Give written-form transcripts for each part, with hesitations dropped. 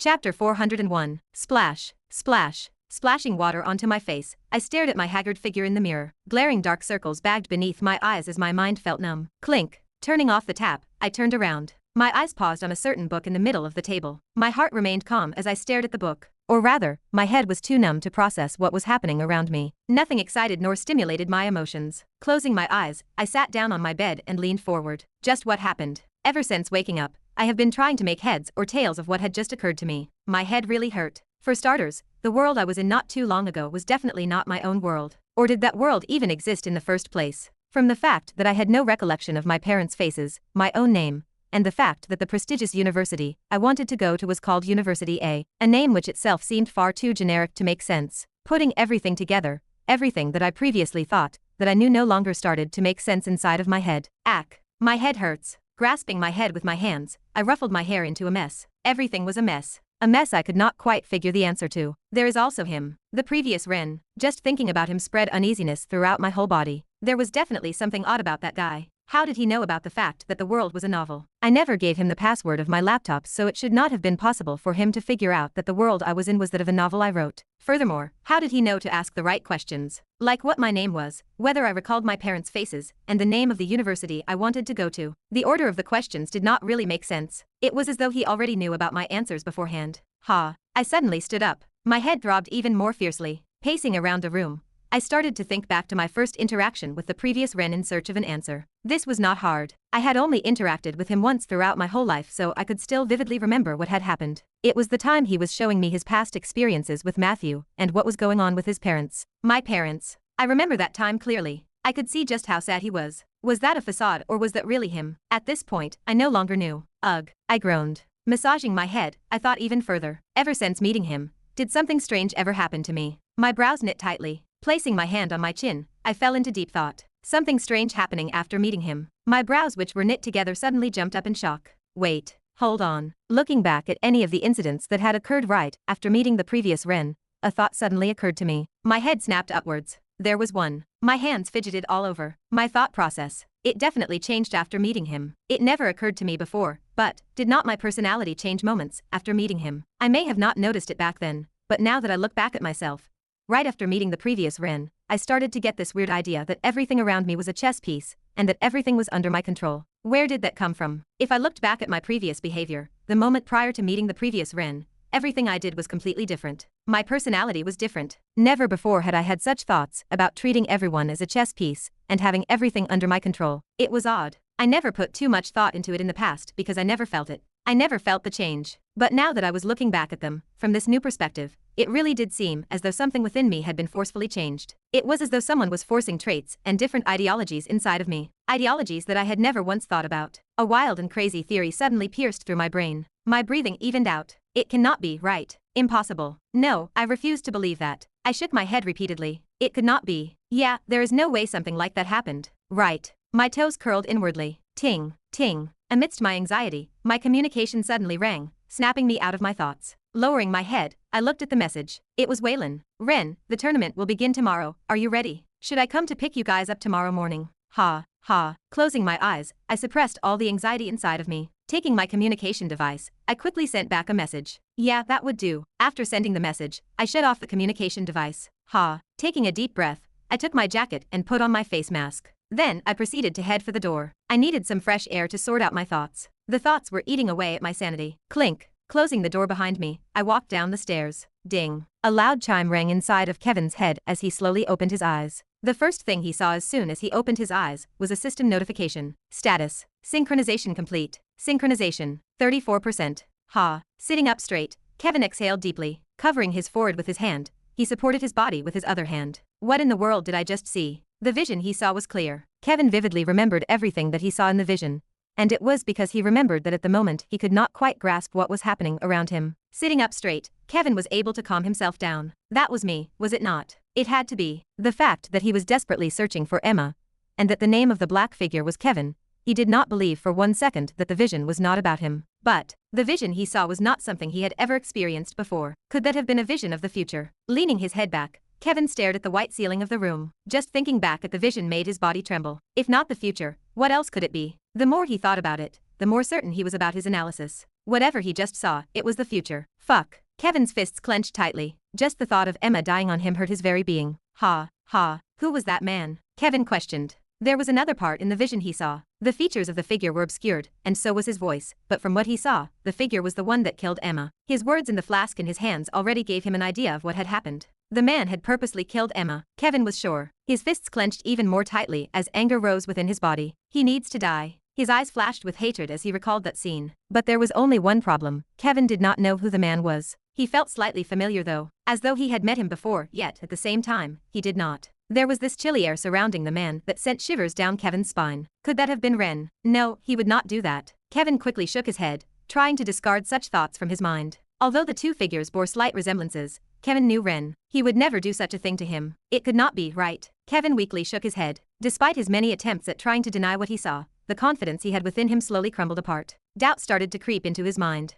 Chapter 401. Splash. Splash. Splashing water onto my face, I stared at my haggard figure in the mirror. Glaring dark circles bagged beneath my eyes as my mind felt numb. Clink. Turning off the tap, I turned around. My eyes paused on a certain book in the middle of the table. My heart remained calm as I stared at the book. Or rather, my head was too numb to process what was happening around me. Nothing excited nor stimulated my emotions. Closing my eyes, I sat down on my bed and leaned forward. Just what happened? Ever since waking up, I have been trying to make heads or tails of what had just occurred to me. My head really hurt. For starters, the world I was in not too long ago was definitely not my own world. Or did that world even exist in the first place? From the fact that I had no recollection of my parents' faces, my own name, and the fact that the prestigious university I wanted to go to was called University A, a name which itself seemed far too generic to make sense. Putting everything together, everything that I previously thought that I knew no longer started to make sense inside of my head. Ack. My head hurts. Grasping my head with my hands, I ruffled my hair into a mess. Everything was a mess. A mess I could not quite figure the answer to. There is also him. The previous Ren. Just thinking about him spread uneasiness throughout my whole body. There was definitely something odd about that guy. How did he know about the fact that the world was a novel? I never gave him the password of my laptop, so it should not have been possible for him to figure out that the world I was in was that of a novel I wrote. Furthermore, how did he know to ask the right questions? Like what my name was, whether I recalled my parents' faces, and the name of the university I wanted to go to. The order of the questions did not really make sense. It was as though he already knew about my answers beforehand. Ha. I suddenly stood up. My head throbbed even more fiercely. Pacing around the room, I started to think back to my first interaction with the previous Ren in search of an answer. This was not hard. I had only interacted with him once throughout my whole life, so I could still vividly remember what had happened. It was the time he was showing me his past experiences with Matthew and what was going on with his parents. My parents. I remember that time clearly. I could see just how sad he was. Was that a facade or was that really him? At this point, I no longer knew. Ugh. I groaned. Massaging my head, I thought even further. Ever since meeting him, did something strange ever happen to me? My brows knit tightly. Placing my hand on my chin, I fell into deep thought. Something strange happening after meeting him. My brows, which were knit together, suddenly jumped up in shock. Wait. Hold on. Looking back at any of the incidents that had occurred right after meeting the previous Ren, a thought suddenly occurred to me. My head snapped upwards. There was one. My hands fidgeted all over. My thought process. It definitely changed after meeting him. It never occurred to me before, but did not my personality change moments after meeting him? I may have not noticed it back then, but now that I look back at myself, right after meeting the previous Ren, I started to get this weird idea that everything around me was a chess piece, and that everything was under my control. Where did that come from? If I looked back at my previous behavior, the moment prior to meeting the previous Ren, everything I did was completely different. My personality was different. Never before had I had such thoughts about treating everyone as a chess piece and having everything under my control. It was odd. I never put too much thought into it in the past because I never felt it. I never felt the change. But now that I was looking back at them, from this new perspective, it really did seem as though something within me had been forcefully changed. It was as though someone was forcing traits and different ideologies inside of me. Ideologies that I had never once thought about. A wild and crazy theory suddenly pierced through my brain. My breathing evened out. It cannot be right. Impossible. No, I refuse to believe that. I shook my head repeatedly. It could not be. Yeah, there is no way something like that happened. Right. My toes curled inwardly. Ting, ting. Amidst my anxiety, my communication suddenly rang, snapping me out of my thoughts. Lowering my head, I looked at the message. It was Waylon. Ren, the tournament will begin tomorrow. Are you ready? Should I come to pick you guys up tomorrow morning? Ha, ha. Closing my eyes, I suppressed all the anxiety inside of me. Taking my communication device, I quickly sent back a message. Yeah, that would do. After sending the message, I shut off the communication device. Ha. Taking a deep breath, I took my jacket and put on my face mask. Then I proceeded to head for the door. I needed some fresh air to sort out my thoughts. The thoughts were eating away at my sanity. Clink. Closing the door behind me, I walked down the stairs. Ding. A loud chime rang inside of Kevin's head as he slowly opened his eyes. The first thing he saw as soon as he opened his eyes was a system notification. Status. Synchronization complete. Synchronization. 34%. Ha. Sitting up straight, Kevin exhaled deeply. Covering his forehead with his hand, he supported his body with his other hand. What in the world did I just see? The vision he saw was clear. Kevin vividly remembered everything that he saw in the vision. And it was because he remembered that at the moment he could not quite grasp what was happening around him. Sitting up straight, Kevin was able to calm himself down. That was me, was it not? It had to be. The fact that he was desperately searching for Emma, and that the name of the black figure was Kevin, he did not believe for 1 second that the vision was not about him. But the vision he saw was not something he had ever experienced before. Could that have been a vision of the future? Leaning his head back, Kevin stared at the white ceiling of the room. Just thinking back at the vision made his body tremble. If not the future, what else could it be? The more he thought about it, the more certain he was about his analysis. Whatever he just saw, it was the future. Fuck. Kevin's fists clenched tightly. Just the thought of Emma dying on him hurt his very being. Ha, ha, who was that man? Kevin questioned. There was another part in the vision he saw. The features of the figure were obscured, and so was his voice, but from what he saw, the figure was the one that killed Emma. His words and the flask in his hands already gave him an idea of what had happened. The man had purposely killed Emma, Kevin was sure. His fists clenched even more tightly as anger rose within his body. He needs to die. His eyes flashed with hatred as he recalled that scene. But there was only one problem. Kevin did not know who the man was. He felt slightly familiar though, as though he had met him before, yet at the same time, he did not. There was this chilly air surrounding the man that sent shivers down Kevin's spine. Could that have been Ren? No, he would not do that. Kevin quickly shook his head, trying to discard such thoughts from his mind. Although the two figures bore slight resemblances, Kevin knew Ren. He would never do such a thing to him. It could not be, right? Kevin weakly shook his head. Despite his many attempts at trying to deny what he saw, the confidence he had within him slowly crumbled apart. Doubt started to creep into his mind.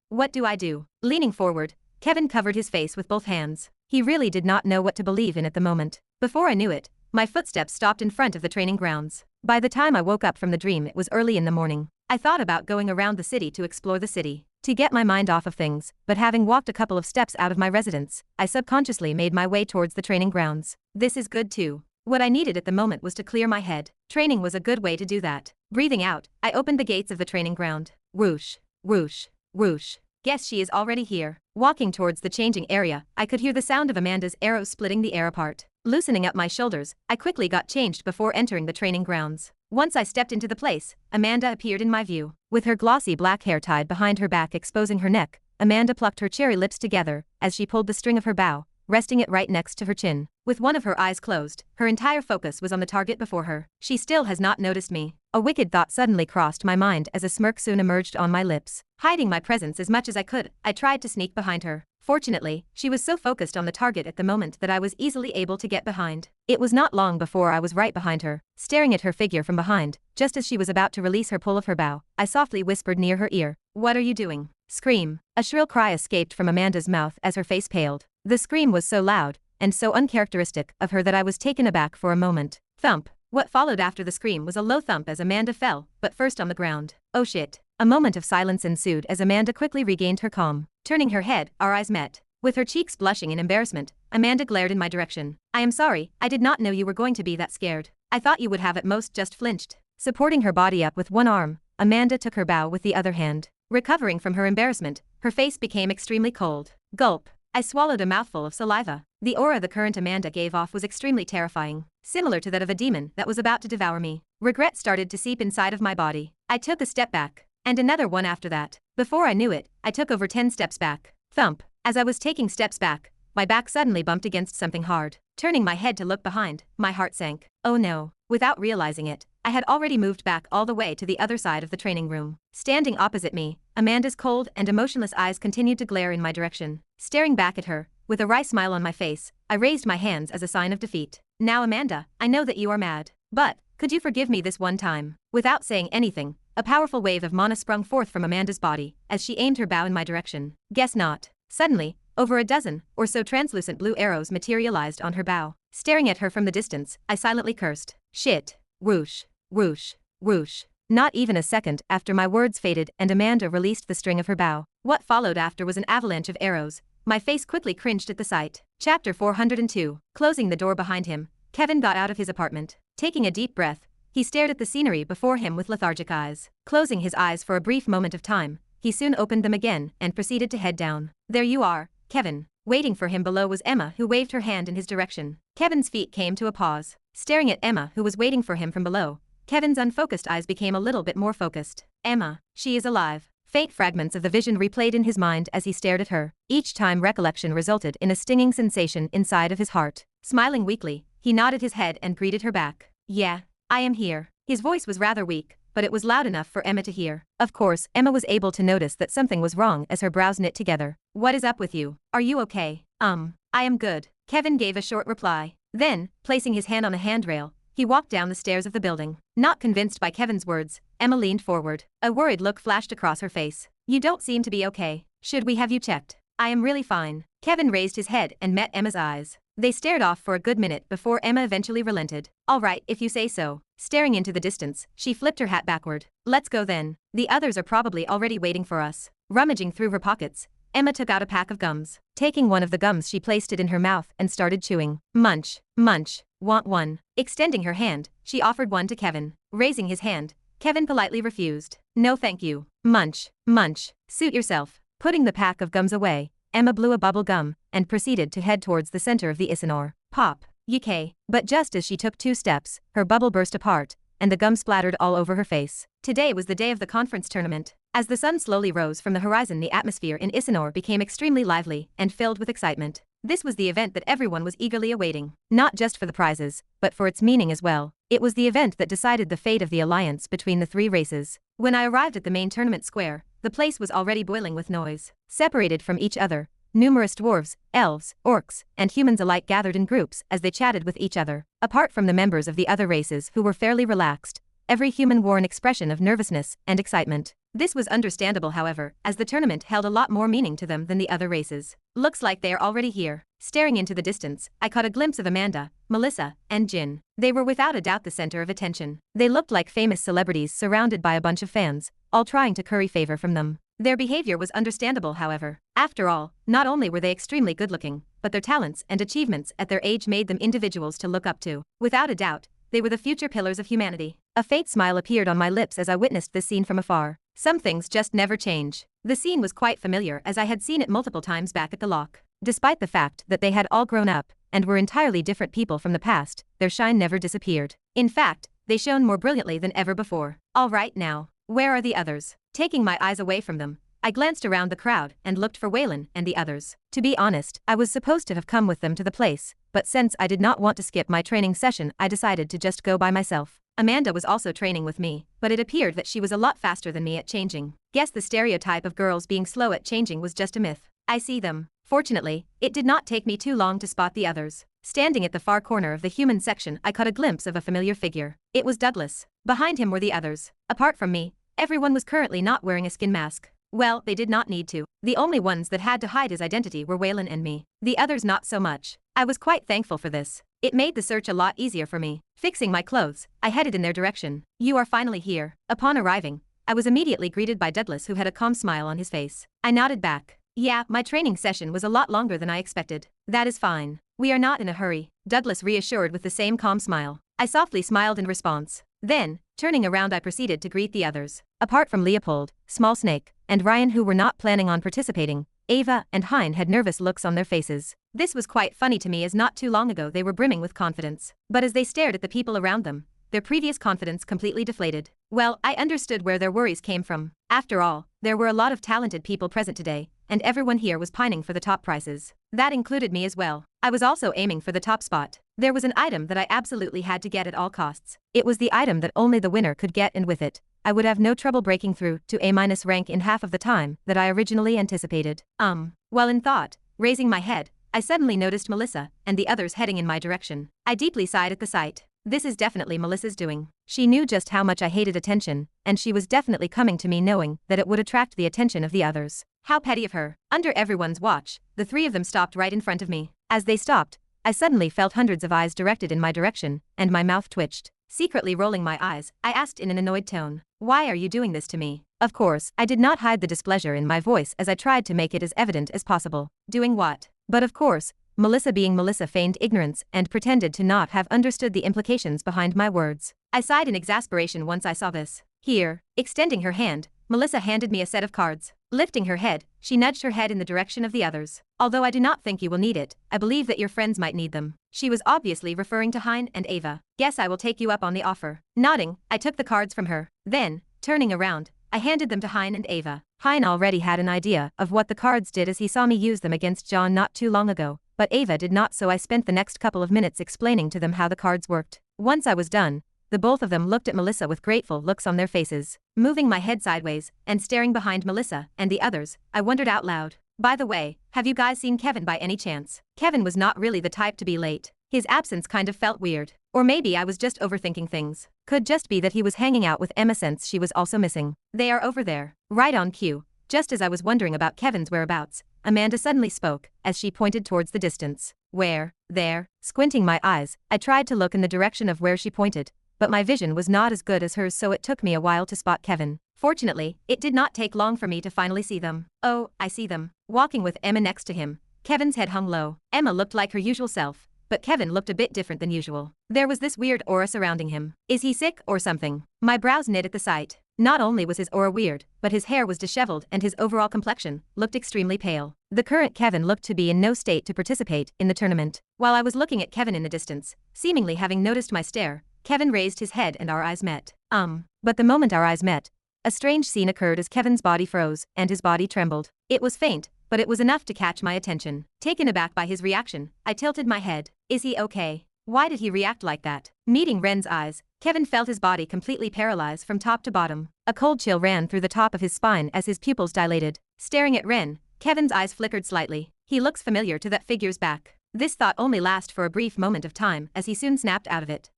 What do I do? Leaning forward, Kevin covered his face with both hands. He really did not know what to believe in at the moment. Before I knew it, my footsteps stopped in front of the training grounds. By the time I woke up from the dream, it was early in the morning. I thought about going around the city to explore the city, to get my mind off of things, but having walked a couple of steps out of my residence, I subconsciously made my way towards the training grounds. This is good too. What I needed at the moment was to clear my head. Training was a good way to do that. Breathing out, I opened the gates of the training ground. Whoosh, whoosh, whoosh. Guess she is already here. Walking towards the changing area, I could hear the sound of Amanda's arrows splitting the air apart. Loosening up my shoulders, I quickly got changed before entering the training grounds. Once I stepped into the place, Amanda appeared in my view. With her glossy black hair tied behind her back exposing her neck, Amanda plucked her cherry lips together as she pulled the string of her bow, resting it right next to her chin. With one of her eyes closed, her entire focus was on the target before her. She still has not noticed me. A wicked thought suddenly crossed my mind as a smirk soon emerged on my lips. Hiding my presence as much as I could, I tried to sneak behind her. Fortunately, she was so focused on the target at the moment that I was easily able to get behind. It was not long before I was right behind her, staring at her figure from behind. Just as she was about to release her pull of her bow, I softly whispered near her ear, "What are you doing?" Scream. A shrill cry escaped from Amanda's mouth as her face paled. The scream was so loud and so uncharacteristic of her that I was taken aback for a moment. Thump. What followed after the scream was a low thump as Amanda fell, but first on the ground. Oh shit. A moment of silence ensued as Amanda quickly regained her calm. Turning her head, our eyes met. With her cheeks blushing in embarrassment, Amanda glared in my direction. "I am sorry, I did not know you were going to be that scared. I thought you would have at most just flinched." Supporting her body up with one arm, Amanda took her bow with the other hand. Recovering from her embarrassment, her face became extremely cold. Gulp. I swallowed a mouthful of saliva. The aura the current Amanda gave off was extremely terrifying, similar to that of a demon that was about to devour me. Regret started to seep inside of my body. I took a step back, and another one after that. Before I knew it, I took over 10 steps back. Thump. As I was taking steps back, my back suddenly bumped against something hard. Turning my head to look behind, my heart sank. Oh no. Without realizing it, I had already moved back all the way to the other side of the training room. Standing opposite me, Amanda's cold and emotionless eyes continued to glare in my direction. Staring back at her, with a wry smile on my face, I raised my hands as a sign of defeat. "Now Amanda, I know that you are mad. But, could you forgive me this one time?" Without saying anything, a powerful wave of mana sprung forth from Amanda's body as she aimed her bow in my direction. Guess not. Suddenly, over a dozen or so translucent blue arrows materialized on her bow. Staring at her from the distance, I silently cursed. Shit. Whoosh. Whoosh. Whoosh. Not even a second after my words faded and Amanda released the string of her bow. What followed after was an avalanche of arrows. My face quickly cringed at the sight. Chapter 402. Closing the door behind him, Kevin got out of his apartment. Taking a deep breath, he stared at the scenery before him with lethargic eyes. Closing his eyes for a brief moment of time, he soon opened them again and proceeded to head down. "There you are, Kevin." Waiting for him below was Emma, who waved her hand in his direction. Kevin's feet came to a pause. Staring at Emma, who was waiting for him from below, Kevin's unfocused eyes became a little bit more focused. Emma, she is alive. Faint fragments of the vision replayed in his mind as he stared at her. Each time recollection resulted in a stinging sensation inside of his heart. Smiling weakly, he nodded his head and greeted her back. "Yeah, I am here." His voice was rather weak, but it was loud enough for Emma to hear. Of course, Emma was able to notice that something was wrong as her brows knit together. "What is up with you? Are you okay?" I am good." Kevin gave a short reply. Then, placing his hand on a handrail, he walked down the stairs of the building. Not convinced by Kevin's words, Emma leaned forward. A worried look flashed across her face. "You don't seem to be okay. Should we have you checked?" "I am really fine." Kevin raised his head and met Emma's eyes. They stared off for a good minute before Emma eventually relented. "All right, if you say so." Staring into the distance, she flipped her hat backward. Let's go then. The others are probably already waiting for us. Rummaging through her pockets, Emma took out a pack of gums. Taking one of the gums, she placed it in her mouth and started chewing. Munch, munch, want one. Extending her hand, she offered one to Kevin. Raising his hand, Kevin politely refused. No thank you. Munch, munch, suit yourself. Putting the pack of gums away, Emma blew a bubble gum and proceeded to head towards the center of the Isanor. Pop, UK. But just as she took 2 steps, her bubble burst apart, and the gum splattered all over her face. Today was the day of the conference tournament. As the sun slowly rose from the horizon, the atmosphere in Isanor became extremely lively and filled with excitement. This was the event that everyone was eagerly awaiting, not just for the prizes, but for its meaning as well. It was the event that decided the fate of the alliance between the 3 races. When I arrived at the main tournament square, the place was already boiling with noise. Separated from each other, numerous dwarves, elves, orcs, and humans alike gathered in groups as they chatted with each other. Apart from the members of the other races who were fairly relaxed, every human wore an expression of nervousness and excitement. This was understandable, however, as the tournament held a lot more meaning to them than the other races. Looks like they are already here. Staring into the distance, I caught a glimpse of Amanda, Melissa, and Jin. They were without a doubt the center of attention. They looked like famous celebrities surrounded by a bunch of fans, all trying to curry favor from them. Their behavior was understandable, however. After all, not only were they extremely good-looking, but their talents and achievements at their age made them individuals to look up to. Without a doubt, they were the future pillars of humanity. A faint smile appeared on my lips as I witnessed this scene from afar. Some things just never change. The scene was quite familiar as I had seen it multiple times back at the lock. Despite the fact that they had all grown up and were entirely different people from the past, their shine never disappeared. In fact, they shone more brilliantly than ever before. All right now, where are the others? Taking my eyes away from them, I glanced around the crowd and looked for Waylon and the others. To be honest, I was supposed to have come with them to the place, but since I did not want to skip my training session, I decided to just go by myself. Amanda was also training with me, but it appeared that she was a lot faster than me at changing. Guess the stereotype of girls being slow at changing was just a myth. I see them. Fortunately, it did not take me too long to spot the others. Standing at the far corner of the human section, I caught a glimpse of a familiar figure. It was Douglas. Behind him were the others. Apart from me, everyone was currently not wearing a skin mask. Well, they did not need to. The only ones that had to hide his identity were Waylon and me. The others not so much. I was quite thankful for this. It made the search a lot easier for me. Fixing my clothes, I headed in their direction. You are finally here. Upon arriving, I was immediately greeted by Douglas, who had a calm smile on his face. I nodded back. Yeah, my training session was a lot longer than I expected. That is fine. We are not in a hurry, Douglas reassured with the same calm smile. I softly smiled in response. Then, turning around, I proceeded to greet the others. Apart from Leopold, Small Snake, and Ryan, who were not planning on participating, Ava and Hein had nervous looks on their faces. This was quite funny to me as not too long ago they were brimming with confidence. But as they stared at the people around them, their previous confidence completely deflated. Well, I understood where their worries came from. After all, there were a lot of talented people present today, and everyone here was pining for the top prizes. That included me as well. I was also aiming for the top spot. There was an item that I absolutely had to get at all costs. It was the item that only the winner could get, and with it, I would have no trouble breaking through to A- rank in half of the time that I originally anticipated. While in thought, raising my head, I suddenly noticed Melissa and the others heading in my direction. I deeply sighed at the sight. This is definitely Melissa's doing. She knew just how much I hated attention, and she was definitely coming to me knowing that it would attract the attention of the others. How petty of her. Under everyone's watch, the 3 of them stopped right in front of me. As they stopped, I suddenly felt hundreds of eyes directed in my direction, and my mouth twitched. Secretly rolling my eyes, I asked in an annoyed tone, "Why are you doing this to me?" Of course, I did not hide the displeasure in my voice as I tried to make it as evident as possible. Doing what? But of course, Melissa, being Melissa, feigned ignorance and pretended to not have understood the implications behind my words. I sighed in exasperation once I saw this. Here, extending her hand, Melissa handed me a set of cards. Lifting her head, she nudged her head in the direction of the others. Although I do not think you will need it, I believe that your friends might need them. She was obviously referring to Hein and Ava. Guess I will take you up on the offer. Nodding, I took the cards from her. Then, turning around, I handed them to Hein and Ava. Hein already had an idea of what the cards did as he saw me use them against John not too long ago, but Ava did not, so I spent the next couple of minutes explaining to them how the cards worked. Once I was done, the both of them looked at Melissa with grateful looks on their faces. Moving my head sideways and staring behind Melissa and the others, I wondered out loud, "By the way, have you guys seen Kevin by any chance?" Kevin was not really the type to be late. His absence kind of felt weird. Or maybe I was just overthinking things. Could just be that he was hanging out with Emma since she was also missing. They are over there. Right on cue. Just as I was wondering about Kevin's whereabouts, Amanda suddenly spoke as she pointed towards the distance. Where? There. Squinting my eyes, I tried to look in the direction of where she pointed, but my vision was not as good as hers, so it took me a while to spot Kevin. Fortunately, it did not take long for me to finally see them. Oh, I see them. Walking with Emma next to him, Kevin's head hung low. Emma looked like her usual self, but Kevin looked a bit different than usual. There was this weird aura surrounding him. Is he sick or something? My brows knit at the sight. Not only was his aura weird, but his hair was disheveled and his overall complexion looked extremely pale. The current Kevin looked to be in no state to participate in the tournament. While I was looking at Kevin in the distance, seemingly having noticed my stare, Kevin raised his head and our eyes met. But the moment our eyes met, a strange scene occurred as Kevin's body froze and his body trembled. It was faint, but it was enough to catch my attention. Taken aback by his reaction, I tilted my head. Is he okay? Why did he react like that? Meeting Ren's eyes, Kevin felt his body completely paralyzed from top to bottom. A cold chill ran through the top of his spine as his pupils dilated. Staring at Ren, Kevin's eyes flickered slightly. He looks familiar to that figure's back. This thought only lasted for a brief moment of time as he soon snapped out of it.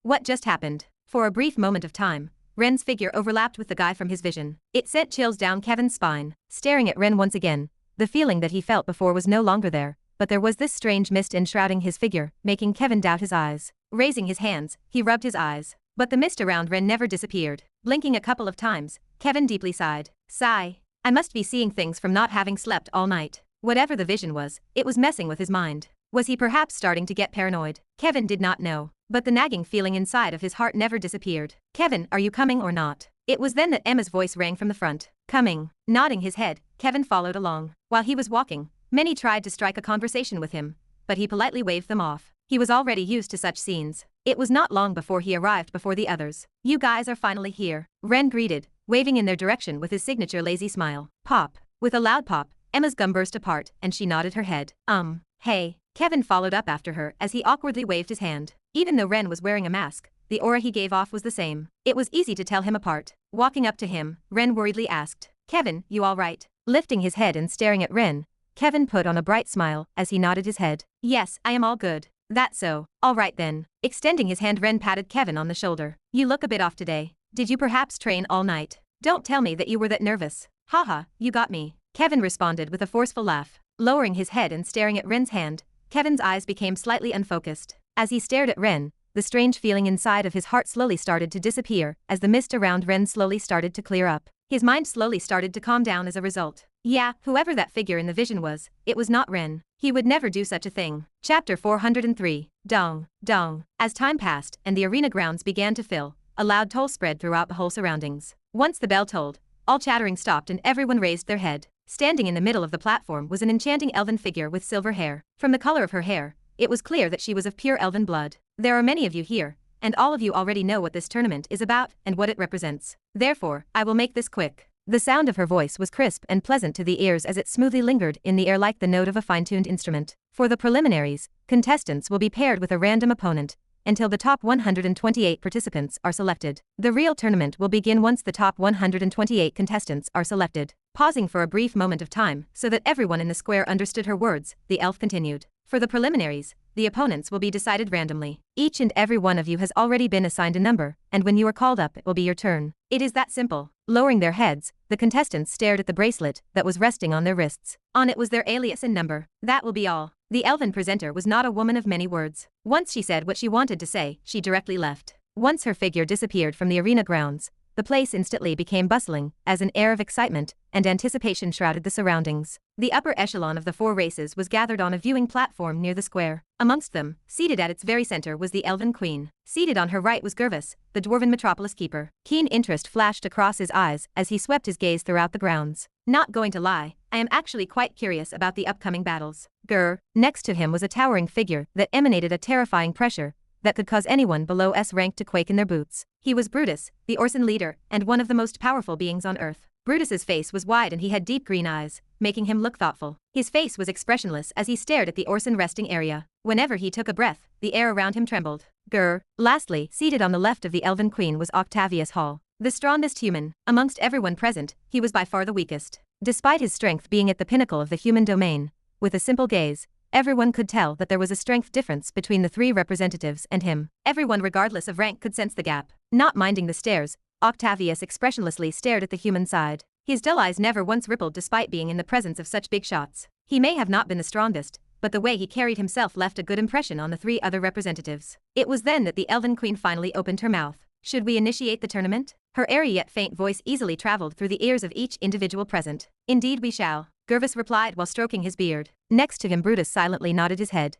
What just happened? For a brief moment of time, Ren's figure overlapped with the guy from his vision. It sent chills down Kevin's spine. Staring at Ren once again, the feeling that he felt before was no longer there, but there was this strange mist enshrouding his figure, making Kevin doubt his eyes. Raising his hands, he rubbed his eyes. But the mist around Ren never disappeared. Blinking a couple of times, Kevin deeply sighed. Sigh. I must be seeing things from not having slept all night. Whatever the vision was, it was messing with his mind. Was he perhaps starting to get paranoid? Kevin did not know, but the nagging feeling inside of his heart never disappeared. Kevin, are you coming or not? It was then that Emma's voice rang from the front. Coming. Nodding his head, Kevin followed along. While he was walking, many tried to strike a conversation with him, but he politely waved them off. He was already used to such scenes. It was not long before he arrived before the others. You guys are finally here. Ren greeted, waving in their direction with his signature lazy smile. Pop. With a loud pop, Emma's gum burst apart and she nodded her head. Hey. Kevin followed up after her as he awkwardly waved his hand. Even though Ren was wearing a mask, the aura he gave off was the same. It was easy to tell him apart. Walking up to him, Ren worriedly asked, Kevin, you all right? Lifting his head and staring at Ren, Kevin put on a bright smile as he nodded his head. Yes, I am all good. That's so. All right then. Extending his hand, Ren patted Kevin on the shoulder. You look a bit off today. Did you perhaps train all night? Don't tell me that you were that nervous. Haha, you got me. Kevin responded with a forceful laugh. Lowering his head and staring at Ren's hand, Kevin's eyes became slightly unfocused. As he stared at Ren, the strange feeling inside of his heart slowly started to disappear as the mist around Ren slowly started to clear up. His mind slowly started to calm down as a result. Yeah, whoever that figure in the vision was, it was not Ren. He would never do such a thing. Chapter 403. Dong, dong. As time passed and the arena grounds began to fill, a loud toll spread throughout the whole surroundings. Once the bell tolled, all chattering stopped and everyone raised their head. Standing in the middle of the platform was an enchanting elven figure with silver hair. From the color of her hair, it was clear that she was of pure elven blood. There are many of you here, and all of you already know what this tournament is about and what it represents. Therefore, I will make this quick. The sound of her voice was crisp and pleasant to the ears as it smoothly lingered in the air like the note of a fine-tuned instrument. For the preliminaries, contestants will be paired with a random opponent until the top 128 participants are selected. The real tournament will begin once the top 128 contestants are selected. Pausing for a brief moment of time so that everyone in the square understood her words, the elf continued. For the preliminaries, the opponents will be decided randomly. Each and every one of you has already been assigned a number, and when you are called up it will be your turn. It is that simple. Lowering their heads, the contestants stared at the bracelet that was resting on their wrists. On it was their alias and number. That will be all. The elven presenter was not a woman of many words. Once she said what she wanted to say, she directly left. Once her figure disappeared from the arena grounds, the place instantly became bustling, as an air of excitement and anticipation shrouded the surroundings. The upper echelon of the four races was gathered on a viewing platform near the square. Amongst them, seated at its very center was the Elven Queen. Seated on her right was Gervis, the Dwarven Metropolis Keeper. Keen interest flashed across his eyes as he swept his gaze throughout the grounds. Not going to lie, I am actually quite curious about the upcoming battles. Next to him was a towering figure that emanated a terrifying pressure that could cause anyone below S rank to quake in their boots. He was Brutus, the Orson leader, and one of the most powerful beings on Earth. Brutus's face was wide and he had deep green eyes, making him look thoughtful. His face was expressionless as he stared at the Orson resting area. Whenever he took a breath, the air around him trembled. Lastly, seated on the left of the Elven Queen was Octavius Hall. The strongest human. Amongst everyone present, he was by far the weakest. Despite his strength being at the pinnacle of the human domain, with a simple gaze, everyone could tell that there was a strength difference between the three representatives and him. Everyone regardless of rank could sense the gap. Not minding the stares, Octavius expressionlessly stared at the human side. His dull eyes never once rippled despite being in the presence of such big shots. He may have not been the strongest, but the way he carried himself left a good impression on the 3 other representatives. It was then that the Elven Queen finally opened her mouth. Should we initiate the tournament? Her airy yet faint voice easily traveled through the ears of each individual present. Indeed we shall, Gervas replied while stroking his beard. Next to him Brutus silently nodded his head.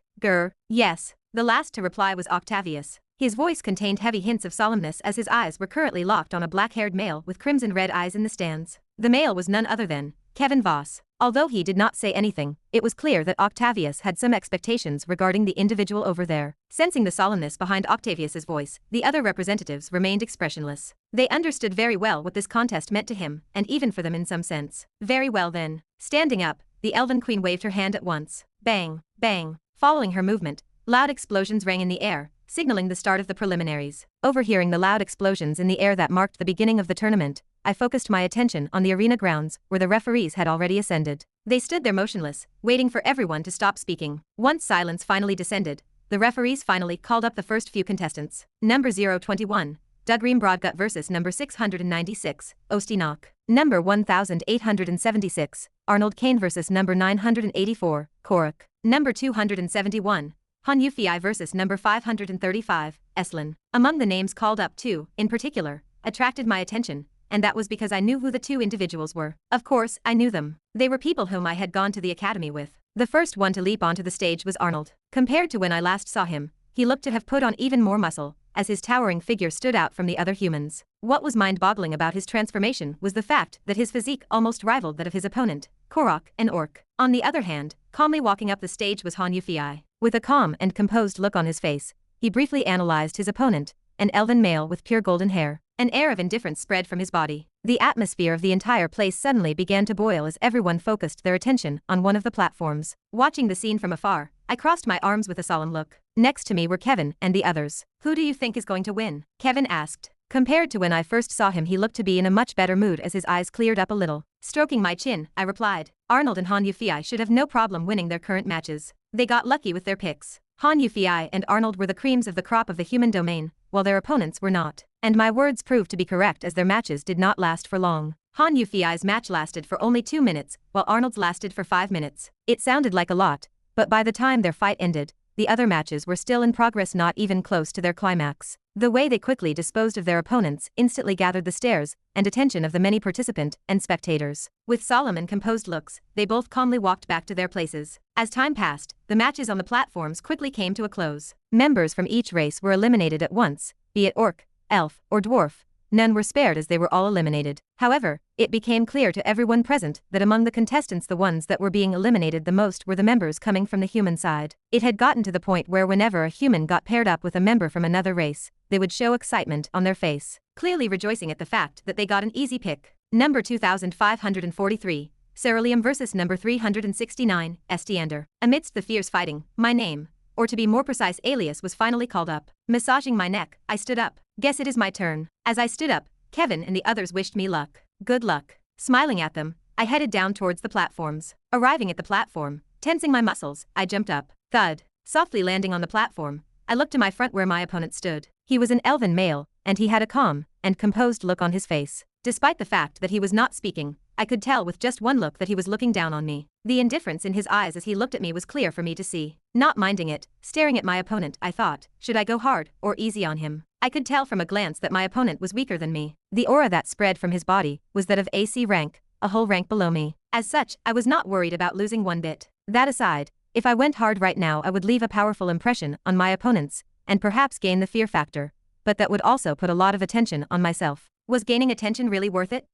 Yes. The last to reply was Octavius. His voice contained heavy hints of solemnness as his eyes were currently locked on a black-haired male with crimson-red eyes in the stands. The male was none other than Kevin Voss. Although he did not say anything, it was clear that Octavius had some expectations regarding the individual over there. Sensing the solemnness behind Octavius's voice, the other representatives remained expressionless. They understood very well what this contest meant to him, and even for them in some sense. Very well then. Standing up, the Elven Queen waved her hand at once. Bang, bang. Following her movement, loud explosions rang in the air, signaling the start of the preliminaries. Overhearing the loud explosions in the air that marked the beginning of the tournament, I focused my attention on the arena grounds, where the referees had already ascended. They stood there motionless, waiting for everyone to stop speaking. Once silence finally descended, the referees finally called up the first few contestants. Number 021, Dugream Broadgut versus number 696, Ostinok. Number 1876, Arnold Kane versus number 984, Korok. Number 271, Han Yufei versus number 535, Eslin. Among the names called up, 2, in particular, attracted my attention, and that was because I knew who the 2 individuals were. Of course, I knew them. They were people whom I had gone to the academy with. The first one to leap onto the stage was Arnold. Compared to when I last saw him, he looked to have put on even more muscle, as his towering figure stood out from the other humans. What was mind-boggling about his transformation was the fact that his physique almost rivaled that of his opponent, Korok, an orc. On the other hand, calmly walking up the stage was Han Yufei. With a calm and composed look on his face, he briefly analyzed his opponent, an elven male with pure golden hair. An air of indifference spread from his body. The atmosphere of the entire place suddenly began to boil as everyone focused their attention on one of the platforms. Watching the scene from afar, I crossed my arms with a solemn look. Next to me were Kevin and the others. Who do you think is going to win? Kevin asked. Compared to when I first saw him, he looked to be in a much better mood as his eyes cleared up a little. Stroking my chin, I replied. Arnold and Han Yufei should have no problem winning their current matches. They got lucky with their picks. Han Yufei and Arnold were the creams of the crop of the human domain, while their opponents were not. And my words proved to be correct as their matches did not last for long. Han Yufei's match lasted for only 2 minutes, while Arnold's lasted for 5 minutes. It sounded like a lot, but by the time their fight ended, the other matches were still in progress, not even close to their climax. The way they quickly disposed of their opponents instantly gathered the stares and attention of the many participants and spectators. With solemn and composed looks, they both calmly walked back to their places. As time passed, the matches on the platforms quickly came to a close. Members from each race were eliminated at once, be it orc, elf, or dwarf. None were spared as they were all eliminated. However, it became clear to everyone present that among the contestants the ones that were being eliminated the most were the members coming from the human side. It had gotten to the point where whenever a human got paired up with a member from another race, they would show excitement on their face, clearly rejoicing at the fact that they got an easy pick. Number 2543, Ceruleum versus number 369, Estiander. Amidst the fierce fighting, my name, or to be more precise alias, was finally called up. Massaging my neck, I stood up. Guess it is my turn. As I stood up, Kevin and the others wished me luck. Good luck. Smiling at them, I headed down towards the platforms. Arriving at the platform, tensing my muscles, I jumped up. Thud. Softly landing on the platform, I looked to my front where my opponent stood. He was an elven male, and he had a calm and composed look on his face. Despite the fact that he was not speaking, I could tell with just one look that he was looking down on me. The indifference in his eyes as he looked at me was clear for me to see. Not minding it, staring at my opponent, I thought, should I go hard or easy on him? I could tell from a glance that my opponent was weaker than me. The aura that spread from his body was that of AC rank, a whole rank below me. As such, I was not worried about losing one bit. That aside, if I went hard right now, I would leave a powerful impression on my opponents, and perhaps gain the fear factor, but that would also put a lot of attention on myself. Was gaining attention really worth it?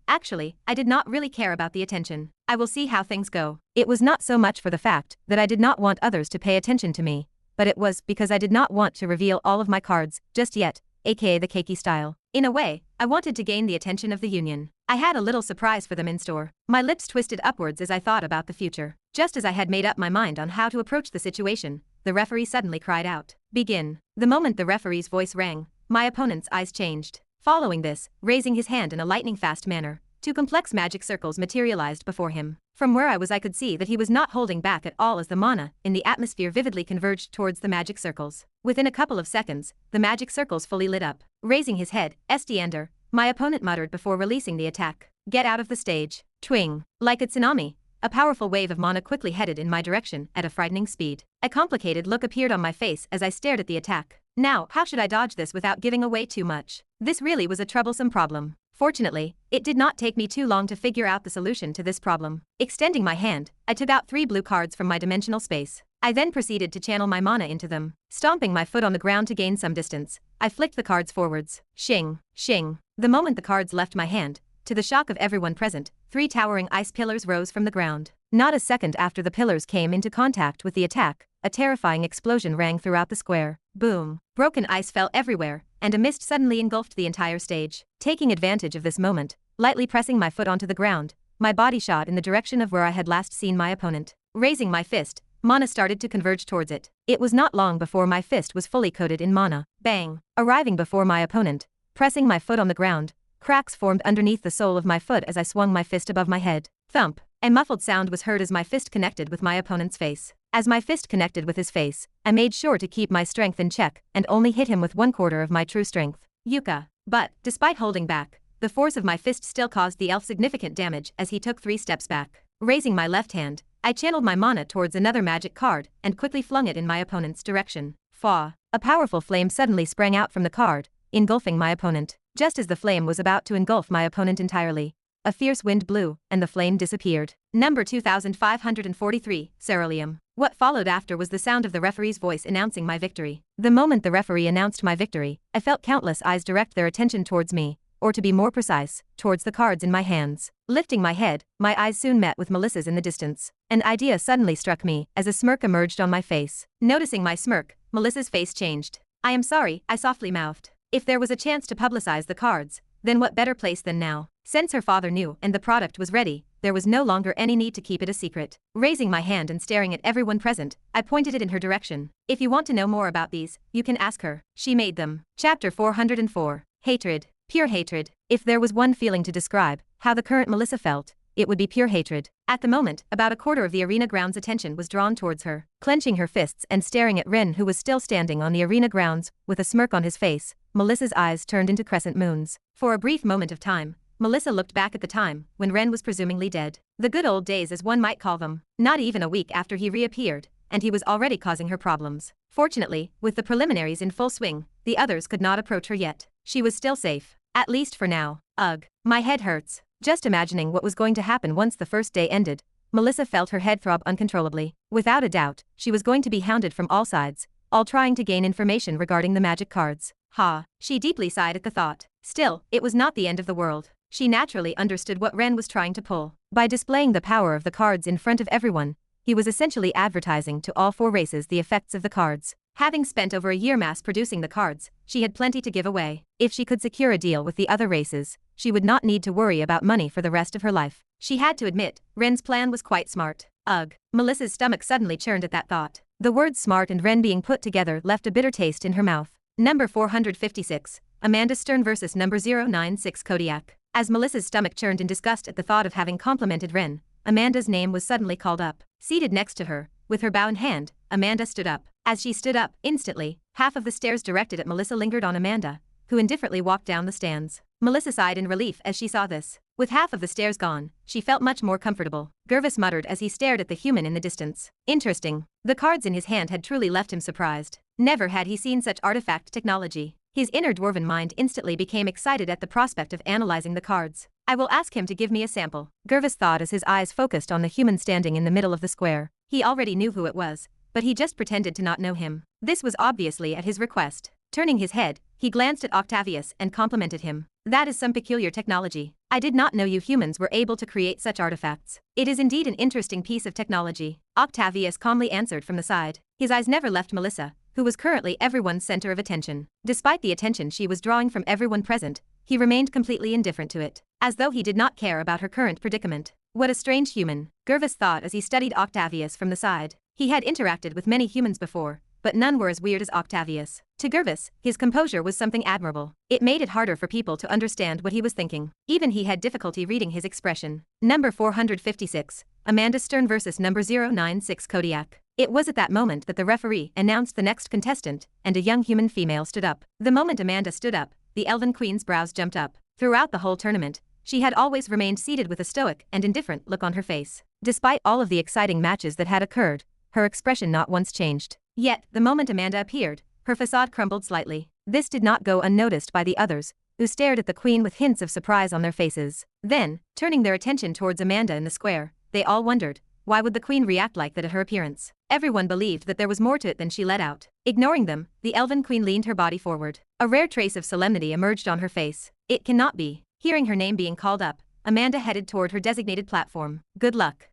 Actually, I did not really care about the attention. I will see how things go. It was not so much for the fact that I did not want others to pay attention to me, but it was because I did not want to reveal all of my cards just yet, aka the cakey style. In a way, I wanted to gain the attention of the union. I had a little surprise for them in store. My lips twisted upwards as I thought about the future. Just as I had made up my mind on how to approach the situation, the referee suddenly cried out, "Begin." The moment the referee's voice rang, my opponent's eyes changed. Following this, raising his hand in a lightning-fast manner, 2 complex magic circles materialized before him. From where I was, I could see that he was not holding back at all as the mana in the atmosphere vividly converged towards the magic circles. Within a couple of seconds, the magic circles fully lit up. Raising his head, Estiander, my opponent muttered before releasing the attack. "Get out of the stage." Twing. Like a tsunami, A powerful wave of mana quickly headed in my direction at a frightening speed. A complicated look appeared on my face as I stared at the attack. Now, how should I dodge this without giving away too much? This really was a troublesome problem. Fortunately, it did not take me too long to figure out the solution to this problem. Extending my hand, I took out 3 blue cards from my dimensional space. I then proceeded to channel my mana into them. Stomping my foot on the ground to gain some distance, I flicked the cards forwards. Shing, shing. The moment the cards left my hand, to the shock of everyone present, 3 towering ice pillars rose from the ground. Not a second after the pillars came into contact with the attack, a terrifying explosion rang throughout the square. Boom. Broken ice fell everywhere, and a mist suddenly engulfed the entire stage. Taking advantage of this moment, lightly pressing my foot onto the ground, my body shot in the direction of where I had last seen my opponent. Raising my fist, mana started to converge towards it. It was not long before my fist was fully coated in mana. Bang! Arriving before my opponent, pressing my foot on the ground, cracks formed underneath the sole of my foot as I swung my fist above my head. Thump! A muffled sound was heard as my fist connected with my opponent's face. As my fist connected with his face, I made sure to keep my strength in check and only hit him with 1/4 of my true strength. Yucca. But, despite holding back, the force of my fist still caused the elf significant damage as he took 3 steps back. Raising my left hand, I channeled my mana towards another magic card and quickly flung it in my opponent's direction. Faw. A powerful flame suddenly sprang out from the card, engulfing my opponent. Just as the flame was about to engulf my opponent entirely, a fierce wind blew, and the flame disappeared. Number 2543, Ceruleum. What followed after was the sound of the referee's voice announcing my victory. The moment the referee announced my victory, I felt countless eyes direct their attention towards me, or to be more precise, towards the cards in my hands. Lifting my head, my eyes soon met with Melissa's in the distance. An idea suddenly struck me as a smirk emerged on my face. Noticing my smirk, Melissa's face changed. "I am sorry," I softly mouthed. If there was a chance to publicize the cards, then what better place than now? Since her father knew and the product was ready, there was no longer any need to keep it a secret. Raising my hand and staring at everyone present, I pointed it in her direction. "If you want to know more about these, you can ask her. She made them." Chapter 404. Hatred. Pure hatred. If there was one feeling to describe how the current Melissa felt, it would be pure hatred. At the moment, about 1/4 of the arena ground's attention was drawn towards her. Clenching her fists and staring at Ren, who was still standing on the arena grounds, with a smirk on his face, Melissa's eyes turned into crescent moons. For a brief moment of time, Melissa looked back at the time when Ren was presumably dead. The good old days, as one might call them. Not even a week after he reappeared, and he was already causing her problems. Fortunately, with the preliminaries in full swing, the others could not approach her yet. She was still safe. At least for now. Ugh. My head hurts. Just imagining what was going to happen once the first day ended, Melissa felt her head throb uncontrollably. Without a doubt, she was going to be hounded from all sides, all trying to gain information regarding the magic cards. Ha. She deeply sighed at the thought. Still, it was not the end of the world. She naturally understood what Ren was trying to pull. By displaying the power of the cards in front of everyone, he was essentially advertising to all 4 races the effects of the cards. Having spent over a year mass-producing the cards, she had plenty to give away. If she could secure a deal with the other races, she would not need to worry about money for the rest of her life. She had to admit, Ren's plan was quite smart. Ugh. Melissa's stomach suddenly churned at that thought. The words smart and Ren being put together left a bitter taste in her mouth. Number 456. Amanda Stern vs. Number 096 Kodiak. As Melissa's stomach churned in disgust at the thought of having complimented Ren, Amanda's name was suddenly called up. Seated next to her, with her bow in hand, Amanda stood up. As she stood up, instantly, half of the stares directed at Melissa lingered on Amanda, who indifferently walked down the stands. Melissa sighed in relief as she saw this. With half of the stares gone, she felt much more comfortable. Gervis muttered as he stared at the human in the distance. Interesting. The cards in his hand had truly left him surprised. Never had he seen such artifact technology. His inner dwarven mind instantly became excited at the prospect of analyzing the cards. "I will ask him to give me a sample," Gervis thought as his eyes focused on the human standing in the middle of the square. He already knew who it was, but he just pretended to not know him. This was obviously at his request. Turning his head, he glanced at Octavius and complimented him. "That is some peculiar technology. I did not know you humans were able to create such artifacts. It is indeed an interesting piece of technology," Octavius calmly answered from the side. His eyes never left Melissa, who was currently everyone's center of attention. Despite the attention she was drawing from everyone present, he remained completely indifferent to it, as though he did not care about her current predicament. What a strange human, Gervis thought as he studied Octavius from the side. He had interacted with many humans before, but none were as weird as Octavius. To Gervis, his composure was something admirable. It made it harder for people to understand what he was thinking. Even he had difficulty reading his expression. Number 456. Amanda Stern vs. Number 096 Kodiak. It was at that moment that the referee announced the next contestant, and a young human female stood up. The moment Amanda stood up, the Elven Queen's brows jumped up. Throughout the whole tournament, she had always remained seated with a stoic and indifferent look on her face. Despite all of the exciting matches that had occurred, her expression not once changed. Yet, the moment Amanda appeared, her facade crumbled slightly. This did not go unnoticed by the others, who stared at the queen with hints of surprise on their faces. Then, turning their attention towards Amanda in the square, they all wondered, why would the queen react like that at her appearance? Everyone believed that there was more to it than she let out. Ignoring them, the elven queen leaned her body forward. A rare trace of solemnity emerged on her face. It cannot be. Hearing her name being called up, Amanda headed toward her designated platform. Good luck.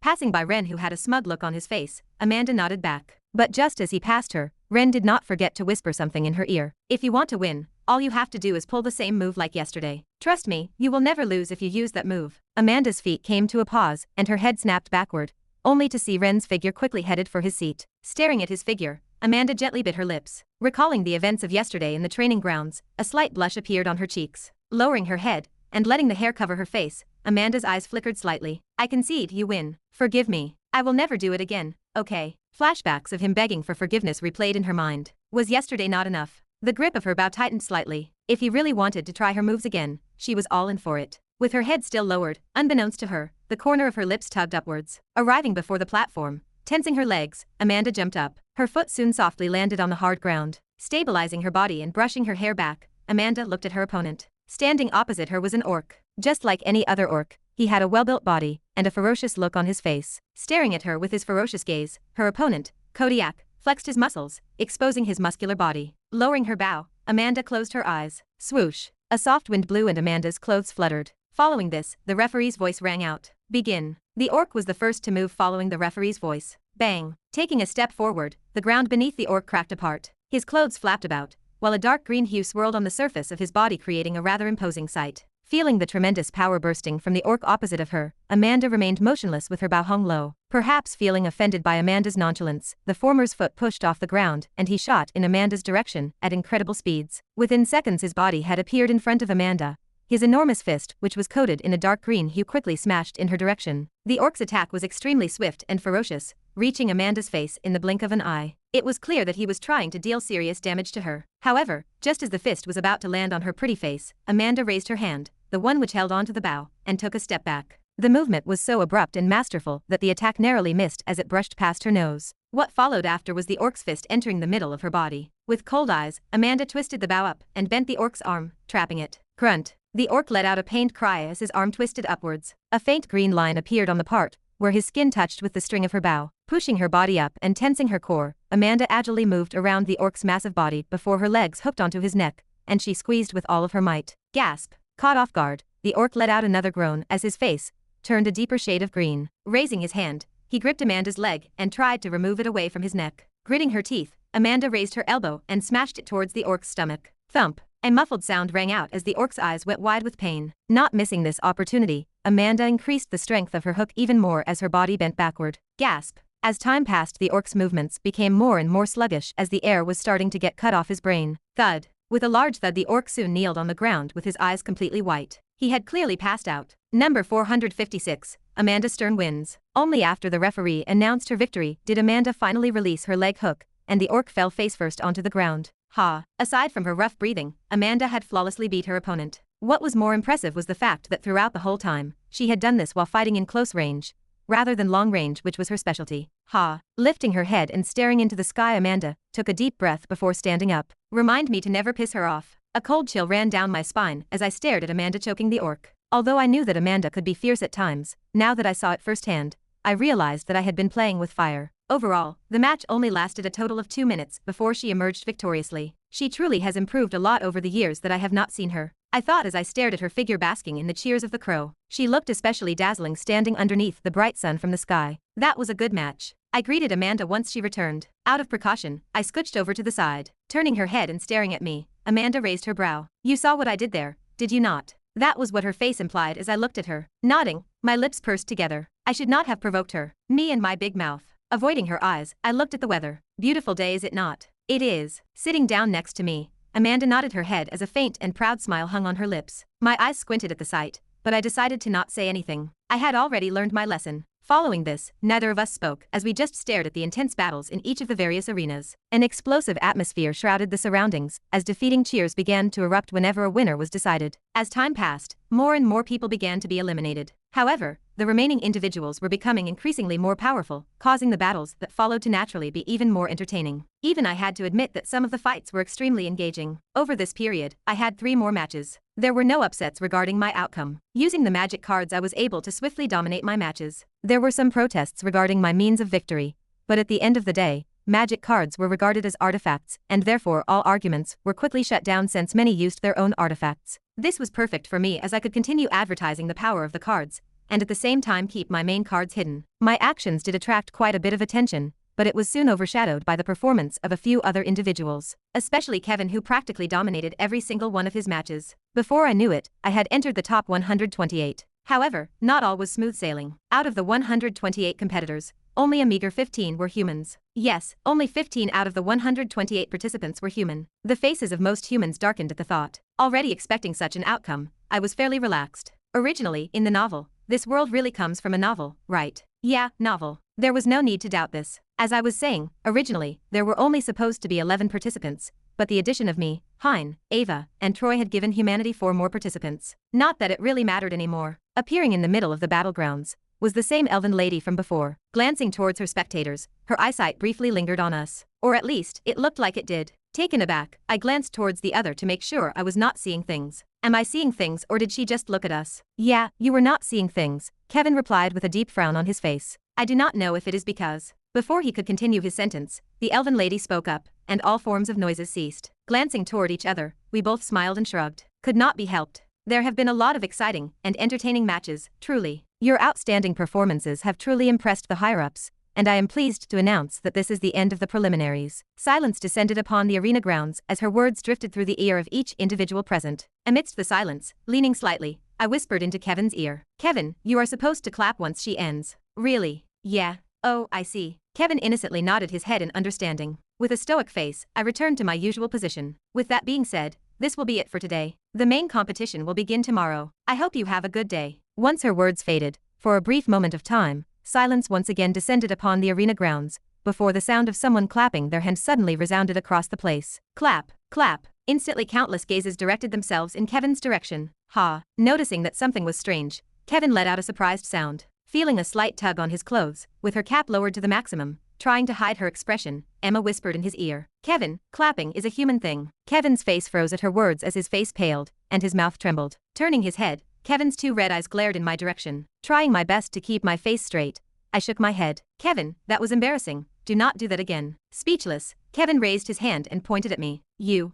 Passing by Ren, who had a smug look on his face, Amanda nodded back. But just as he passed her, Ren did not forget to whisper something in her ear. If you want to win, all you have to do is pull the same move like yesterday. Trust me, you will never lose if you use that move. Amanda's feet came to a pause, and her head snapped backward, only to see Ren's figure quickly headed for his seat. Staring at his figure, Amanda gently bit her lips. Recalling the events of yesterday in the training grounds, a slight blush appeared on her cheeks. Lowering her head, and letting the hair cover her face, Amanda's eyes flickered slightly. I concede, you win. Forgive me. I will never do it again, okay? Flashbacks of him begging for forgiveness replayed in her mind. Was yesterday not enough? The grip of her bow tightened slightly. If he really wanted to try her moves again, she was all in for it. With her head still lowered, unbeknownst to her, the corner of her lips tugged upwards. Arriving before the platform, tensing her legs, Amanda jumped up. Her foot soon softly landed on the hard ground. Stabilizing her body and brushing her hair back, Amanda looked at her opponent. Standing opposite her was an orc. Just like any other orc, he had a well-built body and a ferocious look on his face. Staring at her with his ferocious gaze, her opponent, Kodiak, flexed his muscles, exposing his muscular body. Lowering her bow, Amanda closed her eyes. Swoosh. A soft wind blew and Amanda's clothes fluttered. Following this, the referee's voice rang out. Begin. The orc was the first to move following the referee's voice. Bang. Taking a step forward, the ground beneath the orc cracked apart. His clothes flapped about, while a dark green hue swirled on the surface of his body, creating a rather imposing sight. Feeling the tremendous power bursting from the orc opposite of her, Amanda remained motionless with her bow hung low. Perhaps feeling offended by Amanda's nonchalance, the former's foot pushed off the ground and he shot in Amanda's direction at incredible speeds. Within seconds his body had appeared in front of Amanda. His enormous fist, which was coated in a dark green hue, quickly smashed in her direction. The orc's attack was extremely swift and ferocious, reaching Amanda's face in the blink of an eye. It was clear that he was trying to deal serious damage to her. However, just as the fist was about to land on her pretty face, Amanda raised her hand, the one which held onto the bow, and took a step back. The movement was so abrupt and masterful that the attack narrowly missed as it brushed past her nose. What followed after was the orc's fist entering the middle of her body. With cold eyes, Amanda twisted the bow up and bent the orc's arm, trapping it. Grunt. The orc let out a pained cry as his arm twisted upwards. A faint green line appeared on the part where his skin touched with the string of her bow. Pushing her body up and tensing her core, Amanda agilely moved around the orc's massive body before her legs hooked onto his neck, and she squeezed with all of her might. Gasp. Caught off guard, the orc let out another groan as his face turned a deeper shade of green. Raising his hand, he gripped Amanda's leg and tried to remove it away from his neck. Gritting her teeth, Amanda raised her elbow and smashed it towards the orc's stomach. Thump. A muffled sound rang out as the orc's eyes went wide with pain. Not missing this opportunity, Amanda increased the strength of her hook even more as her body bent backward. Gasp. As time passed, the orc's movements became more and more sluggish as the air was starting to get cut off his brain. Thud. With a large thud, the orc soon kneeled on the ground with his eyes completely white. He had clearly passed out. Number 456, Amanda Stern wins. Only after the referee announced her victory did Amanda finally release her leg hook, and the orc fell face first onto the ground. Ha! Aside from her rough breathing, Amanda had flawlessly beat her opponent. What was more impressive was the fact that throughout the whole time, she had done this while fighting in close range, rather than long range, which was her specialty. Ha! Lifting her head and staring into the sky, Amanda took a deep breath before standing up. Remind me to never piss her off. A cold chill ran down my spine as I stared at Amanda choking the orc. Although I knew that Amanda could be fierce at times, now that I saw it firsthand, I realized that I had been playing with fire. Overall, the match only lasted a total of 2 minutes before she emerged victoriously. She truly has improved a lot over the years that I have not seen her, I thought as I stared at her figure basking in the cheers of the crow. She looked especially dazzling standing underneath the bright sun from the sky. That was a good match. I greeted Amanda once she returned. Out of precaution, I scooched over to the side. Turning her head and staring at me, Amanda raised her brow. You saw what I did there, did you not? That was what her face implied as I looked at her. Nodding, my lips pursed together. I should not have provoked her. Me and my big mouth. Avoiding her eyes, I looked at the weather. Beautiful day, is it not? It is. Sitting down next to me, Amanda nodded her head as a faint and proud smile hung on her lips. My eyes squinted at the sight, but I decided to not say anything. I had already learned my lesson. Following this, neither of us spoke as we just stared at the intense battles in each of the various arenas. An explosive atmosphere shrouded the surroundings as defeating cheers began to erupt whenever a winner was decided. As time passed, more and more people began to be eliminated. However, the remaining individuals were becoming increasingly more powerful, causing the battles that followed to naturally be even more entertaining. Even I had to admit that some of the fights were extremely engaging. Over this period, I had 3 more matches. There were no upsets regarding my outcome. Using the magic cards, I was able to swiftly dominate my matches. There were some protests regarding my means of victory, but at the end of the day, magic cards were regarded as artifacts, and therefore all arguments were quickly shut down since many used their own artifacts. This was perfect for me as I could continue advertising the power of the cards, and at the same time keep my main cards hidden. My actions did attract quite a bit of attention, but it was soon overshadowed by the performance of a few other individuals, especially Kevin, who practically dominated every single one of his matches. Before I knew it, I had entered the top 128. However, not all was smooth sailing. Out of the 128 competitors, only a meager 15 were humans. Yes, only 15 out of the 128 participants were human. The faces of most humans darkened at the thought. Already expecting such an outcome, I was fairly relaxed. Originally, in the novel, this world really comes from a novel, right? Yeah, novel. There was no need to doubt this. As I was saying, originally, there were only supposed to be 11 participants, but the addition of me, Hein, Ava, and Troy had given humanity 4 more participants. Not that it really mattered anymore. Appearing in the middle of the battlegrounds was the same elven lady from before. Glancing towards her spectators, her eyesight briefly lingered on us. Or at least, it looked like it did. Taken aback, I glanced towards the other to make sure I was not seeing things. Am I seeing things, or did she just look at us? Yeah, you were not seeing things, Kevin replied with a deep frown on his face. I do not know if it is because. Before he could continue his sentence, the elven lady spoke up, and all forms of noises ceased. Glancing toward each other, we both smiled and shrugged. Could not be helped. There have been a lot of exciting and entertaining matches, truly. Your outstanding performances have truly impressed the higher-ups, and I am pleased to announce that this is the end of the preliminaries. Silence descended upon the arena grounds as her words drifted through the ear of each individual present. Amidst the silence, leaning slightly, I whispered into Kevin's ear. Kevin, you are supposed to clap once she ends. Really? Yeah. Oh, I see. Kevin innocently nodded his head in understanding. With a stoic face, I returned to my usual position. With that being said, this will be it for today. The main competition will begin tomorrow. I hope you have a good day. Once her words faded, for a brief moment of time, silence once again descended upon the arena grounds, before the sound of someone clapping their hands suddenly resounded across the place. Clap, clap. Instantly countless gazes directed themselves in Kevin's direction. Ha. Noticing that something was strange, Kevin let out a surprised sound. Feeling a slight tug on his clothes, with her cap lowered to the maximum, trying to hide her expression, Emma whispered in his ear. Kevin, clapping is a human thing. Kevin's face froze at her words as his face paled, and his mouth trembled. Turning his head, Kevin's 2 red eyes glared in my direction. Trying my best to keep my face straight, I shook my head. Kevin, that was embarrassing. Do not do that again. Speechless, Kevin raised his hand and pointed at me. You.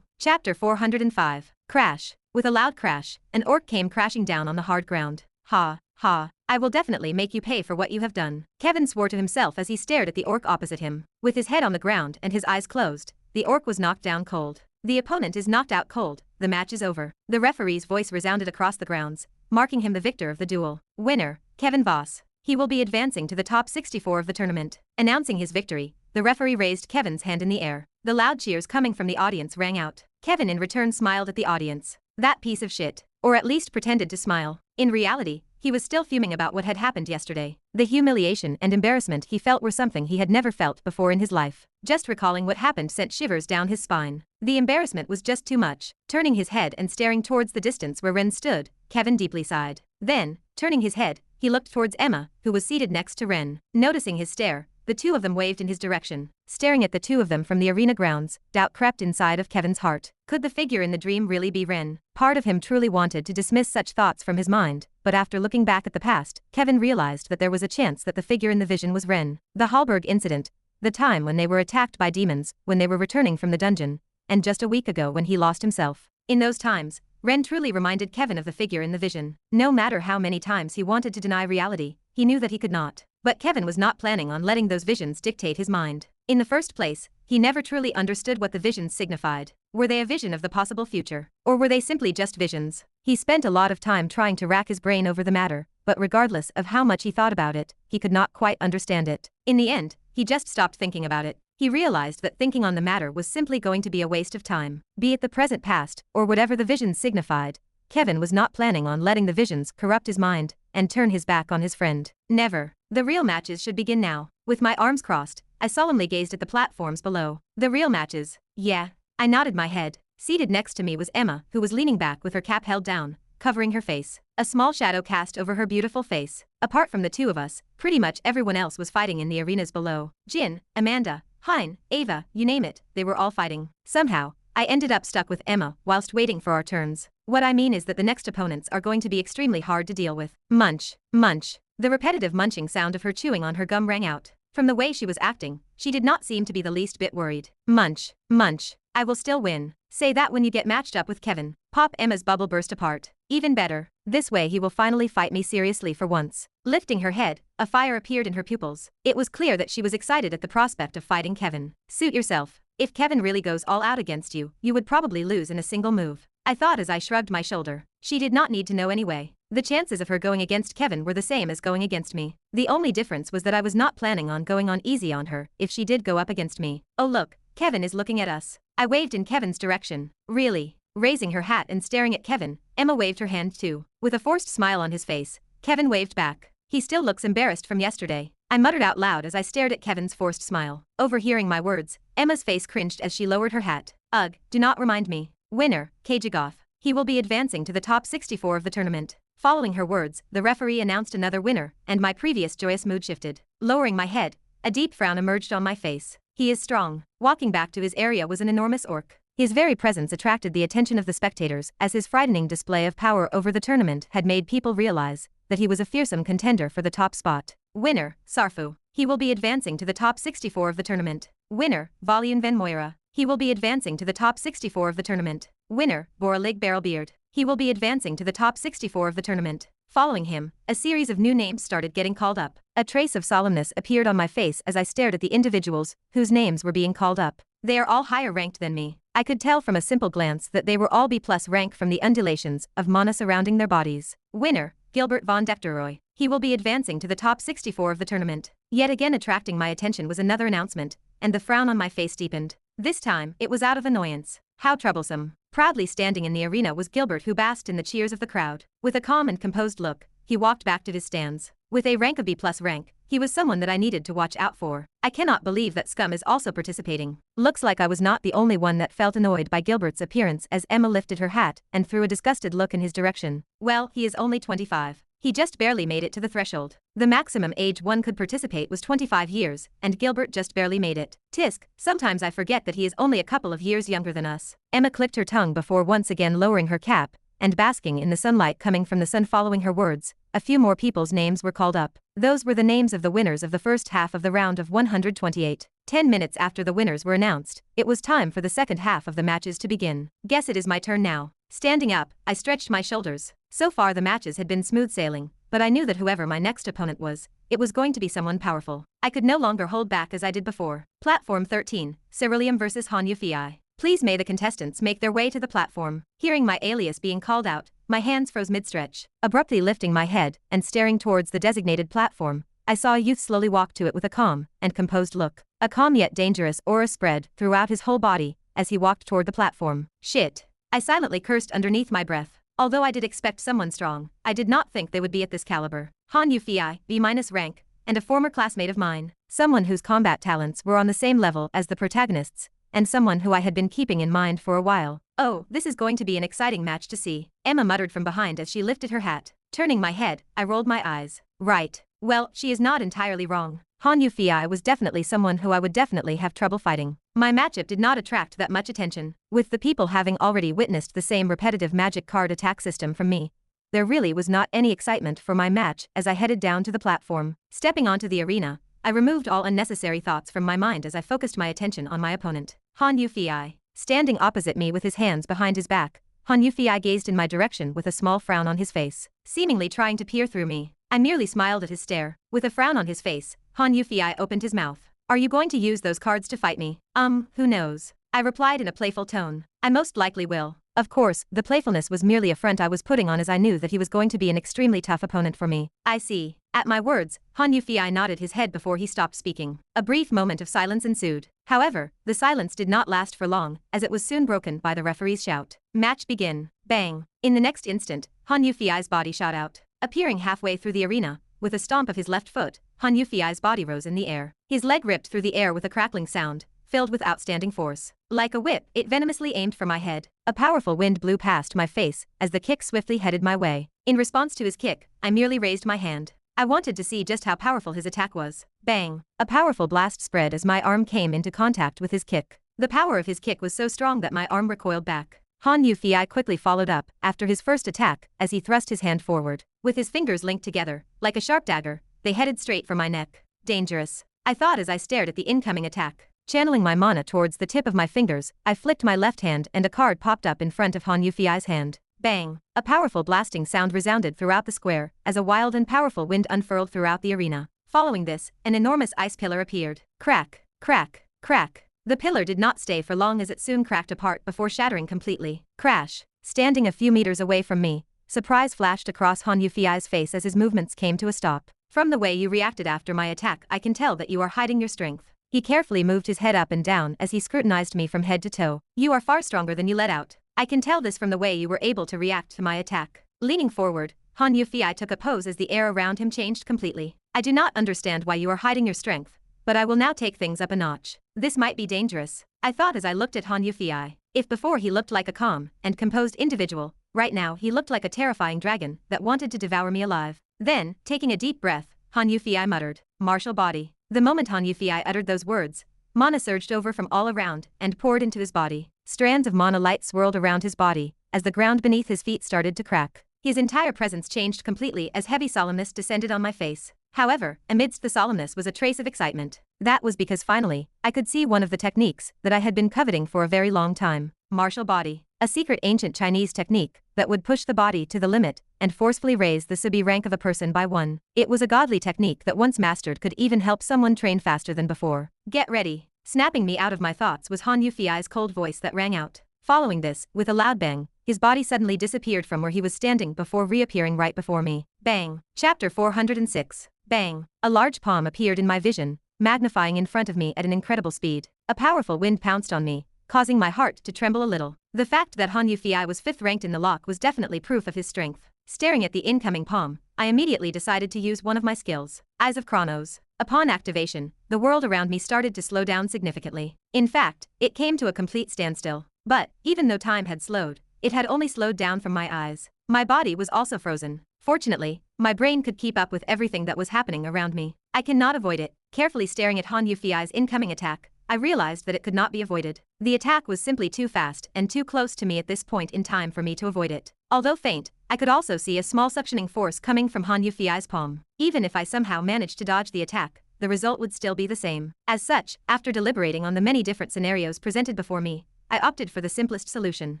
Chapter 405. Crash. With a loud crash, an orc came crashing down on the hard ground. Ha. I will definitely make you pay for what you have done. Kevin swore to himself as he stared at the orc opposite him. With his head on the ground and his eyes closed, the orc was knocked down cold. The opponent is knocked out cold. The match is over. The referee's voice resounded across the grounds, marking him the victor of the duel. Winner, Kevin Voss. He will be advancing to the top 64 of the tournament. Announcing his victory, the referee raised Kevin's hand in the air. The loud cheers coming from the audience rang out. Kevin in return smiled at the audience. That piece of shit. Or at least pretended to smile. In reality, he was still fuming about what had happened yesterday. The humiliation and embarrassment he felt were something he had never felt before in his life. Just recalling what happened sent shivers down his spine. The embarrassment was just too much. Turning his head and staring towards the distance where Ren stood, Kevin deeply sighed. Then, turning his head, he looked towards Emma, who was seated next to Ren. Noticing his stare, the 2 of them waved in his direction. Staring at the 2 of them from the arena grounds, doubt crept inside of Kevin's heart. Could the figure in the dream really be Ren? Part of him truly wanted to dismiss such thoughts from his mind, but after looking back at the past, Kevin realized that there was a chance that the figure in the vision was Ren. The Hallberg incident, the time when they were attacked by demons, when they were returning from the dungeon, and just a week ago when he lost himself. In those times, Ren truly reminded Kevin of the figure in the vision. No matter how many times he wanted to deny reality, he knew that he could not. But Kevin was not planning on letting those visions dictate his mind. In the first place, he never truly understood what the visions signified. Were they a vision of the possible future? Or were they simply just visions? He spent a lot of time trying to rack his brain over the matter, but regardless of how much he thought about it, he could not quite understand it. In the end, he just stopped thinking about it. He realized that thinking on the matter was simply going to be a waste of time. Be it the present past, or whatever the visions signified, Kevin was not planning on letting the visions corrupt his mind and turn his back on his friend. Never. The real matches should begin now. With my arms crossed, I solemnly gazed at the platforms below. The real matches. Yeah. I nodded my head. Seated next to me was Emma, who was leaning back with her cap held down, covering her face. A small shadow cast over her beautiful face. Apart from the two of us, pretty much everyone else was fighting in the arenas below. Jin, Amanda, Hein, Ava, you name it, they were all fighting. Somehow, I ended up stuck with Emma whilst waiting for our turns. What I mean is that the next opponents are going to be extremely hard to deal with. Munch, munch. The repetitive munching sound of her chewing on her gum rang out. From the way she was acting, she did not seem to be the least bit worried. Munch, munch. I will still win. Say that when you get matched up with Kevin. Pop. Emma's bubble burst apart. Even better. This way he will finally fight me seriously for once. Lifting her head, a fire appeared in her pupils. It was clear that she was excited at the prospect of fighting Kevin. Suit yourself. If Kevin really goes all out against you, you would probably lose in a single move. I thought as I shrugged my shoulder. She did not need to know anyway. The chances of her going against Kevin were the same as going against me. The only difference was that I was not planning on going on easy on her if she did go up against me. Oh look, Kevin is looking at us. I waved in Kevin's direction. Really? Raising her hat and staring at Kevin, Emma waved her hand too. With a forced smile on his face, Kevin waved back. He still looks embarrassed from yesterday. I muttered out loud as I stared at Kevin's forced smile. Overhearing my words, Emma's face cringed as she lowered her hat. Ugh, do not remind me. Winner, Kajigoth. He will be advancing to the top 64 of the tournament. Following her words, the referee announced another winner, and my previous joyous mood shifted. Lowering my head, a deep frown emerged on my face. He is strong. Walking back to his area was an enormous orc. His very presence attracted the attention of the spectators, as his frightening display of power over the tournament had made people realize that he was a fearsome contender for the top spot. Winner, Sarfu. He will be advancing to the top 64 of the tournament. Winner, Valian Van Moira. He will be advancing to the top 64 of the tournament. Winner, Boralig Barrelbeard. He will be advancing to the top 64 of the tournament. Following him, a series of new names started getting called up. A trace of solemnness appeared on my face as I stared at the individuals whose names were being called up. They are all higher ranked than me. I could tell from a simple glance that they were all B+ rank from the undulations of mana surrounding their bodies. Winner, Gilbert von Dekteroy. He will be advancing to the top 64 of the tournament. Yet again attracting my attention was another announcement, and the frown on my face deepened. This time, it was out of annoyance. How troublesome. Proudly standing in the arena was Gilbert, who basked in the cheers of the crowd. With a calm and composed look, he walked back to his stands. With a rank of B+ rank, he was someone that I needed to watch out for. I cannot believe that Scum is also participating. Looks like I was not the only one that felt annoyed by Gilbert's appearance as Emma lifted her hat and threw a disgusted look in his direction. Well, he is only 25. He just barely made it to the threshold. The maximum age one could participate was 25 years, and Gilbert just barely made it. Tisk, sometimes I forget that he is only a couple of years younger than us. Emma clicked her tongue before once again lowering her cap and basking in the sunlight coming from the sun. Following her words, a few more people's names were called up. Those were the names of the winners of the first half of the round of 128. 10 minutes after the winners were announced, it was time for the second half of the matches to begin. Guess it is my turn now. Standing up, I stretched my shoulders. So far the matches had been smooth sailing, but I knew that whoever my next opponent was, it was going to be someone powerful. I could no longer hold back as I did before. Platform 13, Ceruleum vs Han Yufei. Please may the contestants make their way to the platform. Hearing my alias being called out, my hands froze mid-stretch. Abruptly lifting my head and staring towards the designated platform, I saw a youth slowly walk to it with a calm and composed look. A calm yet dangerous aura spread throughout his whole body as he walked toward the platform. Shit. I silently cursed underneath my breath. Although I did expect someone strong, I did not think they would be at this caliber. Han Yufei, B- rank, and a former classmate of mine. Someone whose combat talents were on the same level as the protagonists, and someone who I had been keeping in mind for a while. Oh, this is going to be an exciting match to see, Emma muttered from behind as she lifted her hat. Turning my head, I rolled my eyes. Right. Well, she is not entirely wrong. Han Yufei was definitely someone who I would definitely have trouble fighting. My matchup did not attract that much attention, with the people having already witnessed the same repetitive magic card attack system from me. There really was not any excitement for my match as I headed down to the platform. Stepping onto the arena, I removed all unnecessary thoughts from my mind as I focused my attention on my opponent. Han Yufei. Standing opposite me with his hands behind his back, Han Yufei gazed in my direction with a small frown on his face, seemingly trying to peer through me. I merely smiled at his stare. With a frown on his face, Han Yufei opened his mouth. Are you going to use those cards to fight me? Who knows? I replied in a playful tone. I most likely will. Of course, the playfulness was merely a front I was putting on as I knew that he was going to be an extremely tough opponent for me. I see. At my words, Han Yufei nodded his head before he stopped speaking. A brief moment of silence ensued. However, the silence did not last for long, as it was soon broken by the referee's shout. Match begin. Bang. In the next instant, Han Yufei's body shot out. Appearing halfway through the arena, with a stomp of his left foot, Han Yufei's body rose in the air. His leg ripped through the air with a crackling sound, filled with outstanding force. Like a whip, it venomously aimed for my head. A powerful wind blew past my face as the kick swiftly headed my way. In response to his kick, I merely raised my hand. I wanted to see just how powerful his attack was. Bang! A powerful blast spread as my arm came into contact with his kick. The power of his kick was so strong that my arm recoiled back. Han Yufei quickly followed up after his first attack as he thrust his hand forward. With his fingers linked together, like a sharp dagger, they headed straight for my neck. Dangerous, I thought as I stared at the incoming attack. Channeling my mana towards the tip of my fingers, I flicked my left hand and a card popped up in front of Han Yufei's hand. Bang! A powerful blasting sound resounded throughout the square as a wild and powerful wind unfurled throughout the arena. Following this, an enormous ice pillar appeared. Crack, crack, crack. The pillar did not stay for long as it soon cracked apart before shattering completely. Crash! Standing a few meters away from me, surprise flashed across Han Yufei's face as his movements came to a stop. From the way you reacted after my attack, I can tell that you are hiding your strength. He carefully moved his head up and down as he scrutinized me from head to toe. You are far stronger than you let out. I can tell this from the way you were able to react to my attack. Leaning forward, Han Yufei took a pose as the air around him changed completely. I do not understand why you are hiding your strength, but I will now take things up a notch. This might be dangerous, I thought as I looked at Han Yufei. If before he looked like a calm and composed individual, right now he looked like a terrifying dragon that wanted to devour me alive. Then, taking a deep breath, Han Yufei muttered, "Martial body." The moment Han Yufei uttered those words, mana surged over from all around and poured into his body. Strands of mana light swirled around his body as the ground beneath his feet started to crack. His entire presence changed completely as heavy solemnness descended on my face. However, amidst the solemnness was a trace of excitement. That was because finally, I could see one of the techniques that I had been coveting for a very long time. Martial body. A secret ancient Chinese technique that would push the body to the limit and forcefully raise the subi rank of a person by one. It was a godly technique that once mastered could even help someone train faster than before. Get ready. Snapping me out of my thoughts was Han Yufei's cold voice that rang out. Following this, with a loud bang, his body suddenly disappeared from where he was standing before reappearing right before me. Bang. Chapter 406. Bang. A large palm appeared in my vision, magnifying in front of me at an incredible speed. A powerful wind pounced on me, causing my heart to tremble a little. The fact that Han Yufei was 5th ranked in the lock was definitely proof of his strength. Staring at the incoming palm, I immediately decided to use one of my skills, Eyes of Chronos. Upon activation, the world around me started to slow down significantly. In fact, it came to a complete standstill. But, even though time had slowed, it had only slowed down from my eyes. My body was also frozen. Fortunately, my brain could keep up with everything that was happening around me. I cannot avoid it. Carefully staring at Han Yufei's incoming attack, I realized that it could not be avoided. The attack was simply too fast and too close to me at this point in time for me to avoid it. Although faint, I could also see a small suctioning force coming from Han Yufei's palm. Even if I somehow managed to dodge the attack, the result would still be the same. As such, after deliberating on the many different scenarios presented before me, I opted for the simplest solution.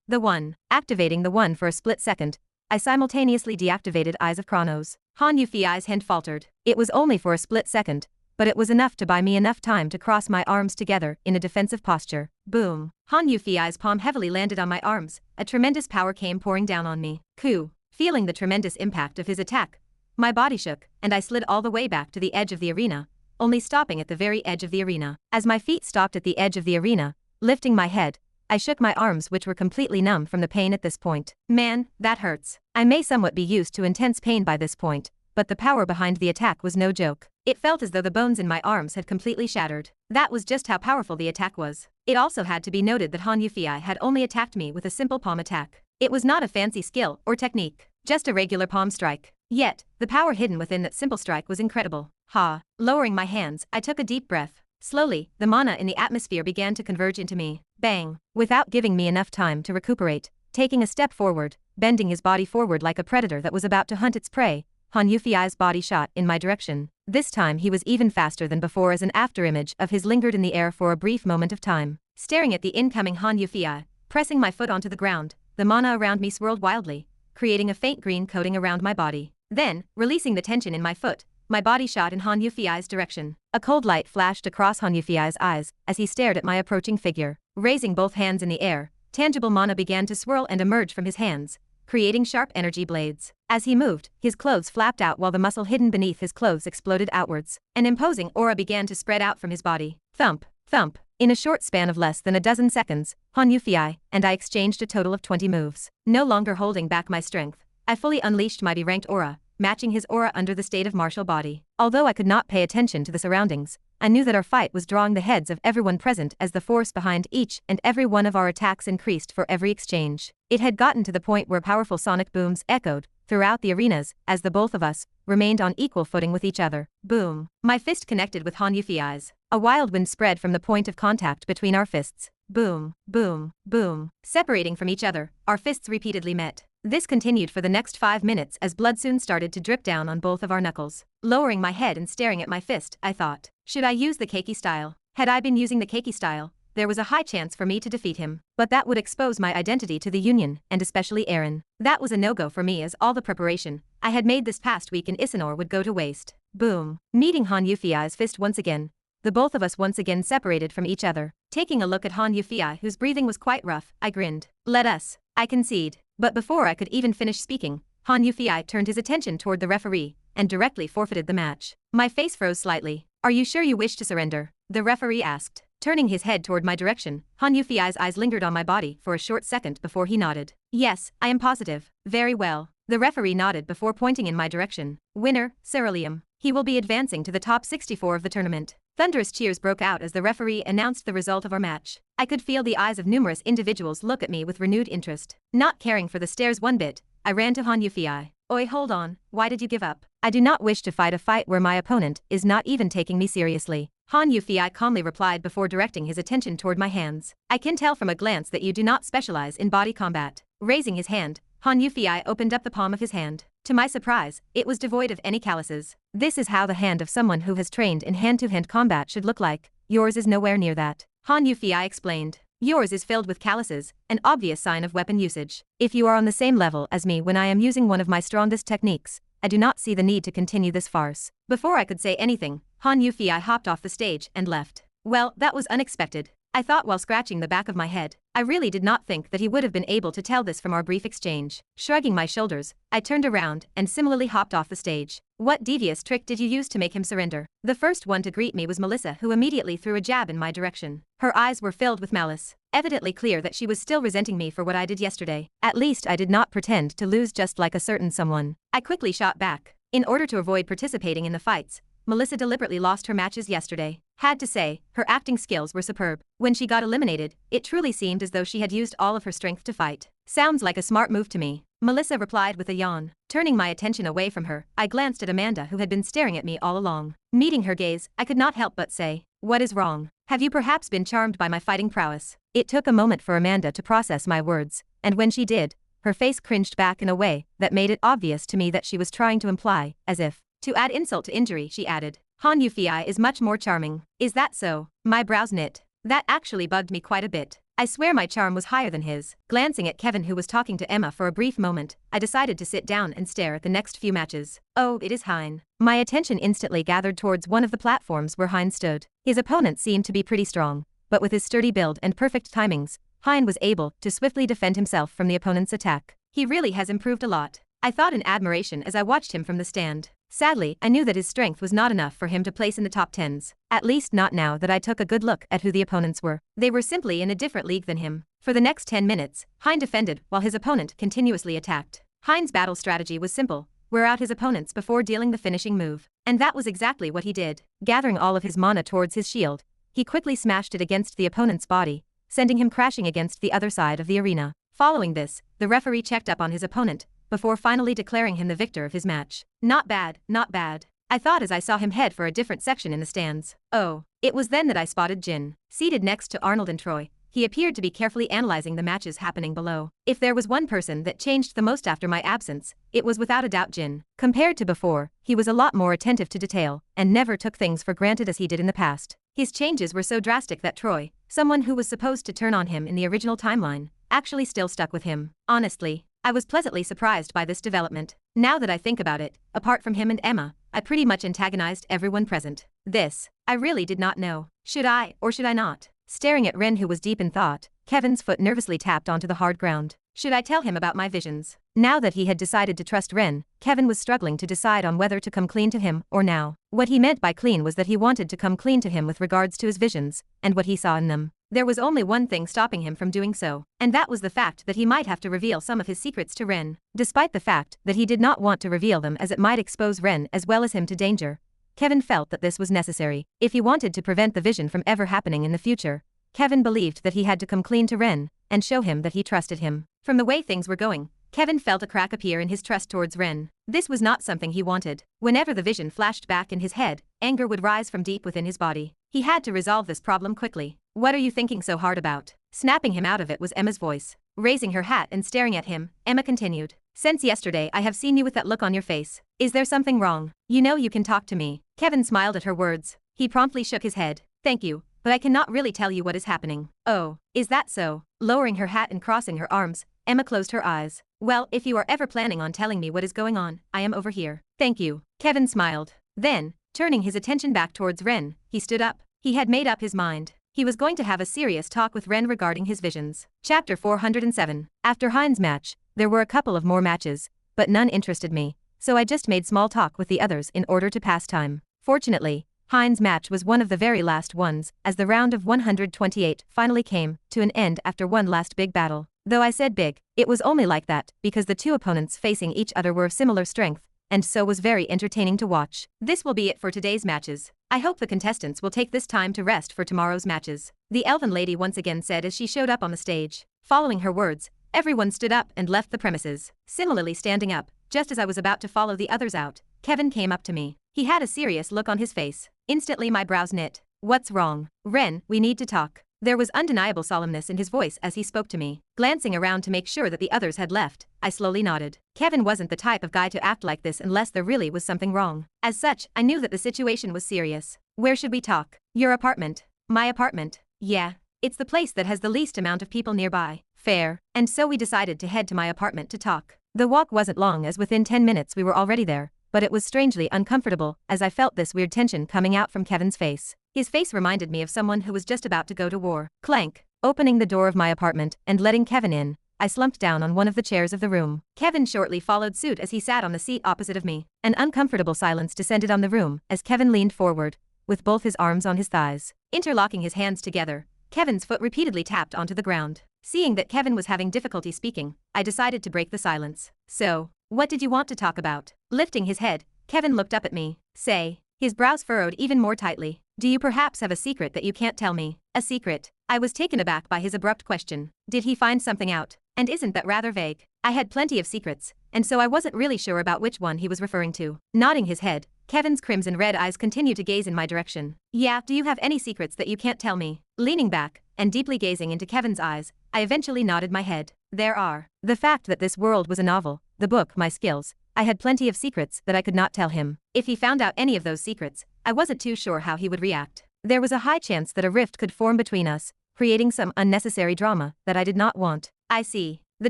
The one. Activating the one for a split second, I simultaneously deactivated Eyes of Chronos. Han Yufei's hand faltered. It was only for a split second, but it was enough to buy me enough time to cross my arms together in a defensive posture. Boom. Han Yufei's palm heavily landed on my arms. A tremendous power came pouring down on me. Coup. Feeling the tremendous impact of his attack, my body shook, and I slid all the way back to the edge of the arena, only stopping at the very edge of the arena. As my feet stopped at the edge of the arena, lifting my head, I shook my arms, which were completely numb from the pain at this point. Man, that hurts. I may somewhat be used to intense pain by this point, but the power behind the attack was no joke. It felt as though the bones in my arms had completely shattered. That was just how powerful the attack was. It also had to be noted that Han Yufei had only attacked me with a simple palm attack. It was not a fancy skill or technique, just a regular palm strike. Yet, the power hidden within that simple strike was incredible. Ha! Lowering my hands, I took a deep breath. Slowly, the mana in the atmosphere began to converge into me. Bang! Without giving me enough time to recuperate, taking a step forward, bending his body forward like a predator that was about to hunt its prey, Han Yufei's body shot in my direction. This time he was even faster than before as an afterimage of his lingered in the air for a brief moment of time. Staring at the incoming Han Yufei, pressing my foot onto the ground, the mana around me swirled wildly, creating a faint green coating around my body. Then, releasing the tension in my foot, my body shot in Han Yufei's direction. A cold light flashed across Han Yufei's eyes as he stared at my approaching figure. Raising both hands in the air, tangible mana began to swirl and emerge from his hands, creating sharp energy blades. As he moved, his clothes flapped out while the muscle hidden beneath his clothes exploded outwards. An imposing aura began to spread out from his body. Thump, thump. In a short span of less than a dozen seconds, Han Yufei and I exchanged a total of 20 moves. No longer holding back my strength, I fully unleashed my D-ranked aura, matching his aura under the state of martial body. Although I could not pay attention to the surroundings, I knew that our fight was drawing the heads of everyone present as the force behind each and every one of our attacks increased for every exchange. It had gotten to the point where powerful sonic booms echoed throughout the arenas as the both of us remained on equal footing with each other. Boom. My fist connected with Han Yufi's. A wild wind spread from the point of contact between our fists. Boom, boom, boom. Separating from each other, our fists repeatedly met. This continued for the next 5 minutes as blood soon started to drip down on both of our knuckles. Lowering my head and staring at my fist, I thought, should I use the keiki style? Had I been using the keiki style, there was a high chance for me to defeat him. But that would expose my identity to the Union, and especially Eren. That was a no-go for me as all the preparation I had made this past week in Isinor would go to waste. Boom. Meeting Han Yufi's fist once again, the both of us once again separated from each other. Taking a look at Han Yufi, whose breathing was quite rough, I grinned. Let us. I concede. But before I could even finish speaking, Han Yufi turned his attention toward the referee and directly forfeited the match. My face froze slightly. Are you sure you wish to surrender? The referee asked. Turning his head toward my direction, Han Yufi's eyes lingered on my body for a short second before he nodded. Yes, I am positive. Very well. The referee nodded before pointing in my direction. Winner, Ceruleum. He will be advancing to the top 64 of the tournament. Thunderous cheers broke out as the referee announced the result of our match. I could feel the eyes of numerous individuals look at me with renewed interest. Not caring for the stares one bit, I ran to Han Yufi. Oi, hold on, why did you give up? I do not wish to fight a fight where my opponent is not even taking me seriously. Han Yufi calmly replied before directing his attention toward my hands. I can tell from a glance that you do not specialize in body combat. Raising his hand, Han Yufi opened up the palm of his hand. To my surprise, it was devoid of any calluses. This is how the hand of someone who has trained in hand-to-hand combat should look like. Yours is nowhere near that. Han Yufi explained. Yours is filled with calluses, an obvious sign of weapon usage. If you are on the same level as me when I am using one of my strongest techniques, I do not see the need to continue this farce. Before I could say anything, Han Yufi hopped off the stage and left. Well, that was unexpected. I thought while scratching the back of my head. I really did not think that he would have been able to tell this from our brief exchange. Shrugging my shoulders, I turned around and similarly hopped off the stage. What devious trick did you use to make him surrender? The first one to greet me was Melissa, who immediately threw a jab in my direction. Her eyes were filled with malice. Evidently clear that she was still resenting me for what I did yesterday. At least I did not pretend to lose just like a certain someone. I quickly shot back. In order to avoid participating in the fights, Melissa deliberately lost her matches yesterday. Had to say, her acting skills were superb. When she got eliminated, it truly seemed as though she had used all of her strength to fight. Sounds like a smart move to me, Melissa replied with a yawn. Turning my attention away from her, I glanced at Amanda, who had been staring at me all along. Meeting her gaze, I could not help but say, "What is wrong? Have you perhaps been charmed by my fighting prowess?" It took a moment for Amanda to process my words, and when she did, her face cringed back in a way that made it obvious to me that she was trying to imply, as if to add insult to injury, she added, "Han Yufi is much more charming." Is that so? My brows knit. That actually bugged me quite a bit. I swear my charm was higher than his. Glancing at Kevin, who was talking to Emma for a brief moment, I decided to sit down and stare at the next few matches. Oh, it is Hein. My attention instantly gathered towards one of the platforms where Hein stood. His opponent seemed to be pretty strong, but with his sturdy build and perfect timings, Hein was able to swiftly defend himself from the opponent's attack. He really has improved a lot. I thought in admiration as I watched him from the stand. Sadly, I knew that his strength was not enough for him to place in the top 10s. At least not now that I took a good look at who the opponents were. They were simply in a different league than him. For the next 10 minutes, Hein defended while his opponent continuously attacked. Hein's battle strategy was simple: wear out his opponents before dealing the finishing move. And that was exactly what he did. Gathering all of his mana towards his shield, he quickly smashed it against the opponent's body, sending him crashing against the other side of the arena. Following this, the referee checked up on his opponent, before finally declaring him the victor of his match. Not bad, not bad, I thought as I saw him head for a different section in the stands. Oh, it was then that I spotted Jin. Seated next to Arnold and Troy, he appeared to be carefully analyzing the matches happening below. If there was one person that changed the most after my absence, it was without a doubt Jin. Compared to before, he was a lot more attentive to detail, and never took things for granted as he did in the past. His changes were so drastic that Troy, someone who was supposed to turn on him in the original timeline, actually still stuck with him. Honestly, I was pleasantly surprised by this development. Now that I think about it, apart from him and Emma, I pretty much antagonized everyone present. This, I really did not know. Should I, or should I not? Staring at Ren, who was deep in thought, Kevin's foot nervously tapped onto the hard ground. Should I tell him about my visions? Now that he had decided to trust Ren, Kevin was struggling to decide on whether to come clean to him or now. What he meant by clean was that he wanted to come clean to him with regards to his visions, and what he saw in them. There was only one thing stopping him from doing so, and that was the fact that he might have to reveal some of his secrets to Ren. Despite the fact that he did not want to reveal them as it might expose Ren as well as him to danger, Kevin felt that this was necessary. If he wanted to prevent the vision from ever happening in the future, Kevin believed that he had to come clean to Ren and show him that he trusted him. From the way things were going, Kevin felt a crack appear in his trust towards Ren. This was not something he wanted. Whenever the vision flashed back in his head, anger would rise from deep within his body. He had to resolve this problem quickly. "What are you thinking so hard about?" Snapping him out of it was Emma's voice. Raising her hat and staring at him, Emma continued. "Since yesterday I have seen you with that look on your face. Is there something wrong? You know you can talk to me." Kevin smiled at her words. He promptly shook his head. "Thank you, but I cannot really tell you what is happening." "Oh, is that so?" Lowering her hat and crossing her arms, Emma closed her eyes. "Well, if you are ever planning on telling me what is going on, I am over here." "Thank you." Kevin smiled. Then, turning his attention back towards Ren, he stood up. He had made up his mind. He was going to have a serious talk with Ren regarding his visions. Chapter 407. After Hein's match, there were a couple of more matches, but none interested me, so I just made small talk with the others in order to pass time. Fortunately, Hein's match was one of the very last ones, as the round of 128 finally came to an end after one last big battle. Though I said big, it was only like that because the two opponents facing each other were of similar strength, and so was very entertaining to watch. This will be it for today's matches. I hope the contestants will take this time to rest for tomorrow's matches, the elven lady once again said as she showed up on the stage. Following her words, everyone stood up and left the premises. Similarly standing up, just as I was about to follow the others out, Kevin came up to me. He had a serious look on his face. Instantly my brows knit. "What's wrong?" "Ren, we need to talk." There was undeniable solemnness in his voice as he spoke to me. Glancing around to make sure that the others had left, I slowly nodded. Kevin wasn't the type of guy to act like this unless there really was something wrong. As such, I knew that the situation was serious. "Where should we talk?" "Your apartment." "My apartment?" "Yeah. It's the place that has the least amount of people nearby." "Fair." And so we decided to head to my apartment to talk. The walk wasn't long as within 10 minutes we were already there, but it was strangely uncomfortable as I felt this weird tension coming out from Kevin's face. His face reminded me of someone who was just about to go to war. Clank. Opening the door of my apartment and letting Kevin in, I slumped down on one of the chairs of the room. Kevin shortly followed suit as he sat on the seat opposite of me. An uncomfortable silence descended on the room as Kevin leaned forward, with both his arms on his thighs. Interlocking his hands together, Kevin's foot repeatedly tapped onto the ground. Seeing that Kevin was having difficulty speaking, I decided to break the silence. "So, what did you want to talk about?" Lifting his head, Kevin looked up at me. "Say." His brows furrowed even more tightly. "Do you perhaps have a secret that you can't tell me?" "A secret?" I was taken aback by his abrupt question. Did he find something out? And isn't that rather vague? I had plenty of secrets, and so I wasn't really sure about which one he was referring to. Nodding his head, Kevin's crimson red eyes continued to gaze in my direction. "Yeah, do you have any secrets that you can't tell me?" Leaning back, and deeply gazing into Kevin's eyes, I eventually nodded my head. "There are." The fact that this world was a novel, the book, my skills, I had plenty of secrets that I could not tell him. If he found out any of those secrets, I wasn't too sure how he would react. There was a high chance that a rift could form between us, creating some unnecessary drama that I did not want. "I see." The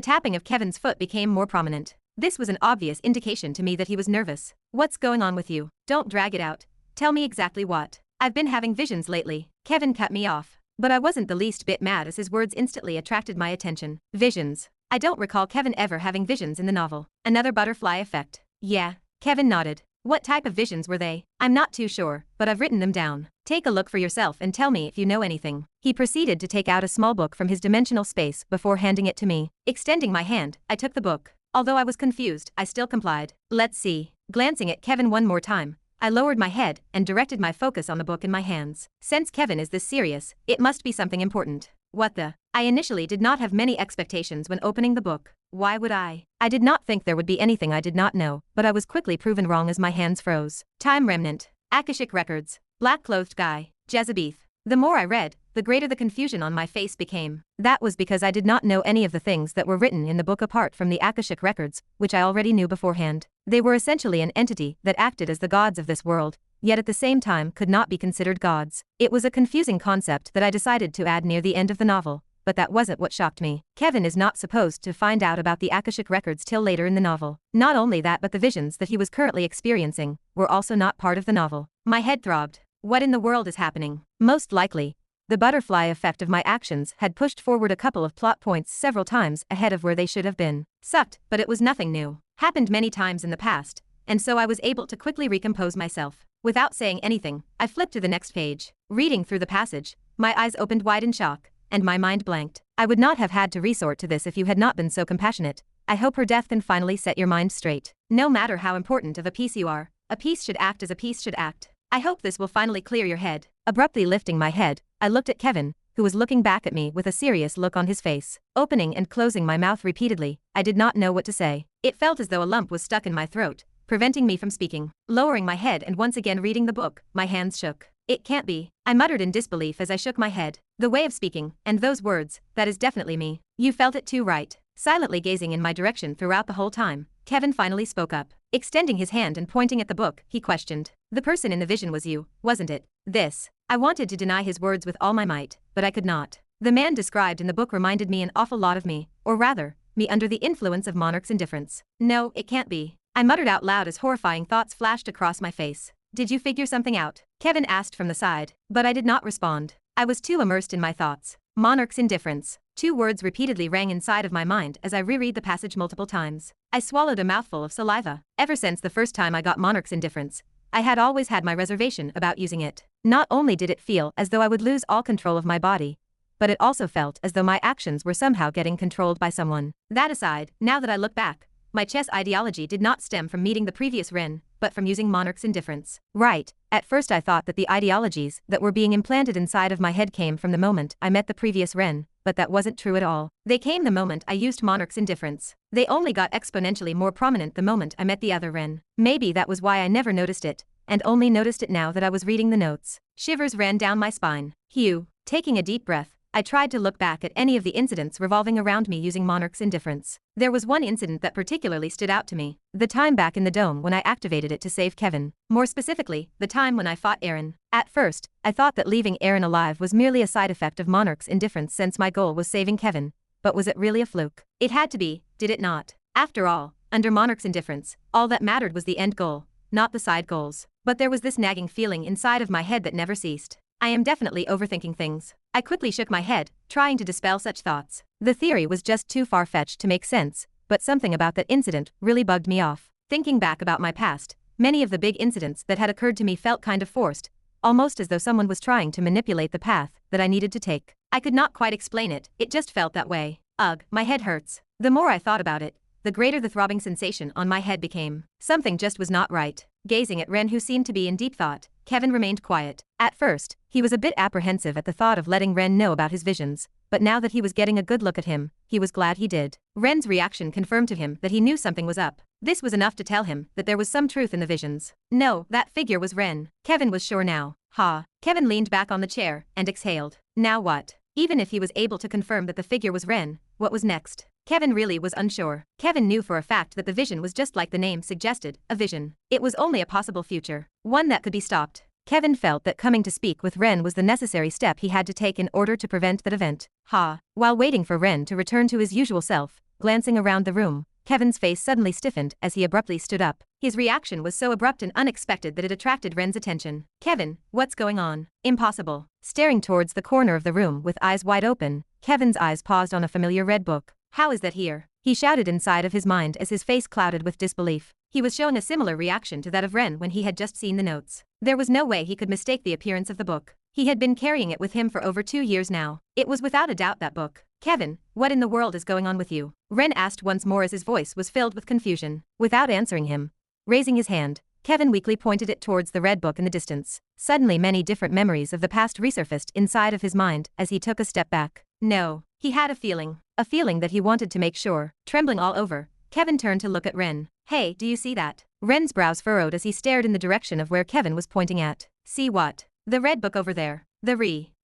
tapping of Kevin's foot became more prominent. This was an obvious indication to me that he was nervous. "What's going on with you? Don't drag it out. Tell me exactly what." "I've been having visions lately." Kevin cut me off. But I wasn't the least bit mad as his words instantly attracted my attention. "Visions?" I don't recall Kevin ever having visions in the novel. Another butterfly effect. "Yeah." Kevin nodded. "What type of visions were they?" "I'm not too sure, but I've written them down. Take a look for yourself and tell me if you know anything." He proceeded to take out a small book from his dimensional space before handing it to me. Extending my hand, I took the book. Although I was confused, I still complied. "Let's see." Glancing at Kevin one more time, I lowered my head and directed my focus on the book in my hands. Since Kevin is this serious, it must be something important. What the? I initially did not have many expectations when opening the book. Why would I? I did not think there would be anything I did not know, but I was quickly proven wrong as my hands froze. Time Remnant. Akashic Records. Black-clothed guy. Jezebeth. The more I read, the greater the confusion on my face became. That was because I did not know any of the things that were written in the book apart from the Akashic Records, which I already knew beforehand. They were essentially an entity that acted as the gods of this world, yet at the same time could not be considered gods. It was a confusing concept that I decided to add near the end of the novel, but that wasn't what shocked me. Kevin is not supposed to find out about the Akashic Records till later in the novel. Not only that, but the visions that he was currently experiencing were also not part of the novel. My head throbbed. What in the world is happening? Most likely, the butterfly effect of my actions had pushed forward a couple of plot points several times ahead of where they should have been. Sucked, but it was nothing new. Happened many times in the past, and so I was able to quickly recompose myself. Without saying anything, I flipped to the next page. Reading through the passage, my eyes opened wide in shock, and my mind blanked. I would not have had to resort to this if you had not been so compassionate. I hope her death can finally set your mind straight. No matter how important of a piece you are, a piece should act as a piece should act. I hope this will finally clear your head. Abruptly lifting my head, I looked at Kevin, who was looking back at me with a serious look on his face. Opening and closing my mouth repeatedly, I did not know what to say. It felt as though a lump was stuck in my throat, preventing me from speaking. Lowering my head and once again reading the book, my hands shook. It can't be, I muttered in disbelief as I shook my head. The way of speaking, and those words, that is definitely me. You felt it too, right? Silently gazing in my direction throughout the whole time, Kevin finally spoke up. Extending his hand and pointing at the book, he questioned. The person in the vision was you, wasn't it? This. I wanted to deny his words with all my might, but I could not. The man described in the book reminded me an awful lot of me, or rather, me under the influence of Monarch's indifference. No, it can't be. I muttered out loud as horrifying thoughts flashed across my face. Did you figure something out? Kevin asked from the side, but I did not respond. I was too immersed in my thoughts. Monarch's indifference. 2 words repeatedly rang inside of my mind as I reread the passage multiple times. I swallowed a mouthful of saliva. Ever since the first time I got Monarch's indifference, I had always had my reservation about using it. Not only did it feel as though I would lose all control of my body, but it also felt as though my actions were somehow getting controlled by someone. That aside, now that I look back, my chess ideology did not stem from meeting the previous Ren, but from using Monarch's indifference. Right, at first I thought that the ideologies that were being implanted inside of my head came from the moment I met the previous Ren, but that wasn't true at all. They came the moment I used Monarch's indifference. They only got exponentially more prominent the moment I met the other Ren. Maybe that was why I never noticed it, and only noticed it now that I was reading the notes. Shivers ran down my spine. Hugh, taking a deep breath, I tried to look back at any of the incidents revolving around me using Monarch's indifference. There was one incident that particularly stood out to me. The time back in the dome when I activated it to save Kevin. More specifically, the time when I fought Aaron. At first, I thought that leaving Aaron alive was merely a side effect of Monarch's indifference since my goal was saving Kevin. But was it really a fluke? It had to be, did it not? After all, under Monarch's indifference, all that mattered was the end goal, not the side goals. But there was this nagging feeling inside of my head that never ceased. I am definitely overthinking things. I quickly shook my head, trying to dispel such thoughts. The theory was just too far-fetched to make sense, but something about that incident really bugged me off. Thinking back about my past, many of the big incidents that had occurred to me felt kind of forced, almost as though someone was trying to manipulate the path that I needed to take. I could not quite explain it, it just felt that way. Ugh, my head hurts. The more I thought about it, the greater the throbbing sensation on my head became. Something just was not right. Gazing at Ren, who seemed to be in deep thought, Kevin remained quiet. At first, he was a bit apprehensive at the thought of letting Ren know about his visions, but now that he was getting a good look at him, he was glad he did. Ren's reaction confirmed to him that he knew something was up. This was enough to tell him that there was some truth in the visions. No, that figure was Ren. Kevin was sure now. Ha. Kevin leaned back on the chair and exhaled. Now what? Even if he was able to confirm that the figure was Ren, what was next? Kevin really was unsure. Kevin knew for a fact that the vision was just like the name suggested, a vision. It was only a possible future, one that could be stopped. Kevin felt that coming to speak with Ren was the necessary step he had to take in order to prevent that event. Ha. While waiting for Ren to return to his usual self, glancing around the room, Kevin's face suddenly stiffened as he abruptly stood up. His reaction was so abrupt and unexpected that it attracted Ren's attention. Kevin, what's going on? Impossible. Staring towards the corner of the room with eyes wide open, Kevin's eyes paused on a familiar red book. How is that here? He shouted inside of his mind as his face clouded with disbelief. He was showing a similar reaction to that of Ren when he had just seen the notes. There was no way he could mistake the appearance of the book. He had been carrying it with him for over 2 years now. It was without a doubt that book. Kevin, what in the world is going on with you? Ren asked once more as his voice was filled with confusion. Without answering him, raising his hand, Kevin weakly pointed it towards the red book in the distance. Suddenly many different memories of the past resurfaced inside of his mind as he took a step back. No, he had a feeling that he wanted to make sure. Trembling all over, Kevin turned to look at Ren. Hey, do you see that? Ren's brows furrowed as he stared in the direction of where Kevin was pointing at. See what? The red book over there.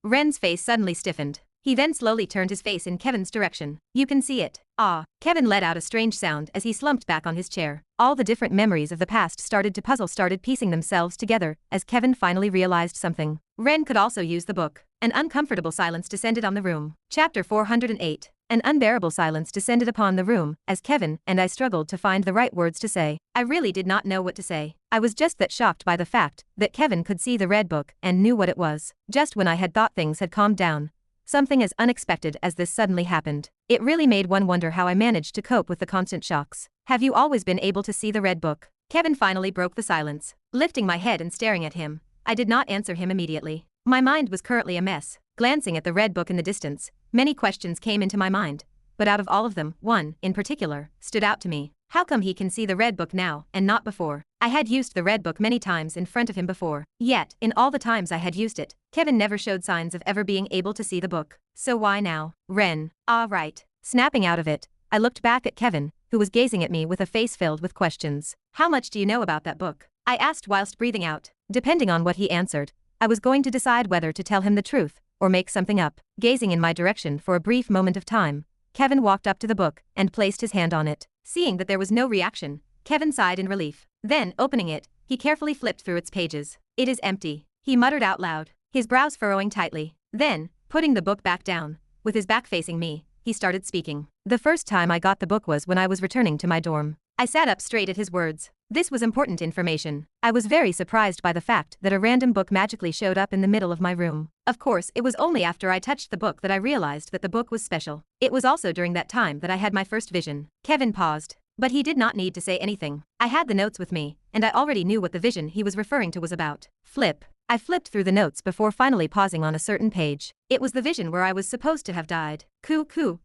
Ren's face suddenly stiffened. He then slowly turned his face in Kevin's direction. You can see it. Ah. Kevin let out a strange sound as he slumped back on his chair. All the different memories of the past started piecing themselves together as Kevin finally realized something. Ren could also use the book. An uncomfortable silence descended on the room. Chapter 408. An unbearable silence descended upon the room as Kevin and I struggled to find the right words to say. I really did not know what to say. I was just that shocked by the fact that Kevin could see the red book and knew what it was. Just when I had thought things had calmed down, something as unexpected as this suddenly happened. It really made one wonder how I managed to cope with the constant shocks. Have you always been able to see the red book? Kevin finally broke the silence. Lifting my head and staring at him, I did not answer him immediately. My mind was currently a mess. Glancing at the red book in the distance, many questions came into my mind, but out of all of them, one, in particular, stood out to me. How come he can see the red book now and not before? I had used the red book many times in front of him before. Yet, in all the times I had used it, Kevin never showed signs of ever being able to see the book. So why now? Ren. Ah, right. Snapping out of it, I looked back at Kevin, who was gazing at me with a face filled with questions. How much do you know about that book? I asked whilst breathing out. Depending on what he answered, I was going to decide whether to tell him the truth, or make something up. Gazing in my direction for a brief moment of time, Kevin walked up to the book and placed his hand on it. Seeing that there was no reaction, Kevin sighed in relief. Then, opening it, he carefully flipped through its pages. It is empty, he muttered out loud, his brows furrowing tightly. Then, putting the book back down, with his back facing me, he started speaking. The first time I got the book was when I was returning to my dorm. I sat up straight at his words. This was important information. I was very surprised by the fact that a random book magically showed up in the middle of my room. Of course, it was only after I touched the book that I realized that the book was special. It was also during that time that I had my first vision. Kevin paused, but he did not need to say anything. I had the notes with me, and I already knew what the vision he was referring to was about. Flip. I flipped through the notes before finally pausing on a certain page. It was the vision where I was supposed to have died. Ku,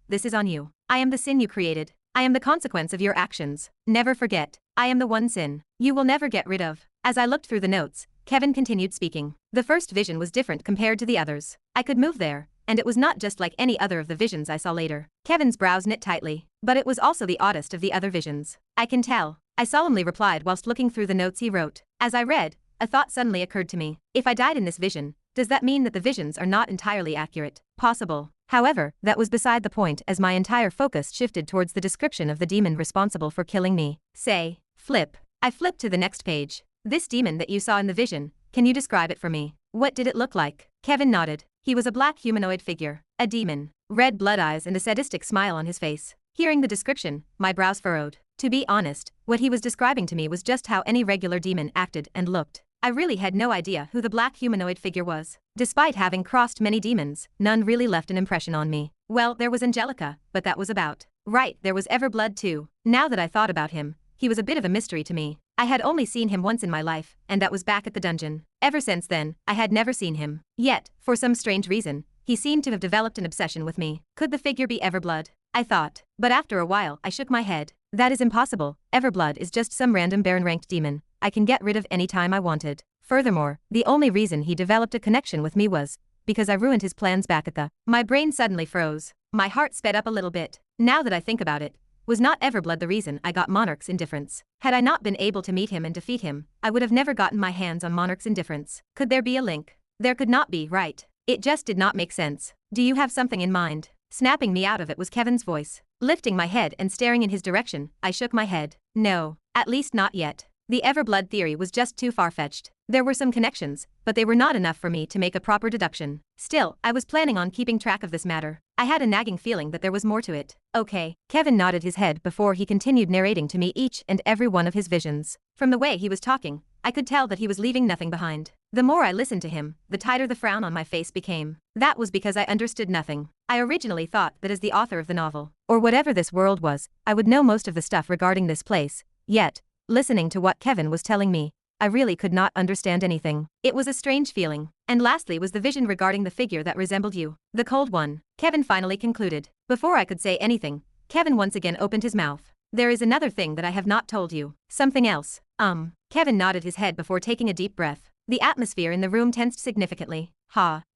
this is on you. I am the sin you created. I am the consequence of your actions. Never forget, I am the one sin you will never get rid of. As I looked through the notes, Kevin continued speaking. The first vision was different compared to the others. I could move there, and it was not just like any other of the visions I saw later. Kevin's brows knit tightly, but it was also the oddest of the other visions. I can tell, I solemnly replied whilst looking through the notes he wrote. As I read, a thought suddenly occurred to me. If I died in this vision, does that mean that the visions are not entirely accurate? Possible. However, that was beside the point as my entire focus shifted towards the description of the demon responsible for killing me. Say, flip. I flipped to the next page. This demon that you saw in the vision, can you describe it for me? What did it look like? Kevin nodded. He was a black humanoid figure, a demon, red blood eyes and a sadistic smile on his face. Hearing the description, my brows furrowed. To be honest, what he was describing to me was just how any regular demon acted and looked. I really had no idea who the black humanoid figure was. Despite having crossed many demons, none really left an impression on me. Well, there was Angelica, but that was about. Right, there was Everblood too. Now that I thought about him, he was a bit of a mystery to me. I had only seen him once in my life, and that was back at the dungeon. Ever since then, I had never seen him. Yet, for some strange reason, he seemed to have developed an obsession with me. Could the figure be Everblood? I thought. But after a while, I shook my head. That is impossible. Everblood is just some random Baron-ranked demon I can get rid of any time I wanted. Furthermore, the only reason he developed a connection with me was because I ruined his plans back at the... My brain suddenly froze. My heart sped up a little bit. Now that I think about it, was not Everblood the reason I got Monarch's indifference? Had I not been able to meet him and defeat him, I would have never gotten my hands on Monarch's indifference. Could there be a link? There could not be, right? It just did not make sense. Do you have something in mind? Snapping me out of it was Kevin's voice. Lifting my head and staring in his direction, I shook my head. No, at least not yet. The Everblood theory was just too far-fetched. There were some connections, but they were not enough for me to make a proper deduction. Still, I was planning on keeping track of this matter. I had a nagging feeling that there was more to it. Okay. Kevin nodded his head before he continued narrating to me each and every one of his visions. From the way he was talking, I could tell that he was leaving nothing behind. The more I listened to him, the tighter the frown on my face became. That was because I understood nothing. I originally thought that as the author of the novel, or whatever this world was, I would know most of the stuff regarding this place. Yet, listening to what Kevin was telling me, I really could not understand anything. It was a strange feeling. And lastly was the vision regarding the figure that resembled you. The cold one. Kevin finally concluded. Before I could say anything, Kevin once again opened his mouth. There is another thing that I have not told you. Something else. Kevin nodded his head before taking a deep breath. The atmosphere in the room tensed significantly.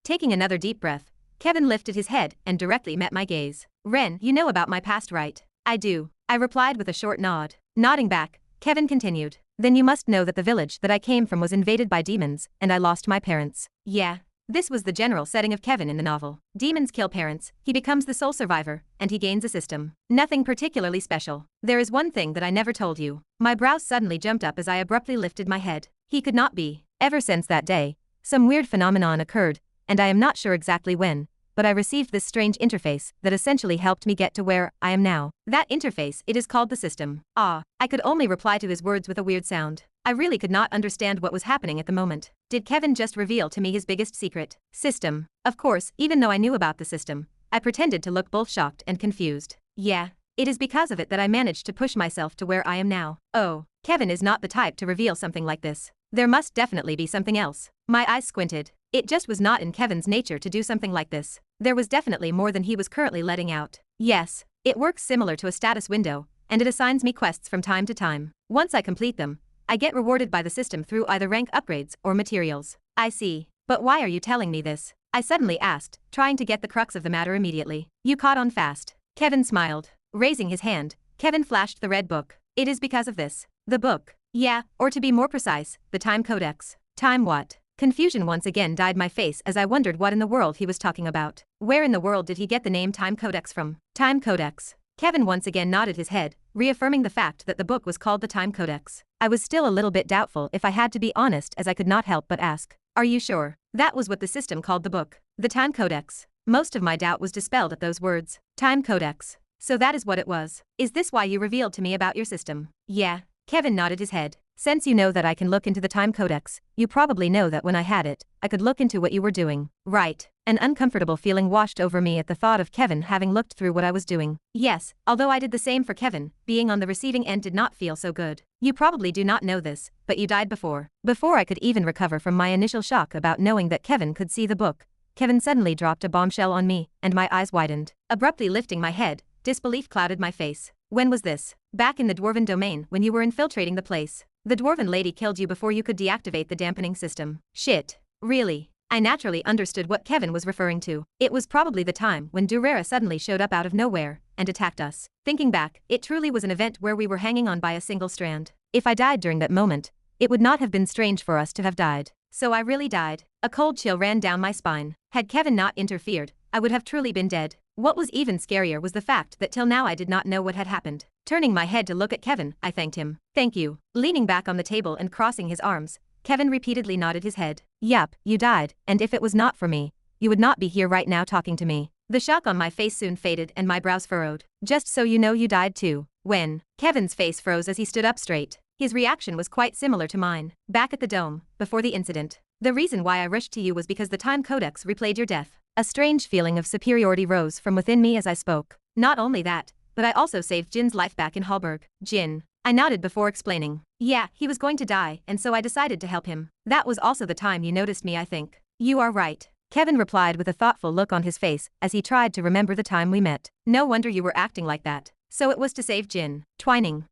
Taking another deep breath, Kevin lifted his head and directly met my gaze. Ren, you know about my past, right? I do. I replied with a short nod. Nodding back, Kevin continued. Then you must know that the village that I came from was invaded by demons, and I lost my parents. Yeah. This was the general setting of Kevin in the novel. Demons kill parents, he becomes the sole survivor, and he gains a system. Nothing particularly special. There is one thing that I never told you. My brows suddenly jumped up as I abruptly lifted my head. He could not be. Ever since that day, some weird phenomenon occurred, and I am not sure exactly when, but I received this strange interface that essentially helped me get to where I am now. That interface, it is called the system. I could only reply to his words with a weird sound. I really could not understand what was happening at the moment. Did Kevin just reveal to me his biggest secret? System. Of course, even though I knew about the system, I pretended to look both shocked and confused. Yeah. It is because of it that I managed to push myself to where I am now. Oh, Kevin is not the type to reveal something like this. There must definitely be something else. My eyes squinted. It just was not in Kevin's nature to do something like this. There was definitely more than he was currently letting out. Yes, it works similar to a status window, and it assigns me quests from time to time. Once I complete them, I get rewarded by the system through either rank upgrades or materials. I see. But why are you telling me this? I suddenly asked, trying to get the crux of the matter immediately. You caught on fast. Kevin smiled. Raising his hand, Kevin flashed the red book. It is because of this. The book. Yeah, or to be more precise, the time codex. Time what? Confusion once again dyed my face as I wondered what in the world he was talking about. Where in the world did he get the name Time Codex from? Time Codex. Kevin once again nodded his head, reaffirming the fact that the book was called the Time Codex. I was still a little bit doubtful if I had to be honest, as I could not help but ask. Are you sure? That was what the system called the book. The Time Codex. Most of my doubt was dispelled at those words. Time Codex. So that is what it was. Is this why you revealed to me about your system? Yeah. Kevin nodded his head. Since you know that I can look into the Time Codex, you probably know that when I had it, I could look into what you were doing. Right. An uncomfortable feeling washed over me at the thought of Kevin having looked through what I was doing. Yes, although I did the same for Kevin, being on the receiving end did not feel so good. You probably do not know this, but you died before I could even recover from my initial shock about knowing that Kevin could see the book. Kevin suddenly dropped a bombshell on me, and my eyes widened. Abruptly lifting my head, disbelief clouded my face. When was this? Back in the Dwarven domain when you were infiltrating the place. The Dwarven lady killed you before you could deactivate the dampening system. Shit. Really? I naturally understood what Kevin was referring to. It was probably the time when Durera suddenly showed up out of nowhere and attacked us. Thinking back, it truly was an event where we were hanging on by a single strand. If I died during that moment, it would not have been strange for us to have died. So I really died. A cold chill ran down my spine. Had Kevin not interfered, I would have truly been dead. What was even scarier was the fact that till now I did not know what had happened. Turning my head to look at Kevin, I thanked him. Thank you. Leaning back on the table and crossing his arms, Kevin repeatedly nodded his head. Yup, you died, and if it was not for me, you would not be here right now talking to me. The shock on my face soon faded and my brows furrowed. Just so you know, you died too. When? Kevin's face froze as he stood up straight. His reaction was quite similar to mine. Back at the dome, before the incident. The reason why I rushed to you was because the Time Codex replayed your death. A strange feeling of superiority rose from within me as I spoke. Not only that, but I also saved Jin's life back in Hallberg. Jin. I nodded before explaining. Yeah, he was going to die, and so I decided to help him. That was also the time you noticed me, I think. You are right. Kevin replied with a thoughtful look on his face as he tried to remember the time we met. No wonder you were acting like that. So it was to save Jin. Twining.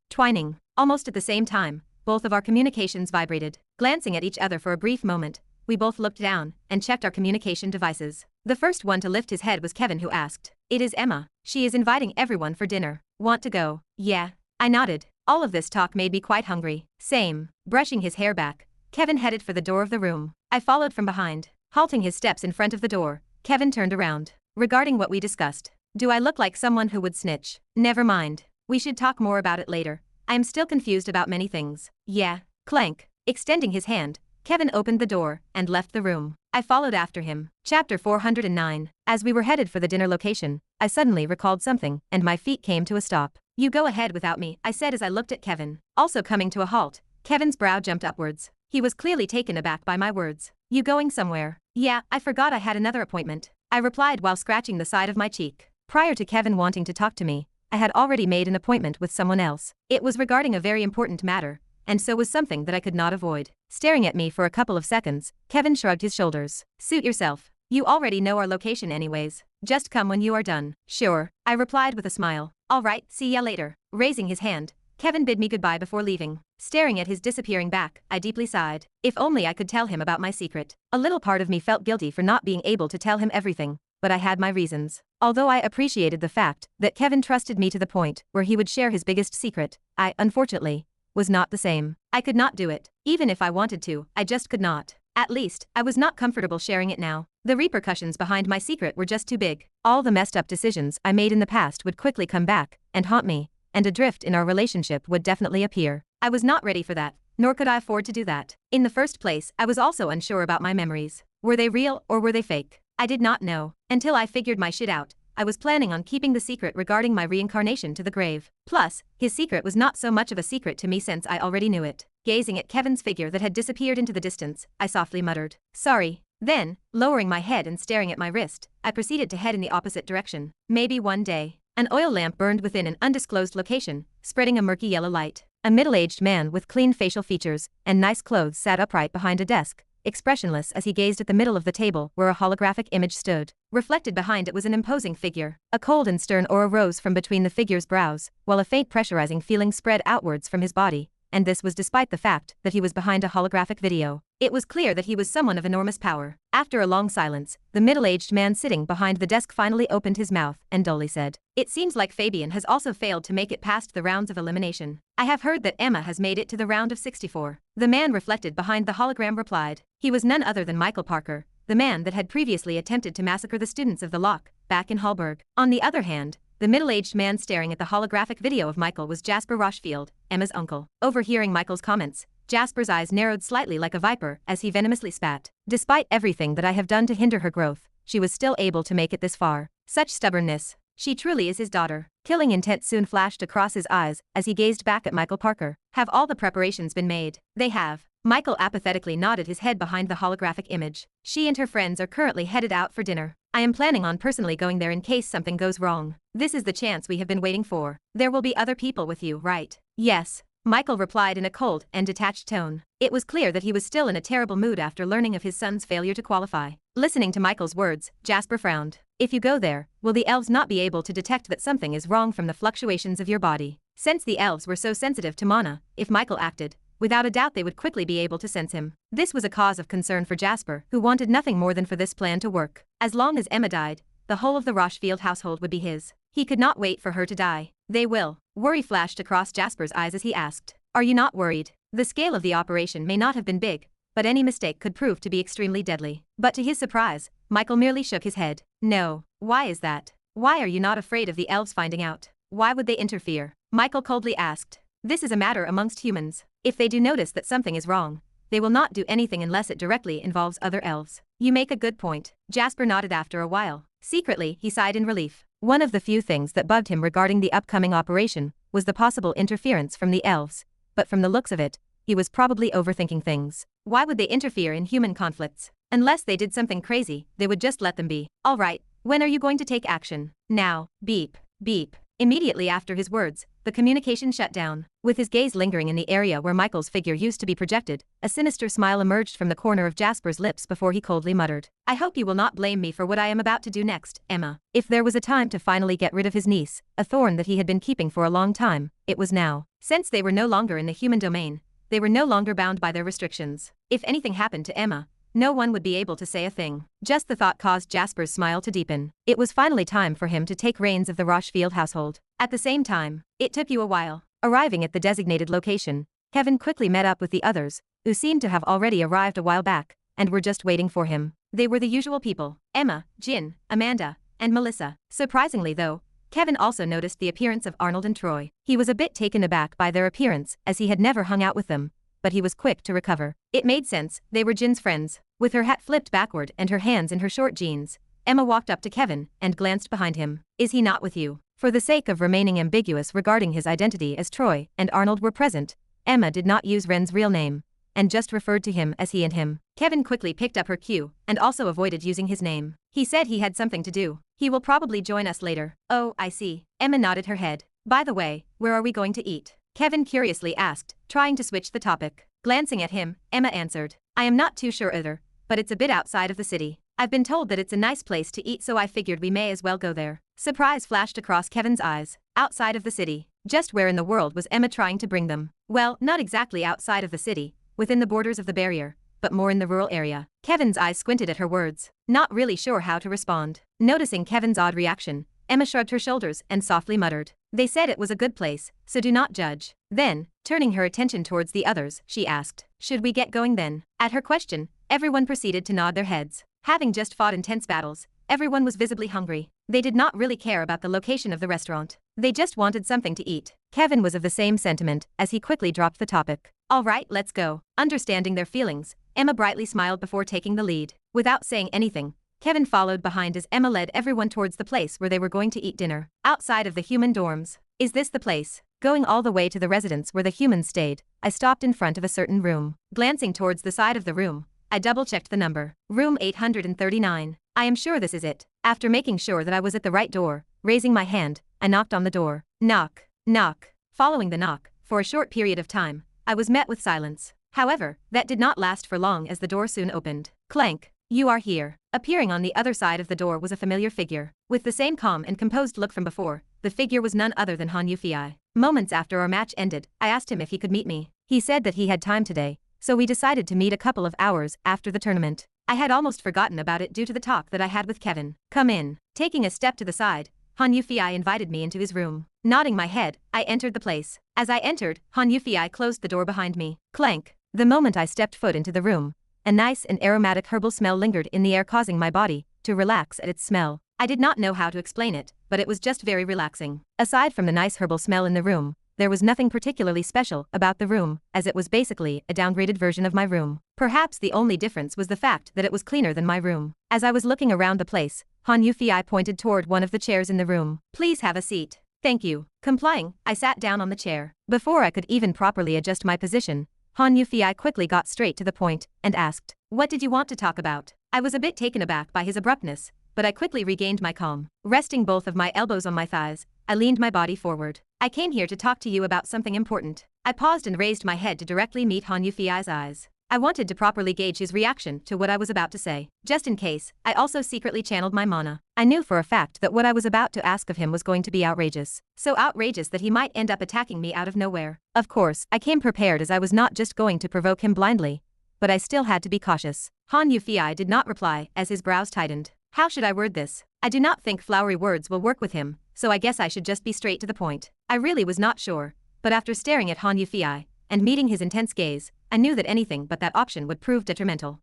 Almost at the same time, both of our communications vibrated. Glancing at each other for a brief moment, we both looked down and checked our communication devices. The first one to lift his head was Kevin, who asked, "It is Emma. She is inviting everyone for dinner. Want to go?" Yeah. I nodded. All of this talk made me quite hungry. Same. Brushing his hair back, Kevin headed for the door of the room. I followed from behind. Halting his steps in front of the door, Kevin turned around. Regarding what we discussed, do I look like someone who would snitch? Never mind. We should talk more about it later. I am still confused about many things. Yeah. Clank. Extending his hand, Kevin opened the door and left the room. I followed after him. Chapter 409. As we were headed for the dinner location, I suddenly recalled something, and my feet came to a stop. You go ahead without me, I said as I looked at Kevin. Also coming to a halt, Kevin's brow jumped upwards. He was clearly taken aback by my words. You going somewhere? Yeah, I forgot I had another appointment. I replied while scratching the side of my cheek. Prior to Kevin wanting to talk to me, I had already made an appointment with someone else. It was regarding a very important matter, and so was something that I could not avoid. Staring at me for a couple of seconds, Kevin shrugged his shoulders. Suit yourself. You already know our location anyways. Just come when you are done. Sure, I replied with a smile. All right, see ya later. Raising his hand, Kevin bid me goodbye before leaving. Staring at his disappearing back, I deeply sighed. If only I could tell him about my secret. A little part of me felt guilty for not being able to tell him everything, but I had my reasons. Although I appreciated the fact that Kevin trusted me to the point where he would share his biggest secret, I, unfortunately, was not the same. I could not do it. Even if I wanted to, I just could not. At least, I was not comfortable sharing it now. The repercussions behind my secret were just too big. All the messed up decisions I made in the past would quickly come back and haunt me, and a drift in our relationship would definitely appear. I was not ready for that, nor could I afford to do that. In the first place, I was also unsure about my memories. Were they real or were they fake? I did not know. Until I figured my shit out, I was planning on keeping the secret regarding my reincarnation to the grave. Plus, his secret was not so much of a secret to me since I already knew it. Gazing at Kevin's figure that had disappeared into the distance, I softly muttered, "Sorry." Then, lowering my head and staring at my wrist, I proceeded to head in the opposite direction. Maybe one day. An oil lamp burned within an undisclosed location, spreading a murky yellow light. A middle-aged man with clean facial features and nice clothes sat upright behind a desk, expressionless as he gazed at the middle of the table where a holographic image stood. Reflected behind it was an imposing figure. A cold and stern aura rose from between the figure's brows, while a faint pressurizing feeling spread outwards from his body, and this was despite the fact that he was behind a holographic video. It was clear that he was someone of enormous power. After a long silence, the middle-aged man sitting behind the desk finally opened his mouth and dully said, "It seems like Fabian has also failed to make it past the rounds of elimination. I have heard that Emma has made it to the round of 64. The man reflected behind the hologram replied. He was none other than Michael Parker, the man that had previously attempted to massacre the students of the Lock, back in Hallberg. On the other hand, the middle-aged man staring at the holographic video of Michael was Jasper Rochefield, Emma's uncle. Overhearing Michael's comments, Jasper's eyes narrowed slightly like a viper as he venomously spat. Despite everything that I have done to hinder her growth, she was still able to make it this far. Such stubbornness. She truly is his daughter. Killing intent soon flashed across his eyes as he gazed back at Michael Parker. Have all the preparations been made? They have. Michael apathetically nodded his head behind the holographic image. She and her friends are currently headed out for dinner. I am planning on personally going there in case something goes wrong. This is the chance we have been waiting for. There will be other people with you, right? Yes. Michael replied in a cold and detached tone. It was clear that he was still in a terrible mood after learning of his son's failure to qualify. Listening to Michael's words, Jasper frowned. If you go there, will the elves not be able to detect that something is wrong from the fluctuations of your body? Since the elves were so sensitive to mana, if Michael acted, without a doubt they would quickly be able to sense him. This was a cause of concern for Jasper, who wanted nothing more than for this plan to work. As long as Emma died, the whole of the Rochefield household would be his. He could not wait for her to die. They will. Worry flashed across Jasper's eyes as he asked, "Are you not worried? The scale of the operation may not have been big, but any mistake could prove to be extremely deadly." But to his surprise, Michael merely shook his head. "No. Why is that? Why are you not afraid of the elves finding out? Why would they interfere?" Michael coldly asked. "This is a matter amongst humans. If they do notice that something is wrong, they will not do anything unless it directly involves other elves." You make a good point. Jasper nodded after a while. Secretly, he sighed in relief. One of the few things that bugged him regarding the upcoming operation was the possible interference from the elves, but from the looks of it, he was probably overthinking things. Why would they interfere in human conflicts? Unless they did something crazy, they would just let them be. All right, when are you going to take action? Now. Beep. Beep. Immediately after his words, the communication shut down. With his gaze lingering in the area where Michael's figure used to be projected, a sinister smile emerged from the corner of Jasper's lips before he coldly muttered, "I hope you will not blame me for what I am about to do next, Emma." If there was a time to finally get rid of his niece, a thorn that he had been keeping for a long time, it was now. Since they were no longer in the human domain, they were no longer bound by their restrictions. If anything happened to Emma, no one would be able to say a thing. Just the thought caused Jasper's smile to deepen. It was finally time for him to take reins of the Rochefield household. At the same time, it took you a while. Arriving at the designated location, Kevin quickly met up with the others, who seemed to have already arrived a while back, and were just waiting for him. They were the usual people: Emma, Jin, Amanda, and Melissa. Surprisingly though, Kevin also noticed the appearance of Arnold and Troy. He was a bit taken aback by their appearance, as he had never hung out with them, but he was quick to recover. It made sense, they were Jin's friends. With her hat flipped backward and her hands in her short jeans, Emma walked up to Kevin and glanced behind him. "Is he not with you?" For the sake of remaining ambiguous regarding his identity as Troy and Arnold were present, Emma did not use Ren's real name, and just referred to him as he and him. Kevin quickly picked up her cue and also avoided using his name. He said he had something to do. He will probably join us later. Oh, I see. Emma nodded her head. By the way, where are we going to eat? Kevin curiously asked, trying to switch the topic. Glancing at him, Emma answered, "I am not too sure either, but it's a bit outside of the city. I've been told that it's a nice place to eat, so I figured we may as well go there." Surprise flashed across Kevin's eyes. Outside of the city? Just where in the world was Emma trying to bring them? Well, not exactly outside of the city, within the borders of the barrier, but more in the rural area. Kevin's eyes squinted at her words, not really sure how to respond. Noticing Kevin's odd reaction, Emma shrugged her shoulders and softly muttered, "They said it was a good place, so do not judge." Then, turning her attention towards the others, she asked, "Should we get going then?" At her question, everyone proceeded to nod their heads. Having just fought intense battles, everyone was visibly hungry. They did not really care about the location of the restaurant. They just wanted something to eat. Kevin was of the same sentiment, as he quickly dropped the topic. "All right, let's go." Understanding their feelings, Emma brightly smiled before taking the lead. Without saying anything, Kevin followed behind as Emma led everyone towards the place where they were going to eat dinner. Outside of the human dorms. Is this the place? Going all the way to the residence where the humans stayed, I stopped in front of a certain room. Glancing towards the side of the room, I double-checked the number. Room 839. I am sure this is it. After making sure that I was at the right door, raising my hand, I knocked on the door. Knock. Knock. Following the knock, for a short period of time, I was met with silence. However, that did not last for long as the door soon opened. Clank. "You are here." Appearing on the other side of the door was a familiar figure. With the same calm and composed look from before, the figure was none other than Han Yufei. Moments after our match ended, I asked him if he could meet me. He said that he had time today, so we decided to meet a couple of hours after the tournament. I had almost forgotten about it due to the talk that I had with Kevin. Come in. Taking a step to the side, Han Yufei invited me into his room. Nodding my head, I entered the place. As I entered, Han Yufei closed the door behind me. Clank. The moment I stepped foot into the room, a nice and aromatic herbal smell lingered in the air, causing my body to relax at its smell. I did not know how to explain it, but it was just very relaxing. Aside from the nice herbal smell in the room, there was nothing particularly special about the room, as it was basically a downgraded version of my room. Perhaps the only difference was the fact that it was cleaner than my room. As I was looking around the place, Han Yufei pointed toward one of the chairs in the room. Please have a seat. Thank you. Complying, I sat down on the chair. Before I could even properly adjust my position, Han Yufei quickly got straight to the point and asked, "What did you want to talk about?" I was a bit taken aback by his abruptness, but I quickly regained my calm. Resting both of my elbows on my thighs, I leaned my body forward. "I came here to talk to you about something important." I paused and raised my head to directly meet Han Yufei's eyes. I wanted to properly gauge his reaction to what I was about to say. Just in case, I also secretly channeled my mana. I knew for a fact that what I was about to ask of him was going to be outrageous. So outrageous that he might end up attacking me out of nowhere. Of course, I came prepared, as I was not just going to provoke him blindly, but I still had to be cautious. Han Yufei did not reply as his brows tightened. How should I word this? I do not think flowery words will work with him, so I guess I should just be straight to the point. I really was not sure, but after staring at Han Yufei and meeting his intense gaze, I knew that anything but that option would prove detrimental.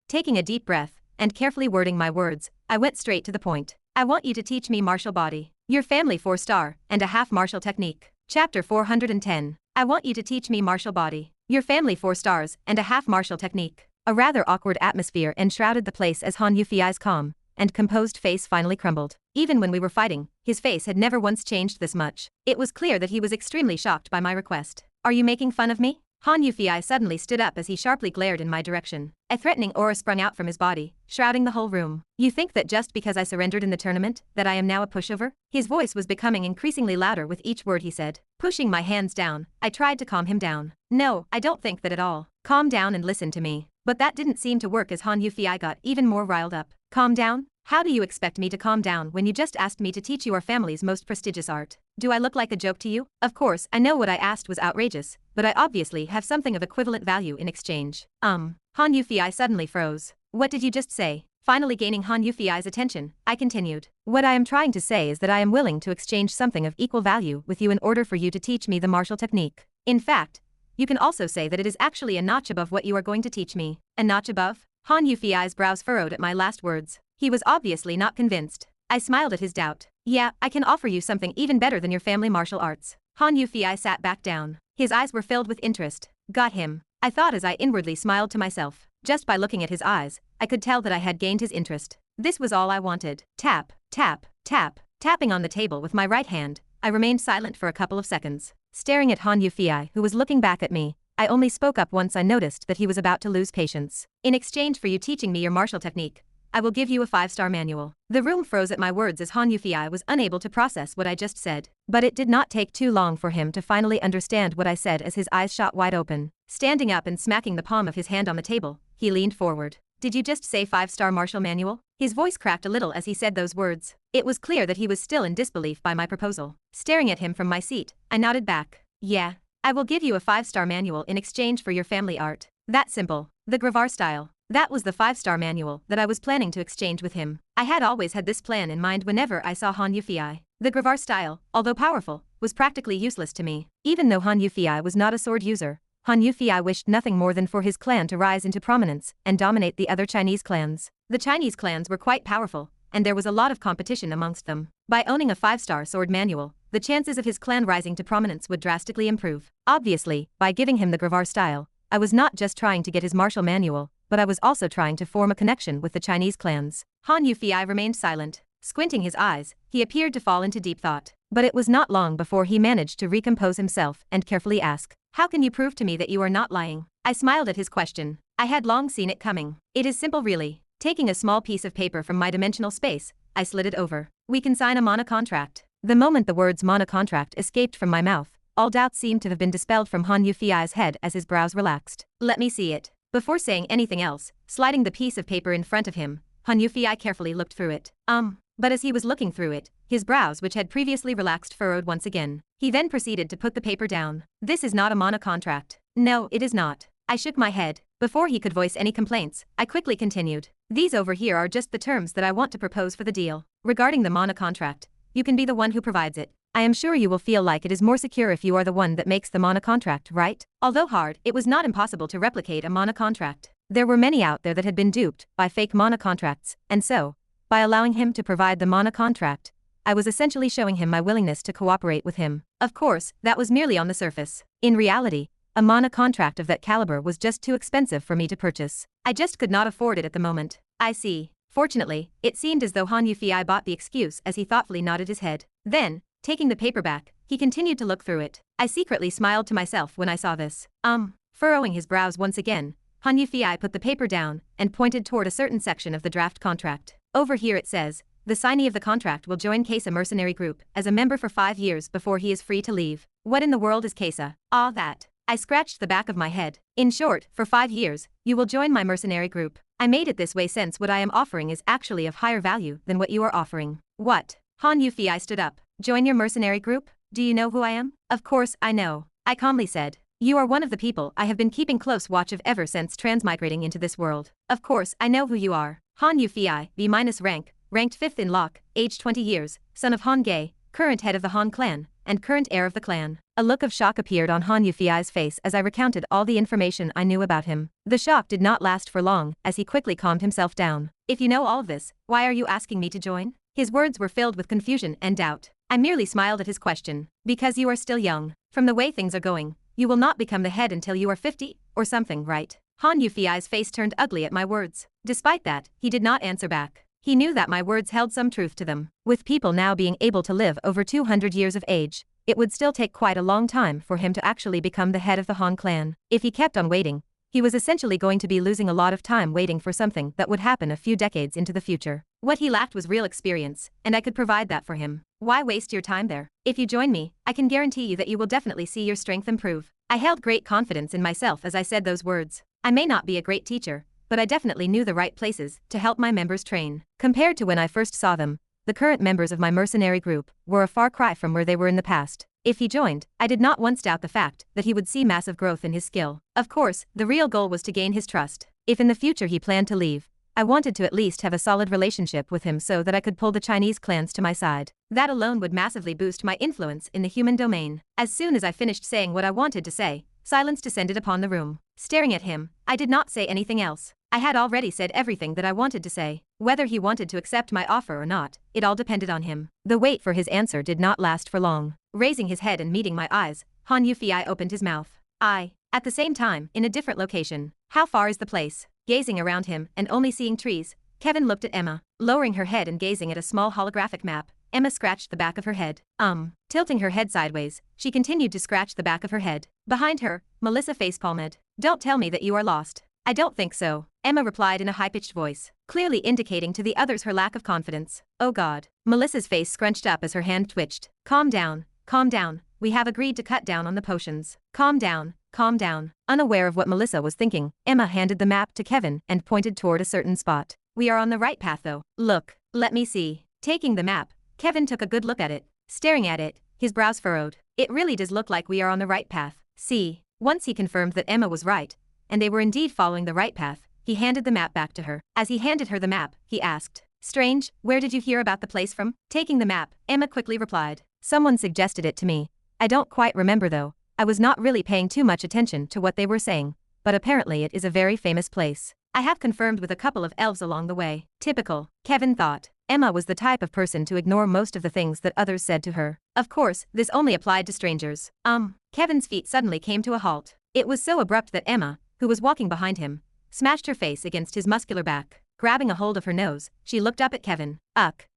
Taking a deep breath and carefully wording my words, I went straight to the point. I want you to teach me martial body, your family 4-star, and a half martial technique. Chapter 410. I want you to teach me martial body, your family 4 stars, and a half martial technique. A rather awkward atmosphere enshrouded the place as Han Yufei's calm and composed face finally crumbled. Even when we were fighting, his face had never once changed this much. It was clear that he was extremely shocked by my request. Are you making fun of me? Han Yufei suddenly stood up as he sharply glared in my direction. A threatening aura sprung out from his body, shrouding the whole room. You think that just because I surrendered in the tournament, that I am now a pushover? His voice was becoming increasingly louder with each word he said. Pushing my hands down, I tried to calm him down. No, I don't think that at all. Calm down and listen to me. But that didn't seem to work as Han Yufei got even more riled up. Calm down? How do you expect me to calm down when you just asked me to teach you our family's most prestigious art? Do I look like a joke to you? Of course, I know what I asked was outrageous, but I obviously have something of equivalent value in exchange. Han Yufei suddenly froze. What did you just say? Finally gaining Han Yufei's attention, I continued. What I am trying to say is that I am willing to exchange something of equal value with you in order for you to teach me the martial technique. In fact, you can also say that it is actually a notch above what you are going to teach me. A notch above? Han Yufei's brows furrowed at my last words. He was obviously not convinced. I smiled at his doubt. Yeah, I can offer you something even better than your family martial arts. Han Yufei sat back down. His eyes were filled with interest. Got him, I thought as I inwardly smiled to myself. Just by looking at his eyes, I could tell that I had gained his interest. This was all I wanted. Tap, tap, tap. Tapping on the table with my right hand, I remained silent for a couple of seconds. Staring at Han Yufei, who was looking back at me, I only spoke up once I noticed that he was about to lose patience. In exchange for you teaching me your martial technique, I will give you a 5-star manual. The room froze at my words as Han Yufei was unable to process what I just said. But it did not take too long for him to finally understand what I said as his eyes shot wide open. Standing up and smacking the palm of his hand on the table, he leaned forward. Did you just say 5-star martial manual? His voice cracked a little as he said those words. It was clear that he was still in disbelief by my proposal. Staring at him from my seat, I nodded back. Yeah. I will give you a 5-star manual in exchange for your family art. That simple. The Gravar style. That was the 5-star manual that I was planning to exchange with him. I had always had this plan in mind whenever I saw Han Yufei. The Gravar style, although powerful, was practically useless to me. Even though Han Yufei was not a sword user, Han Yufei wished nothing more than for his clan to rise into prominence and dominate the other Chinese clans. The Chinese clans were quite powerful, and there was a lot of competition amongst them. By owning a 5-star sword manual, the chances of his clan rising to prominence would drastically improve. Obviously, by giving him the Gravar style, I was not just trying to get his martial manual, but I was also trying to form a connection with the Chinese clans. Han Yufei remained silent. Squinting his eyes, he appeared to fall into deep thought. But it was not long before he managed to recompose himself and carefully ask, "How can you prove to me that you are not lying?" I smiled at his question. I had long seen it coming. It is simple really. Taking a small piece of paper from my dimensional space, I slid it over. We can sign a mana contract. The moment the words mana contract escaped from my mouth, all doubt seemed to have been dispelled from Han Yufei's head as his brows relaxed. Let me see it. Before saying anything else, sliding the piece of paper in front of him, Han Yufei carefully looked through it. But as he was looking through it, his brows which had previously relaxed furrowed once again. He then proceeded to put the paper down. This is not a mana contract. No, it is not. I shook my head. Before he could voice any complaints, I quickly continued. These over here are just the terms that I want to propose for the deal. Regarding the mana contract, you can be the one who provides it. I am sure you will feel like it is more secure if you are the one that makes the mana contract, right? Although hard, it was not impossible to replicate a mana contract. There were many out there that had been duped by fake mana contracts, and so, by allowing him to provide the mana contract, I was essentially showing him my willingness to cooperate with him. Of course, that was merely on the surface. In reality, a mana contract of that caliber was just too expensive for me to purchase. I just could not afford it at the moment. I see. Fortunately, it seemed as though Han Yufei bought the excuse as he thoughtfully nodded his head. Then, taking the paper back, he continued to look through it. I secretly smiled to myself when I saw this. Furrowing his brows once again, Han Yufei put the paper down and pointed toward a certain section of the draft contract. Over here it says, the signee of the contract will join Kesa mercenary group as a member for 5 years before he is free to leave. What in the world is Kesa? That. I scratched the back of my head. In short, for 5 years, you will join my mercenary group. I made it this way since what I am offering is actually of higher value than what you are offering. What? Han Yufei stood up. Join your mercenary group? Do you know who I am? Of course I know. I calmly said. You are one of the people I have been keeping close watch of ever since transmigrating into this world. Of course I know who you are. Han Yufei, B- rank, ranked 5th in Locke, age 20 years, son of Han Ge, current head of the Han clan, and current heir of the clan. A look of shock appeared on Han Yufei's face as I recounted all the information I knew about him. The shock did not last for long, as he quickly calmed himself down. If you know all of this, why are you asking me to join? His words were filled with confusion and doubt. I merely smiled at his question. Because you are still young. From the way things are going, you will not become the head until you are 50, or something, right? Han Yufei's face turned ugly at my words. Despite that, he did not answer back. He knew that my words held some truth to them. With people now being able to live over 200 years of age, it would still take quite a long time for him to actually become the head of the Han clan. If he kept on waiting, he was essentially going to be losing a lot of time waiting for something that would happen a few decades into the future. What he lacked was real experience, and I could provide that for him. Why waste your time there? If you join me, I can guarantee you that you will definitely see your strength improve. I held great confidence in myself as I said those words. I may not be a great teacher, but I definitely knew the right places to help my members train. Compared to when I first saw them, the current members of my mercenary group were a far cry from where they were in the past. If he joined, I did not once doubt the fact that he would see massive growth in his skill. Of course, the real goal was to gain his trust. If in the future he planned to leave, I wanted to at least have a solid relationship with him so that I could pull the Chinese clans to my side. That alone would massively boost my influence in the human domain. As soon as I finished saying what I wanted to say, silence descended upon the room. Staring at him, I did not say anything else. I had already said everything that I wanted to say. Whether he wanted to accept my offer or not, it all depended on him. The wait for his answer did not last for long. Raising his head and meeting my eyes, Han Yufei opened his mouth. At the same time, in a different location. How far is the place? Gazing around him and only seeing trees, Kevin looked at Emma. Lowering her head and gazing at a small holographic map, Emma scratched the back of her head. Tilting her head sideways, she continued to scratch the back of her head. Behind her, Melissa facepalmed. Don't tell me that you are lost. I don't think so, Emma replied in a high-pitched voice, clearly indicating to the others her lack of confidence. Oh God. Melissa's face scrunched up as her hand twitched. Calm down, we have agreed to cut down on the potions. Calm down. Unaware of what Melissa was thinking, Emma handed the map to Kevin and pointed toward a certain spot. We are on the right path though. Look, let me see. Taking the map, Kevin took a good look at it. Staring at it, his brows furrowed. It really does look like we are on the right path. See. Once he confirmed that Emma was right, and they were indeed following the right path, he handed the map back to her. As he handed her the map, he asked, Strange, where did you hear about the place from? Taking the map, Emma quickly replied. Someone suggested it to me. I don't quite remember though. I was not really paying too much attention to what they were saying, but apparently it is a very famous place. I have confirmed with a couple of elves along the way. Typical, Kevin thought. Emma was the type of person to ignore most of the things that others said to her. Of course, this only applied to strangers. Kevin's feet suddenly came to a halt. It was so abrupt that Emma, who was walking behind him, smashed her face against his muscular back. Grabbing a hold of her nose, she looked up at Kevin.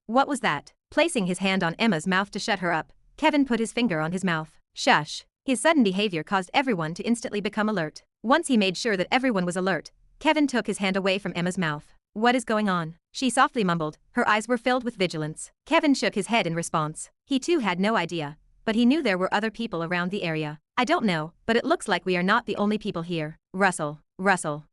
What was that? Placing his hand on Emma's mouth to shut her up, Kevin put his finger on his mouth. Shush. His sudden behavior caused everyone to instantly become alert. Once he made sure that everyone was alert, Kevin took his hand away from Emma's mouth. What is going on? She softly mumbled, her eyes were filled with vigilance. Kevin shook his head in response. He too had no idea, but he knew there were other people around the area. I don't know, but it looks like we are not the only people here. Rustle.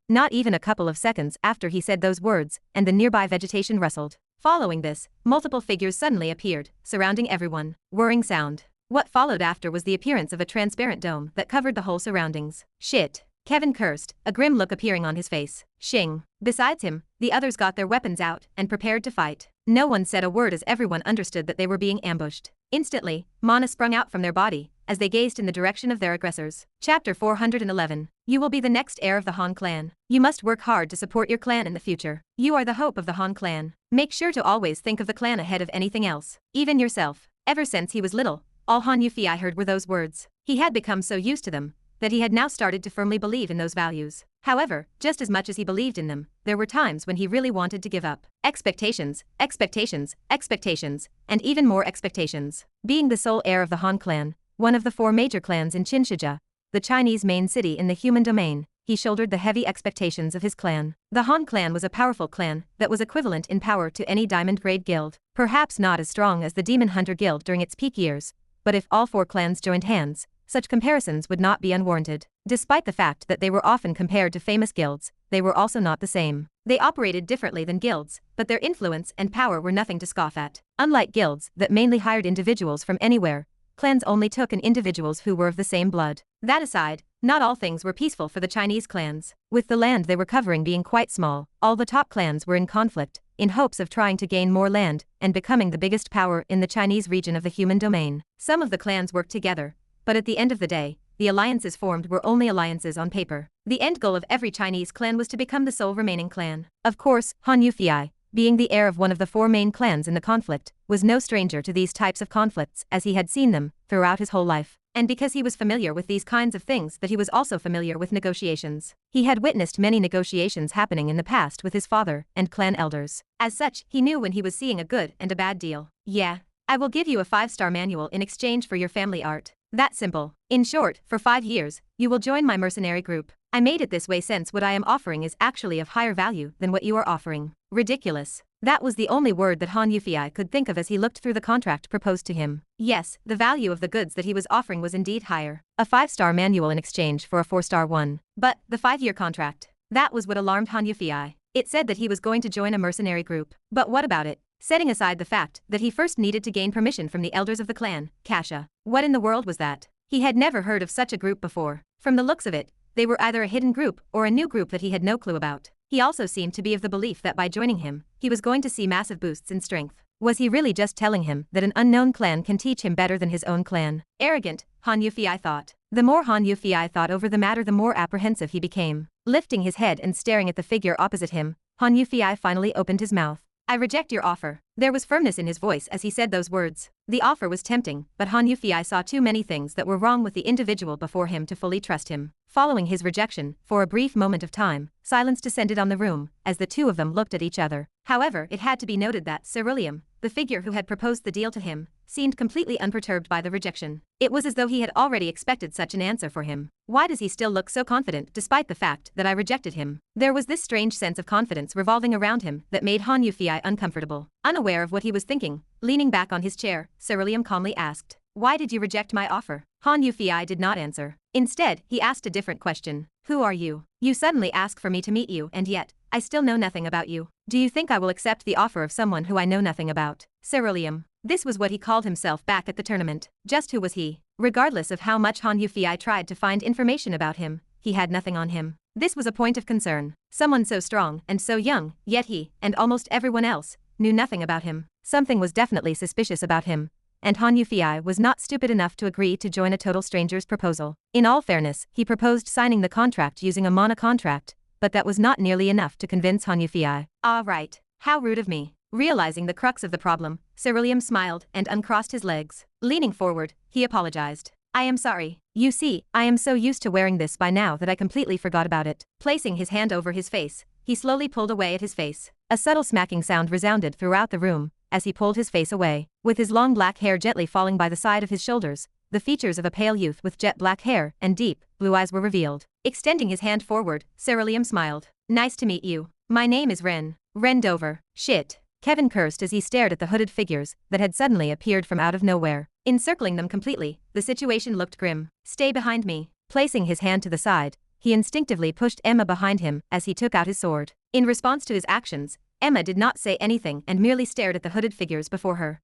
Not even a couple of seconds after he said those words, and the nearby vegetation rustled. Following this, multiple figures suddenly appeared, surrounding everyone. Whirring sound. What followed after was the appearance of a transparent dome that covered the whole surroundings. Shit. Kevin cursed, a grim look appearing on his face. Shing. Besides him, the others got their weapons out and prepared to fight. No one said a word as everyone understood that they were being ambushed. Instantly, mana sprung out from their body as they gazed in the direction of their aggressors. Chapter 411. You will be the next heir of the Han clan. You must work hard to support your clan in the future. You are the hope of the Han clan. Make sure to always think of the clan ahead of anything else, even yourself. Ever since he was little, all Han Yufei heard were those words. He had become so used to them that he had now started to firmly believe in those values. However, just as much as he believed in them, there were times when he really wanted to give up. Expectations, expectations, expectations, and even more expectations. Being the sole heir of the Han clan, one of the 4 major clans in Qinshija, the Chinese main city in the human domain, he shouldered the heavy expectations of his clan. The Han clan was a powerful clan that was equivalent in power to any diamond-grade guild. Perhaps not as strong as the Demon Hunter Guild during its peak years, but if all 4 clans joined hands, such comparisons would not be unwarranted. Despite the fact that they were often compared to famous guilds, they were also not the same. They operated differently than guilds, but their influence and power were nothing to scoff at. Unlike guilds that mainly hired individuals from anywhere, clans only took in individuals who were of the same blood. That aside, not all things were peaceful for the Chinese clans. With the land they were covering being quite small, all the top clans were in conflict, in hopes of trying to gain more land and becoming the biggest power in the Chinese region of the human domain. Some of the clans worked together, but at the end of the day, the alliances formed were only alliances on paper. The end goal of every Chinese clan was to become the sole remaining clan. Of course, Han Yufei, being the heir of one of the 4 main clans in the conflict, was no stranger to these types of conflicts as he had seen them throughout his whole life. And because he was familiar with these kinds of things that he was also familiar with negotiations. He had witnessed many negotiations happening in the past with his father and clan elders. As such, he knew when he was seeing a good and a bad deal. Yeah, I will give you a 5-star manual in exchange for your family art. That simple. In short, for 5 years, you will join my mercenary group. I made it this way since what I am offering is actually of higher value than what you are offering. Ridiculous. That was the only word that Han Yufei could think of as he looked through the contract proposed to him. Yes, the value of the goods that he was offering was indeed higher. A 5-star manual in exchange for a 4-star one. But, the 5-year contract. That was what alarmed Han Yufei. It said that he was going to join a mercenary group. But what about it? Setting aside the fact that he first needed to gain permission from the elders of the clan, Kasha. What in the world was that? He had never heard of such a group before. From the looks of it, they were either a hidden group or a new group that he had no clue about. He also seemed to be of the belief that by joining him, he was going to see massive boosts in strength. Was he really just telling him that an unknown clan can teach him better than his own clan? Arrogant, Han Yufei thought. The more Han Yufei thought over the matter, the more apprehensive he became. Lifting his head and staring at the figure opposite him, Han Yufei finally opened his mouth. I reject your offer. There was firmness in his voice as he said those words. The offer was tempting, but Han Yufei saw too many things that were wrong with the individual before him to fully trust him. Following his rejection, for a brief moment of time, silence descended on the room, as the two of them looked at each other. However, it had to be noted that Ceruleum, the figure who had proposed the deal to him, seemed completely unperturbed by the rejection. It was as though he had already expected such an answer for him. Why does he still look so confident despite the fact that I rejected him? There was this strange sense of confidence revolving around him that made Han Yufei uncomfortable. Unaware of what he was thinking, leaning back on his chair, Ceruleum calmly asked, "Why did you reject my offer?" Han Yufei did not answer. Instead, he asked a different question. Who are you? You suddenly ask for me to meet you, and yet, I still know nothing about you. Do you think I will accept the offer of someone who I know nothing about? Ceruleum. This was what he called himself back at the tournament. Just who was he? Regardless of how much Han Yufei tried to find information about him, he had nothing on him. This was a point of concern. Someone so strong and so young, yet he, and almost everyone else, knew nothing about him. Something was definitely suspicious about him. And Han Yufei was not stupid enough to agree to join a total stranger's proposal. In all fairness, he proposed signing the contract using a mana contract, but that was not nearly enough to convince Han Yufei. Ah right, how rude of me. Realizing the crux of the problem, Ceruleum smiled and uncrossed his legs. Leaning forward, he apologized. I am sorry. You see, I am so used to wearing this by now that I completely forgot about it. Placing his hand over his face, he slowly pulled away at his face. A subtle smacking sound resounded throughout the room as he pulled his face away. With his long black hair gently falling by the side of his shoulders, the features of a pale youth with jet black hair and deep, blue eyes were revealed. Extending his hand forward, Ceruleum smiled. Nice to meet you. My name is Ren. Ren Dover. Shit. Kevin cursed as he stared at the hooded figures that had suddenly appeared from out of nowhere. Encircling them completely, the situation looked grim. Stay behind me. Placing his hand to the side, he instinctively pushed Emma behind him as he took out his sword. In response to his actions, Emma did not say anything and merely stared at the hooded figures before her.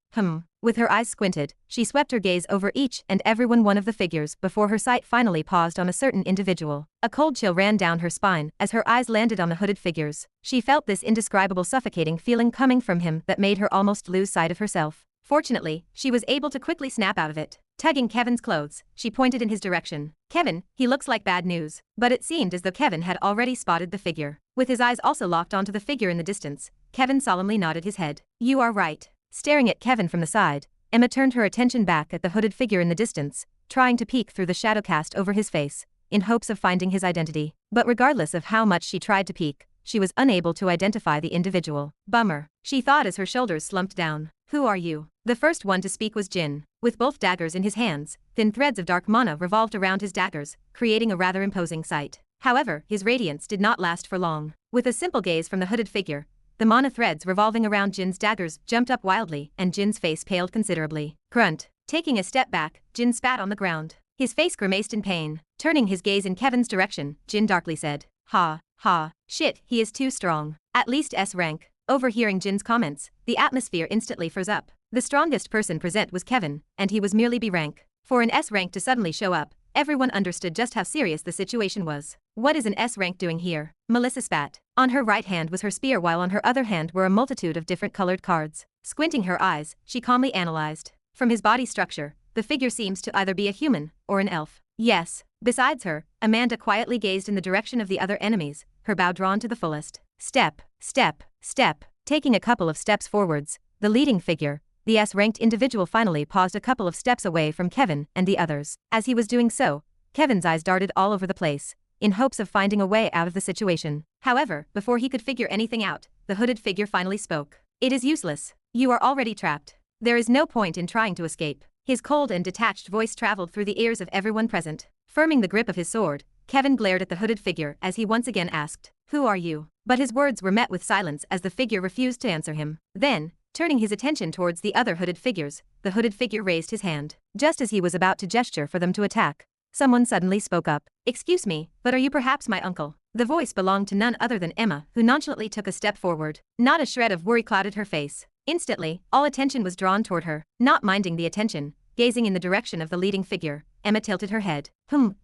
With her eyes squinted, she swept her gaze over each and every one of the figures before her sight finally paused on a certain individual. A cold chill ran down her spine as her eyes landed on the hooded figures. She felt this indescribable suffocating feeling coming from him that made her almost lose sight of herself. Fortunately, she was able to quickly snap out of it. Tugging Kevin's clothes, she pointed in his direction. Kevin, he looks like bad news. But it seemed as though Kevin had already spotted the figure. With his eyes also locked onto the figure in the distance, Kevin solemnly nodded his head. You are right. Staring at Kevin from the side, Emma turned her attention back at the hooded figure in the distance, trying to peek through the shadow cast over his face, in hopes of finding his identity. But regardless of how much she tried to peek, she was unable to identify the individual. Bummer, she thought as her shoulders slumped down. Who are you? The first one to speak was Jin. With both daggers in his hands, thin threads of dark mana revolved around his daggers, creating a rather imposing sight. However, his radiance did not last for long. With a simple gaze from the hooded figure, the mana threads revolving around Jin's daggers jumped up wildly and Jin's face paled considerably. Grunt. Taking a step back, Jin spat on the ground. His face grimaced in pain. Turning his gaze in Kevin's direction, Jin darkly said, Ha, ha, shit, he is too strong. At least S rank. Overhearing Jin's comments, the atmosphere instantly froze up. The strongest person present was Kevin, and he was merely B rank. For an S rank to suddenly show up, everyone understood just how serious the situation was. What is an S rank doing here? Melissa spat. On her right hand was her spear while on her other hand were a multitude of different colored cards. Squinting her eyes, she calmly analyzed. From his body structure, the figure seems to either be a human or an elf. Yes. Besides her, Amanda quietly gazed in the direction of the other enemies, her bow drawn to the fullest. Step, step, step. Taking a couple of steps forwards, the leading figure, the S-ranked individual finally paused a couple of steps away from Kevin and the others. As he was doing so, Kevin's eyes darted all over the place, in hopes of finding a way out of the situation. However, before he could figure anything out, the hooded figure finally spoke. It is useless. You are already trapped. There is no point in trying to escape. His cold and detached voice traveled through the ears of everyone present. Firming the grip of his sword, Kevin glared at the hooded figure as he once again asked, Who are you? But his words were met with silence as the figure refused to answer him. Then, turning his attention towards the other hooded figures, the hooded figure raised his hand. Just as he was about to gesture for them to attack, someone suddenly spoke up. Excuse me, but are you perhaps my uncle? The voice belonged to none other than Emma, who nonchalantly took a step forward. Not a shred of worry clouded her face. Instantly, all attention was drawn toward her. Not minding the attention, gazing in the direction of the leading figure, Emma tilted her head.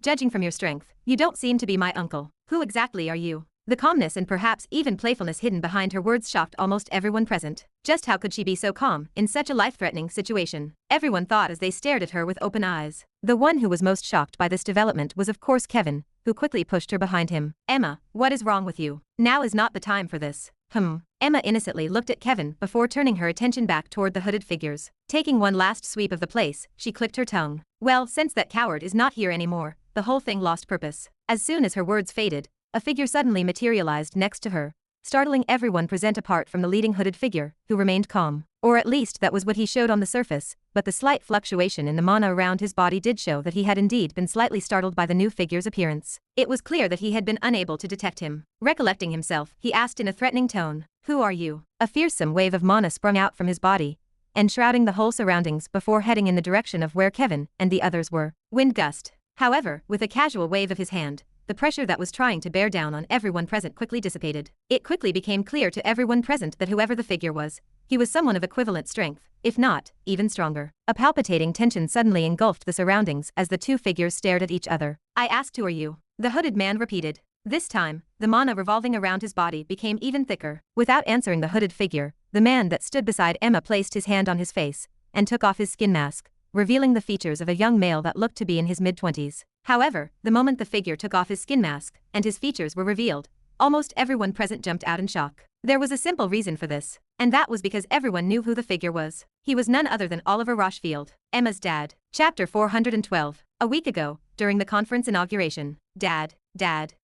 Judging from your strength, you don't seem to be my uncle. Who exactly are you? The calmness and perhaps even playfulness hidden behind her words shocked almost everyone present. Just how could she be so calm in such a life-threatening situation? Everyone thought as they stared at her with open eyes. The one who was most shocked by this development was of course Kevin, who quickly pushed her behind him. Emma, what is wrong with you? Now is not the time for this. Emma innocently looked at Kevin before turning her attention back toward the hooded figures. Taking one last sweep of the place, she clicked her tongue. Well, since that coward is not here anymore, the whole thing lost purpose. As soon as her words faded, a figure suddenly materialized next to her, startling everyone present apart from the leading hooded figure, who remained calm. Or at least that was what he showed on the surface, but the slight fluctuation in the mana around his body did show that he had indeed been slightly startled by the new figure's appearance. It was clear that he had been unable to detect him. Recollecting himself, he asked in a threatening tone, Who are you? A fearsome wave of mana sprung out from his body, enshrouding the whole surroundings before heading in the direction of where Kevin and the others were. Wind gust. However, with a casual wave of his hand, the pressure that was trying to bear down on everyone present quickly dissipated. It quickly became clear to everyone present that whoever the figure was, he was someone of equivalent strength, if not, even stronger. A palpitating tension suddenly engulfed the surroundings as the two figures stared at each other. I asked who are you? The hooded man repeated. This time, the mana revolving around his body became even thicker. Without answering the hooded figure, the man that stood beside Emma placed his hand on his face and took off his skin mask, revealing the features of a young male that looked to be in his mid-20s. However, the moment the figure took off his skin mask and his features were revealed, almost everyone present jumped out in shock. There was a simple reason for this, and that was because everyone knew who the figure was. He was none other than Oliver Rochefield, Emma's dad. Chapter 412. A week ago, during the conference inauguration. Dad.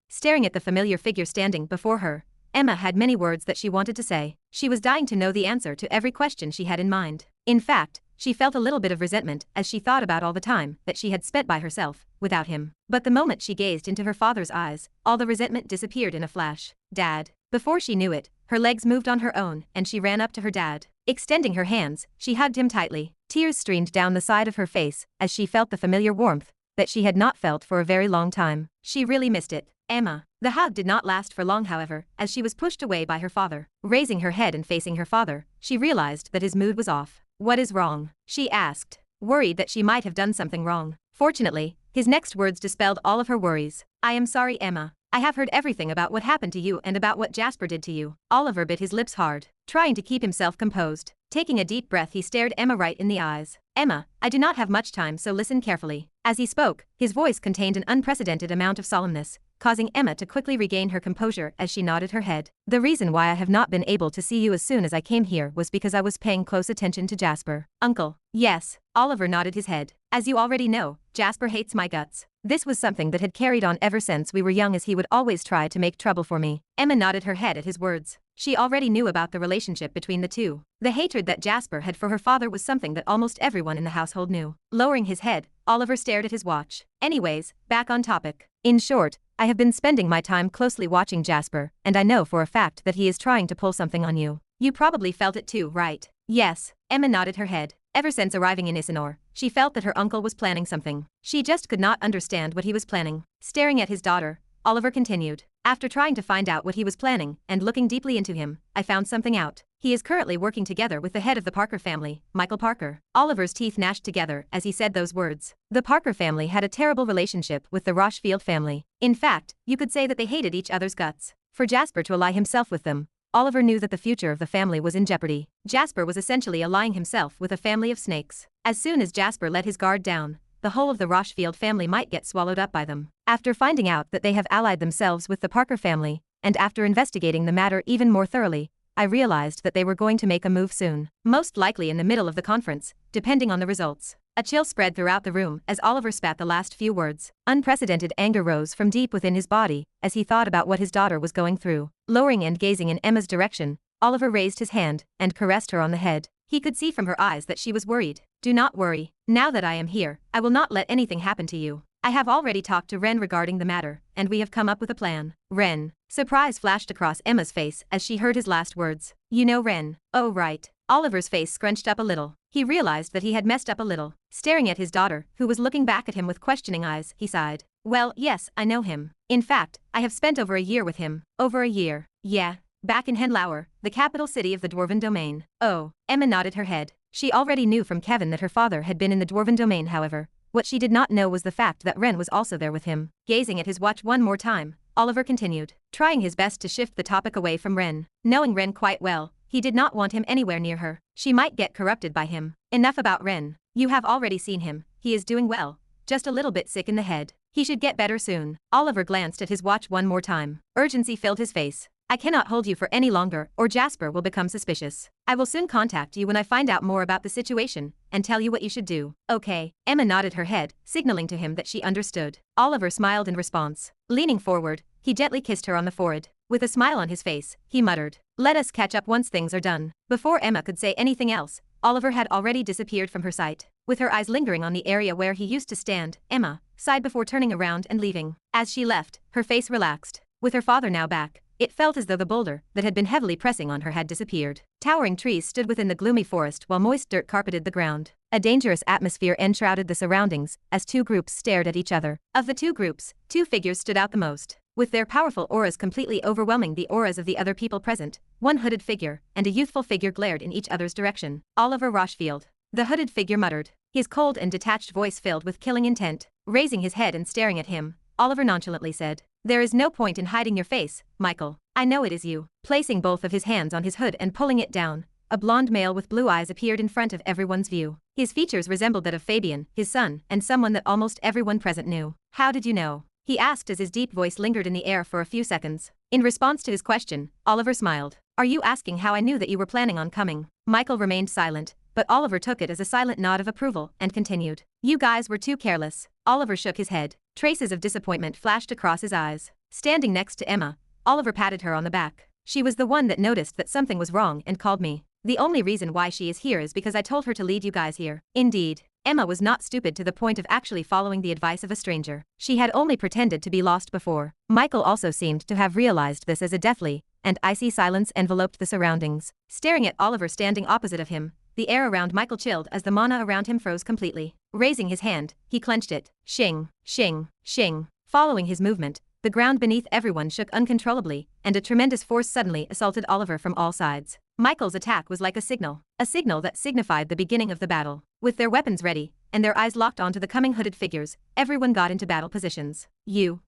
Staring at the familiar figure standing before her, Emma had many words that she wanted to say. She was dying to know the answer to every question she had in mind. In fact, she felt a little bit of resentment as she thought about all the time that she had spent by herself, without him. But the moment she gazed into her father's eyes, all the resentment disappeared in a flash. Dad. Before she knew it, her legs moved on her own and she ran up to her dad. Extending her hands, she hugged him tightly. Tears streamed down the side of her face as she felt the familiar warmth that she had not felt for a very long time. She really missed it. Emma. The hug did not last for long, however, as she was pushed away by her father. Raising her head and facing her father, she realized that his mood was off. "What is wrong?" she asked, worried that she might have done something wrong. Fortunately, his next words dispelled all of her worries. "I am sorry, Emma. I have heard everything about what happened to you and about what Jasper did to you." Oliver bit his lips hard, trying to keep himself composed. Taking a deep breath, he stared Emma right in the eyes. "Emma, I do not have much time, so listen carefully." As he spoke, his voice contained an unprecedented amount of solemnness, causing Emma to quickly regain her composure as she nodded her head. "The reason why I have not been able to see you as soon as I came here was because I was paying close attention to Jasper." "Uncle." "Yes." Oliver nodded his head. "As you already know, Jasper hates my guts. This was something that had carried on ever since we were young, as he would always try to make trouble for me." Emma nodded her head at his words. She already knew about the relationship between the two. The hatred that Jasper had for her father was something that almost everyone in the household knew. Lowering his head, Oliver stared at his watch. "Anyways, back on topic. In short, I have been spending my time closely watching Jasper, and I know for a fact that he is trying to pull something on you. You probably felt it too, right?" "Yes." Emma nodded her head. Ever since arriving in Isanor, she felt that her uncle was planning something. She just could not understand what he was planning. Staring at his daughter, Oliver continued. "After trying to find out what he was planning and looking deeply into him, I found something out. He is currently working together with the head of the Parker family, Michael Parker." Oliver's teeth gnashed together as he said those words. The Parker family had a terrible relationship with the Rochefield family. In fact, you could say that they hated each other's guts. For Jasper to ally himself with them, Oliver knew that the future of the family was in jeopardy. Jasper was essentially allying himself with a family of snakes. As soon as Jasper let his guard down, the whole of the Rochefield family might get swallowed up by them. After finding out that they have allied themselves with the Parker family, and after investigating the matter even more thoroughly, I realized that they were going to make a move soon. Most likely in the middle of the conference, depending on the results. A chill spread throughout the room as Oliver spat the last few words. Unprecedented anger rose from deep within his body as he thought about what his daughter was going through. Lowering and gazing in Emma's direction, Oliver raised his hand and caressed her on the head. He could see from her eyes that she was worried. "Do not worry. Now that I am here, I will not let anything happen to you. I have already talked to Ren regarding the matter, and we have come up with a plan." "Ren?" Surprise flashed across Emma's face as she heard his last words. "You know Ren?" "Oh right." Oliver's face scrunched up a little. He realized that he had messed up a little. Staring at his daughter, who was looking back at him with questioning eyes, he sighed. "Well, yes, I know him. In fact, I have spent over a year with him." "Over a year?" "Yeah. Back in Henlauer, the capital city of the Dwarven Domain." "Oh." Emma nodded her head. She already knew from Kevin that her father had been in the Dwarven Domain, however. What she did not know was the fact that Ren was also there with him. Gazing at his watch one more time, Oliver continued, trying his best to shift the topic away from Ren. Knowing Ren quite well, he did not want him anywhere near her. She might get corrupted by him. "Enough about Ren. You have already seen him. He is doing well. Just a little bit sick in the head. He should get better soon." Oliver glanced at his watch one more time. Urgency filled his face. "I cannot hold you for any longer, or Jasper will become suspicious. I will soon contact you when I find out more about the situation, and tell you what you should do." "Okay." Emma nodded her head, signaling to him that she understood. Oliver smiled in response. Leaning forward, he gently kissed her on the forehead. With a smile on his face, he muttered, "Let us catch up once things are done." Before Emma could say anything else, Oliver had already disappeared from her sight. With her eyes lingering on the area where he used to stand, Emma sighed before turning around and leaving. As she left, her face relaxed. With her father now back, it felt as though the boulder that had been heavily pressing on her had disappeared. Towering trees stood within the gloomy forest while moist dirt carpeted the ground. A dangerous atmosphere enshrouded the surroundings as two groups stared at each other. Of the two groups, two figures stood out the most, with their powerful auras completely overwhelming the auras of the other people present. One hooded figure and a youthful figure glared in each other's direction. Oliver Rochefield. The hooded figure muttered, his cold and detached voice filled with killing intent. Raising his head and staring at him, Oliver nonchalantly said, "There is no point in hiding your face, Michael. I know it is you." Placing both of his hands on his hood and pulling it down, a blonde male with blue eyes appeared in front of everyone's view. His features resembled that of Fabian, his son, and someone that almost everyone present knew. "How did you know?" he asked as his deep voice lingered in the air for a few seconds. In response to his question, Oliver smiled. "Are you asking how I knew that you were planning on coming?" Michael remained silent, but Oliver took it as a silent nod of approval and continued, "You guys were too careless." Oliver shook his head. Traces of disappointment flashed across his eyes. Standing next to Emma, Oliver patted her on the back. "She was the one that noticed that something was wrong and called me. The only reason why she is here is because I told her to lead you guys here." Indeed, Emma was not stupid to the point of actually following the advice of a stranger. She had only pretended to be lost before. Michael also seemed to have realized this as a deathly and icy silence enveloped the surroundings. Staring at Oliver standing opposite of him, the air around Michael chilled as the mana around him froze completely. Raising his hand, he clenched it. Shing, shing, shing. Following his movement, the ground beneath everyone shook uncontrollably, and a tremendous force suddenly assaulted Oliver from all sides. Michael's attack was like a signal that signified the beginning of the battle. With their weapons ready, and their eyes locked onto the coming hooded figures, everyone got into battle positions. You.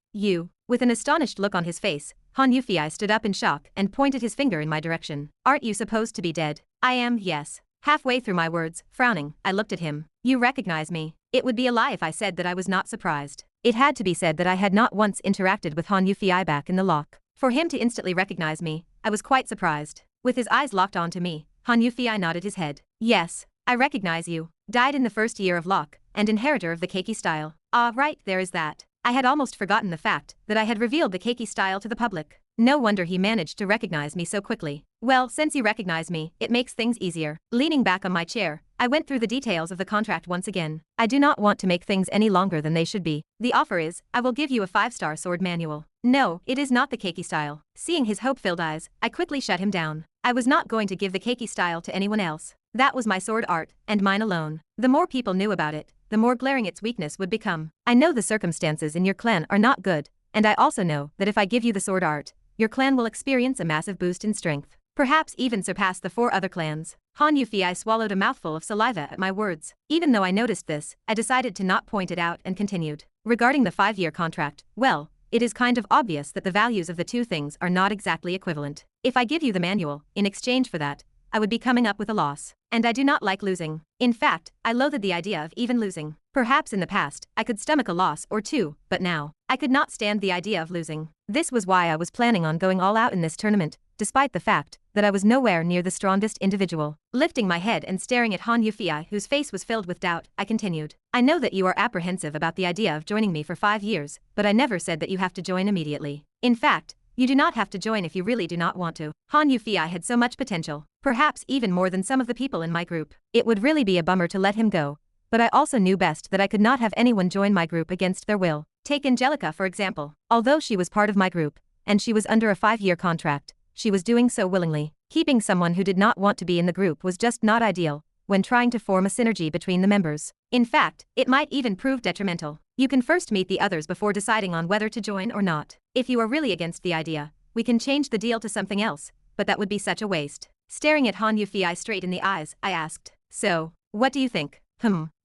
With an astonished look on his face, Han Yufei stood up in shock and pointed his finger in my direction. Aren't you supposed to be dead? I am, yes. Halfway through my words, frowning, I looked at him. You recognize me? It would be a lie if I said that I was not surprised. It had to be said that I had not once interacted with Han Yufei back in the lock. For him to instantly recognize me, I was quite surprised. With his eyes locked onto me, Han Yufei nodded his head. Yes, I recognize you. Died in the first year of lock, and inheritor of the keiki style. Ah, right, there is that. I had almost forgotten the fact that I had revealed the keiki style to the public. No wonder he managed to recognize me so quickly. Well, since you recognize me, it makes things easier. Leaning back on my chair, I went through the details of the contract once again. I do not want to make things any longer than they should be. The offer is, I will give you a 5-star sword manual. No, it is not the keiki style. Seeing his hope-filled eyes, I quickly shut him down. I was not going to give the keiki style to anyone else. That was my sword art, and mine alone. The more people knew about it, the more glaring its weakness would become. I know the circumstances in your clan are not good, and I also know that if I give you the sword art, your clan will experience a massive boost in strength. Perhaps even surpass the 4 other clans. Han Yufei swallowed a mouthful of saliva at my words. Even though I noticed this, I decided to not point it out and continued. Regarding the 5-year contract, well, it is kind of obvious that the values of the two things are not exactly equivalent. If I give you the manual, in exchange for that, I would be coming up with a loss. And I do not like losing. In fact, I loathed the idea of even losing. Perhaps in the past, I could stomach a loss or two, but now, I could not stand the idea of losing. This was why I was planning on going all out in this tournament, despite the fact that I was nowhere near the strongest individual. Lifting my head and staring at Han Yufei, whose face was filled with doubt, I continued. I know that you are apprehensive about the idea of joining me for 5 years, but I never said that you have to join immediately. In fact, you do not have to join if you really do not want to. Han Yufei had so much potential, perhaps even more than some of the people in my group. It would really be a bummer to let him go, but I also knew best that I could not have anyone join my group against their will. Take Angelica for example. Although she was part of my group, and she was under a 5-year contract, she was doing so willingly. Keeping someone who did not want to be in the group was just not ideal when trying to form a synergy between the members. In fact, it might even prove detrimental. You can first meet the others before deciding on whether to join or not. If you are really against the idea, we can change the deal to something else, but that would be such a waste. Staring at Han Yufei straight in the eyes, I asked, so, what do you think?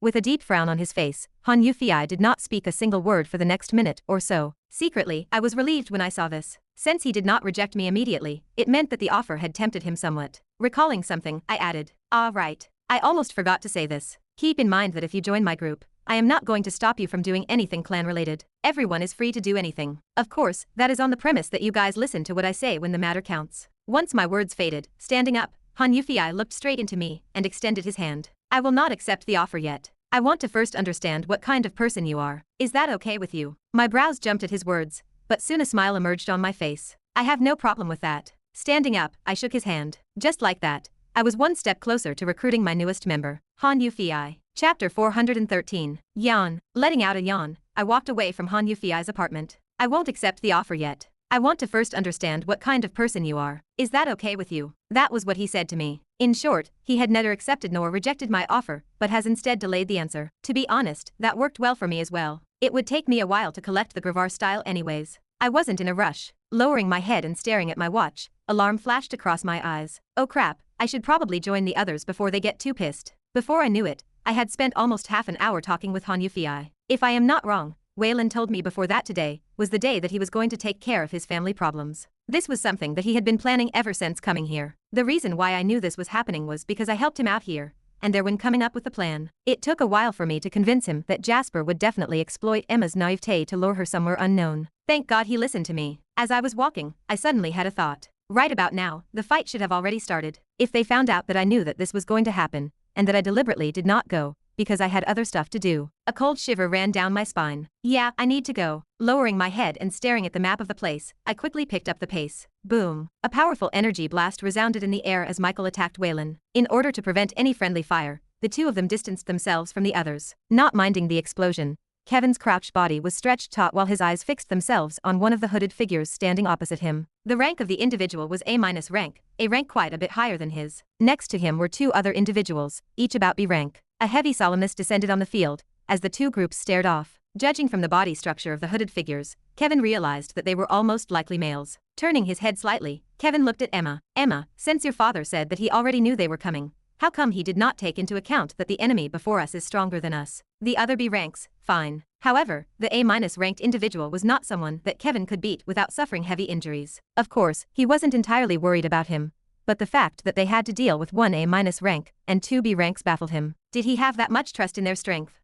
With a deep frown on his face, Han Yufei did not speak a single word for the next minute or so. Secretly, I was relieved when I saw this. Since he did not reject me immediately, it meant that the offer had tempted him somewhat. Recalling something, I added, ah right. I almost forgot to say this. Keep in mind that if you join my group, I am not going to stop you from doing anything clan-related. Everyone is free to do anything. Of course, that is on the premise that you guys listen to what I say when the matter counts. Once my words faded, standing up, Han Yufei looked straight into me and extended his hand. I will not accept the offer yet. I want to first understand what kind of person you are. Is that okay with you? My brows jumped at his words, but soon a smile emerged on my face. I have no problem with that. Standing up, I shook his hand. Just like that, I was one step closer to recruiting my newest member, Han Yufei. Chapter 413. Yawn. Letting out a yawn, I walked away from Han Yufei's apartment. I won't accept the offer yet. I want to first understand what kind of person you are. Is that okay with you? That was what he said to me. In short, he had neither accepted nor rejected my offer, but has instead delayed the answer. To be honest, that worked well for me as well. It would take me a while to collect the Gravar style anyways. I wasn't in a rush. Lowering my head and staring at my watch, alarm flashed across my eyes. Oh crap, I should probably join the others before they get too pissed. Before I knew it, I had spent almost half an hour talking with Han Yufei. If I am not wrong, Waylon told me before that today was the day that he was going to take care of his family problems. This was something that he had been planning ever since coming here. The reason why I knew this was happening was because I helped him out here, and there when coming up with the plan. It took a while for me to convince him that Jasper would definitely exploit Emma's naivete to lure her somewhere unknown. Thank God he listened to me. As I was walking, I suddenly had a thought. Right about now, the fight should have already started. If they found out that I knew that this was going to happen, and that I deliberately did not go, because I had other stuff to do. A cold shiver ran down my spine. Yeah, I need to go. Lowering my head and staring at the map of the place, I quickly picked up the pace. Boom. A powerful energy blast resounded in the air as Michael attacked Waylon. In order to prevent any friendly fire, the two of them distanced themselves from the others. Not minding the explosion, Kevin's crouched body was stretched taut while his eyes fixed themselves on one of the hooded figures standing opposite him. The rank of the individual was A- rank, a rank quite a bit higher than his. Next to him were two other individuals, each about B rank. A heavy solemnness descended on the field, as the two groups stared off. Judging from the body structure of the hooded figures, Kevin realized that they were almost likely males. Turning his head slightly, Kevin looked at Emma. Emma, since your father said that he already knew they were coming, how come he did not take into account that the enemy before us is stronger than us? The other B ranks, fine. However, the A- ranked individual was not someone that Kevin could beat without suffering heavy injuries. Of course, he wasn't entirely worried about him, but the fact that they had to deal with one A- rank and two B ranks baffled him. Did he have that much trust in their strength?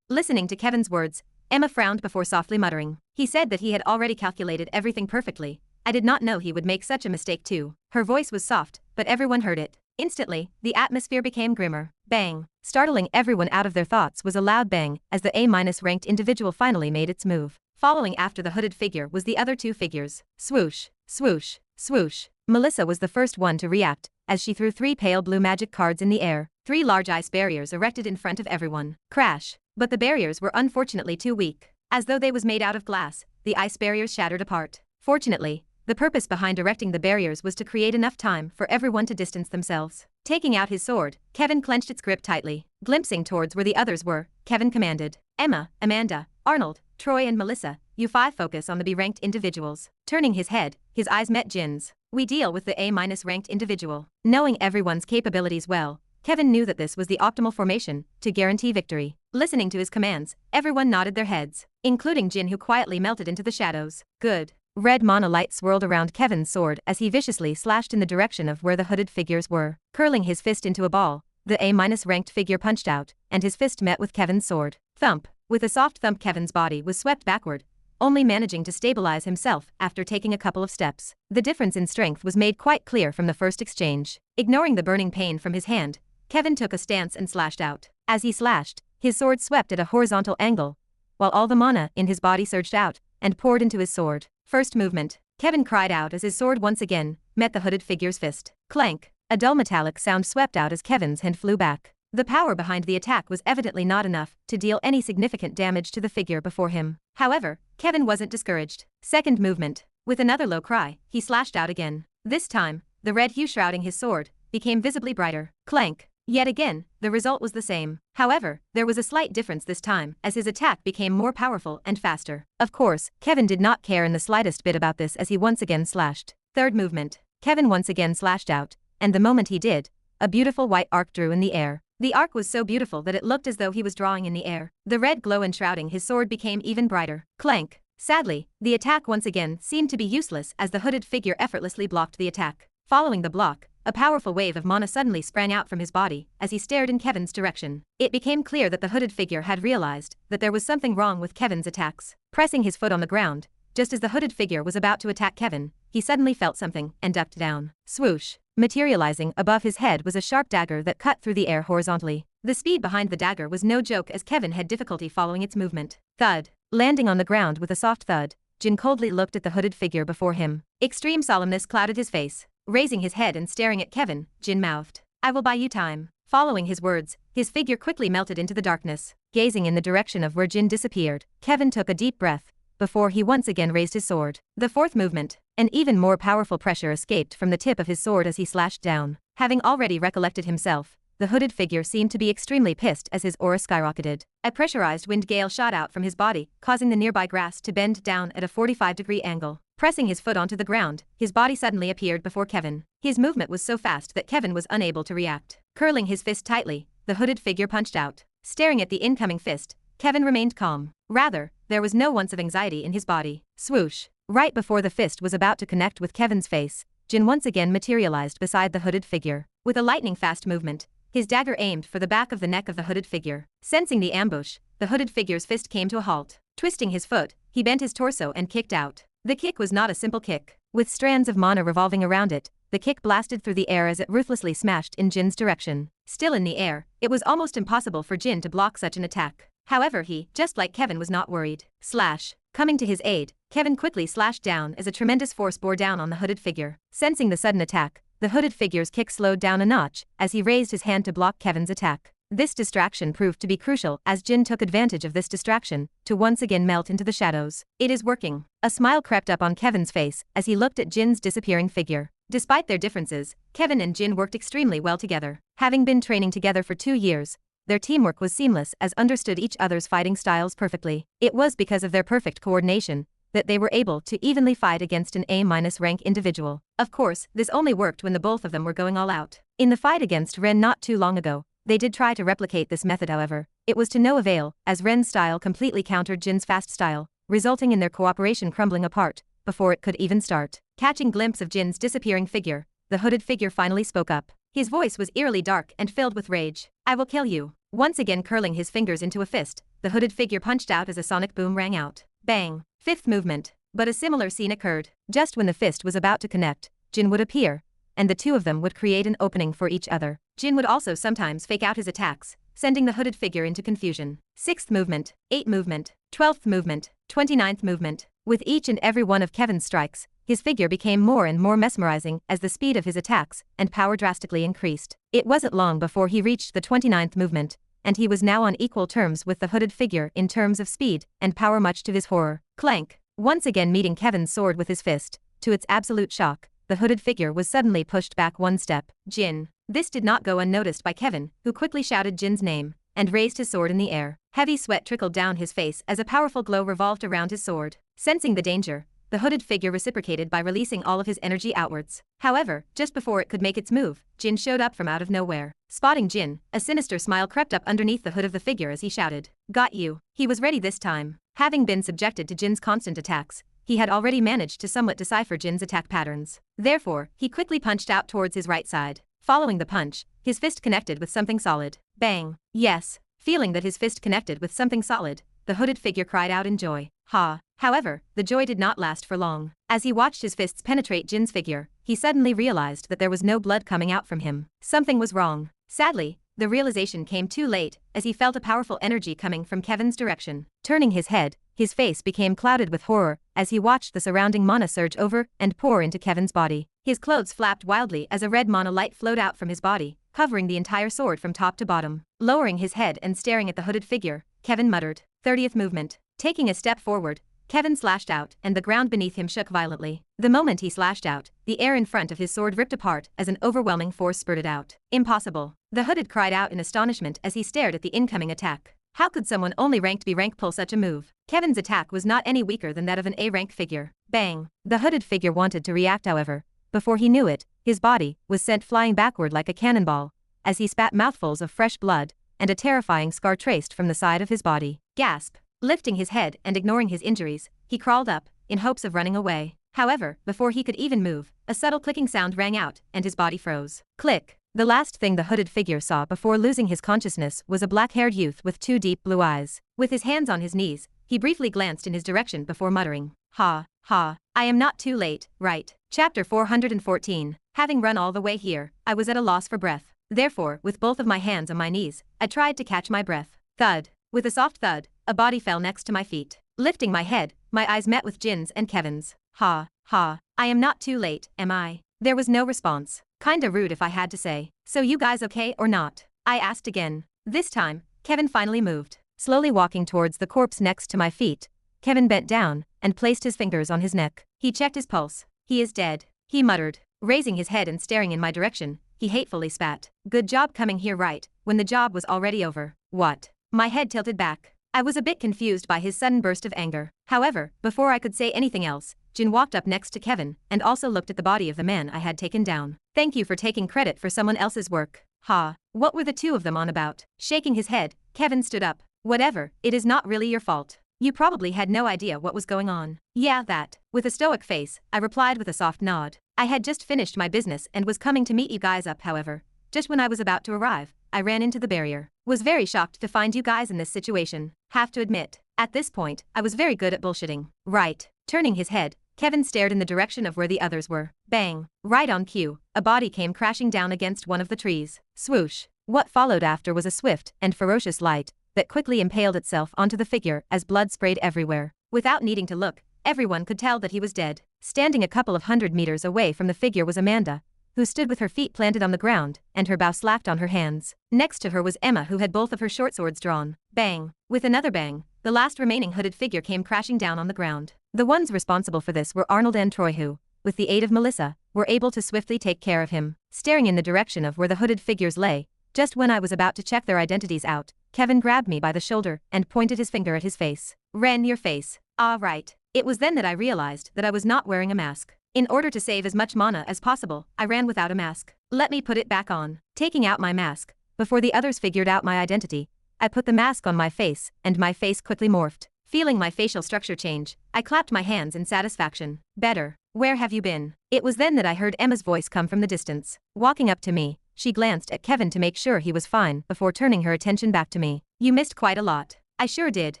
Listening to Kevin's words, Emma frowned before softly muttering. He said that he had already calculated everything perfectly. I did not know he would make such a mistake too. Her voice was soft, but everyone heard it. Instantly, the atmosphere became grimmer. Bang! Startling everyone out of their thoughts was a loud bang as the A- ranked individual finally made its move. Following after the hooded figure was the other two figures. Swoosh, swoosh, swoosh. Melissa was the first one to react, as she threw 3 pale blue magic cards in the air. 3 large ice barriers erected in front of everyone. Crash! But the barriers were unfortunately too weak. As though they was made out of glass, the ice barriers shattered apart. Fortunately, the purpose behind erecting the barriers was to create enough time for everyone to distance themselves. Taking out his sword, Kevin clenched its grip tightly. Glimpsing towards where the others were, Kevin commanded, Emma, Amanda, Arnold, Troy and Melissa, you 5 focus on the B-ranked individuals. Turning his head, his eyes met Jin's. We deal with the A- ranked individual. Knowing everyone's capabilities well, Kevin knew that this was the optimal formation to guarantee victory. Listening to his commands, everyone nodded their heads, including Jin, who quietly melted into the shadows. Good. Red mana light swirled around Kevin's sword as he viciously slashed in the direction of where the hooded figures were. Curling his fist into a ball, the A- ranked figure punched out, and his fist met with Kevin's sword. Thump. With a soft thump, Kevin's body was swept backward, only managing to stabilize himself after taking a couple of steps. The difference in strength was made quite clear from the first exchange. Ignoring the burning pain from his hand, Kevin took a stance and slashed out. As he slashed, his sword swept at a horizontal angle, while all the mana in his body surged out and poured into his sword. First movement. Kevin cried out as his sword once again met the hooded figure's fist. Clank. A dull metallic sound swept out as Kevin's hand flew back. The power behind the attack was evidently not enough to deal any significant damage to the figure before him. However, Kevin wasn't discouraged. Second movement. With another low cry, he slashed out again. This time, the red hue shrouding his sword became visibly brighter. Clank. Yet again, the result was the same. However, there was a slight difference this time, as his attack became more powerful and faster. Of course, Kevin did not care in the slightest bit about this as he once again slashed. Third movement. Kevin once again slashed out, and the moment he did, a beautiful white arc drew in the air. The arc was so beautiful that it looked as though he was drawing in the air. The red glow enshrouding his sword became even brighter. Clank. Sadly, the attack once again seemed to be useless as the hooded figure effortlessly blocked the attack. Following the block, a powerful wave of mana suddenly sprang out from his body as he stared in Kevin's direction. It became clear that the hooded figure had realized that there was something wrong with Kevin's attacks. Pressing his foot on the ground, just as the hooded figure was about to attack Kevin, he suddenly felt something and ducked down. Swoosh. Materializing above his head was a sharp dagger that cut through the air horizontally. The speed behind the dagger was no joke as Kevin had difficulty following its movement. Thud. Landing on the ground with a soft thud, Jin coldly looked at the hooded figure before him. Extreme solemnness clouded his face. Raising his head and staring at Kevin, Jin mouthed, I will buy you time. Following his words, his figure quickly melted into the darkness. Gazing in the direction of where Jin disappeared, Kevin took a deep breath before he once again raised his sword. The fourth movement, an even more powerful pressure escaped from the tip of his sword as he slashed down. Having already recollected himself, the hooded figure seemed to be extremely pissed as his aura skyrocketed. A pressurized wind gale shot out from his body, causing the nearby grass to bend down at a 45-degree angle. Pressing his foot onto the ground, his body suddenly appeared before Kevin. His movement was so fast that Kevin was unable to react. Curling his fist tightly, the hooded figure punched out. Staring at the incoming fist, Kevin remained calm. Rather, there was no ounce of anxiety in his body. Swoosh. Right before the fist was about to connect with Kevin's face, Jin once again materialized beside the hooded figure. With a lightning-fast movement, his dagger aimed for the back of the neck of the hooded figure. Sensing the ambush, the hooded figure's fist came to a halt. Twisting his foot, he bent his torso and kicked out. The kick was not a simple kick. With strands of mana revolving around it, the kick blasted through the air as it ruthlessly smashed in Jin's direction. Still in the air, it was almost impossible for Jin to block such an attack. However, he, just like Kevin, was not worried. Slash. Coming to his aid, Kevin quickly slashed down as a tremendous force bore down on the hooded figure. Sensing the sudden attack, the hooded figure's kick slowed down a notch as he raised his hand to block Kevin's attack. This distraction proved to be crucial as Jin took advantage of this distraction to once again melt into the shadows. It is working. A smile crept up on Kevin's face as he looked at Jin's disappearing figure. Despite their differences, Kevin and Jin worked extremely well together. Having been training together for 2 years, their teamwork was seamless as understood each other's fighting styles perfectly. It was because of their perfect coordination that they were able to evenly fight against an A-rank individual. Of course, this only worked when the both of them were going all out. In the fight against Ren not too long ago, they did try to replicate this method however. It was to no avail, as Ren's style completely countered Jin's fast style, resulting in their cooperation crumbling apart before it could even start. Catching glimpse of Jin's disappearing figure, the hooded figure finally spoke up. His voice was eerily dark and filled with rage. "I will kill you." Once again curling his fingers into a fist, the hooded figure punched out as a sonic boom rang out. Bang! Fifth movement. But a similar scene occurred. Just when the fist was about to connect, Jin would appear, and the two of them would create an opening for each other. Jin would also sometimes fake out his attacks, sending the hooded figure into confusion. 6th movement, 8th movement, 12th movement, 29th movement. With each and every one of Kevin's strikes, his figure became more and more mesmerizing as the speed of his attacks and power drastically increased. It wasn't long before he reached the 29th movement, and he was now on equal terms with the hooded figure in terms of speed and power, much to his horror. Clank! Once again meeting Kevin's sword with his fist, to its absolute shock, the hooded figure was suddenly pushed back one step. Jin. This did not go unnoticed by Kevin, who quickly shouted Jin's name and raised his sword in the air. Heavy sweat trickled down his face as a powerful glow revolved around his sword. Sensing the danger, the hooded figure reciprocated by releasing all of his energy outwards. However, just before it could make its move, Jin showed up from out of nowhere. Spotting Jin, a sinister smile crept up underneath the hood of the figure as he shouted, "Got you." He was ready this time. Having been subjected to Jin's constant attacks, he had already managed to somewhat decipher Jin's attack patterns. Therefore, he quickly punched out towards his right side. Following the punch, his fist connected with something solid. Bang! Yes. Feeling that his fist connected with something solid, the hooded figure cried out in joy. Ha! However, the joy did not last for long. As he watched his fists penetrate Jin's figure, he suddenly realized that there was no blood coming out from him. Something was wrong. Sadly, the realization came too late, as he felt a powerful energy coming from Kevin's direction. Turning his head, his face became clouded with horror as he watched the surrounding mana surge over and pour into Kevin's body. His clothes flapped wildly as a red mana light flowed out from his body, covering the entire sword from top to bottom. Lowering his head and staring at the hooded figure, Kevin muttered, 30th movement. Taking a step forward, Kevin slashed out and the ground beneath him shook violently. The moment he slashed out, the air in front of his sword ripped apart as an overwhelming force spurted out. Impossible. The hooded cried out in astonishment as he stared at the incoming attack. How could someone only ranked B rank pull such a move? Kevin's attack was not any weaker than that of an A rank figure. Bang! The hooded figure wanted to react, however. Before he knew it, his body was sent flying backward like a cannonball as he spat mouthfuls of fresh blood, and a terrifying scar traced from the side of his body. Gasp! Lifting his head and ignoring his injuries, he crawled up, in hopes of running away. However, before he could even move, a subtle clicking sound rang out and his body froze. Click! The last thing the hooded figure saw before losing his consciousness was a black-haired youth with two deep blue eyes. With his hands on his knees, he briefly glanced in his direction before muttering, "Ha, ha, I am not too late, right?" Chapter 414. Having run all the way here, I was at a loss for breath. Therefore, with both of my hands on my knees, I tried to catch my breath. Thud! With a soft thud, a body fell next to my feet. Lifting my head, my eyes met with Jin's and Kevin's. Ha, ha, I am not too late, am I? There was no response. Kinda rude if I had to say. So you guys okay or not? I asked again. This time, Kevin finally moved. Slowly walking towards the corpse next to my feet, Kevin bent down and placed his fingers on his neck. He checked his pulse. He is dead, he muttered. Raising his head and staring in my direction, he hatefully spat. Good job coming here right when the job was already over. What? My head tilted back. I was a bit confused by his sudden burst of anger. However, before I could say anything else, Jin walked up next to Kevin and also looked at the body of the man I had taken down. Thank you for taking credit for someone else's work. Ha. What were the two of them on about? Shaking his head, Kevin stood up. Whatever, it is not really your fault. You probably had no idea what was going on. Yeah, that. With a stoic face, I replied with a soft nod. I had just finished my business and was coming to meet you guys up, however. Just when I was about to arrive, I ran into the barrier. Was very shocked to find you guys in this situation. Have to admit, at this point, I was very good at bullshitting. Right. Turning his head, Kevin stared in the direction of where the others were. Bang. Right on cue, a body came crashing down against one of the trees. Swoosh. What followed after was a swift and ferocious light that quickly impaled itself onto the figure as blood sprayed everywhere. Without needing to look, everyone could tell that he was dead. Standing a couple of 100 meters away from the figure was Amanda, who stood with her feet planted on the ground and her bow slapped on her hands. Next to her was Emma, who had both of her short swords drawn. Bang. With another bang, the last remaining hooded figure came crashing down on the ground. The ones responsible for this were Arnold and Troy, who, with the aid of Melissa, were able to swiftly take care of him. Staring in the direction of where the hooded figures lay, Just when I was about to check their identities out, Kevin grabbed me by the shoulder and pointed his finger at his face. Ren, your face. Ah, right. It was then that I realized that I was not wearing a mask. In order to save as much mana as possible, I ran without a mask. Let me put it back on. Taking out my mask, before the others figured out my identity, I put the mask on my face, and my face quickly morphed. Feeling my facial structure change, I clapped my hands in satisfaction. Better. Where have you been? It was then that I heard Emma's voice come from the distance. Walking up to me, she glanced at Kevin to make sure he was fine before turning her attention back to me. You missed quite a lot. I sure did.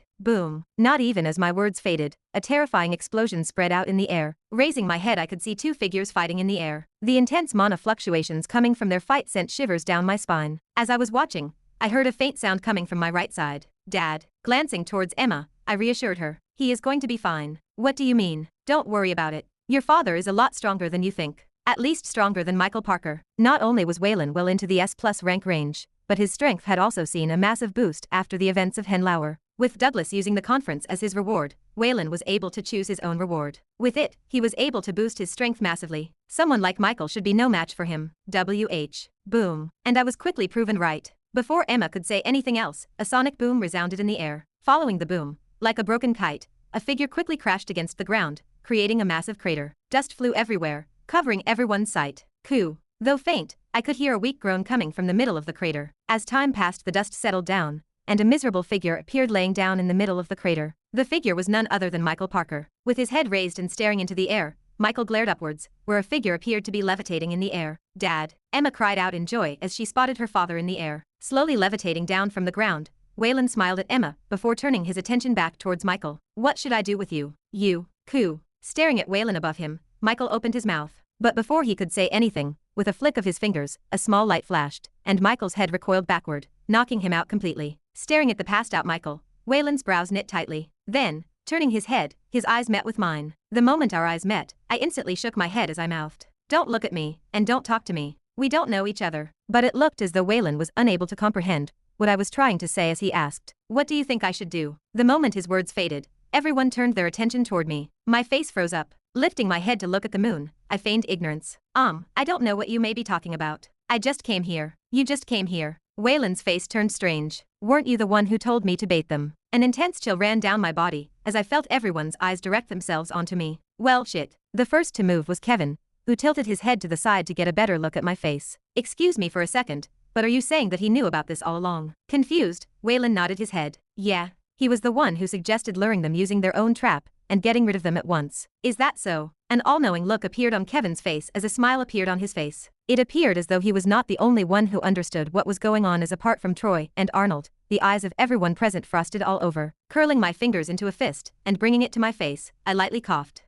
Boom. Not even as my words faded, a terrifying explosion spread out in the air. Raising my head, I could see two figures fighting in the air. The intense mana fluctuations coming from their fight sent shivers down my spine. As I was watching, I heard a faint sound coming from my right side. Dad. Glancing towards Emma, I reassured her. He is going to be fine. What do you mean? Don't worry about it. Your father is a lot stronger than you think. At least stronger than Michael Parker. Not only was Waylon well into the S+ rank range, but his strength had also seen a massive boost after the events of Henlauer. With Douglas using the conference as his reward, Waylon was able to choose his own reward. With it, he was able to boost his strength massively. Someone like Michael should be no match for him. WH. Boom. And I was quickly proven right. Before Emma could say anything else, a sonic boom resounded in the air. Following the boom, like a broken kite, a figure quickly crashed against the ground, creating a massive crater. Dust flew everywhere, covering everyone's sight. Coo. Though faint, I could hear a weak groan coming from the middle of the crater. As time passed, the dust settled down, and a miserable figure appeared laying down in the middle of the crater. The figure was none other than Michael Parker. With his head raised and staring into the air, Michael glared upwards, where a figure appeared to be levitating in the air. Dad. Emma cried out in joy as she spotted her father in the air. Slowly levitating down from the ground, Waylon smiled at Emma before turning his attention back towards Michael. What should I do with you? You. Coo. Staring at Waylon above him, Michael opened his mouth. But before he could say anything, with a flick of his fingers, a small light flashed, and Michael's head recoiled backward, knocking him out completely. Staring at the passed-out Michael, Waylon's brows knit tightly. Then, turning his head, his eyes met with mine. The moment our eyes met, I instantly shook my head as I mouthed, "Don't look at me, and don't talk to me. We don't know each other." But it looked as though Waylon was unable to comprehend what I was trying to say as he asked, "What do you think I should do?" The moment his words faded, everyone turned their attention toward me. My face froze up. Lifting my head to look at the moon, I feigned ignorance. I don't know what you may be talking about. I just came here. You just came here." Waylon's face turned strange. "Weren't you the one who told me to bait them?" An intense chill ran down my body as I felt everyone's eyes direct themselves onto me. Well, shit. The first to move was Kevin, who tilted his head to the side to get a better look at my face. "Excuse me for a second, but are you saying that he knew about this all along?" Confused, Waylon nodded his head. "Yeah. He was the one who suggested luring them using their own trap and getting rid of them at once." "Is that so?" An all-knowing look appeared on Kevin's face as a smile appeared on his face. It appeared as though he was not the only one who understood what was going on, as apart from Troy and Arnold, the eyes of everyone present frosted all over. Curling my fingers into a fist and bringing it to my face, I lightly coughed.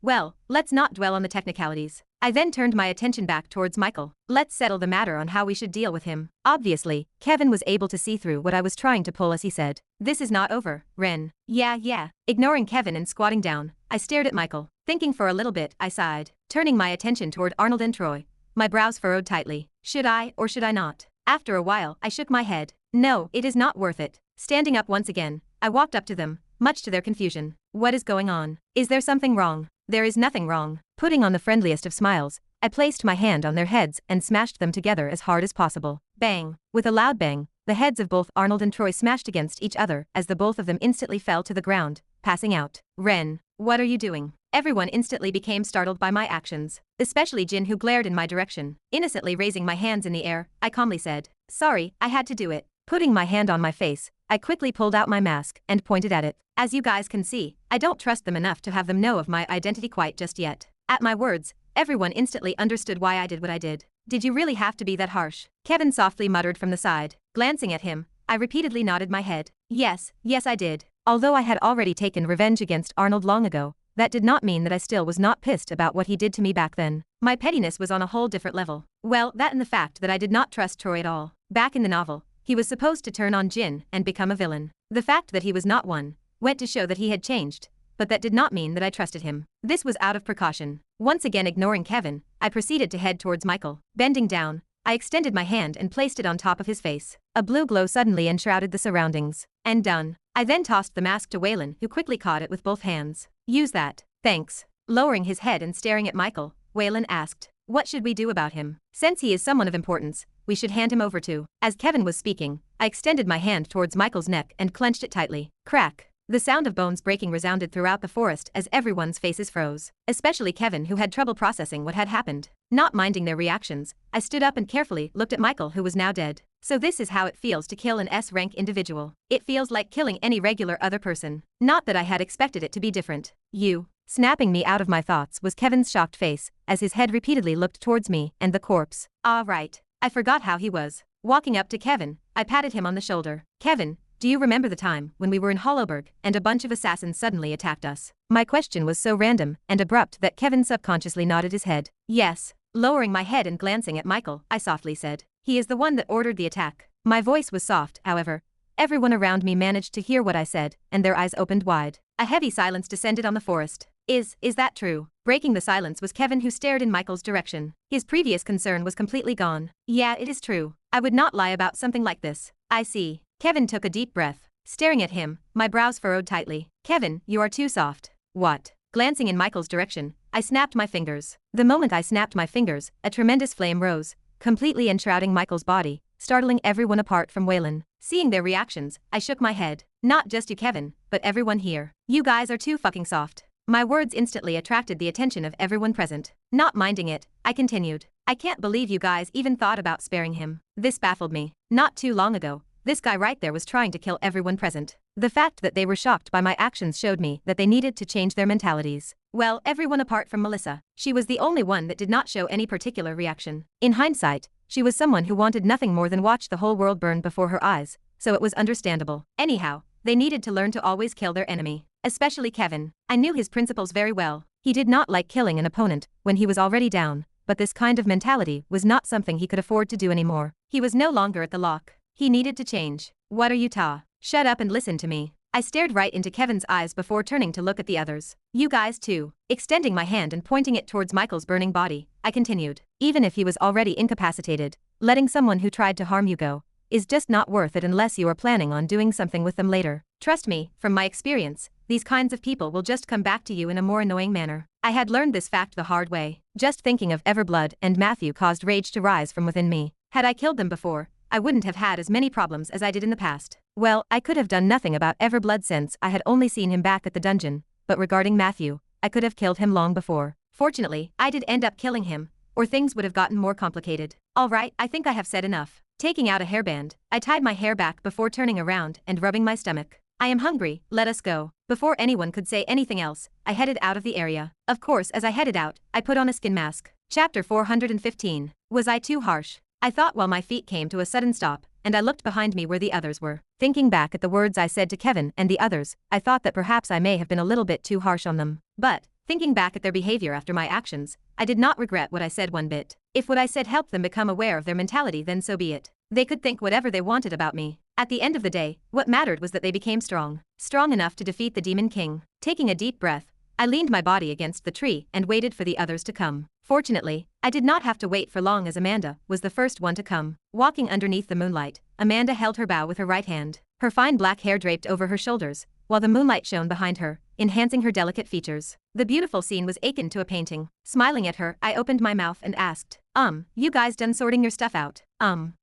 Well, let's not dwell on the technicalities." I then turned my attention back towards Michael. "Let's settle the matter on how we should deal with him." Obviously, Kevin was able to see through what I was trying to pull as he said, "This is not over, Ren." Yeah. Ignoring Kevin and squatting down, I stared at Michael. Thinking for a little bit, I sighed. Turning my attention toward Arnold and Troy, my brows furrowed tightly. Should I or should I not? After a while, I shook my head. No, it is not worth it. Standing up once again, I walked up to them, much to their confusion. "What is going on? Is there something wrong?" "There is nothing wrong." Putting on the friendliest of smiles, I placed my hand on their heads and smashed them together as hard as possible. Bang! With a loud bang, the heads of both Arnold and Troy smashed against each other as the both of them instantly fell to the ground, passing out. "Ren, what are you doing?" Everyone instantly became startled by my actions, especially Jin, who glared in my direction. Innocently raising my hands in the air, I calmly said, "Sorry, I had to do it." Putting my hand on my face, I quickly pulled out my mask and pointed at it. As you guys can see, I don't trust them enough to have them know of my identity quite just yet. At my words, everyone instantly understood why I did what I did. "Did you really have to be that harsh?" Kevin softly muttered from the side. Glancing at him, I repeatedly nodded my head. Yes, I did. Although I had already taken revenge against Arnold long ago, that did not mean that I still was not pissed about what he did to me back then. My pettiness was on a whole different level. Well, that and the fact that I did not trust Troy at all. Back in the novel, he was supposed to turn on Jin and become a villain. The fact that he was not one went to show that he had changed, but that did not mean that I trusted him. This was out of precaution. Once again ignoring Kevin, I proceeded to head towards Michael. Bending down, I extended my hand and placed it on top of his face. A blue glow suddenly enshrouded the surroundings. And done. I then tossed the mask to Waylon, who quickly caught it with both hands. "Use that. Thanks." Lowering his head and staring at Michael, Waylon asked, "What should we do about him?" Since he is someone of importance, we should hand him over to. As Kevin was speaking, I extended my hand towards Michael's neck and clenched it tightly. Crack. The sound of bones breaking resounded throughout the forest as everyone's faces froze, especially Kevin, who had trouble processing what had happened. Not minding their reactions, I stood up and carefully looked at Michael, who was now dead. So this is how it feels to kill an S-rank individual. It feels like killing any regular other person. Not that I had expected it to be different. You. Snapping me out of my thoughts was Kevin's shocked face, as his head repeatedly looked towards me and the corpse. Ah, right. I forgot how he was. Walking up to Kevin, I patted him on the shoulder. Kevin, do you remember the time when we were in Hollowburg and a bunch of assassins suddenly attacked us? My question was so random and abrupt that Kevin subconsciously nodded his head. Yes. Lowering my head and glancing at Michael, I softly said, he is the one that ordered the attack. My voice was soft, however. Everyone around me managed to hear what I said, and their eyes opened wide. A heavy silence descended on the forest. Is that true? Breaking the silence was Kevin, who stared in Michael's direction. His previous concern was completely gone. Yeah, it is true. I would not lie about something like this. I see. Kevin took a deep breath. Staring at him, my brows furrowed tightly. Kevin, you are too soft. What? Glancing in Michael's direction, I snapped my fingers. The moment I snapped my fingers, a tremendous flame rose, completely enshrouding Michael's body, startling everyone apart from Waylon. Seeing their reactions, I shook my head. Not just you, Kevin, but everyone here. You guys are too fucking soft. My words instantly attracted the attention of everyone present. Not minding it, I continued. I can't believe you guys even thought about sparing him. This baffled me. Not too long ago, this guy right there was trying to kill everyone present. The fact that they were shocked by my actions showed me that they needed to change their mentalities. Well, everyone apart from Melissa. She was the only one that did not show any particular reaction. In hindsight, she was someone who wanted nothing more than watch the whole world burn before her eyes, so it was understandable. Anyhow, they needed to learn to always kill their enemy. Especially Kevin. I knew his principles very well. He did not like killing an opponent when he was already down, but this kind of mentality was not something he could afford to do anymore. He was no longer at the lock. He needed to change. What are you Shut up and listen to me. I stared right into Kevin's eyes before turning to look at the others. You guys too. Extending my hand and pointing it towards Michael's burning body, I continued. Even if he was already incapacitated, letting someone who tried to harm you go is just not worth it unless you are planning on doing something with them later. Trust me, from my experience, these kinds of people will just come back to you in a more annoying manner. I had learned this fact the hard way. Just thinking of Everblood and Matthew caused rage to rise from within me. Had I killed them before, I wouldn't have had as many problems as I did in the past. Well, I could have done nothing about Everblood since I had only seen him back at the dungeon, but regarding Matthew, I could have killed him long before. Fortunately, I did end up killing him, or things would have gotten more complicated. Alright, I think I have said enough. Taking out a hairband, I tied my hair back before turning around and rubbing my stomach. I am hungry, let us go. Before anyone could say anything else, I headed out of the area. Of course, as I headed out, I put on a skin mask. Chapter 415. Was I too harsh? I thought while my feet came to a sudden stop, and I looked behind me where the others were. Thinking back at the words I said to Kevin and the others, I thought that perhaps I may have been a little bit too harsh on them. But, thinking back at their behavior after my actions, I did not regret what I said one bit. If what I said helped them become aware of their mentality, then so be it. They could think whatever they wanted about me. At the end of the day, what mattered was that they became strong. Strong enough to defeat the Demon King. Taking a deep breath, I leaned my body against the tree and waited for the others to come. Fortunately, I did not have to wait for long, as Amanda was the first one to come. Walking underneath the moonlight, Amanda held her bow with her right hand, her fine black hair draped over her shoulders, while the moonlight shone behind her, enhancing her delicate features. The beautiful scene was akin to a painting. Smiling at her, I opened my mouth and asked, you guys done sorting your stuff out?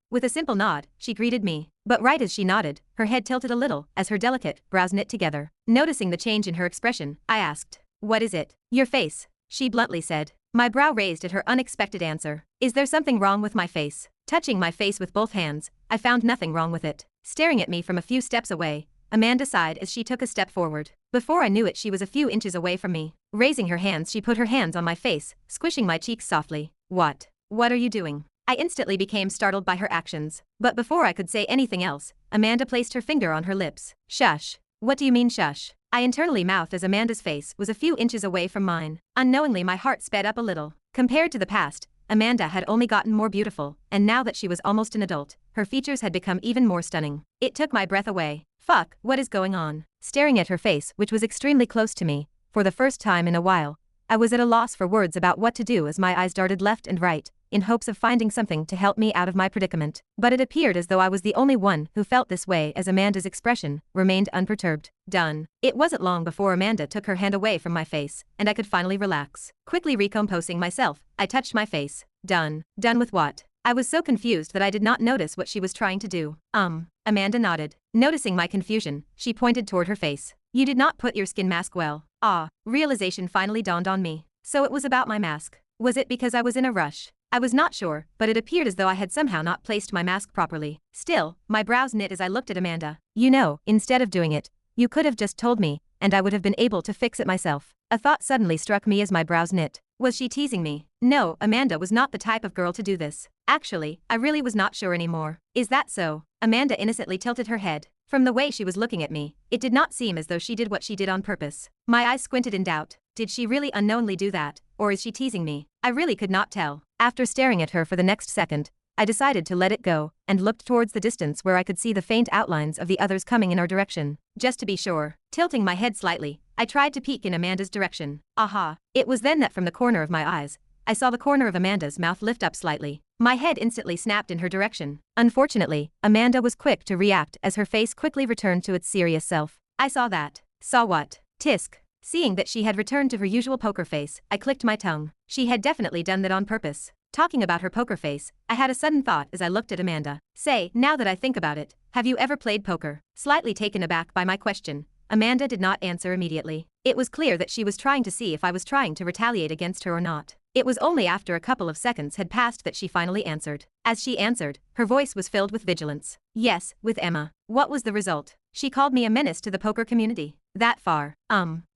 With a simple nod, she greeted me. But right as she nodded, her head tilted a little as her delicate brows knit together. Noticing the change in her expression, I asked, what is it? Your face, she bluntly said. My brow raised at her unexpected answer. Is there something wrong with my face? Touching my face with both hands, I found nothing wrong with it. Staring at me from a few steps away, Amanda sighed as she took a step forward. Before I knew it, she was a few inches away from me. Raising her hands, she put her hands on my face, squishing my cheeks softly. What are you doing? I instantly became startled by her actions. But before I could say anything else, Amanda placed her finger on her lips. Shush. What do you mean shush? I internally mouthed as Amanda's face was a few inches away from mine. Unknowingly, my heart sped up a little. Compared to the past, Amanda had only gotten more beautiful, and now that she was almost an adult, her features had become even more stunning. It took my breath away. Fuck, what is going on? Staring at her face, which was extremely close to me, for the first time in a while, I was at a loss for words about what to do as my eyes darted left and right, in hopes of finding something to help me out of my predicament. But it appeared as though I was the only one who felt this way, as Amanda's expression remained unperturbed. Done. It wasn't long before Amanda took her hand away from my face, and I could finally relax. Quickly recomposing myself, I touched my face. Done. Done with what? I was so confused that I did not notice what she was trying to do. Amanda nodded. Noticing my confusion, she pointed toward her face. You did not put your skin mask well. Realization finally dawned on me. So it was about my mask. Was it because I was in a rush? I was not sure, but it appeared as though I had somehow not placed my mask properly. Still, my brows knit as I looked at Amanda. You know, instead of doing it, you could have just told me, and I would have been able to fix it myself. A thought suddenly struck me as my brows knit. Was she teasing me? No, Amanda was not the type of girl to do this. Actually, I really was not sure anymore. Is that so? Amanda innocently tilted her head. From the way she was looking at me, it did not seem as though she did what she did on purpose. My eyes squinted in doubt. Did she really unknowingly do that, or is she teasing me? I really could not tell. After staring at her for the next second, I decided to let it go, and looked towards the distance where I could see the faint outlines of the others coming in our direction. Just to be sure, tilting my head slightly, I tried to peek in Amanda's direction. Aha! It was then that from the corner of my eyes, I saw the corner of Amanda's mouth lift up slightly. My head instantly snapped in her direction. Unfortunately, Amanda was quick to react as her face quickly returned to its serious self. I saw that. Saw what? Tisk. Seeing that she had returned to her usual poker face, I clicked my tongue. She had definitely done that on purpose. Talking about her poker face, I had a sudden thought as I looked at Amanda. Say, now that I think about it, have you ever played poker? Slightly taken aback by my question, Amanda did not answer immediately. It was clear that she was trying to see if I was trying to retaliate against her or not. It was only after a couple of seconds had passed that she finally answered. As she answered, her voice was filled with vigilance. Yes, with Emma. What was the result? She called me a menace to the poker community. That far.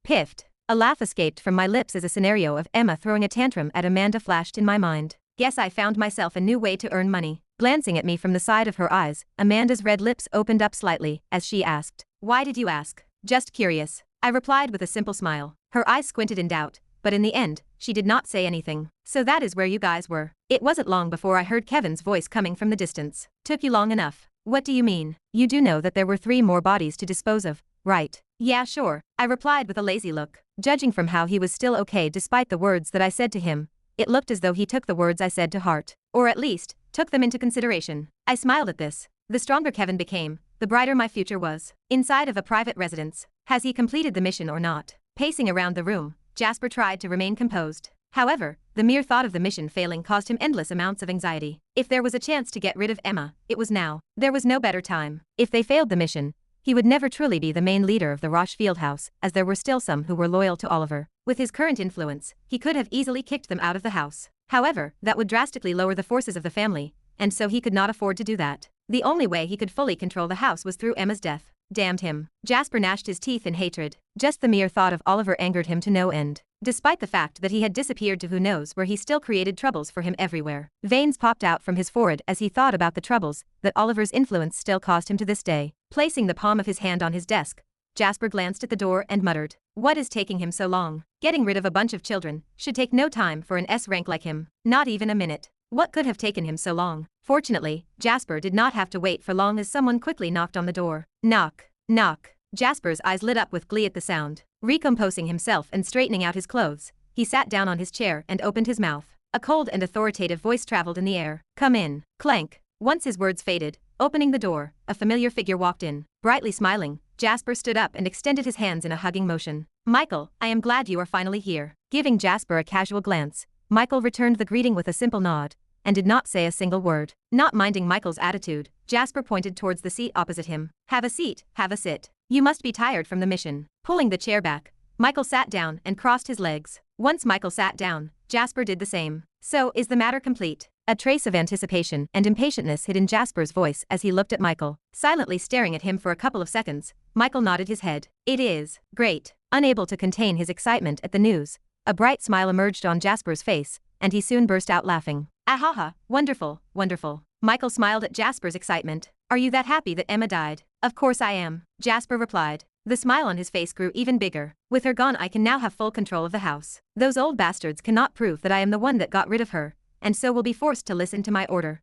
Piffed. A laugh escaped from my lips as a scenario of Emma throwing a tantrum at Amanda flashed in my mind. Guess I found myself a new way to earn money. Glancing at me from the side of her eyes, Amanda's red lips opened up slightly as she asked, "Why did you ask?" "Just curious," I replied with a simple smile. Her eyes squinted in doubt, but in the end, she did not say anything. "So that is where you guys were." It wasn't long before I heard Kevin's voice coming from the distance. "Took you long enough." "What do you mean? You do know that there were 3 more bodies to dispose of, right?" "Yeah, sure," I replied with a lazy look. Judging from how he was still okay despite the words that I said to him, it looked as though he took the words I said to heart. Or at least, took them into consideration. I smiled at this. The stronger Kevin became, the brighter my future was. Inside of a private residence. Has he completed the mission or not? Pacing around the room, Jasper tried to remain composed. However, the mere thought of the mission failing caused him endless amounts of anxiety. If there was a chance to get rid of Emma, it was now. There was no better time. If they failed the mission, he would never truly be the main leader of the Roche Fieldhouse, as there were still some who were loyal to Oliver. With his current influence, he could have easily kicked them out of the house. However, that would drastically lower the forces of the family, and so he could not afford to do that. The only way he could fully control the house was through Emma's death. Damned him. Jasper gnashed his teeth in hatred. Just the mere thought of Oliver angered him to no end. Despite the fact that he had disappeared to who knows where, he still created troubles for him everywhere. Veins popped out from his forehead as he thought about the troubles that Oliver's influence still caused him to this day. Placing the palm of his hand on his desk, Jasper glanced at the door and muttered, "What is taking him so long? Getting rid of a bunch of children should take no time for an S rank like him. Not even a minute. What could have taken him so long?" Fortunately, Jasper did not have to wait for long as someone quickly knocked on the door. Knock. Knock. Jasper's eyes lit up with glee at the sound. Recomposing himself and straightening out his clothes, he sat down on his chair and opened his mouth. A cold and authoritative voice traveled in the air. "Come in." Clank. Once his words faded, opening the door, a familiar figure walked in. Brightly smiling, Jasper stood up and extended his hands in a hugging motion. "Michael, I am glad you are finally here." Giving Jasper a casual glance, Michael returned the greeting with a simple nod, and did not say a single word. Not minding Michael's attitude, Jasper pointed towards the seat opposite him. "Have a seat, have a sit. You must be tired from the mission." Pulling the chair back, Michael sat down and crossed his legs. Once Michael sat down, Jasper did the same. "So, is the matter complete?" A trace of anticipation and impatientness hid in Jasper's voice as he looked at Michael. Silently staring at him for a couple of seconds, Michael nodded his head. "It is. Great." Unable to contain his excitement at the news, a bright smile emerged on Jasper's face, and he soon burst out laughing. "Ahaha, wonderful, wonderful." Michael smiled at Jasper's excitement. "Are you that happy that Emma died?" "Of course I am," Jasper replied. The smile on his face grew even bigger. "With her gone, I can now have full control of the house. Those old bastards cannot prove that I am the one that got rid of her, and so will be forced to listen to my order."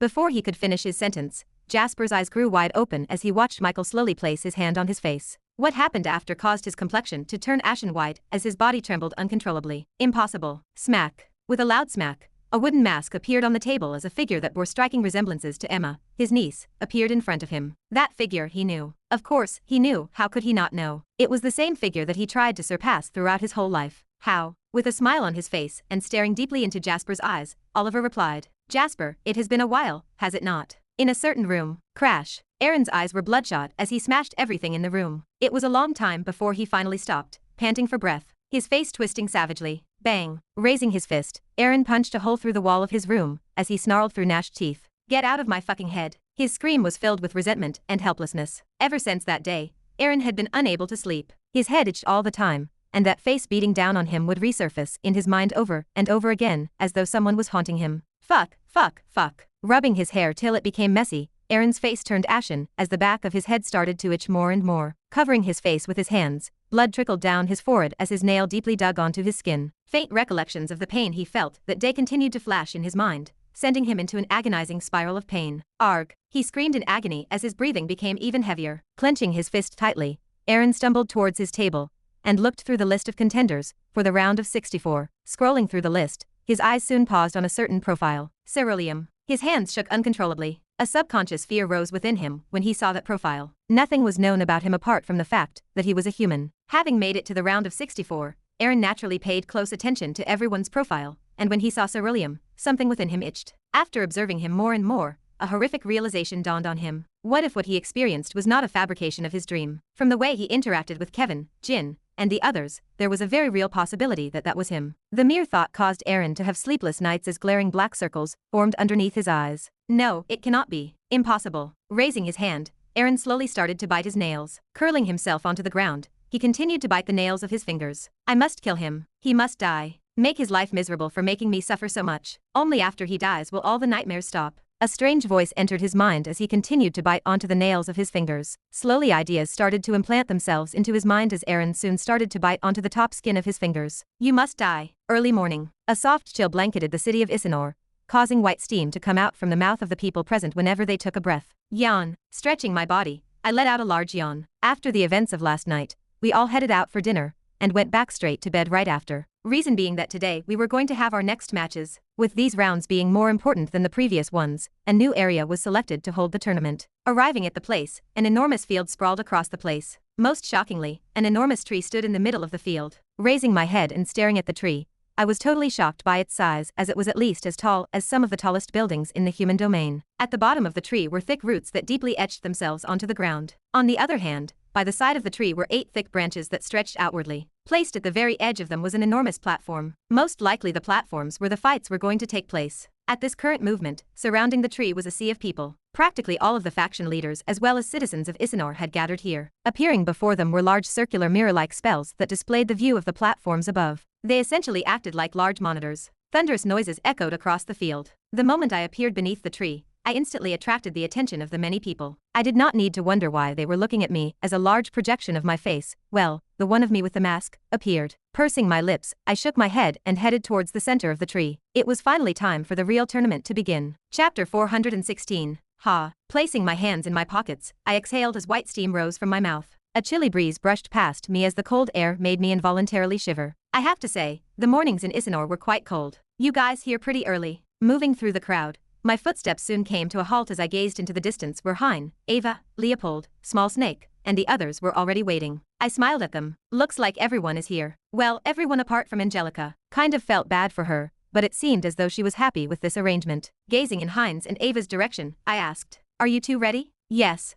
Before he could finish his sentence, Jasper's eyes grew wide open as he watched Michael slowly place his hand on his face. What happened after caused his complexion to turn ashen white as his body trembled uncontrollably. Impossible. Smack. With a loud smack, a wooden mask appeared on the table as a figure that bore striking resemblances to Emma, his niece, appeared in front of him. That figure he knew. Of course, he knew. How could he not know? It was the same figure that he tried to surpass throughout his whole life. How? With a smile on his face and staring deeply into Jasper's eyes, Oliver replied, Jasper, it has been a while, has it not? In a certain room. Crash. Aaron's eyes were bloodshot as he smashed everything in the room. It was a long time before he finally stopped, panting for breath, his face twisting savagely. Bang. Raising his fist, Aaron punched a hole through the wall of his room as he snarled through gnashed teeth. Get out of my fucking head. His scream was filled with resentment and helplessness. Ever since that day, Aaron had been unable to sleep. His head itched all the time, and that face beating down on him would resurface in his mind over and over again as though someone was haunting him. Fuck, fuck, fuck. Rubbing his hair till it became messy, Aaron's face turned ashen as the back of his head started to itch more and more. Covering his face with his hands, blood trickled down his forehead as his nail deeply dug onto his skin. Faint recollections of the pain he felt that day continued to flash in his mind, sending him into an agonizing spiral of pain. Arg! He screamed in agony as his breathing became even heavier. Clenching his fist tightly, Aaron stumbled towards his table and looked through the list of contenders for the round of 64. Scrolling through the list, his eyes soon paused on a certain profile. Ceruleum. His hands shook uncontrollably. A subconscious fear rose within him when he saw that profile. Nothing was known about him apart from the fact that he was a human. Having made it to the round of 64, Aaron naturally paid close attention to everyone's profile, and when he saw Ceruleum, something within him itched. After observing him more and more, a horrific realization dawned on him. What if what he experienced was not a fabrication of his dream? From the way he interacted with Kevin, Jin, and the others, there was a very real possibility that that was him. The mere thought caused Aaron to have sleepless nights as glaring black circles formed underneath his eyes. No, it cannot be. Impossible. Raising his hand, Aaron slowly started to bite his nails. Curling himself onto the ground, he continued to bite the nails of his fingers. I must kill him. He must die. Make his life miserable for making me suffer so much. Only after he dies will all the nightmares stop. A strange voice entered his mind as he continued to bite onto the nails of his fingers. Slowly ideas started to implant themselves into his mind as Aaron soon started to bite onto the top skin of his fingers. You must die. Early morning. A soft chill blanketed the city of Isinor, causing white steam to come out from the mouth of the people present whenever they took a breath. Yawn. Stretching my body, I let out a large yawn. After the events of last night, we all headed out for dinner and went back straight to bed right after. Reason being that today we were going to have our next matches. With these rounds being more important than the previous ones, a new area was selected to hold the tournament. Arriving at the place, an enormous field sprawled across the place. Most shockingly, an enormous tree stood in the middle of the field. Raising my head and staring at the tree, I was totally shocked by its size as it was at least as tall as some of the tallest buildings in the human domain. At the bottom of the tree were thick roots that deeply etched themselves onto the ground. On the other hand, by the side of the tree were 8 thick branches that stretched outwardly. Placed at the very edge of them was an enormous platform. Most likely the platforms where the fights were going to take place. At this current movement, surrounding the tree was a sea of people. Practically all of the faction leaders as well as citizens of Isinor had gathered here. Appearing before them were large circular mirror-like spells that displayed the view of the platforms above. They essentially acted like large monitors. Thunderous noises echoed across the field. The moment I appeared beneath the tree, I instantly attracted the attention of the many people. I did not need to wonder why they were looking at me, as a large projection of my face, well, the one of me with the mask, appeared. Pursing my lips, I shook my head and headed towards the center of the tree. It was finally time for the real tournament to begin. Chapter 416. Ha. Placing my hands in my pockets, I exhaled as white steam rose from my mouth. A chilly breeze brushed past me as the cold air made me involuntarily shiver. I have to say, the mornings in Isinor were quite cold. You guys here pretty early. Moving through the crowd, my footsteps soon came to a halt as I gazed into the distance where Hein, Ava, Leopold, Small Snake, and the others were already waiting. I smiled at them. Looks like everyone is here. Well, everyone apart from Angelica. Kind of felt bad for her, but it seemed as though she was happy with this arrangement. Gazing in Hein's and Ava's direction, I asked, "Are you two ready?" "Yes."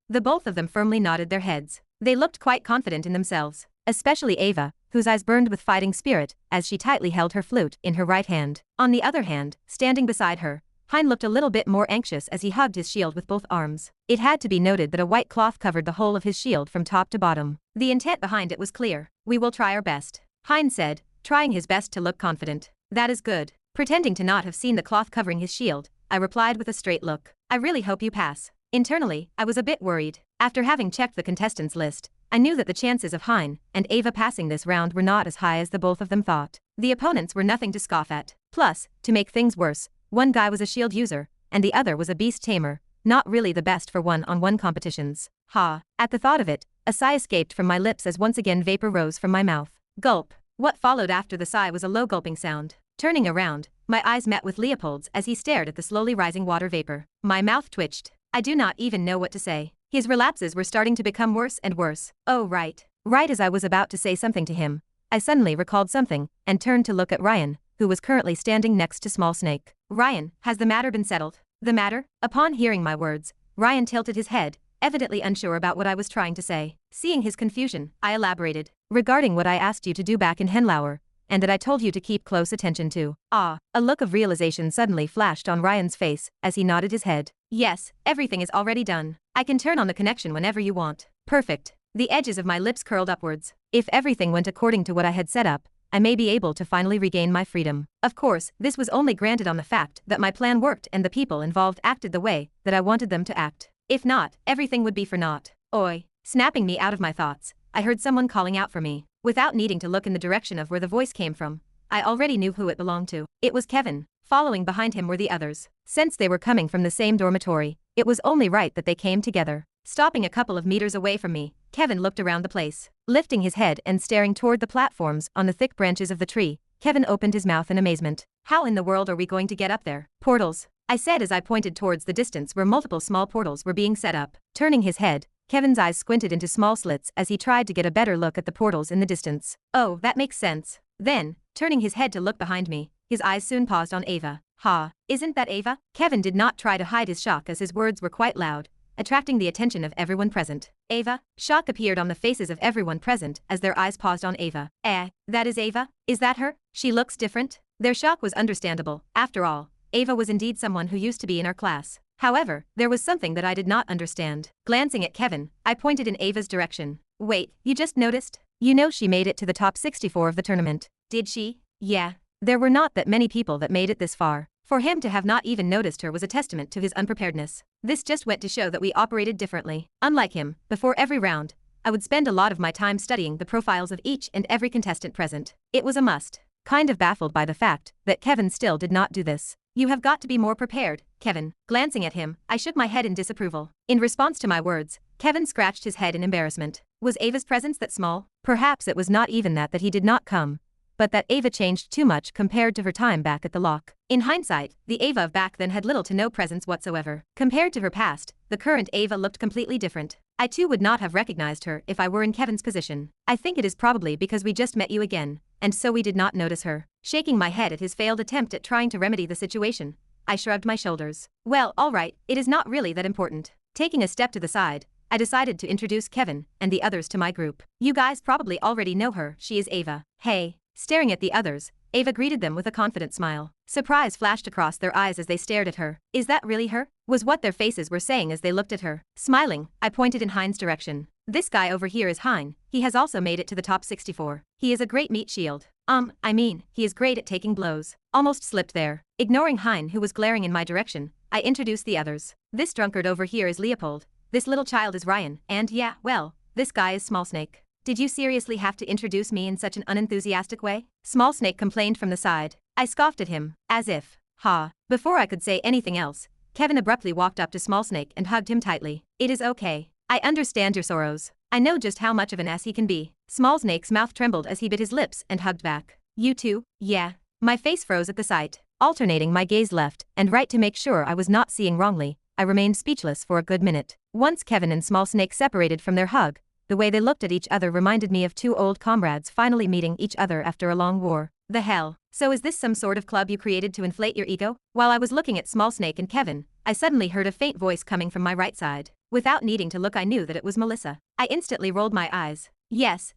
The both of them firmly nodded their heads. They looked quite confident in themselves, especially Ava, whose eyes burned with fighting spirit as she tightly held her flute in her right hand. On the other hand, standing beside her, Hein looked a little bit more anxious as he hugged his shield with both arms. It had to be noted that a white cloth covered the whole of his shield from top to bottom. The intent behind it was clear. "We will try our best," Hein said, trying his best to look confident. "That is good." Pretending to not have seen the cloth covering his shield, I replied with a straight look. "I really hope you pass." Internally, I was a bit worried. After having checked the contestants' list, I knew that the chances of Hein and Ava passing this round were not as high as the both of them thought. The opponents were nothing to scoff at. Plus, to make things worse, one guy was a shield user, and the other was a beast tamer, not really the best for one-on-one competitions. Ha! At the thought of it, a sigh escaped from my lips as once again vapor rose from my mouth. Gulp! What followed after the sigh was a low gulping sound. Turning around, my eyes met with Leopold's as he stared at the slowly rising water vapor. My mouth twitched. I do not even know what to say. His relapses were starting to become worse and worse. Oh right. Right as I was about to say something to him, I suddenly recalled something, and turned to look at Ryan, who was currently standing next to Small Snake. Ryan, has the matter been settled? The matter? Upon hearing my words, Ryan tilted his head, evidently unsure about what I was trying to say. Seeing his confusion, I elaborated. Regarding what I asked you to do back in Henlauer, and that I told you to keep close attention to. A look of realization suddenly flashed on Ryan's face as he nodded his head. Yes, everything is already done. I can turn on the connection whenever you want. Perfect. The edges of my lips curled upwards. If everything went according to what I had set up, I may be able to finally regain my freedom. Of course, this was only granted on the fact that my plan worked and the people involved acted the way that I wanted them to act. If not, everything would be for naught. Oi. Snapping me out of my thoughts, I heard someone calling out for me. Without needing to look in the direction of where the voice came from, I already knew who it belonged to. It was Kevin. Following behind him were the others. Since they were coming from the same dormitory, it was only right that they came together. Stopping a couple of meters away from me, Kevin looked around the place. Lifting his head and staring toward the platforms on the thick branches of the tree, Kevin opened his mouth in amazement. How in the world are we going to get up there? Portals, I said as I pointed towards the distance where multiple small portals were being set up. Turning his head, Kevin's eyes squinted into small slits as he tried to get a better look at the portals in the distance. Oh, that makes sense. Then, turning his head to look behind me, his eyes soon paused on Ava. Ha, isn't that Ava? Kevin did not try to hide his shock as his words were quite loud, attracting the attention of everyone present. Ava? Shock appeared on the faces of everyone present as their eyes paused on Ava. That is Ava? Is that her? She looks different? Their shock was understandable. After all, Ava was indeed someone who used to be in our class. However, there was something that I did not understand. Glancing at Kevin, I pointed in Ava's direction. Wait, you just noticed? You know she made it to the top 64 of the tournament. Did she? Yeah. There were not that many people that made it this far. For him to have not even noticed her was a testament to his unpreparedness. This just went to show that we operated differently. Unlike him, before every round, I would spend a lot of my time studying the profiles of each and every contestant present. It was a must. Kind of baffled by the fact that Kevin still did not do this. You have got to be more prepared, Kevin. Glancing at him, I shook my head in disapproval. In response to my words, Kevin scratched his head in embarrassment. Was Ava's presence that small? Perhaps it was not even that he did not come, but that Ava changed too much compared to her time back at the lock. In hindsight, the Ava of back then had little to no presence whatsoever. Compared to her past, the current Ava looked completely different. I too would not have recognized her if I were in Kevin's position. I think it is probably because we just met you again, and so we did not notice her. Shaking my head at his failed attempt at trying to remedy the situation, I shrugged my shoulders. Well, alright, it is not really that important. Taking a step to the side, I decided to introduce Kevin and the others to my group. You guys probably already know her, she is Ava. Hey. Staring at the others, Ava greeted them with a confident smile. Surprise flashed across their eyes as they stared at her. Is that really her? Was what their faces were saying as they looked at her. Smiling, I pointed in Hein's direction. This guy over here is Hein. He has also made it to the top 64. He is a great meat shield. He is great at taking blows. Almost slipped there. Ignoring Hein who was glaring in my direction, I introduced the others. This drunkard over here is Leopold. This little child is Ryan, and yeah, well, this guy is Small Snake. Did you seriously have to introduce me in such an unenthusiastic way? Small Snake complained from the side. I scoffed at him, as if, Before I could say anything else, Kevin abruptly walked up to Small Snake and hugged him tightly. It is okay. I understand your sorrows. I know just how much of an ass he can be. Small Snake's mouth trembled as he bit his lips and hugged back. You too? Yeah. My face froze at the sight. Alternating my gaze left and right to make sure I was not seeing wrongly, I remained speechless for a good minute. Once Kevin and Small Snake separated from their hug, the way they looked at each other reminded me of two old comrades finally meeting each other after a long war. The hell? So is this some sort of club you created to inflate your ego? While I was looking at Small Snake and Kevin, I suddenly heard a faint voice coming from my right side. Without needing to look, I knew that it was Melissa. I instantly rolled my eyes. Yes.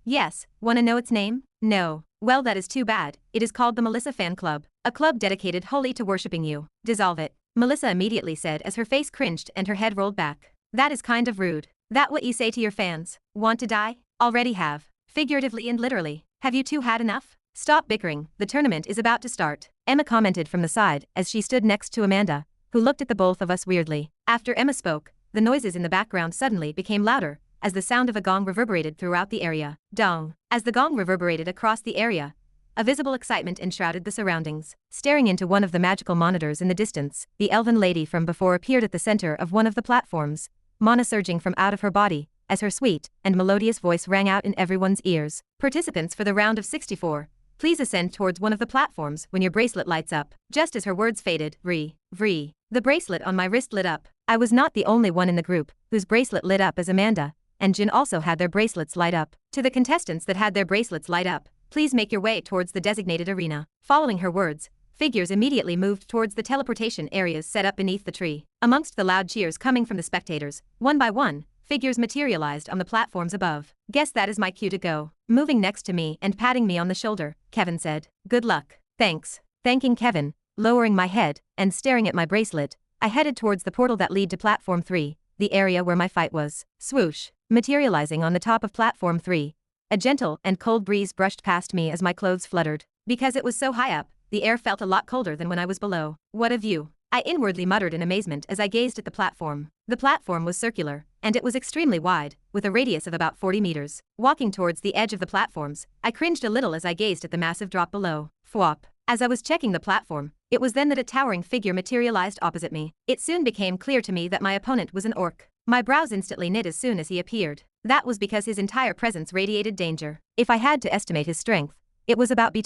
Wanna know its name? No. Well, that is too bad. It is called the Melissa Fan Club. A club dedicated wholly to worshipping you. Dissolve it. Melissa immediately said as her face cringed and her head rolled back. That is kind of rude. That what you say to your fans? Want to die? Already have. Figuratively and literally. Have you two had enough? Stop bickering, the tournament is about to start. Emma commented from the side as she stood next to Amanda, who looked at the both of us weirdly. After Emma spoke, the noises in the background suddenly became louder, as the sound of a gong reverberated throughout the area. Dong. As the gong reverberated across the area, a visible excitement enshrouded the surroundings. Staring into one of the magical monitors in the distance, the elven lady from before appeared at the center of one of the platforms, mana surging from out of her body, as her sweet and melodious voice rang out in everyone's ears. Participants for the round of 64, please ascend towards one of the platforms when your bracelet lights up. Just as her words faded, the bracelet on my wrist lit up. I was not the only one in the group whose bracelet lit up, as Amanda and Jin also had their bracelets light up. To the contestants that had their bracelets light up, please make your way towards the designated arena. Following her words, figures immediately moved towards the teleportation areas set up beneath the tree. Amongst the loud cheers coming from the spectators, one by one, figures materialized on the platforms above. Guess that is my cue to go. Moving next to me and patting me on the shoulder, Kevin said. Good luck. Thanks. Thanking Kevin, lowering my head, and staring at my bracelet, I headed towards the portal that led to platform 3, the area where my fight was. Swoosh. Materializing on the top of platform 3. A gentle and cold breeze brushed past me as my clothes fluttered. Because it was so high up, the air felt a lot colder than when I was below. What a view. I inwardly muttered in amazement as I gazed at the platform. The platform was circular, and it was extremely wide, with a radius of about 40 meters. Walking towards the edge of the platforms, I cringed a little as I gazed at the massive drop below. Thwop. As I was checking the platform, it was then that a towering figure materialized opposite me. It soon became clear to me that my opponent was an orc. My brows instantly knit as soon as he appeared. That was because his entire presence radiated danger. If I had to estimate his strength, it was about B+,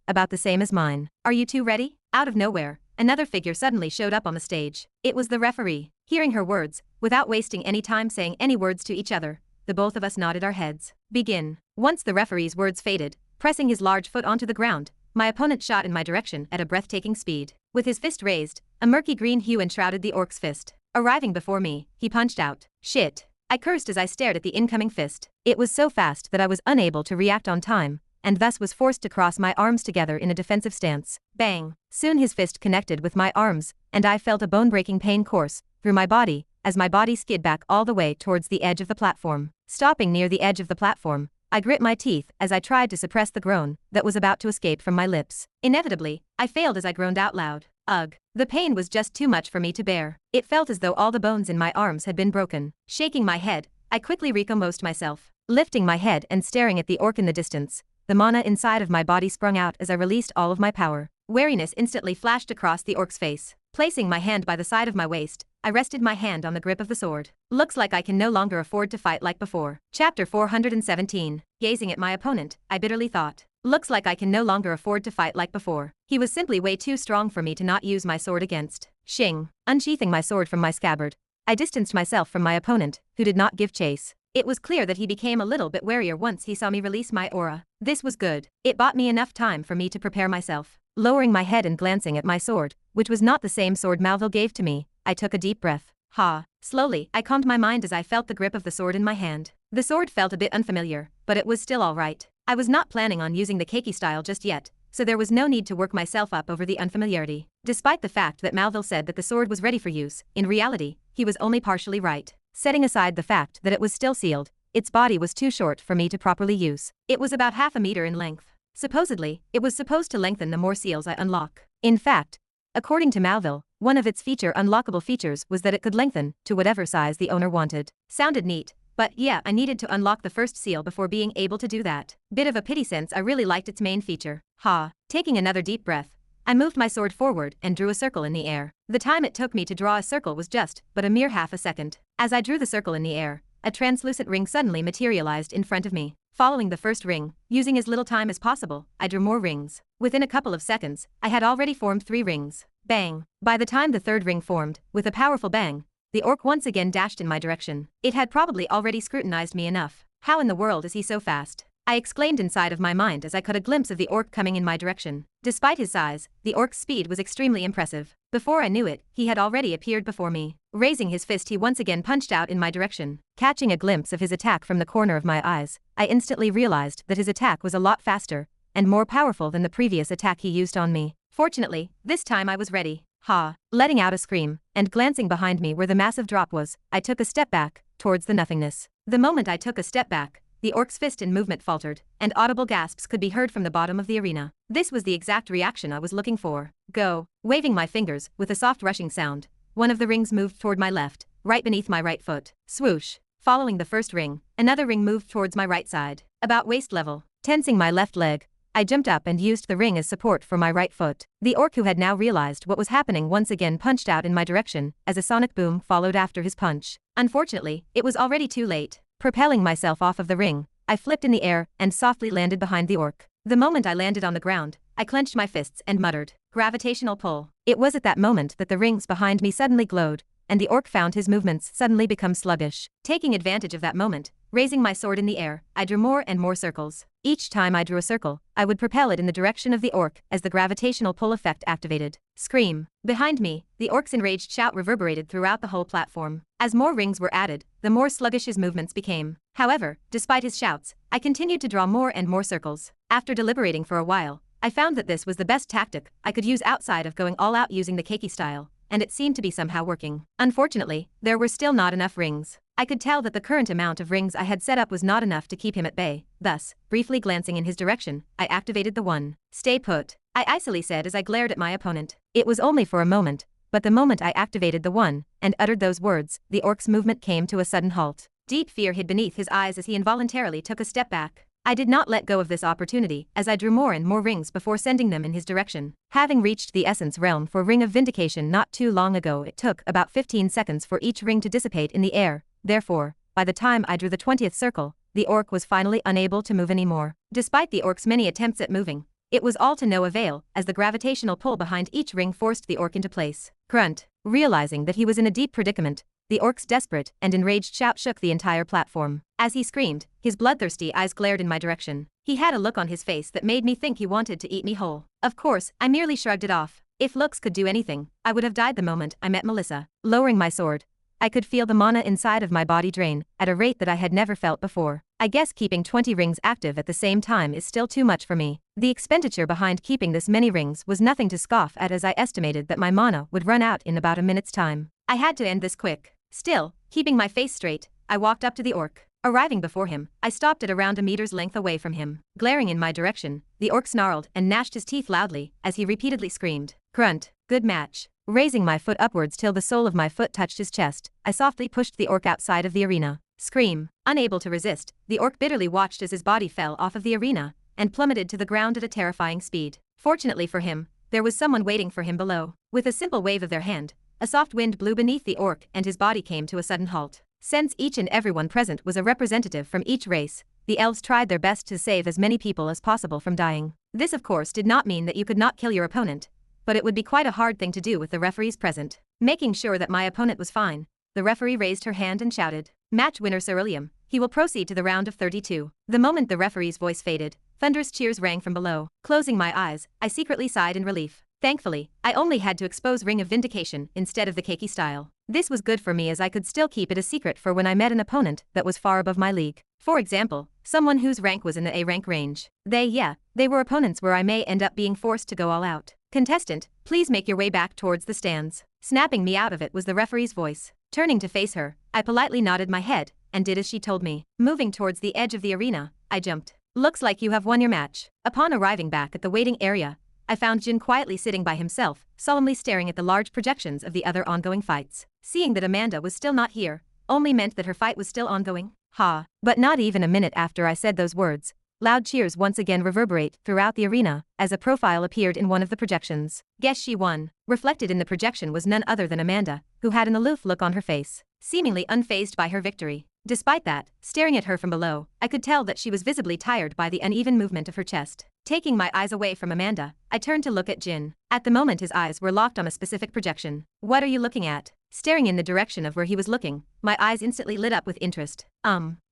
about the same as mine. Are you two ready? Out of nowhere, another figure suddenly showed up on the stage. It was the referee. Hearing her words, without wasting any time saying any words to each other, the both of us nodded our heads. Begin. Once the referee's words faded, pressing his large foot onto the ground, my opponent shot in my direction at a breathtaking speed. With his fist raised, a murky green hue enshrouded the orc's fist. Arriving before me, he punched out. Shit. I cursed as I stared at the incoming fist. It was so fast that I was unable to react on time, and thus was forced to cross my arms together in a defensive stance. Bang! Soon his fist connected with my arms, and I felt a bone-breaking pain course through my body as my body skid back all the way towards the edge of the platform. Stopping near the edge of the platform, I grit my teeth as I tried to suppress the groan that was about to escape from my lips. Inevitably, I failed as I groaned out loud. Ugh. The pain was just too much for me to bear. It felt as though all the bones in my arms had been broken. Shaking my head, I quickly recomposed myself. Lifting my head and staring at the orc in the distance, the mana inside of my body sprung out as I released all of my power. Wariness instantly flashed across the orc's face. Placing my hand by the side of my waist, I rested my hand on the grip of the sword. Looks like I can no longer afford to fight like before. Chapter 417. Gazing at my opponent, I bitterly thought. Looks like I can no longer afford to fight like before. He was simply way too strong for me to not use my sword against. Shing. Unsheathing my sword from my scabbard, I distanced myself from my opponent, who did not give chase. It was clear that he became a little bit warier once he saw me release my aura. This was good. It bought me enough time for me to prepare myself. Lowering my head and glancing at my sword, which was not the same sword Malville gave to me, I took a deep breath. Ha. Slowly, I calmed my mind as I felt the grip of the sword in my hand. The sword felt a bit unfamiliar, but it was still alright. I was not planning on using the keiki style just yet, so there was no need to work myself up over the unfamiliarity. Despite the fact that Malville said that the sword was ready for use, in reality, he was only partially right. Setting aside the fact that it was still sealed, its body was too short for me to properly use. It was about half a meter in length. Supposedly, it was supposed to lengthen the more seals I unlock. In fact, according to Malville, one of its unlockable features was that it could lengthen to whatever size the owner wanted. Sounded neat, but yeah, I needed to unlock the first seal before being able to do that. Bit of a pity since I really liked its main feature. Ha. Taking another deep breath, I moved my sword forward and drew a circle in the air. The time it took me to draw a circle was but a mere half a second. As I drew the circle in the air, a translucent ring suddenly materialized in front of me. Following the first ring, using as little time as possible, I drew more rings. Within a couple of seconds, I had already formed 3 rings. Bang! By the time the third ring formed, with a powerful bang, the orc once again dashed in my direction. It had probably already scrutinized me enough. How in the world is he so fast? I exclaimed inside of my mind as I caught a glimpse of the orc coming in my direction. Despite his size, the orc's speed was extremely impressive. Before I knew it, he had already appeared before me. Raising his fist, he once again punched out in my direction. Catching a glimpse of his attack from the corner of my eyes, I instantly realized that his attack was a lot faster and more powerful than the previous attack he used on me. Fortunately, this time I was ready. Ha. Letting out a scream, and glancing behind me where the massive drop was, I took a step back, towards the nothingness. The moment I took a step back, the orc's fist in movement faltered, and audible gasps could be heard from the bottom of the arena. This was the exact reaction I was looking for. Go. Waving my fingers, with a soft rushing sound, one of the rings moved toward my left, right beneath my right foot. Swoosh. Following the first ring, another ring moved towards my right side, about waist level. Tensing my left leg, I jumped up and used the ring as support for my right foot. The orc, who had now realized what was happening, once again punched out in my direction, as a sonic boom followed after his punch. Unfortunately, it was already too late. Propelling myself off of the ring, I flipped in the air and softly landed behind the orc. The moment I landed on the ground, I clenched my fists and muttered, "Gravitational pull." It was at that moment that the rings behind me suddenly glowed, and the orc found his movements suddenly become sluggish. Taking advantage of that moment, Raising my sword in the air, I drew more and more circles. Each time I drew a circle, I would propel it in the direction of the orc as the gravitational pull effect activated. Scream. Behind me, the orc's enraged shout reverberated throughout the whole platform. As more rings were added, the more sluggish his movements became. However, despite his shouts, I continued to draw more and more circles. After deliberating for a while, I found that this was the best tactic I could use outside of going all out using the keiki style, and it seemed to be somehow working. Unfortunately, there were still not enough rings. I could tell that the current amount of rings I had set up was not enough to keep him at bay. Thus, briefly glancing in his direction, I activated the one. Stay put, I icily said as I glared at my opponent. It was only for a moment, but the moment I activated the one and uttered those words, the orc's movement came to a sudden halt. Deep fear hid beneath his eyes as he involuntarily took a step back. I did not let go of this opportunity as I drew more and more rings before sending them in his direction. Having reached the essence realm for Ring of Vindication not too long ago, it took about 15 seconds for each ring to dissipate in the air. Therefore, by the time I drew the 20th circle, the orc was finally unable to move anymore. Despite the orc's many attempts at moving, it was all to no avail as the gravitational pull behind each ring forced the orc into place. Grunt. Realizing that he was in a deep predicament, the orc's desperate and enraged shout shook the entire platform. As he screamed, his bloodthirsty eyes glared in my direction. He had a look on his face that made me think he wanted to eat me whole. Of course, I merely shrugged it off. If looks could do anything, I would have died the moment I met Melissa. Lowering my sword, I could feel the mana inside of my body drain at a rate that I had never felt before. I guess keeping 20 rings active at the same time is still too much for me. The expenditure behind keeping this many rings was nothing to scoff at as I estimated that my mana would run out in about a minute's time. I had to end this quick. Still, keeping my face straight, I walked up to the orc. Arriving before him, I stopped at around a meter's length away from him. Glaring in my direction, the orc snarled and gnashed his teeth loudly as he repeatedly screamed. Grunt. Good match. Raising my foot upwards till the sole of my foot touched his chest, I softly pushed the orc outside of the arena. Scream. Unable to resist, the orc bitterly watched as his body fell off of the arena and plummeted to the ground at a terrifying speed. Fortunately for him, there was someone waiting for him below. With a simple wave of their hand, a soft wind blew beneath the orc and his body came to a sudden halt. Since each and everyone present was a representative from each race, the elves tried their best to save as many people as possible from dying. This of course did not mean that you could not kill your opponent, but it would be quite a hard thing to do with the referees present. Making sure that my opponent was fine, the referee raised her hand and shouted, "Match winner Ceruleum, he will proceed to the round of 32. The moment the referee's voice faded, thunderous cheers rang from below. Closing my eyes, I secretly sighed in relief. Thankfully, I only had to expose Ring of Vindication instead of the keiki style. This was good for me as I could still keep it a secret for when I met an opponent that was far above my league. For example, someone whose rank was in the A rank range. They were opponents where I may end up being forced to go all out. Contestant, please make your way back towards the stands. Snapping me out of it was the referee's voice. Turning to face her, I politely nodded my head and did as she told me. Moving towards the edge of the arena, I jumped. Looks like you have won your match. Upon arriving back at the waiting area, I found Jin quietly sitting by himself, solemnly staring at the large projections of the other ongoing fights. Seeing that Amanda was still not here, only meant that her fight was still ongoing. Ha! But not even a minute after I said those words, loud cheers once again reverberate throughout the arena as a profile appeared in one of the projections. Guess she won. Reflected in the projection was none other than Amanda, who had an aloof look on her face, seemingly unfazed by her victory. Despite that, staring at her from below, I could tell that she was visibly tired by the uneven movement of her chest. Taking my eyes away from Amanda, I turned to look at Jin. At the moment his eyes were locked on a specific projection. What are you looking at? Staring in the direction of where he was looking, my eyes instantly lit up with interest.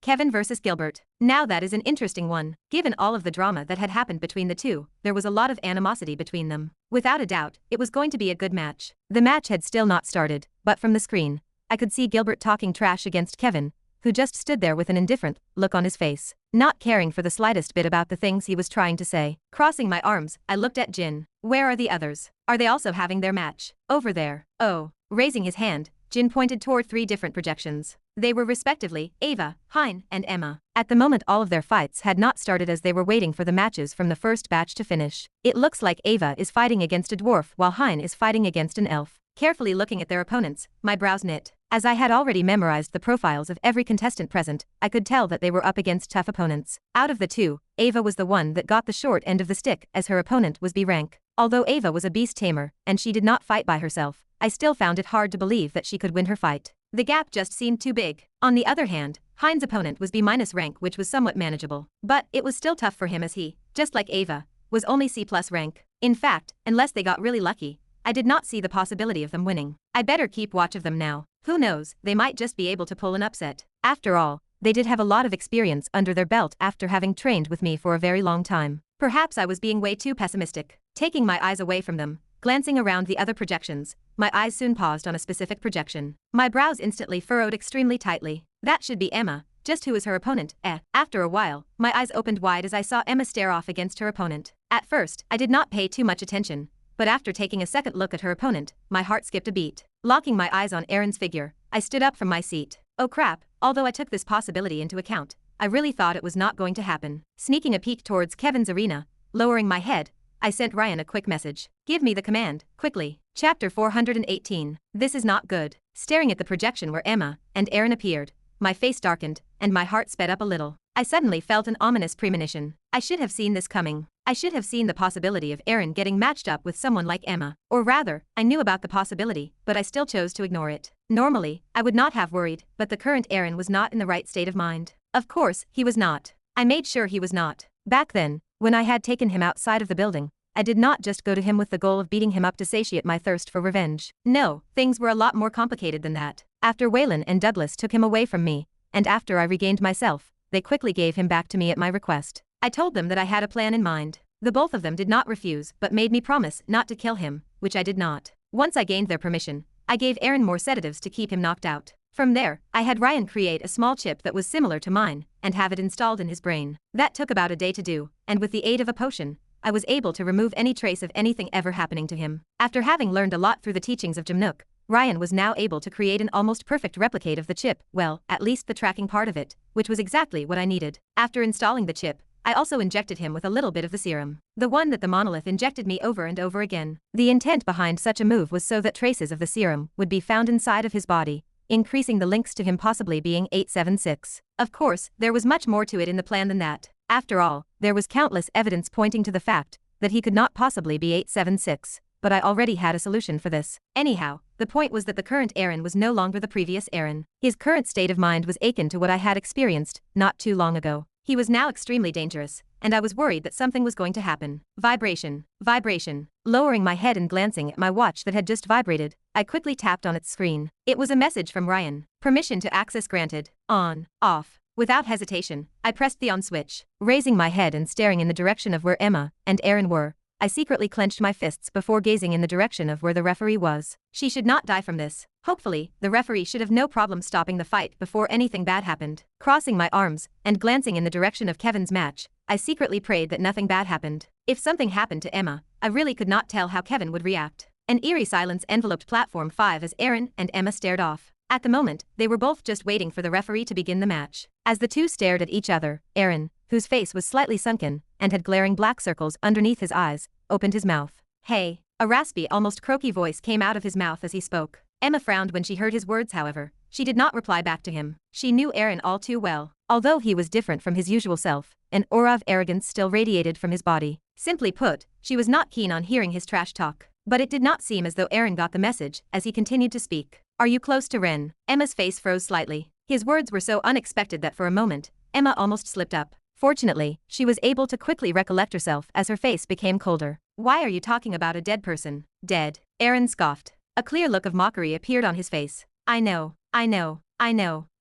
Kevin versus Gilbert. Now that is an interesting one. Given all of the drama that had happened between the two, there was a lot of animosity between them. Without a doubt, it was going to be a good match. The match had still not started, but from the screen, I could see Gilbert talking trash against Kevin, who just stood there with an indifferent look on his face, not caring for the slightest bit about the things he was trying to say. Crossing my arms, I looked at Jin. Where are the others? Are they also having their match? Over there. Oh. Raising his hand, Jin pointed toward 3 different projections. They were respectively Ava, Hein, and Emma. At the moment all of their fights had not started as they were waiting for the matches from the first batch to finish. It looks like Ava is fighting against a dwarf while Hein is fighting against an elf. Carefully looking at their opponents, my brows knit. As I had already memorized the profiles of every contestant present, I could tell that they were up against tough opponents. Out of the two, Ava was the one that got the short end of the stick as her opponent was B rank. Although Ava was a beast tamer, and she did not fight by herself, I still found it hard to believe that she could win her fight. The gap just seemed too big. On the other hand, Hein's opponent was B- rank, which was somewhat manageable. But it was still tough for him as he, just like Ava, was only C+ rank. In fact, unless they got really lucky, I did not see the possibility of them winning. I better keep watch of them now. Who knows, they might just be able to pull an upset. After all, they did have a lot of experience under their belt after having trained with me for a very long time. Perhaps I was being way too pessimistic. Taking my eyes away from them, glancing around the other projections, my eyes soon paused on a specific projection. My brows instantly furrowed extremely tightly. That should be Emma. Just who is her opponent? After a while, my eyes opened wide as I saw Emma stare off against her opponent. At first, I did not pay too much attention, but after taking a second look at her opponent, my heart skipped a beat. Locking my eyes on Erin's figure, I stood up from my seat. Oh crap, although I took this possibility into account, I really thought it was not going to happen. Sneaking a peek towards Kevin's arena, lowering my head, I sent Ryan a quick message. Give me the command, quickly. Chapter 418. This is not good. Staring at the projection where Emma and Erin appeared, my face darkened, and my heart sped up a little. I suddenly felt an ominous premonition. I should have seen this coming. I should have seen the possibility of Erin getting matched up with someone like Emma. Or rather, I knew about the possibility, but I still chose to ignore it. Normally, I would not have worried, but the current Erin was not in the right state of mind. Of course, he was not. I made sure he was not. Back then, when I had taken him outside of the building, I did not just go to him with the goal of beating him up to satiate my thirst for revenge. No, things were a lot more complicated than that. After Waylon and Douglas took him away from me, and after I regained myself, they quickly gave him back to me at my request. I told them that I had a plan in mind. The both of them did not refuse but made me promise not to kill him, which I did not. Once I gained their permission, I gave Erin more sedatives to keep him knocked out. From there, I had Ryan create a small chip that was similar to mine and have it installed in his brain. That took about a day to do, and with the aid of a potion, I was able to remove any trace of anything ever happening to him. After having learned a lot through the teachings of Jimnook, Ryan was now able to create an almost perfect replicate of the chip, well, at least the tracking part of it, which was exactly what I needed. After installing the chip, I also injected him with a little bit of the serum. The one that the monolith injected me over and over again. The intent behind such a move was so that traces of the serum would be found inside of his body, increasing the links to him possibly being 876. Of course, there was much more to it in the plan than that. After all, there was countless evidence pointing to the fact that he could not possibly be 876. But I already had a solution for this. Anyhow, the point was that the current Aaron was no longer the previous Aaron. His current state of mind was akin to what I had experienced not too long ago. He was now extremely dangerous, and I was worried that something was going to happen. Vibration. Vibration. Lowering my head and glancing at my watch that had just vibrated, I quickly tapped on its screen. It was a message from Ryan. Permission to access granted. On. Off. Without hesitation, I pressed the on switch. Raising my head and staring in the direction of where Emma and Aaron were, I secretly clenched my fists before gazing in the direction of where the referee was. She should not die from this. Hopefully, the referee should have no problem stopping the fight before anything bad happened. Crossing my arms and glancing in the direction of Kevin's match, I secretly prayed that nothing bad happened. If something happened to Emma, I really could not tell how Kevin would react. An eerie silence enveloped platform 5 as Aaron and Emma stared off. At the moment, they were both just waiting for the referee to begin the match. As the two stared at each other, Aaron, whose face was slightly sunken and had glaring black circles underneath his eyes, opened his mouth. Hey. A raspy, almost croaky voice came out of his mouth as he spoke. Emma frowned when she heard his words, however. She did not reply back to him. She knew Aaron all too well. Although he was different from his usual self, an aura of arrogance still radiated from his body. Simply put, she was not keen on hearing his trash talk. But it did not seem as though Aaron got the message as he continued to speak. Are you close to Ren? Emma's face froze slightly. His words were so unexpected that for a moment, Emma almost slipped up. Fortunately, she was able to quickly recollect herself as her face became colder. Why are you talking about a dead person? Dead. Aaron scoffed. A clear look of mockery appeared on his face. I know.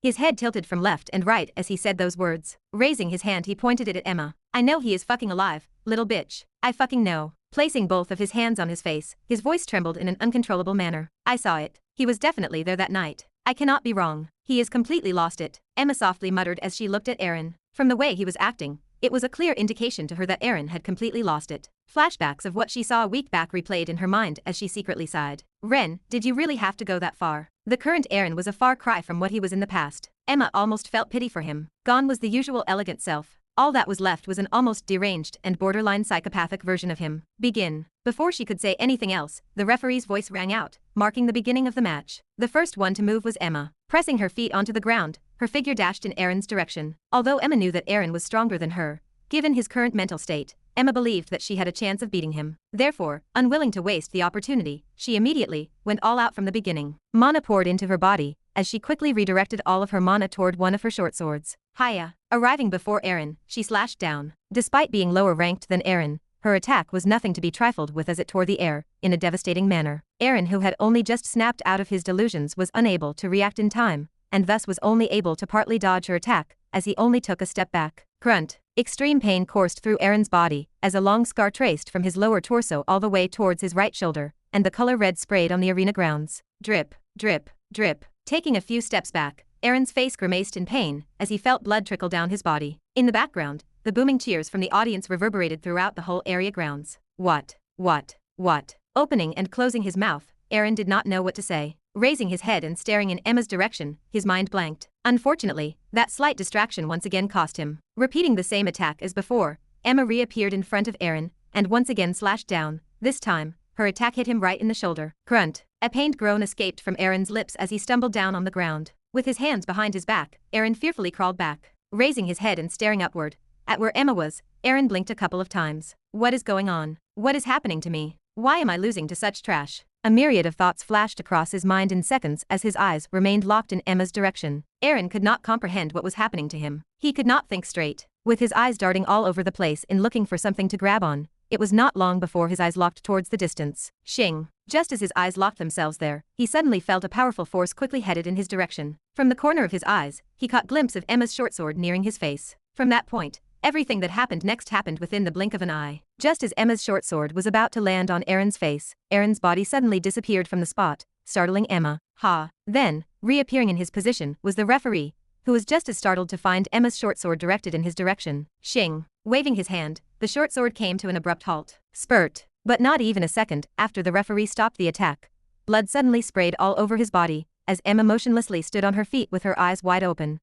His head tilted from left and right as he said those words. Raising his hand, he pointed it at Emma. I know he is fucking alive, little bitch. I fucking know. Placing both of his hands on his face, his voice trembled in an uncontrollable manner. I saw it. He was definitely there that night. I cannot be wrong. He has completely lost it. Emma softly muttered as she looked at Aaron. From the way he was acting, it was a clear indication to her that Aaron had completely lost it. Flashbacks of what she saw a week back replayed in her mind as she secretly sighed. Ren, did you really have to go that far? The current Aaron was a far cry from what he was in the past. Emma almost felt pity for him. Gone was the usual elegant self. All that was left was an almost deranged and borderline psychopathic version of him. Begin. Before she could say anything else, the referee's voice rang out, marking the beginning of the match. The first one to move was Emma. Pressing her feet onto the ground, her figure dashed in Aaron's direction. Although Emma knew that Aaron was stronger than her, given his current mental state, Emma believed that she had a chance of beating him. Therefore, unwilling to waste the opportunity, she immediately went all out from the beginning. Mana poured into her body, as she quickly redirected all of her mana toward one of her short swords. Hiya! Arriving before Aaron, she slashed down. Despite being lower ranked than Aaron, her attack was nothing to be trifled with as it tore the air, in a devastating manner. Aaron, who had only just snapped out of his delusions, was unable to react in time, and thus was only able to partly dodge her attack, as he only took a step back. Grunt. Extreme pain coursed through Aaron's body, as a long scar traced from his lower torso all the way towards his right shoulder, and the color red sprayed on the arena grounds. Drip, drip, drip. Taking a few steps back, Aaron's face grimaced in pain, as he felt blood trickle down his body. In the background, the booming cheers from the audience reverberated throughout the whole area grounds. What? Opening and closing his mouth, Aaron did not know what to say. Raising his head and staring in Emma's direction, his mind blanked. Unfortunately, that slight distraction once again cost him. Repeating the same attack as before, Emma reappeared in front of Aaron, and once again slashed down. This time, her attack hit him right in the shoulder. Grunt. A pained groan escaped from Aaron's lips as he stumbled down on the ground. With his hands behind his back, Aaron fearfully crawled back. Raising his head and staring upward, at where Emma was, Aaron blinked a couple of times. What is going on? What is happening to me? Why am I losing to such trash? A myriad of thoughts flashed across his mind in seconds as his eyes remained locked in Emma's direction. Aaron could not comprehend what was happening to him. He could not think straight. With his eyes darting all over the place in looking for something to grab on, it was not long before his eyes locked towards the distance. Shing! Just as his eyes locked themselves there, he suddenly felt a powerful force quickly headed in his direction. From the corner of his eyes, he caught a glimpse of Emma's short sword nearing his face. From that point, everything that happened next happened within the blink of an eye. Just as Emma's short sword was about to land on Aaron's face, Aaron's body suddenly disappeared from the spot, startling Emma. Then, reappearing in his position was the referee, who was just as startled to find Emma's short sword directed in his direction. Shing! Waving his hand, the short sword came to an abrupt halt. Spurt! But not even a second after the referee stopped the attack, blood suddenly sprayed all over his body, as Emma motionlessly stood on her feet with her eyes wide open.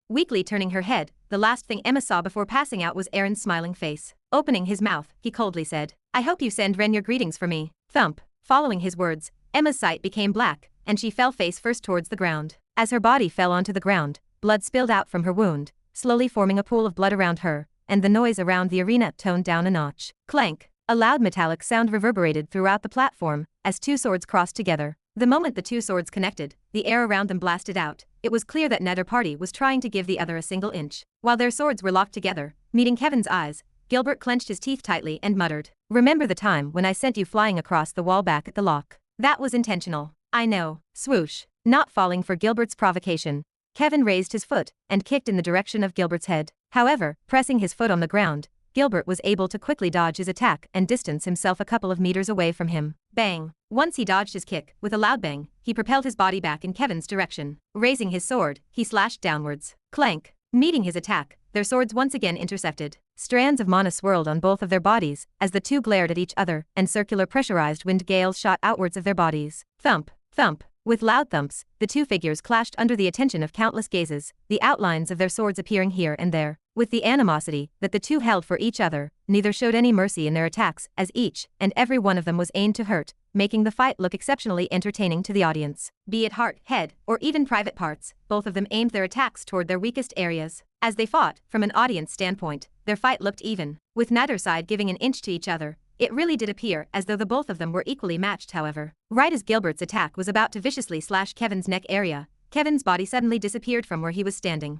Weakly turning her head, the last thing Emma saw before passing out was Aaron's smiling face. Opening his mouth, he coldly said, "I hope you send Ren your greetings for me." Thump. Following his words, Emma's sight became black, and she fell face first towards the ground. As her body fell onto the ground, blood spilled out from her wound, slowly forming a pool of blood around her, and the noise around the arena toned down a notch. Clank. A loud metallic sound reverberated throughout the platform, as two swords crossed together. The moment the two swords connected, the air around them blasted out. It was clear that neither party was trying to give the other a single inch. While their swords were locked together, meeting Kevin's eyes, Gilbert clenched his teeth tightly and muttered, "Remember the time when I sent you flying across the wall back at the lock? That was intentional." "I know." Swoosh. Not falling for Gilbert's provocation, Kevin raised his foot and kicked in the direction of Gilbert's head. However, pressing his foot on the ground, Gilbert was able to quickly dodge his attack and distance himself a couple of meters away from him. Bang! Once he dodged his kick, with a loud bang, he propelled his body back in Kevin's direction. Raising his sword, he slashed downwards. Clank! Meeting his attack, their swords once again intersected. Strands of mana swirled on both of their bodies, as the two glared at each other, and circular pressurized wind gales shot outwards of their bodies. Thump! Thump! With loud thumps, the two figures clashed under the attention of countless gazes, the outlines of their swords appearing here and there. With the animosity that the two held for each other, neither showed any mercy in their attacks, as each and every one of them was aimed to hurt, making the fight look exceptionally entertaining to the audience. Be it heart, head, or even private parts, both of them aimed their attacks toward their weakest areas. As they fought, from an audience standpoint, their fight looked even, with neither side giving an inch to each other. It really did appear as though the both of them were equally matched. However, right as Gilbert's attack was about to viciously slash Kevin's neck area, Kevin's body suddenly disappeared from where he was standing.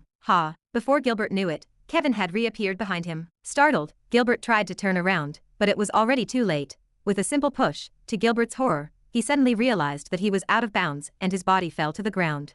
Before Gilbert knew it, Kevin had reappeared behind him. Startled, Gilbert tried to turn around, but it was already too late. With a simple push, to Gilbert's horror, he suddenly realized that he was out of bounds and his body fell to the ground.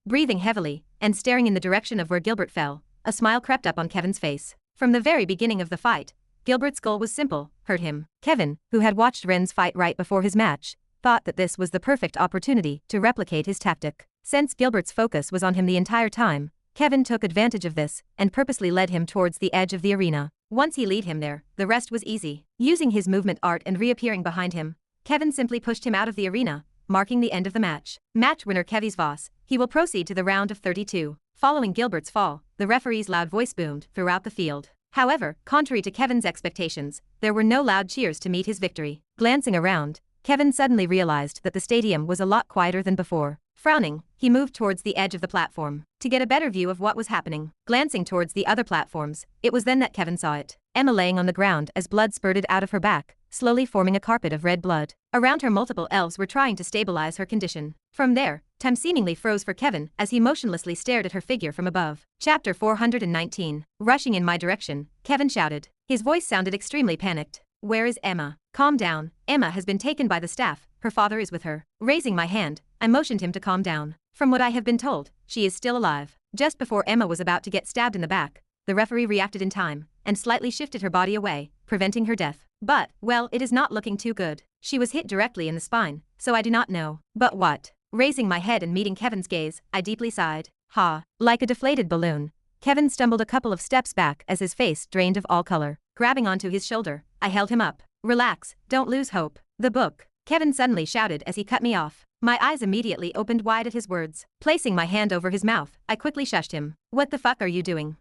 Breathing heavily, and staring in the direction of where Gilbert fell, a smile crept up on Kevin's face. From the very beginning of the fight, Gilbert's goal was simple: hurt him. Kevin, who had watched Ren's fight right before his match, thought that this was the perfect opportunity to replicate his tactic. Since Gilbert's focus was on him the entire time, Kevin took advantage of this and purposely led him towards the edge of the arena. Once he led him there, the rest was easy. Using his movement art and reappearing behind him, Kevin simply pushed him out of the arena, marking the end of the match. Match winner Kevis Voss. He will proceed to the round of 32. Following Gilbert's fall, the referee's loud voice boomed throughout the field. However, contrary to Kevin's expectations, there were no loud cheers to meet his victory. Glancing around, Kevin suddenly realized that the stadium was a lot quieter than before. Frowning, he moved towards the edge of the platform to get a better view of what was happening. Glancing towards the other platforms, it was then that Kevin saw it. Emma laying on the ground as blood spurted out of her back, slowly forming a carpet of red blood. Around her, multiple elves were trying to stabilize her condition. From there, time seemingly froze for Kevin as he motionlessly stared at her figure from above. Chapter 419. Rushing in my direction, Kevin shouted. His voice sounded extremely panicked. "Where is Emma?" "Calm down. Emma has been taken by the staff. Her father is with her." Raising my hand, I motioned him to calm down. From what I have been told, she is still alive. Just before Emma was about to get stabbed in the back, the referee reacted in time and slightly shifted her body away, preventing her death. But, well, it is not looking too good. She was hit directly in the spine, so I do not know. But what? Raising my head and meeting Kevin's gaze, I deeply sighed. Ha. Like a deflated balloon, Kevin stumbled a couple of steps back as his face drained of all color. Grabbing onto his shoulder, I held him up. Relax, don't lose hope. The book, Kevin suddenly shouted as he cut me off. My eyes immediately opened wide at his words. Placing my hand over his mouth, I quickly shushed him. What the fuck are you doing?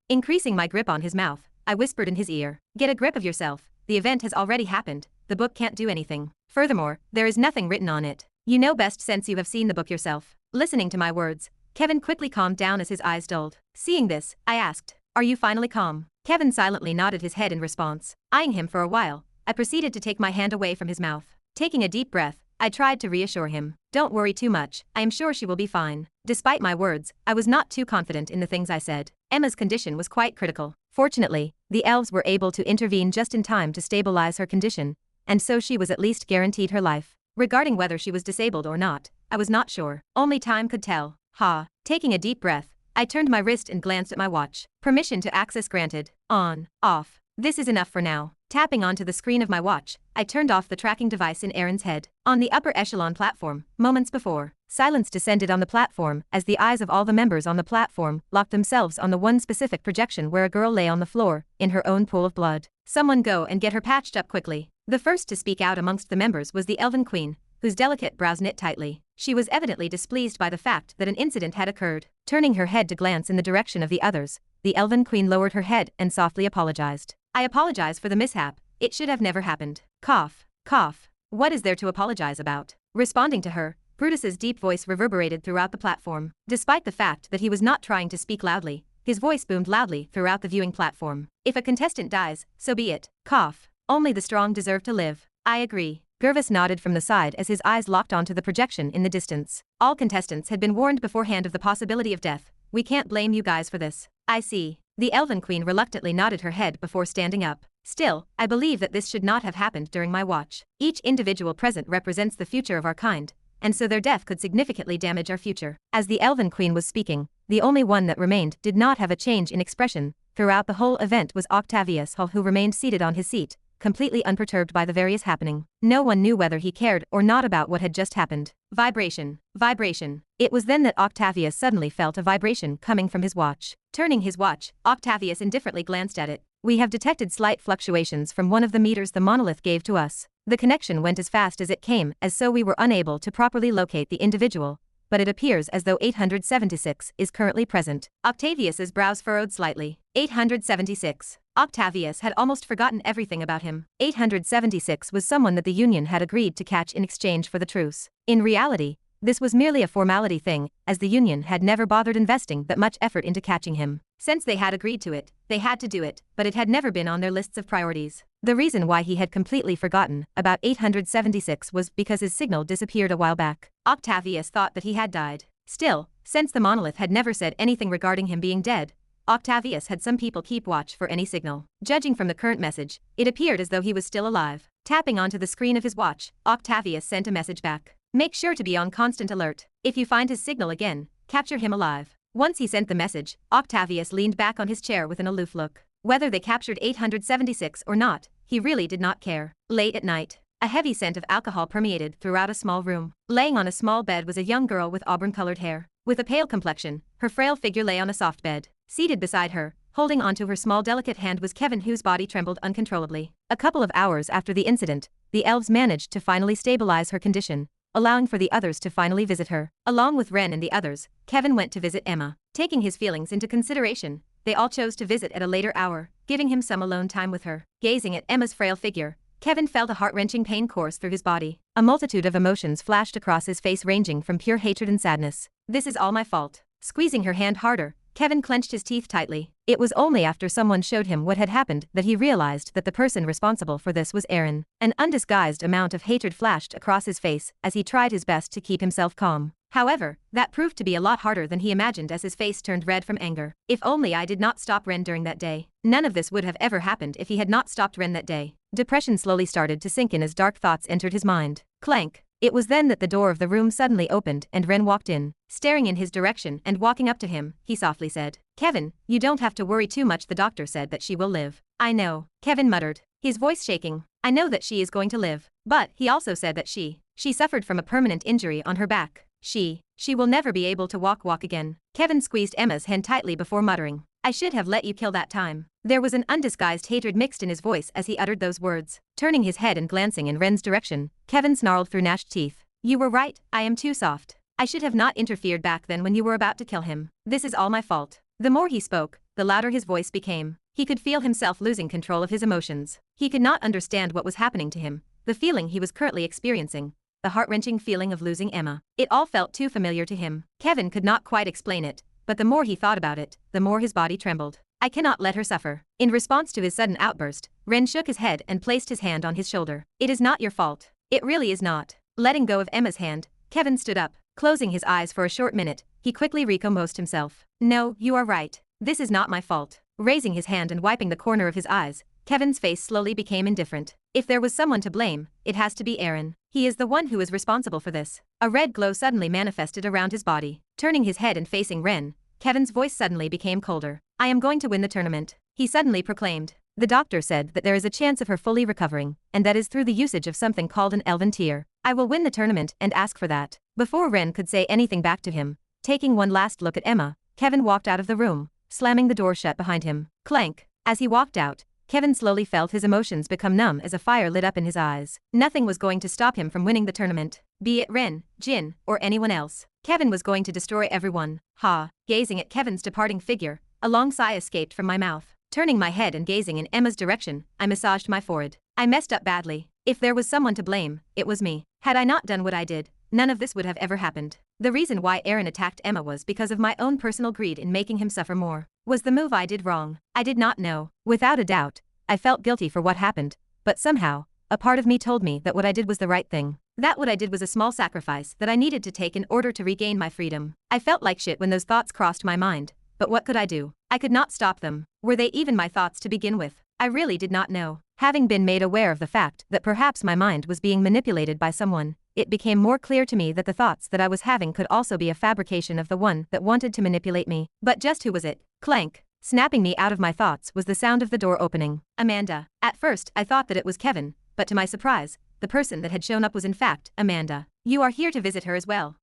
Increasing my grip on his mouth, I whispered in his ear. Get a grip of yourself. The event has already happened. The book can't do anything. Furthermore, there is nothing written on it. You know best since you have seen the book yourself. Listening to my words, Kevin quickly calmed down as his eyes dulled. Seeing this, I asked, are you finally calm? Kevin silently nodded his head in response. Eyeing him for a while, I proceeded to take my hand away from his mouth. Taking a deep breath, I tried to reassure him. Don't worry too much, I am sure she will be fine. Despite my words, I was not too confident in the things I said. Emma's condition was quite critical. Fortunately, the elves were able to intervene just in time to stabilize her condition, and so she was at least guaranteed her life. Regarding whether she was disabled or not, I was not sure. Only time could tell. Ha. Taking a deep breath, I turned my wrist and glanced at my watch. Permission to access granted. On. Off. This is enough for now. Tapping onto the screen of my watch, I turned off the tracking device in Aaron's head. On the upper echelon platform, moments before, silence descended on the platform as the eyes of all the members on the platform locked themselves on the one specific projection where a girl lay on the floor, in her own pool of blood. Someone go and get her patched up quickly. The first to speak out amongst the members was the Elven Queen, whose delicate brows knit tightly. She was evidently displeased by the fact that an incident had occurred. Turning her head to glance in the direction of the others, the Elven Queen lowered her head and softly apologized. I apologize for the mishap. It should have never happened. Cough. Cough. What is there to apologize about? Responding to her, Brutus's deep voice reverberated throughout the platform. Despite the fact that he was not trying to speak loudly, his voice boomed loudly throughout the viewing platform. If a contestant dies, so be it. Cough. Only the strong deserve to live. I agree. Gervais nodded from the side as his eyes locked onto the projection in the distance. All contestants had been warned beforehand of the possibility of death. We can't blame you guys for this. I see. The Elven Queen reluctantly nodded her head before standing up. Still, I believe that this should not have happened during my watch. Each individual present represents the future of our kind, and so their death could significantly damage our future. As the Elven Queen was speaking, the only one that remained did not have a change in expression throughout the whole event was Octavius Hall, who remained seated on his seat, completely unperturbed by the various happening. No one knew whether he cared or not about what had just happened. Vibration. Vibration. It was then that Octavius suddenly felt a vibration coming from his watch. Turning his watch, Octavius indifferently glanced at it. We have detected slight fluctuations from one of the meters the monolith gave to us. The connection went as fast as it came, as so we were unable to properly locate the individual, but it appears as though 876 is currently present. Octavius's brows furrowed slightly. 876. Octavius had almost forgotten everything about him. 876 was someone that the Union had agreed to catch in exchange for the truce. In reality, this was merely a formality thing, as the Union had never bothered investing that much effort into catching him. Since they had agreed to it, they had to do it, but it had never been on their lists of priorities. The reason why he had completely forgotten about 876 was because his signal disappeared a while back. Octavius thought that he had died. Still, since the monolith had never said anything regarding him being dead, Octavius had some people keep watch for any signal. Judging from the current message, it appeared as though he was still alive. Tapping onto the screen of his watch, Octavius sent a message back. Make sure to be on constant alert. If you find his signal again, capture him alive. Once he sent the message, Octavius leaned back on his chair with an aloof look. Whether they captured 876 or not, he really did not care. Late at night, a heavy scent of alcohol permeated throughout a small room. Laying on a small bed was a young girl with auburn-colored hair. With a pale complexion, her frail figure lay on a soft bed. Seated beside her, holding onto her small delicate hand was Kevin, whose body trembled uncontrollably. A couple of hours after the incident, the elves managed to finally stabilize her condition, allowing for the others to finally visit her. Along with Ren and the others, Kevin went to visit Emma. Taking his feelings into consideration, they all chose to visit at a later hour, giving him some alone time with her. Gazing at Emma's frail figure, Kevin felt a heart-wrenching pain course through his body. A multitude of emotions flashed across his face, ranging from pure hatred and sadness. This is all my fault. Squeezing her hand harder, Kevin clenched his teeth tightly. It was only after someone showed him what had happened that he realized that the person responsible for this was Aaron. An undisguised amount of hatred flashed across his face as he tried his best to keep himself calm. However, that proved to be a lot harder than he imagined as his face turned red from anger. If only I did not stop Ren during that day. None of this would have ever happened if he had not stopped Ren that day. Depression slowly started to sink in as dark thoughts entered his mind. Clank. It was then that the door of the room suddenly opened and Ren walked in. Staring in his direction and walking up to him, he softly said, "Kevin, you don't have to worry too much. The doctor said that she will live." "I know," Kevin muttered, his voice shaking. "I know that she is going to live. But he also said that she suffered from a permanent injury on her back. She will never be able to walk again." Kevin squeezed Emma's hand tightly before muttering, "I should have let you kill that time." There was an undisguised hatred mixed in his voice as he uttered those words. Turning his head and glancing in Ren's direction, Kevin snarled through gnashed teeth, "You were right, I am too soft. I should have not interfered back then when you were about to kill him. This is all my fault." The more he spoke, the louder his voice became. He could feel himself losing control of his emotions. He could not understand what was happening to him, the feeling he was currently experiencing, the heart-wrenching feeling of losing Emma. It all felt too familiar to him. Kevin could not quite explain it, but the more he thought about it, the more his body trembled. "I cannot let her suffer." In response to his sudden outburst, Ren shook his head and placed his hand on his shoulder. "It is not your fault. It really is not." Letting go of Emma's hand, Kevin stood up. Closing his eyes for a short minute, he quickly recomposed himself. "No, you are right. This is not my fault." Raising his hand and wiping the corner of his eyes, Kevin's face slowly became indifferent. If there was someone to blame, it has to be Aaron. He is the one who is responsible for this. A red glow suddenly manifested around his body. Turning his head and facing Ren, Kevin's voice suddenly became colder. "I am going to win the tournament," he suddenly proclaimed. "The doctor said that there is a chance of her fully recovering, and that is through the usage of something called an elven tear. I will win the tournament and ask for that." Before Ren could say anything back to him, taking one last look at Emma, Kevin walked out of the room, slamming the door shut behind him. Clank. As he walked out, Kevin slowly felt his emotions become numb as a fire lit up in his eyes. Nothing was going to stop him from winning the tournament. Be it Ren, Jin, or anyone else. Kevin was going to destroy everyone. Ha. Gazing at Kevin's departing figure, a long sigh escaped from my mouth. Turning my head and gazing in Emma's direction, I massaged my forehead. I messed up badly. If there was someone to blame, it was me. Had I not done what I did, none of this would have ever happened. The reason why Aaron attacked Emma was because of my own personal greed in making him suffer more. Was the move I did wrong? I did not know. Without a doubt, I felt guilty for what happened, but somehow, a part of me told me that what I did was the right thing. That what I did was a small sacrifice that I needed to take in order to regain my freedom. I felt like shit when those thoughts crossed my mind, but what could I do? I could not stop them. Were they even my thoughts to begin with? I really did not know. Having been made aware of the fact that perhaps my mind was being manipulated by someone, it became more clear to me that the thoughts that I was having could also be a fabrication of the one that wanted to manipulate me. But just who was it? Clank. Snapping me out of my thoughts was the sound of the door opening. Amanda. At first, I thought that it was Kevin, but to my surprise, the person that had shown up was in fact Amanda. "You are here to visit her as well."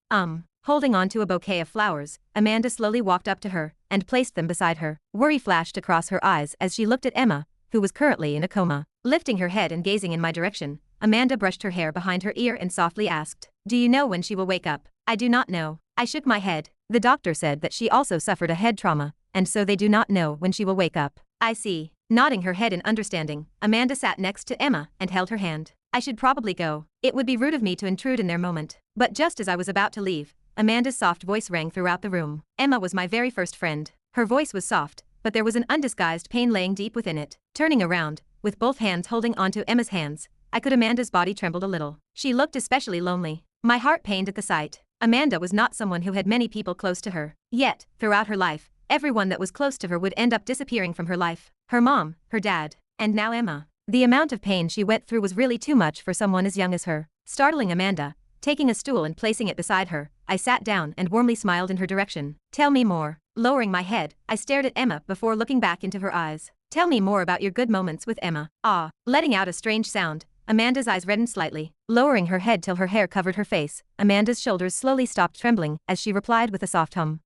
Holding on to a bouquet of flowers, Amanda slowly walked up to her and placed them beside her. Worry flashed across her eyes as she looked at Emma, who was currently in a coma. Lifting her head and gazing in my direction, Amanda brushed her hair behind her ear and softly asked, "Do you know when she will wake up?" "I do not know." I shook my head. The doctor said that she also suffered a head trauma, and so they do not know when she will wake up. "I see." Nodding her head in understanding, Amanda sat next to Emma and held her hand. "I should probably go. It would be rude of me to intrude in their moment." But just as I was about to leave, Amanda's soft voice rang throughout the room. Emma was my very first friend. Her voice was soft, but there was an undisguised pain laying deep within it. Turning around, with both hands holding onto Emma's hands, I could Amanda's body trembled a little. She looked especially lonely. My heart pained at the sight. Amanda was not someone who had many people close to her. Yet, throughout her life, everyone that was close to her would end up disappearing from her life. Her mom, her dad, and now Emma. The amount of pain she went through was really too much for someone as young as her. Startling Amanda, taking a stool and placing it beside her, I sat down and warmly smiled in her direction. "Tell me more." Lowering my head, I stared at Emma before looking back into her eyes. "Tell me more about your good moments with Emma." "Ah." Letting out a strange sound, Amanda's eyes reddened slightly. Lowering her head till her hair covered her face, Amanda's shoulders slowly stopped trembling as she replied with a soft hum.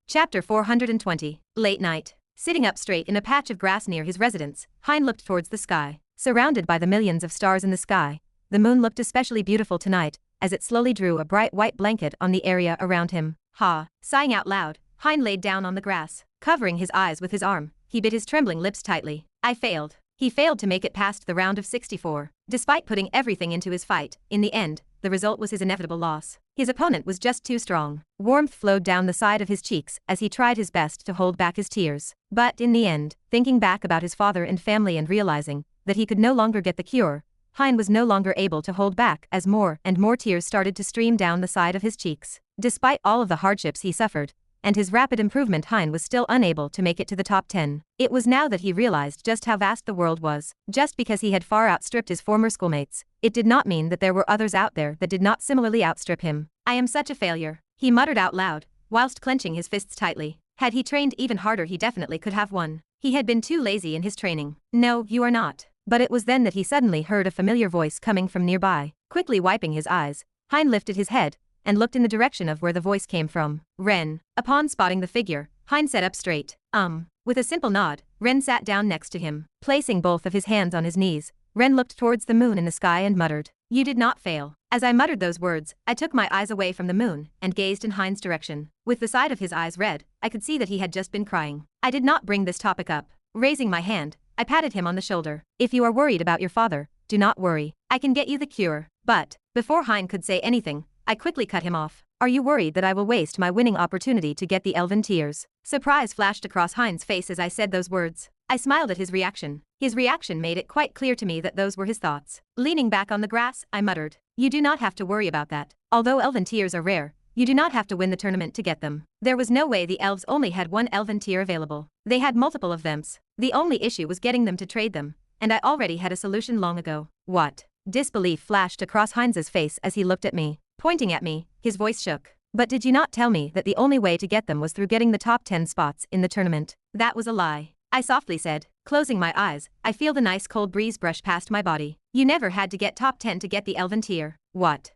Chapter 420. Late night. Sitting up straight in a patch of grass near his residence, Hein looked towards the sky. Surrounded by the millions of stars in the sky, the moon looked especially beautiful tonight, as it slowly drew a bright white blanket on the area around him. Ha! Sighing out loud, Hein laid down on the grass. Covering his eyes with his arm, he bit his trembling lips tightly. I failed. He failed to make it past the round of 64. Despite putting everything into his fight, in the end, the result was his inevitable loss. His opponent was just too strong. Warmth flowed down the side of his cheeks as he tried his best to hold back his tears. But in the end, thinking back about his father and family and realizing that he could no longer get the cure, Hein was no longer able to hold back as more and more tears started to stream down the side of his cheeks. Despite all of the hardships he suffered, and his rapid improvement Hein was still unable to make it to the top 10. It was now that he realized just how vast the world was. Just because he had far outstripped his former schoolmates, it did not mean that there were others out there that did not similarly outstrip him. I am such a failure, he muttered out loud, whilst clenching his fists tightly. Had he trained even harder, he definitely could have won. He had been too lazy in his training. No, you are not. But it was then that he suddenly heard a familiar voice coming from nearby. Quickly wiping his eyes, Hein lifted his head and looked in the direction of where the voice came from. Ren. Upon spotting the figure, Hein sat up straight. With a simple nod, Ren sat down next to him. Placing both of his hands on his knees, Ren looked towards the moon in the sky and muttered, "You did not fail." As I muttered those words, I took my eyes away from the moon and gazed in Hein's direction. With the side of his eyes red, I could see that he had just been crying. I did not bring this topic up. Raising my hand, I patted him on the shoulder. "If you are worried about your father, do not worry. I can get you the cure." But, before Hein could say anything, I quickly cut him off. "Are you worried that I will waste my winning opportunity to get the elven tears?" Surprise flashed across Hein's face as I said those words. I smiled at his reaction. His reaction made it quite clear to me that those were his thoughts. Leaning back on the grass, I muttered, "You do not have to worry about that. Although elven tears are rare, you do not have to win the tournament to get them." There was no way the elves only had one elven tear available. They had multiple of them. The only issue was getting them to trade them, and I already had a solution long ago. "What?" Disbelief flashed across Heinz's face as he looked at me. Pointing at me, his voice shook. "But did you not tell me that the only way to get them was through getting the top 10 spots in the tournament?" "That was a lie," I softly said. Closing my eyes, I feel the nice cold breeze brush past my body. "You never had to get top 10 to get the elven tear." What?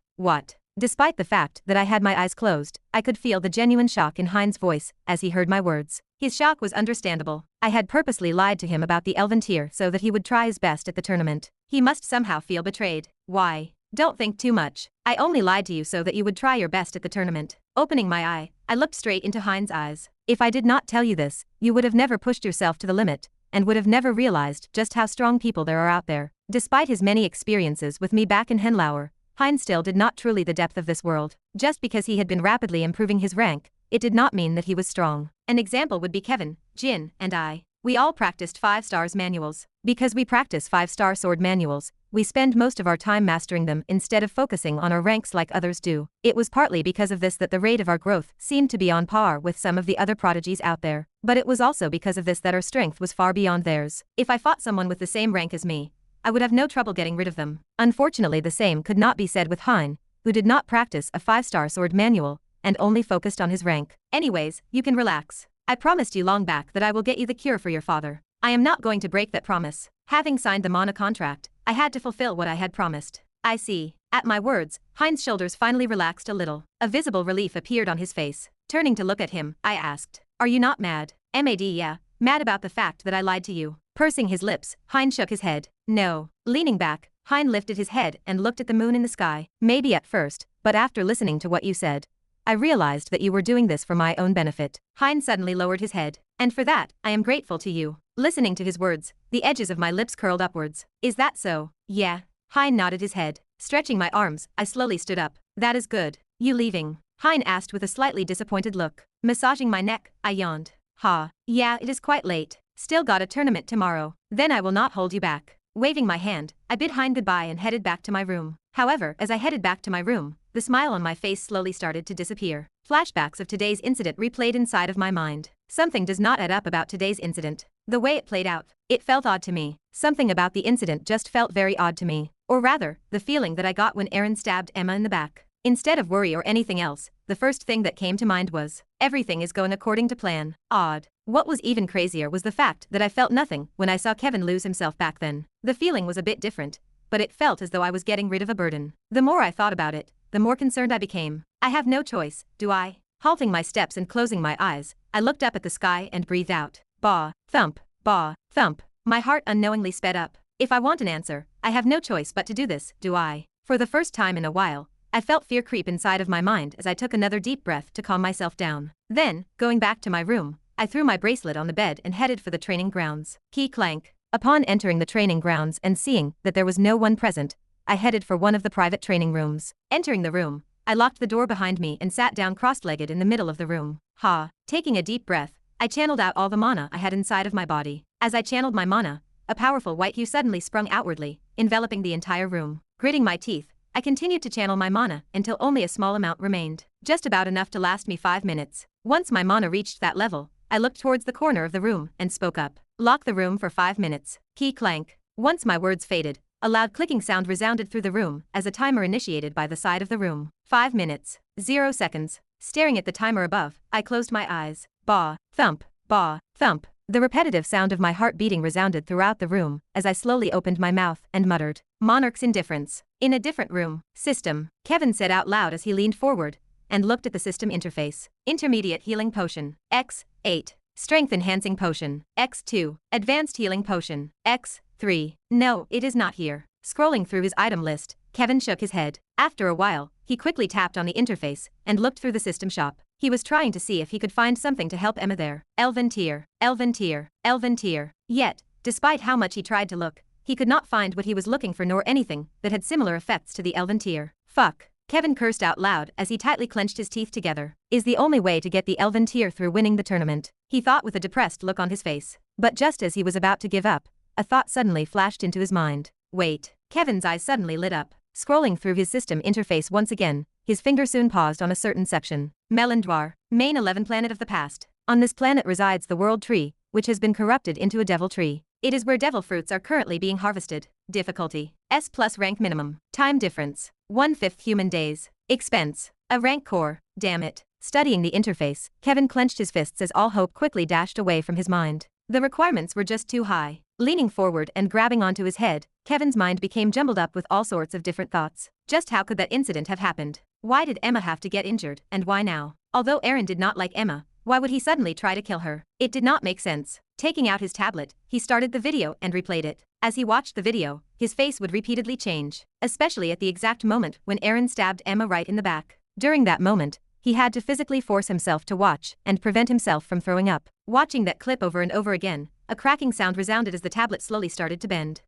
Despite the fact that I had my eyes closed, I could feel the genuine shock in Hein's voice as he heard my words. His shock was understandable. I had purposely lied to him about the elven tear so that he would try his best at the tournament. He must somehow feel betrayed. "Why? Don't think too much. I only lied to you so that you would try your best at the tournament." Opening my eye, I looked straight into Hein's eyes. "If I did not tell you this, you would have never pushed yourself to the limit, and would have never realized just how strong people there are out there." Despite his many experiences with me back in Henlauer, Hein still did not truly the depth of this world. Just because he had been rapidly improving his rank, it did not mean that he was strong. An example would be Kevin, Jin, and I. We all practiced 5 stars manuals. Because we practice 5-star sword manuals, we spend most of our time mastering them instead of focusing on our ranks like others do. It was partly because of this that the rate of our growth seemed to be on par with some of the other prodigies out there. But it was also because of this that our strength was far beyond theirs. If I fought someone with the same rank as me, I would have no trouble getting rid of them. Unfortunately, the same could not be said with Hein, who did not practice a 5-star sword manual and only focused on his rank. "Anyways, you can relax. I promised you long back that I will get you the cure for your father. I am not going to break that promise." Having signed the mana contract, I had to fulfill what I had promised. "I see." At my words, Hein's shoulders finally relaxed a little. A visible relief appeared on his face. Turning to look at him, I asked, "Are you not mad?" "Mad, yeah. Mad about the fact that I lied to you." Pursing his lips, Hein shook his head. "No." Leaning back, Hein lifted his head and looked at the moon in the sky. "Maybe at first, but after listening to what you said, I realized that you were doing this for my own benefit." Hein suddenly lowered his head. "And for that, I am grateful to you." Listening to his words, the edges of my lips curled upwards. "Is that so?" "Yeah." Hein nodded his head. Stretching my arms, I slowly stood up. "That is good. You leaving?" Hein asked with a slightly disappointed look. Massaging my neck, I yawned. "Ha. Yeah, it is quite late. Still got a tournament tomorrow. Then I will not hold you back." Waving my hand, I bid Hein goodbye and headed back to my room. However, as I headed back to my room, the smile on my face slowly started to disappear. Flashbacks of today's incident replayed inside of my mind. Something does not add up about today's incident. The way it played out, it felt odd to me. Something about the incident just felt very odd to me. Or rather, the feeling that I got when Aaron stabbed Emma in the back. Instead of worry or anything else, the first thing that came to mind was, everything is going according to plan. Odd. What was even crazier was the fact that I felt nothing when I saw Kevin lose himself back then. The feeling was a bit different, but it felt as though I was getting rid of a burden. The more I thought about it, the more concerned I became. I have no choice, do I? Halting my steps and closing my eyes, I looked up at the sky and breathed out. Bah, thump, bah, thump. My heart unknowingly sped up. If I want an answer, I have no choice but to do this, do I? For the first time in a while, I felt fear creep inside of my mind as I took another deep breath to calm myself down. Then, going back to my room, I threw my bracelet on the bed and headed for the training grounds. Key clank. Upon entering the training grounds and seeing that there was no one present, I headed for one of the private training rooms. Entering the room, I locked the door behind me and sat down cross-legged in the middle of the room. Ha. Taking a deep breath, I channeled out all the mana I had inside of my body. As I channeled my mana, a powerful white hue suddenly sprung outwardly, enveloping the entire room. Gritting my teeth, I continued to channel my mana until only a small amount remained. Just about enough to last me 5 minutes. Once my mana reached that level, I looked towards the corner of the room and spoke up. Lock the room for 5 minutes. Key clank. Once my words faded, a loud clicking sound resounded through the room as a timer initiated by the side of the room. 5 minutes. 0 seconds. Staring at the timer above, I closed my eyes. Bah, thump, bah, thump. The repetitive sound of my heart beating resounded throughout the room as I slowly opened my mouth and muttered, "Monarch's indifference." In a different room. System. Kevin said out loud as he leaned forward and looked at the system interface. Intermediate healing potion. X8. Strength enhancing potion. X2. Advanced healing potion. X3. No, it is not here. Scrolling through his item list, Kevin shook his head. After a while, he quickly tapped on the interface and looked through the system shop. He was trying to see if he could find something to help Emma there. Elven tier, elven tier, elven tier. Yet, despite how much he tried to look, he could not find what he was looking for nor anything that had similar effects to the elven tier. Fuck. Kevin cursed out loud as he tightly clenched his teeth together. Is the only way to get the elven tier through winning the tournament, he thought with a depressed look on his face. But just as he was about to give up, a thought suddenly flashed into his mind. Wait. Kevin's eyes suddenly lit up. Scrolling through his system interface once again, his finger soon paused on a certain section. Melindwar, main 11 planet of the past. On this planet resides the world tree, which has been corrupted into a devil tree. It is where devil fruits are currently being harvested. Difficulty. S+ rank minimum. Time difference. 1/5 human days. Expense. A rank core. Damn it. Studying the interface, Kevin clenched his fists as all hope quickly dashed away from his mind. The requirements were just too high. Leaning forward and grabbing onto his head, Kevin's mind became jumbled up with all sorts of different thoughts. Just how could that incident have happened? Why did Emma have to get injured, and why now? Although Aaron did not like Emma, why would he suddenly try to kill her? It did not make sense. Taking out his tablet, he started the video and replayed it. As he watched the video, his face would repeatedly change, especially at the exact moment when Aaron stabbed Emma right in the back. During that moment, he had to physically force himself to watch and prevent himself from throwing up. Watching that clip over and over again, a cracking sound resounded as the tablet slowly started to bend.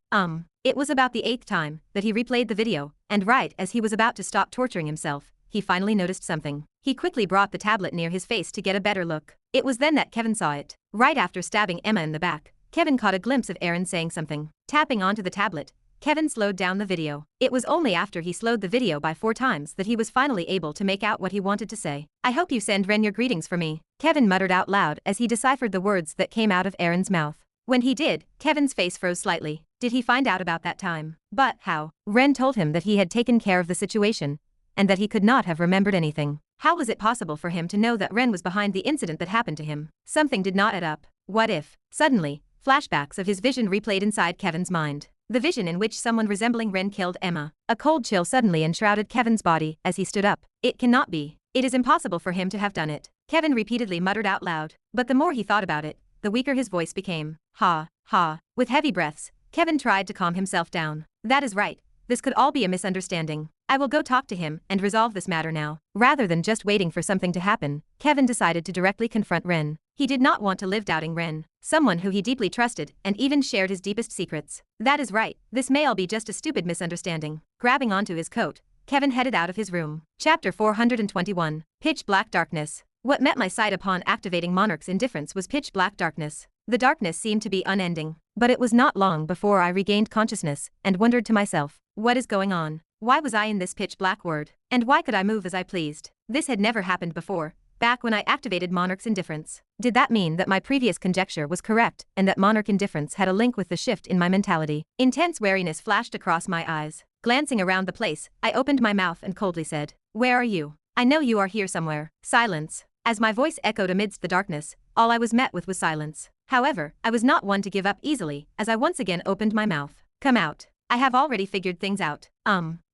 It was about the 8th time that he replayed the video, and right as he was about to stop torturing himself, he finally noticed something. He quickly brought the tablet near his face to get a better look. It was then that Kevin saw it. Right after stabbing Emma in the back, Kevin caught a glimpse of Aaron saying something. Tapping onto the tablet, Kevin slowed down the video. It was only after he slowed the video by 4 times that he was finally able to make out what he wanted to say. "I hope you send Ren your greetings for me," Kevin muttered out loud as he deciphered the words that came out of Aaron's mouth. When he did, Kevin's face froze slightly. Did he find out about that time? But how? Ren told him that he had taken care of the situation, and that he could not have remembered anything. How was it possible for him to know that Ren was behind the incident that happened to him? Something did not add up. What if? Suddenly, flashbacks of his vision replayed inside Kevin's mind. The vision in which someone resembling Ren killed Emma. A cold chill suddenly enshrouded Kevin's body as he stood up. It cannot be. It is impossible for him to have done it. Kevin repeatedly muttered out loud. But the more he thought about it, the weaker his voice became. Ha, ha. With heavy breaths, Kevin tried to calm himself down. That is right. This could all be a misunderstanding. I will go talk to him and resolve this matter now. Rather than just waiting for something to happen, Kevin decided to directly confront Ren. He did not want to live doubting Ren, someone who he deeply trusted and even shared his deepest secrets. That is right, this may all be just a stupid misunderstanding. Grabbing onto his coat, Kevin headed out of his room. Chapter 421. Pitch Black Darkness. What met my sight upon activating Monarch's indifference was pitch black darkness. The darkness seemed to be unending. But it was not long before I regained consciousness and wondered to myself, what is going on? Why was I in this pitch black world? And why could I move as I pleased? This had never happened before, back when I activated Monarch's indifference. Did that mean that my previous conjecture was correct and that Monarch indifference had a link with the shift in my mentality? Intense wariness flashed across my eyes. Glancing around the place, I opened my mouth and coldly said, "Where are you? I know you are here somewhere." Silence. As my voice echoed amidst the darkness, all I was met with was silence. However, I was not one to give up easily, as I once again opened my mouth. "Come out. I have already figured things out."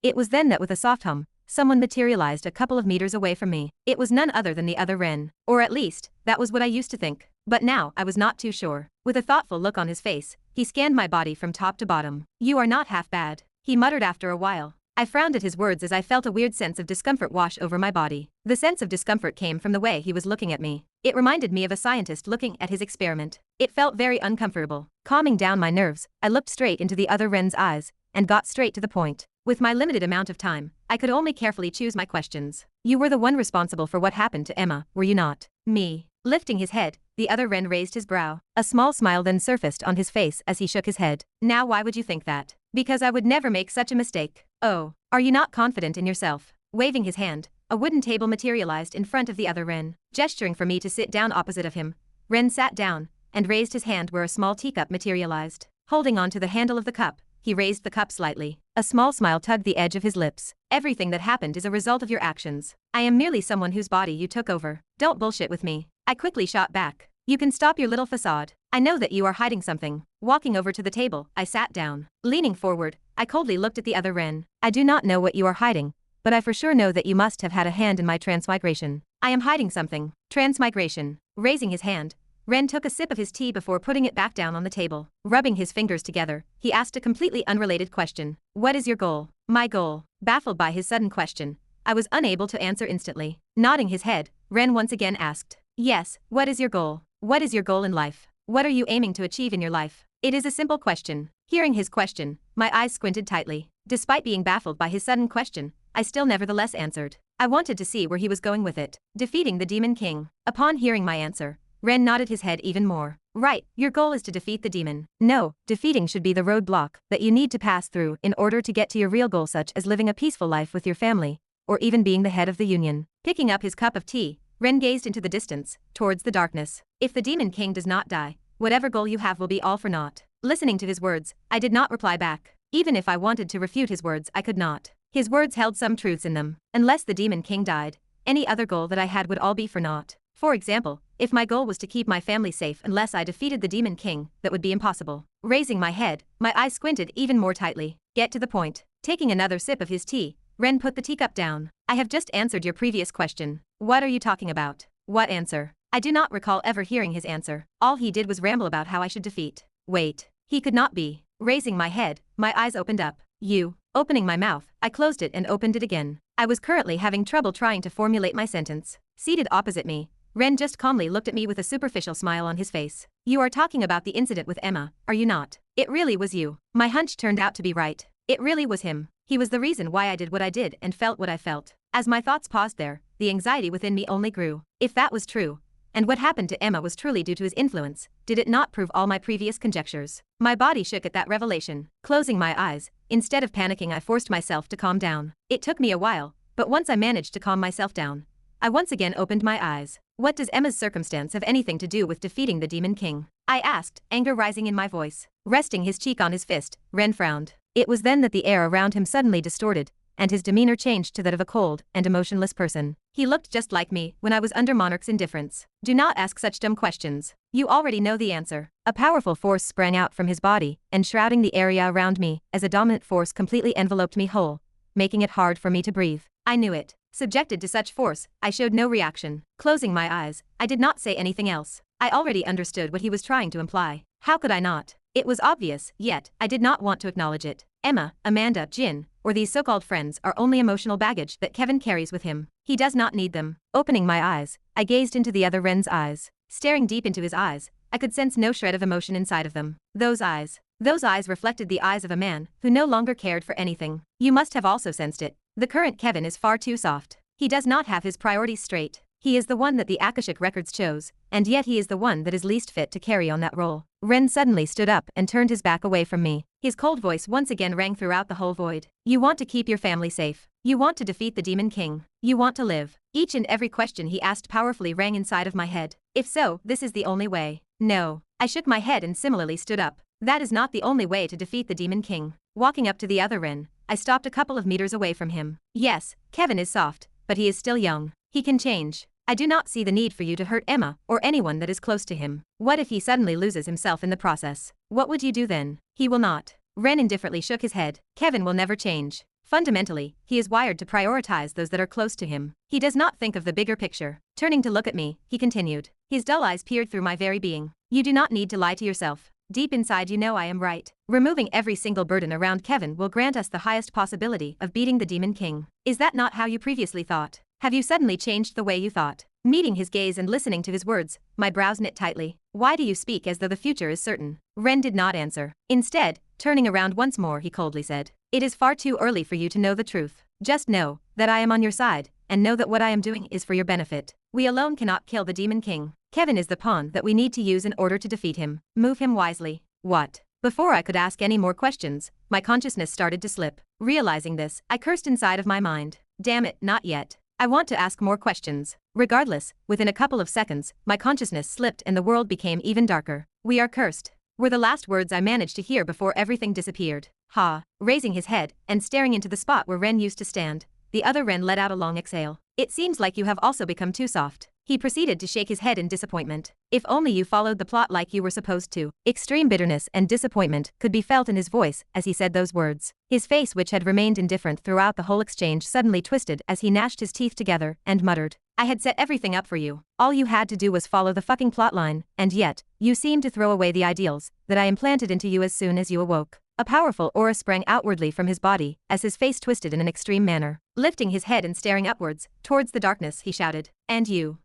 It was then that with a soft hum, someone materialized a couple of meters away from me. It was none other than the other Ren. Or at least, that was what I used to think. But now, I was not too sure. With a thoughtful look on his face, he scanned my body from top to bottom. "You are not half bad," he muttered after a while. I frowned at his words as I felt a weird sense of discomfort wash over my body. The sense of discomfort came from the way he was looking at me. It reminded me of a scientist looking at his experiment. It felt very uncomfortable. Calming down my nerves, I looked straight into the other Ren's eyes and got straight to the point. With my limited amount of time, I could only carefully choose my questions. "You were the one responsible for what happened to Emma, were you not?" "Me." Lifting his head, the other Ren raised his brow. A small smile then surfaced on his face as he shook his head. "Now why would you think that?" "Because I would never make such a mistake." "Oh, are you not confident in yourself?" Waving his hand, A wooden table materialized in front of the other Ren. Gesturing for me to sit down opposite of him, Ren sat down and raised his hand where a small teacup materialized. Holding on to the handle of the cup, he raised the cup slightly. A small smile tugged the edge of his lips. Everything that happened is a result of your actions. I am merely someone whose body you took over. Don't bullshit with me. I quickly shot back. You can stop your little facade. I know that you are hiding something. Walking over to the table, I sat down. Leaning forward, I coldly looked at the other Ren. I do not know what you are hiding, but I for sure know that you must have had a hand in my transmigration. I am hiding something. Transmigration. Raising his hand, Ren took a sip of his tea before putting it back down on the table. Rubbing his fingers together, he asked a completely unrelated question. What is your goal? My goal. Baffled by his sudden question, I was unable to answer instantly. Nodding his head, Ren once again asked, yes, what is your goal? What is your goal in life? What are you aiming to achieve in your life? It is a simple question. Hearing his question, my eyes squinted tightly. Despite being baffled by his sudden question, I still nevertheless answered. I wanted to see where he was going with it. Defeating the Demon King. Upon hearing my answer, Ren nodded his head even more. Right, your goal is to defeat the demon. No, defeating should be the roadblock that you need to pass through in order to get to your real goal, such as living a peaceful life with your family, or even being the head of the union. Picking up his cup of tea, Ren gazed into the distance, towards the darkness. If the Demon King does not die, whatever goal you have will be all for naught. Listening to his words, I did not reply back. Even if I wanted to refute his words, I could not. His words held some truths in them. Unless the Demon King died, any other goal that I had would all be for naught. For example, if my goal was to keep my family safe unless I defeated the Demon King, that would be impossible. Raising my head, my eyes squinted even more tightly. Get to the point. Taking another sip of his tea, Ren put the teacup down. I have just answered your previous question. What are you talking about? What answer? I do not recall ever hearing his answer. All he did was ramble about how I should defeat. Wait. He could not be. Raising my head, my eyes opened up. You. Opening my mouth, I closed it and opened it again. I was currently having trouble trying to formulate my sentence. Seated opposite me, Ren just calmly looked at me with a superficial smile on his face. You are talking about the incident with Emma, are you not? It really was you. My hunch turned out to be right. It really was him. He was the reason why I did what I did and felt what I felt. As my thoughts paused there, the anxiety within me only grew. If that was true, and what happened to Emma was truly due to his influence, did it not prove all my previous conjectures? My body shook at that revelation. Closing my eyes, instead of panicking, I forced myself to calm down. It took me a while, but once I managed to calm myself down, I once again opened my eyes. What does Emma's circumstance have anything to do with defeating the Demon King? I asked, anger rising in my voice. Resting his cheek on his fist, Ren frowned. It was then that the air around him suddenly distorted, and his demeanor changed to that of a cold and emotionless person. He looked just like me when I was under Monarch's indifference. Do not ask such dumb questions. You already know the answer. A powerful force sprang out from his body, enshrouding the area around me, as a dominant force completely enveloped me whole, making it hard for me to breathe. I knew it. Subjected to such force, I showed no reaction. Closing my eyes, I did not say anything else. I already understood what he was trying to imply. How could I not? It was obvious, yet I did not want to acknowledge it. Emma, Amanda, Jin, or these so-called friends are only emotional baggage that Kevin carries with him. He does not need them. Opening my eyes, I gazed into the other Ren's eyes. Staring deep into his eyes, I could sense no shred of emotion inside of them. Those eyes reflected the eyes of a man who no longer cared for anything. You must have also sensed it. The current Kevin is far too soft. He does not have his priorities straight. He is the one that the Akashic records chose, and yet he is the one that is least fit to carry on that role. Ren suddenly stood up and turned his back away from me. His cold voice once again rang throughout the whole void. You want to keep your family safe. You want to defeat the Demon King. You want to live. Each and every question he asked powerfully rang inside of my head. If so, this is the only way. No. I shook my head and similarly stood up. That is not the only way to defeat the Demon King. Walking up to the other Ren, I stopped a couple of meters away from him. Yes, Kevin is soft, but he is still young. He can change. I do not see the need for you to hurt Emma or anyone that is close to him. What if he suddenly loses himself in the process? What would you do then? He will not. Ren indifferently shook his head. Kevin will never change. Fundamentally, he is wired to prioritize those that are close to him. He does not think of the bigger picture. Turning to look at me, he continued. His dull eyes peered through my very being. You do not need to lie to yourself. Deep inside you know I am right. Removing every single burden around Kevin will grant us the highest possibility of beating the Demon King. Is that not how you previously thought? Have you suddenly changed the way you thought? Meeting his gaze and listening to his words, my brows knit tightly. Why do you speak as though the future is certain? Ren did not answer. Instead, turning around once more, he coldly said, it is far too early for you to know the truth. Just know that I am on your side, and know that what I am doing is for your benefit. We alone cannot kill the Demon King. Kevin is the pawn that we need to use in order to defeat him. Move him wisely. What? Before I could ask any more questions, my consciousness started to slip. Realizing this, I cursed inside of my mind. Damn it, not yet. I want to ask more questions. Regardless, within a couple of seconds, my consciousness slipped and the world became even darker. We are cursed, were the last words I managed to hear before everything disappeared. Ha! Raising his head and staring into the spot where Ren used to stand, the other Ren let out a long exhale. It seems like you have also become too soft. He proceeded to shake his head in disappointment. If only you followed the plot like you were supposed to. Extreme bitterness and disappointment could be felt in his voice as he said those words. His face, which had remained indifferent throughout the whole exchange, suddenly twisted as he gnashed his teeth together and muttered, I had set everything up for you. All you had to do was follow the fucking plotline, and yet, you seem to throw away the ideals that I implanted into you as soon as you awoke. A powerful aura sprang outwardly from his body as his face twisted in an extreme manner. Lifting his head and staring upwards, towards the darkness, he shouted, and you,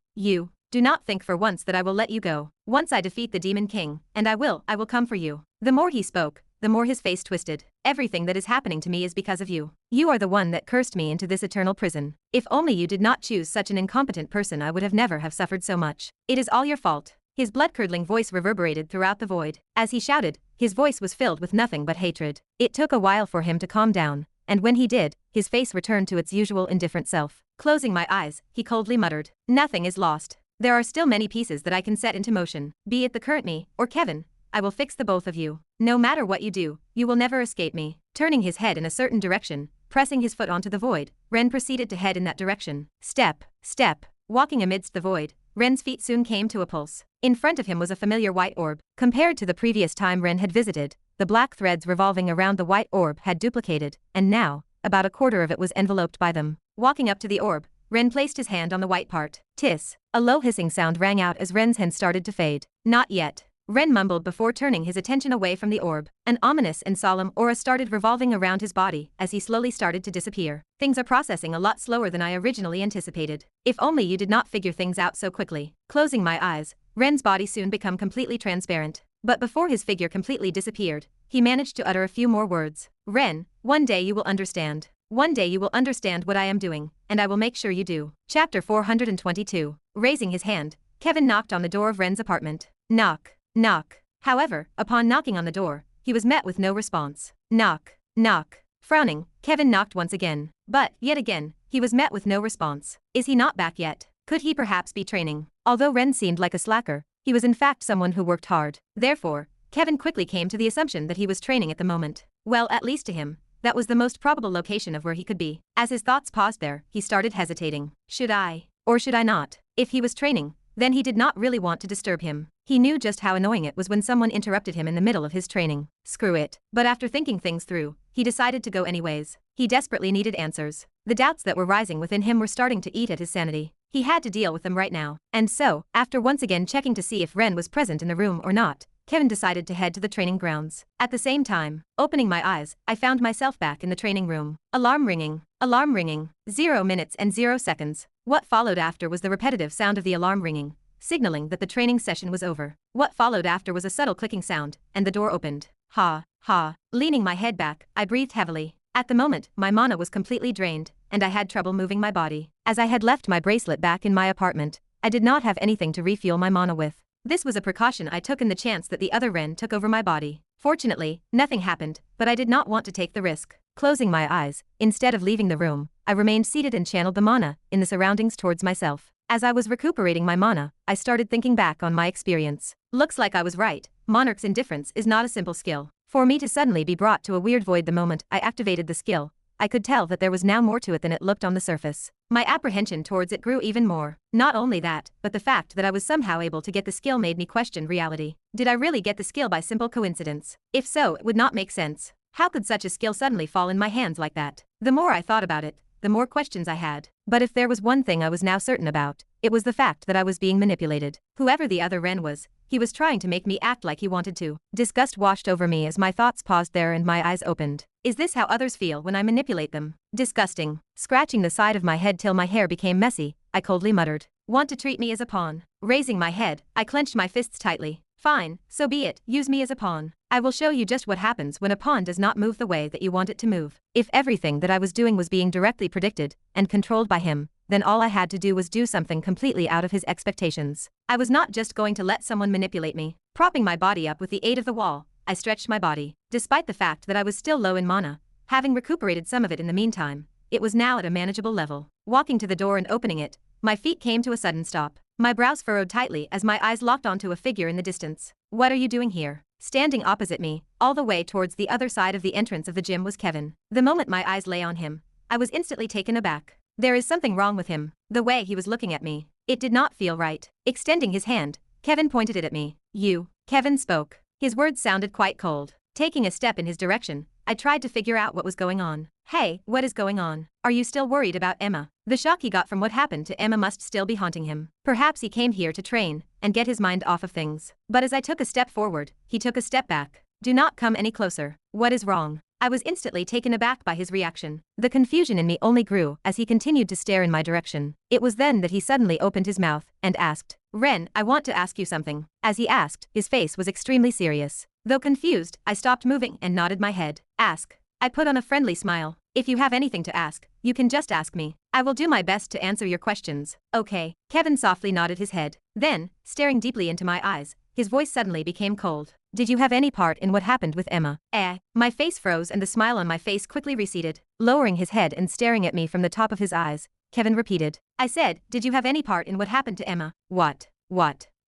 do not think for once that I will let you go. Once I defeat the Demon King, and I will come for you. The more he spoke, the more his face twisted. Everything that is happening to me is because of you. You are the one that cursed me into this eternal prison. If only you did not choose such an incompetent person, I would have never have suffered so much. It is all your fault. His blood-curdling voice reverberated throughout the void. As he shouted, his voice was filled with nothing but hatred. It took a while for him to calm down, and when he did, his face returned to its usual indifferent self. Closing my eyes, he coldly muttered, nothing is lost. There are still many pieces that I can set into motion. Be it the current me, or Kevin, I will fix the both of you. No matter what you do, you will never escape me. Turning his head in a certain direction, pressing his foot onto the void, Ren proceeded to head in that direction. Step, step. Walking amidst the void, Ren's feet soon came to a pulse. In front of him was a familiar white orb. Compared to the previous time Ren had visited, the black threads revolving around the white orb had duplicated, and now, about a quarter of it was enveloped by them. Walking up to the orb, Ren placed his hand on the white part. Tiss. A low hissing sound rang out as Ren's hand started to fade. Not yet. Ren mumbled before turning his attention away from the orb. An ominous and solemn aura started revolving around his body as he slowly started to disappear. Things are processing a lot slower than I originally anticipated. If only you did not figure things out so quickly. Closing my eyes, Ren's body soon became completely transparent. But before his figure completely disappeared, he managed to utter a few more words. Ren, one day you will understand. One day you will understand what I am doing, and I will make sure you do. Chapter 422. Raising his hand, Kevin knocked on the door of Ren's apartment. Knock. Knock. However, upon knocking on the door, he was met with no response. Knock. Knock. Frowning, Kevin knocked once again. But, yet again, he was met with no response. Is he not back yet? Could he perhaps be training? Although Ren seemed like a slacker, he was in fact someone who worked hard. Therefore, Kevin quickly came to the assumption that he was training at the moment. Well, at least to him, that was the most probable location of where he could be. As his thoughts paused there, he started hesitating. Should I? Or should I not? If he was training, then he did not really want to disturb him. He knew just how annoying it was when someone interrupted him in the middle of his training. Screw it. But after thinking things through, he decided to go anyways. He desperately needed answers. The doubts that were rising within him were starting to eat at his sanity. He had to deal with them right now. And so, after once again checking to see if Ren was present in the room or not, Kevin decided to head to the training grounds. At the same time, opening my eyes, I found myself back in the training room. Alarm ringing. Alarm ringing. 0 minutes and 0 seconds. What followed after was the repetitive sound of the alarm ringing, signaling that the training session was over. What followed after was a subtle clicking sound, and the door opened. Ha, ha. Leaning my head back, I breathed heavily. At the moment, my mana was completely drained, and I had trouble moving my body. As I had left my bracelet back in my apartment, I did not have anything to refuel my mana with. This was a precaution I took in the chance that the other Ren took over my body. Fortunately, nothing happened, but I did not want to take the risk. Closing my eyes, instead of leaving the room, I remained seated and channeled the mana in the surroundings towards myself. As I was recuperating my mana, I started thinking back on my experience. Looks like I was right. Monarch's indifference is not a simple skill. For me to suddenly be brought to a weird void the moment I activated the skill, I could tell that there was now more to it than it looked on the surface. My apprehension towards it grew even more. Not only that, but the fact that I was somehow able to get the skill made me question reality. Did I really get the skill by simple coincidence? If so, it would not make sense. How could such a skill suddenly fall in my hands like that? The more I thought about it, the more questions I had. But if there was one thing I was now certain about, it was the fact that I was being manipulated. Whoever the other Ren was, he was trying to make me act like he wanted to. Disgust washed over me as my thoughts paused there and my eyes opened. Is this how others feel when I manipulate them? Disgusting. Scratching the side of my head till my hair became messy, I coldly muttered. Want to treat me as a pawn? Raising my head, I clenched my fists tightly. Fine, so be it, use me as a pawn. I will show you just what happens when a pawn does not move the way that you want it to move. If everything that I was doing was being directly predicted and controlled by him, then all I had to do was do something completely out of his expectations. I was not just going to let someone manipulate me. Propping my body up with the aid of the wall, I stretched my body. Despite the fact that I was still low in mana, having recuperated some of it in the meantime, it was now at a manageable level. Walking to the door and opening it, my feet came to a sudden stop. My brows furrowed tightly as my eyes locked onto a figure in the distance. What are you doing here? Standing opposite me, all the way towards the other side of the entrance of the gym was Kevin. The moment my eyes lay on him, I was instantly taken aback. There is something wrong with him. The way he was looking at me, it did not feel right. Extending his hand, Kevin pointed it at me. You. Kevin spoke. His words sounded quite cold. Taking a step in his direction, I tried to figure out what was going on. Hey, what is going on? Are you still worried about Emma? The shock he got from what happened to Emma must still be haunting him. Perhaps he came here to train and get his mind off of things. But as I took a step forward, he took a step back. Do not come any closer. What is wrong? I was instantly taken aback by his reaction. The confusion in me only grew as he continued to stare in my direction. It was then that he suddenly opened his mouth and asked, Ren, I want to ask you something. As he asked, his face was extremely serious. Though confused, I stopped moving and nodded my head. Ask. I put on a friendly smile. If you have anything to ask, you can just ask me. I will do my best to answer your questions. Okay. Kevin softly nodded his head. Then, staring deeply into my eyes, his voice suddenly became cold. Did you have any part in what happened with Emma? My face froze and the smile on my face quickly receded. Lowering his head and staring at me from the top of his eyes, Kevin repeated. I said, did you have any part in what happened to Emma? What?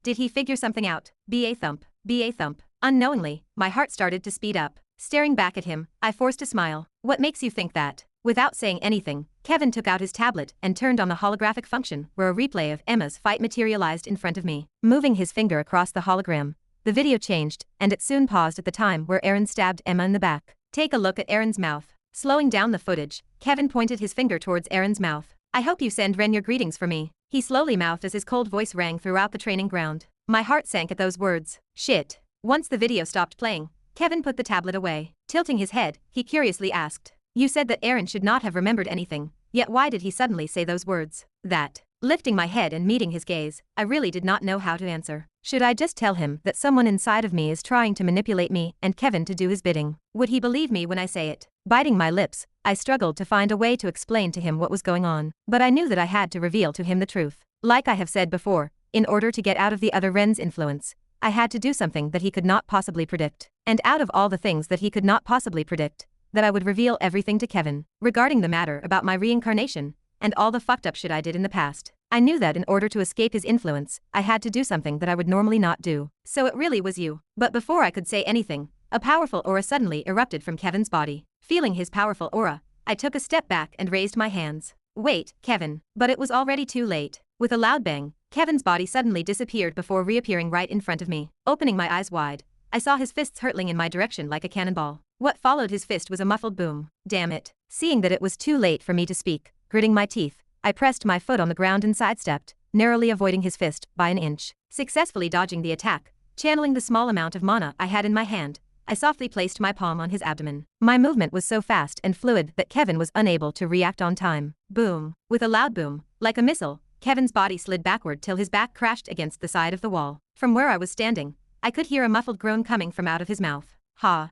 Did he figure something out? B.A. thump. B.A. thump. Unknowingly, my heart started to speed up. Staring back at him, I forced a smile. What makes you think that? Without saying anything, Kevin took out his tablet and turned on the holographic function where a replay of Emma's fight materialized in front of me. Moving his finger across the hologram, the video changed, and it soon paused at the time where Aaron stabbed Emma in the back. Take a look at Aaron's mouth. Slowing down the footage, Kevin pointed his finger towards Aaron's mouth. I hope you send Ren your greetings for me. He slowly mouthed as his cold voice rang throughout the training ground. My heart sank at those words. Shit. Once the video stopped playing, Kevin put the tablet away. Tilting his head, he curiously asked, You said that Aaron should not have remembered anything, yet why did he suddenly say those words? That. Lifting my head and meeting his gaze, I really did not know how to answer. Should I just tell him that someone inside of me is trying to manipulate me and Kevin to do his bidding? Would he believe me when I say it? Biting my lips, I struggled to find a way to explain to him what was going on, but I knew that I had to reveal to him the truth. Like I have said before, in order to get out of the other Ren's influence, I had to do something that he could not possibly predict. And out of all the things that he could not possibly predict, that I would reveal everything to Kevin, regarding the matter about my reincarnation, and all the fucked up shit I did in the past. I knew that in order to escape his influence, I had to do something that I would normally not do. So it really was you. But before I could say anything, a powerful aura suddenly erupted from Kevin's body. Feeling his powerful aura, I took a step back and raised my hands. Wait, Kevin. But it was already too late. With a loud bang, Kevin's body suddenly disappeared before reappearing right in front of me. Opening my eyes wide, I saw his fists hurtling in my direction like a cannonball. What followed his fist was a muffled boom. Damn it. Seeing that it was too late for me to speak, gritting my teeth, I pressed my foot on the ground and sidestepped, narrowly avoiding his fist by an inch. Successfully dodging the attack, channeling the small amount of mana I had in my hand, I softly placed my palm on his abdomen. My movement was so fast and fluid that Kevin was unable to react on time. Boom. With a loud boom, like a missile, Kevin's body slid backward till his back crashed against the side of the wall. From where I was standing, I could hear a muffled groan coming from out of his mouth. Ha.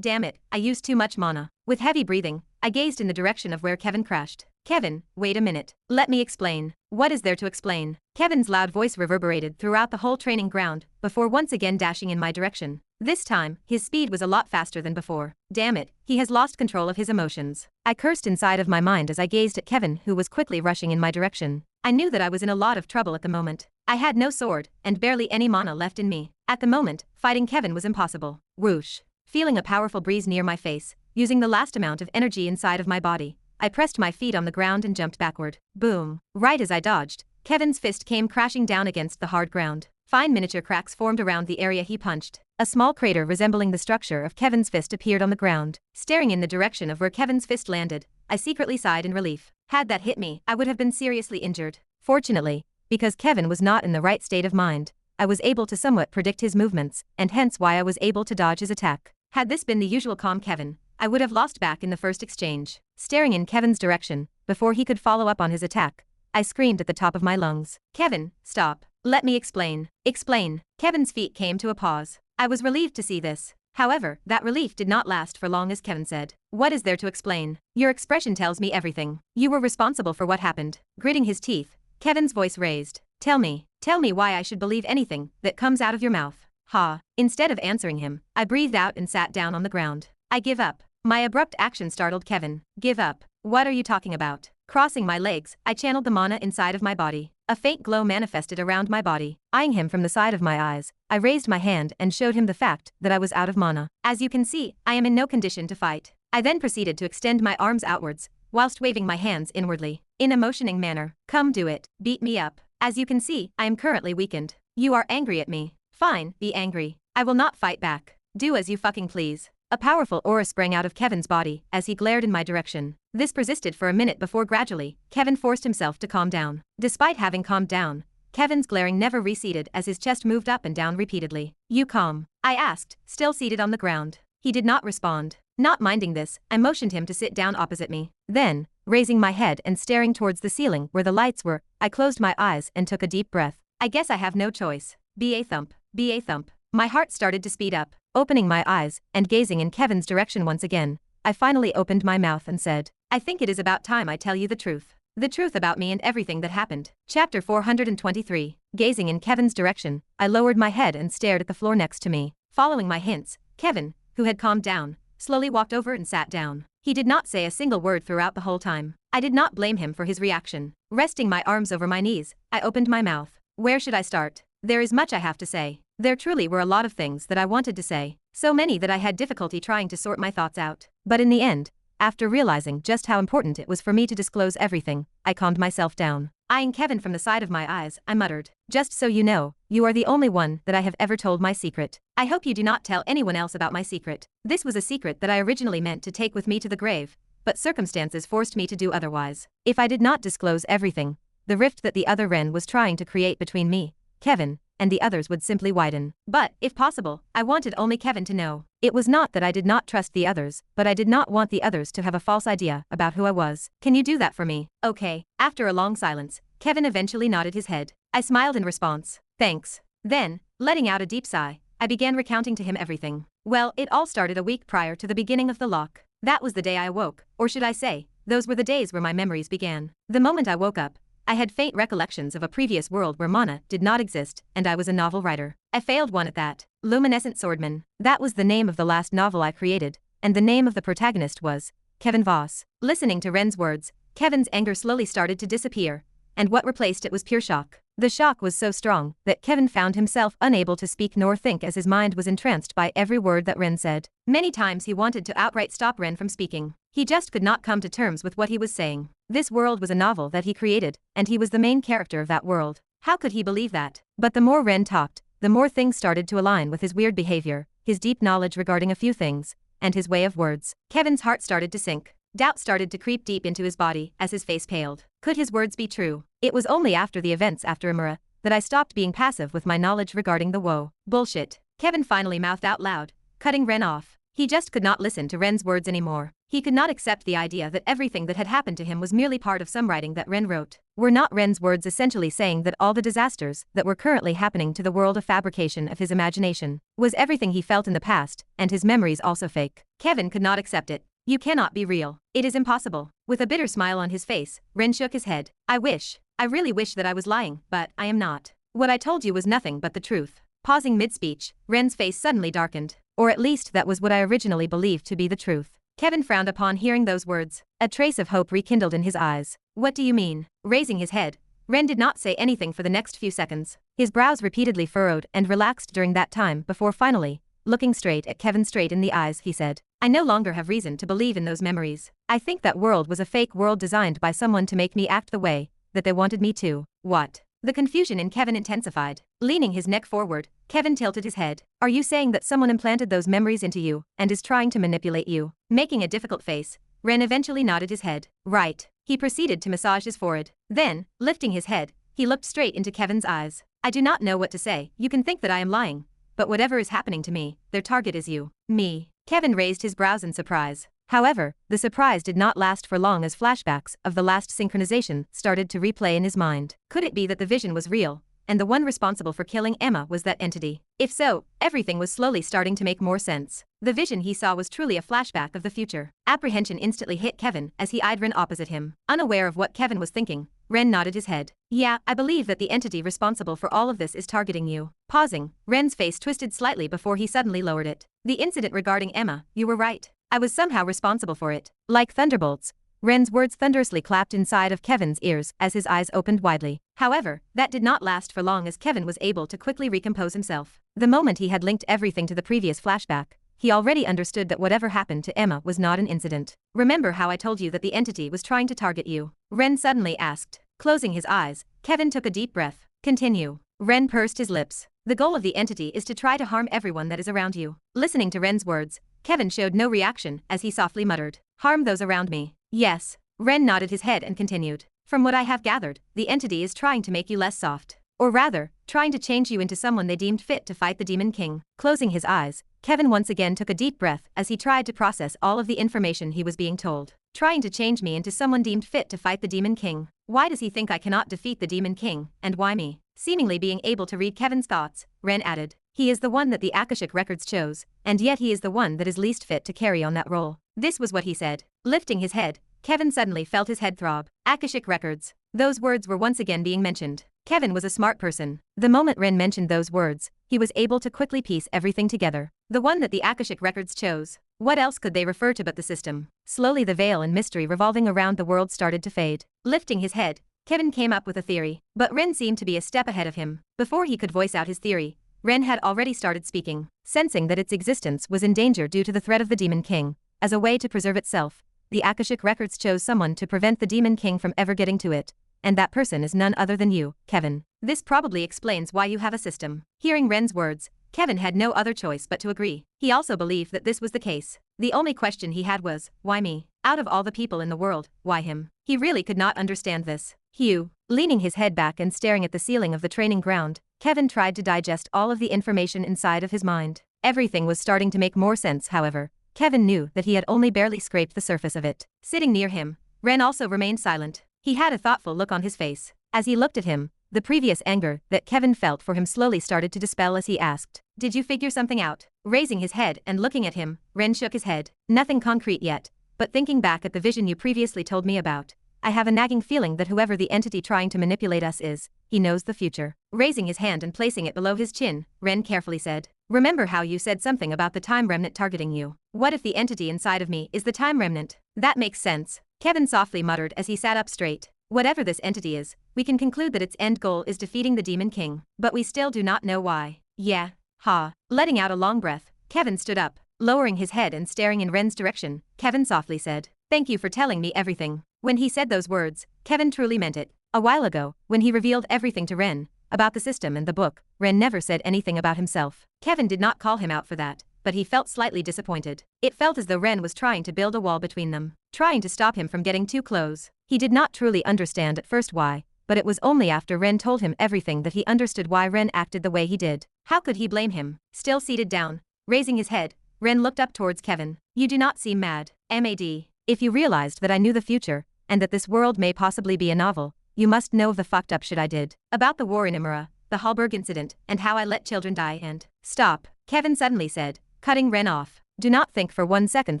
Damn it, I used too much mana. With heavy breathing, I gazed in the direction of where Kevin crashed. Kevin, wait a minute. Let me explain. What is there to explain? Kevin's loud voice reverberated throughout the whole training ground, before once again dashing in my direction. This time, his speed was a lot faster than before. Damn it, he has lost control of his emotions. I cursed inside of my mind as I gazed at Kevin, who was quickly rushing in my direction. I knew that I was in a lot of trouble at the moment. I had no sword, and barely any mana left in me. At the moment, fighting Kevin was impossible. Whoosh. Feeling a powerful breeze near my face, using the last amount of energy inside of my body, I pressed my feet on the ground and jumped backward. Boom. Right as I dodged, Kevin's fist came crashing down against the hard ground. Fine miniature cracks formed around the area he punched. A small crater resembling the structure of Kevin's fist appeared on the ground. Staring in the direction of where Kevin's fist landed, I secretly sighed in relief. Had that hit me, I would have been seriously injured. Fortunately, because Kevin was not in the right state of mind, I was able to somewhat predict his movements, and hence why I was able to dodge his attack. Had this been the usual calm Kevin, I would have lost back in the first exchange. Staring in Kevin's direction, before he could follow up on his attack, I screamed at the top of my lungs. Kevin, stop. Let me explain. Explain. Kevin's feet came to a pause. I was relieved to see this. However, that relief did not last for long as Kevin said, What is there to explain? Your expression tells me everything. You were responsible for what happened. Gritting his teeth, Kevin's voice raised. Tell me why I should believe anything that comes out of your mouth. Ha. Instead of answering him, I breathed out and sat down on the ground. I give up. My abrupt action startled Kevin. Give up. What are you talking about? Crossing my legs, I channeled the mana inside of my body. A faint glow manifested around my body. Eyeing him from the side of my eyes, I raised my hand and showed him the fact that I was out of mana. As you can see, I am in no condition to fight. I then proceeded to extend my arms outwards, whilst waving my hands inwardly. In a motioning manner, come do it, beat me up. As you can see, I am currently weakened. You are angry at me. Fine, be angry. I will not fight back. Do as you fucking please. A powerful aura sprang out of Kevin's body as he glared in my direction. This persisted for a minute before gradually, Kevin forced himself to calm down. Despite having calmed down, Kevin's glaring never receded as his chest moved up and down repeatedly. You calm? I asked, still seated on the ground. He did not respond. Not minding this, I motioned him to sit down opposite me. Then, raising my head and staring towards the ceiling where the lights were, I closed my eyes and took a deep breath. I guess I have no choice. B.A. thump. B.A. thump. My heart started to speed up. Opening my eyes and gazing in Kevin's direction once again, I finally opened my mouth and said, I think it is about time I tell you the truth. The truth about me and everything that happened. Chapter 423. Gazing in Kevin's direction, I lowered my head and stared at the floor next to me. Following my hints, Kevin, who had calmed down, slowly walked over and sat down. He did not say a single word throughout the whole time. I did not blame him for his reaction. Resting my arms over my knees, I opened my mouth. Where should I start? There is much I have to say. There truly were a lot of things that I wanted to say, so many that I had difficulty trying to sort my thoughts out. But in the end, after realizing just how important it was for me to disclose everything, I calmed myself down. Eyeing Kevin from the side of my eyes, I muttered, just so you know, you are the only one that I have ever told my secret. I hope you do not tell anyone else about my secret. This was a secret that I originally meant to take with me to the grave, but circumstances forced me to do otherwise. If I did not disclose everything, the rift that the other Ren was trying to create between me, Kevin, and the others would simply widen. But, if possible, I wanted only Kevin to know. It was not that I did not trust the others, but I did not want the others to have a false idea about who I was. Can you do that for me? Okay. After a long silence, Kevin eventually nodded his head. I smiled in response. Thanks. Then, letting out a deep sigh, I began recounting to him everything. Well, it all started a week prior to the beginning of the lock. That was the day I awoke, or should I say, those were the days where my memories began. The moment I woke up, I had faint recollections of a previous world where mana did not exist, and I was a novel writer. I failed one at that. Luminescent Swordman. That was the name of the last novel I created, and the name of the protagonist was Kevin Voss. Listening to Ren's words, Kevin's anger slowly started to disappear, and what replaced it was pure shock. The shock was so strong that Kevin found himself unable to speak nor think as his mind was entranced by every word that Ren said. Many times he wanted to outright stop Ren from speaking. He just could not come to terms with what he was saying. This world was a novel that he created, and he was the main character of that world. How could he believe that? But the more Ren talked, the more things started to align with his weird behavior, his deep knowledge regarding a few things, and his way of words. Kevin's heart started to sink. Doubt started to creep deep into his body as his face paled. Could his words be true? It was only after the events after Imura that I stopped being passive with my knowledge regarding the woe. Bullshit. Kevin finally mouthed out loud, cutting Ren off. He just could not listen to Ren's words anymore. He could not accept the idea that everything that had happened to him was merely part of some writing that Ren wrote. Were not Ren's words essentially saying that all the disasters that were currently happening to the world a fabrication of his imagination? Was everything he felt in the past, and his memories also fake? Kevin could not accept it. You cannot be real. It is impossible. With a bitter smile on his face, Ren shook his head. I really wish that I was lying, but I am not. What I told you was nothing but the truth. Pausing mid-speech, Ren's face suddenly darkened. Or at least that was what I originally believed to be the truth. Kevin frowned upon hearing those words. A trace of hope rekindled in his eyes. What do you mean? Raising his head, Ren did not say anything for the next few seconds. His brows repeatedly furrowed and relaxed during that time before finally, looking straight at Kevin straight in the eyes, he said, I no longer have reason to believe in those memories. I think that world was a fake world designed by someone to make me act the way that they wanted me to. What? The confusion in Kevin intensified. Leaning his neck forward, Kevin tilted his head. Are you saying that someone implanted those memories into you and is trying to manipulate you? Making a difficult face, Ren eventually nodded his head. Right. He proceeded to massage his forehead. Then, lifting his head, he looked straight into Kevin's eyes. I do not know what to say. You can think that I am lying, but whatever is happening to me, their target is you. Me. Kevin raised his brows in surprise. However, the surprise did not last for long as flashbacks of the last synchronization started to replay in his mind. Could it be that the vision was real, and the one responsible for killing Emma was that entity? If so, everything was slowly starting to make more sense. The vision he saw was truly a flashback of the future. Apprehension instantly hit Kevin as he eyed Ren opposite him. Unaware of what Kevin was thinking, Ren nodded his head. Yeah, I believe that the entity responsible for all of this is targeting you. Pausing, Ren's face twisted slightly before he suddenly lowered it. The incident regarding Emma, you were right. I was somehow responsible for it. Like thunderbolts, Ren's words thunderously clapped inside of Kevin's ears as his eyes opened widely. However, that did not last for long as Kevin was able to quickly recompose himself. The moment he had linked everything to the previous flashback, he already understood that whatever happened to Emma was not an incident. Remember how I told you that the entity was trying to target you? Ren suddenly asked. Closing his eyes, Kevin took a deep breath. Continue. Ren pursed his lips. The goal of the entity is to try to harm everyone that is around you. Listening to Ren's words, Kevin showed no reaction as he softly muttered, harm those around me. Yes. Ren nodded his head and continued. From what I have gathered, the entity is trying to make you less soft. Or rather, trying to change you into someone they deemed fit to fight the Demon King. Closing his eyes, Kevin once again took a deep breath as he tried to process all of the information he was being told. Trying to change me into someone deemed fit to fight the Demon King. Why does he think I cannot defeat the Demon King, and why me? Seemingly being able to read Kevin's thoughts, Ren added. He is the one that the Akashic records chose, and yet he is the one that is least fit to carry on that role. This was what he said. Lifting his head, Kevin suddenly felt his head throb. Akashic records. Those words were once again being mentioned. Kevin was a smart person. The moment Ren mentioned those words, he was able to quickly piece everything together. The one that the Akashic records chose. What else could they refer to but the system? Slowly the veil and mystery revolving around the world started to fade. Lifting his head, Kevin came up with a theory, but Ren seemed to be a step ahead of him. Before he could voice out his theory, Ren had already started speaking. Sensing that its existence was in danger due to the threat of the Demon King, as a way to preserve itself, the Akashic records chose someone to prevent the Demon King from ever getting to it. And that person is none other than you, Kevin. This probably explains why you have a system. Hearing Ren's words, Kevin had no other choice but to agree. He also believed that this was the case. The only question he had was, why me? Out of all the people in the world, why him? He really could not understand this. Hugh, leaning his head back and staring at the ceiling of the training ground, Kevin tried to digest all of the information inside of his mind. Everything was starting to make more sense, however. Kevin knew that he had only barely scraped the surface of it. Sitting near him, Ren also remained silent. He had a thoughtful look on his face. As he looked at him, the previous anger that Kevin felt for him slowly started to dispel as he asked, "Did you figure something out?" Raising his head and looking at him, Ren shook his head. "Nothing concrete yet, but thinking back at the vision you previously told me about, I have a nagging feeling that whoever the entity trying to manipulate us is, he knows the future." Raising his hand and placing it below his chin, Ren carefully said, "Remember how you said something about the time remnant targeting you? What if the entity inside of me is the time remnant?" "That makes sense," Kevin softly muttered as he sat up straight. "Whatever this entity is, we can conclude that its end goal is defeating the Demon King, but we still do not know why." "Yeah. Ha." Letting out a long breath, Kevin stood up. Lowering his head and staring in Ren's direction, Kevin softly said, "Thank you for telling me everything." When he said those words, Kevin truly meant it. A while ago, when he revealed everything to Ren, about the system and the book, Ren never said anything about himself. Kevin did not call him out for that, but he felt slightly disappointed. It felt as though Ren was trying to build a wall between them, trying to stop him from getting too close. He did not truly understand at first why, but it was only after Ren told him everything that he understood why Ren acted the way he did. How could he blame him? Still seated down, raising his head, Ren looked up towards Kevin. "You do not seem mad. Mad. If you realized that I knew the future, and that this world may possibly be a novel, you must know of the fucked up shit I did. About the war in Imura, the Hallberg incident, and how I let children die and—" "Stop," Kevin suddenly said, cutting Ren off. "Do not think for 1 second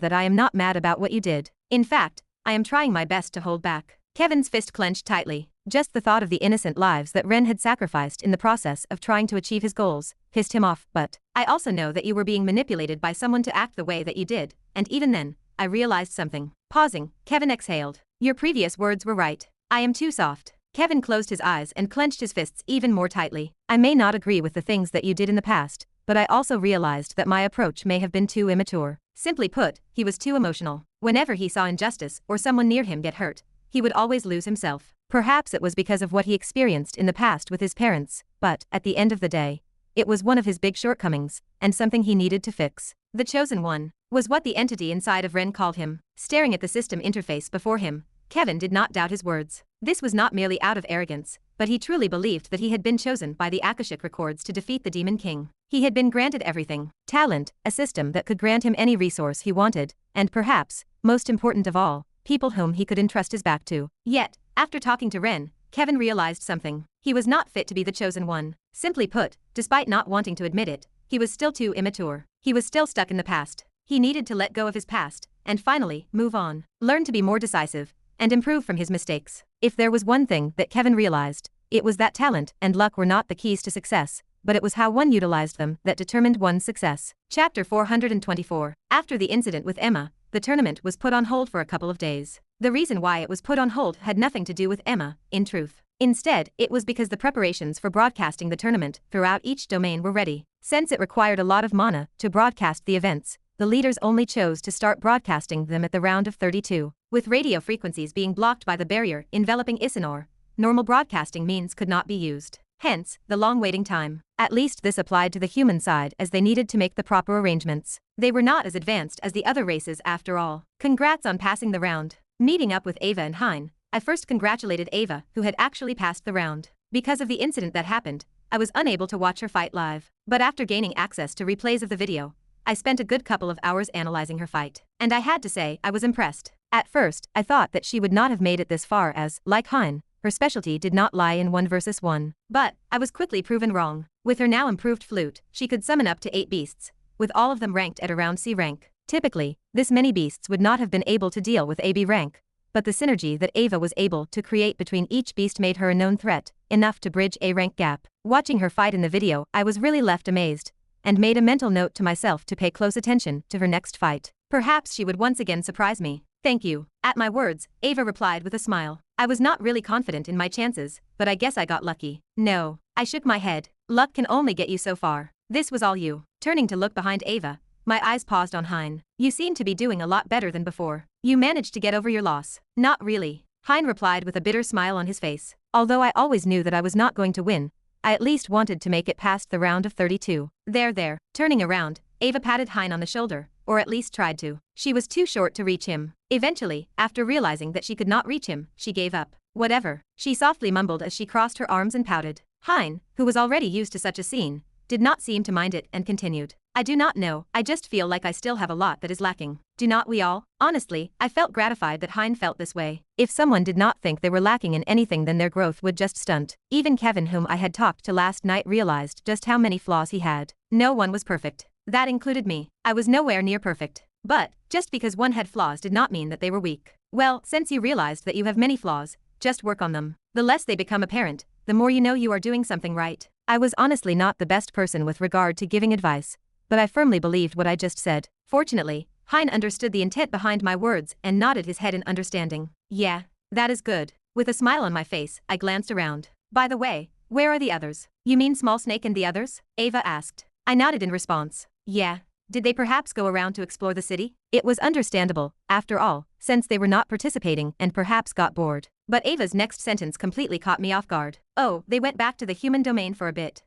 that I am not mad about what you did. In fact, I am trying my best to hold back." Kevin's fist clenched tightly. Just the thought of the innocent lives that Ren had sacrificed in the process of trying to achieve his goals pissed him off. "But I also know that you were being manipulated by someone to act the way that you did, and even then, I realized something." Pausing, Kevin exhaled. "Your previous words were right. I am too soft." Kevin closed his eyes and clenched his fists even more tightly. "I may not agree with the things that you did in the past, but I also realized that my approach may have been too immature." Simply put, he was too emotional. Whenever he saw injustice or someone near him get hurt, he would always lose himself. Perhaps it was because of what he experienced in the past with his parents, but, at the end of the day, it was one of his big shortcomings, and something he needed to fix. The Chosen One was what the entity inside of Ren called him. Staring at the system interface before him, Kevin did not doubt his words. This was not merely out of arrogance, but he truly believed that he had been chosen by the Akashic records to defeat the Demon King. He had been granted everything: talent, a system that could grant him any resource he wanted, and perhaps, most important of all, people whom he could entrust his back to. Yet, after talking to Ren, Kevin realized something. He was not fit to be the Chosen One. Simply put, despite not wanting to admit it, he was still too immature. He was still stuck in the past. He needed to let go of his past, and finally, move on. Learn to be more decisive, and improve from his mistakes. If there was one thing that Kevin realized, it was that talent and luck were not the keys to success, but it was how one utilized them that determined one's success. Chapter 424. After the incident with Emma, the tournament was put on hold for a couple of days. The reason why it was put on hold had nothing to do with Emma, in truth. Instead, it was because the preparations for broadcasting the tournament throughout each domain were ready. Since it required a lot of mana to broadcast the events, the leaders only chose to start broadcasting them at the round of 32. With radio frequencies being blocked by the barrier enveloping Isinor, normal broadcasting means could not be used. Hence, the long waiting time. At least this applied to the human side as they needed to make the proper arrangements. They were not as advanced as the other races after all. Congrats on passing the round. Meeting up with Ava and Hein, I first congratulated Ava, who had actually passed the round. Because of the incident that happened, I was unable to watch her fight live. But after gaining access to replays of the video, I spent a good couple of hours analyzing her fight. And I had to say, I was impressed. At first, I thought that she would not have made it this far as, like Hein, her specialty did not lie in 1 versus 1. But, I was quickly proven wrong. With her now improved flute, she could summon up to 8 beasts, with all of them ranked at around C rank. Typically, this many beasts would not have been able to deal with AB rank, but the synergy that Ava was able to create between each beast made her a known threat, enough to bridge a rank gap. Watching her fight in the video, I was really left amazed, and made a mental note to myself to pay close attention to her next fight. Perhaps she would once again surprise me. Thank you. At my words, Ava replied with a smile. I was not really confident in my chances, but I guess I got lucky. No. I shook my head. Luck can only get you so far. This was all you. Turning to look behind Ava, my eyes paused on Hein. You seem to be doing a lot better than before. You managed to get over your loss. Not really. Hein replied with a bitter smile on his face. Although I always knew that I was not going to win, I at least wanted to make it past the round of 32. There. Turning around, Ava patted Hein on the shoulder, or at least tried to. She was too short to reach him. Eventually, after realizing that she could not reach him, she gave up. Whatever, she softly mumbled as she crossed her arms and pouted. Hein, who was already used to such a scene, did not seem to mind it and continued. I do not know, I just feel like I still have a lot that is lacking. Do not we all? Honestly, I felt gratified that Hein felt this way. If someone did not think they were lacking in anything, then their growth would just stunt. Even Kevin, whom I had talked to last night, realized just how many flaws he had. No one was perfect. That included me. I was nowhere near perfect. But, just because one had flaws did not mean that they were weak. Well, since you realized that you have many flaws, just work on them. The less they become apparent, the more you know you are doing something right. I was honestly not the best person with regard to giving advice, but I firmly believed what I just said. Fortunately, Hein understood the intent behind my words and nodded his head in understanding. Yeah, that is good. With a smile on my face, I glanced around. By the way, where are the others? You mean Small Snake and the others? Ava asked. I nodded in response. Yeah. Did they perhaps go around to explore the city? It was understandable, after all, since they were not participating and perhaps got bored. But Ava's next sentence completely caught me off guard. Oh, they went back to the human domain for a bit.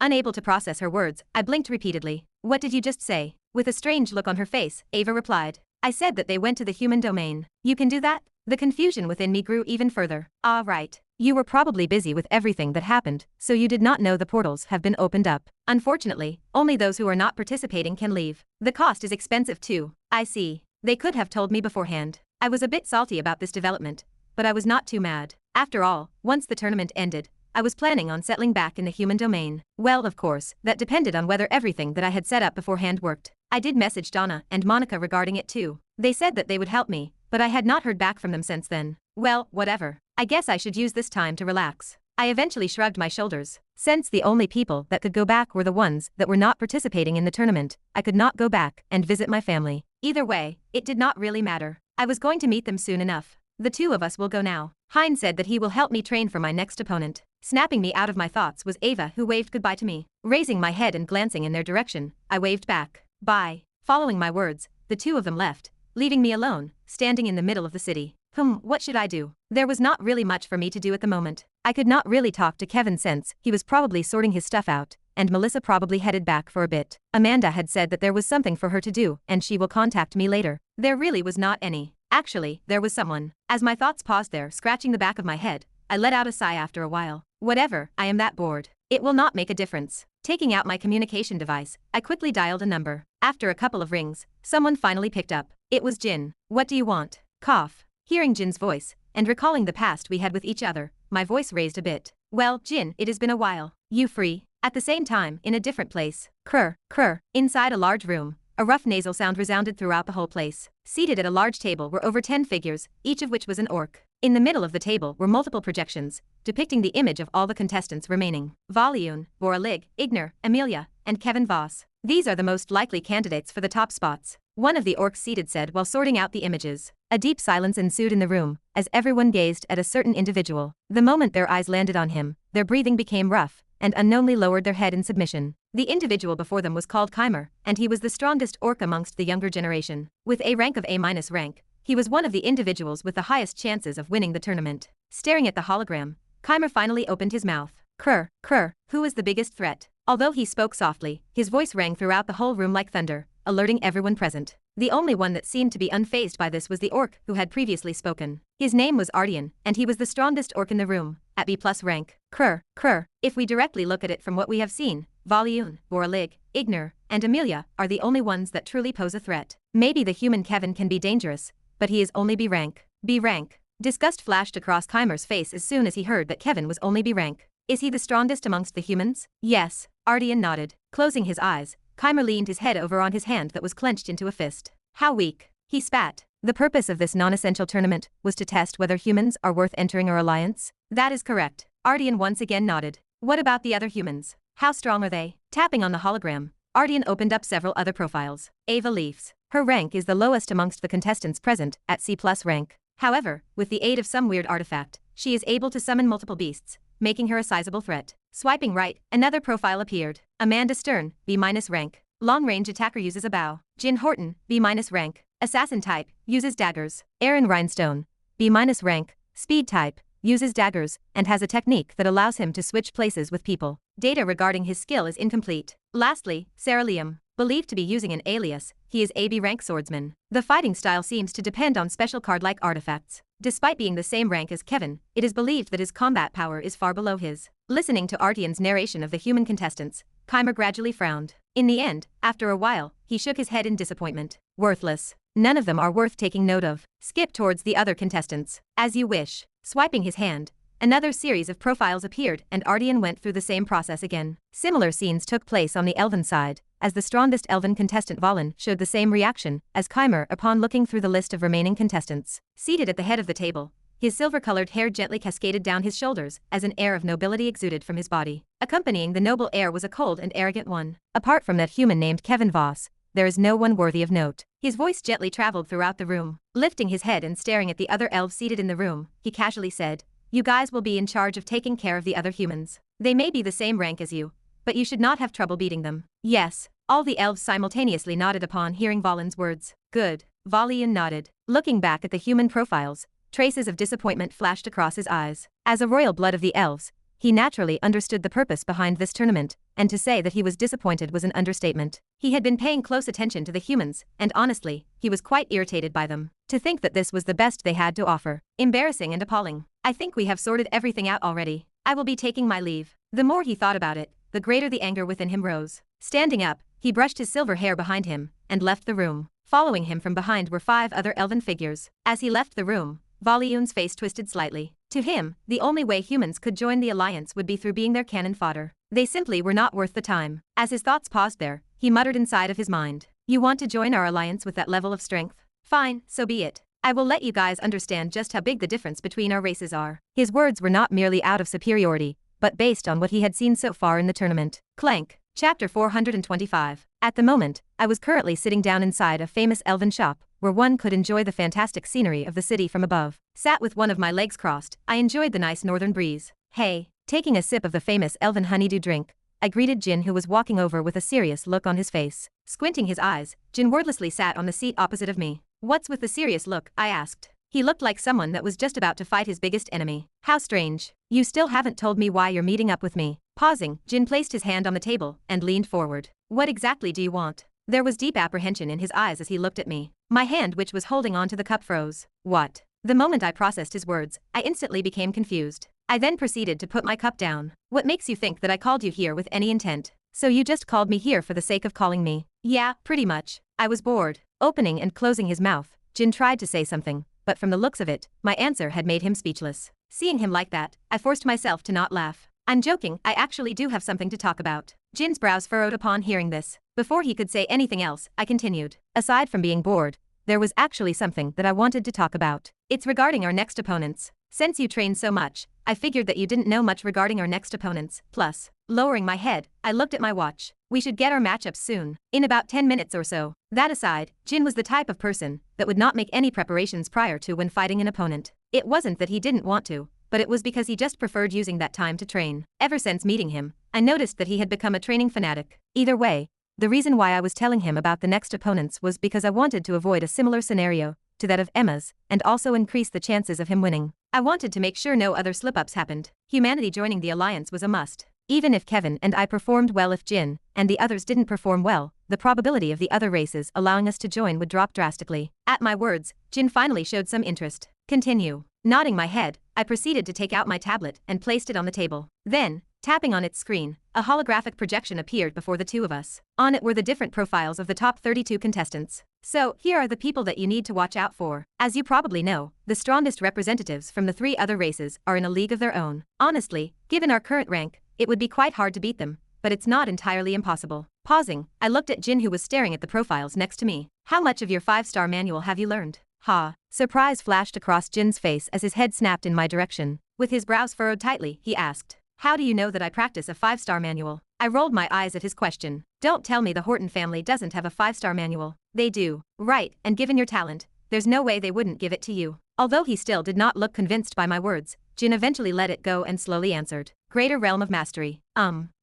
Unable to process her words, I blinked repeatedly. What did you just say? With a strange look on her face, Ava replied. I said that they went to the human domain. You can do that? The confusion within me grew even further. Ah, right. You were probably busy with everything that happened, so you did not know the portals have been opened up. Unfortunately, only those who are not participating can leave. The cost is expensive too. I see. They could have told me beforehand. I was a bit salty about this development, but I was not too mad. After all, once the tournament ended, I was planning on settling back in the human domain. Well, of course, that depended on whether everything that I had set up beforehand worked. I did message Donna and Monica regarding it too. They said that they would help me, but I had not heard back from them since then. Well, whatever. I guess I should use this time to relax. I eventually shrugged my shoulders. Since the only people that could go back were the ones that were not participating in the tournament, I could not go back and visit my family. Either way, it did not really matter. I was going to meet them soon enough. The two of us will go now. Hein said that he will help me train for my next opponent. Snapping me out of my thoughts was Ava, who waved goodbye to me. Raising my head and glancing in their direction, I waved back. Bye. Following my words, the two of them left, leaving me alone, standing in the middle of the city. What should I do? There was not really much for me to do at the moment. I could not really talk to Kevin since he was probably sorting his stuff out, and Melissa probably headed back for a bit. Amanda had said that there was something for her to do and she will contact me later. There really was not any. Actually, there was someone. As my thoughts paused there, scratching the back of my head, I let out a sigh after a while. Whatever, I am that bored. It will not make a difference. Taking out my communication device, I quickly dialed a number. After a couple of rings, someone finally picked up. It was Jin. What do you want? Cough. Hearing Jin's voice, and recalling the past we had with each other, my voice raised a bit. Well, Jin, it has been a while. You free? At the same time, in a different place. Krr. Inside a large room, a rough nasal sound resounded throughout the whole place. Seated at a large table were over 10 figures, each of which was an orc. In the middle of the table were multiple projections, depicting the image of all the contestants remaining. Volyun, Boralig, Ignor, Amelia, and Kevin Voss. These are the most likely candidates for the top spots. one of the orcs seated said while sorting out the images. A deep silence ensued in the room, as everyone gazed at a certain individual. The moment their eyes landed on him, their breathing became rough, and unknowingly lowered their head in submission. The individual before them was called Keimer, and he was the strongest orc amongst the younger generation. With a rank of A- rank, he was one of the individuals with the highest chances of winning the tournament. Staring at the hologram, Keimer finally opened his mouth. Krr, who is the biggest threat? Although he spoke softly, his voice rang throughout the whole room like thunder, alerting everyone present. The only one that seemed to be unfazed by this was the orc who had previously spoken. His name was Ardian, and he was the strongest orc in the room, at B+ rank. Krr, if we directly look at it from what we have seen, Valiun, Boralig, Ignor, and Amelia are the only ones that truly pose a threat. Maybe the human Kevin can be dangerous, but he is only B rank. B rank. Disgust flashed across Keimer's face as soon as he heard that Kevin was only B rank. Is he the strongest amongst the humans? Yes, Ardian nodded. Closing his eyes, Keimer leaned his head over on his hand that was clenched into a fist. How weak. He spat. The purpose of this non-essential tournament was to test whether humans are worth entering our alliance? That is correct. Ardian once again nodded. What about the other humans? How strong are they? Tapping on the hologram, Ardian opened up several other profiles. Ava Leafs. Her rank is the lowest amongst the contestants present, at C+ rank. However, with the aid of some weird artifact, she is able to summon multiple beasts, making her a sizable threat. Swiping right, another profile appeared. Amanda Stern, B- rank. Long-range attacker uses a bow. Jin Horton, B- rank. Assassin type, uses daggers. Aaron Rhinestone, B- rank. Speed type, uses daggers, and has a technique that allows him to switch places with people. Data regarding his skill is incomplete. Lastly, Sarah Liam. Believed to be using an alias, he is a B rank swordsman. The fighting style seems to depend on special card-like artifacts. Despite being the same rank as Kevin, it is believed that his combat power is far below his. Listening to Ardian's narration of the human contestants, Keimer gradually frowned. In the end, after a while, he shook his head in disappointment. Worthless. None of them are worth taking note of. Skip towards the other contestants. As you wish. Swiping his hand, another series of profiles appeared and Ardian went through the same process again. Similar scenes took place on the elven side, as the strongest elven contestant Valen showed the same reaction as Keimer upon looking through the list of remaining contestants. Seated at the head of the table, his silver-colored hair gently cascaded down his shoulders as an air of nobility exuded from his body. Accompanying the noble air was a cold and arrogant one. Apart from that human named Kevin Voss, there is no one worthy of note. His voice gently traveled throughout the room. Lifting his head and staring at the other elves seated in the room, he casually said, "You guys will be in charge of taking care of the other humans. They may be the same rank as you, but you should not have trouble beating them." Yes. All the elves simultaneously nodded upon hearing Valen's words. Good. Valian nodded. Looking back at the human profiles, traces of disappointment flashed across his eyes. As a royal blood of the elves, he naturally understood the purpose behind this tournament, and to say that he was disappointed was an understatement. He had been paying close attention to the humans, and honestly, he was quite irritated by them. To think that this was the best they had to offer. Embarrassing and appalling. I think we have sorted everything out already. I will be taking my leave. The more he thought about it, the greater the anger within him rose. Standing up, he brushed his silver hair behind him, and left the room. Following him from behind were 5 other elven figures. As he left the room, Valiun's face twisted slightly. To him, the only way humans could join the alliance would be through being their cannon fodder. They simply were not worth the time. As his thoughts paused there, he muttered inside of his mind. You want to join our alliance with that level of strength? Fine, so be it. I will let you guys understand just how big the difference between our races are. His words were not merely out of superiority, but based on what he had seen so far in the tournament. Clank. Chapter 425. At the moment, I was currently sitting down inside a famous elven shop, where one could enjoy the fantastic scenery of the city from above. Sat with one of my legs crossed, I enjoyed the nice northern breeze. Hey. Taking a sip of the famous elven honeydew drink, I greeted Jin, who was walking over with a serious look on his face. Squinting his eyes, Jin wordlessly sat on the seat opposite of me. What's with the serious look? I asked. He looked like someone that was just about to fight his biggest enemy. How strange. You still haven't told me why you're meeting up with me. Pausing, Jin placed his hand on the table and leaned forward. What exactly do you want? There was deep apprehension in his eyes as he looked at me. My hand, which was holding onto the cup, froze. What? The moment I processed his words, I instantly became confused. I then proceeded to put my cup down. What makes you think that I called you here with any intent? So you just called me here for the sake of calling me? Yeah, pretty much. I was bored. Opening and closing his mouth, Jin tried to say something, but from the looks of it, my answer had made him speechless. Seeing him like that, I forced myself to not laugh. I'm joking, I actually do have something to talk about. Jin's brows furrowed upon hearing this. Before he could say anything else, I continued. Aside from being bored, there was actually something that I wanted to talk about. It's regarding our next opponents. Since you train so much, I figured that you didn't know much regarding our next opponents. Plus, lowering my head, I looked at my watch. We should get our matchups soon, in about 10 minutes or so. That aside, Jin was the type of person that would not make any preparations prior to when fighting an opponent. It wasn't that he didn't want to, but it was because he just preferred using that time to train. Ever since meeting him, I noticed that he had become a training fanatic. Either way, the reason why I was telling him about the next opponents was because I wanted to avoid a similar scenario to that of Emma's, and also increase the chances of him winning. I wanted to make sure no other slip-ups happened. Humanity joining the alliance was a must. Even if Kevin and I performed well, if Jin and the others didn't perform well, the probability of the other races allowing us to join would drop drastically. At my words, Jin finally showed some interest. Continue. Nodding my head, I proceeded to take out my tablet and placed it on the table. Then, tapping on its screen, a holographic projection appeared before the two of us. On it were the different profiles of the top 32 contestants. So, here are the people that you need to watch out for. As you probably know, the strongest representatives from the 3 other races are in a league of their own. Honestly, given our current rank, it would be quite hard to beat them, but it's not entirely impossible. Pausing, I looked at Jin, who was staring at the profiles next to me. How much of your 5-star manual have you learned? Ha. Surprise flashed across Jin's face as his head snapped in my direction. With his brows furrowed tightly, he asked, "How do you know that I practice a 5-star manual?" I rolled my eyes at his question. Don't tell me the Horton family doesn't have a 5-star manual. They do. Right, and given your talent, there's no way they wouldn't give it to you. Although he still did not look convinced by my words, Jin eventually let it go and slowly answered, "Greater Realm of Mastery."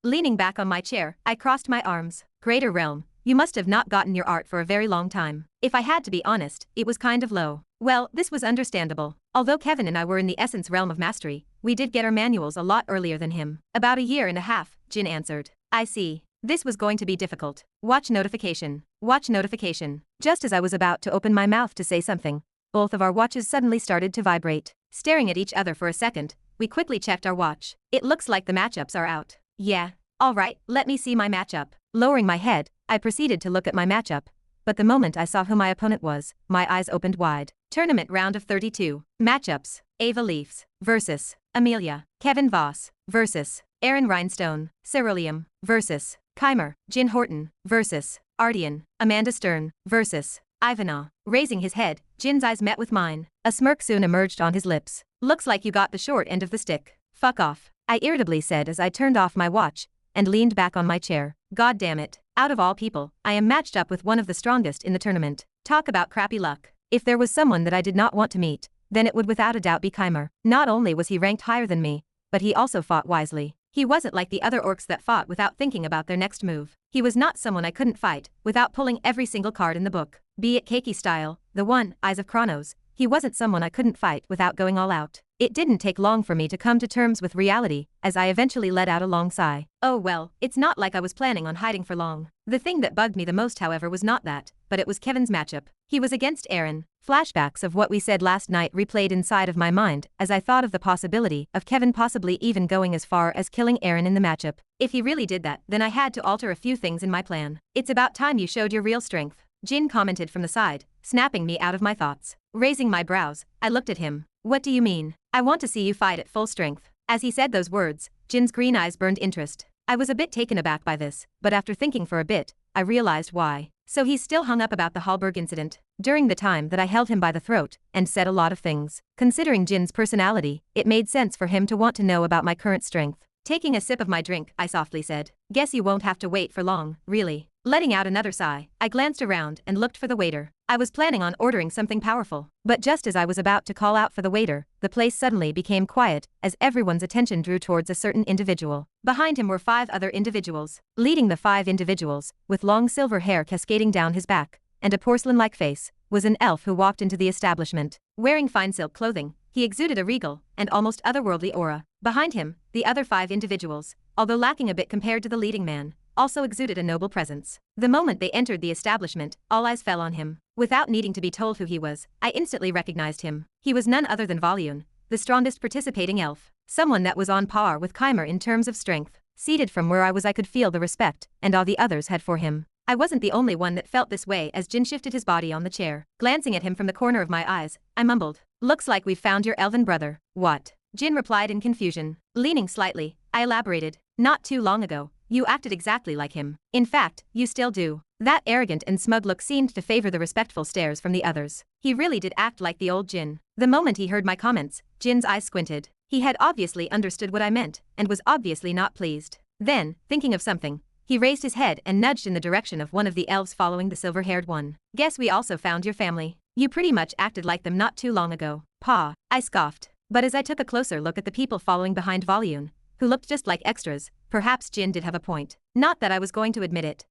Leaning back on my chair, I crossed my arms. Greater Realm. You must have not gotten your art for a very long time. If I had to be honest, it was kind of low. Well, this was understandable. Although Kevin and I were in the Essence Realm of Mastery, we did get our manuals a lot earlier than him. About a year and a half, Jin answered. I see. This was going to be difficult. Watch notification. Watch notification. Just as I was about to open my mouth to say something, both of our watches suddenly started to vibrate. Staring at each other for a second, we quickly checked our watch. It looks like the matchups are out. Yeah. Alright, let me see my matchup. Lowering my head, I proceeded to look at my matchup. But the moment I saw who my opponent was, my eyes opened wide. Tournament round of 32. Matchups. Ava Leafs versus Amelia. Kevin Voss versus Aaron Rhinestone. Ceruleum versus Keimer. Jin Horton versus Ardian. Amanda Stern versus Ivanov. Raising his head, Jin's eyes met with mine. A smirk soon emerged on his lips. Looks like you got the short end of the stick. Fuck off, I irritably said as I turned off my watch and leaned back on my chair. God damn it. Out of all people, I am matched up with one of the strongest in the tournament. Talk about crappy luck. If there was someone that I did not want to meet, then it would without a doubt be Keimer. Not only was he ranked higher than me, but he also fought wisely. He wasn't like the other orcs that fought without thinking about their next move. He was not someone I couldn't fight without pulling every single card in the book. Be it Keiki style, the one, Eyes of Chronos, he wasn't someone I couldn't fight without going all out. It didn't take long for me to come to terms with reality, as I eventually let out a long sigh. Oh well, it's not like I was planning on hiding for long. The thing that bugged me the most, however, was not that, but it was Kevin's matchup. He was against Aaron. Flashbacks of what we said last night replayed inside of my mind as I thought of the possibility of Kevin possibly even going as far as killing Aaron in the matchup. If he really did that, then I had to alter a few things in my plan. It's about time you showed your real strength, Jin commented from the side, snapping me out of my thoughts. Raising my brows, I looked at him. What do you mean? I want to see you fight at full strength. As he said those words, Jin's green eyes burned interest. I was a bit taken aback by this, but after thinking for a bit, I realized why. So he's still hung up about the Hallberg incident. During the time that I held him by the throat and said a lot of things. Considering Jin's personality, it made sense for him to want to know about my current strength. Taking a sip of my drink, I softly said, "Guess you won't have to wait for long, really." Letting out another sigh, I glanced around and looked for the waiter. I was planning on ordering something powerful, but just as I was about to call out for the waiter, the place suddenly became quiet as everyone's attention drew towards a certain individual. Behind him were 5 other individuals. Leading the 5 individuals, with long silver hair cascading down his back and a porcelain-like face, was an elf who walked into the establishment. Wearing fine silk clothing, he exuded a regal and almost otherworldly aura. Behind him, the other 5 individuals, although lacking a bit compared to the leading man, also exuded a noble presence. The moment they entered the establishment, all eyes fell on him. Without needing to be told who he was, I instantly recognized him. He was none other than Volyun, the strongest participating elf. Someone that was on par with Keimer in terms of strength. Seated from where I was, I could feel the respect and awe the others had for him. I wasn't the only one that felt this way as Jin shifted his body on the chair. Glancing at him from the corner of my eyes, I mumbled, "Looks like we've found your elven brother." "What?" Jin replied in confusion. Leaning slightly, I elaborated, "Not too long ago, you acted exactly like him. In fact, you still do." That arrogant and smug look seemed to favor the respectful stares from the others. He really did act like the old Jin. The moment he heard my comments, Jin's eyes squinted. He had obviously understood what I meant, and was obviously not pleased. Then, thinking of something, he raised his head and nudged in the direction of one of the elves following the silver-haired one. Guess we also found your family. You pretty much acted like them not too long ago. Pa, I scoffed. But as I took a closer look at the people following behind Volume, who looked just like extras, perhaps Jin did have a point. Not that I was going to admit it.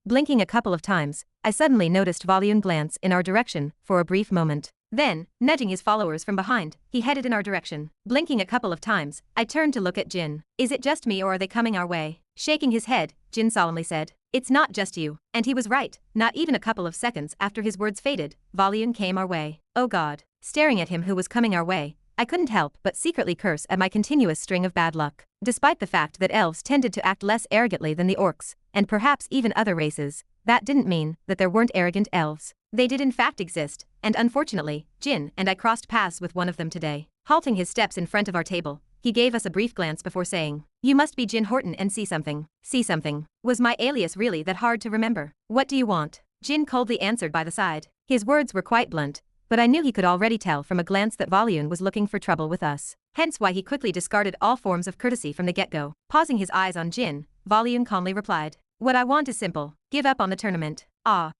Blinking a couple of times, I suddenly noticed Volume glance in our direction for a brief moment. Then, nudging his followers from behind, he headed in our direction. Blinking a couple of times, I turned to look at Jin. Is it just me or are they coming our way? Shaking his head, Jin solemnly said, it's not just you. And he was right. Not even a couple of seconds after his words faded, Volume came our way. Oh God. Staring at him who was coming our way, I couldn't help but secretly curse at my continuous string of bad luck. Despite the fact that elves tended to act less arrogantly than the orcs, and perhaps even other races, that didn't mean that there weren't arrogant elves. They did in fact exist, and unfortunately, Jin and I crossed paths with one of them today. Halting his steps in front of our table, he gave us a brief glance before saying, you must be Jin Horton and see something. See something. Was my alias really that hard to remember? What do you want? Jin coldly answered by the side. His words were quite blunt, but I knew he could already tell from a glance that Volume was looking for trouble with us. Hence why he quickly discarded all forms of courtesy from the get-go. Pausing his eyes on Jin, Volume calmly replied, what I want is simple. Give up on the tournament.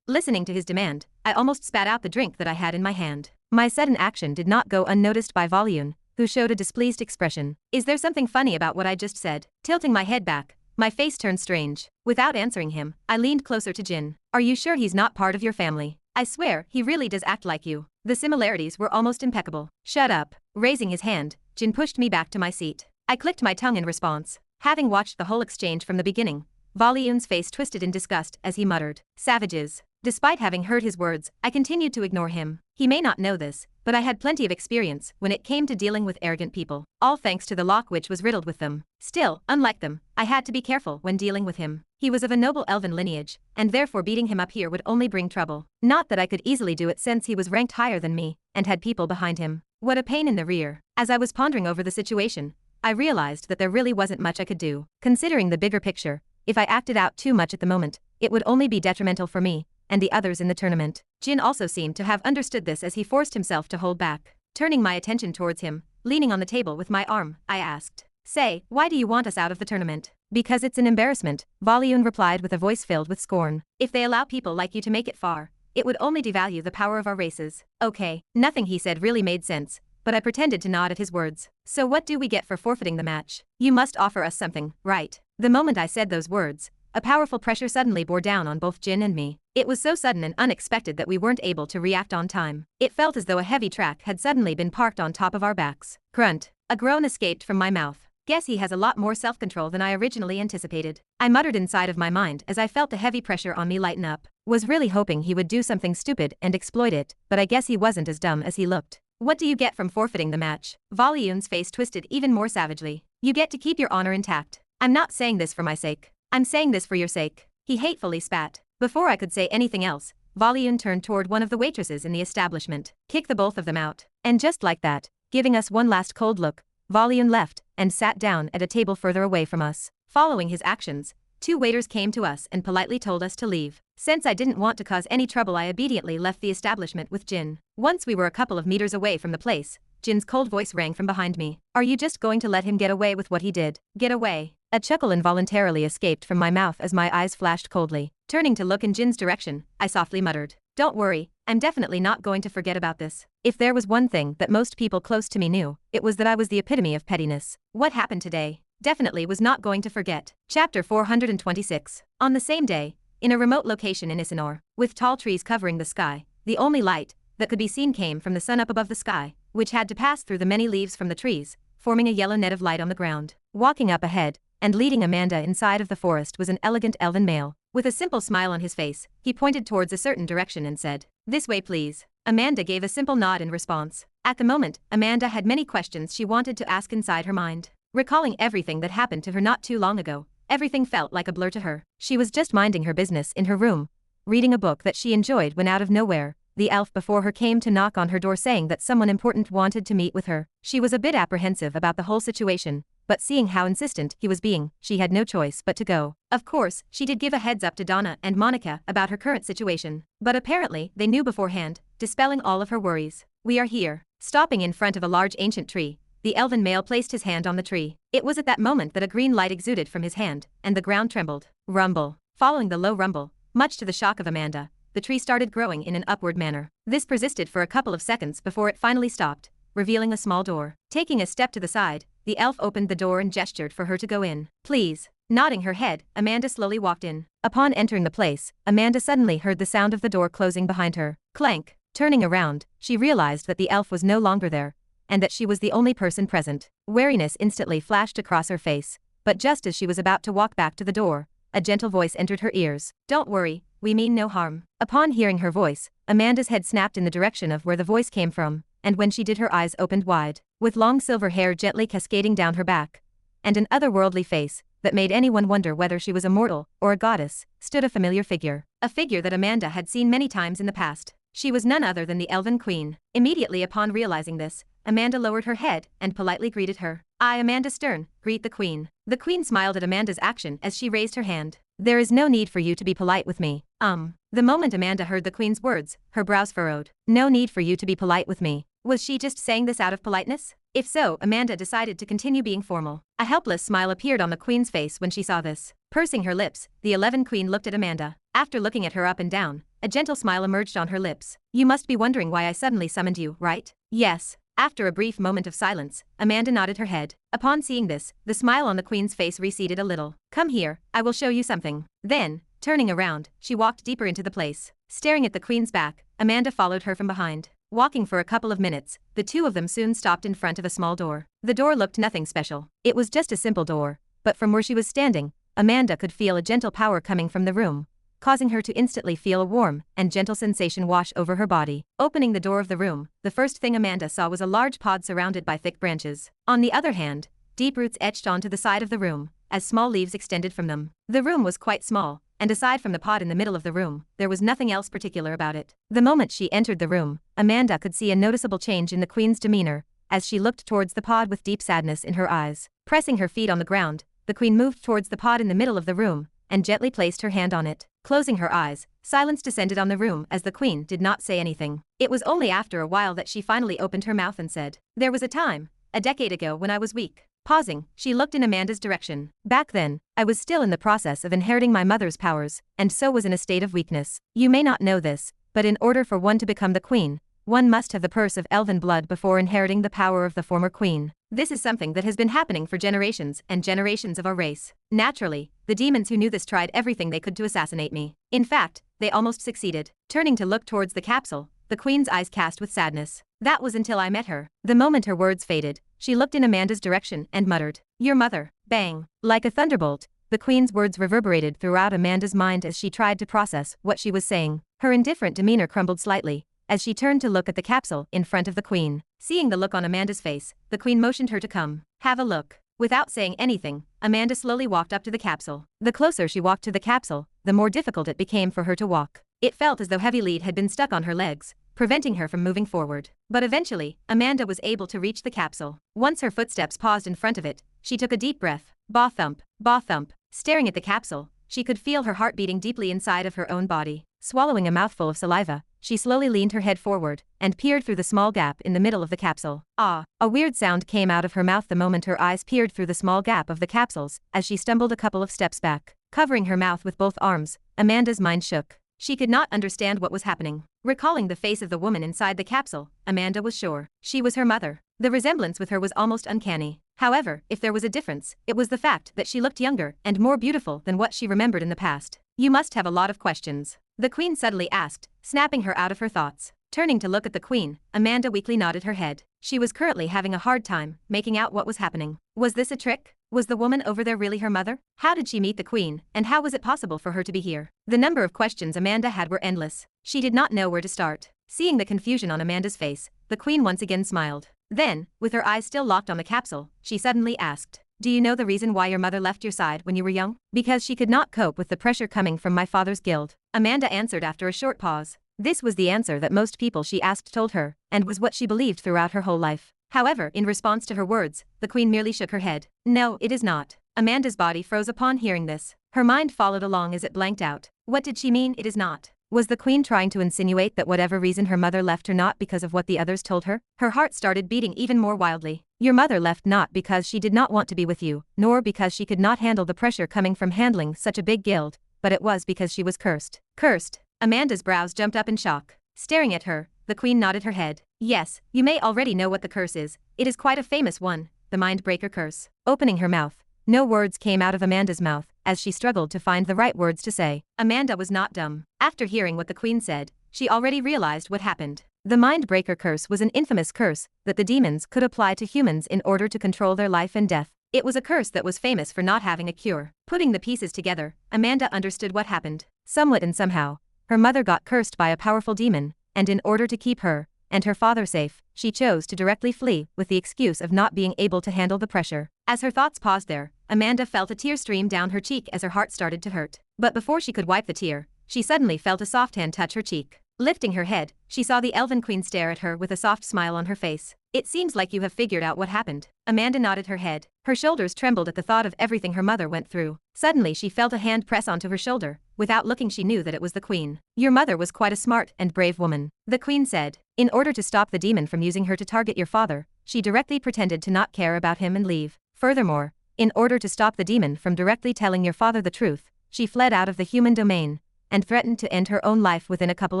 Listening to his demand, I almost spat out the drink that I had in my hand. My sudden action did not go unnoticed by Volume, who showed a displeased expression. Is there something funny about what I just said? Tilting my head back, my face turned strange. Without answering him, I leaned closer to Jin. Are you sure he's not part of your family? I swear, he really does act like you. The similarities were almost impeccable. Shut up. Raising his hand, Jin pushed me back to my seat. I clicked my tongue in response. Having watched the whole exchange from the beginning, Volume's face twisted in disgust as he muttered, savages. Despite having heard his words, I continued to ignore him. He may not know this, but I had plenty of experience when it came to dealing with arrogant people, all thanks to the lock which was riddled with them. Still, unlike them, I had to be careful when dealing with him. He was of a noble elven lineage, and therefore beating him up here would only bring trouble. Not that I could easily do it since he was ranked higher than me, and had people behind him. What a pain in the rear. As I was pondering over the situation, I realized that there really wasn't much I could do. Considering the bigger picture, if I acted out too much at the moment, it would only be detrimental for me and the others in the tournament. Jin also seemed to have understood this as he forced himself to hold back. Turning my attention towards him, leaning on the table with my arm, I asked, say, why do you want us out of the tournament? Because it's an embarrassment, Volume replied with a voice filled with scorn. If they allow people like you to make it far, it would only devalue the power of our races. Okay, nothing he said really made sense, but I pretended to nod at his words. So what do we get for forfeiting the match? You must offer us something, right? The moment I said those words, a powerful pressure suddenly bore down on both Jin and me. It was so sudden and unexpected that we weren't able to react on time. It felt as though a heavy track had suddenly been parked on top of our backs. Grunt. A groan escaped from my mouth. Guess he has a lot more self-control than I originally anticipated. I muttered inside of my mind as I felt the heavy pressure on me lighten up. Was really hoping he would do something stupid and exploit it, but I guess he wasn't as dumb as he looked. What do you get from forfeiting the match? Volume's face twisted even more savagely. You get to keep your honor intact. I'm not saying this for my sake. I'm saying this for your sake. He hatefully spat. Before I could say anything else, Volume turned toward one of the waitresses in the establishment. Kick the both of them out. And just like that, giving us one last cold look, Volume left and sat down at a table further away from us. Following his actions, two waiters came to us and politely told us to leave. Since I didn't want to cause any trouble, I obediently left the establishment with Jin. Once we were a couple of meters away from the place, Jin's cold voice rang from behind me. Are you just going to let him get away with what he did? Get away? A chuckle involuntarily escaped from my mouth as my eyes flashed coldly. Turning to look in Jin's direction, I softly muttered, don't worry, I'm definitely not going to forget about this. If there was one thing that most people close to me knew, it was that I was the epitome of pettiness. What happened today definitely was not going to forget. Chapter 426. On the same day, in a remote location in Isinor, with tall trees covering the sky, the only light that could be seen came from the sun up above the sky, which had to pass through the many leaves from the trees, forming a yellow net of light on the ground. Walking up ahead and leading Amanda inside of the forest was an elegant elven male. With a simple smile on his face, he pointed towards a certain direction and said, this way please. Amanda gave a simple nod in response. At the moment, Amanda had many questions she wanted to ask inside her mind. Recalling everything that happened to her not too long ago, everything felt like a blur to her. She was just minding her business in her room, reading a book that she enjoyed when out of nowhere, the elf before her came to knock on her door saying that someone important wanted to meet with her. She was a bit apprehensive about the whole situation, but seeing how insistent he was being, she had no choice but to go. Of course, she did give a heads up to Donna and Monica about her current situation, but apparently they knew beforehand, dispelling all of her worries. We are here. Stopping in front of a large ancient tree, the elven male placed his hand on the tree. It was at that moment that a green light exuded from his hand, and the ground trembled. Rumble. Following the low rumble, much to the shock of Amanda, the tree started growing in an upward manner. This persisted for a couple of seconds before it finally stopped, revealing a small door. Taking a step to the side, the elf opened the door and gestured for her to go in. Please. Nodding her head, Amanda slowly walked in. Upon entering the place, Amanda suddenly heard the sound of the door closing behind her. Clank. Turning around, she realized that the elf was no longer there, and that she was the only person present. Wariness instantly flashed across her face, but just as she was about to walk back to the door, a gentle voice entered her ears. Don't worry, we mean no harm. Upon hearing her voice, Amanda's head snapped in the direction of where the voice came from, and when she did, her eyes opened wide. With long silver hair gently cascading down her back, and an otherworldly face that made anyone wonder whether she was a mortal or a goddess, stood a familiar figure. A figure that Amanda had seen many times in the past. She was none other than the Elven Queen. Immediately upon realizing this, Amanda lowered her head and politely greeted her. I, Amanda Stern, greet the Queen. The Queen smiled at Amanda's action as she raised her hand. There is no need for you to be polite with me. The moment Amanda heard the Queen's words, her brows furrowed. No need for you to be polite with me. Was she just saying this out of politeness? If so, Amanda decided to continue being formal. A helpless smile appeared on the Queen's face when she saw this. Pursing her lips, the 11 Queen looked at Amanda. After looking at her up and down, a gentle smile emerged on her lips. You must be wondering why I suddenly summoned you, right? Yes. After a brief moment of silence, Amanda nodded her head. Upon seeing this, the smile on the Queen's face receded a little. Come here, I will show you something. Then, turning around, she walked deeper into the place. Staring at the Queen's back, Amanda followed her from behind. Walking for a couple of minutes, the two of them soon stopped in front of a small door. The door looked nothing special. It was just a simple door, but from where she was standing, Amanda could feel a gentle power coming from the room, causing her to instantly feel a warm and gentle sensation wash over her body. Opening the door of the room, the first thing Amanda saw was a large pod surrounded by thick branches. On the other hand, deep roots etched onto the side of the room, as small leaves extended from them. The room was quite small, and aside from the pod in the middle of the room, there was nothing else particular about it. The moment she entered the room, Amanda could see a noticeable change in the Queen's demeanor, as she looked towards the pod with deep sadness in her eyes. Pressing her feet on the ground, the Queen moved towards the pod in the middle of the room, and gently placed her hand on it. Closing her eyes, silence descended on the room as the Queen did not say anything. It was only after a while that she finally opened her mouth and said, There was a time, a decade ago, when I was weak. Pausing, she looked in Amanda's direction. Back then, I was still in the process of inheriting my mother's powers, and so was in a state of weakness. You may not know this, but in order for one to become the Queen, one must have the purse of elven blood before inheriting the power of the former Queen. This is something that has been happening for generations and generations of our race. Naturally, the demons who knew this tried everything they could to assassinate me. In fact, they almost succeeded. Turning to look towards the capsule, the Queen's eyes cast with sadness. That was until I met her. The moment her words faded, she looked in Amanda's direction and muttered, Your mother. Bang. Like a thunderbolt, the Queen's words reverberated throughout Amanda's mind as she tried to process what she was saying. Her indifferent demeanor crumbled slightly as she turned to look at the capsule in front of the Queen. Seeing the look on Amanda's face, the Queen motioned her to come. Have a look. Without saying anything, Amanda slowly walked up to the capsule. The closer she walked to the capsule, the more difficult it became for her to walk. It felt as though heavy lead had been stuck on her legs, preventing her from moving forward. But eventually, Amanda was able to reach the capsule. Once her footsteps paused in front of it, she took a deep breath. Ba thump, ba thump. Staring at the capsule, she could feel her heart beating deeply inside of her own body. Swallowing a mouthful of saliva, she slowly leaned her head forward and peered through the small gap in the middle of the capsule. Ah! A weird sound came out of her mouth the moment her eyes peered through the small gap of the capsules as she stumbled a couple of steps back. Covering her mouth with both arms, Amanda's mind shook. She could not understand what was happening. Recalling the face of the woman inside the capsule, Amanda was sure she was her mother. The resemblance with her was almost uncanny. However, if there was a difference, it was the fact that she looked younger and more beautiful than what she remembered in the past. You must have a lot of questions, the Queen suddenly asked, snapping her out of her thoughts. Turning to look at the Queen, Amanda weakly nodded her head. She was currently having a hard time making out what was happening. Was this a trick? Was the woman over there really her mother? How did she meet the Queen, and how was it possible for her to be here? The number of questions Amanda had were endless. She did not know where to start. Seeing the confusion on Amanda's face, the Queen once again smiled. Then, with her eyes still locked on the capsule, she suddenly asked, Do you know the reason why your mother left your side when you were young? Because she could not cope with the pressure coming from my father's guild. Amanda answered after a short pause. This was the answer that most people she asked told her, and was what she believed throughout her whole life. However, in response to her words, the Queen merely shook her head. No, it is not. Amanda's body froze upon hearing this. Her mind followed along as it blanked out. What did she mean, it is not? Was the queen trying to insinuate that whatever reason her mother left her not because of what the others told her? Her heart started beating even more wildly. Your mother left not because she did not want to be with you, nor because she could not handle the pressure coming from handling such a big guild, but it was because she was cursed. Cursed? Amanda's brows jumped up in shock. Staring at her, the queen nodded her head. Yes, you may already know what the curse is. It is quite a famous one, the Mindbreaker curse. Opening her mouth, no words came out of Amanda's mouth, as she struggled to find the right words to say. Amanda was not dumb. After hearing what the queen said, she already realized what happened. The Mindbreaker curse was an infamous curse that the demons could apply to humans in order to control their life and death. It was a curse that was famous for not having a cure. Putting the pieces together, Amanda understood what happened. Somewhat and somehow, her mother got cursed by a powerful demon, and in order to keep her and her father safe, she chose to directly flee with the excuse of not being able to handle the pressure. As her thoughts paused there, Amanda felt a tear stream down her cheek as her heart started to hurt. But before she could wipe the tear, she suddenly felt a soft hand touch her cheek. Lifting her head, she saw the Elven Queen stare at her with a soft smile on her face. It seems like you have figured out what happened. Amanda nodded her head. Her shoulders trembled at the thought of everything her mother went through. Suddenly she felt a hand press onto her shoulder. Without looking she knew that it was the queen. Your mother was quite a smart and brave woman, the queen said. In order to stop the demon from using her to target your father, she directly pretended to not care about him and leave. Furthermore, in order to stop the demon from directly telling your father the truth, she fled out of the human domain and threatened to end her own life within a couple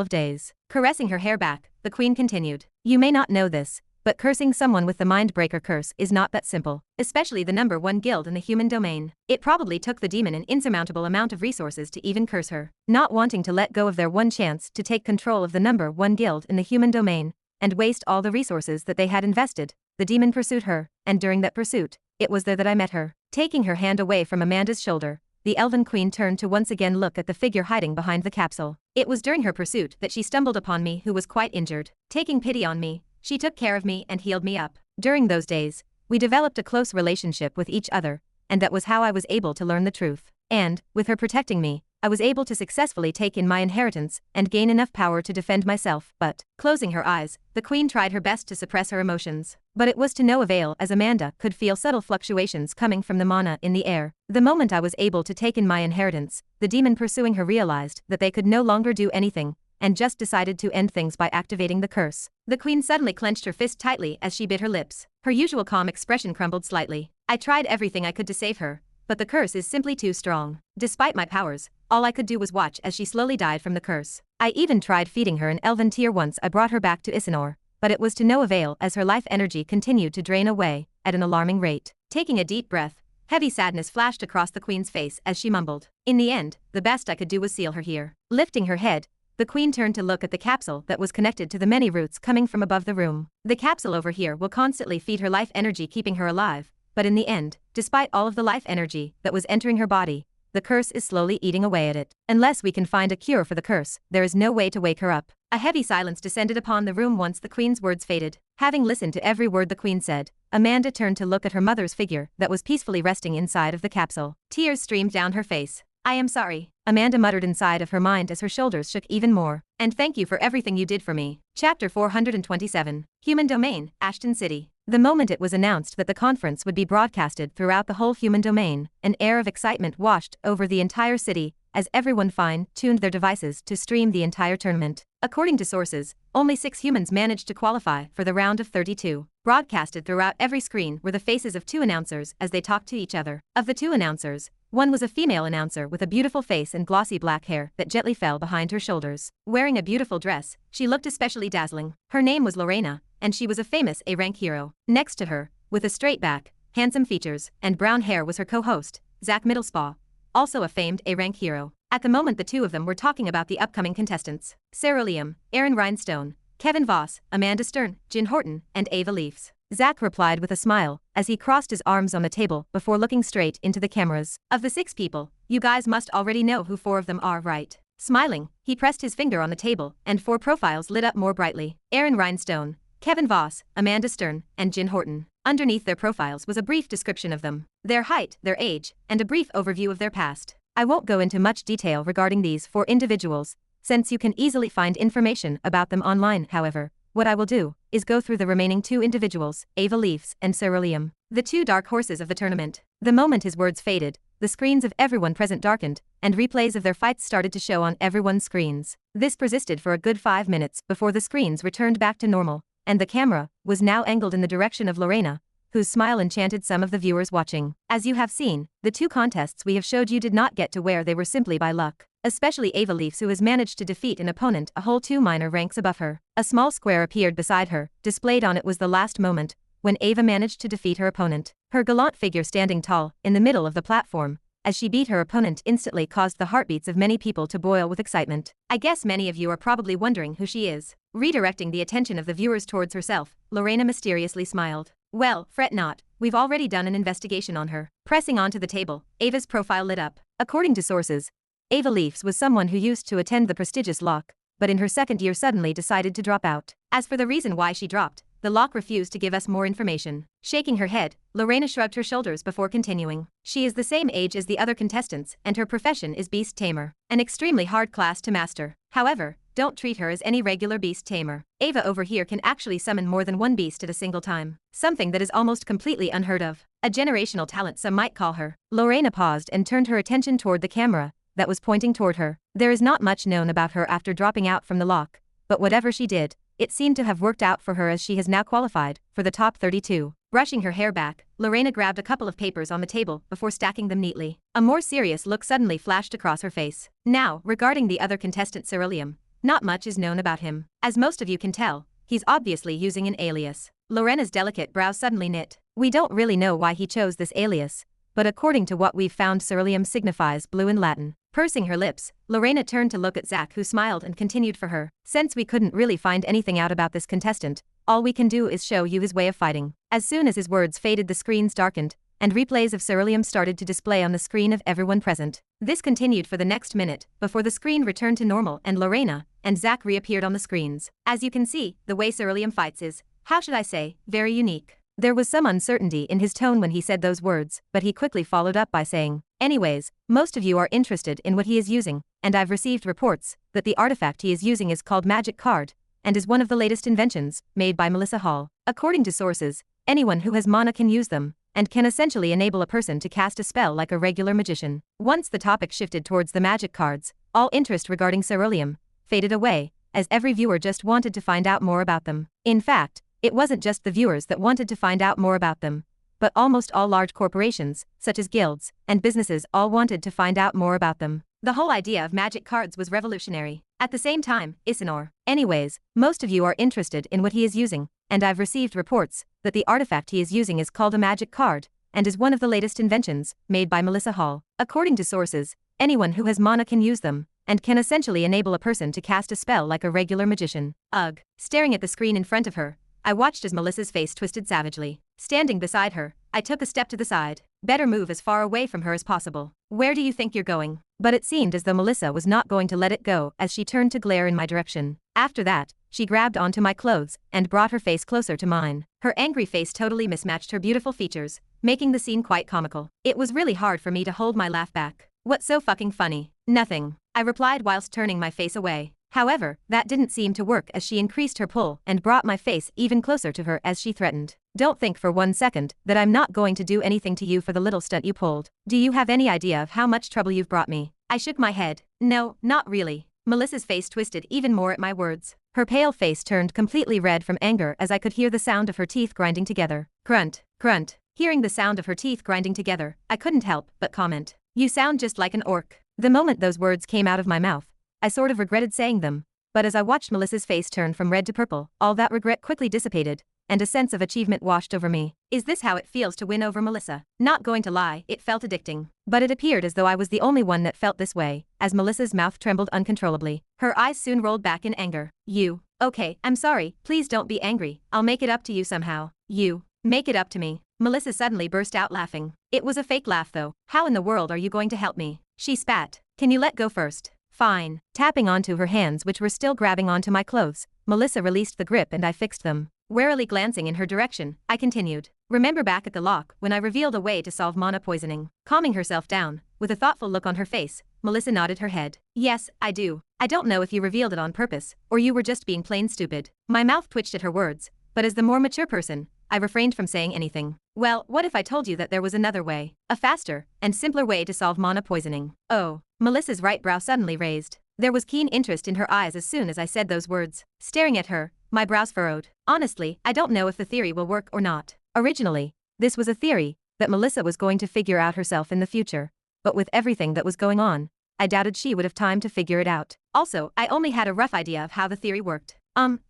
of days. Caressing her hair back, the queen continued. You may not know this, but cursing someone with the Mindbreaker curse is not that simple, especially the number 1 guild in the human domain. It probably took the demon an insurmountable amount of resources to even curse her. Not wanting to let go of their one chance to take control of the number 1 guild in the human domain and waste all the resources that they had invested, the demon pursued her, and during that pursuit, it was there that I met her. Taking her hand away from Amanda's shoulder, the Elven Queen turned to once again look at the figure hiding behind the capsule. It was during her pursuit that she stumbled upon me who was quite injured. Taking pity on me, she took care of me and healed me up. During those days, we developed a close relationship with each other, and that was how I was able to learn the truth. And, with her protecting me, I was able to successfully take in my inheritance and gain enough power to defend myself. But, closing her eyes, the queen tried her best to suppress her emotions. But it was to no avail as Amanda could feel subtle fluctuations coming from the mana in the air. The moment I was able to take in my inheritance, the demon pursuing her realized that they could no longer do anything, and just decided to end things by activating the curse. The queen suddenly clenched her fist tightly as she bit her lips. Her usual calm expression crumbled slightly. I tried everything I could to save her, but the curse is simply too strong. Despite my powers, all I could do was watch as she slowly died from the curse. I even tried feeding her an elven tear once I brought her back to Isinor, but it was to no avail as her life energy continued to drain away at an alarming rate. Taking a deep breath, heavy sadness flashed across the queen's face as she mumbled. In the end, the best I could do was seal her here. Lifting her head, the queen turned to look at the capsule that was connected to the many roots coming from above the room. The capsule over here will constantly feed her life energy, keeping her alive, but in the end, despite all of the life energy that was entering her body, the curse is slowly eating away at it. Unless we can find a cure for the curse, there is no way to wake her up. A heavy silence descended upon the room once the queen's words faded. Having listened to every word the queen said, Amanda turned to look at her mother's figure that was peacefully resting inside of the capsule. Tears streamed down her face. I am sorry, Amanda muttered inside of her mind as her shoulders shook even more. And thank you for everything you did for me. Chapter 427. Human Domain, Ashton City. The moment it was announced that the conference would be broadcasted throughout the whole human domain, an air of excitement washed over the entire city as everyone fine-tuned their devices to stream the entire tournament. According to sources, only 6 humans managed to qualify for the round of 32. Broadcasted throughout every screen were the faces of 2 announcers as they talked to each other. Of the 2 announcers, one was a female announcer with a beautiful face and glossy black hair that gently fell behind her shoulders. Wearing a beautiful dress, she looked especially dazzling. Her name was Lorena, and she was a famous A-rank hero. Next to her, with a straight back, handsome features, and brown hair was her co-host, Zach Middlespaw, also a famed A-rank hero. At the moment the 2 of them were talking about the upcoming contestants. Ceruleum, Aaron Rhinestone, Kevin Voss, Amanda Stern, Jin Horton, and Ava Leafs. Zach replied with a smile as he crossed his arms on the table before looking straight into the cameras. Of the 6 people, you guys must already know who 4 of them are, right? Smiling, he pressed his finger on the table and 4 profiles lit up more brightly. Aaron Rhinestone, Kevin Voss, Amanda Stern, and Jin Horton. Underneath their profiles was a brief description of them, their height, their age, and a brief overview of their past. I won't go into much detail regarding these 4 individuals, since you can easily find information about them online. However, what I will do is go through the remaining 2 individuals, Ava Leafs and Ceruleum, the 2 dark horses of the tournament. The moment his words faded, the screens of everyone present darkened, and replays of their fights started to show on everyone's screens. This persisted for a good 5 minutes before the screens returned back to normal, and the camera was now angled in the direction of Lorena, whose smile enchanted some of the viewers watching. As you have seen, the 2 contests we have showed you did not get to where they were simply by luck. Especially Ava Leafs, who has managed to defeat an opponent a whole 2 minor ranks above her. A small square appeared beside her, displayed on it was the last moment, when Ava managed to defeat her opponent. Her gallant figure standing tall, in the middle of the platform, as she beat her opponent instantly caused the heartbeats of many people to boil with excitement. I guess many of you are probably wondering who she is. Redirecting the attention of the viewers towards herself, Lorena mysteriously smiled. Well, fret not, we've already done an investigation on her. Pressing onto the table, Ava's profile lit up. According to sources, Ava Leafs was someone who used to attend the prestigious Lock, but in her 2nd year suddenly decided to drop out. As for the reason why she dropped, the Lock refused to give us more information. Shaking her head, Lorena shrugged her shoulders before continuing. She is the same age as the other contestants and her profession is beast tamer, an extremely hard class to master. However, don't treat her as any regular beast tamer. Ava over here can actually summon more than 1 beast at a single time, something that is almost completely unheard of. A generational talent some might call her. Lorena paused and turned her attention toward the camera that was pointing toward her. There is not much known about her after dropping out from the Lock, but whatever she did, it seemed to have worked out for her as she has now qualified for the top 32. Brushing her hair back, Lorena grabbed a couple of papers on the table before stacking them neatly. A more serious look suddenly flashed across her face. Now, regarding the other contestant Ceruleum, not much is known about him. As most of you can tell, he's obviously using an alias. Lorena's delicate brows suddenly knit. We don't really know why he chose this alias, but according to what we've found, Ceruleum signifies blue in Latin. Pursing her lips, Lorena turned to look at Zach, who smiled and continued for her. Since we couldn't really find anything out about this contestant, all we can do is show you his way of fighting. As soon as his words faded, the screens darkened, and replays of Ceruleum started to display on the screen of everyone present. This continued for the next minute, before the screen returned to normal and Lorena and Zach reappeared on the screens. As you can see, the way Ceruleum fights is, how should I say, very unique. There was some uncertainty in his tone when he said those words, but he quickly followed up by saying, anyways, most of you are interested in what he is using, and I've received reports that the artifact he is using is called Magic Card, and is one of the latest inventions made by Melissa Hall. According to sources, anyone who has mana can use them, and can essentially enable a person to cast a spell like a regular magician. Once the topic shifted towards the magic cards, all interest regarding Ceruleum faded away, as every viewer just wanted to find out more about them. In fact, it wasn't just the viewers that wanted to find out more about them, but almost all large corporations, such as guilds and businesses, all wanted to find out more about them. The whole idea of magic cards was revolutionary. At the same time, Isanor. Anyways, most of you are interested in what he is using, and I've received reports that the artifact he is using is called a magic card, and is one of the latest inventions made by Melissa Hall. According to sources, anyone who has mana can use them, and can essentially enable a person to cast a spell like a regular magician. Ugh. Staring at the screen in front of her, I watched as Melissa's face twisted savagely. Standing beside her, I took a step to the side. Better move as far away from her as possible. Where do you think you're going? But it seemed as though Melissa was not going to let it go as she turned to glare in my direction. After that, she grabbed onto my clothes and brought her face closer to mine. Her angry face totally mismatched her beautiful features, making the scene quite comical. It was really hard for me to hold my laugh back. What's so fucking funny? Nothing, I replied whilst turning my face away. However, that didn't seem to work as she increased her pull and brought my face even closer to her as she threatened. Don't think for 1 second that I'm not going to do anything to you for the little stunt you pulled. Do you have any idea of how much trouble you've brought me? I shook my head. No, not really. Melissa's face twisted even more at my words. Her pale face turned completely red from anger as I could hear the sound of her teeth grinding together. Grunt, grunt. Hearing the sound of her teeth grinding together, I couldn't help but comment. You sound just like an orc. The moment those words came out of my mouth, I sort of regretted saying them, but as I watched Melissa's face turn from red to purple, all that regret quickly dissipated, and a sense of achievement washed over me. Is this how it feels to win over Melissa? Not going to lie, it felt addicting. But it appeared as though I was the only one that felt this way, as Melissa's mouth trembled uncontrollably. Her eyes soon rolled back in anger. You. Okay, I'm sorry, please don't be angry, I'll make it up to you somehow. You. Make it up to me. Melissa suddenly burst out laughing. It was a fake laugh though. How in the world are you going to help me? She spat. Can you let go first? Fine. Tapping onto her hands which were still grabbing onto my clothes, Melissa released the grip and I fixed them. Warily glancing in her direction, I continued. Remember back at the lock when I revealed a way to solve mana poisoning? Calming herself down, with a thoughtful look on her face, Melissa nodded her head. Yes, I do. I don't know if you revealed it on purpose, or you were just being plain stupid. My mouth twitched at her words, but as the more mature person, I refrained from saying anything. Well, what if I told you that there was another way? A faster and simpler way to solve mana poisoning. Oh. Melissa's right brow suddenly raised. There was keen interest in her eyes as soon as I said those words. Staring at her, my brows furrowed. Honestly, I don't know if the theory will work or not. Originally, this was a theory that Melissa was going to figure out herself in the future. But with everything that was going on, I doubted she would have time to figure it out. Also, I only had a rough idea of how the theory worked.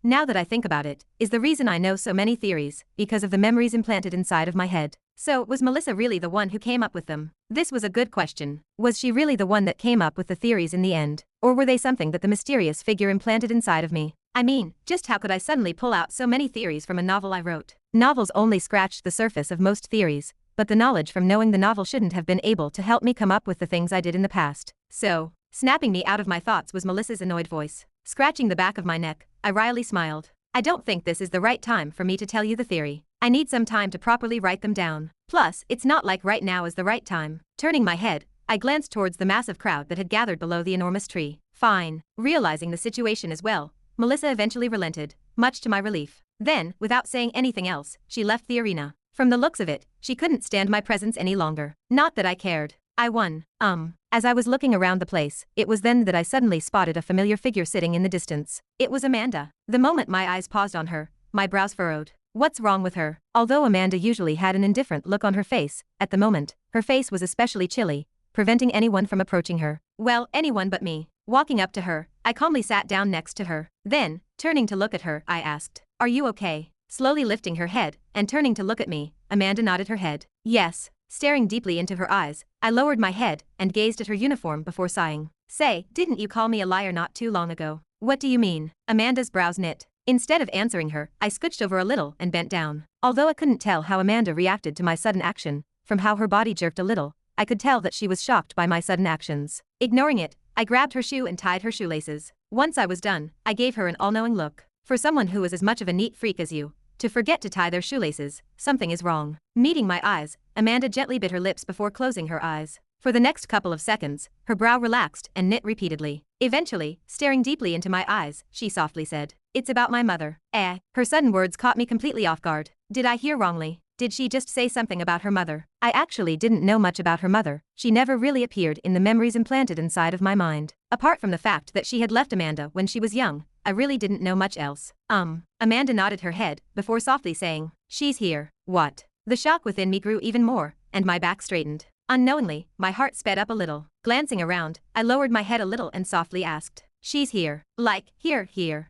Now that I think about it, is the reason I know so many theories because of the memories implanted inside of my head. So, was Melissa really the one who came up with them? This was a good question. Was she really the one that came up with the theories in the end? Or were they something that the mysterious figure implanted inside of me? I mean, just how could I suddenly pull out so many theories from a novel I wrote? Novels only scratched the surface of most theories, but the knowledge from knowing the novel shouldn't have been able to help me come up with the things I did in the past. So, snapping me out of my thoughts was Melissa's annoyed voice. Scratching the back of my neck, I wryly smiled. I don't think this is the right time for me to tell you the theory. I need some time to properly write them down. Plus, it's not like right now is the right time. Turning my head, I glanced towards the massive crowd that had gathered below the enormous tree. Fine. Realizing the situation as well, Melissa eventually relented, much to my relief. Then, without saying anything else, she left the arena. From the looks of it, she couldn't stand my presence any longer. Not that I cared. I won. As I was looking around the place, it was then that I suddenly spotted a familiar figure sitting in the distance. It was Amanda. The moment my eyes paused on her, my brows furrowed. What's wrong with her? Although Amanda usually had an indifferent look on her face, at the moment, her face was especially chilly, preventing anyone from approaching her. Well, anyone but me. Walking up to her, I calmly sat down next to her. Then, turning to look at her, I asked, "Are you okay?" Slowly lifting her head and turning to look at me, Amanda nodded her head. Yes. Staring deeply into her eyes, I lowered my head and gazed at her uniform before sighing. Say, didn't you call me a liar not too long ago? What do you mean? Amanda's brows knit. Instead of answering her, I scooched over a little and bent down. Although I couldn't tell how Amanda reacted to my sudden action, from how her body jerked a little, I could tell that she was shocked by my sudden actions. Ignoring it, I grabbed her shoe and tied her shoelaces. Once I was done, I gave her an all-knowing look. For someone who is as much of a neat freak as you, to forget to tie their shoelaces, something is wrong. Meeting my eyes, Amanda gently bit her lips before closing her eyes. For the next couple of seconds, her brow relaxed and knit repeatedly. Eventually, staring deeply into my eyes, she softly said, "It's about my mother." Her sudden words caught me completely off guard. Did I hear wrongly? Did she just say something about her mother? I actually didn't know much about her mother. She never really appeared in the memories implanted inside of my mind. Apart from the fact that she had left Amanda when she was young, I really didn't know much else. Amanda nodded her head before softly saying, "She's here." What? The shock within me grew even more, and my back straightened. Unknowingly, my heart sped up a little. Glancing around, I lowered my head a little and softly asked, "She's here. Like, here."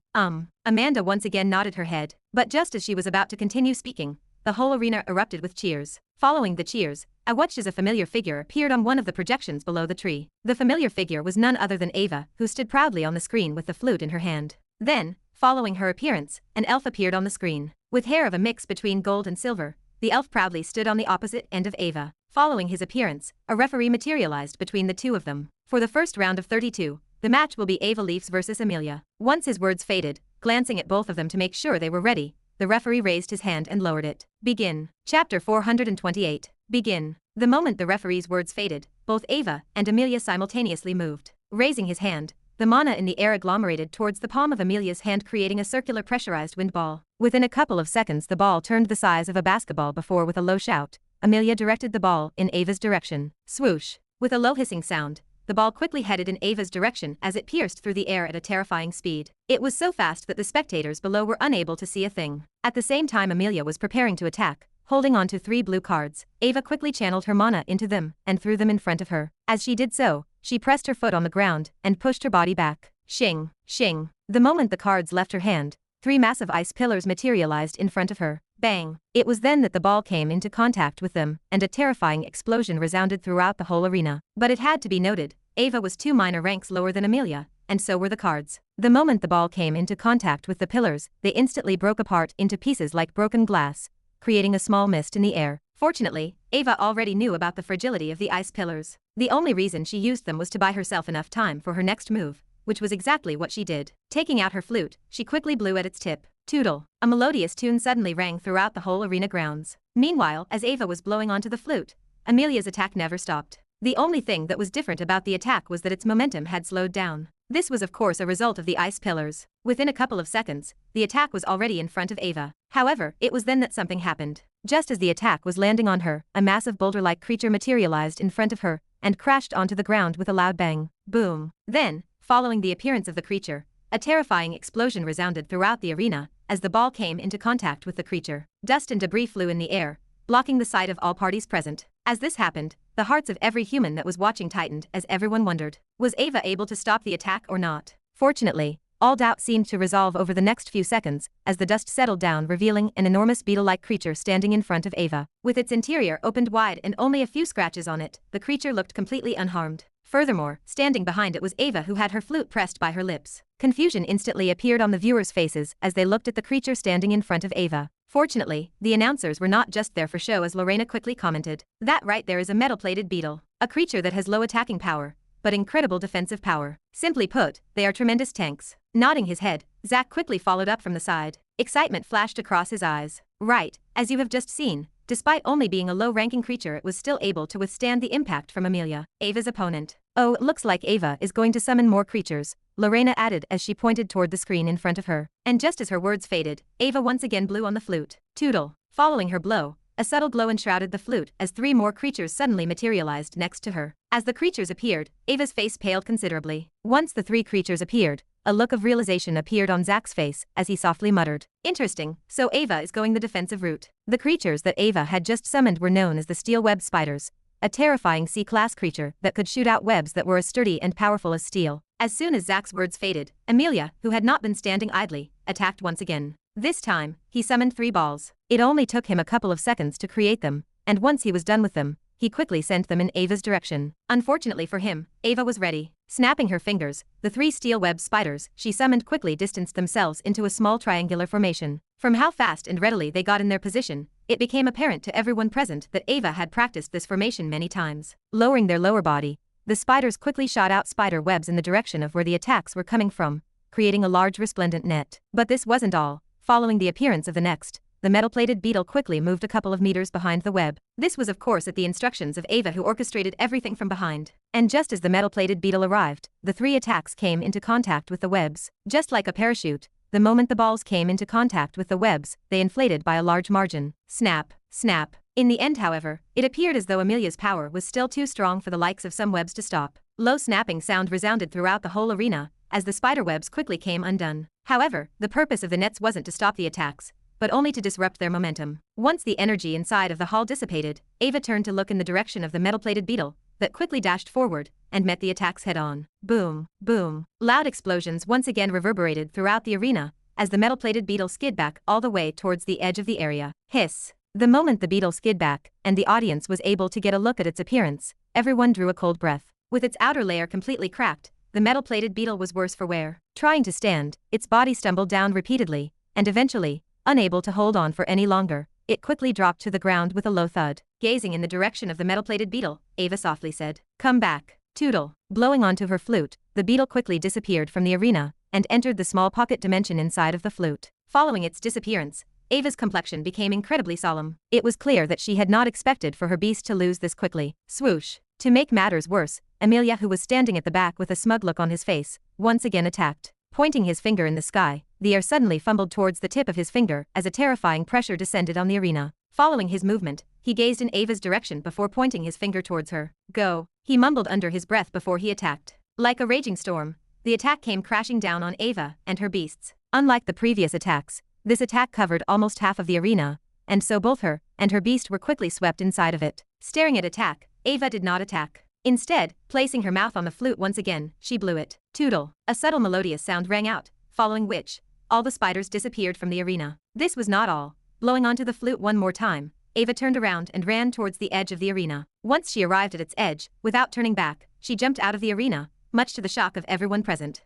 Amanda once again nodded her head, but just as she was about to continue speaking, the whole arena erupted with cheers. Following the cheers, I watched as a familiar figure appeared on one of the projections below the tree. The familiar figure was none other than Ava, who stood proudly on the screen with the flute in her hand. Then, following her appearance, an elf appeared on the screen. With hair of a mix between gold and silver, the elf proudly stood on the opposite end of Ava. Following his appearance, a referee materialized between the two of them. For the first round of 32, the match will be Ava Leafs versus Amelia. Once his words faded, glancing at both of them to make sure they were ready, the referee raised his hand and lowered it. Begin. Chapter 428. Begin. The moment the referee's words faded, both Ava and Amelia simultaneously moved. Raising his hand, the mana in the air agglomerated towards the palm of Amelia's hand, creating a circular pressurized wind ball. Within a couple of seconds the ball turned the size of a basketball before with a low shout, Amelia directed the ball in Ava's direction. Swoosh. With a low hissing sound, the ball quickly headed in Ava's direction as it pierced through the air at a terrifying speed. It was so fast that the spectators below were unable to see a thing. At the same time Amelia was preparing to attack, holding on to 3 blue cards, Ava quickly channeled her mana into them and threw them in front of her. As she did so, she pressed her foot on the ground and pushed her body back. Shing, shing. The moment the cards left her hand, 3 massive ice pillars materialized in front of her. Bang. It was then that the ball came into contact with them, and a terrifying explosion resounded throughout the whole arena. But it had to be noted, Ava was 2 minor ranks lower than Amelia, and so were the cards. The moment the ball came into contact with the pillars, they instantly broke apart into pieces like broken glass, creating a small mist in the air. Fortunately, Ava already knew about the fragility of the ice pillars. The only reason she used them was to buy herself enough time for her next move, which was exactly what she did. Taking out her flute, she quickly blew at its tip. Tootle. A melodious tune suddenly rang throughout the whole arena grounds. Meanwhile, as Ava was blowing onto the flute, Amelia's attack never stopped. The only thing that was different about the attack was that its momentum had slowed down. This was of course a result of the ice pillars. Within a couple of seconds, the attack was already in front of Ava. However, it was then that something happened. Just as the attack was landing on her, a massive boulder-like creature materialized in front of her and crashed onto the ground with a loud bang. Boom. Then, following the appearance of the creature, a terrifying explosion resounded throughout the arena as the ball came into contact with the creature. Dust and debris flew in the air, blocking the sight of all parties present. As this happened, the hearts of every human that was watching tightened as everyone wondered, was Ava able to stop the attack or not? Fortunately, all doubt seemed to resolve over the next few seconds as the dust settled down, revealing an enormous beetle-like creature standing in front of Ava. With its interior opened wide and only a few scratches on it, the creature looked completely unharmed. Furthermore, standing behind it was Ava, who had her flute pressed by her lips. Confusion instantly appeared on the viewers' faces as they looked at the creature standing in front of Ava. Fortunately, the announcers were not just there for show, as Lorena quickly commented. That right there is a metal-plated beetle. A creature that has low attacking power, but incredible defensive power. Simply put, they are tremendous tanks. Nodding his head, Zack quickly followed up from the side. Excitement flashed across his eyes. Right, as you have just seen, despite only being a low-ranking creature, it was still able to withstand the impact from Amelia, Ava's opponent. Oh, it looks like Ava is going to summon more creatures, Lorena added as she pointed toward the screen in front of her. And just as her words faded, Ava once again blew on the flute. Tootle. Following her blow, a subtle glow enshrouded the flute as 3 more creatures suddenly materialized next to her. As the creatures appeared, Ava's face paled considerably. Once the 3 creatures appeared, a look of realization appeared on Zack's face as he softly muttered, "Interesting, so Ava is going the defensive route." The creatures that Ava had just summoned were known as the steel web spiders, a terrifying C-class creature that could shoot out webs that were as sturdy and powerful as steel. As soon as Zack's words faded, Amelia, who had not been standing idly, attacked once again. This time, he summoned 3 balls. It only took him a couple of seconds to create them, and once he was done with them, he quickly sent them in Ava's direction. Unfortunately for him, Ava was ready. Snapping her fingers, the 3 steel web spiders she summoned quickly distanced themselves into a small triangular formation. From how fast and readily they got in their position, it became apparent to everyone present that Ava had practiced this formation many times. Lowering their lower body, the spiders quickly shot out spider webs in the direction of where the attacks were coming from, creating a large resplendent net. But this wasn't all. Following the appearance of the next, the metal-plated beetle quickly moved a couple of meters behind the web. This was of course at the instructions of Ava, who orchestrated everything from behind. And just as the metal-plated beetle arrived, the 3 attacks came into contact with the webs. Just like a parachute, the moment the balls came into contact with the webs, they inflated by a large margin. Snap, snap. In the end, however, it appeared as though Amelia's power was still too strong for the likes of some webs to stop. Low snapping sound resounded throughout the whole arena as the spider webs quickly came undone. However, the purpose of the nets wasn't to stop the attacks, but only to disrupt their momentum. Once the energy inside of the hall dissipated, Ava turned to look in the direction of the metal-plated beetle that quickly dashed forward and met the attacks head-on. Boom, boom. Loud explosions once again reverberated throughout the arena as the metal-plated beetle skid back all the way towards the edge of the area. Hiss. The moment the beetle skid back and the audience was able to get a look at its appearance, everyone drew a cold breath. With its outer layer completely cracked, the metal-plated beetle was worse for wear. Trying to stand, its body stumbled down repeatedly, and eventually, unable to hold on for any longer, it quickly dropped to the ground with a low thud. Gazing in the direction of the metal-plated beetle, Ava softly said, "Come back, Tootle." Blowing onto her flute, the beetle quickly disappeared from the arena and entered the small pocket dimension inside of the flute. Following its disappearance, Ava's complexion became incredibly solemn. It was clear that she had not expected for her beast to lose this quickly. Swoosh. To make matters worse, Amelia, who was standing at the back with a smug look on his face, once again attacked. Pointing his finger in the sky, the air suddenly fumbled towards the tip of his finger as a terrifying pressure descended on the arena. Following his movement, he gazed in Ava's direction before pointing his finger towards her. "Go," he mumbled under his breath before he attacked. Like a raging storm, the attack came crashing down on Ava and her beasts. Unlike the previous attacks, this attack covered almost half of the arena, and so both her and her beast were quickly swept inside of it. Staring at attack, Ava did not attack. Instead, placing her mouth on the flute once again, she blew it. Tootle. A subtle melodious sound rang out, following which, all the spiders disappeared from the arena. This was not all. Blowing onto the flute one more time, Ava turned around and ran towards the edge of the arena. Once she arrived at its edge, without turning back, she jumped out of the arena, much to the shock of everyone present.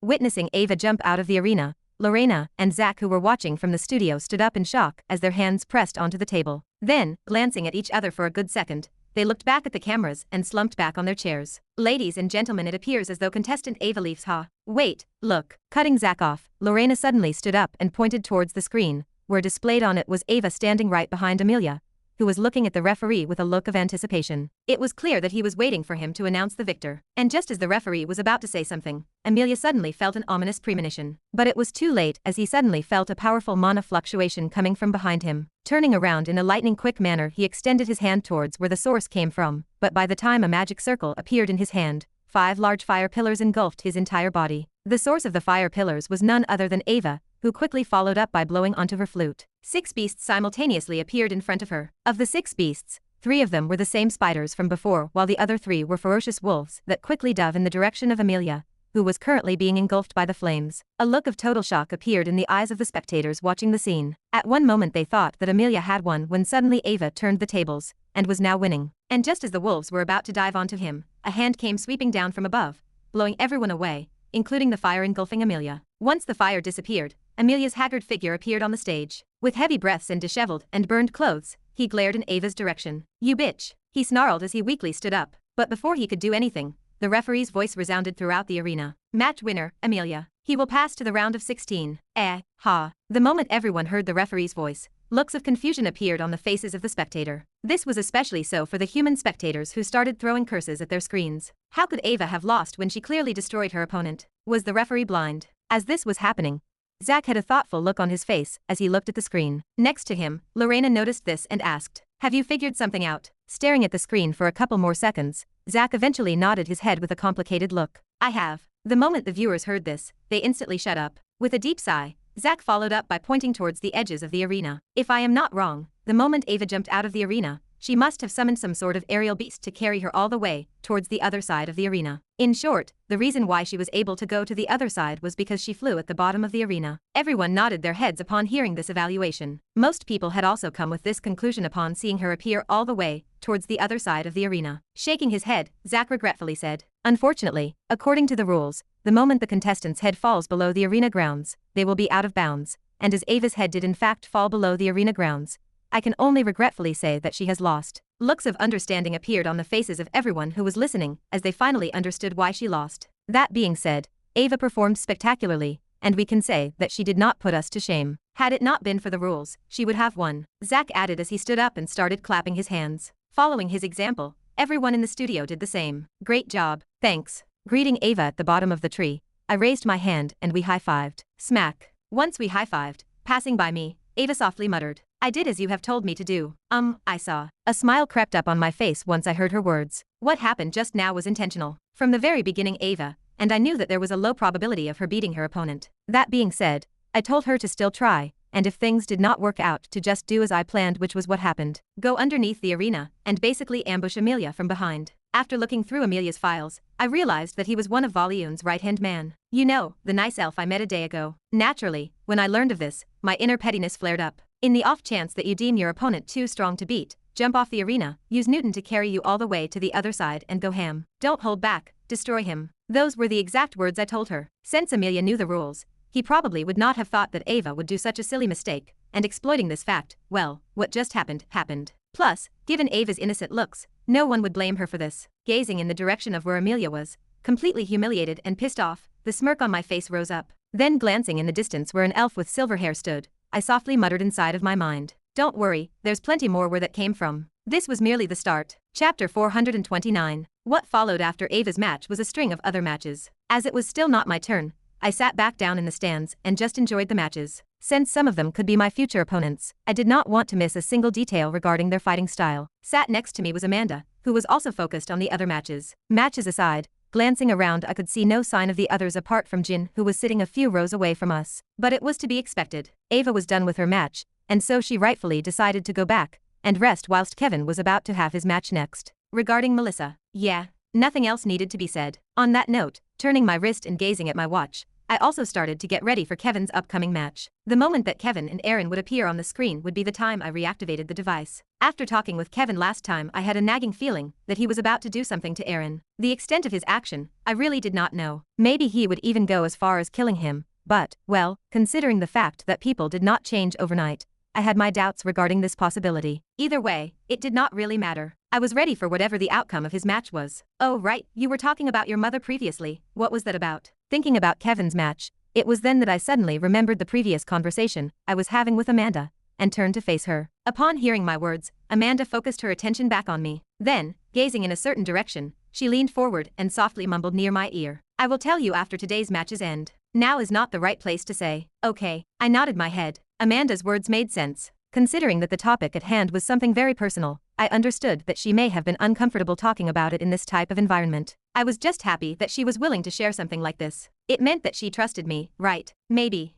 Witnessing Ava jump out of the arena, Lorena and Zack, who were watching from the studio, stood up in shock as their hands pressed onto the table. Then, glancing at each other for a good second, they looked back at the cameras and slumped back on their chairs. "Ladies and gentlemen, it appears as though contestant Ava leaves Wait, look." Cutting Zack off, Lorena suddenly stood up and pointed towards the screen, where displayed on it was Ava standing right behind Amelia, who was looking at the referee with a look of anticipation. It was clear that he was waiting for him to announce the victor. And just as the referee was about to say something, Amelia suddenly felt an ominous premonition. But it was too late, as he suddenly felt a powerful mana fluctuation coming from behind him. Turning around in a lightning-quick manner, he extended his hand towards where the source came from, but by the time a magic circle appeared in his hand, 5 large fire pillars engulfed his entire body. The source of the fire pillars was none other than Ava, who quickly followed up by blowing onto her flute. 6 beasts simultaneously appeared in front of her. Of the 6 beasts, 3 of them were the same spiders from before, while the other 3 were ferocious wolves that quickly dove in the direction of Amelia, who was currently being engulfed by the flames. A look of total shock appeared in the eyes of the spectators watching the scene. At one moment they thought that Amelia had won when suddenly Ava turned the tables, and was now winning. And just as the wolves were about to dive onto him, a hand came sweeping down from above, blowing everyone away, including the fire engulfing Amelia. Once the fire disappeared, Amelia's haggard figure appeared on the stage. With heavy breaths and disheveled and burned clothes, he glared in Ava's direction. "You bitch," he snarled as he weakly stood up. But before he could do anything, the referee's voice resounded throughout the arena. "Match winner, Amelia. He will pass to the round of 16. Ha." The moment everyone heard the referee's voice, looks of confusion appeared on the faces of the spectator. This was especially so for the human spectators who started throwing curses at their screens. How could Ava have lost when she clearly destroyed her opponent? Was the referee blind? As this was happening, Zach had a thoughtful look on his face as he looked at the screen. Next to him, Lorena noticed this and asked, "Have you figured something out?" Staring at the screen for a couple more seconds, Zach eventually nodded his head with a complicated look. "I have." The moment the viewers heard this, they instantly shut up. With a deep sigh, Zach followed up by pointing towards the edges of the arena. "If I am not wrong, the moment Ava jumped out of the arena, she must have summoned some sort of aerial beast to carry her all the way towards the other side of the arena. In short, the reason why she was able to go to the other side was because she flew at the bottom of the arena." Everyone nodded their heads upon hearing this evaluation. Most people had also come with this conclusion upon seeing her appear all the way towards the other side of the arena. Shaking his head, Zach regretfully said, "Unfortunately, according to the rules, the moment the contestant's head falls below the arena grounds, they will be out of bounds, and as Ava's head did in fact fall below the arena grounds, I can only regretfully say that she has lost." Looks of understanding appeared on the faces of everyone who was listening as they finally understood why she lost. That being said, Ava performed spectacularly, and we can say that she did not put us to shame. Had it not been for the rules, she would have won. Zach added as he stood up and started clapping his hands. Following his example, everyone in the studio did the same. "Great job, thanks." Greeting Ava at the bottom of the tree, I raised my hand and we high-fived. Smack. Once we high-fived, passing by me, Ava softly muttered, "I did as you have told me to do." I saw. A smile crept up on my face once I heard her words. What happened just now was intentional. From the very beginning Ava, and I knew that there was a low probability of her beating her opponent. That being said, I told her to still try, and if things did not work out to just do as I planned, which was what happened. Go underneath the arena, and basically ambush Amelia from behind. After looking through Amelia's files, I realized that he was one of Volioon's right-hand man. You know, the nice elf I met a day ago. Naturally, when I learned of this, my inner pettiness flared up. In the off chance that you deem your opponent too strong to beat, jump off the arena, use Newton to carry you all the way to the other side and go ham. Don't hold back, destroy him. Those were the exact words I told her. Since Amelia knew the rules, he probably would not have thought that Ava would do such a silly mistake, and exploiting this fact, well, what just happened, happened. Plus, given Ava's innocent looks, no one would blame her for this. Gazing in the direction of where Amelia was, completely humiliated and pissed off, the smirk on my face rose up. Then glancing in the distance where an elf with silver hair stood, I softly muttered inside of my mind, "Don't worry, there's plenty more where that came from." This was merely the start. Chapter 429. What followed after Ava's match was a string of other matches. As it was still not my turn, I sat back down in the stands and just enjoyed the matches. Since some of them could be my future opponents, I did not want to miss a single detail regarding their fighting style. Sat next to me was Amanda, who was also focused on the other matches. Matches aside, glancing around I could see no sign of the others apart from Jin, who was sitting a few rows away from us. But it was to be expected. Ava was done with her match, and so she rightfully decided to go back and rest whilst Kevin was about to have his match next. Regarding Melissa, yeah, nothing else needed to be said. On that note, turning my wrist and gazing at my watch, I also started to get ready for Kevin's upcoming match. The moment that Kevin and Aaron would appear on the screen would be the time I reactivated the device. After talking with Kevin last time, I had a nagging feeling that he was about to do something to Aaron. The extent of his action, I really did not know. Maybe he would even go as far as killing him, but, well, considering the fact that people did not change overnight, I had my doubts regarding this possibility. Either way, it did not really matter. I was ready for whatever the outcome of his match was. Oh right, you were talking about your mother previously. What was that about? Thinking about Kevin's match, it was then that I suddenly remembered the previous conversation I was having with Amanda, and turned to face her. Upon hearing my words, Amanda focused her attention back on me. Then, gazing in a certain direction, she leaned forward and softly mumbled near my ear. I will tell you after today's match's end. Now is not the right place to say. Okay. I nodded my head. Amanda's words made sense. Considering that the topic at hand was something very personal, I understood that she may have been uncomfortable talking about it in this type of environment. I was just happy that she was willing to share something like this. It meant that she trusted me, right? Maybe.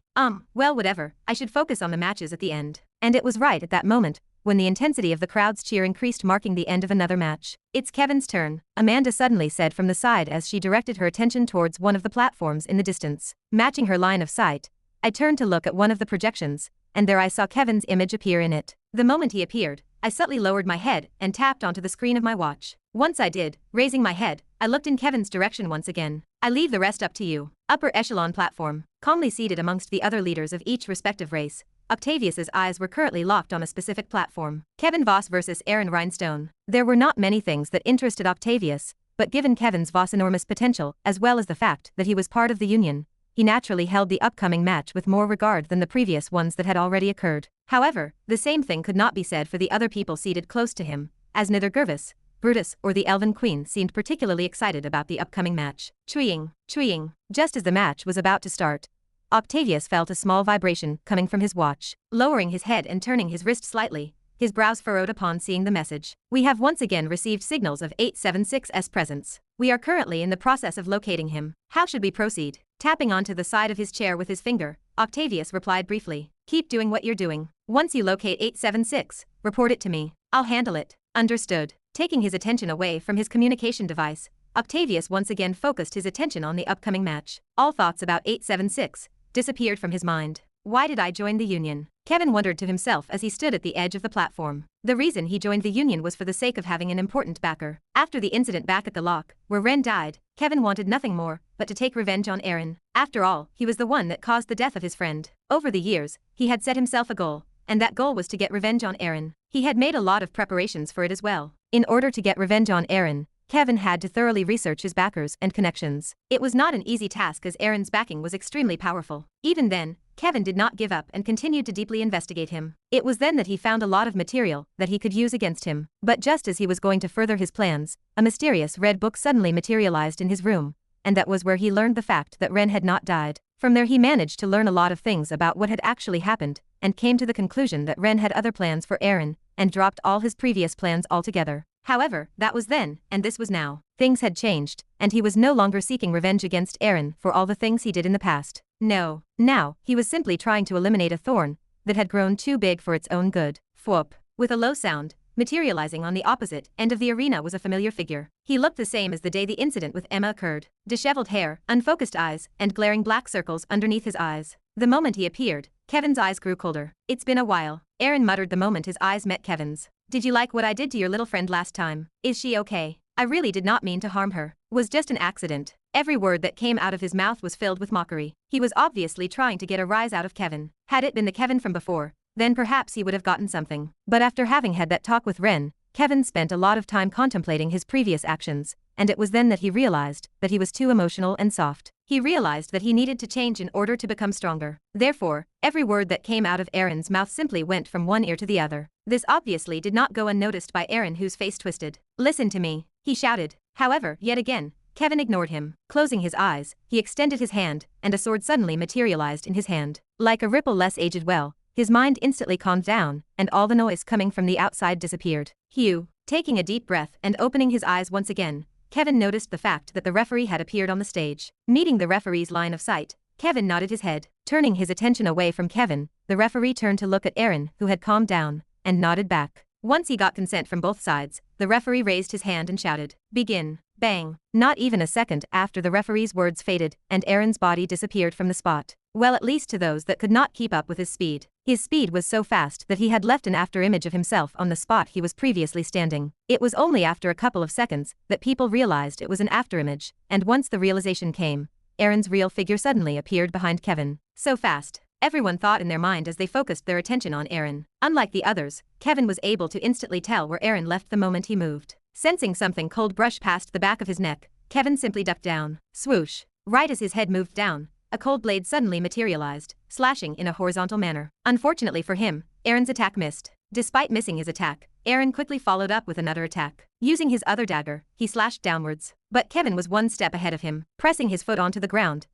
Well, whatever. I should focus on the matches at the end. And it was right at that moment, when the intensity of the crowd's cheer increased, marking the end of another match. It's Kevin's turn, Amanda suddenly said from the side as she directed her attention towards one of the platforms in the distance. Matching her line of sight, I turned to look at one of the projections, and there I saw Kevin's image appear in it. The moment he appeared, I subtly lowered my head and tapped onto the screen of my watch. Once I did, raising my head, I looked in Kevin's direction once again. I leave the rest up to you. Upper echelon platform, calmly seated amongst the other leaders of each respective race, Octavius's eyes were currently locked on a specific platform. Kevin Voss versus Aaron Rhinestone. There were not many things that interested Octavius, but given Kevin's Voss' enormous potential, as well as the fact that he was part of the union, he naturally held the upcoming match with more regard than the previous ones that had already occurred. However, the same thing could not be said for the other people seated close to him, as neither Gervas, Brutus, or the Elven Queen seemed particularly excited about the upcoming match. Chwing. Just as the match was about to start, Octavius felt a small vibration coming from his watch. Lowering his head and turning his wrist slightly, his brows furrowed upon seeing the message. We have once again received signals of 876's presence. We are currently in the process of locating him. How should we proceed? Tapping onto the side of his chair with his finger, Octavius replied briefly. Keep doing what you're doing. Once you locate 876, report it to me. I'll handle it. Understood. Taking his attention away from his communication device, Octavius once again focused his attention on the upcoming match. All thoughts about 876 disappeared from his mind. Why did I join the union? Kevin wondered to himself as he stood at the edge of the platform. The reason he joined the union was for the sake of having an important backer. After the incident back at the lock, where Ren died, Kevin wanted nothing more but to take revenge on Aaron. After all, he was the one that caused the death of his friend. Over the years, he had set himself a goal, and that goal was to get revenge on Aaron. He had made a lot of preparations for it as well. In order to get revenge on Aaron, Kevin had to thoroughly research his backers and connections. It was not an easy task as Aaron's backing was extremely powerful. Even then, Kevin did not give up and continued to deeply investigate him. It was then that he found a lot of material that he could use against him. But just as he was going to further his plans, a mysterious red book suddenly materialized in his room, and that was where he learned the fact that Ren had not died. From there he managed to learn a lot of things about what had actually happened, and came to the conclusion that Ren had other plans for Aaron, and dropped all his previous plans altogether. However, that was then, and this was now. Things had changed, and he was no longer seeking revenge against Aaron for all the things he did in the past. No. Now, he was simply trying to eliminate a thorn that had grown too big for its own good. Fwop. With a low sound, materializing on the opposite end of the arena was a familiar figure. He looked the same as the day the incident with Emma occurred. Disheveled hair, unfocused eyes, and glaring black circles underneath his eyes. The moment he appeared, Kevin's eyes grew colder. It's been a while, Aaron muttered the moment his eyes met Kevin's. Did you like what I did to your little friend last time? Is she okay? I really did not mean to harm her. Was just an accident. Every word that came out of his mouth was filled with mockery. He was obviously trying to get a rise out of Kevin. Had it been the Kevin from before, then perhaps he would have gotten something. But after having had that talk with Ren, Kevin spent a lot of time contemplating his previous actions, and it was then that he realized that he was too emotional and soft. He realized that he needed to change in order to become stronger. Therefore, every word that came out of Aaron's mouth simply went from one ear to the other. This obviously did not go unnoticed by Aaron, whose face twisted. Listen to me, he shouted. However, yet again, Kevin ignored him. Closing his eyes, he extended his hand, and a sword suddenly materialized in his hand. Like a ripple less aged well, his mind instantly calmed down, and all the noise coming from the outside disappeared. Hugh, taking a deep breath and opening his eyes once again, Kevin noticed the fact that the referee had appeared on the stage. Meeting the referee's line of sight, Kevin nodded his head. Turning his attention away from Kevin, the referee turned to look at Aaron, who had calmed down, and nodded back. Once he got consent from both sides, the referee raised his hand and shouted, "Begin." Bang. Not even a second after the referee's words faded, and Aaron's body disappeared from the spot. Well, at least to those that could not keep up with his speed. His speed was so fast that he had left an after-image of himself on the spot he was previously standing. It was only after a couple of seconds that people realized it was an after-image, and once the realization came, Aaron's real figure suddenly appeared behind Kevin. So fast, everyone thought in their mind as they focused their attention on Aaron. Unlike the others, Kevin was able to instantly tell where Aaron left the moment he moved. Sensing something cold brush past the back of his neck, Kevin simply ducked down. Swoosh. Right as his head moved down, a cold blade suddenly materialized, slashing in a horizontal manner. Unfortunately for him, Aaron's attack missed. Despite missing his attack, Aaron quickly followed up with another attack. Using his other dagger, he slashed downwards. But Kevin was one step ahead of him. Pressing his foot onto the ground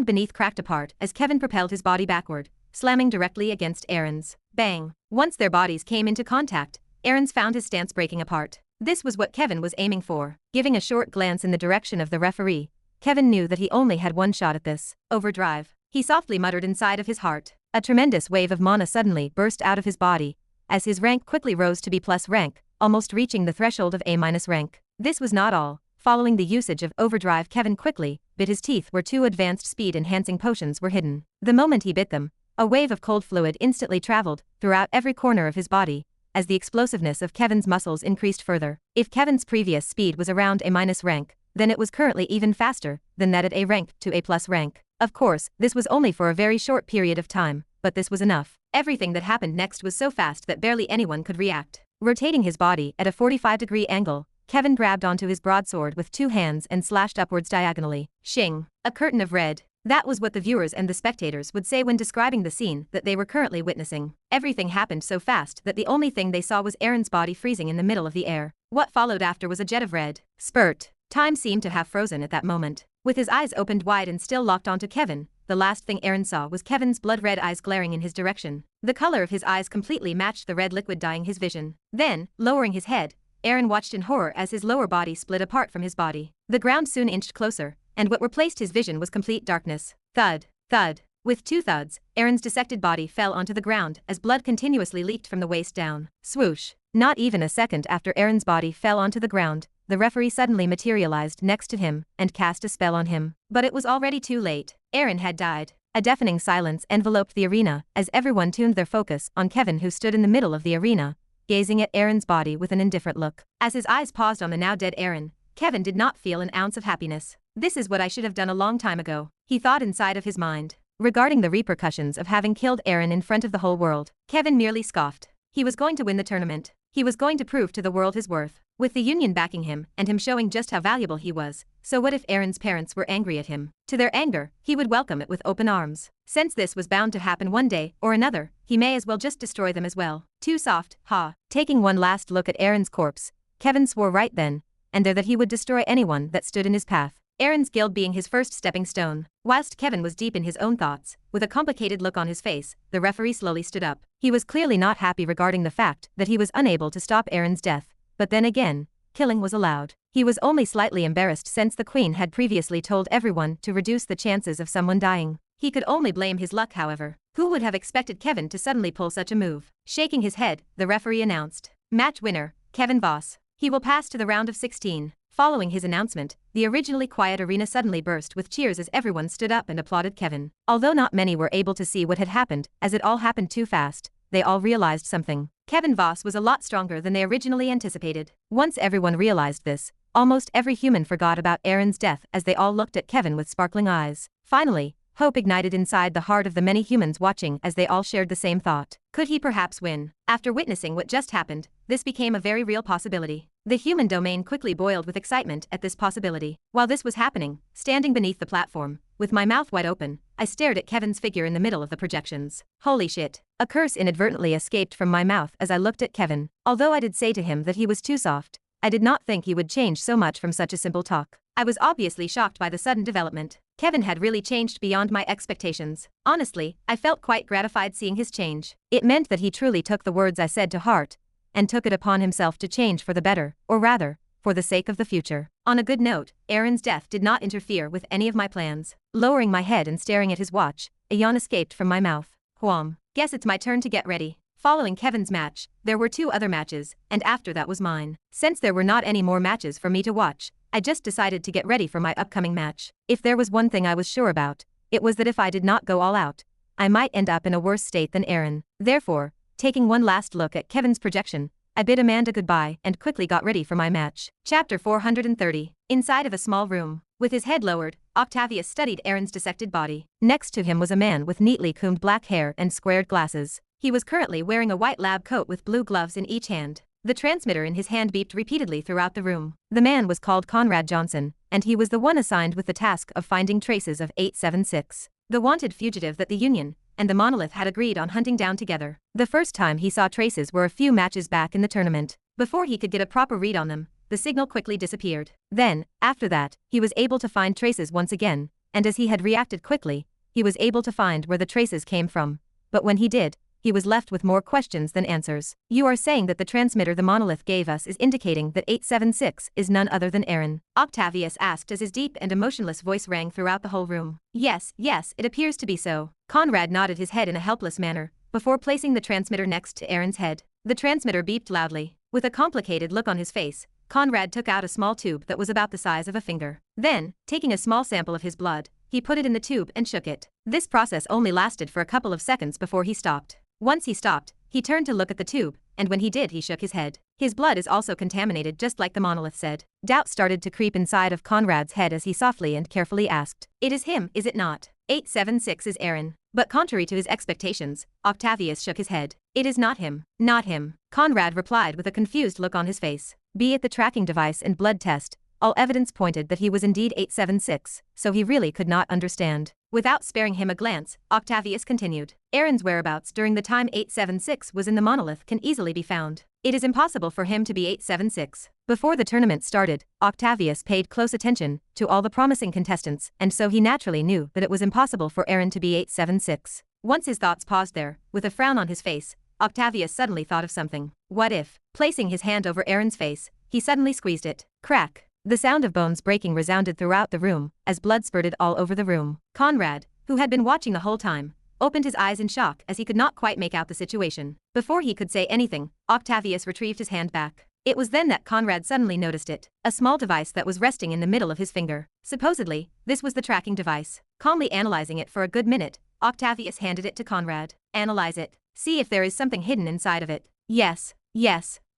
beneath cracked apart as Kevin propelled his body backward, slamming directly against Aaron's. Bang! Once their bodies came into contact, Aaron's found his stance breaking apart. This was what Kevin was aiming for. Giving a short glance in the direction of the referee, Kevin knew that he only had one shot at this. Overdrive. He softly muttered inside of his heart. A tremendous wave of mana suddenly burst out of his body, as his rank quickly rose to B+ rank, almost reaching the threshold of A- rank. This was not all. Following the usage of overdrive, Kevin quickly bit his teeth where 2 advanced speed-enhancing potions were hidden. The moment he bit them, a wave of cold fluid instantly traveled throughout every corner of his body, as the explosiveness of Kevin's muscles increased further. If Kevin's previous speed was around A- rank, then it was currently even faster than that at A rank to A+ rank. Of course, this was only for a very short period of time, but this was enough. Everything that happened next was so fast that barely anyone could react. Rotating his body at a 45-degree angle, Kevin grabbed onto his broadsword with 2 hands and slashed upwards diagonally. Shing! A curtain of red. That was what the viewers and the spectators would say when describing the scene that they were currently witnessing. Everything happened so fast that the only thing they saw was Aaron's body freezing in the middle of the air. What followed after was a jet of red. Spurt. Time seemed to have frozen at that moment. With his eyes opened wide and still locked onto Kevin, the last thing Aaron saw was Kevin's blood-red eyes glaring in his direction. The color of his eyes completely matched the red liquid dyeing his vision. Then, lowering his head, Aaron watched in horror as his lower body split apart from his body. The ground soon inched closer, and what replaced his vision was complete darkness. Thud. Thud. With 2 thuds, Aaron's dissected body fell onto the ground as blood continuously leaked from the waist down. Swoosh. Not even a second after Aaron's body fell onto the ground, the referee suddenly materialized next to him and cast a spell on him. But it was already too late. Aaron had died. A deafening silence enveloped the arena as everyone tuned their focus on Kevin, who stood in the middle of the arena, gazing at Aaron's body with an indifferent look. As his eyes paused on the now dead Aaron, Kevin did not feel an ounce of happiness. This is what I should have done a long time ago, he thought inside of his mind. Regarding the repercussions of having killed Aaron in front of the whole world, Kevin merely scoffed. He was going to win the tournament. He was going to prove to the world his worth. With the union backing him and him showing just how valuable he was, so what if Aaron's parents were angry at him? To their anger, he would welcome it with open arms. Since this was bound to happen one day or another, he may as well just destroy them as well. Too soft, ha. Taking one last look at Aaron's corpse, Kevin swore right then and there that he would destroy anyone that stood in his path. Aaron's guild being his first stepping stone. Whilst Kevin was deep in his own thoughts, with a complicated look on his face, the referee slowly stood up. He was clearly not happy regarding the fact that he was unable to stop Aaron's death, but then again, killing was allowed. He was only slightly embarrassed since the Queen had previously told everyone to reduce the chances of someone dying. He could only blame his luck, however. Who would have expected Kevin to suddenly pull such a move? Shaking his head, the referee announced, "Match winner, Kevin Voss. He will pass to the round of 16. Following his announcement, the originally quiet arena suddenly burst with cheers as everyone stood up and applauded Kevin. Although not many were able to see what had happened, as it all happened too fast, they all realized something. Kevin Voss was a lot stronger than they originally anticipated. Once everyone realized this, almost every human forgot about Aaron's death as they all looked at Kevin with sparkling eyes. Finally, hope ignited inside the heart of the many humans watching as they all shared the same thought. Could he perhaps win? After witnessing what just happened, this became a very real possibility. The human domain quickly boiled with excitement at this possibility. While this was happening, standing beneath the platform, with my mouth wide open, I stared at Kevin's figure in the middle of the projections. Holy shit. A curse inadvertently escaped from my mouth as I looked at Kevin. Although I did say to him that he was too soft, I did not think he would change so much from such a simple talk. I was obviously shocked by the sudden development. Kevin had really changed beyond my expectations. Honestly, I felt quite gratified seeing his change. It meant that he truly took the words I said to heart, and took it upon himself to change for the better, or rather, for the sake of the future. On a good note, Aaron's death did not interfere with any of my plans. Lowering my head and staring at his watch, a yawn escaped from my mouth. Whom. Guess it's my turn to get ready. Following Kevin's match, there were 2 other matches, and after that was mine. Since there were not any more matches for me to watch, I just decided to get ready for my upcoming match. If there was one thing I was sure about, it was that if I did not go all out, I might end up in a worse state than Aaron. Therefore, taking one last look at Kevin's projection, I bid Amanda goodbye and quickly got ready for my match. Chapter 430. Inside of a small room, with his head lowered, Octavius studied Aaron's dissected body. Next to him was a man with neatly combed black hair and squared glasses. He was currently wearing a white lab coat with blue gloves in each hand. The transmitter in his hand beeped repeatedly throughout the room. The man was called Conrad Johnson, and he was the one assigned with the task of finding traces of 876. the wanted fugitive that the Union and the Monolith had agreed on hunting down together. The first time he saw traces were a few matches back in the tournament. Before he could get a proper read on them, the signal quickly disappeared. Then, after that, he was able to find traces once again, and as he had reacted quickly, he was able to find where the traces came from. But when he did, he was left with more questions than answers. You are saying that the transmitter the Monolith gave us is indicating that 876 is none other than Aaron? Octavius asked as his deep and emotionless voice rang throughout the whole room. Yes, it appears to be so. Conrad nodded his head in a helpless manner, before placing the transmitter next to Aaron's head. The transmitter beeped loudly. With a complicated look on his face, Conrad took out a small tube that was about the size of a finger. Then, taking a small sample of his blood, he put it in the tube and shook it. This process only lasted for a couple of seconds before he stopped. Once he stopped, he turned to look at the tube, and when he did he shook his head. His blood is also contaminated just like the Monolith said. Doubt started to creep inside of Conrad's head as he softly and carefully asked, "It is him, is it not? 876 is Aaron." But contrary to his expectations, Octavius shook his head. "It is not him. Not him," Conrad replied with a confused look on his face. Be it the tracking device and blood test, all evidence pointed that he was indeed 876, so he really could not understand. Without sparing him a glance, Octavius continued. Aaron's whereabouts during the time 876 was in the Monolith can easily be found. It is impossible for him to be 876. Before the tournament started, Octavius paid close attention to all the promising contestants, and so he naturally knew that it was impossible for Aaron to be 876. Once his thoughts paused there, with a frown on his face, Octavius suddenly thought of something. What if, placing his hand over Aaron's face, he suddenly squeezed it? Crack! The sound of bones breaking resounded throughout the room, as blood spurted all over the room. Conrad, who had been watching the whole time, opened his eyes in shock as he could not quite make out the situation. Before he could say anything, Octavius retrieved his hand back. It was then that Conrad suddenly noticed it, a small device that was resting in the middle of his finger. Supposedly, this was the tracking device. Calmly analyzing it for a good minute, Octavius handed it to Conrad. Analyze it. See if there is something hidden inside of it. Yes.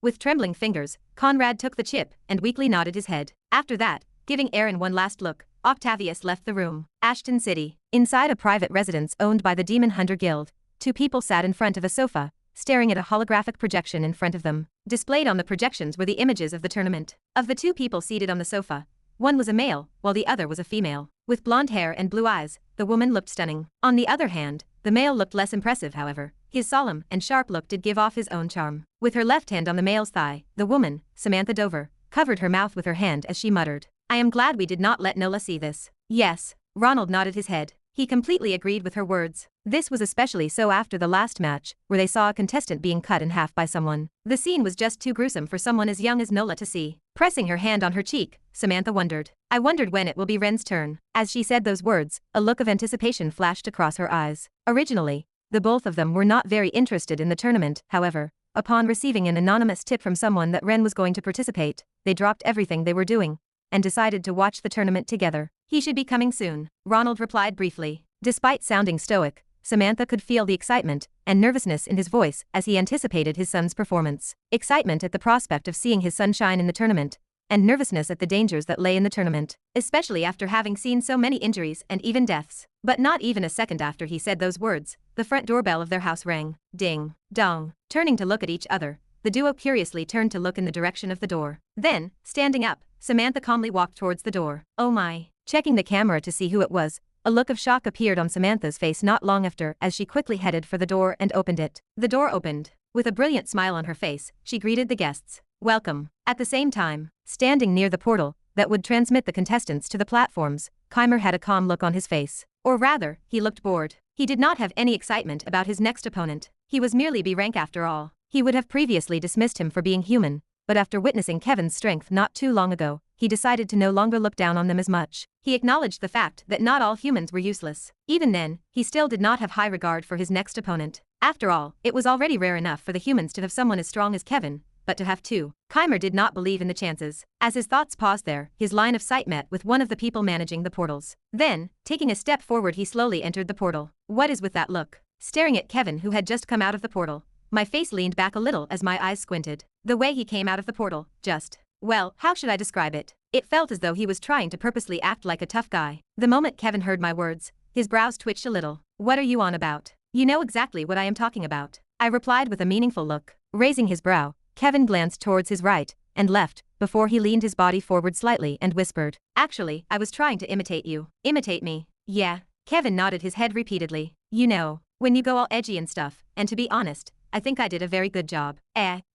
With trembling fingers, Conrad took the chip and weakly nodded his head. After that, giving Aaron one last look, Octavius left the room. Ashton City. Inside a private residence owned by the Demon Hunter Guild, two people sat in front of a sofa, staring at a holographic projection in front of them. Displayed on the projections were the images of the tournament. Of the two people seated on the sofa, one was a male, while the other was a female. With blonde hair and blue eyes, the woman looked stunning. On the other hand, the male looked less impressive however. His solemn and sharp look did give off his own charm. With her left hand on the male's thigh, the woman, Samantha Dover, covered her mouth with her hand as she muttered, "I am glad we did not let Nola see this." Yes, Ronald nodded his head. He completely agreed with her words. This was especially so after the last match, where they saw a contestant being cut in half by someone. The scene was just too gruesome for someone as young as Nola to see. Pressing her hand on her cheek, Samantha wondered. "I wondered when it will be Ren's turn." As she said those words, a look of anticipation flashed across her eyes. Originally, the both of them were not very interested in the tournament, however, upon receiving an anonymous tip from someone that Ren was going to participate, they dropped everything they were doing and decided to watch the tournament together. "He should be coming soon," Ronald replied briefly. Despite sounding stoic, Samantha could feel the excitement and nervousness in his voice as he anticipated his son's performance. Excitement at the prospect of seeing his son shine in the tournament, and nervousness at the dangers that lay in the tournament, especially after having seen so many injuries and even deaths. But not even a second after he said those words, the front doorbell of their house rang. Ding, dong. Turning to look at each other, the duo curiously turned to look in the direction of the door. Then, standing up, Samantha calmly walked towards the door. "Oh my." Checking the camera to see who it was, a look of shock appeared on Samantha's face not long after as she quickly headed for the door and opened it. The door opened. With a brilliant smile on her face, she greeted the guests. "Welcome." At the same time, standing near the portal that would transmit the contestants to the platforms, Keimer had a calm look on his face. Or rather, he looked bored. He did not have any excitement about his next opponent. He was merely B rank after all. He would have previously dismissed him for being human, but after witnessing Kevin's strength not too long ago, he decided to no longer look down on them as much. He acknowledged the fact that not all humans were useless. Even then, he still did not have high regard for his next opponent. After all, it was already rare enough for the humans to have someone as strong as Kevin, but to have two. Keimer did not believe in the chances. As his thoughts paused there, his line of sight met with one of the people managing the portals. Then, taking a step forward, he slowly entered the portal. What is with that look? Staring at Kevin, who had just come out of the portal, my face leaned back a little as my eyes squinted. The way he came out of the portal, well, how should I describe it? It felt as though he was trying to purposely act like a tough guy. The moment Kevin heard my words, his brows twitched a little. "What are you on about?" "You know exactly what I am talking about," I replied with a meaningful look. Raising his brow, Kevin glanced towards his right and left before he leaned his body forward slightly and whispered, "Actually, I was trying to imitate you." "Imitate me?" "Yeah. Kevin nodded his head repeatedly. You know, when you go all edgy and stuff, and to be honest, I think I did a very good job.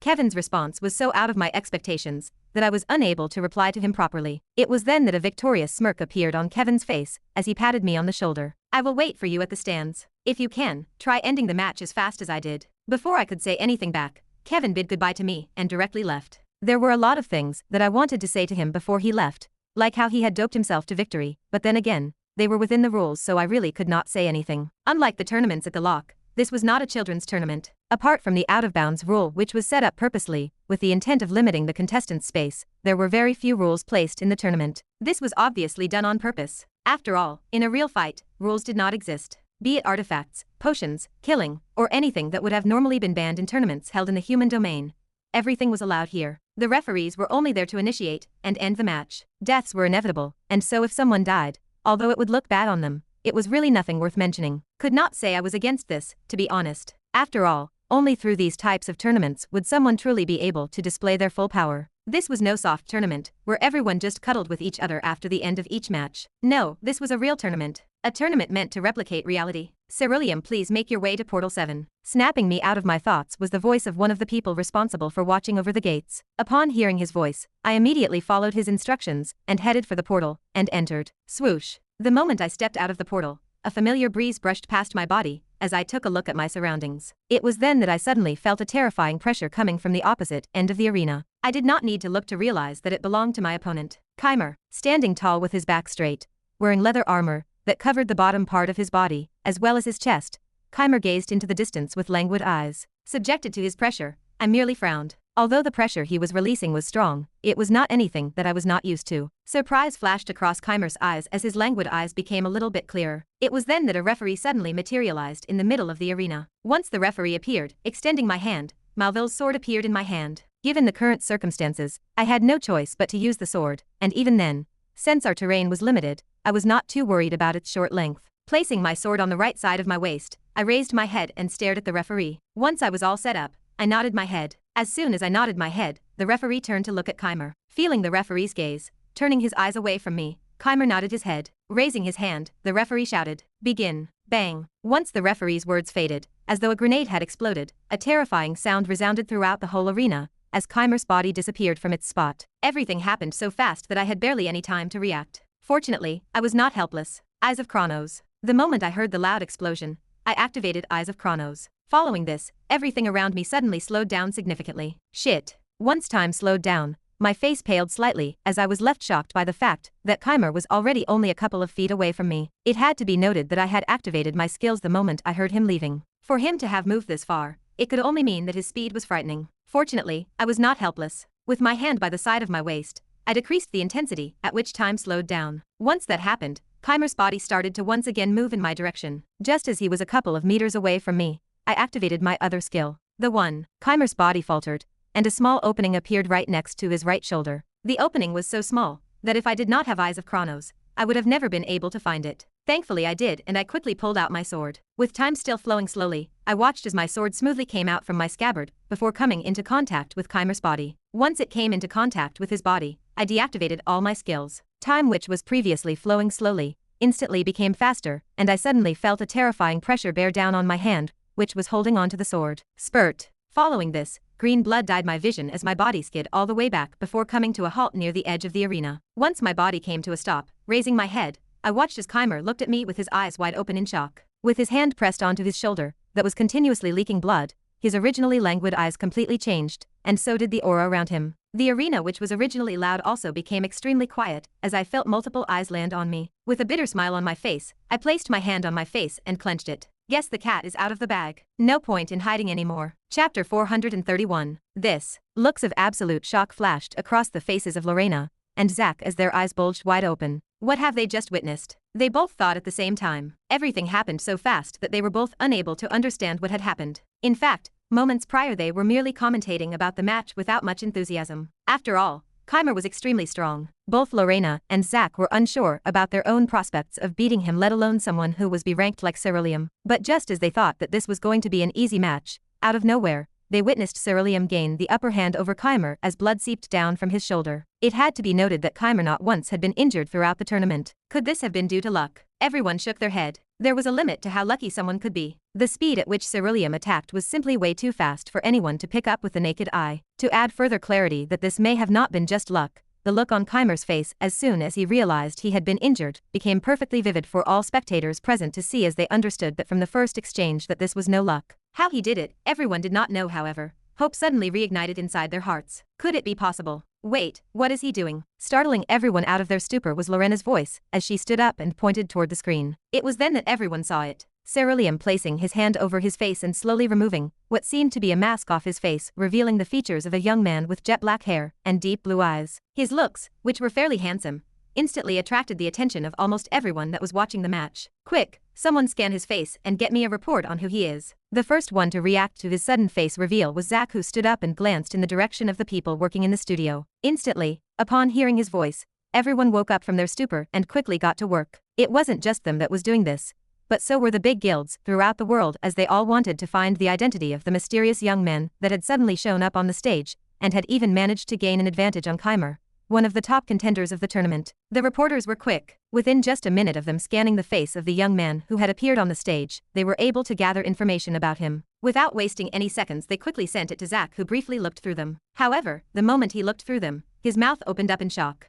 Kevin's response was so out of my expectations that I was unable to reply to him properly. It was then that a victorious smirk appeared on Kevin's face as he patted me on the shoulder. I will wait for you at the stands. If you can, try ending the match as fast as I did. Before I could say anything back, Kevin bid goodbye to me and directly left. There were a lot of things that I wanted to say to him before he left, like how he had doped himself to victory, but then again, they were within the rules, so I really could not say anything. Unlike the tournaments at the lock, this was not a children's tournament. Apart from the out-of-bounds rule, which was set up purposely with the intent of limiting the contestants' space, there were very few rules placed in the tournament. This was obviously done on purpose. After all, in a real fight, rules did not exist. Be it artifacts, potions, killing, or anything that would have normally been banned in tournaments held in the human domain. Everything was allowed here. The referees were only there to initiate and end the match. Deaths were inevitable, and so if someone died, although it would look bad on them, it was really nothing worth mentioning. Could not say I was against this, to be honest. After all, only through these types of tournaments would someone truly be able to display their full power. This was no soft tournament, where everyone just cuddled with each other after the end of each match. No, this was a real tournament. A tournament meant to replicate reality. Ceruleum, please make your way to Portal 7. Snapping me out of my thoughts was the voice of one of the people responsible for watching over the gates. Upon hearing his voice, I immediately followed his instructions and headed for the portal, and entered. Swoosh. The moment I stepped out of the portal, a familiar breeze brushed past my body as I took a look at my surroundings. It was then that I suddenly felt a terrifying pressure coming from the opposite end of the arena. I did not need to look to realize that it belonged to my opponent, Keimer, standing tall with his back straight, wearing leather armor that covered the bottom part of his body, as well as his chest. Keimer gazed into the distance with languid eyes. Subjected to his pressure, I merely frowned. Although the pressure he was releasing was strong, it was not anything that I was not used to. Surprise flashed across Keimer's eyes as his languid eyes became a little bit clearer. It was then that a referee suddenly materialized in the middle of the arena. Once the referee appeared, extending my hand, Malville's sword appeared in my hand. Given the current circumstances, I had no choice but to use the sword, and even then, since our terrain was limited, I was not too worried about its short length. Placing my sword on the right side of my waist, I raised my head and stared at the referee. Once I was all set up, I nodded my head. As soon as I nodded my head, the referee turned to look at Keimer. Feeling the referee's gaze, turning his eyes away from me, Keimer nodded his head. Raising his hand, the referee shouted, "Begin." Bang. Once the referee's words faded, as though a grenade had exploded, a terrifying sound resounded throughout the whole arena as Keimer's body disappeared from its spot. Everything happened so fast that I had barely any time to react. Fortunately, I was not helpless. Eyes of Chronos. The moment I heard the loud explosion, I activated Eyes of Chronos. Following this, everything around me suddenly slowed down significantly. Shit. Once time slowed down, my face paled slightly as I was left shocked by the fact that Keimer was already only a couple of feet away from me. It had to be noted that I had activated my skills the moment I heard him leaving. For him to have moved this far, it could only mean that his speed was frightening. Fortunately, I was not helpless. With my hand by the side of my waist, I decreased the intensity at which time slowed down. Once that happened, Keimer's body started to once again move in my direction. Just as he was a couple of meters away from me, I activated my other skill. The one. Keimer's body faltered, and a small opening appeared right next to his right shoulder. The opening was so small that if I did not have Eyes of Chronos, I would have never been able to find it. Thankfully I did, and I quickly pulled out my sword. With time still flowing slowly, I watched as my sword smoothly came out from my scabbard before coming into contact with Keimer's body. Once it came into contact with his body, I deactivated all my skills. Time, which was previously flowing slowly, instantly became faster, and I suddenly felt a terrifying pressure bear down on my hand, which was holding onto the sword. Spurt. Following this, green blood dyed my vision as my body skid all the way back before coming to a halt near the edge of the arena. Once my body came to a stop, raising my head, I watched as Keimer looked at me with his eyes wide open in shock. With his hand pressed onto his shoulder, that was continuously leaking blood, his originally languid eyes completely changed, and so did the aura around him. The arena, which was originally loud, also became extremely quiet as I felt multiple eyes land on me. With a bitter smile on my face, I placed my hand on my face and clenched it. Yes, the cat is out of the bag. No point in hiding anymore. Chapter 431. This. Looks of absolute shock flashed across the faces of Lorena and Zach as their eyes bulged wide open. What have they just witnessed? They both thought at the same time. Everything happened so fast that they were both unable to understand what had happened. In fact, moments prior they were merely commentating about the match without much enthusiasm. After all, Keimer was extremely strong. Both Lorena and Zach were unsure about their own prospects of beating him, let alone someone who was B-ranked like Ceruleum. But just as they thought that this was going to be an easy match, out of nowhere, they witnessed Ceruleum gain the upper hand over Keimer as blood seeped down from his shoulder. It had to be noted that Keimer not once had been injured throughout the tournament. Could this have been due to luck? Everyone shook their head. There was a limit to how lucky someone could be. The speed at which Ceruleum attacked was simply way too fast for anyone to pick up with the naked eye. To add further clarity that this may have not been just luck, the look on Keimer's face as soon as he realized he had been injured became perfectly vivid for all spectators present to see, as they understood that from the first exchange that this was no luck. How he did it, everyone did not know. However, hope suddenly reignited inside their hearts. Could it be possible? Wait, what is he doing? Startling everyone out of their stupor was Lorena's voice as she stood up and pointed toward the screen. It was then that everyone saw it. Ceruleum placing his hand over his face and slowly removing what seemed to be a mask off his face, revealing the features of a young man with jet black hair and deep blue eyes. His looks, which were fairly handsome, instantly attracted the attention of almost everyone that was watching the match. Quick, someone scan his face and get me a report on who he is. The first one to react to his sudden face reveal was Zach, who stood up and glanced in the direction of the people working in the studio. Instantly, upon hearing his voice, everyone woke up from their stupor and quickly got to work. It wasn't just them that was doing this, but so were the big guilds throughout the world, as they all wanted to find the identity of the mysterious young man that had suddenly shown up on the stage and had even managed to gain an advantage on Keimer, one of the top contenders of the tournament. The reporters were quick. Within just a minute of them scanning the face of the young man who had appeared on the stage, they were able to gather information about him. Without wasting any seconds, they quickly sent it to Zach, who briefly looked through them. However, the moment he looked through them, his mouth opened up in shock.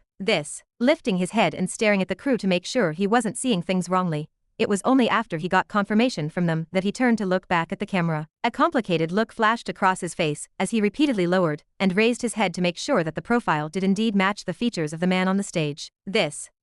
Lifting his head and staring at the crew to make sure he wasn't seeing things wrongly. It was only after he got confirmation from them that he turned to look back at the camera. A complicated look flashed across his face as he repeatedly lowered and raised his head to make sure that the profile did indeed match the features of the man on the stage.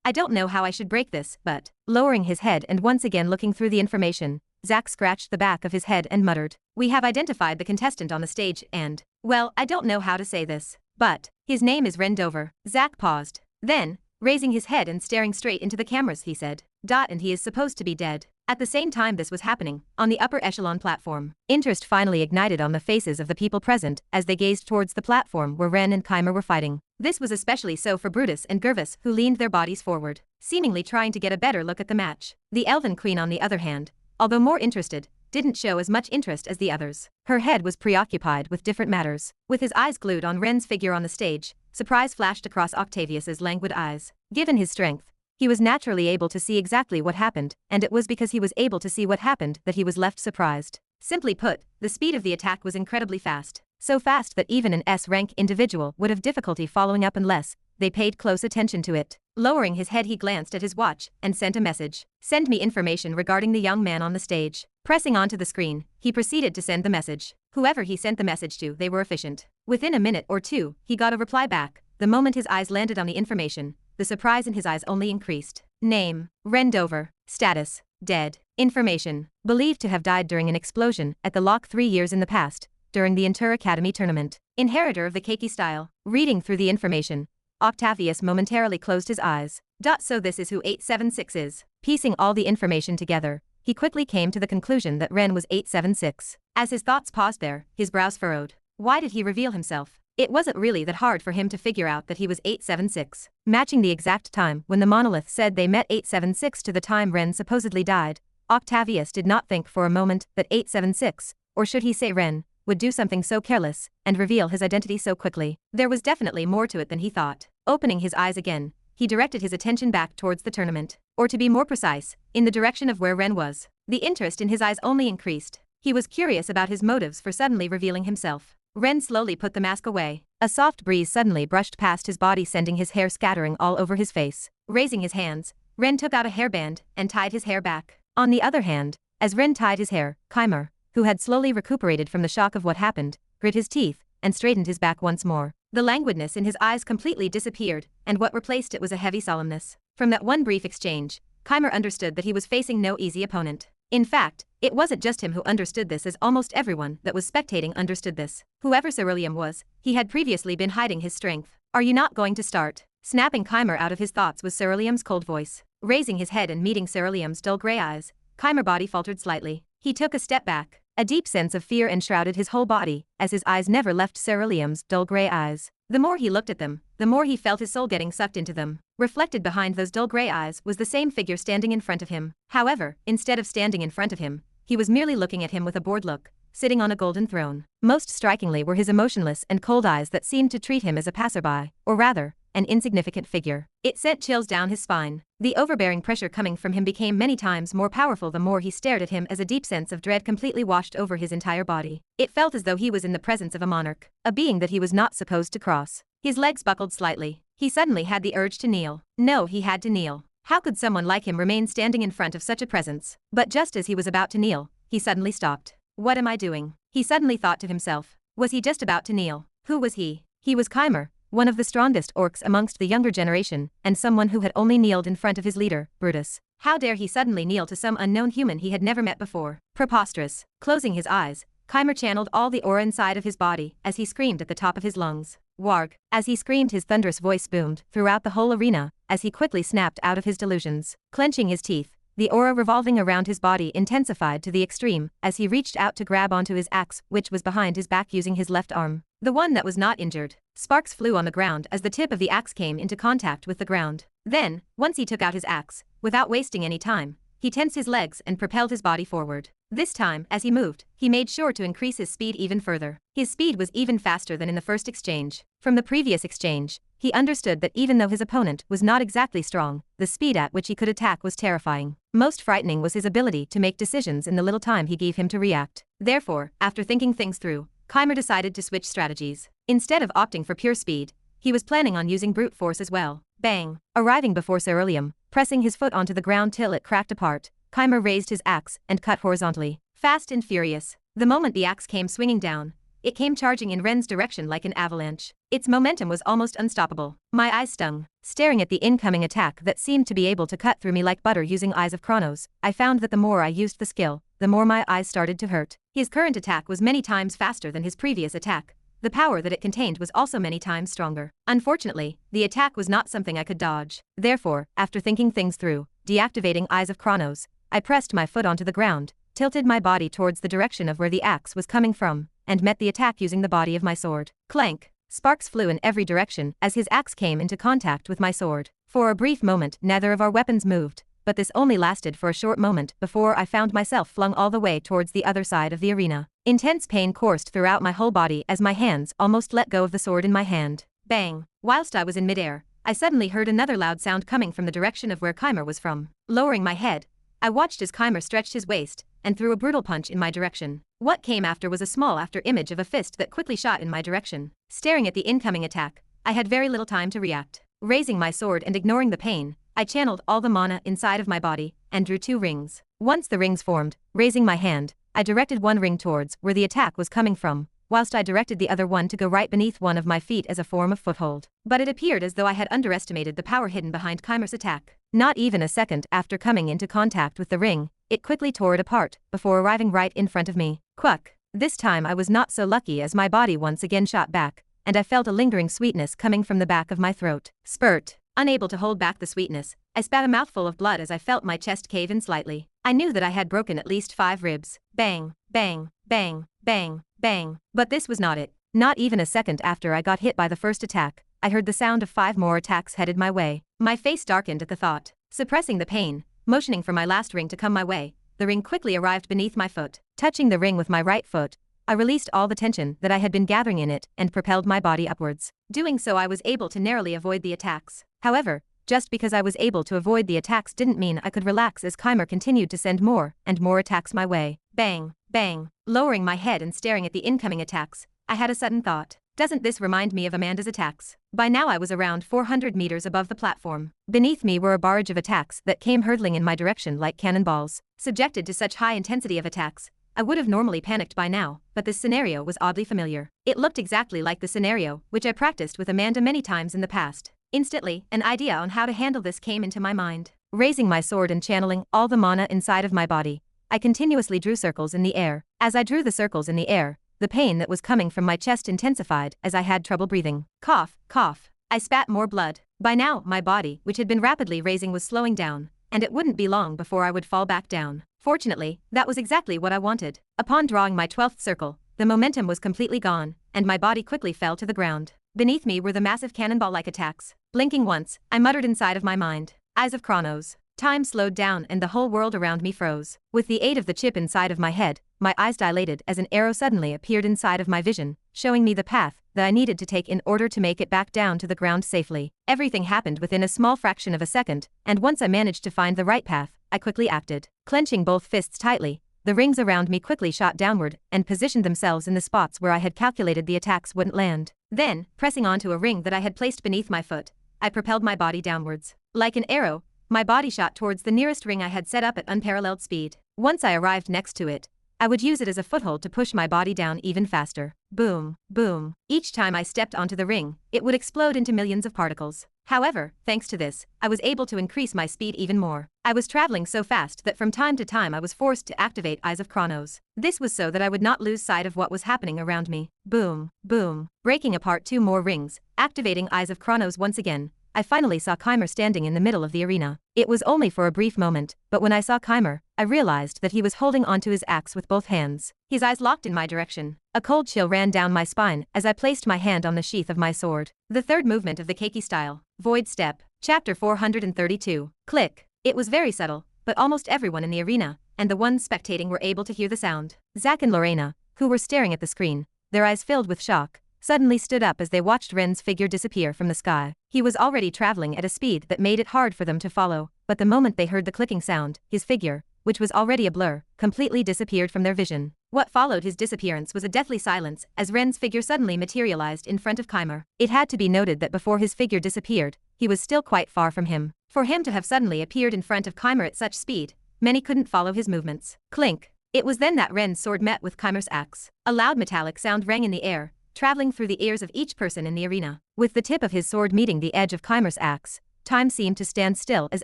I don't know how I should break this, but, lowering his head and once again looking through the information, Zach scratched the back of his head and muttered, "We have identified the contestant on the stage and, well, I don't know how to say this, but his name is Ren Dover." Zach paused. Then, raising his head and staring straight into the cameras, he said, "And he is supposed to be dead." At the same time this was happening, on the upper echelon platform, interest finally ignited on the faces of the people present as they gazed towards the platform where Ren and Keimer were fighting. This was especially so for Brutus and Gervas, who leaned their bodies forward, seemingly trying to get a better look at the match. The Elven Queen, on the other hand, although more interested, didn't show as much interest as the others. Her head was preoccupied with different matters. With his eyes glued on Ren's figure on the stage, surprise flashed across Octavius's languid eyes. Given his strength, he was naturally able to see exactly what happened, and it was because he was able to see what happened that he was left surprised. Simply put, the speed of the attack was incredibly fast. So fast that even an S-rank individual would have difficulty following up unless they paid close attention to it. Lowering his head, he glanced at his watch and sent a message. "Send me information regarding the young man on the stage." Pressing onto the screen, he proceeded to send the message. Whoever he sent the message to, they were efficient. Within a minute or two, he got a reply back. The moment his eyes landed on the information, the surprise in his eyes only increased. Name: Ren Dover. Status: dead. Information: believed to have died during an explosion at the Lock 3 years in the past, during the Inter Academy tournament. Inheritor of the Keiki style. Reading through the information, Octavius momentarily closed his eyes. So this is who 876 is. Piecing all the information together, he quickly came to the conclusion that Ren was 876. As his thoughts paused there, his brows furrowed. Why did he reveal himself? It wasn't really that hard for him to figure out that he was 876. Matching the exact time when the monolith said they met 876 to the time Ren supposedly died, Octavius did not think for a moment that 876, or should he say Ren, would do something so careless and reveal his identity so quickly. There was definitely more to it than he thought. Opening his eyes again, he directed his attention back towards the tournament, or to be more precise, in the direction of where Ren was. The interest in his eyes only increased. He was curious about his motives for suddenly revealing himself. Ren slowly put the mask away. A soft breeze suddenly brushed past his body, sending his hair scattering all over his face. Raising his hands, Ren took out a hairband and tied his hair back. On the other hand, as Ren tied his hair, Keimer, who had slowly recuperated from the shock of what happened, grit his teeth and straightened his back once more. The languidness in his eyes completely disappeared, and what replaced it was a heavy solemnness. From that one brief exchange, Keimer understood that he was facing no easy opponent. In fact, it wasn't just him who understood this, as almost everyone that was spectating understood this. Whoever Ceruleum was, he had previously been hiding his strength. "Are you not going to start?" Snapping Keimer out of his thoughts was Ceruleum's cold voice. Raising his head and meeting Ceruleum's dull gray eyes, Keimer's body faltered slightly. He took a step back. A deep sense of fear enshrouded his whole body, as his eyes never left Ceruleum's dull gray eyes. The more he looked at them, the more he felt his soul getting sucked into them. Reflected behind those dull gray eyes was the same figure standing in front of him. However, instead of standing in front of him, he was merely looking at him with a bored look, sitting on a golden throne. Most strikingly were his emotionless and cold eyes that seemed to treat him as a passerby, or rather, an insignificant figure. It sent chills down his spine. The overbearing pressure coming from him became many times more powerful the more he stared at him, as a deep sense of dread completely washed over his entire body. It felt as though he was in the presence of a monarch, a being that he was not supposed to cross. His legs buckled slightly. He suddenly had the urge to kneel. No, he had to kneel. How could someone like him remain standing in front of such a presence? But just as he was about to kneel, he suddenly stopped. What am I doing? He suddenly thought to himself. Was he just about to kneel? Who was he? He was Keimer, one of the strongest orcs amongst the younger generation, and someone who had only kneeled in front of his leader, Brutus. How dare he suddenly kneel to some unknown human he had never met before? Preposterous. Closing his eyes, Keimer channeled all the aura inside of his body as he screamed at the top of his lungs. Warg. As he screamed, his thunderous voice boomed throughout the whole arena as he quickly snapped out of his delusions. Clenching his teeth, the aura revolving around his body intensified to the extreme as he reached out to grab onto his axe, which was behind his back, using his left arm. The one that was not injured. Sparks flew on the ground as the tip of the axe came into contact with the ground. Then, once he took out his axe, without wasting any time, he tensed his legs and propelled his body forward. This time, as he moved, he made sure to increase his speed even further. His speed was even faster than in the first exchange. From the previous exchange, he understood that even though his opponent was not exactly strong, the speed at which he could attack was terrifying. Most frightening was his ability to make decisions in the little time he gave him to react. Therefore, after thinking things through, Keimer decided to switch strategies. Instead of opting for pure speed, he was planning on using brute force as well. Bang! Arriving before Ceruleum, pressing his foot onto the ground till it cracked apart, Keimer raised his axe and cut horizontally. Fast and furious. The moment the axe came swinging down, it came charging in Ren's direction like an avalanche. Its momentum was almost unstoppable. My eyes stung. Staring at the incoming attack that seemed to be able to cut through me like butter using Eyes of Chronos, I found that the more I used the skill, the more my eyes started to hurt. His current attack was many times faster than his previous attack. The power that it contained was also many times stronger. Unfortunately, the attack was not something I could dodge. Therefore, after thinking things through, deactivating Eyes of Chronos, I pressed my foot onto the ground, tilted my body towards the direction of where the axe was coming from, and met the attack using the body of my sword. Clank! Sparks flew in every direction as his axe came into contact with my sword. For a brief moment, neither of our weapons moved, but this only lasted for a short moment before I found myself flung all the way towards the other side of the arena. Intense pain coursed throughout my whole body as my hands almost let go of the sword in my hand. Bang! Whilst I was in midair, I suddenly heard another loud sound coming from the direction of where Keimer was from. Lowering my head, I watched as Keimer stretched his waist and threw a brutal punch in my direction. What came after was a small after image of a fist that quickly shot in my direction. Staring at the incoming attack, I had very little time to react. Raising my sword and ignoring the pain, I channeled all the mana inside of my body and drew 2 rings. Once the rings formed, raising my hand, I directed one ring towards where the attack was coming from, whilst I directed the other one to go right beneath one of my feet as a form of foothold. But it appeared as though I had underestimated the power hidden behind Keimer's attack. Not even a second after coming into contact with the ring, it quickly tore it apart before arriving right in front of me. Quack! This time I was not so lucky as my body once again shot back, and I felt a lingering sweetness coming from the back of my throat. Spurt! Unable to hold back the sweetness, I spat a mouthful of blood as I felt my chest cave in slightly. I knew that I had broken at least 5 ribs. Bang! Bang! Bang! Bang! Bang! But this was not it. Not even a second after I got hit by the first attack, I heard the sound of 5 more attacks headed my way. My face darkened at the thought. Suppressing the pain, motioning for my last ring to come my way, the ring quickly arrived beneath my foot. Touching the ring with my right foot, I released all the tension that I had been gathering in it and propelled my body upwards. Doing so, I was able to narrowly avoid the attacks. However, just because I was able to avoid the attacks didn't mean I could relax as Keimer continued to send more and more attacks my way. Bang! Bang! Lowering my head and staring at the incoming attacks, I had a sudden thought. Doesn't this remind me of Amanda's attacks? By now I was around 400 meters above the platform. Beneath me were a barrage of attacks that came hurtling in my direction like cannonballs. Subjected to such high intensity of attacks, I would have normally panicked by now, but this scenario was oddly familiar. It looked exactly like the scenario which I practiced with Amanda many times in the past. Instantly, an idea on how to handle this came into my mind. Raising my sword and channeling all the mana inside of my body, I continuously drew circles in the air. As I drew the circles in the air, the pain that was coming from my chest intensified as I had trouble breathing. Cough, cough. I spat more blood. By now, my body, which had been rapidly raising, was slowing down, and it wouldn't be long before I would fall back down. Fortunately, that was exactly what I wanted. Upon drawing my 12th circle, the momentum was completely gone, and my body quickly fell to the ground. Beneath me were the massive cannonball-like attacks. Blinking once, I muttered inside of my mind, Eyes of Chronos. Time slowed down and the whole world around me froze. With the aid of the chip inside of my head, my eyes dilated as an arrow suddenly appeared inside of my vision, showing me the path that I needed to take in order to make it back down to the ground safely. Everything happened within a small fraction of a second, and once I managed to find the right path, I quickly acted. Clenching both fists tightly, the rings around me quickly shot downward and positioned themselves in the spots where I had calculated the attacks wouldn't land. Then, pressing onto a ring that I had placed beneath my foot, I propelled my body downwards. Like an arrow, my body shot towards the nearest ring I had set up at unparalleled speed. Once I arrived next to it, I would use it as a foothold to push my body down even faster. Boom, boom. Each time I stepped onto the ring, it would explode into millions of particles. However, thanks to this, I was able to increase my speed even more. I was traveling so fast that from time to time I was forced to activate Eyes of Chronos. This was so that I would not lose sight of what was happening around me. Boom, boom. Breaking apart 2 more rings, activating Eyes of Chronos once again, I finally saw Keimer standing in the middle of the arena. It was only for a brief moment, but when I saw Keimer, I realized that he was holding onto his axe with both hands. His eyes locked in my direction. A cold chill ran down my spine as I placed my hand on the sheath of my sword. The third movement of the Keiki style, Void Step. Chapter 432. Click. It was very subtle, but almost everyone in the arena, and the ones spectating were able to hear the sound. Zach and Lorena, who were staring at the screen, their eyes filled with shock, suddenly stood up as they watched Ren's figure disappear from the sky. He was already traveling at a speed that made it hard for them to follow, but the moment they heard the clicking sound, his figure, which was already a blur, completely disappeared from their vision. What followed his disappearance was a deathly silence as Ren's figure suddenly materialized in front of Keimer. It had to be noted that before his figure disappeared, he was still quite far from him. For him to have suddenly appeared in front of Keimer at such speed, many couldn't follow his movements. Clink. It was then that Ren's sword met with Keimer's axe. A loud metallic sound rang in the air, traveling through the ears of each person in the arena. With the tip of his sword meeting the edge of Keimer's axe, time seemed to stand still as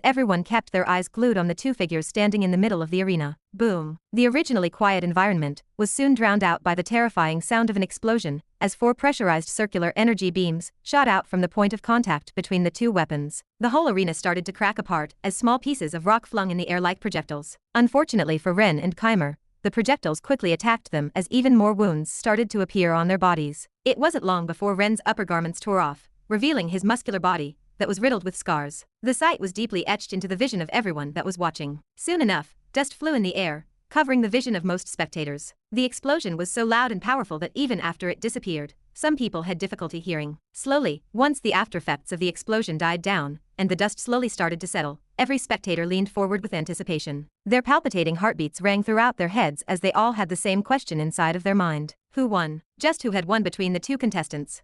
everyone kept their eyes glued on the 2 figures standing in the middle of the arena. Boom. The originally quiet environment was soon drowned out by the terrifying sound of an explosion, as 4 pressurized circular energy beams shot out from the point of contact between the 2 weapons. The whole arena started to crack apart as small pieces of rock flung in the air like projectiles. Unfortunately for Ren and Keimer, the projectiles quickly attacked them as even more wounds started to appear on their bodies. It wasn't long before Ren's upper garments tore off, revealing his muscular body that was riddled with scars. The sight was deeply etched into the vision of everyone that was watching. Soon enough, dust flew in the air, covering the vision of most spectators. The explosion was so loud and powerful that even after it disappeared, some people had difficulty hearing. Slowly, once the aftereffects of the explosion died down, and the dust slowly started to settle, every spectator leaned forward with anticipation. Their palpitating heartbeats rang throughout their heads as they all had the same question inside of their mind. Who won? Just who had won between the 2 contestants?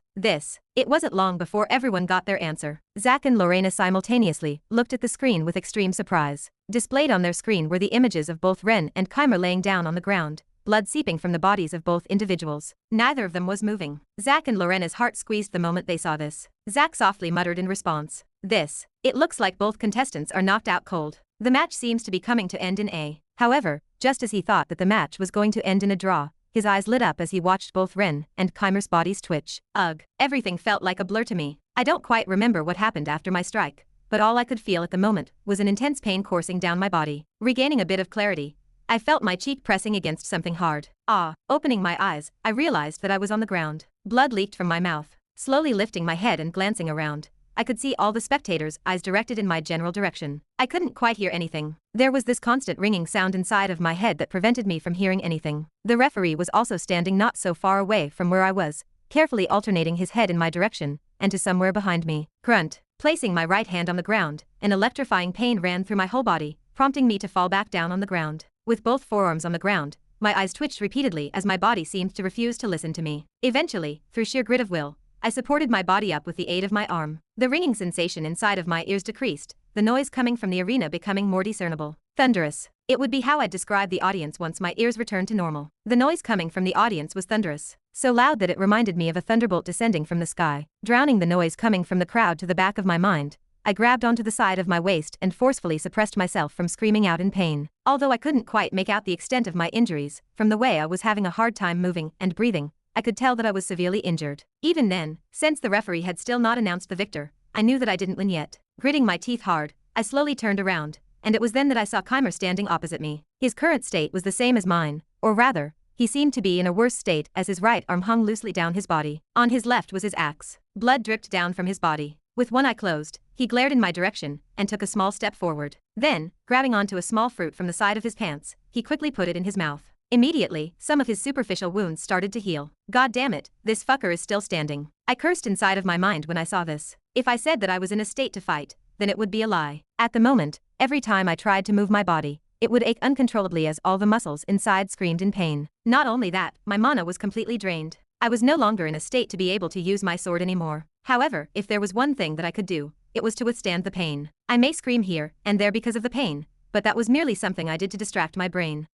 It wasn't long before everyone got their answer. Zach and Lorena simultaneously looked at the screen with extreme surprise. Displayed on their screen were the images of both Ren and Keimer laying down on the ground, blood seeping from the bodies of both individuals. Neither of them was moving. Zach and Lorena's heart squeezed the moment they saw this. Zach softly muttered in response. It looks like both contestants are knocked out cold. The match seems to be coming to end in a. However, just as he thought that the match was going to end in a draw, his eyes lit up as he watched both Ren and Keimer's bodies twitch. Ugh. Everything felt like a blur to me. I don't quite remember what happened after my strike, but all I could feel at the moment was an intense pain coursing down my body. Regaining a bit of clarity, I felt my cheek pressing against something hard. Opening my eyes, I realized that I was on the ground. Blood leaked from my mouth. Slowly lifting my head and glancing around, I could see all the spectators' eyes directed in my general direction. I couldn't quite hear anything. There was this constant ringing sound inside of my head that prevented me from hearing anything. The referee was also standing not so far away from where I was, carefully alternating his head in my direction, and to somewhere behind me. Grunt. Placing my right hand on the ground, an electrifying pain ran through my whole body, prompting me to fall back down on the ground. With both forearms on the ground, my eyes twitched repeatedly as my body seemed to refuse to listen to me. Eventually, through sheer grit of will, I supported my body up with the aid of my arm. The ringing sensation inside of my ears decreased, the noise coming from the arena becoming more discernible. Thunderous. It would be how I'd describe the audience once my ears returned to normal. The noise coming from the audience was thunderous, so loud that it reminded me of a thunderbolt descending from the sky. Drowning the noise coming from the crowd to the back of my mind, I grabbed onto the side of my waist and forcefully suppressed myself from screaming out in pain. Although I couldn't quite make out the extent of my injuries, from the way I was having a hard time moving and breathing, I could tell that I was severely injured. Even then, since the referee had still not announced the victor, I knew that I didn't win yet. Gritting my teeth hard, I slowly turned around, and it was then that I saw Keimer standing opposite me. His current state was the same as mine, or rather, he seemed to be in a worse state as his right arm hung loosely down his body. On his left was his axe. Blood dripped down from his body. With one eye closed, he glared in my direction and took a small step forward. Then, grabbing onto a small fruit from the side of his pants, he quickly put it in his mouth. Immediately, some of his superficial wounds started to heal. God damn it, this fucker is still standing. I cursed inside of my mind when I saw this. If I said that I was in a state to fight, then it would be a lie. At the moment, every time I tried to move my body, it would ache uncontrollably as all the muscles inside screamed in pain. Not only that, my mana was completely drained. I was no longer in a state to be able to use my sword anymore. However, if there was one thing that I could do, it was to withstand the pain. I may scream here and there because of the pain, but that was merely something I did to distract my brain.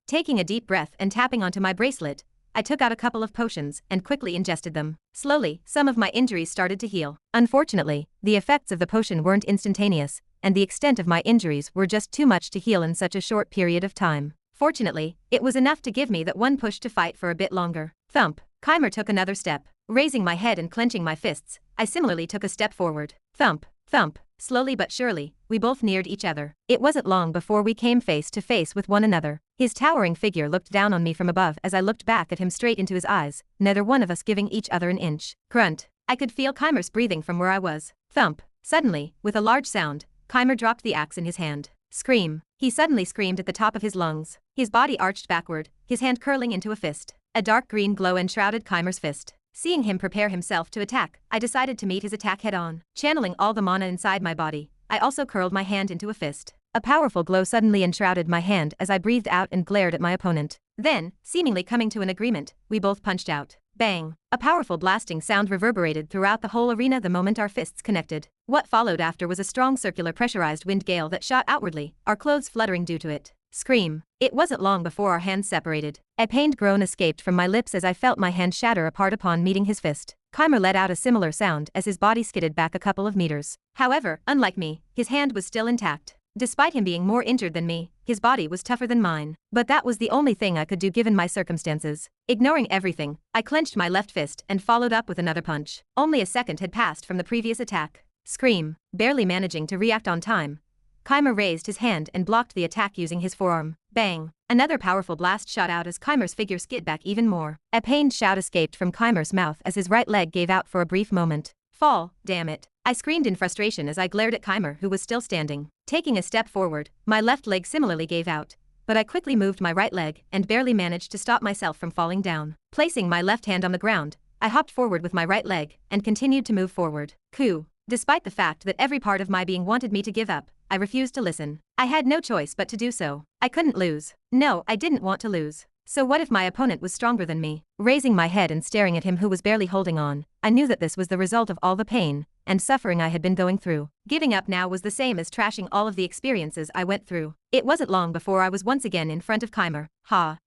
Taking a deep breath and tapping onto my bracelet, I took out a couple of potions and quickly ingested them. Slowly, some of my injuries started to heal. Unfortunately, the effects of the potion weren't instantaneous, and the extent of my injuries were just too much to heal in such a short period of time. Fortunately, it was enough to give me that one push to fight for a bit longer. Thump. Keimer took another step. Raising my head and clenching my fists, I similarly took a step forward. Thump. Thump. Slowly but surely, we both neared each other. It wasn't long before we came face to face with one another. His towering figure looked down on me from above as I looked back at him straight into his eyes, neither one of us giving each other an inch. Grunt. I could feel Keimer's breathing from where I was. Thump. Suddenly, with a large sound, Keimer dropped the axe in his hand. Scream. He suddenly screamed at the top of his lungs. His body arched backward, his hand curling into a fist. A dark green glow enshrouded Keimer's fist. Seeing him prepare himself to attack, I decided to meet his attack head-on. Channeling all the mana inside my body, I also curled my hand into a fist. A powerful glow suddenly enshrouded my hand as I breathed out and glared at my opponent. Then, seemingly coming to an agreement, we both punched out. Bang! A powerful blasting sound reverberated throughout the whole arena the moment our fists connected. What followed after was a strong circular pressurized wind gale that shot outwardly, our clothes fluttering due to it. Scream. It wasn't long before our hands separated. A pained groan escaped from my lips as I felt my hand shatter apart upon meeting his fist. Keimer let out a similar sound as his body skidded back a couple of meters. However, unlike me, his hand was still intact. Despite him being more injured than me, his body was tougher than mine. But that was the only thing I could do given my circumstances. Ignoring everything, I clenched my left fist and followed up with another punch. Only a second had passed from the previous attack. Scream. Barely managing to react on time, Keimer raised his hand and blocked the attack using his forearm. Bang! Another powerful blast shot out as Keimer's figure skid back even more. A pained shout escaped from Keimer's mouth as his right leg gave out for a brief moment. Fall, damn it. I screamed in frustration as I glared at Keimer who was still standing. Taking a step forward, my left leg similarly gave out, but I quickly moved my right leg and barely managed to stop myself from falling down. Placing my left hand on the ground, I hopped forward with my right leg and continued to move forward. Coup. Despite the fact that every part of my being wanted me to give up, I refused to listen. I had no choice but to do so. I couldn't lose. No, I didn't want to lose. So what if my opponent was stronger than me? Raising my head and staring at him who was barely holding on, I knew that this was the result of all the pain and suffering I had been going through. Giving up now was the same as trashing all of the experiences I went through. It wasn't long before I was once again in front of Keimer.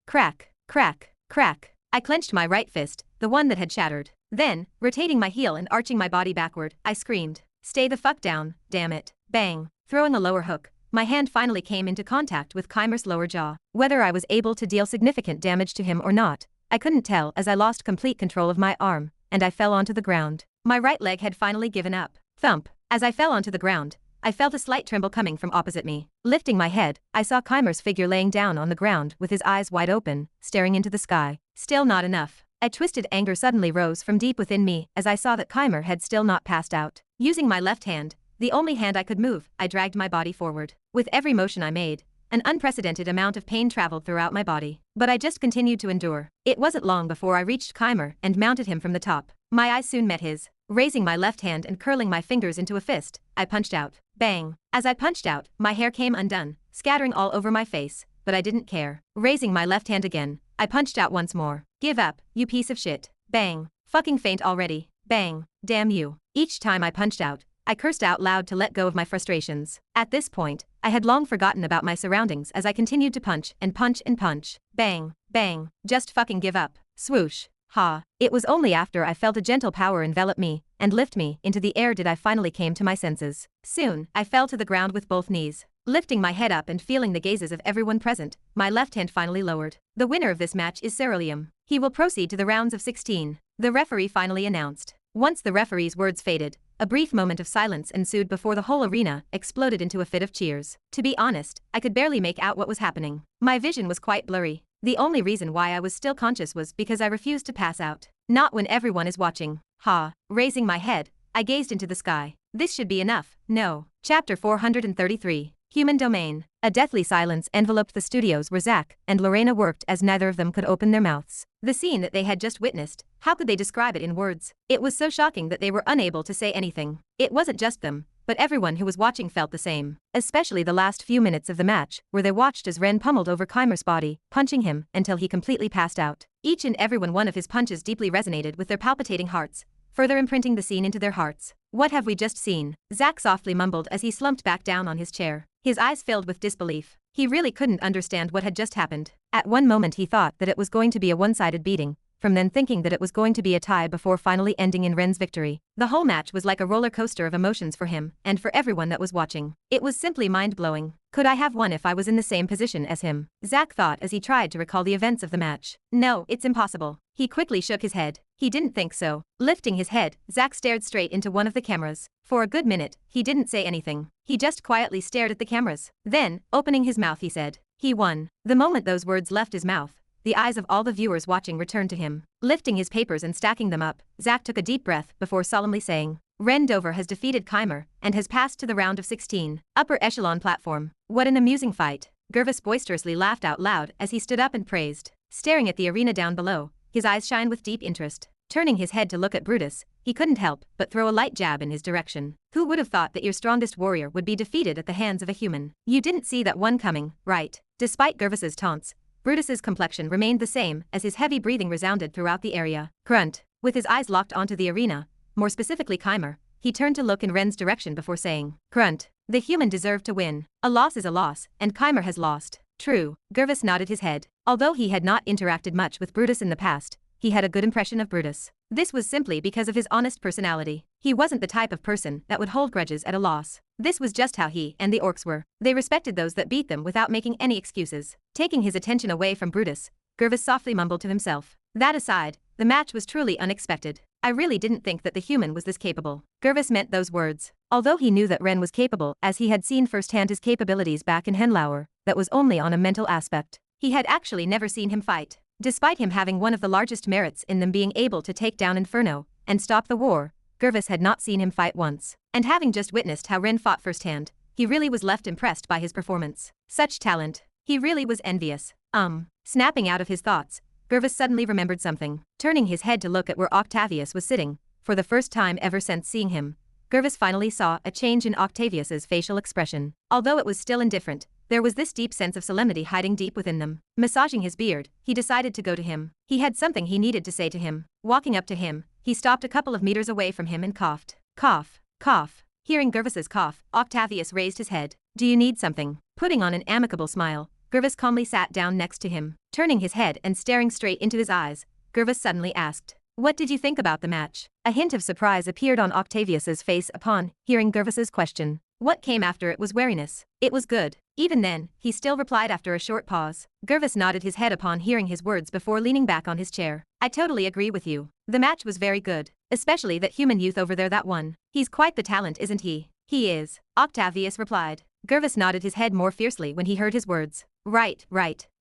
Crack, crack, crack. I clenched my right fist, the one that had shattered. Then, rotating my heel and arching my body backward, I screamed, "Stay the fuck down, damn it." Bang. Throwing a lower hook, my hand finally came into contact with Keimer's lower jaw. Whether I was able to deal significant damage to him or not, I couldn't tell as I lost complete control of my arm, and I fell onto the ground. My right leg had finally given up. Thump. As I fell onto the ground, I felt a slight tremble coming from opposite me. Lifting my head, I saw Keimer's figure laying down on the ground with his eyes wide open, staring into the sky. Still not enough. A twisted anger suddenly rose from deep within me as I saw that Keimer had still not passed out. Using my left hand, the only hand I could move, I dragged my body forward. With every motion I made, an unprecedented amount of pain traveled throughout my body. But I just continued to endure. It wasn't long before I reached Keimer and mounted him from the top. My eyes soon met his. Raising my left hand and curling my fingers into a fist, I punched out. Bang. As I punched out, my hair came undone, scattering all over my face, but I didn't care. Raising my left hand again, I punched out once more. Give up, you piece of shit. Bang. Fucking faint already. Bang. Damn you. Each time I punched out, I cursed out loud to let go of my frustrations. At this point, I had long forgotten about my surroundings as I continued to punch and punch and punch. Bang. Bang. Just fucking give up. Swoosh. It was only after I felt a gentle power envelop me and lift me into the air did I finally came to my senses. Soon, I fell to the ground with both knees. Lifting my head up and feeling the gazes of everyone present, my left hand finally lowered. The winner of this match is Ceruleum. He will proceed to the rounds of 16. The referee finally announced. Once the referee's words faded, a brief moment of silence ensued before the whole arena exploded into a fit of cheers. To be honest, I could barely make out what was happening. My vision was quite blurry. The only reason why I was still conscious was because I refused to pass out. Not when everyone is watching. Raising my head, I gazed into the sky. This should be enough. No. Chapter 433. Human domain. A deathly silence enveloped the studios where Zach and Lorena worked as neither of them could open their mouths. The scene that they had just witnessed, how could they describe it in words? It was so shocking that they were unable to say anything. It wasn't just them, but everyone who was watching felt the same. Especially the last few minutes of the match, where they watched as Ren pummeled over Keimer's body, punching him until he completely passed out. Each and every one of his punches deeply resonated with their palpitating hearts, further imprinting the scene into their hearts. What have we just seen? Zach softly mumbled as he slumped back down on his chair. His eyes filled with disbelief. He really couldn't understand what had just happened. At one moment he thought that it was going to be a one-sided beating, from then thinking that it was going to be a tie before finally ending in Ren's victory. The whole match was like a roller coaster of emotions for him and for everyone that was watching. It was simply mind-blowing. Could I have won if I was in the same position as him? Zach thought as he tried to recall the events of the match. No, it's impossible. He quickly shook his head. He didn't think so. Lifting his head, Zach stared straight into one of the cameras. For a good minute, he didn't say anything. He just quietly stared at the cameras. Then, opening his mouth, he said, "He won." The moment those words left his mouth, the eyes of all the viewers watching returned to him. Lifting his papers and stacking them up, Zach took a deep breath before solemnly saying, "Ren Dover has defeated Keimer and has passed to the round of 16. Upper echelon platform. What an amusing fight." Gervais boisterously laughed out loud as he stood up and praised. Staring at the arena down below, his eyes shined with deep interest. Turning his head to look at Brutus, he couldn't help but throw a light jab in his direction. Who would have thought that your strongest warrior would be defeated at the hands of a human? You didn't see that one coming, right? Despite Gervais's taunts, Brutus's complexion remained the same as his heavy breathing resounded throughout the area. Grunt. With his eyes locked onto the arena, more specifically Keimer, he turned to look in Ren's direction before saying, "Grunt. The human deserved to win. A loss is a loss, and Keimer has lost." True. Gervais nodded his head. Although he had not interacted much with Brutus in the past, he had a good impression of Brutus. This was simply because of his honest personality. He wasn't the type of person that would hold grudges at a loss. This was just how he and the orcs were. They respected those that beat them without making any excuses. Taking his attention away from Brutus, Gervais softly mumbled to himself. That aside, the match was truly unexpected. I really didn't think that the human was this capable. Gervais meant those words. Although he knew that Ren was capable as he had seen firsthand his capabilities back in Henlauer, that was only on a mental aspect. He had actually never seen him fight. Despite him having one of the largest merits in them being able to take down Inferno and stop the war, Gervais had not seen him fight once. And having just witnessed how Ren fought firsthand, he really was left impressed by his performance. Such talent. He really was envious. Snapping out of his thoughts, Gervais suddenly remembered something. Turning his head to look at where Octavius was sitting, for the first time ever since seeing him, Gervais finally saw a change in Octavius's facial expression. Although it was still indifferent, there was this deep sense of solemnity hiding deep within them. Massaging his beard, he decided to go to him. He had something he needed to say to him. Walking up to him, he stopped a couple of meters away from him and coughed. Cough, cough. Hearing Gervais's cough, Octavius raised his head. "Do you need something?" Putting on an amicable smile, Gervais calmly sat down next to him. Turning his head and staring straight into his eyes, Gervais suddenly asked, "What did you think about the match?" A hint of surprise appeared on Octavius's face upon hearing Gervais's question. What came after it was wariness. It was good. Even then, he still replied after a short pause. Gervais nodded his head upon hearing his words before leaning back on his chair. "I totally agree with you. The match was very good. Especially that human youth over there that won. He's quite the talent, isn't he?" "He is," Octavius replied. Gervais nodded his head more fiercely when he heard his words. Right.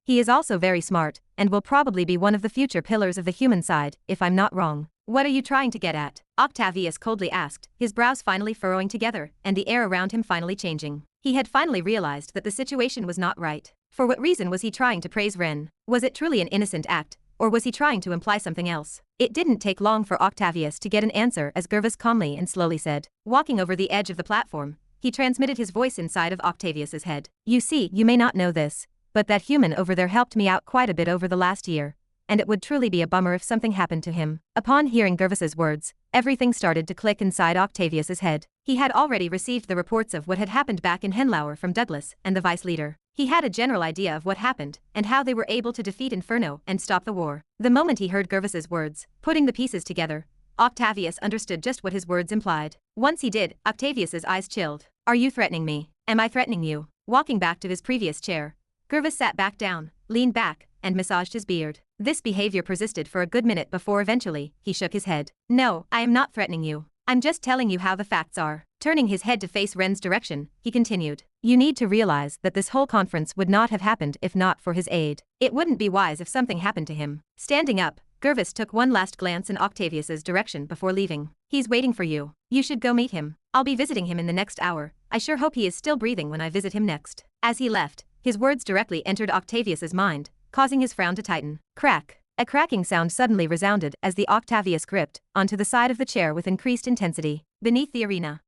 He is also very smart, and will probably be one of the future pillars of the human side, if I'm not wrong." "What are you trying to get at?" Octavius coldly asked, his brows finally furrowing together and the air around him finally changing. He had finally realized that the situation was not right. For what reason was he trying to praise Ren? Was it truly an innocent act, or was he trying to imply something else? It didn't take long for Octavius to get an answer as Gervais calmly and slowly said. Walking over the edge of the platform, he transmitted his voice inside of Octavius's head. "You see, you may not know this, but that human over there helped me out quite a bit over the last year, and it would truly be a bummer if something happened to him." Upon hearing Gervais's words, everything started to click inside Octavius's head. He had already received the reports of what had happened back in Henlauer from Douglas and the vice leader. He had a general idea of what happened and how they were able to defeat Inferno and stop the war. The moment he heard Gervais's words, putting the pieces together, Octavius understood just what his words implied. Once he did, Octavius's eyes chilled. "Are you threatening me? Am I threatening you?" Walking back to his previous chair, Gervais sat back down, leaned back, and massaged his beard. This behavior persisted for a good minute before eventually, he shook his head. "No, I am not threatening you. I'm just telling you how the facts are." Turning his head to face Ren's direction, he continued. "You need to realize that this whole conference would not have happened if not for his aid. It wouldn't be wise if something happened to him." Standing up, Gervis took one last glance in Octavius's direction before leaving. He's waiting for you. You should go meet him. I'll be visiting him in the next hour. I sure hope he is still breathing when I visit him next. As he left, his words directly entered Octavius's mind, causing his frown to tighten. Crack. A cracking sound suddenly resounded as the Octavius gripped onto the side of the chair with increased intensity. Beneath the arena,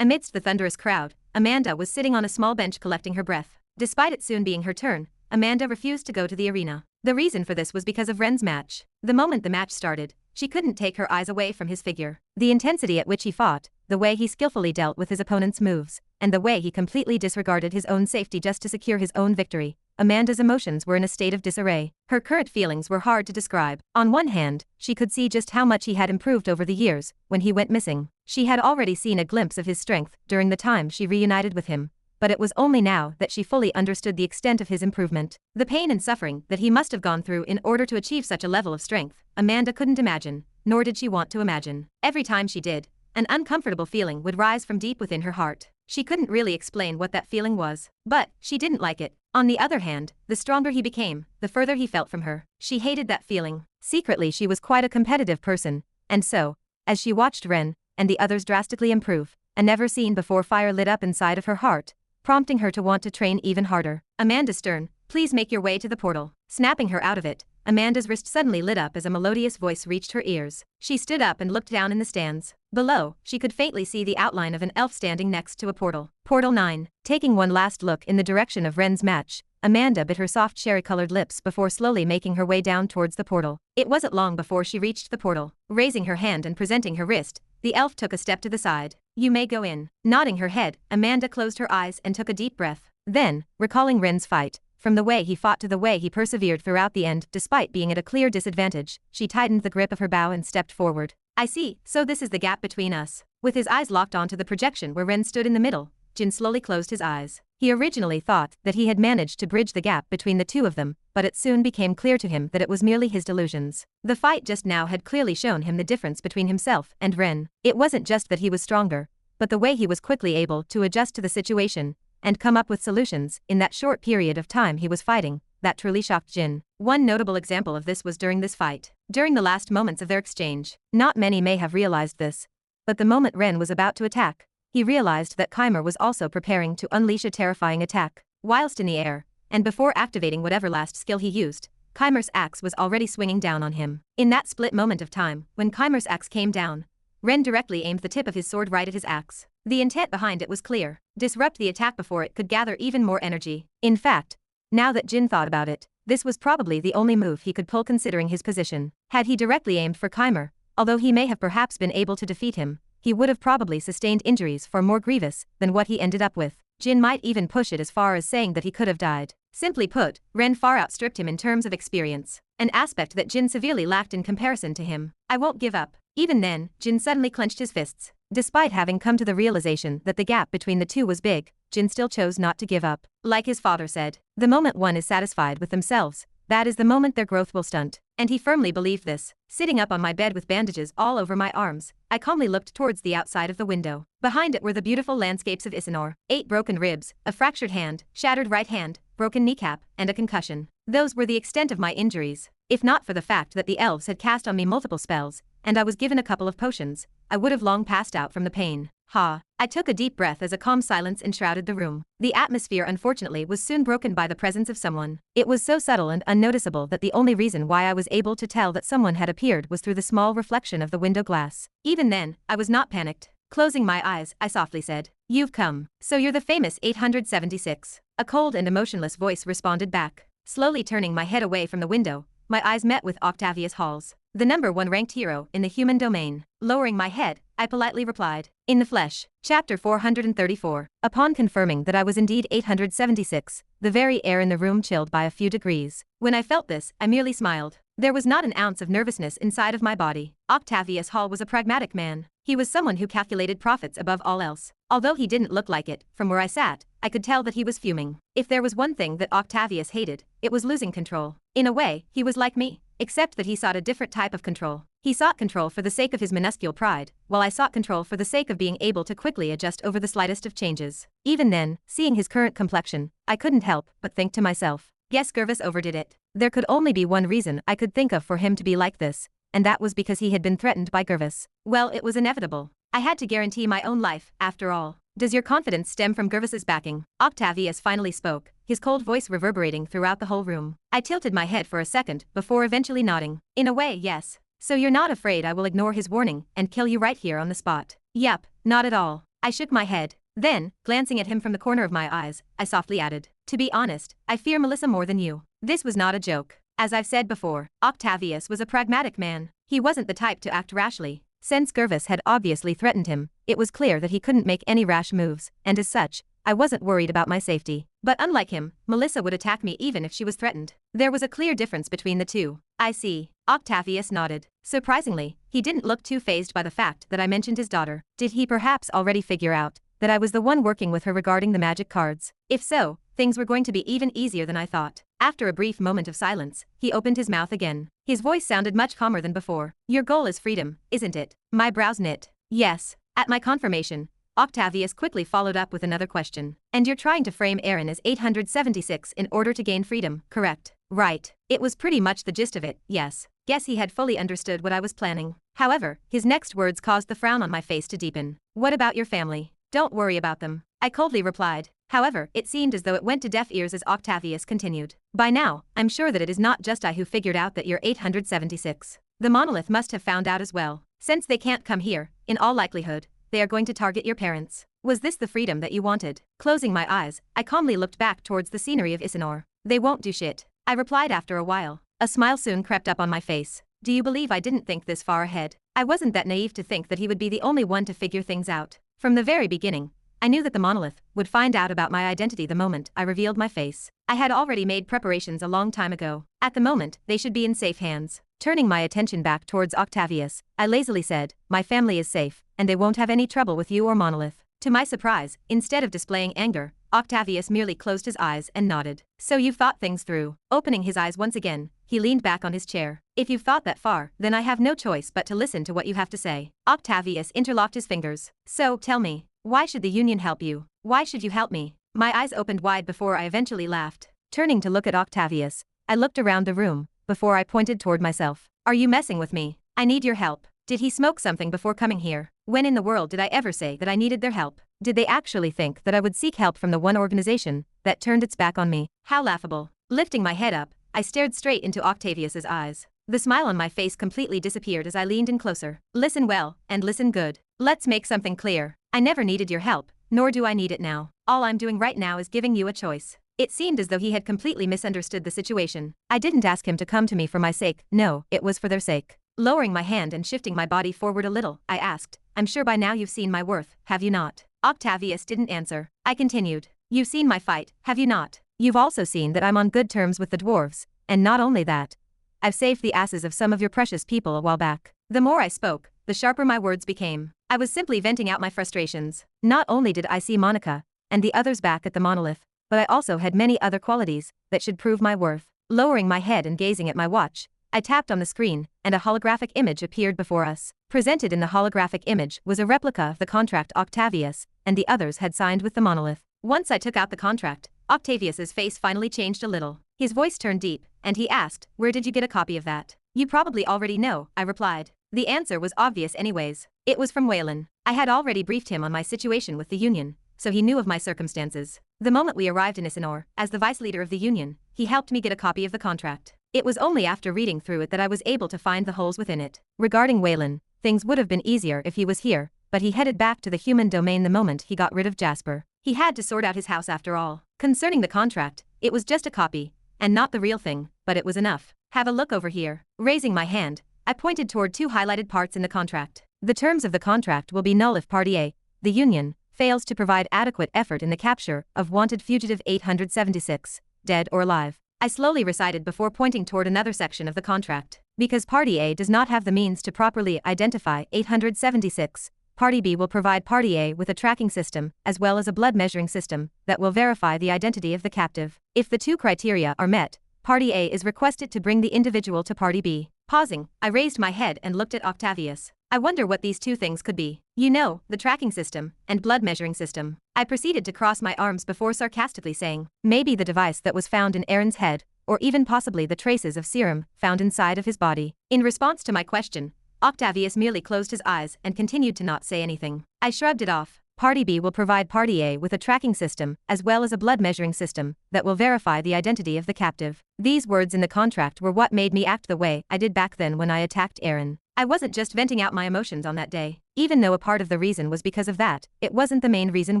amidst the thunderous crowd, Amanda was sitting on a small bench collecting her breath. Despite it soon being her turn, Amanda refused to go to the arena. The reason for this was because of Ren's match. The moment the match started, she couldn't take her eyes away from his figure. The intensity at which he fought, the way he skillfully dealt with his opponent's moves, and the way he completely disregarded his own safety just to secure his own victory. Amanda's emotions were in a state of disarray. Her current feelings were hard to describe. On one hand, she could see just how much he had improved over the years when he went missing. She had already seen a glimpse of his strength during the time she reunited with him, but it was only now that she fully understood the extent of his improvement. The pain and suffering that he must have gone through in order to achieve such a level of strength, Amanda couldn't imagine, nor did she want to imagine. Every time she did, an uncomfortable feeling would rise from deep within her heart. She couldn't really explain what that feeling was, but she didn't like it. On the other hand, the stronger he became, the further he felt from her. She hated that feeling. Secretly, she was quite a competitive person, and so, as she watched Ren and the others drastically improve, a never-seen-before fire lit up inside of her heart, prompting her to want to train even harder. Amanda Stern, please make your way to the portal. Snapping her out of it, Amanda's wrist suddenly lit up as a melodious voice reached her ears. She stood up and looked down in the stands. Below, she could faintly see the outline of an elf standing next to a portal. Portal 9. Taking one last look in the direction of Ren's match, Amanda bit her soft cherry-colored lips before slowly making her way down towards the portal. It wasn't long before she reached the portal. Raising her hand and presenting her wrist, the elf took a step to the side. You may go in. Nodding her head, Amanda closed her eyes and took a deep breath. Then, recalling Ren's fight, from the way he fought to the way he persevered throughout the end despite being at a clear disadvantage, she tightened the grip of her bow and stepped forward. I see, so this is the gap between us. With his eyes locked onto the projection where Ren stood in the middle, Jin slowly closed his eyes. He originally thought that he had managed to bridge the gap between the two of them, but it soon became clear to him that it was merely his delusions. The fight just now had clearly shown him the difference between himself and Ren. It wasn't just that he was stronger, but the way he was quickly able to adjust to the situation and come up with solutions in that short period of time he was fighting, that truly shocked Jin. One notable example of this was during this fight. During the last moments of their exchange, not many may have realized this, but the moment Ren was about to attack, he realized that Keimer was also preparing to unleash a terrifying attack. Whilst in the air, and before activating whatever last skill he used, Keimer's axe was already swinging down on him. In that split moment of time, when Keimer's axe came down, Ren directly aimed the tip of his sword right at his axe. The intent behind it was clear: disrupt the attack before it could gather even more energy. In fact, now that Jin thought about it, this was probably the only move he could pull considering his position. Had he directly aimed for Keimer, although he may have perhaps been able to defeat him, he would have probably sustained injuries far more grievous than what he ended up with. Jin might even push it as far as saying that he could have died. Simply put, Ren far outstripped him in terms of experience, an aspect that Jin severely lacked in comparison to him. I won't give up. Even then, Jin suddenly clenched his fists. Despite having come to the realization that the gap between the two was big, Jin still chose not to give up. Like his father said, the moment one is satisfied with themselves, that is the moment their growth will stunt. And he firmly believed this. Sitting up on my bed with bandages all over my arms, I calmly looked towards the outside of the window. Behind it were the beautiful landscapes of Isanor. 8 broken ribs, a fractured hand, shattered right hand, broken kneecap, and a concussion. Those were the extent of my injuries. If not for the fact that the elves had cast on me multiple spells, and I was given a couple of potions, I would have long passed out from the pain. I took a deep breath as a calm silence enshrouded the room. The atmosphere unfortunately was soon broken by the presence of someone. It was so subtle and unnoticeable that the only reason why I was able to tell that someone had appeared was through the small reflection of the window glass. Even then, I was not panicked. Closing my eyes, I softly said, "You've come. So you're the famous 876. A cold and emotionless voice responded back. Slowly turning my head away from the window, my eyes met with Octavius Hall's, the #1 ranked hero in the human domain. Lowering my head, I politely replied, "In the flesh." Chapter 434. Upon confirming that I was indeed 876, the very air in the room chilled by a few degrees. When I felt this, I merely smiled. There was not an ounce of nervousness inside of my body. Octavius Hall was a pragmatic man. He was someone who calculated profits above all else. Although he didn't look like it, from where I sat, I could tell that he was fuming. If there was one thing that Octavius hated, it was losing control. In a way, he was like me, except that he sought a different type of control. He sought control for the sake of his minuscule pride, while I sought control for the sake of being able to quickly adjust over the slightest of changes. Even then, seeing his current complexion, I couldn't help but think to myself, Guess Gervis overdid it. There could only be one reason I could think of for him to be like this, and that was because he had been threatened by Gervis. Well, it was inevitable. I had to guarantee my own life, after all. Does your confidence stem from Gervis's backing? Octavius finally spoke, his cold voice reverberating throughout the whole room. I tilted my head for a second before eventually nodding. In a way, yes. So you're not afraid I will ignore his warning and kill you right here on the spot? Yep, not at all. I shook my head. Then, glancing at him from the corner of my eyes, I softly added, to be honest, I fear Melissa more than you. This was not a joke. As I've said before, Octavius was a pragmatic man. He wasn't the type to act rashly. Since Gervis had obviously threatened him, it was clear that he couldn't make any rash moves, and as such, I wasn't worried about my safety. But unlike him, Melissa would attack me even if she was threatened. There was a clear difference between the two. I see. Octavius nodded. Surprisingly, he didn't look too fazed by the fact that I mentioned his daughter. Did he perhaps already figure out that I was the one working with her regarding the magic cards? If so, things were going to be even easier than I thought. After a brief moment of silence, he opened his mouth again. His voice sounded much calmer than before. Your goal is freedom, isn't it? My brows knit. Yes. At my confirmation, Octavius quickly followed up with another question. And you're trying to frame Aaron as 876 in order to gain freedom, correct? Right. It was pretty much the gist of it, yes. Guess he had fully understood what I was planning. However, his next words caused the frown on my face to deepen. What about your family? Don't worry about them. I coldly replied. However, it seemed as though it went to deaf ears as Octavius continued. By now, I'm sure that it is not just I who figured out that you're 876. The monolith must have found out as well. Since they can't come here, in all likelihood, they are going to target your parents. Was this the freedom that you wanted? Closing my eyes, I calmly looked back towards the scenery of Isanor. They won't do shit, I replied after a while. A smile soon crept up on my face. Do you believe I didn't think this far ahead? I wasn't that naive to think that he would be the only one to figure things out. From the very beginning, I knew that the monolith would find out about my identity the moment I revealed my face. I had already made preparations a long time ago. At the moment, they should be in safe hands. Turning my attention back towards Octavius, I lazily said, my family is safe, and they won't have any trouble with you or Monolith. To my surprise, instead of displaying anger, Octavius merely closed his eyes and nodded. So you've thought things through. Opening his eyes once again, he leaned back on his chair. If you've thought that far, then I have no choice but to listen to what you have to say. Octavius interlocked his fingers. So, tell me, why should the Union help you? Why should you help me? My eyes opened wide before I eventually laughed. Turning to look at Octavius, I looked around the room, before I pointed toward myself. Are you messing with me? I need your help. Did he smoke something before coming here? When in the world did I ever say that I needed their help? Did they actually think that I would seek help from the one organization that turned its back on me? How laughable. Lifting my head up, I stared straight into Octavius's eyes. The smile on my face completely disappeared as I leaned in closer. Listen well, and listen good. Let's make something clear. I never needed your help, nor do I need it now. All I'm doing right now is giving you a choice. It seemed as though he had completely misunderstood the situation. I didn't ask him to come to me for my sake, no, it was for their sake. Lowering my hand and shifting my body forward a little, I asked, I'm sure by now you've seen my worth, have you not? Octavius didn't answer. I continued, you've seen my fight, have you not? You've also seen that I'm on good terms with the dwarves, and not only that, I've saved the asses of some of your precious people a while back. The more I spoke, the sharper my words became. I was simply venting out my frustrations. Not only did I see Monica and the others back at the monolith, but I also had many other qualities that should prove my worth. Lowering my head and gazing at my watch, I tapped on the screen, and a holographic image appeared before us. Presented in the holographic image was a replica of the contract Octavius and the others had signed with the monolith. Once I took out the contract, Octavius's face finally changed a little. His voice turned deep, and he asked, where did you get a copy of that? You probably already know, I replied. The answer was obvious anyways. It was from Waylon. I had already briefed him on my situation with the Union, so he knew of my circumstances. The moment we arrived in Isanor, as the vice leader of the Union, he helped me get a copy of the contract. It was only after reading through it that I was able to find the holes within it. Regarding Waylon, things would have been easier if he was here, but he headed back to the human domain the moment he got rid of Jasper. He had to sort out his house after all. Concerning the contract, it was just a copy, and not the real thing, but it was enough. Have a look over here. Raising my hand, I pointed toward two highlighted parts in the contract. The terms of the contract will be null if Party A, the Union, fails to provide adequate effort in the capture of wanted fugitive 876, dead or alive. I slowly recited before pointing toward another section of the contract. Because Party A does not have the means to properly identify 876, Party B will provide Party A with a tracking system as well as a blood measuring system that will verify the identity of the captive. If the two criteria are met, Party A is requested to bring the individual to Party B. Pausing, I raised my head and looked at Octavius. I wonder what these two things could be. You know, the tracking system and blood measuring system. I proceeded to cross my arms before sarcastically saying, maybe the device that was found in Aaron's head, or even possibly the traces of serum found inside of his body. In response to my question, Octavius merely closed his eyes and continued to not say anything. I shrugged it off. Party B will provide Party A with a tracking system as well as a blood measuring system that will verify the identity of the captive. These words in the contract were what made me act the way I did back then when I attacked Aaron. I wasn't just venting out my emotions on that day. Even though a part of the reason was because of that, it wasn't the main reason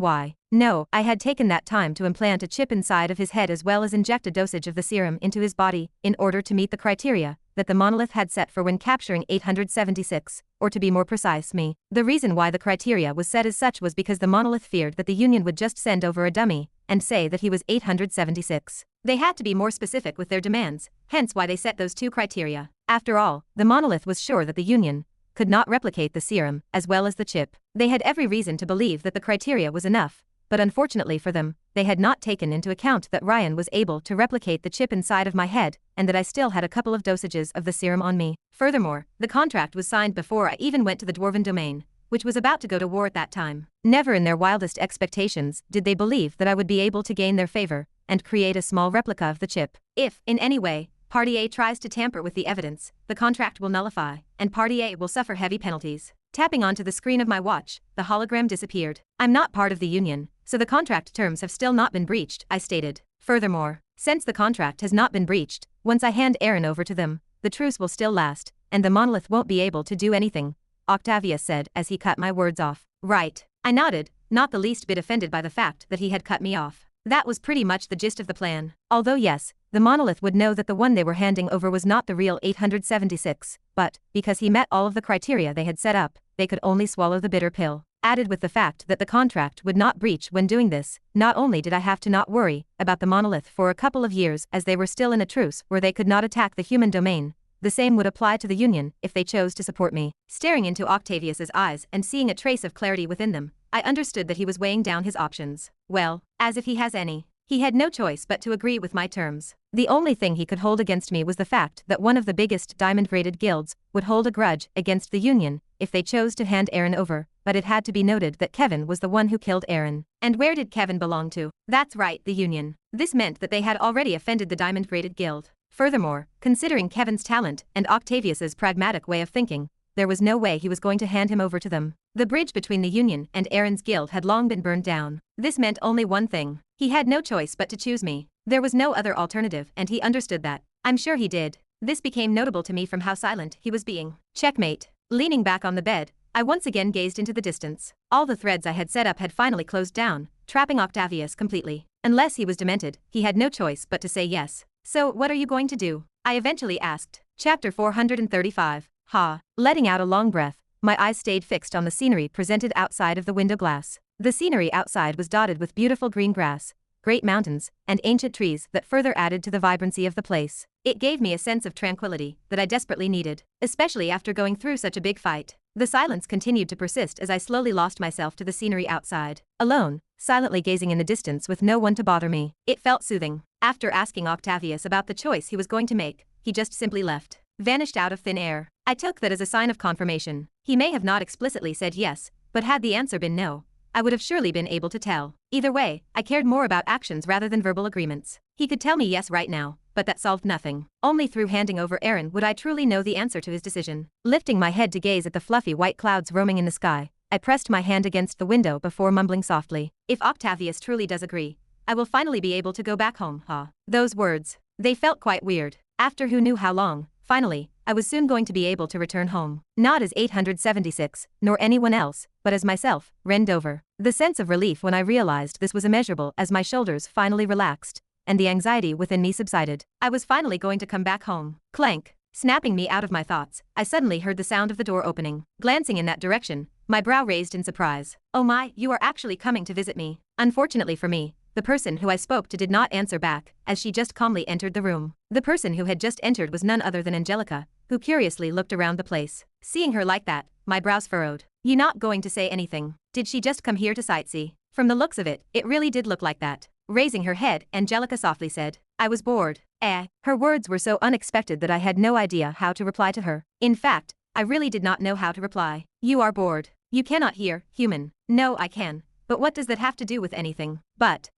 why. No, I had taken that time to implant a chip inside of his head as well as inject a dosage of the serum into his body in order to meet the criteria that the monolith had set for when capturing 876, or to be more precise, me. The reason why the criteria was set as such was because the monolith feared that the Union would just send over a dummy and say that he was 876. They had to be more specific with their demands, hence why they set those two criteria. After all, the monolith was sure that the Union could not replicate the serum as well as the chip. They had every reason to believe that the criteria was enough, but unfortunately for them, they had not taken into account that Ryan was able to replicate the chip inside of my head and that I still had a couple of dosages of the serum on me. Furthermore, the contract was signed before I even went to the Dwarven domain, which was about to go to war at that time. Never in their wildest expectations did they believe that I would be able to gain their favor and create a small replica of the chip. If, in any way, Party A tries to tamper with the evidence, the contract will nullify, and Party A will suffer heavy penalties. Tapping onto the screen of my watch, the hologram disappeared. I'm not part of the Union, so the contract terms have still not been breached, I stated. Furthermore, since the contract has not been breached, once I hand Aaron over to them, the truce will still last, and the monolith won't be able to do anything, Octavius said as he cut my words off. Right. I nodded, not the least bit offended by the fact that he had cut me off. That was pretty much the gist of the plan. Although yes, the monolith would know that the one they were handing over was not the real 876, but, because he met all of the criteria they had set up, they could only swallow the bitter pill. Added with the fact that the contract would not breach when doing this, not only did I have to not worry about the monolith for a couple of years as they were still in a truce where they could not attack the human domain, the same would apply to the Union if they chose to support me. Staring into Octavius's eyes and seeing a trace of clarity within them, I understood that he was weighing down his options. Well, as if he has any. He had no choice but to agree with my terms. The only thing he could hold against me was the fact that one of the biggest diamond-rated guilds would hold a grudge against the Union if they chose to hand Aaron over, but it had to be noted that Kevin was the one who killed Aaron. And where did Kevin belong to? That's right, the Union. This meant that they had already offended the diamond-rated guild. Furthermore, considering Kevin's talent and Octavius's pragmatic way of thinking, there was no way he was going to hand him over to them. The bridge between the Union and Aaron's guild had long been burned down. This meant only one thing. He had no choice but to choose me. There was no other alternative and he understood that. I'm sure he did. This became notable to me from how silent he was being. Checkmate. Leaning back on the bed, I once again gazed into the distance. All the threads I had set up had finally closed down, trapping Octavius completely. Unless he was demented, he had no choice but to say yes. So, what are you going to do? I eventually asked. Chapter 435. Ha. Letting out a long breath, my eyes stayed fixed on the scenery presented outside of the window glass. The scenery outside was dotted with beautiful green grass, great mountains, and ancient trees that further added to the vibrancy of the place. It gave me a sense of tranquility that I desperately needed, especially after going through such a big fight. The silence continued to persist as I slowly lost myself to the scenery outside. Alone, silently gazing in the distance with no one to bother me. It felt soothing. After asking Octavius about the choice he was going to make, he just simply left. Vanished out of thin air. I took that as a sign of confirmation. He may have not explicitly said yes, but had the answer been no, I would have surely been able to tell. Either way, I cared more about actions rather than verbal agreements. He could tell me yes right now, but that solved nothing. Only through handing over Aaron would I truly know the answer to his decision. Lifting my head to gaze at the fluffy white clouds roaming in the sky, I pressed my hand against the window before mumbling softly. If Octavius truly does agree, I will finally be able to go back home, huh? Those words. They felt quite weird. After who knew how long, finally, I was soon going to be able to return home. Not as 876, nor anyone else, but as myself, Ren Dover. The sense of relief when I realized this was immeasurable as my shoulders finally relaxed, and the anxiety within me subsided. I was finally going to come back home. Clank. Snapping me out of my thoughts, I suddenly heard the sound of the door opening. Glancing in that direction, my brow raised in surprise. Oh my, you are actually coming to visit me. Unfortunately for me, the person who I spoke to did not answer back, as she just calmly entered the room. The person who had just entered was none other than Angelica, who curiously looked around the place. Seeing her like that, my brows furrowed. You not going to say anything? Did she just come here to sightsee? From the looks of it, it really did look like that. Raising her head, Angelica softly said, I was bored. Her words were so unexpected that I had no idea how to reply to her. In fact, I really did not know how to reply. You are bored. You cannot hear, human. No, I can. But what does that have to do with anything? But,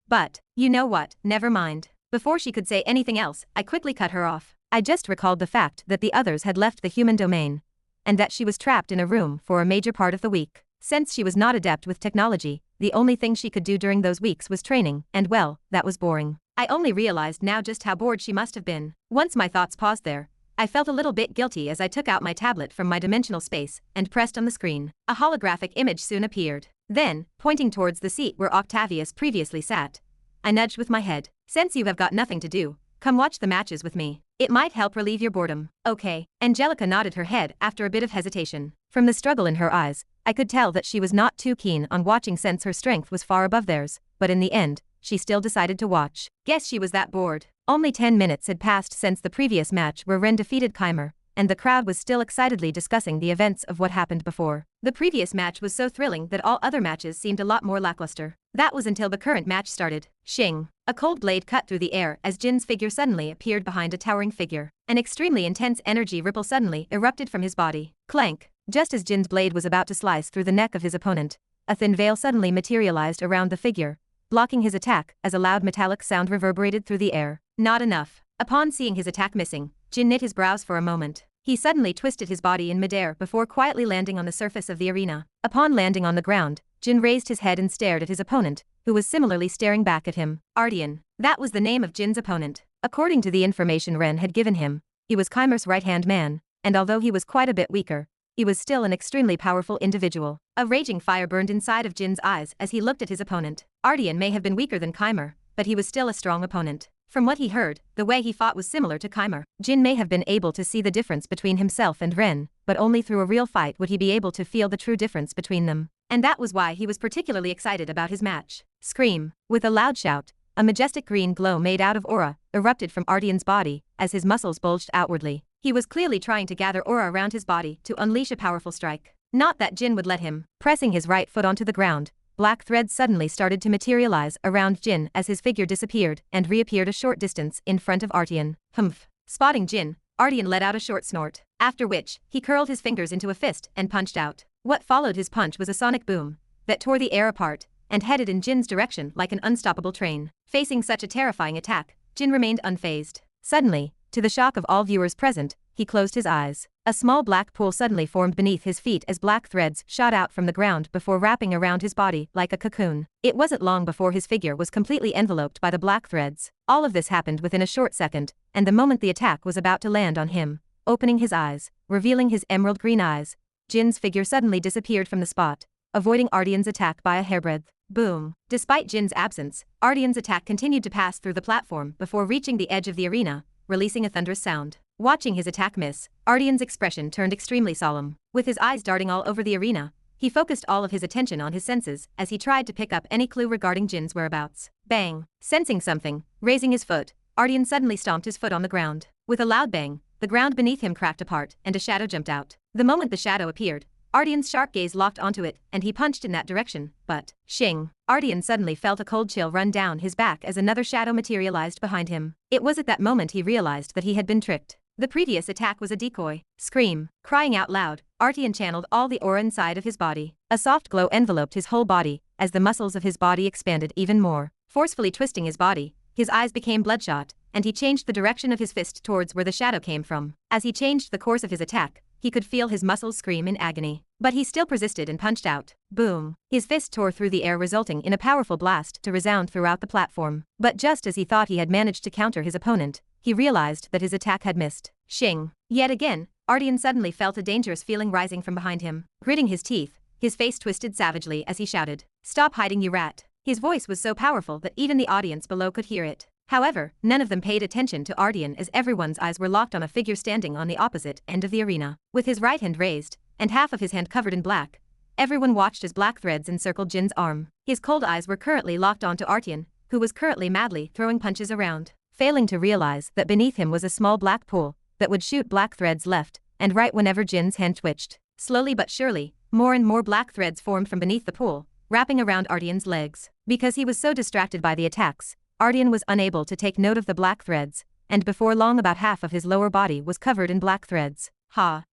you know what, never mind. Before she could say anything else, I quickly cut her off. I just recalled the fact that the others had left the human domain, and that she was trapped in a room for a major part of the week. Since she was not adept with technology, the only thing she could do during those weeks was training, and well, that was boring. I only realized now just how bored she must have been. Once my thoughts paused there, I felt a little bit guilty as I took out my tablet from my dimensional space and pressed on the screen. A holographic image soon appeared. Then, pointing towards the seat where Octavius previously sat, I nudged with my head. Since you have got nothing to do, come watch the matches with me. It might help relieve your boredom. Okay. Angelica nodded her head after a bit of hesitation. From the struggle in her eyes, I could tell that she was not too keen on watching since her strength was far above theirs, but in the end, she still decided to watch. Guess she was that bored. Only 10 minutes had passed since the previous match where Ren defeated Keimer, and the crowd was still excitedly discussing the events of what happened before. The previous match was so thrilling that all other matches seemed a lot more lackluster. That was until the current match started. Shing. A cold blade cut through the air as Jin's figure suddenly appeared behind a towering figure. An extremely intense energy ripple suddenly erupted from his body. Clank. Just as Jin's blade was about to slice through the neck of his opponent, a thin veil suddenly materialized around the figure, blocking his attack as a loud metallic sound reverberated through the air. Not enough. Upon seeing his attack missing, Jin knit his brows for a moment. He suddenly twisted his body in midair before quietly landing on the surface of the arena. Upon landing on the ground, Jin raised his head and stared at his opponent, who was similarly staring back at him. Ardian. That was the name of Jin's opponent. According to the information Ren had given him, he was Keimer's right-hand man, and although he was quite a bit weaker, he was still an extremely powerful individual. A raging fire burned inside of Jin's eyes as he looked at his opponent. Ardian may have been weaker than Keimer, but he was still a strong opponent. From what he heard, the way he fought was similar to Keimer. Jin may have been able to see the difference between himself and Ren, but only through a real fight would he be able to feel the true difference between them. And that was why he was particularly excited about his match. Scream. With a loud shout, a majestic green glow made out of aura erupted from Ardian's body as his muscles bulged outwardly. He was clearly trying to gather aura around his body to unleash a powerful strike. Not that Jin would let him. Pressing his right foot onto the ground, black threads suddenly started to materialize around Jin as his figure disappeared and reappeared a short distance in front of Ardian. Humph. Spotting Jin, Ardian let out a short snort, after which, he curled his fingers into a fist and punched out. What followed his punch was a sonic boom that tore the air apart and headed in Jin's direction like an unstoppable train. Facing such a terrifying attack, Jin remained unfazed. Suddenly, to the shock of all viewers present, he closed his eyes. A small black pool suddenly formed beneath his feet as black threads shot out from the ground before wrapping around his body like a cocoon. It wasn't long before his figure was completely enveloped by the black threads. All of this happened within a short second, and the moment the attack was about to land on him, opening his eyes, revealing his emerald green eyes, Jin's figure suddenly disappeared from the spot, avoiding Ardian's attack by a hairbreadth. Boom. Despite Jin's absence, Ardian's attack continued to pass through the platform before reaching the edge of the arena, releasing a thunderous sound. Watching his attack miss, Ardian's expression turned extremely solemn. With his eyes darting all over the arena, he focused all of his attention on his senses as he tried to pick up any clue regarding Jin's whereabouts. Bang! Sensing something, raising his foot, Ardian suddenly stomped his foot on the ground. With a loud bang, the ground beneath him cracked apart and a shadow jumped out. The moment the shadow appeared, Ardian's sharp gaze locked onto it and he punched in that direction, but, shing! Ardian suddenly felt a cold chill run down his back as another shadow materialized behind him. It was at that moment he realized that he had been tricked. The previous attack was a decoy. Scream. Crying out loud, Ardian channeled all the aura inside of his body. A soft glow enveloped his whole body as the muscles of his body expanded even more. Forcefully twisting his body, his eyes became bloodshot, and he changed the direction of his fist towards where the shadow came from. As he changed the course of his attack, he could feel his muscles scream in agony. But he still persisted and punched out. Boom. His fist tore through the air, resulting in a powerful blast to resound throughout the platform. But just as he thought he had managed to counter his opponent, he realized that his attack had missed. Shing. Yet again, Ardian suddenly felt a dangerous feeling rising from behind him. Gritting his teeth, his face twisted savagely as he shouted, "Stop hiding, you rat." His voice was so powerful that even the audience below could hear it. However, none of them paid attention to Ardian as everyone's eyes were locked on a figure standing on the opposite end of the arena. With his right hand raised, and half of his hand covered in black, everyone watched as black threads encircled Jin's arm. His cold eyes were currently locked onto Ardian, who was currently madly throwing punches around, failing to realize that beneath him was a small black pool that would shoot black threads left and right whenever Jin's hand twitched. Slowly but surely, more and more black threads formed from beneath the pool, wrapping around Ardian's legs. Because he was so distracted by the attacks, Ardian was unable to take note of the black threads, and before long about half of his lower body was covered in black threads.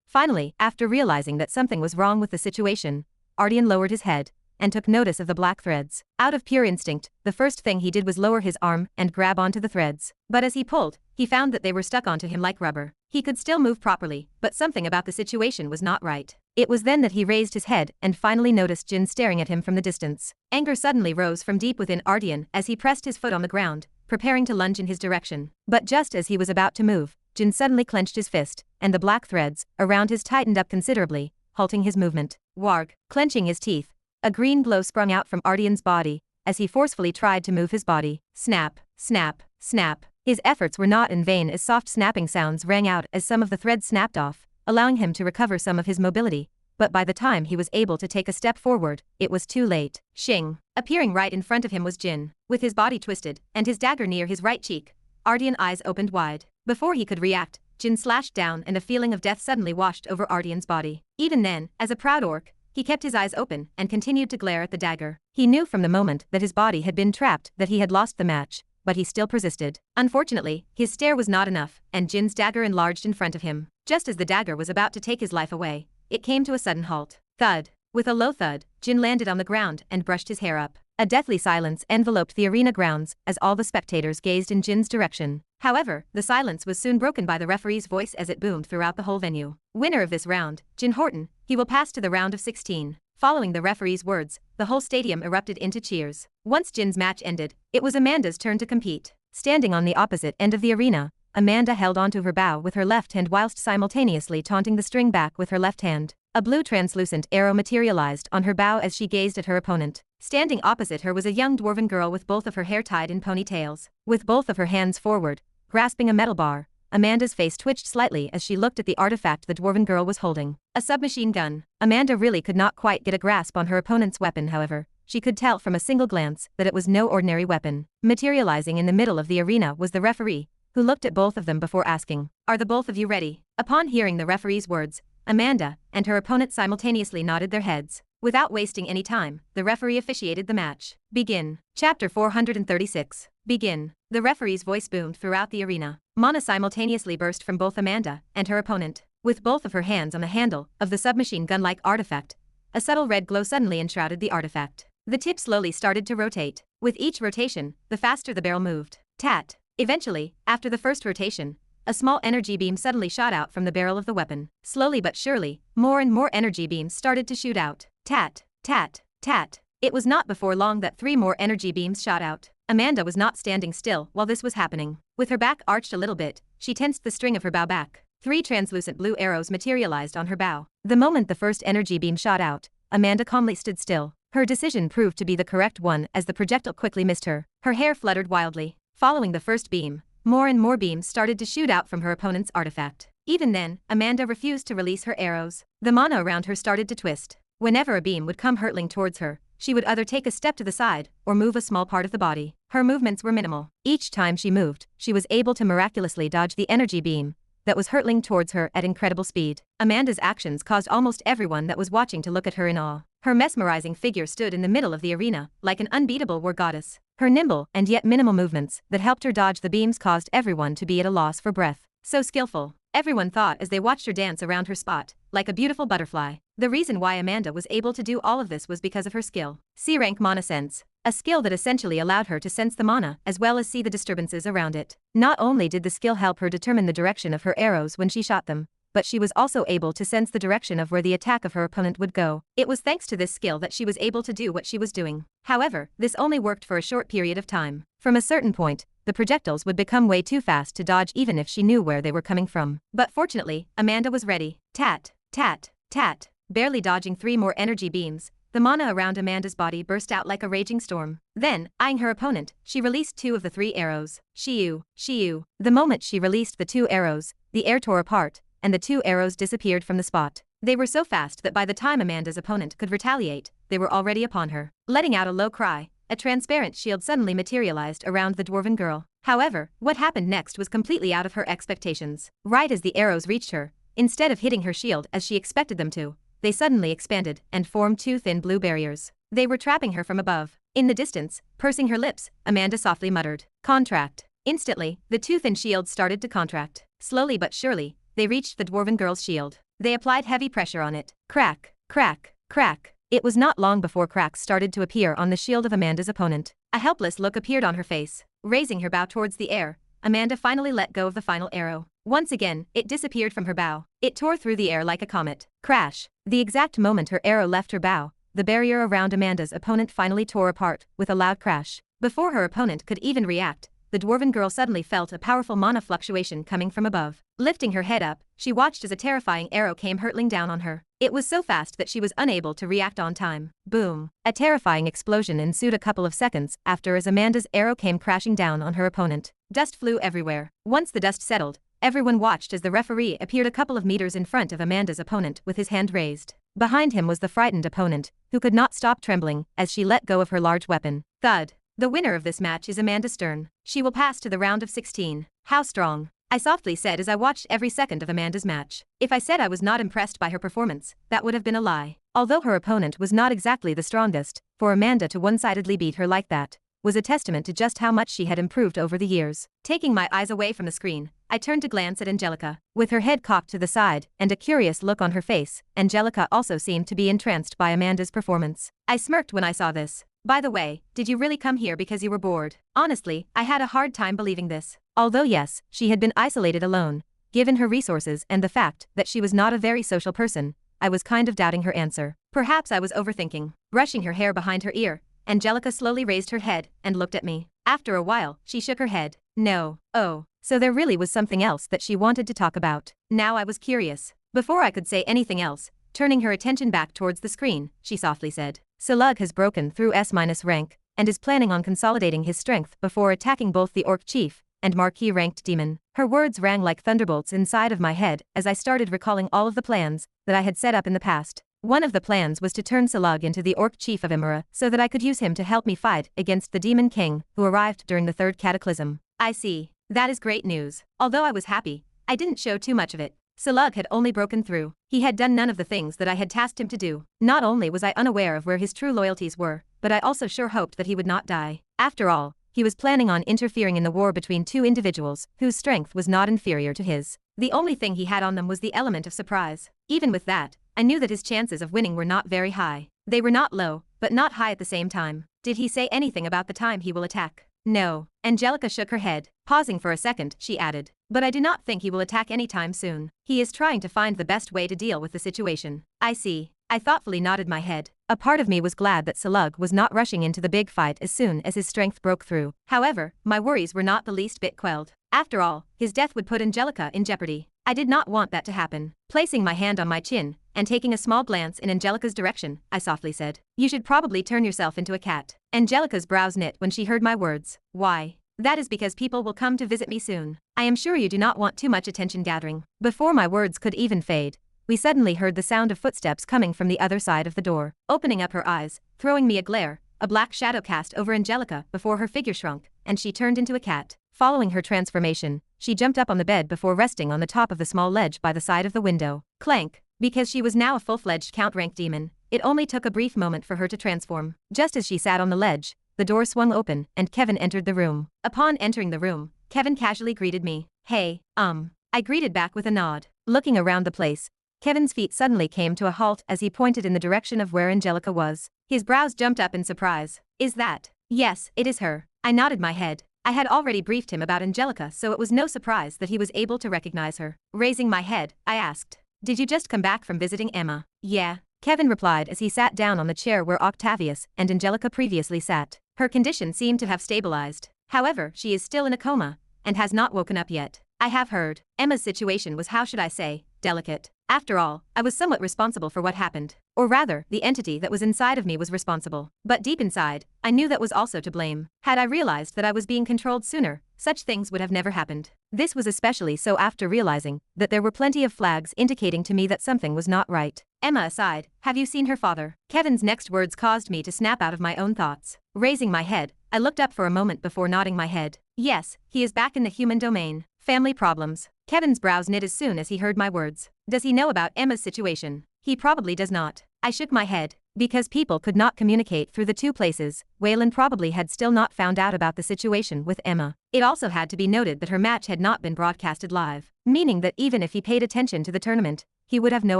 Finally, after realizing that something was wrong with the situation, Ardian lowered his head and took notice of the black threads. Out of pure instinct, the first thing he did was lower his arm and grab onto the threads. But as he pulled, he found that they were stuck onto him like rubber. He could still move properly, but something about the situation was not right. It was then that he raised his head and finally noticed Jin staring at him from the distance. Anger suddenly rose from deep within Ardian as he pressed his foot on the ground, preparing to lunge in his direction. But just as he was about to move, Jin suddenly clenched his fist, and the black threads around his tightened up considerably, halting his movement. Warg. Clenching his teeth, a green glow sprung out from Ardian's body as he forcefully tried to move his body. Snap, snap, snap. His efforts were not in vain as soft snapping sounds rang out as some of the threads snapped off, allowing him to recover some of his mobility. But by the time he was able to take a step forward, it was too late. Shing. Appearing right in front of him was Jin, with his body twisted and his dagger near his right cheek. Ardian's eyes opened wide. Before he could react, Jin slashed down and a feeling of death suddenly washed over Ardian's body. Even then, as a proud orc, he kept his eyes open and continued to glare at the dagger. He knew from the moment that his body had been trapped that he had lost the match, but he still persisted. Unfortunately, his stare was not enough, and Jin's dagger enlarged in front of him. Just as the dagger was about to take his life away, it came to a sudden halt. Thud. With a low thud, Jin landed on the ground and brushed his hair up. A deathly silence enveloped the arena grounds as all the spectators gazed in Jin's direction. However, the silence was soon broken by the referee's voice as it boomed throughout the whole venue. Winner of this round, Jin Horton, he will pass to the round of 16. Following the referee's words, the whole stadium erupted into cheers. Once Jin's match ended, it was Amanda's turn to compete. Standing on the opposite end of the arena, Amanda held onto her bow with her left hand whilst simultaneously taunting the string back with her left hand. A blue translucent arrow materialized on her bow as she gazed at her opponent. Standing opposite her was a young dwarven girl with both of her hair tied in ponytails. With both of her hands forward, grasping a metal bar, Amanda's face twitched slightly as she looked at the artifact the dwarven girl was holding. A submachine gun. Amanda really could not quite get a grasp on her opponent's weapon, however. She could tell from a single glance that it was no ordinary weapon. Materializing in the middle of the arena was the referee, who looked at both of them before asking, "Are the both of you ready?" Upon hearing the referee's words, Amanda and her opponent simultaneously nodded their heads. Without wasting any time, the referee officiated the match. Begin. Chapter 436. Begin. The referee's voice boomed throughout the arena. Mana simultaneously burst from both Amanda and her opponent. With both of her hands on the handle of the submachine gun-like artifact, a subtle red glow suddenly enshrouded the artifact. The tip slowly started to rotate. With each rotation, the faster the barrel moved. Tat. Eventually, after the first rotation, a small energy beam suddenly shot out from the barrel of the weapon. Slowly but surely, more and more energy beams started to shoot out. Tat, tat, tat. It was not before long that 3 more energy beams shot out. Amanda was not standing still while this was happening. With her back arched a little bit, she tensed the string of her bow back. 3 translucent blue arrows materialized on her bow. The moment the first energy beam shot out, Amanda calmly stood still. Her decision proved to be the correct one as the projectile quickly missed her. Her hair fluttered wildly. Following the first beam, more and more beams started to shoot out from her opponent's artifact. Even then, Amanda refused to release her arrows. The mana around her started to twist. Whenever a beam would come hurtling towards her, she would either take a step to the side or move a small part of the body. Her movements were minimal. Each time she moved, she was able to miraculously dodge the energy beam that was hurtling towards her at incredible speed. Amanda's actions caused almost everyone that was watching to look at her in awe. Her mesmerizing figure stood in the middle of the arena, like an unbeatable war goddess. Her nimble and yet minimal movements that helped her dodge the beams caused everyone to be at a loss for breath. So skillful, everyone thought as they watched her dance around her spot, like a beautiful butterfly. The reason why Amanda was able to do all of this was because of her skill. C-rank mana sense, a skill that essentially allowed her to sense the mana as well as see the disturbances around it. Not only did the skill help her determine the direction of her arrows when she shot them, but she was also able to sense the direction of where the attack of her opponent would go. It was thanks to this skill that she was able to do what she was doing. However, this only worked for a short period of time. From a certain point, the projectiles would become way too fast to dodge even if she knew where they were coming from. But fortunately, Amanda was ready. Tat, tat, tat. Barely dodging 3 more energy beams, the mana around Amanda's body burst out like a raging storm. Then, eyeing her opponent, she released 2 of the 3 arrows. Shiyu, Shiyu. The moment she released the 2 arrows, the air tore apart, and the 2 arrows disappeared from the spot. They were so fast that by the time Amanda's opponent could retaliate, they were already upon her. Letting out a low cry, a transparent shield suddenly materialized around the dwarven girl. However, what happened next was completely out of her expectations. Right as the arrows reached her, instead of hitting her shield as she expected them to, they suddenly expanded and formed 2 thin blue barriers. They were trapping her from above. In the distance, pursing her lips, Amanda softly muttered, "Contract." Instantly, the two thin shields started to contract. Slowly but surely, they reached the dwarven girl's shield. They applied heavy pressure on it. Crack, crack, crack. It was not long before cracks started to appear on the shield of Amanda's opponent. A helpless look appeared on her face. Raising her bow towards the air, Amanda finally let go of the final arrow. Once again, it disappeared from her bow. It tore through the air like a comet. Crash. The exact moment her arrow left her bow, the barrier around Amanda's opponent finally tore apart, with a loud crash. Before her opponent could even react, the dwarven girl suddenly felt a powerful mana fluctuation coming from above. Lifting her head up, she watched as a terrifying arrow came hurtling down on her. It was so fast that she was unable to react on time. Boom. A terrifying explosion ensued a couple of seconds after as Amanda's arrow came crashing down on her opponent. Dust flew everywhere. Once the dust settled, everyone watched as the referee appeared a couple of meters in front of Amanda's opponent with his hand raised. Behind him was the frightened opponent, who could not stop trembling as she let go of her large weapon. Thud. The winner of this match is Amanda Stern. She will pass to the round of 16. How strong, I softly said as I watched every second of Amanda's match. If I said I was not impressed by her performance, that would have been a lie. Although her opponent was not exactly the strongest, for Amanda to one-sidedly beat her like that was a testament to just how much she had improved over the years. Taking my eyes away from the screen, I turned to glance at Angelica. With her head cocked to the side and a curious look on her face, Angelica also seemed to be entranced by Amanda's performance. I smirked when I saw this. By the way, did you really come here because you were bored? Honestly, I had a hard time believing this. Although yes, she had been isolated alone, given her resources and the fact that she was not a very social person, I was kind of doubting her answer. Perhaps I was overthinking. Brushing her hair behind her ear, Angelica slowly raised her head and looked at me. After a while, she shook her head. No. Oh, so there really was something else that she wanted to talk about. Now I was curious. Before I could say anything else, turning her attention back towards the screen, she softly said, "Salug has broken through S- rank, and is planning on consolidating his strength before attacking both the Orc Chief and Marquis-ranked demon." Her words rang like thunderbolts inside of my head as I started recalling all of the plans that I had set up in the past. One of the plans was to turn Salug into the Orc Chief of Imra so that I could use him to help me fight against the Demon King who arrived during the third cataclysm. I see. That is great news. Although I was happy, I didn't show too much of it. Salug had only broken through. He had done none of the things that I had tasked him to do. Not only was I unaware of where his true loyalties were, but I also sure hoped that he would not die. After all, he was planning on interfering in the war between two individuals whose strength was not inferior to his. The only thing he had on them was the element of surprise. Even with that, I knew that his chances of winning were not very high. They were not low, but not high at the same time. Did he say anything about the time he will attack? No. Angelica shook her head. Pausing for a second, she added, "But I do not think he will attack anytime soon. He is trying to find the best way to deal with the situation." I see. I thoughtfully nodded my head. A part of me was glad that Salug was not rushing into the big fight as soon as his strength broke through. However, my worries were not the least bit quelled. After all, his death would put Angelica in jeopardy. I did not want that to happen. Placing my hand on my chin and taking a small glance in Angelica's direction, I softly said, "You should probably turn yourself into a cat." Angelica's brows knit when she heard my words. "Why?" "That is because people will come to visit me soon. I am sure you do not want too much attention gathering." Before my words could even fade, we suddenly heard the sound of footsteps coming from the other side of the door. Opening up her eyes, throwing me a glare, a black shadow cast over Angelica before her figure shrunk, and she turned into a cat. Following her transformation, she jumped up on the bed before resting on the top of the small ledge by the side of the window. Clank. Because she was now a full-fledged count-rank demon, it only took a brief moment for her to transform. Just as she sat on the ledge, the door swung open and Kevin entered the room. Upon entering the room, Kevin casually greeted me. "Hey, I greeted back with a nod. Looking around the place, Kevin's feet suddenly came to a halt as he pointed in the direction of where Angelica was. His brows jumped up in surprise. "Is that?" "Yes, it is her." I nodded my head. I had already briefed him about Angelica, so it was no surprise that he was able to recognize her. Raising my head, I asked, "Did you just come back from visiting Emma?" "Yeah," Kevin replied as he sat down on the chair where Octavius and Angelica previously sat. Her condition seemed to have stabilized. However, she is still in a coma and has not woken up yet. I have heard. Emma's situation was, how should I say, delicate. After all, I was somewhat responsible for what happened. Or rather, the entity that was inside of me was responsible. But deep inside, I knew that was also to blame. Had I realized that I was being controlled sooner, such things would have never happened. This was especially so after realizing that there were plenty of flags indicating to me that something was not right. Emma aside, have you seen her father? Kevin's next words caused me to snap out of my own thoughts. Raising my head, I looked up for a moment before nodding my head. Yes, he is back in the human domain. Family problems. Kevin's brows knit as soon as he heard my words. Does he know about Emma's situation? He probably does not. I shook my head. Because people could not communicate through the two places, Waylon probably had still not found out about the situation with Emma. It also had to be noted that her match had not been broadcasted live, meaning that even if he paid attention to the tournament, he would have no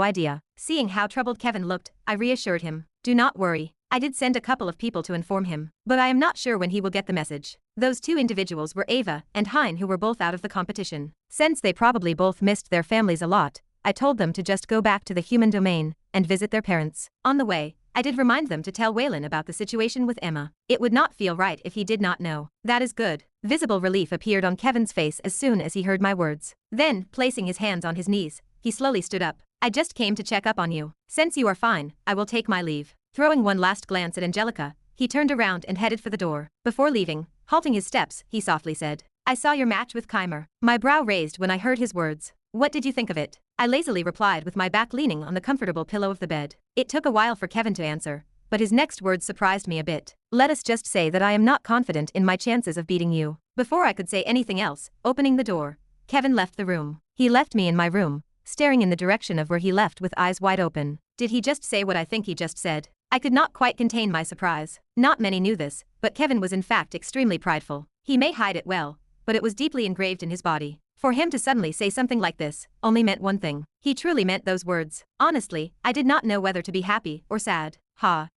idea. Seeing how troubled Kevin looked, I reassured him. Do not worry. I did send a couple of people to inform him, but I am not sure when he will get the message. Those two individuals were Ava and Hein, who were both out of the competition. Since they probably both missed their families a lot, I told them to just go back to the human domain and visit their parents. On the way, I did remind them to tell Waylon about the situation with Emma. It would not feel right if he did not know. That is good. Visible relief appeared on Kevin's face as soon as he heard my words. Then, placing his hands on his knees, he slowly stood up. I just came to check up on you. Since you are fine, I will take my leave. Throwing one last glance at Angelica, he turned around and headed for the door. Before leaving, halting his steps, he softly said, I saw your match with Keimer. My brow raised when I heard his words. What did you think of it? I lazily replied with my back leaning on the comfortable pillow of the bed. It took a while for Kevin to answer, but his next words surprised me a bit. Let us just say that I am not confident in my chances of beating you. Before I could say anything else, opening the door, Kevin left the room. He left me in my room, staring in the direction of where he left with eyes wide open. Did he just say what I think he just said? I could not quite contain my surprise. Not many knew this, but Kevin was in fact extremely prideful. He may hide it well, but it was deeply engraved in his body. For him to suddenly say something like this only meant one thing. He truly meant those words. Honestly, I did not know whether to be happy or sad.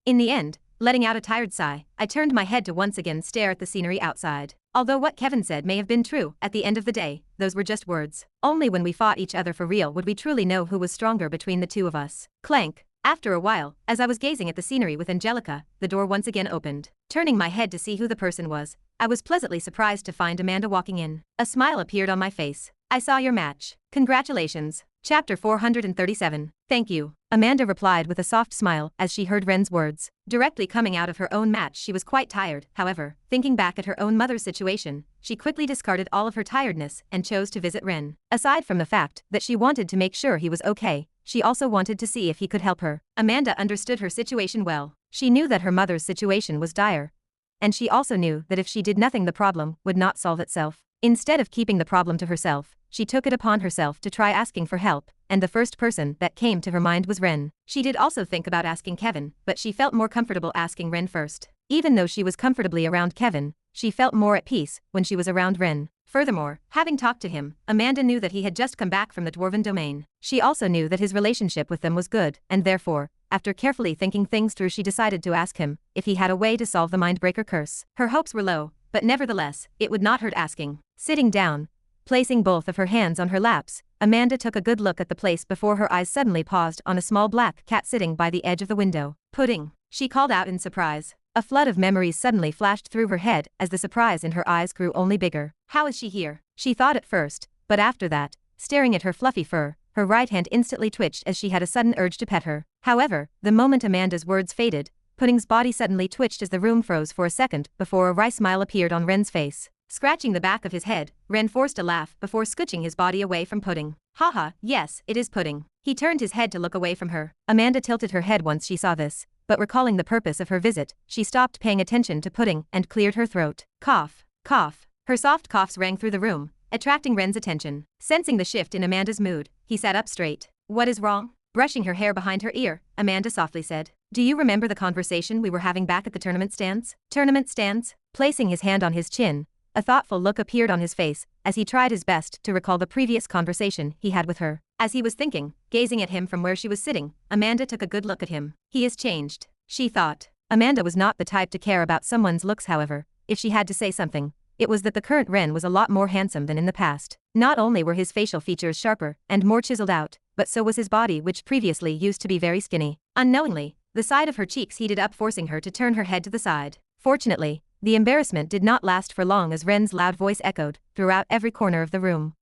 In the end, letting out a tired sigh, I turned my head to once again stare at the scenery outside. Although what Kevin said may have been true, at the end of the day, those were just words. Only when we fought each other for real would we truly know who was stronger between the two of us. Clank. After a while, as I was gazing at the scenery with Angelica, the door once again opened. Turning my head to see who the person was, I was pleasantly surprised to find Amanda walking in. A smile appeared on my face. I saw your match. Congratulations. Chapter 437. Thank you. Amanda replied with a soft smile as she heard Ren's words. Directly coming out of her own match, she was quite tired. However, thinking back at her own mother's situation, she quickly discarded all of her tiredness and chose to visit Ren. Aside from the fact that she wanted to make sure he was okay, she also wanted to see if he could help her. Amanda understood her situation well. She knew that her mother's situation was dire, and she also knew that if she did nothing, the problem would not solve itself. Instead of keeping the problem to herself, she took it upon herself to try asking for help, and the first person that came to her mind was Ren. She did also think about asking Kevin, but she felt more comfortable asking Ren first. Even though she was comfortably around Kevin, she felt more at peace when she was around Ren. Furthermore, having talked to him, Amanda knew that he had just come back from the Dwarven domain. She also knew that his relationship with them was good, and therefore, after carefully thinking things through, she decided to ask him if he had a way to solve the Mindbreaker curse. Her hopes were low, but nevertheless, it would not hurt asking. Sitting down, placing both of her hands on her laps, Amanda took a good look at the place before her eyes suddenly paused on a small black cat sitting by the edge of the window. Pudding, she called out in surprise. A flood of memories suddenly flashed through her head as the surprise in her eyes grew only bigger. How is she here? She thought at first, but after that, staring at her fluffy fur, her right hand instantly twitched as she had a sudden urge to pet her. However, the moment Amanda's words faded, Pudding's body suddenly twitched as the room froze for a second before a wry smile appeared on Ren's face. Scratching the back of his head, Ren forced a laugh before scooching his body away from Pudding. Haha, yes, it is Pudding. He turned his head to look away from her. Amanda tilted her head once she saw this, but recalling the purpose of her visit, she stopped paying attention to Pudding and cleared her throat. Cough, cough. Her soft coughs rang through the room, attracting Ren's attention. Sensing the shift in Amanda's mood, he sat up straight. What is wrong? Brushing her hair behind her ear, Amanda softly said. Do you remember the conversation we were having back at the tournament stands? Tournament stands? Placing his hand on his chin, a thoughtful look appeared on his face as he tried his best to recall the previous conversation he had with her. As he was thinking, gazing at him from where she was sitting, Amanda took a good look at him. He has changed, she thought. Amanda was not the type to care about someone's looks, however. If she had to say something, it was that the current Ren was a lot more handsome than in the past. Not only were his facial features sharper and more chiseled out, but so was his body, which previously used to be very skinny. Unknowingly, the side of her cheeks heated up, forcing her to turn her head to the side. Fortunately, the embarrassment did not last for long as Ren's loud voice echoed throughout every corner of the room.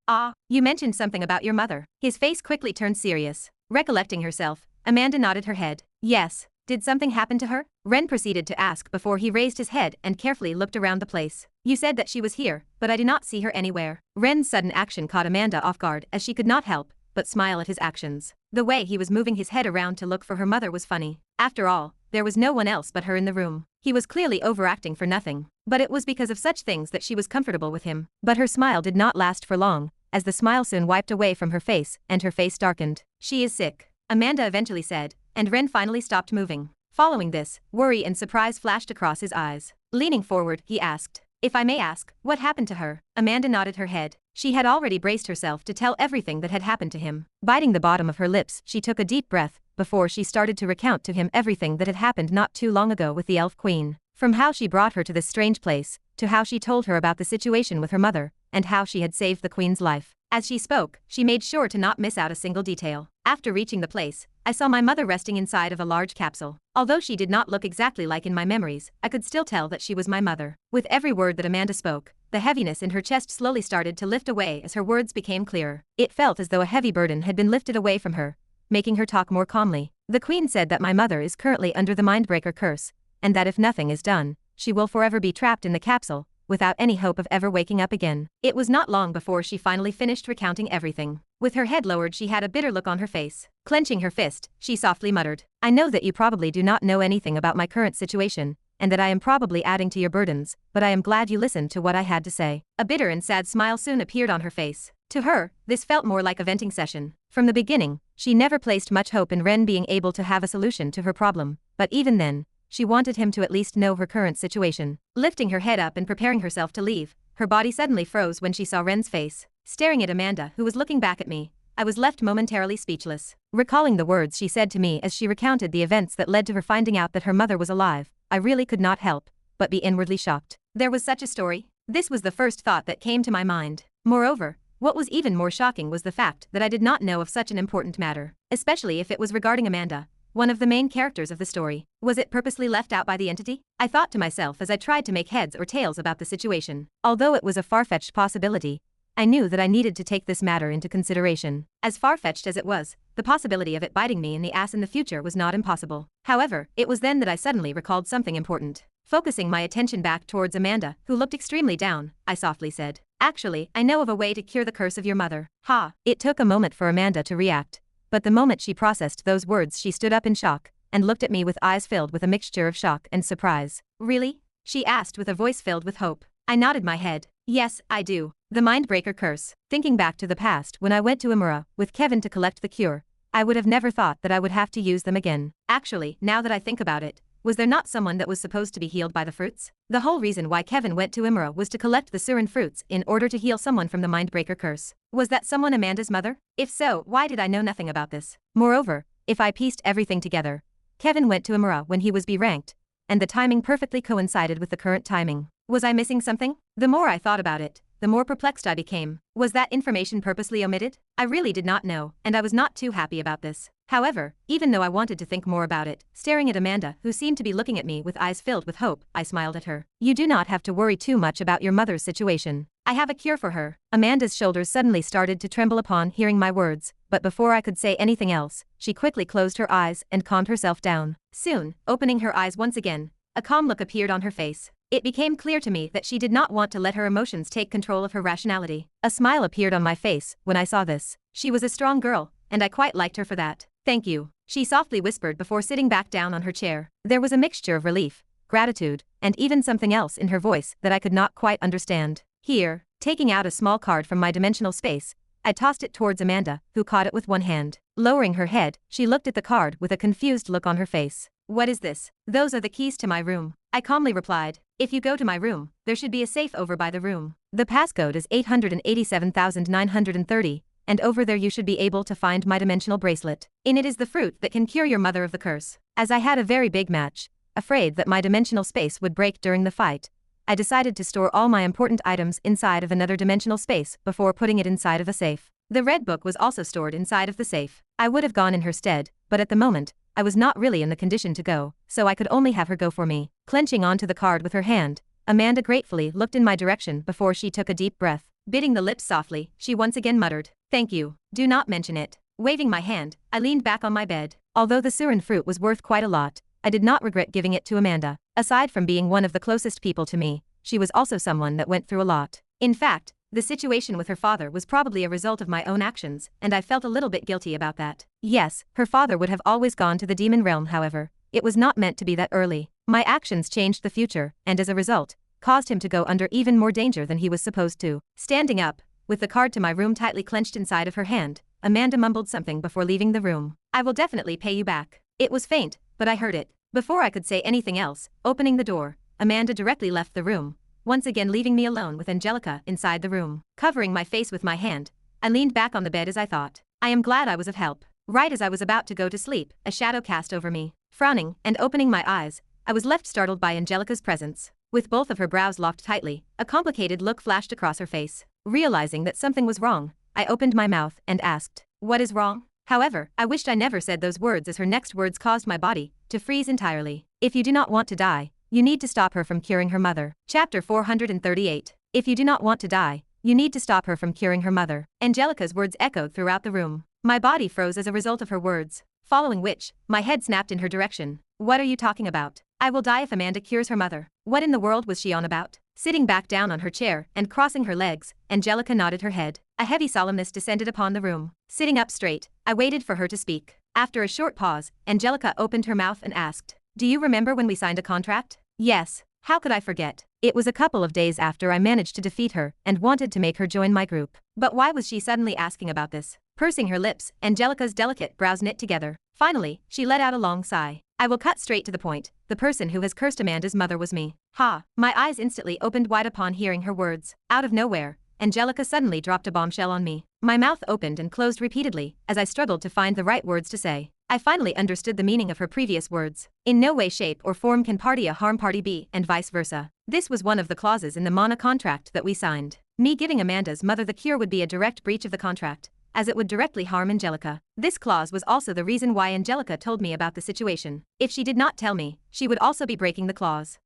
You mentioned something about your mother. His face quickly turned serious. Recollecting herself, Amanda nodded her head. Yes. Did something happen to her? Ren proceeded to ask before he raised his head and carefully looked around the place. You said that she was here, but I do not see her anywhere. Ren's sudden action caught Amanda off guard as she could not help but smile at his actions. The way he was moving his head around to look for her mother was funny. After all, there was no one else but her in the room. He was clearly overacting for nothing, but it was because of such things that she was comfortable with him. But her smile did not last for long, as the smile soon wiped away from her face and her face darkened. She is sick. Amanda eventually said, and Ren finally stopped moving. Following this, worry and surprise flashed across his eyes. Leaning forward, he asked, "If I may ask, what happened to her?" Amanda nodded her head. She had already braced herself to tell everything that had happened to him. Biting the bottom of her lips, she took a deep breath before she started to recount to him everything that had happened not too long ago with the Elf Queen. From how she brought her to this strange place, to how she told her about the situation with her mother, and how she had saved the Queen's life. As she spoke, she made sure to not miss out a single detail. After reaching the place, I saw my mother resting inside of a large capsule. Although she did not look exactly like in my memories, I could still tell that she was my mother. With every word that Amanda spoke, the heaviness in her chest slowly started to lift away as her words became clearer. It felt as though a heavy burden had been lifted away from her, making her talk more calmly. The Queen said that my mother is currently under the Mindbreaker curse, and that if nothing is done, she will forever be trapped in the capsule, without any hope of ever waking up again. It was not long before she finally finished recounting everything. With her head lowered, she had a bitter look on her face. Clenching her fist, she softly muttered, "I know that you probably do not know anything about my current situation, and that I am probably adding to your burdens, but I am glad you listened to what I had to say." A bitter and sad smile soon appeared on her face. To her, this felt more like a venting session. From the beginning, she never placed much hope in Ren being able to have a solution to her problem, but even then, she wanted him to at least know her current situation. Lifting her head up and preparing herself to leave, her body suddenly froze when she saw Ren's face. Staring at Amanda, who was looking back at me, I was left momentarily speechless. Recalling the words she said to me as she recounted the events that led to her finding out that her mother was alive, I really could not help but be inwardly shocked. There was such a story? This was the first thought that came to my mind. Moreover, what was even more shocking was the fact that I did not know of such an important matter, especially if it was regarding Amanda, one of the main characters of the story. Was it purposely left out by the entity? I thought to myself as I tried to make heads or tails about the situation. Although it was a far-fetched possibility, I knew that I needed to take this matter into consideration. As far-fetched as it was, the possibility of it biting me in the ass in the future was not impossible. However, it was then that I suddenly recalled something important. Focusing my attention back towards Amanda, who looked extremely down, I softly said, "Actually, I know of a way to cure the curse of your mother." Ha! It took a moment for Amanda to react, but the moment she processed those words, she stood up in shock and looked at me with eyes filled with a mixture of shock and surprise. "Really?" she asked with a voice filled with hope. I nodded my head. "Yes, I do. The Mindbreaker curse." Thinking back to the past when I went to Imura with Kevin to collect the cure, I would have never thought that I would have to use them again. Actually, now that I think about it, was there not someone that was supposed to be healed by the fruits? The whole reason why Kevin went to Imura was to collect the Surin fruits in order to heal someone from the Mindbreaker curse. Was that someone Amanda's mother? If so, why did I know nothing about this? Moreover, if I pieced everything together, Kevin went to Imura when he was B-ranked, and the timing perfectly coincided with the current timing. Was I missing something? The more I thought about it, the more perplexed I became. Was that information purposely omitted? I really did not know, and I was not too happy about this. However, even though I wanted to think more about it, staring at Amanda, who seemed to be looking at me with eyes filled with hope, I smiled at her. "You do not have to worry too much about your mother's situation. I have a cure for her." Amanda's shoulders suddenly started to tremble upon hearing my words, but before I could say anything else, she quickly closed her eyes and calmed herself down. Soon, opening her eyes once again, a calm look appeared on her face. It became clear to me that she did not want to let her emotions take control of her rationality. A smile appeared on my face when I saw this. She was a strong girl, and I quite liked her for that. "Thank you," she softly whispered before sitting back down on her chair. There was a mixture of relief, gratitude, and even something else in her voice that I could not quite understand. Here, taking out a small card from my dimensional space, I tossed it towards Amanda, who caught it with one hand. Lowering her head, she looked at the card with a confused look on her face. "What is this?" "Those are the keys to my room," I calmly replied. "If you go to my room, there should be a safe over by the room. The passcode is 887,930, and over there you should be able to find my dimensional bracelet. In it is the fruit that can cure your mother of the curse." As I had a very big match, afraid that my dimensional space would break during the fight, I decided to store all my important items inside of another dimensional space before putting it inside of a safe. The red book was also stored inside of the safe. I would have gone in her stead, but at the moment, I was not really in the condition to go, so I could only have her go for me. Clenching onto the card with her hand, Amanda gratefully looked in my direction before she took a deep breath. Biting the lips softly, she once again muttered, "Thank you. Do not mention it." Waving my hand, I leaned back on my bed. Although the Surin fruit was worth quite a lot, I did not regret giving it to Amanda. Aside from being one of the closest people to me, she was also someone that went through a lot. In fact, the situation with her father was probably a result of my own actions, and I felt a little bit guilty about that. Yes, her father would have always gone to the demon realm, however, it was not meant to be that early. My actions changed the future, and as a result, caused him to go under even more danger than he was supposed to. Standing up, with the card to my room tightly clenched inside of her hand, Amanda mumbled something before leaving the room. I will definitely pay you back. It was faint, but I heard it. Before I could say anything else, opening the door, Amanda directly left the room, once again leaving me alone with Angelica inside the room. Covering my face with my hand, I leaned back on the bed as I thought. I am glad I was of help. Right as I was about to go to sleep, a shadow cast over me. Frowning and opening my eyes, I was left startled by Angelica's presence. With both of her brows locked tightly, a complicated look flashed across her face. Realizing that something was wrong, I opened my mouth and asked, "What is wrong?" However, I wished I never said those words as her next words caused my body to freeze entirely. If you do not want to die, you need to stop her from curing her mother. Chapter 438. If you do not want to die, you need to stop her from curing her mother. Angelica's words echoed throughout the room. My body froze as a result of her words, following which, my head snapped in her direction. What are you talking about? I will die if Amanda cures her mother. What in the world was she on about? Sitting back down on her chair and crossing her legs, Angelica nodded her head. A heavy solemnness descended upon the room. Sitting up straight, I waited for her to speak. After a short pause, Angelica opened her mouth and asked, "Do you remember when we signed a contract?" Yes. How could I forget? It was a couple of days after I managed to defeat her and wanted to make her join my group. But why was she suddenly asking about this? Pursing her lips, Angelica's delicate brows knit together. Finally, she let out a long sigh. I will cut straight to the point. The person who has cursed Amanda's mother was me. Ha! My eyes instantly opened wide upon hearing her words. Out of nowhere, Angelica suddenly dropped a bombshell on me. My mouth opened and closed repeatedly as I struggled to find the right words to say. I finally understood the meaning of her previous words. In no way, shape, or form can party A harm party B, and vice versa. This was one of the clauses in the Mana contract that we signed. Me giving Amanda's mother the cure would be a direct breach of the contract, as it would directly harm Angelica. This clause was also the reason why Angelica told me about the situation. If she did not tell me, she would also be breaking the clause.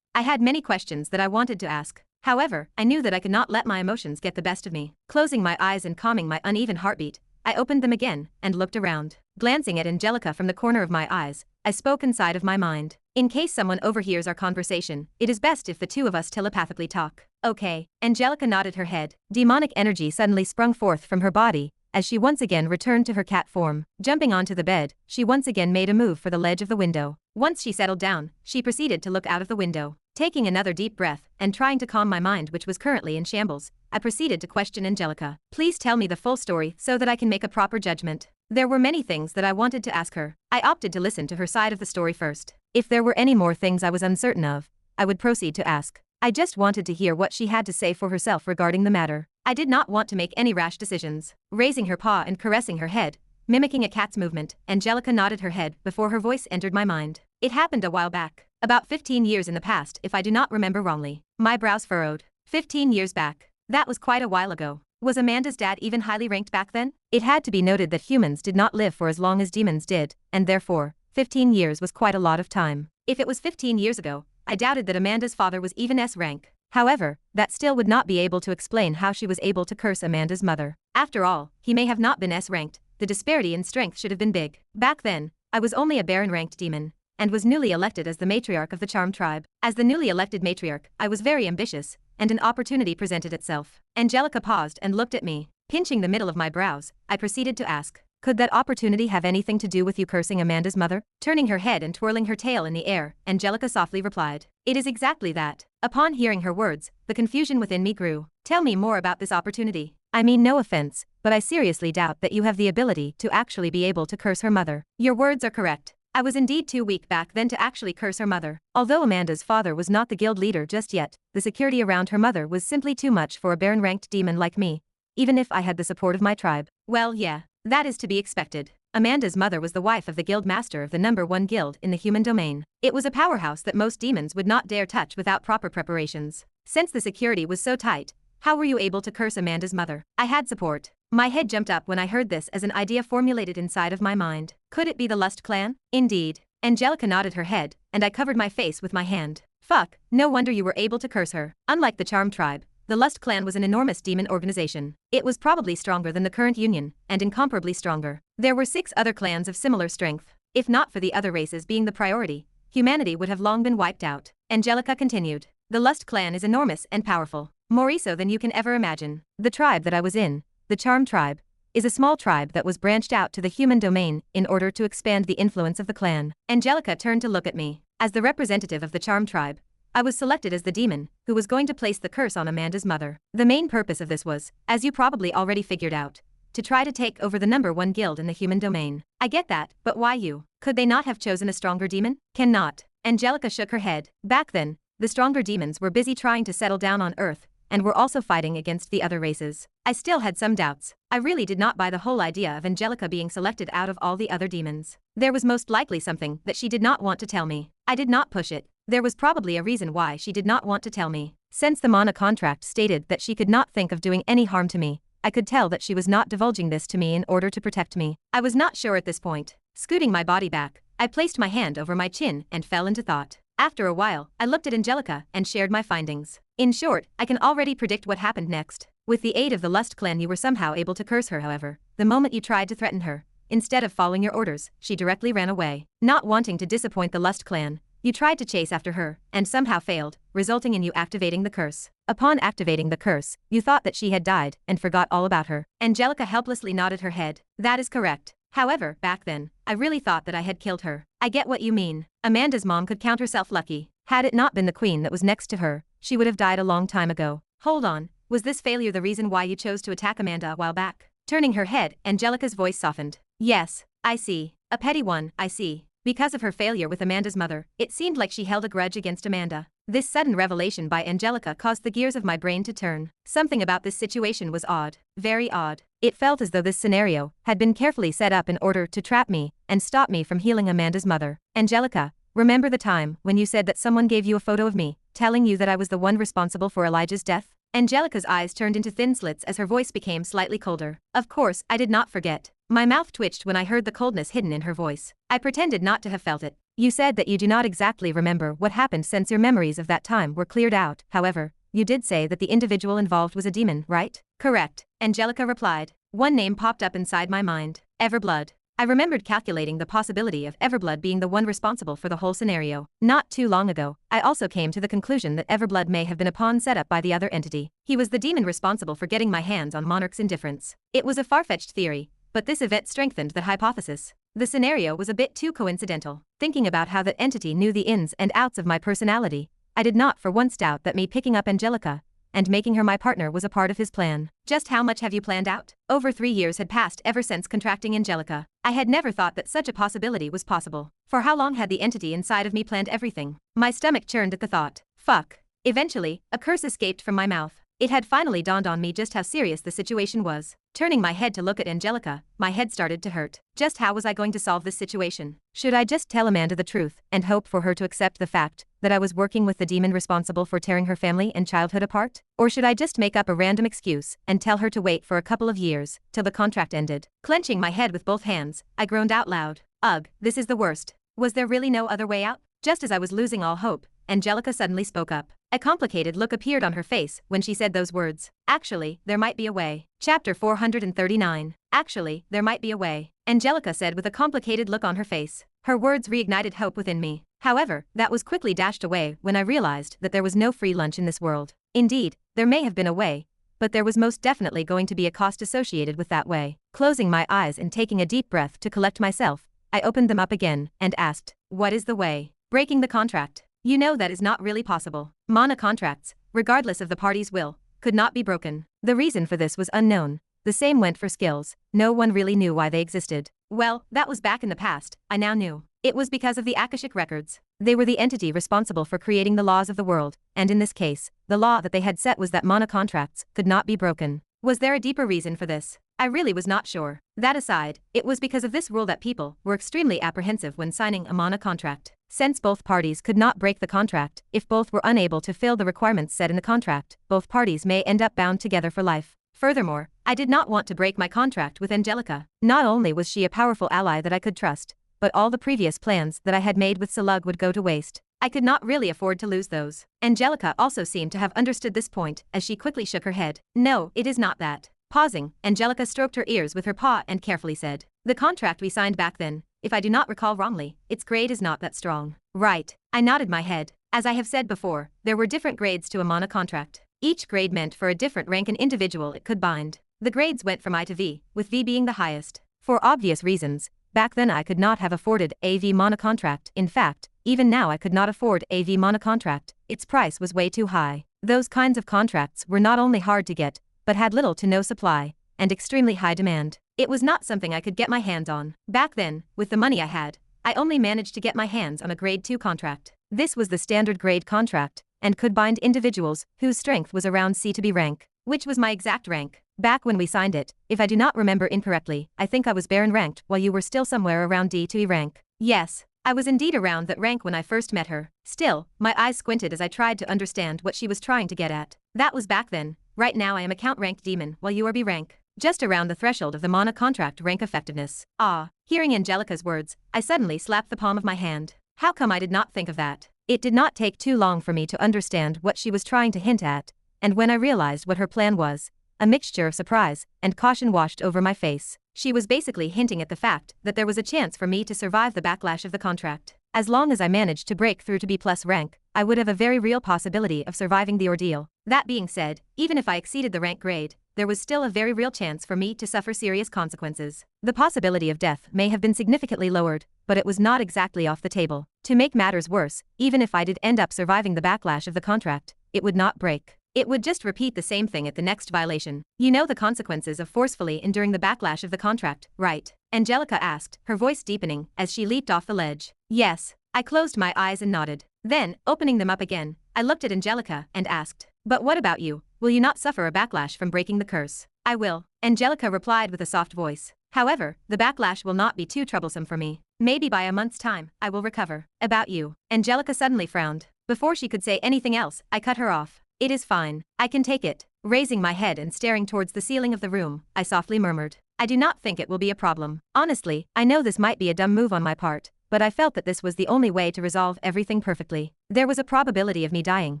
I had many questions that I wanted to ask. However, I knew that I could not let my emotions get the best of me. Closing my eyes and calming my uneven heartbeat, I opened them again and looked around. Glancing at Angelica from the corner of my eyes, I spoke inside of my mind. In case someone overhears our conversation, it is best if the two of us telepathically talk. Okay. Angelica nodded her head. Demonic energy suddenly sprung forth from her body as she once again returned to her cat form. Jumping onto the bed, she once again made a move for the ledge of the window. Once she settled down, she proceeded to look out of the window. Taking another deep breath and trying to calm my mind, which was currently in shambles, I proceeded to question Angelica. Please tell me the full story so that I can make a proper judgment. There were many things that I wanted to ask her. I opted to listen to her side of the story first. If there were any more things I was uncertain of, I would proceed to ask. I just wanted to hear what she had to say for herself regarding the matter. I did not want to make any rash decisions. Raising her paw and caressing her head, mimicking a cat's movement, Angelica nodded her head before her voice entered my mind. It happened a while back. About 15 years in the past, if I do not remember wrongly. My brows furrowed. 15 years back. That was quite a while ago. Was Amanda's dad even highly ranked back then? It had to be noted that humans did not live for as long as demons did, and therefore, 15 years was quite a lot of time. If it was 15 years ago, I doubted that Amanda's father was even S rank. However, that still would not be able to explain how she was able to curse Amanda's mother. After all, he may have not been S ranked. The disparity in strength should have been big. Back then, I was only a Baron ranked demon, and was newly elected as the matriarch of the Charm tribe. As the newly elected matriarch, I was very ambitious, and an opportunity presented itself. Angelica paused and looked at me. Pinching the middle of my brows, I proceeded to ask, could that opportunity have anything to do with you cursing Amanda's mother? Turning her head and twirling her tail in the air, Angelica softly replied, it is exactly that. Upon hearing her words, the confusion within me grew. Tell me more about this opportunity. I mean no offense, but I seriously doubt that you have the ability to actually be able to curse her mother. Your words are correct. I was indeed too weak back then to actually curse her mother. Although Amanda's father was not the guild leader just yet, the security around her mother was simply too much for a Baron-ranked demon like me, even if I had the support of my tribe. Well, yeah, that is to be expected. Amanda's mother was the wife of the guild master of the #1 guild in the human domain. It was a powerhouse that most demons would not dare touch without proper preparations. Since the security was so tight, how were you able to curse Amanda's mother? I had support. My head jumped up when I heard this as an idea formulated inside of my mind. Could it be the Lust clan? Indeed. Angelica nodded her head, and I covered my face with my hand. Fuck, no wonder you were able to curse her. Unlike the Charm tribe, the Lust clan was an enormous demon organization. It was probably stronger than the current union, and incomparably stronger. There were 6 other clans of similar strength. If not for the other races being the priority, humanity would have long been wiped out. Angelica continued. The Lust clan is enormous and powerful, more so than you can ever imagine. The tribe that I was in, the Charm tribe, is a small tribe that was branched out to the human domain in order to expand the influence of the clan. Angelica turned to look at me. As the representative of the Charm tribe, I was selected as the demon who was going to place the curse on Amanda's mother. The main purpose of this was, as you probably already figured out, to try to take over the #1 guild in the human domain. I get that, but why you? Could they not have chosen a stronger demon? Cannot. Angelica shook her head. Back then, the stronger demons were busy trying to settle down on Earth, and were also fighting against the other races. I still had some doubts. I really did not buy the whole idea of Angelica being selected out of all the other demons. There was most likely something that she did not want to tell me. I did not push it. There was probably a reason why she did not want to tell me. Since the mana contract stated that she could not think of doing any harm to me, I could tell that she was not divulging this to me in order to protect me. I was not sure at this point. Scooting my body back, I placed my hand over my chin and fell into thought. After a while, I looked at Angelica and shared my findings. In short, I can already predict what happened next. With the aid of the Lust clan, you were somehow able to curse her. However, the moment you tried to threaten her, instead of following your orders, she directly ran away. Not wanting to disappoint the Lust clan, you tried to chase after her, and somehow failed, resulting in you activating the curse. Upon activating the curse, you thought that she had died, and forgot all about her. Angelica helplessly nodded her head. That is correct. However, back then, I really thought that I had killed her. I get what you mean. Amanda's mom could count herself lucky. Had it not been the queen that was next to her, she would have died a long time ago. Hold on, was this failure the reason why you chose to attack Amanda a while back? Turning her head, Angelica's voice softened. Yes, I see. A petty one, I see. Because of her failure with Amanda's mother, it seemed like she held a grudge against Amanda. This sudden revelation by Angelica caused the gears of my brain to turn. Something about this situation was odd. Very odd. It felt as though this scenario had been carefully set up in order to trap me and stop me from healing Amanda's mother. Angelica, remember the time when you said that someone gave you a photo of me, telling you that I was the one responsible for Elijah's death? Angelica's eyes turned into thin slits as her voice became slightly colder. Of course, I did not forget. My mouth twitched when I heard the coldness hidden in her voice. I pretended not to have felt it. You said that you do not exactly remember what happened since your memories of that time were cleared out. However, you did say that the individual involved was a demon, right? Correct, Angelica replied. One name popped up inside my mind. Everblood. I remembered calculating the possibility of Everblood being the one responsible for the whole scenario. Not too long ago, I also came to the conclusion that Everblood may have been a pawn set up by the other entity. He was the demon responsible for getting my hands on Monarch's indifference. It was a far-fetched theory, but this event strengthened that hypothesis. The scenario was a bit too coincidental. Thinking about how that entity knew the ins and outs of my personality, I did not for once doubt that me picking up Angelica and making her my partner was a part of his plan. Just how much have you planned out? Over 3 years had passed ever since contracting Angelica. I had never thought that such a possibility was possible. For how long had the entity inside of me planned everything? My stomach churned at the thought. Fuck. Eventually, a curse escaped from my mouth. It had finally dawned on me just how serious the situation was. Turning my head to look at Angelica, my head started to hurt. Just how was I going to solve this situation? Should I just tell Amanda the truth and hope for her to accept the fact that I was working with the demon responsible for tearing her family and childhood apart? Or should I just make up a random excuse and tell her to wait for a couple of years till the contract ended? Clenching my head with both hands, I groaned out loud. Ugh, this is the worst. Was there really no other way out? Just as I was losing all hope, Angelica suddenly spoke up. A complicated look appeared on her face when she said those words. Actually, there might be a way. Chapter 439. Actually, there might be a way, Angelica said with a complicated look on her face. Her words reignited hope within me. However, that was quickly dashed away when I realized that there was no free lunch in this world. Indeed, there may have been a way, but there was most definitely going to be a cost associated with that way. Closing my eyes and taking a deep breath to collect myself, I opened them up again and asked, what is the way? Breaking the contract. You know that is not really possible. Mana contracts, regardless of the party's will, could not be broken. The reason for this was unknown. The same went for skills. No one really knew why they existed. Well, that was back in the past. I now knew. It was because of the Akashic records. They were the entity responsible for creating the laws of the world, and in this case, the law that they had set was that mana contracts could not be broken. Was there a deeper reason for this? I really was not sure. That aside, it was because of this rule that people were extremely apprehensive when signing a mana contract. Since both parties could not break the contract, if both were unable to fill the requirements set in the contract, both parties may end up bound together for life. Furthermore, I did not want to break my contract with Angelica. Not only was she a powerful ally that I could trust, but all the previous plans that I had made with Salug would go to waste. I could not really afford to lose those. Angelica also seemed to have understood this point, as she quickly shook her head. No, it is not that. Pausing, Angelica stroked her ears with her paw and carefully said, the contract we signed back then, if I do not recall wrongly, its grade is not that strong. Right. I nodded my head. As I have said before, there were different grades to a mana contract. Each grade meant for a different rank an individual it could bind. The grades went from I to V, with V being the highest. For obvious reasons, back then I could not have afforded a V mana contract. In fact, even now I could not afford a V mana contract. Its price was way too high. Those kinds of contracts were not only hard to get, but had little to no supply, and extremely high demand. It was not something I could get my hands on. Back then, with the money I had, I only managed to get my hands on a grade 2 contract. This was the standard grade contract, and could bind individuals whose strength was around C to B rank, which was my exact rank. Back when we signed it, if I do not remember incorrectly, I think I was Baron ranked while you were still somewhere around D to E rank. Yes, I was indeed around that rank when I first met her. Still, my eyes squinted as I tried to understand what she was trying to get at. That was back then. Right now I am account ranked demon while you are B rank, just around the threshold of the mana contract rank effectiveness. Ah, hearing Angelica's words, I suddenly slapped the palm of my hand. How come I did not think of that? It did not take too long for me to understand what she was trying to hint at, and when I realized what her plan was, a mixture of surprise and caution washed over my face. She was basically hinting at the fact that there was a chance for me to survive the backlash of the contract. As long as I managed to break through to B+ rank, I would have a very real possibility of surviving the ordeal. That being said, even if I exceeded the rank grade, there was still a very real chance for me to suffer serious consequences. The possibility of death may have been significantly lowered, but it was not exactly off the table. To make matters worse, even if I did end up surviving the backlash of the contract, it would not break. It would just repeat the same thing at the next violation. You know the consequences of forcefully enduring the backlash of the contract, right? Angelica asked, her voice deepening as she leaped off the ledge. Yes. I closed my eyes and nodded. Then, opening them up again, I looked at Angelica and asked, but what about you? Will you not suffer a backlash from breaking the curse? I will, Angelica replied with a soft voice. However, the backlash will not be too troublesome for me. Maybe by a month's time, I will recover. About you. Angelica suddenly frowned. Before she could say anything else, I cut her off. It is fine. I can take it. Raising my head and staring towards the ceiling of the room, I softly murmured. I do not think it will be a problem. Honestly, I know this might be a dumb move on my part, but I felt that this was the only way to resolve everything perfectly. There was a probability of me dying,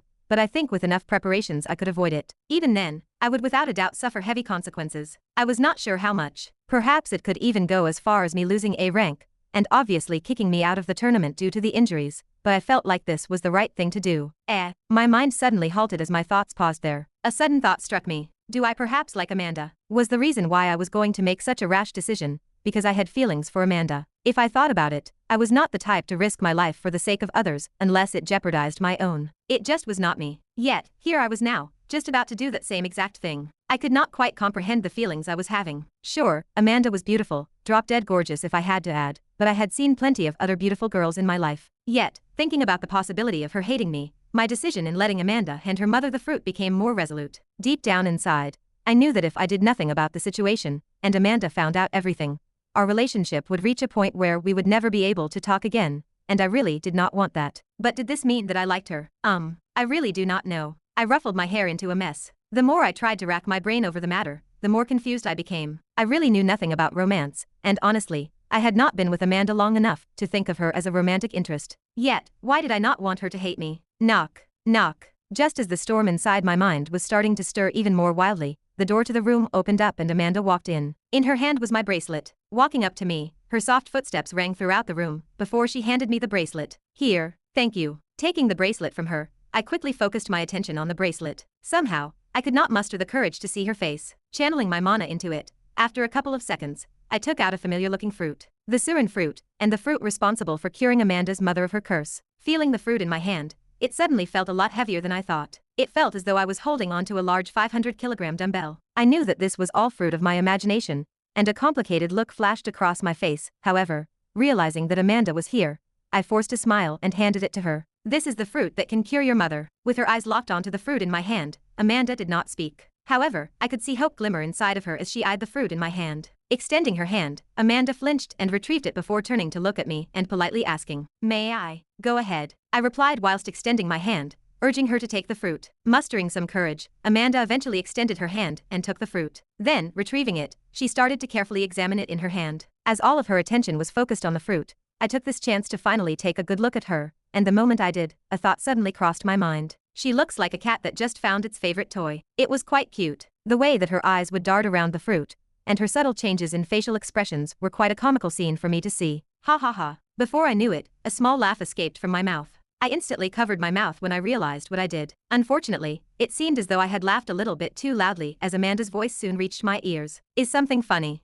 but I think with enough preparations I could avoid it. Even then, I would without a doubt suffer heavy consequences. I was not sure how much. Perhaps it could even go as far as me losing A rank, and obviously kicking me out of the tournament due to the injuries, but I felt like this was the right thing to do. My mind suddenly halted as my thoughts paused there. A sudden thought struck me. Do I perhaps like Amanda? Was the reason why I was going to make such a rash decision because I had feelings for Amanda? If I thought about it, I was not the type to risk my life for the sake of others unless it jeopardized my own. It just was not me. Yet, here I was now, just about to do that same exact thing. I could not quite comprehend the feelings I was having. Sure, Amanda was beautiful, drop-dead gorgeous if I had to add, but I had seen plenty of other beautiful girls in my life. Yet, thinking about the possibility of her hating me, my decision in letting Amanda hand her mother the fruit became more resolute. Deep down inside, I knew that if I did nothing about the situation, and Amanda found out everything, our relationship would reach a point where we would never be able to talk again, and I really did not want that. But did this mean that I liked her? I really do not know. I ruffled my hair into a mess. The more I tried to rack my brain over the matter, the more confused I became. I really knew nothing about romance, and honestly, I had not been with Amanda long enough to think of her as a romantic interest. Yet, why did I not want her to hate me? Knock. Knock. Just as the storm inside my mind was starting to stir even more wildly, the door to the room opened up and Amanda walked in. In her hand was my bracelet. Walking up to me, her soft footsteps rang throughout the room before she handed me the bracelet. Here, thank you. Taking the bracelet from her, I quickly focused my attention on the bracelet. Somehow, I could not muster the courage to see her face. Channeling my mana into it, after a couple of seconds, I took out a familiar-looking fruit. The Surin fruit, and the fruit responsible for curing Amanda's mother of her curse. Feeling the fruit in my hand, it suddenly felt a lot heavier than I thought. It felt as though I was holding onto a large 500-kilogram dumbbell. I knew that this was all fruit of my imagination, and a complicated look flashed across my face. However, realizing that Amanda was here, I forced a smile and handed it to her. This is the fruit that can cure your mother. With her eyes locked onto the fruit in my hand, Amanda did not speak. However, I could see hope glimmer inside of her as she eyed the fruit in my hand. Extending her hand, Amanda flinched and retrieved it before turning to look at me and politely asking, "May I?" "Go ahead," I replied whilst extending my hand, urging her to take the fruit. Mustering some courage, Amanda eventually extended her hand and took the fruit. Then, retrieving it, she started to carefully examine it in her hand. As all of her attention was focused on the fruit, I took this chance to finally take a good look at her, and the moment I did, a thought suddenly crossed my mind. She looks like a cat that just found its favorite toy. It was quite cute. The way that her eyes would dart around the fruit, and her subtle changes in facial expressions were quite a comical scene for me to see. Ha ha ha. Before I knew it, a small laugh escaped from my mouth. I instantly covered my mouth when I realized what I did. Unfortunately, it seemed as though I had laughed a little bit too loudly as Amanda's voice soon reached my ears. "Is something funny?"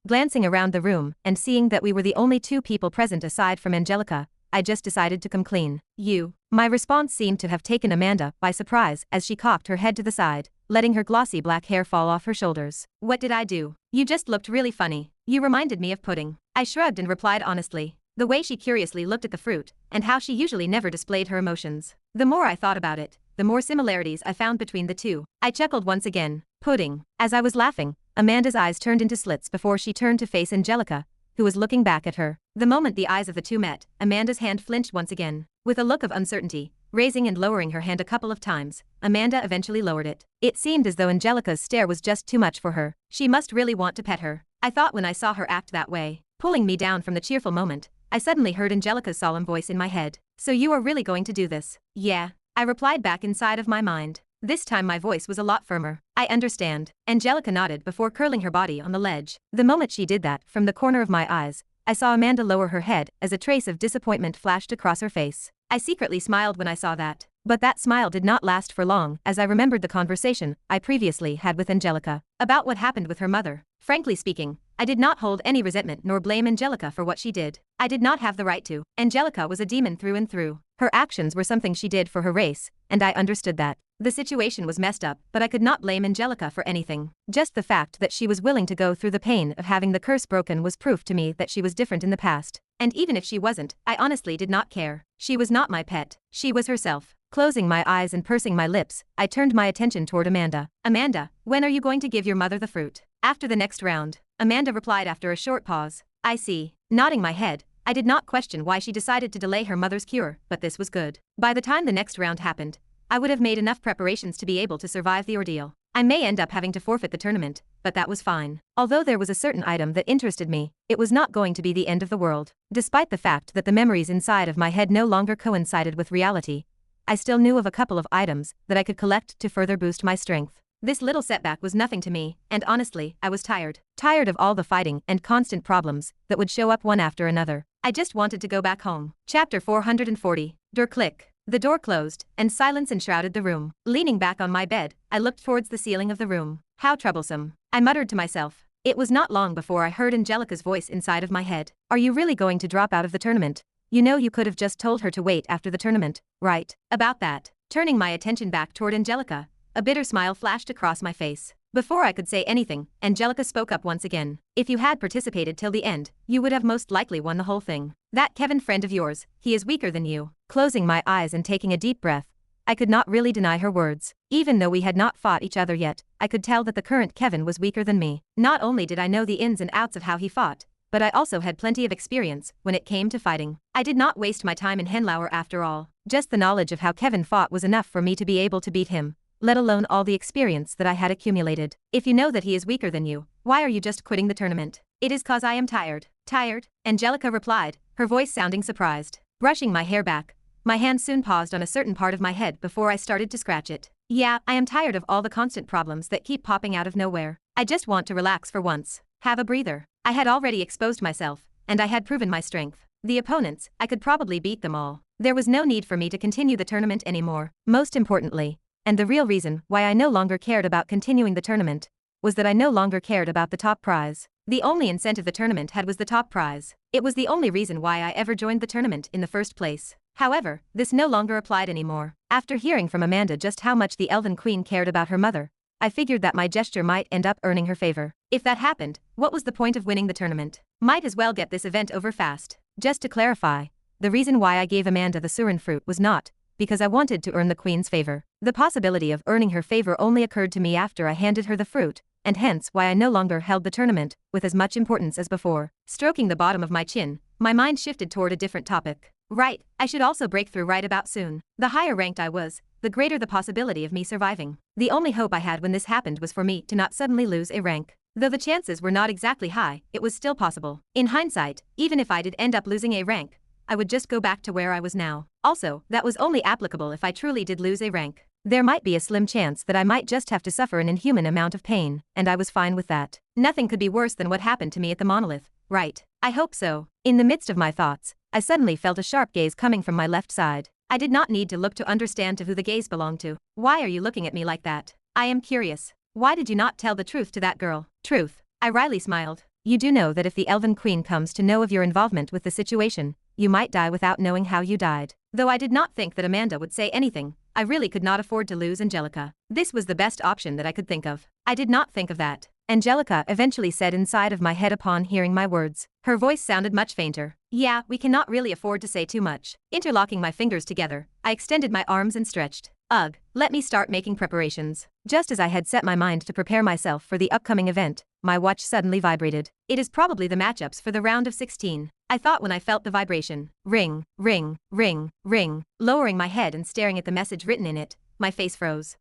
Glancing around the room and seeing that we were the only two people present aside from Angelica, I just decided to come clean. You. My response seemed to have taken Amanda by surprise as she cocked her head to the side, letting her glossy black hair fall off her shoulders. What did I do? You just looked really funny. You reminded me of pudding. I shrugged and replied honestly. The way she curiously looked at the fruit, and how she usually never displayed her emotions. The more I thought about it, the more similarities I found between the two. I chuckled once again. Pudding. As I was laughing, Amanda's eyes turned into slits before she turned to face Angelica, who was looking back at her. The moment the eyes of the two met, Amanda's hand flinched once again. With a look of uncertainty, raising and lowering her hand a couple of times, Amanda eventually lowered it. It seemed as though Angelica's stare was just too much for her. She must really want to pet her. I thought when I saw her act that way. Pulling me down from the cheerful moment, I suddenly heard Angelica's solemn voice in my head. So you are really going to do this? Yeah. I replied back inside of my mind. This time my voice was a lot firmer. I understand. Angelica nodded before curling her body on the ledge. The moment she did that, from the corner of my eyes, I saw Amanda lower her head as a trace of disappointment flashed across her face. I secretly smiled when I saw that. But that smile did not last for long as I remembered the conversation I previously had with Angelica about what happened with her mother. Frankly speaking, I did not hold any resentment nor blame Angelica for what she did. I did not have the right to. Angelica was a demon through and through. Her actions were something she did for her race, and I understood that. The situation was messed up, but I could not blame Angelica for anything. Just the fact that she was willing to go through the pain of having the curse broken was proof to me that she was different in the past. And even if she wasn't, I honestly did not care. She was not my pet. She was herself. Closing my eyes and pursing my lips, I turned my attention toward Amanda. Amanda, when are you going to give your mother the fruit? After the next round. Amanda replied after a short pause. I see. Nodding my head, I did not question why she decided to delay her mother's cure, but this was good. By the time the next round happened, I would have made enough preparations to be able to survive the ordeal. I may end up having to forfeit the tournament, but that was fine. Although there was a certain item that interested me, it was not going to be the end of the world. Despite the fact that the memories inside of my head no longer coincided with reality, I still knew of a couple of items that I could collect to further boost my strength. This little setback was nothing to me, and honestly, I was tired. Tired of all the fighting and constant problems that would show up one after another. I just wanted to go back home. Chapter 440. Door click. The door closed, and silence enshrouded the room. Leaning back on my bed, I looked towards the ceiling of the room. How troublesome. I muttered to myself. It was not long before I heard Angelica's voice inside of my head. Are you really going to drop out of the tournament? You know you could have just told her to wait after the tournament, right? About that. Turning my attention back toward Angelica, a bitter smile flashed across my face. Before I could say anything, Angelica spoke up once again. If you had participated till the end, you would have most likely won the whole thing. That Kevin friend of yours, he is weaker than you. Closing my eyes and taking a deep breath, I could not really deny her words. Even though we had not fought each other yet, I could tell that the current Kevin was weaker than me. Not only did I know the ins and outs of how he fought, but I also had plenty of experience when it came to fighting. I did not waste my time in Henlauer after all. Just the knowledge of how Kevin fought was enough for me to be able to beat him, let alone all the experience that I had accumulated. If you know that he is weaker than you, why are you just quitting the tournament? It is cause I am tired. Tired? Angelica replied, her voice sounding surprised. Brushing my hair back, my hand soon paused on a certain part of my head before I started to scratch it. Yeah, I am tired of all the constant problems that keep popping out of nowhere. I just want to relax for once. Have a breather. I had already exposed myself, and I had proven my strength. The opponents, I could probably beat them all. There was no need for me to continue the tournament anymore. Most importantly, and the real reason why I no longer cared about continuing the tournament, was that I no longer cared about the top prize. The only incentive the tournament had was the top prize. It was the only reason why I ever joined the tournament in the first place. However, this no longer applied anymore. After hearing from Amanda just how much the Elven Queen cared about her mother, I figured that my gesture might end up earning her favor. If that happened, what was the point of winning the tournament? Might as well get this event over fast. Just to clarify, the reason why I gave Amanda the Surin fruit was not because I wanted to earn the Queen's favor. The possibility of earning her favor only occurred to me after I handed her the fruit, and hence why I no longer held the tournament with as much importance as before. Stroking the bottom of my chin, my mind shifted toward a different topic. Right, I should also break through right about soon. The higher ranked I was, the greater the possibility of me surviving. The only hope I had when this happened was for me to not suddenly lose a rank. Though the chances were not exactly high, it was still possible. In hindsight, even if I did end up losing a rank, I would just go back to where I was now. Also, that was only applicable if I truly did lose a rank. There might be a slim chance that I might just have to suffer an inhuman amount of pain, and I was fine with that. Nothing could be worse than what happened to me at the monolith, right? I hope so. In the midst of my thoughts, I suddenly felt a sharp gaze coming from my left side. I did not need to look to understand to who the gaze belonged to. Why are you looking at me like that? I am curious. Why did you not tell the truth to that girl? Truth. I wryly smiled. You do know that if the Elven Queen comes to know of your involvement with the situation, you might die without knowing how you died. Though I did not think that Amanda would say anything, I really could not afford to lose Angelica. This was the best option that I could think of. I did not think of that, Angelica eventually said inside of my head upon hearing my words. Her voice sounded much fainter. Yeah, we cannot really afford to say too much. Interlocking my fingers together, I extended my arms and stretched. Ugh, let me start making preparations. Just as I had set my mind to prepare myself for the upcoming event, my watch suddenly vibrated. It is probably the matchups for the round of 16. I thought when I felt the vibration. Ring, ring, ring, ring. Lowering my head and staring at the message written in it, my face froze.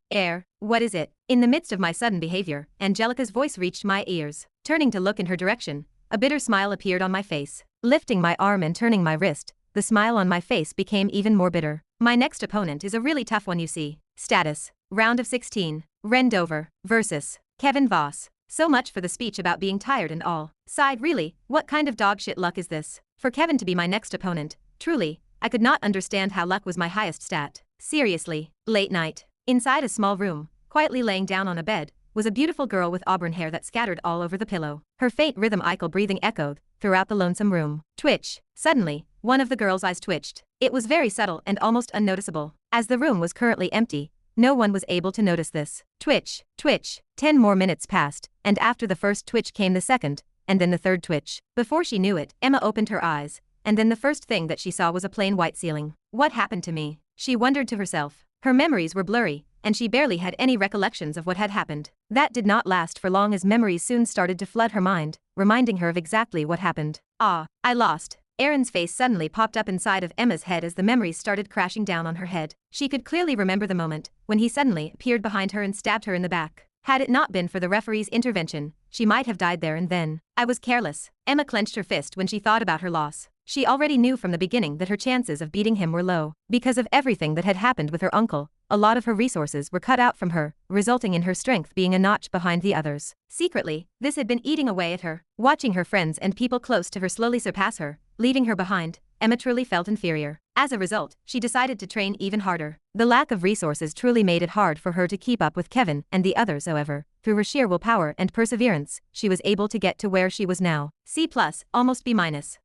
What is it? In the midst of my sudden behavior, Angelica's voice reached my ears. Turning to look in her direction, a bitter smile appeared on my face. Lifting my arm and turning my wrist, the smile on my face became even more bitter. My next opponent is a really tough one, you see. Status. Round of 16. Ren Dover versus Kevin Voss. So much for the speech about being tired and all. Sighed, really, what kind of dog shit luck is this? For Kevin to be my next opponent, truly, I could not understand how luck was my highest stat. Seriously. Late night. Inside a small room, quietly laying down on a bed, was a beautiful girl with auburn hair that scattered all over the pillow. Her faint rhythmical breathing echoed throughout the lonesome room. Twitch. Suddenly, one of the girl's eyes twitched. It was very subtle and almost unnoticeable. As the room was currently empty, no one was able to notice this. Twitch, twitch. 10 more minutes passed, and after the first twitch came the second, and then the third twitch. Before she knew it, Emma opened her eyes, and then the first thing that she saw was a plain white ceiling. What happened to me? She wondered to herself. Her memories were blurry, and she barely had any recollections of what had happened. That did not last for long as memories soon started to flood her mind, reminding her of exactly what happened. Ah, I lost. Aaron's face suddenly popped up inside of Emma's head as the memories started crashing down on her head. She could clearly remember the moment when he suddenly appeared behind her and stabbed her in the back. Had it not been for the referee's intervention, she might have died there and then. I was careless. Emma clenched her fist when she thought about her loss. She already knew from the beginning that her chances of beating him were low. Because of everything that had happened with her uncle, a lot of her resources were cut out from her, resulting in her strength being a notch behind the others. Secretly, this had been eating away at her. Watching her friends and people close to her slowly surpass her, leaving her behind, Emma truly felt inferior. As a result, she decided to train even harder. The lack of resources truly made it hard for her to keep up with Kevin and the others. However, through her sheer willpower and perseverance, she was able to get to where she was now. C+, almost B-.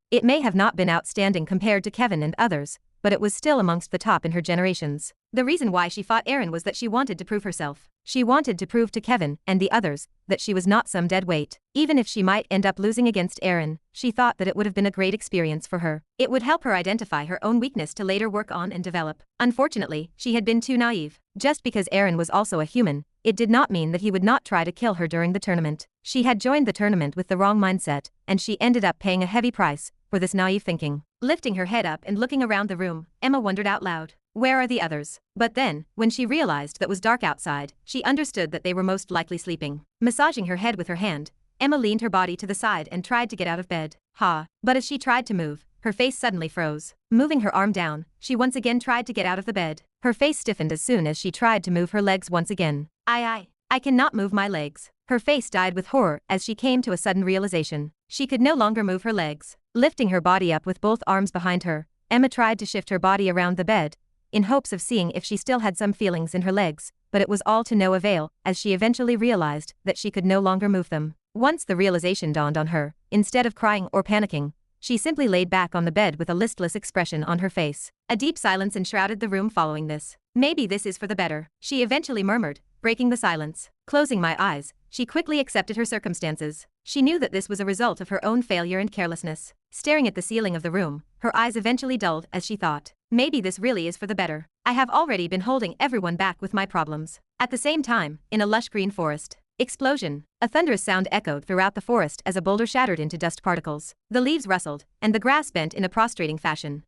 It may have not been outstanding compared to Kevin and others, but it was still amongst the top in her generations. The reason why she fought Aaron was that she wanted to prove herself. She wanted to prove to Kevin and the others that she was not some dead weight. Even if she might end up losing against Aaron, she thought that it would have been a great experience for her. It would help her identify her own weakness to later work on and develop. Unfortunately, she had been too naive. Just because Aaron was also a human, it did not mean that he would not try to kill her during the tournament. She had joined the tournament with the wrong mindset, and she ended up paying a heavy price for this naive thinking. Lifting her head up and looking around the room, Emma wondered out loud, where are the others? But then, when she realized that it was dark outside, she understood that they were most likely sleeping. Massaging her head with her hand, Emma leaned her body to the side and tried to get out of bed. But as she tried to move, her face suddenly froze. Moving her arm down, she once again tried to get out of the bed. Her face stiffened as soon as she tried to move her legs once again. I cannot move my legs. Her face dyed with horror as she came to a sudden realization. She could no longer move her legs. Lifting her body up with both arms behind her, Emma tried to shift her body around the bed, in hopes of seeing if she still had some feelings in her legs, but it was all to no avail, as she eventually realized that she could no longer move them. Once the realization dawned on her, instead of crying or panicking, she simply laid back on the bed with a listless expression on her face. A deep silence enshrouded the room following this. Maybe this is for the better, she eventually murmured, breaking the silence. Closing my eyes, she quickly accepted her circumstances. She knew that this was a result of her own failure and carelessness. Staring at the ceiling of the room, her eyes eventually dulled as she thought, maybe this really is for the better. I have already been holding everyone back with my problems. At the same time, in a lush green forest. Explosion. A thunderous sound echoed throughout the forest as a boulder shattered into dust particles. The leaves rustled, and the grass bent in a prostrating fashion.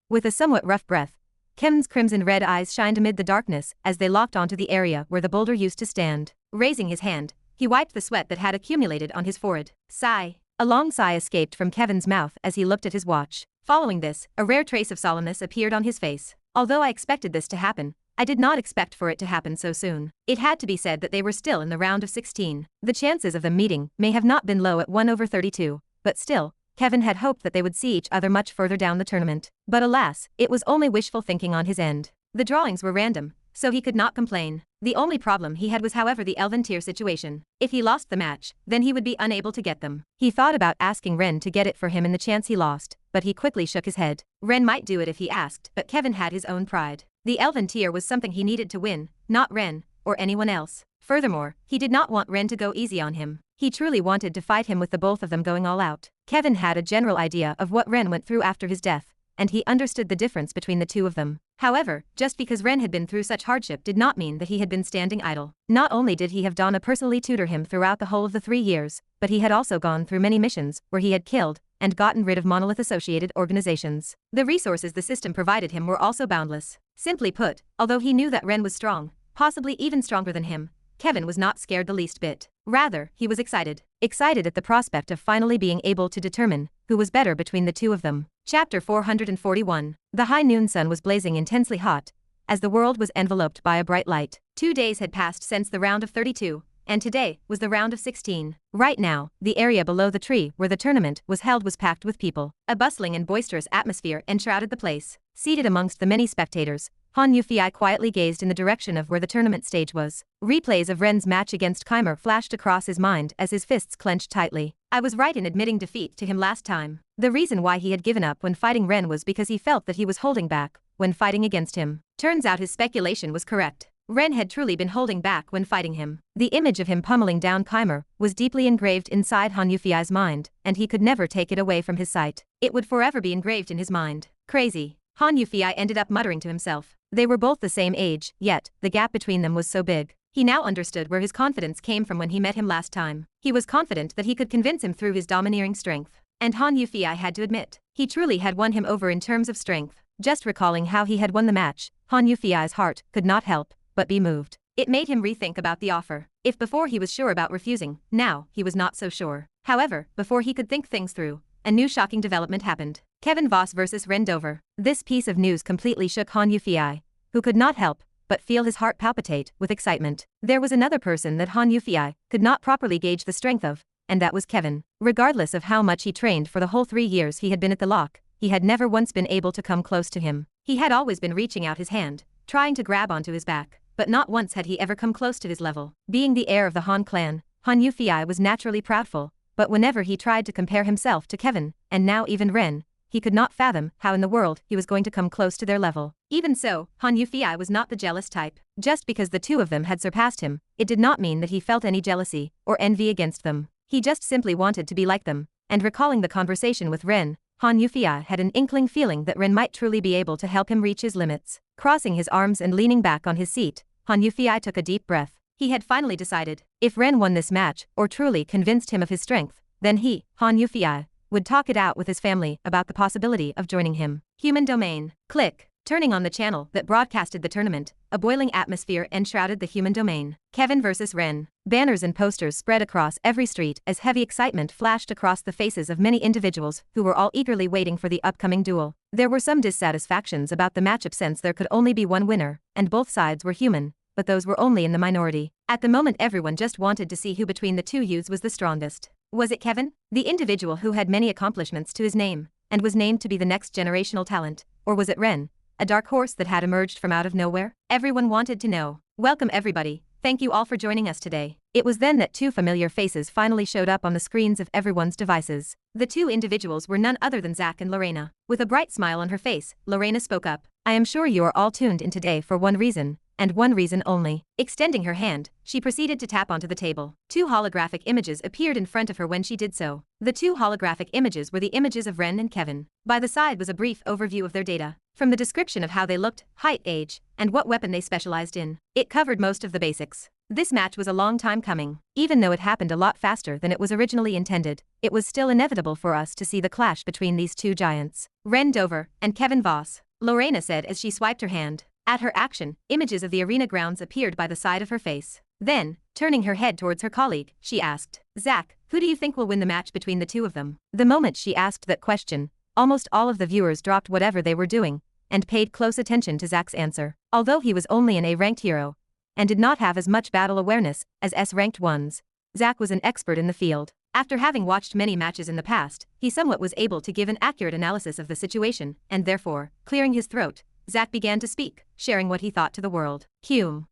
With a somewhat rough breath, Kevin's crimson red eyes shined amid the darkness as they locked onto the area where the boulder used to stand. Raising his hand, he wiped the sweat that had accumulated on his forehead. Sigh. A long sigh escaped from Kevin's mouth as he looked at his watch. Following this, a rare trace of solemnness appeared on his face. Although I expected this to happen, I did not expect for it to happen so soon. It had to be said that they were still in the round of 16. The chances of them meeting may have not been low at 1/32, but still, Kevin had hoped that they would see each other much further down the tournament. But alas, it was only wishful thinking on his end. The drawings were random, so he could not complain. The only problem he had was however the Elven tier situation. If he lost the match, then he would be unable to get them. He thought about asking Ren to get it for him in the chance he lost, but but he quickly shook his head. Ren might do it if he asked, but Kevin had his own pride. The Elven tier was something he needed to win, not Ren, or anyone else. Furthermore, he did not want Ren to go easy on him. He truly wanted to fight him with the both of them going all out. Kevin had a general idea of what Ren went through after his death, and he understood the difference between the two of them. However, just because Ren had been through such hardship did not mean that he had been standing idle. Not only did he have Donna personally tutor him throughout the whole of the 3 years, but he had also gone through many missions where he had killed and gotten rid of monolith-associated organizations. The resources the system provided him were also boundless. Simply put, although he knew that Ren was strong, possibly even stronger than him, Kevin was not scared the least bit. Rather, he was excited. Excited at the prospect of finally being able to determine who was better between the two of them. Chapter 441. The high noon sun was blazing intensely hot, as the world was enveloped by a bright light. 2 days had passed since the round of 32, and today was the round of 16. Right now, the area below the tree where the tournament was held was packed with people. A bustling and boisterous atmosphere enshrouded the place. Seated amongst the many spectators, Han Yufei quietly gazed in the direction of where the tournament stage was. Replays of Ren's match against Keimer flashed across his mind as his fists clenched tightly. I was right in admitting defeat to him last time. The reason why he had given up when fighting Ren was because he felt that he was holding back when fighting against him. Turns out his speculation was correct. Ren had truly been holding back when fighting him. The image of him pummeling down Keimer was deeply engraved inside Han Yufei's mind, and he could never take it away from his sight. It would forever be engraved in his mind. Crazy. Han Yufei ended up muttering to himself. They were both the same age, yet the gap between them was so big. He now understood where his confidence came from when he met him last time. He was confident that he could convince him through his domineering strength. And Han Yufei had to admit, he truly had won him over in terms of strength. Just recalling how he had won the match, Han Yufei's heart could not help but be moved. It made him rethink about the offer. If before he was sure about refusing, now he was not so sure. However, before he could think things through, a new shocking development happened. Kevin Voss versus Ren Dover. This piece of news completely shook Han Yufei, who could not help but feel his heart palpitate with excitement. There was another person that Han Yufei could not properly gauge the strength of, and that was Kevin. Regardless of how much he trained for the whole 3 years he had been at the lock, he had never once been able to come close to him. He had always been reaching out his hand, trying to grab onto his back, but not once had he ever come close to his level. Being the heir of the Han clan, Han Yufei was naturally proudful, but whenever he tried to compare himself to Kevin, and now even Ren, he could not fathom how in the world he was going to come close to their level. Even so, Han Yufei was not the jealous type. Just because the two of them had surpassed him, it did not mean that he felt any jealousy or envy against them. He just simply wanted to be like them, and recalling the conversation with Ren, Han Yufei had an inkling feeling that Ren might truly be able to help him reach his limits. Crossing his arms and leaning back on his seat, Han Yufei took a deep breath. He had finally decided, if Ren won this match or truly convinced him of his strength, then he, Han Yufei, would talk it out with his family about the possibility of joining him. Human domain. Click. Turning on the channel that broadcasted the tournament, a boiling atmosphere enshrouded the human domain. Kevin versus Ren. Banners and posters spread across every street as heavy excitement flashed across the faces of many individuals who were all eagerly waiting for the upcoming duel. There were some dissatisfactions about the matchup since there could only be one winner, and both sides were human, but those were only in the minority. At the moment everyone just wanted to see who between the two youths was the strongest. Was it Kevin, the individual who had many accomplishments to his name, and was named to be the next generational talent, or was it Ren, a dark horse that had emerged from out of nowhere? Everyone wanted to know. Welcome everybody, thank you all for joining us today. It was then that two familiar faces finally showed up on the screens of everyone's devices. The two individuals were none other than Zach and Lorena. With a bright smile on her face, Lorena spoke up. I am sure you are all tuned in today for one reason, and one reason only. Extending her hand, she proceeded to tap onto the table. 2 holographic images appeared in front of her when she did so. The 2 holographic images were the images of Ren and Kevin. By the side was a brief overview of their data. From the description of how they looked, height, age, and what weapon they specialized in, it covered most of the basics. This match was a long time coming. Even though it happened a lot faster than it was originally intended, it was still inevitable for us to see the clash between these two giants. Ren Dover and Kevin Voss, Lorena said as she swiped her hand. At her action, images of the arena grounds appeared by the side of her face. Then, turning her head towards her colleague, she asked, Zach, who do you think will win the match between the two of them? The moment she asked that question, almost all of the viewers dropped whatever they were doing and paid close attention to Zach's answer. Although he was only an A-ranked hero and did not have as much battle awareness as S-ranked ones, Zach was an expert in the field. After having watched many matches in the past, he somewhat was able to give an accurate analysis of the situation, and therefore, clearing his throat, Zach began to speak, sharing what he thought to the world. Hume.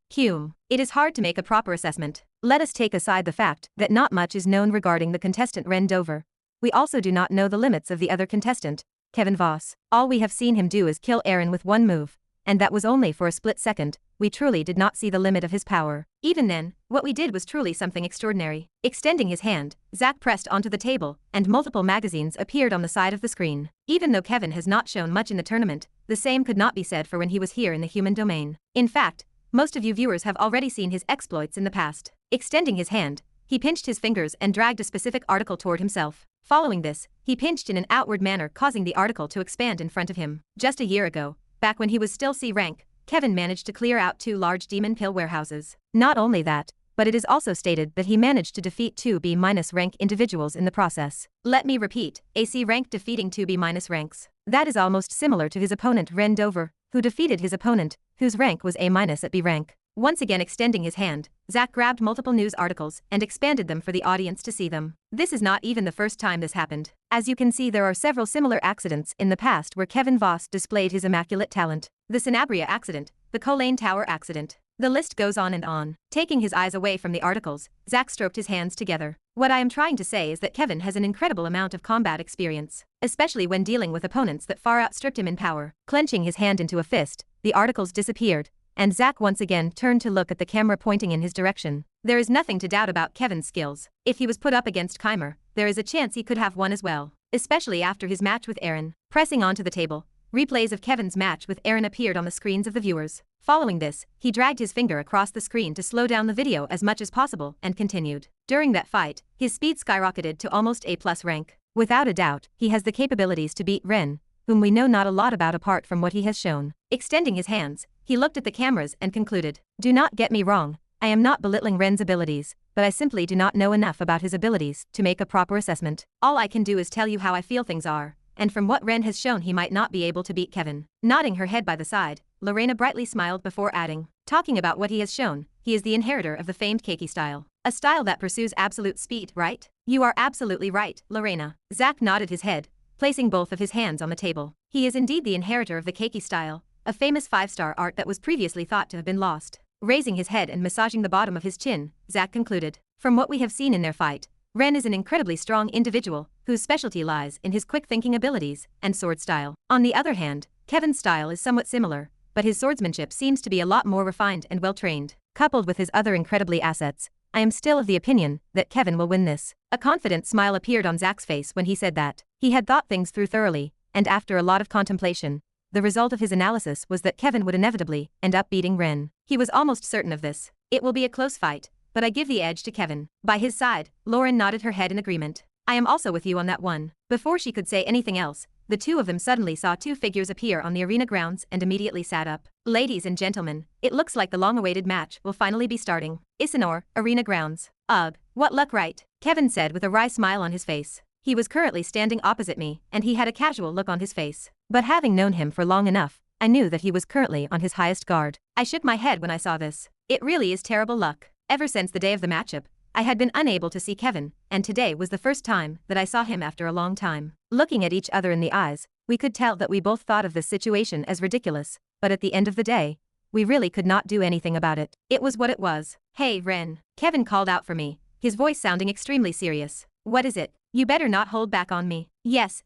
It is hard to make a proper assessment. Let us take aside the fact that not much is known regarding the contestant Ren Dover. We also do not know the limits of the other contestant, Kevin Voss. All we have seen him do is kill Aaron with one move. And that was only for a split second. We truly did not see the limit of his power. Even then, what we did was truly something extraordinary. Extending his hand, Zack pressed onto the table, and multiple magazines appeared on the side of the screen. Even though Kevin has not shown much in the tournament, the same could not be said for when he was here in the human domain. In fact, most of you viewers have already seen his exploits in the past. Extending his hand, he pinched his fingers and dragged a specific article toward himself. Following this, he pinched in an outward manner, causing the article to expand in front of him. Just a year ago, back when he was still C rank, Kevin managed to clear out 2 large demon pill warehouses. Not only that, but it is also stated that he managed to defeat 2 B- rank individuals in the process. Let me repeat, a C rank defeating 2 B- ranks. That is almost similar to his opponent Ren Dover, who defeated his opponent, whose rank was A- at B rank. Once again extending his hand, Zack grabbed multiple news articles and expanded them for the audience to see them. This is not even the first time this happened. As you can see, there are several similar accidents in the past where Kevin Voss displayed his immaculate talent. The Sanabria accident, the Colane Tower accident. The list goes on and on. Taking his eyes away from the articles, Zack stroked his hands together. What I am trying to say is that Kevin has an incredible amount of combat experience, especially when dealing with opponents that far outstripped him in power. Clenching his hand into a fist, the articles disappeared, and Zack once again turned to look at the camera pointing in his direction. There is nothing to doubt about Kevin's skills. If he was put up against Keimer, there is a chance he could have won as well, especially after his match with Aaron. Pressing onto the table, replays of Kevin's match with Aaron appeared on the screens of the viewers. Following this, he dragged his finger across the screen to slow down the video as much as possible and continued. During that fight, his speed skyrocketed to almost A+ rank. Without a doubt, he has the capabilities to beat Ren, whom we know not a lot about apart from what he has shown. Extending his hands, he looked at the cameras and concluded, "Do not get me wrong, I am not belittling Ren's abilities, but I simply do not know enough about his abilities to make a proper assessment. All I can do is tell you how I feel things are, and from what Ren has shown he might not be able to beat Kevin." Nodding her head by the side, Lorena brightly smiled before adding, "Talking about what he has shown, he is the inheritor of the famed keiki style. A style that pursues absolute speed, right?" "You are absolutely right, Lorena." Zack nodded his head, placing both of his hands on the table. He is indeed the inheritor of the keiki style, a famous 5-star art that was previously thought to have been lost. Raising his head and massaging the bottom of his chin, Zack concluded, "From what we have seen in their fight, Ren is an incredibly strong individual whose specialty lies in his quick-thinking abilities and sword style. On the other hand, Kevin's style is somewhat similar, but his swordsmanship seems to be a lot more refined and well-trained. Coupled with his other incredibly assets, I am still of the opinion that Kevin will win this." A confident smile appeared on Zack's face when he said that. He had thought things through thoroughly, and after a lot of contemplation, the result of his analysis was that Kevin would inevitably end up beating Ren. He was almost certain of this. "It will be a close fight, but I give the edge to Kevin." By his side, Lauren nodded her head in agreement. "I am also with you on that one." Before she could say anything else, the two of them suddenly saw 2 figures appear on the arena grounds and immediately sat up. "Ladies and gentlemen, it looks like the long-awaited match will finally be starting. Isanor, arena grounds." "Ugh, what luck, right?" Kevin said with a wry smile on his face. He was currently standing opposite me, and he had a casual look on his face. But having known him for long enough, I knew that he was currently on his highest guard. I shook my head when I saw this. It really is terrible luck. Ever since the day of the matchup, I had been unable to see Kevin, and today was the first time that I saw him after a long time. Looking at each other in the eyes, we could tell that we both thought of this situation as ridiculous, but at the end of the day, we really could not do anything about it. It was what it was. "Hey, Ren." Kevin called out for me, his voice sounding extremely serious. "What is it? You better not hold back on me." Yes,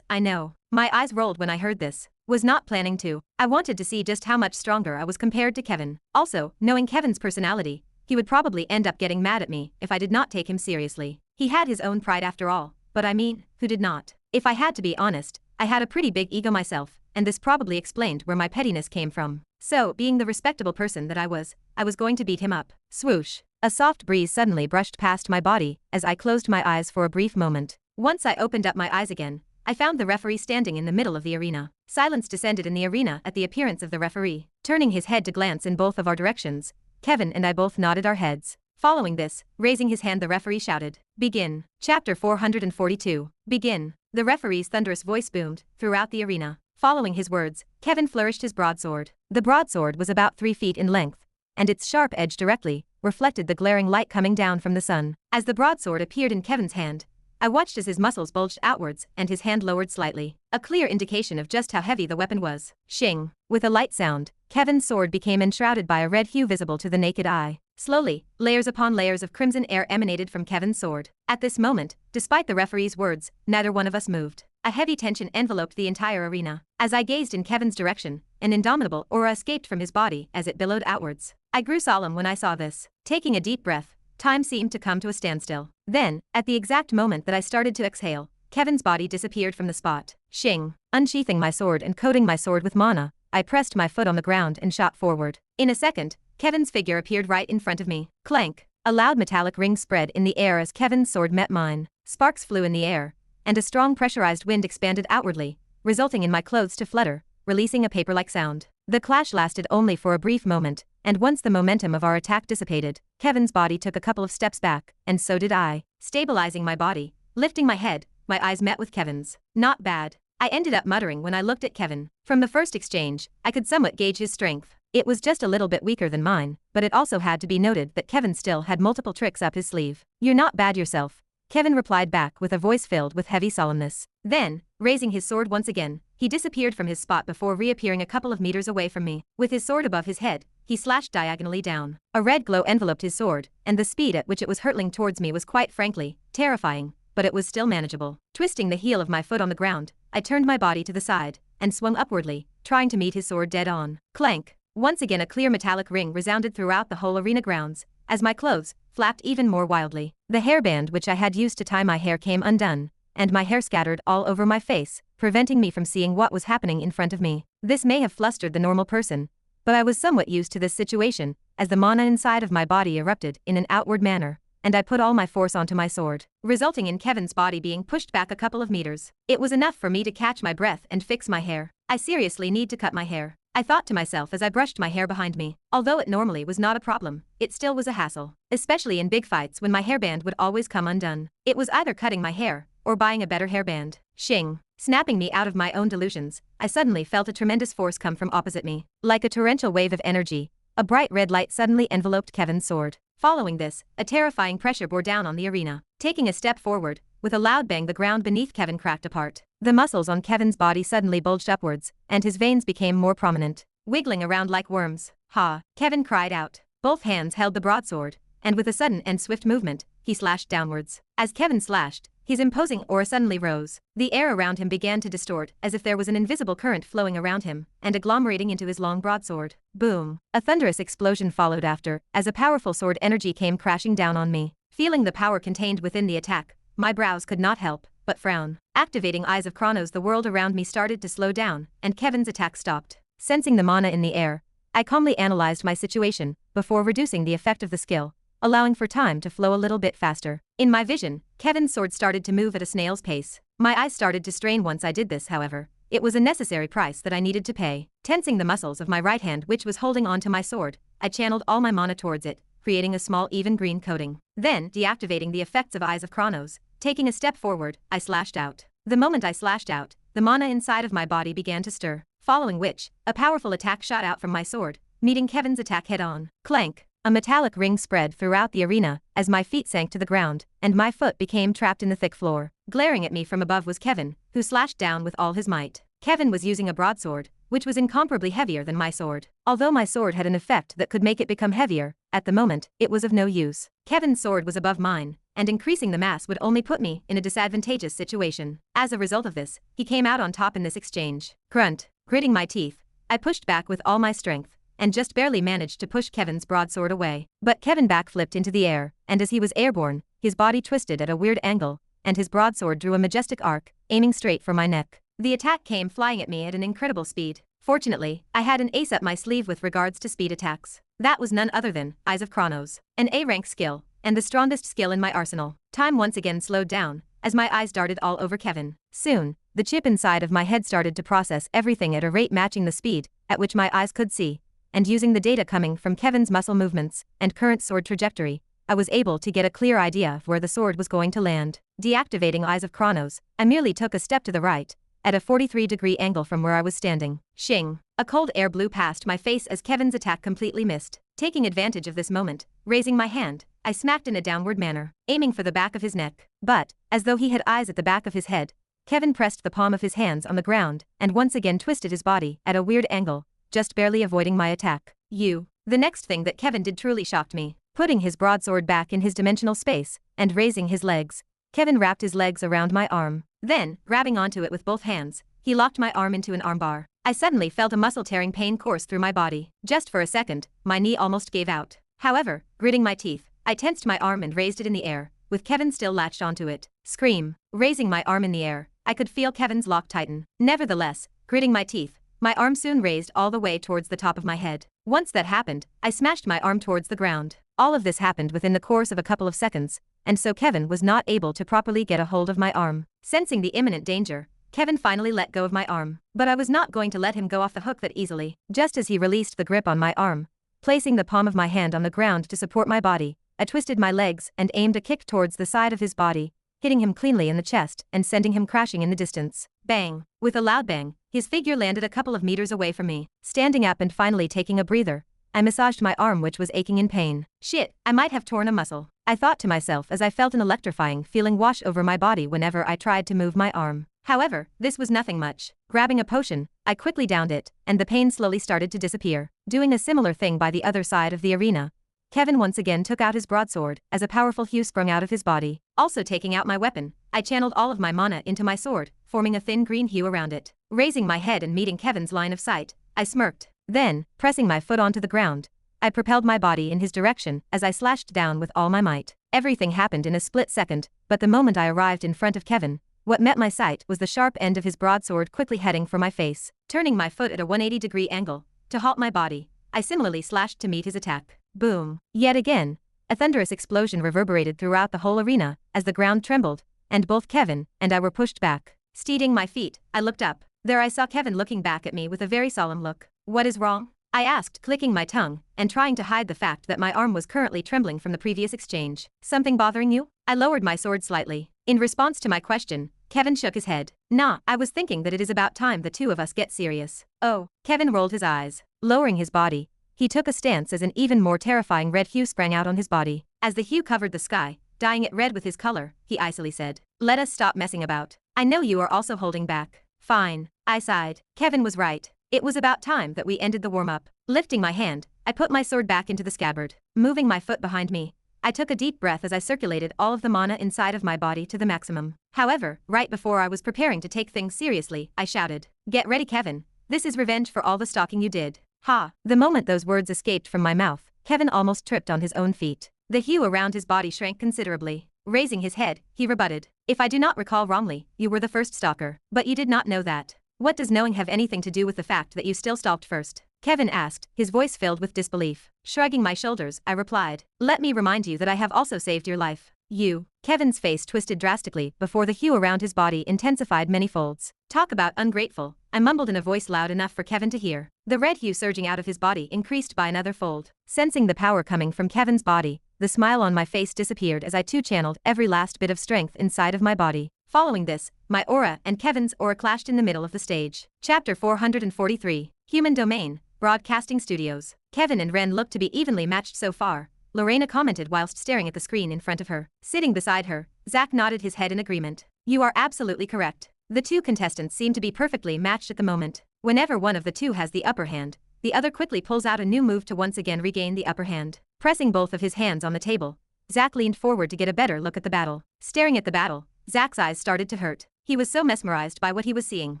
I know." My eyes rolled when I heard this. Was not planning to. I wanted to see just how much stronger I was compared to Kevin. Also, knowing Kevin's personality, he would probably end up getting mad at me if I did not take him seriously. He had his own pride after all, but I mean, who did not? If I had to be honest, I had a pretty big ego myself, and this probably explained where my pettiness came from. So, being the respectable person that I was going to beat him up. Swoosh. A soft breeze suddenly brushed past my body as I closed my eyes for a brief moment. Once I opened up my eyes again, I found the referee standing in the middle of the arena. Silence descended in the arena at the appearance of the referee. Turning his head to glance in both of our directions, Kevin and I both nodded our heads. Following this, raising his hand, the referee shouted, "Begin." Chapter 442. Begin. The referee's thunderous voice boomed throughout the arena. Following his words, Kevin flourished his broadsword. The broadsword was about 3 feet in length, and its sharp edge directly reflected the glaring light coming down from the sun. As the broadsword appeared in Kevin's hand, I watched as his muscles bulged outwards and his hand lowered slightly, a clear indication of just how heavy the weapon was. Shing. With a light sound, Kevin's sword became enshrouded by a red hue visible to the naked eye. Slowly, layers upon layers of crimson air emanated from Kevin's sword. At this moment, despite the referee's words, neither one of us moved. A heavy tension enveloped the entire arena. As I gazed in Kevin's direction, an indomitable aura escaped from his body as it billowed outwards. I grew solemn when I saw this. Taking a deep breath, time seemed to come to a standstill. Then, at the exact moment that I started to exhale, Kevin's body disappeared from the spot. Shing. Unsheathing my sword and coating my sword with mana, I pressed my foot on the ground and shot forward. In a second, Kevin's figure appeared right in front of me. Clank. A loud metallic ring spread in the air as Kevin's sword met mine. Sparks flew in the air, and a strong pressurized wind expanded outwardly, resulting in my clothes to flutter, releasing a paper-like sound. The clash lasted only for a brief moment, and once the momentum of our attack dissipated, Kevin's body took a couple of steps back, and so did I. Stabilizing my body, lifting my head, my eyes met with Kevin's. Not bad, I ended up muttering when I looked at Kevin. From the first exchange, I could somewhat gauge his strength. It was just a little bit weaker than mine, but it also had to be noted that Kevin still had multiple tricks up his sleeve. "You're not bad yourself," Kevin replied back with a voice filled with heavy solemnness. Then, raising his sword once again, he disappeared from his spot before reappearing a couple of meters away from me. With his sword above his head, he slashed diagonally down. A red glow enveloped his sword, and the speed at which it was hurtling towards me was quite frankly terrifying, but it was still manageable. Twisting the heel of my foot on the ground, I turned my body to the side and swung upwardly, trying to meet his sword dead on. Clank. Once again a clear metallic ring resounded throughout the whole arena grounds, as my clothes flapped even more wildly. The hairband which I had used to tie my hair came undone, and my hair scattered all over my face, preventing me from seeing what was happening in front of me. This may have flustered the normal person, but I was somewhat used to this situation, as the mana inside of my body erupted in an outward manner, and I put all my force onto my sword, resulting in Kevin's body being pushed back a couple of meters. It was enough for me to catch my breath and fix my hair. I seriously need to cut my hair, I thought to myself as I brushed my hair behind me. Although it normally was not a problem, it still was a hassle, especially in big fights when my hairband would always come undone. It was either cutting my hair or buying a better hairband. Shing. Snapping me out of my own delusions, I suddenly felt a tremendous force come from opposite me. Like a torrential wave of energy, a bright red light suddenly enveloped Kevin's sword. Following this, a terrifying pressure bore down on the arena. Taking a step forward, with a loud bang the ground beneath Kevin cracked apart. The muscles on Kevin's body suddenly bulged upwards, and his veins became more prominent, wiggling around like worms. "Ha!" Kevin cried out. Both hands held the broadsword, and with a sudden and swift movement, he slashed downwards. As Kevin slashed, his imposing aura suddenly rose. The air around him began to distort, as if there was an invisible current flowing around him, and agglomerating into his long broadsword. Boom! A thunderous explosion followed after, as a powerful sword energy came crashing down on me. Feeling the power contained within the attack, my brows could not help but frown. Activating Eyes of Chronos, the world around me started to slow down, and Kevin's attack stopped. Sensing the mana in the air, I calmly analyzed my situation, before reducing the effect of the skill, allowing for time to flow a little bit faster. In my vision, Kevin's sword started to move at a snail's pace. My eyes started to strain once I did this, however. It was a necessary price that I needed to pay. Tensing the muscles of my right hand which was holding on to my sword, I channeled all my mana towards it, creating a small even green coating. Then, deactivating the effects of Eyes of Chronos, taking a step forward, I slashed out. The moment I slashed out, the mana inside of my body began to stir, following which, a powerful attack shot out from my sword, meeting Kevin's attack head-on. Clank! A metallic ring spread throughout the arena, as my feet sank to the ground, and my foot became trapped in the thick floor. Glaring at me from above was Kevin, who slashed down with all his might. Kevin was using a broadsword, which was incomparably heavier than my sword. Although my sword had an effect that could make it become heavier, at the moment, it was of no use. Kevin's sword was above mine, and increasing the mass would only put me in a disadvantageous situation. As a result of this, he came out on top in this exchange. Grunt. Gritting my teeth, I pushed back with all my strength, and just barely managed to push Kevin's broadsword away. But Kevin backflipped into the air, and as he was airborne, his body twisted at a weird angle, and his broadsword drew a majestic arc, aiming straight for my neck. The attack came flying at me at an incredible speed. Fortunately, I had an ace up my sleeve with regards to speed attacks. That was none other than Eyes of Chronos, an A-rank skill, and the strongest skill in my arsenal. Time once again slowed down, as my eyes darted all over Kevin. Soon, the chip inside of my head started to process everything at a rate matching the speed at which my eyes could see, and using the data coming from Kevin's muscle movements and current sword trajectory, I was able to get a clear idea of where the sword was going to land. Deactivating Eyes of Chronos, I merely took a step to the right, at a 43-degree angle from where I was standing. Shing! A cold air blew past my face as Kevin's attack completely missed. Taking advantage of this moment, raising my hand, I smacked in a downward manner, aiming for the back of his neck. But, as though he had eyes at the back of his head, Kevin pressed the palm of his hands on the ground and once again twisted his body at a weird angle, just barely avoiding my attack. The next thing that Kevin did truly shocked me. Putting his broadsword back in his dimensional space, and raising his legs, Kevin wrapped his legs around my arm. Then, grabbing onto it with both hands, he locked my arm into an armbar. I suddenly felt a muscle-tearing pain course through my body. Just for a second, my knee almost gave out. However, gritting my teeth, I tensed my arm and raised it in the air, with Kevin still latched onto it. Scream. Raising my arm in the air, I could feel Kevin's lock tighten. Nevertheless, gritting my teeth, my arm soon raised all the way towards the top of my head. Once that happened, I smashed my arm towards the ground. All of this happened within the course of a couple of seconds, and so Kevin was not able to properly get a hold of my arm. Sensing the imminent danger, Kevin finally let go of my arm. But I was not going to let him go off the hook that easily. Just as he released the grip on my arm, placing the palm of my hand on the ground to support my body, I twisted my legs and aimed a kick towards the side of his body, hitting him cleanly in the chest and sending him crashing in the distance. Bang! With a loud bang, his figure landed a couple of meters away from me. Standing up and finally taking a breather, I massaged my arm which was aching in pain. Shit, I might have torn a muscle, I thought to myself as I felt an electrifying feeling wash over my body whenever I tried to move my arm. However, this was nothing much. Grabbing a potion, I quickly downed it, and the pain slowly started to disappear. Doing a similar thing by the other side of the arena, Kevin once again took out his broadsword as a powerful hue sprung out of his body. Also taking out my weapon, I channeled all of my mana into my sword, forming a thin green hue around it. Raising my head and meeting Kevin's line of sight, I smirked. Then, pressing my foot onto the ground, I propelled my body in his direction as I slashed down with all my might. Everything happened in a split second, but the moment I arrived in front of Kevin, what met my sight was the sharp end of his broadsword quickly heading for my face. Turning my foot at a 180-degree angle, to halt my body, I similarly slashed to meet his attack. Boom. Yet again, a thunderous explosion reverberated throughout the whole arena, as the ground trembled, and both Kevin and I were pushed back. Steadying my feet, I looked up. There I saw Kevin looking back at me with a very solemn look. What is wrong? I asked, clicking my tongue, and trying to hide the fact that my arm was currently trembling from the previous exchange. Something bothering you? I lowered my sword slightly. In response to my question, Kevin shook his head. Nah, I was thinking that it is about time the two of us get serious. Oh. Kevin rolled his eyes. Lowering his body, he took a stance as an even more terrifying red hue sprang out on his body. As the hue covered the sky, dyeing it red with his color, he icily said, "Let us stop messing about. I know you are also holding back." Fine. I sighed. Kevin was right. It was about time that we ended the warm-up. Lifting my hand, I put my sword back into the scabbard. Moving my foot behind me, I took a deep breath as I circulated all of the mana inside of my body to the maximum. However, right before I was preparing to take things seriously, I shouted, "Get ready, Kevin. This is revenge for all the stalking you did." Ha! The moment those words escaped from my mouth, Kevin almost tripped on his own feet. The hue around his body shrank considerably. Raising his head, he rebutted, "If I do not recall wrongly, you were the first stalker. But you did not know that. What does knowing have anything to do with the fact that you still stalked first?" Kevin asked, his voice filled with disbelief. Shrugging my shoulders, I replied, "Let me remind you that I have also saved your life." You. Kevin's face twisted drastically before the hue around his body intensified many folds. Talk about ungrateful, I mumbled in a voice loud enough for Kevin to hear. The red hue surging out of his body increased by another fold. Sensing the power coming from Kevin's body, the smile on my face disappeared as I too channeled every last bit of strength inside of my body. Following this, my aura and Kevin's aura clashed in the middle of the stage. Chapter 443. Human Domain, Broadcasting Studios. Kevin and Ren looked to be evenly matched so far, Lorena commented whilst staring at the screen in front of her. Sitting beside her, Zach nodded his head in agreement. You are absolutely correct. The two contestants seem to be perfectly matched at the moment. Whenever one of the two has the upper hand, the other quickly pulls out a new move to once again regain the upper hand. Pressing both of his hands on the table, Zach leaned forward to get a better look at the battle. Staring at the battle, Zach's eyes started to hurt. He was so mesmerized by what he was seeing.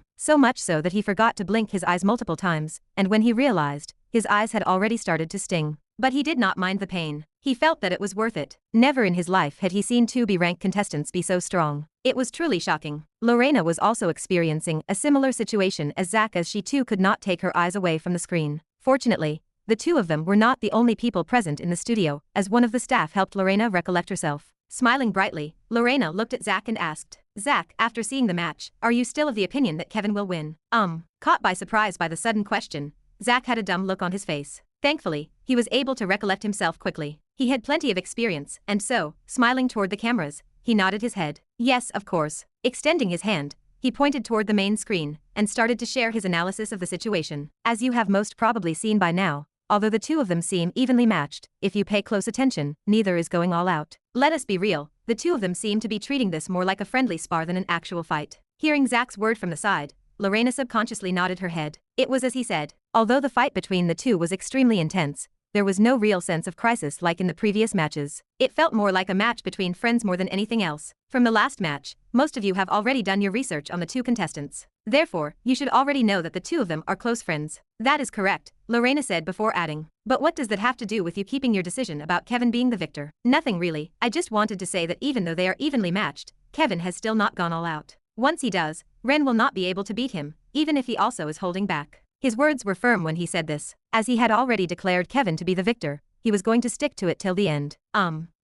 So much so that he forgot to blink his eyes multiple times, and when he realized, his eyes had already started to sting. But he did not mind the pain. He felt that it was worth it. Never in his life had he seen two B-rank contestants be so strong. It was truly shocking. Lorena was also experiencing a similar situation as Zach as she too could not take her eyes away from the screen. Fortunately, the two of them were not the only people present in the studio, as one of the staff helped Lorena recollect herself. Smiling brightly, Lorena looked at Zach and asked, "Zach, after seeing the match, are you still of the opinion that Kevin will win?" Caught by surprise by the sudden question, Zach had a dumb look on his face. Thankfully, he was able to recollect himself quickly. He had plenty of experience, and so, smiling toward the cameras, he nodded his head. Yes, of course. Extending his hand, he pointed toward the main screen, and started to share his analysis of the situation. As you have most probably seen by now, although the two of them seem evenly matched, if you pay close attention, neither is going all out. Let us be real, the two of them seem to be treating this more like a friendly spar than an actual fight. Hearing Zach's word from the side, Lorena subconsciously nodded her head. It was as he said. Although the fight between the two was extremely intense, there was no real sense of crisis like in the previous matches. It felt more like a match between friends more than anything else. From the last match, most of you have already done your research on the two contestants. Therefore, you should already know that the two of them are close friends. That is correct, Lorena said before adding. But what does that have to do with you keeping your decision about Kevin being the victor? Nothing really, I just wanted to say that even though they are evenly matched, Kevin has still not gone all out. Once he does, Ren will not be able to beat him, even if he also is holding back. His words were firm when he said this. As he had already declared Kevin to be the victor, he was going to stick to it till the end.